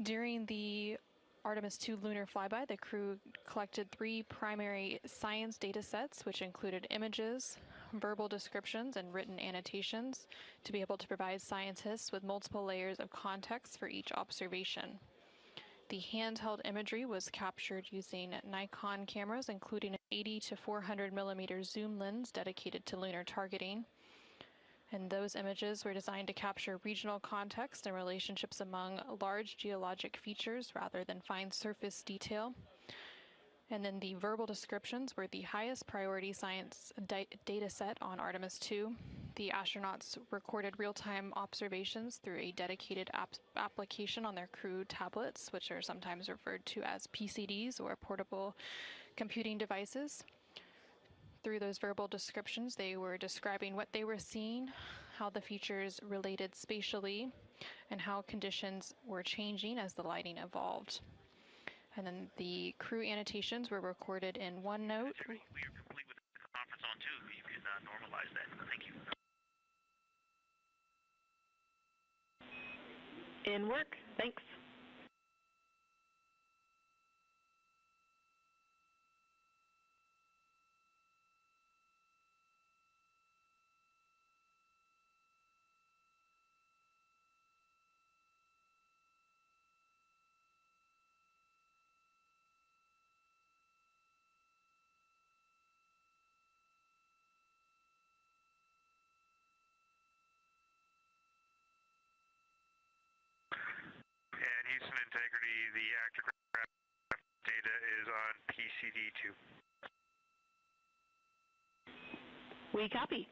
During the Artemis II lunar flyby, the crew collected 3 primary science data sets, which included images, verbal descriptions, and written annotations to be able to provide scientists with multiple layers of context for each observation. The handheld imagery was captured using Nikon cameras, including an 80 to 400 millimeter zoom lens dedicated to lunar targeting. And those images were designed to capture regional context and relationships among large geologic features rather than fine surface detail. And then the verbal descriptions were the highest priority science data set on Artemis II. The astronauts recorded real-time observations through a dedicated application on their crew tablets, which are sometimes referred to as PCDs or portable computing devices. Through those verbal descriptions, they were describing what they were seeing, how the features related spatially, and how conditions were changing as the lighting evolved. And then the crew annotations were recorded in OneNote. We are complete with the conference on too. You can normalize that. Thank you. In work. Thanks. And Houston Integrity, the actograph data is on PCD2. We copy.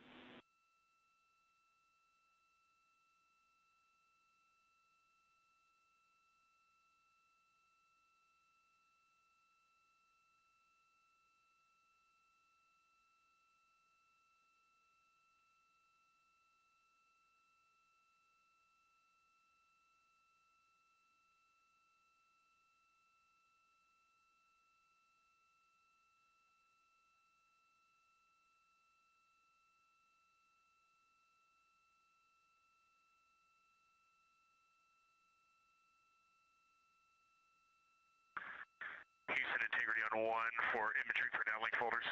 Houston Integrity on 1 for imagery for downlink folders.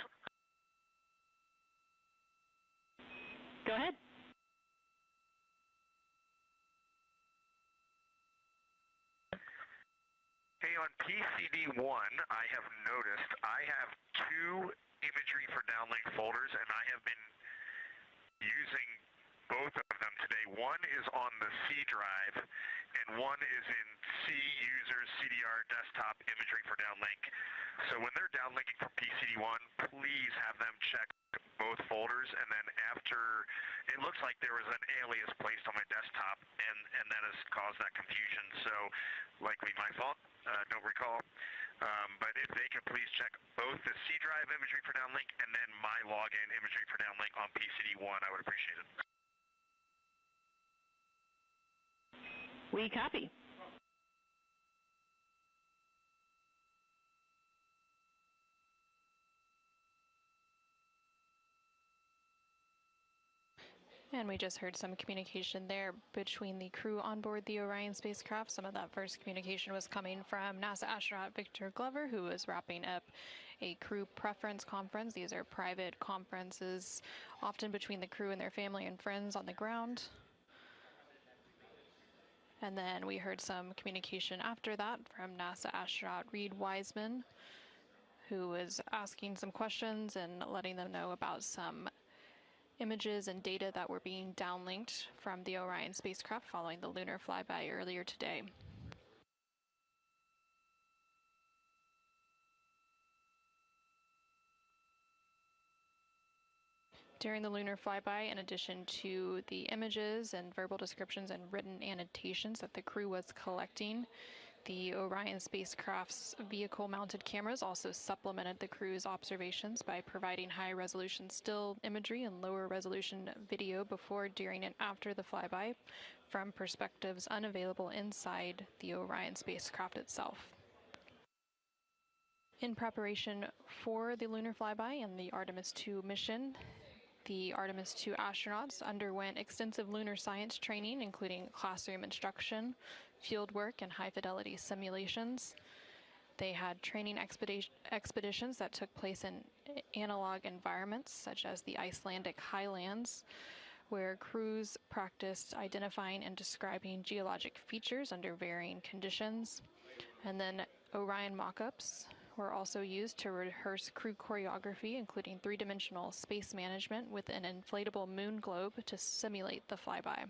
Go ahead. Hey, on PCD1, I have noticed I have 2 imagery for downlink folders, and I have been using both of them today. One is on the C drive, and one is in C users CDR desktop imagery for downlink. So when they're downlinking from PCD1, please have them check both folders, and then after, it looks like there was an alias placed on my desktop, and that has caused that confusion. So likely my fault, don't recall. But if they could please check both the C drive imagery for downlink and then my login imagery for downlink on PCD1, I would appreciate it. We copy. And we just heard some communication there between the crew on board the Orion spacecraft. Some of that first communication was coming from NASA astronaut Victor Glover, who was wrapping up a crew preference conference. These are private conferences, often between the crew and their family and friends on the ground. And then we heard some communication after that from NASA astronaut Reed Wiseman, who was asking some questions and letting them know about some images and data that were being downlinked from the Orion spacecraft following the lunar flyby earlier today. During the lunar flyby, in addition to the images and verbal descriptions and written annotations that the crew was collecting, the Orion spacecraft's vehicle-mounted cameras also supplemented the crew's observations by providing high-resolution still imagery and lower-resolution video before, during, and after the flyby from perspectives unavailable inside the Orion spacecraft itself. In preparation for the lunar flyby and the Artemis II mission, the Artemis II astronauts underwent extensive lunar science training, including classroom instruction, field work, and high-fidelity simulations. They had training expeditions that took place in analog environments, such as the Icelandic highlands, where crews practiced identifying and describing geologic features under varying conditions. And then Orion mock-ups were also used to rehearse crew choreography, including three-dimensional space management with an inflatable moon globe to simulate the flyby.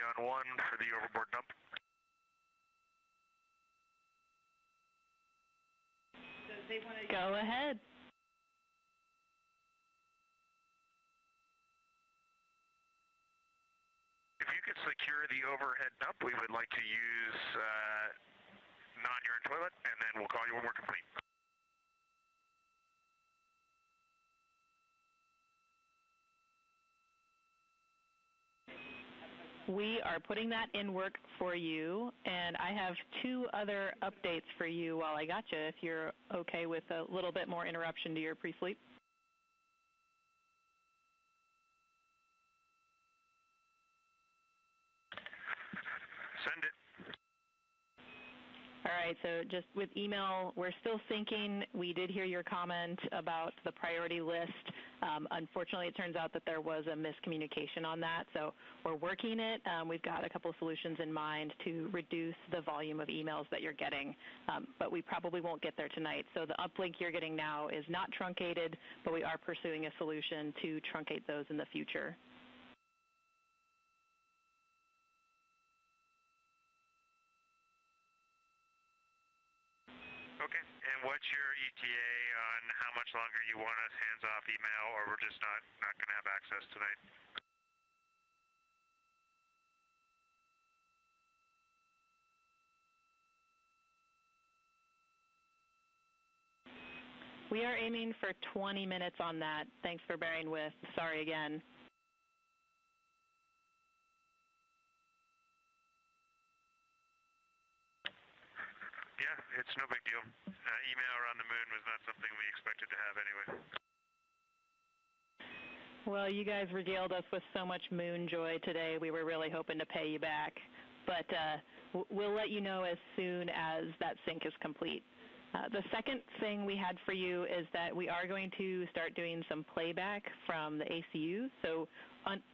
on 1 for the overboard dump. Go ahead. If you could secure the overhead dump, we would like to use non-urine toilet, and then we'll call you when we're complete. We are putting that in work for you, and I have 2 other updates for you while I got you, if you're okay with a little bit more interruption to your pre-sleep. Send it. All right, so just with email, we're still syncing. We did hear your comment about the priority list. Unfortunately, it turns out that there was a miscommunication on that, so we're working it. We've got a couple of solutions in mind to reduce the volume of emails that you're getting, but we probably won't get there tonight. So the uplink you're getting now is not truncated, but we are pursuing a solution to truncate those in the future. Okay, and what's your ETA on how much longer you want us hands-off email, or we're just not going to have access tonight? We are aiming for 20 minutes on that. Thanks for bearing with. Sorry again. Yeah, it's no big deal. Email around the moon was not something we expected to have anyway. Well, you guys regaled us with so much moon joy today. We were really hoping to pay you back. But we'll let you know as soon as that sync is complete. The second thing we had for you is that we are going to start doing some playback from the ACU. So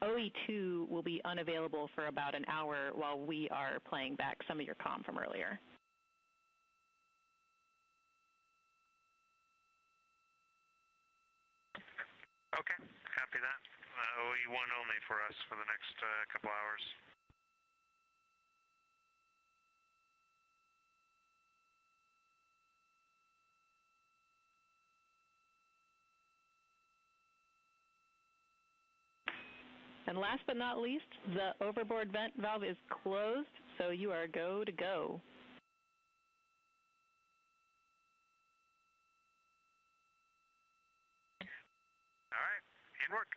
OE2 will be unavailable for about an hour while we are playing back some of your comm from earlier. Okay, copy that. OE1 only for us for the next couple hours. And last but not least, the overboard vent valve is closed, so you are go to go. All right, in work.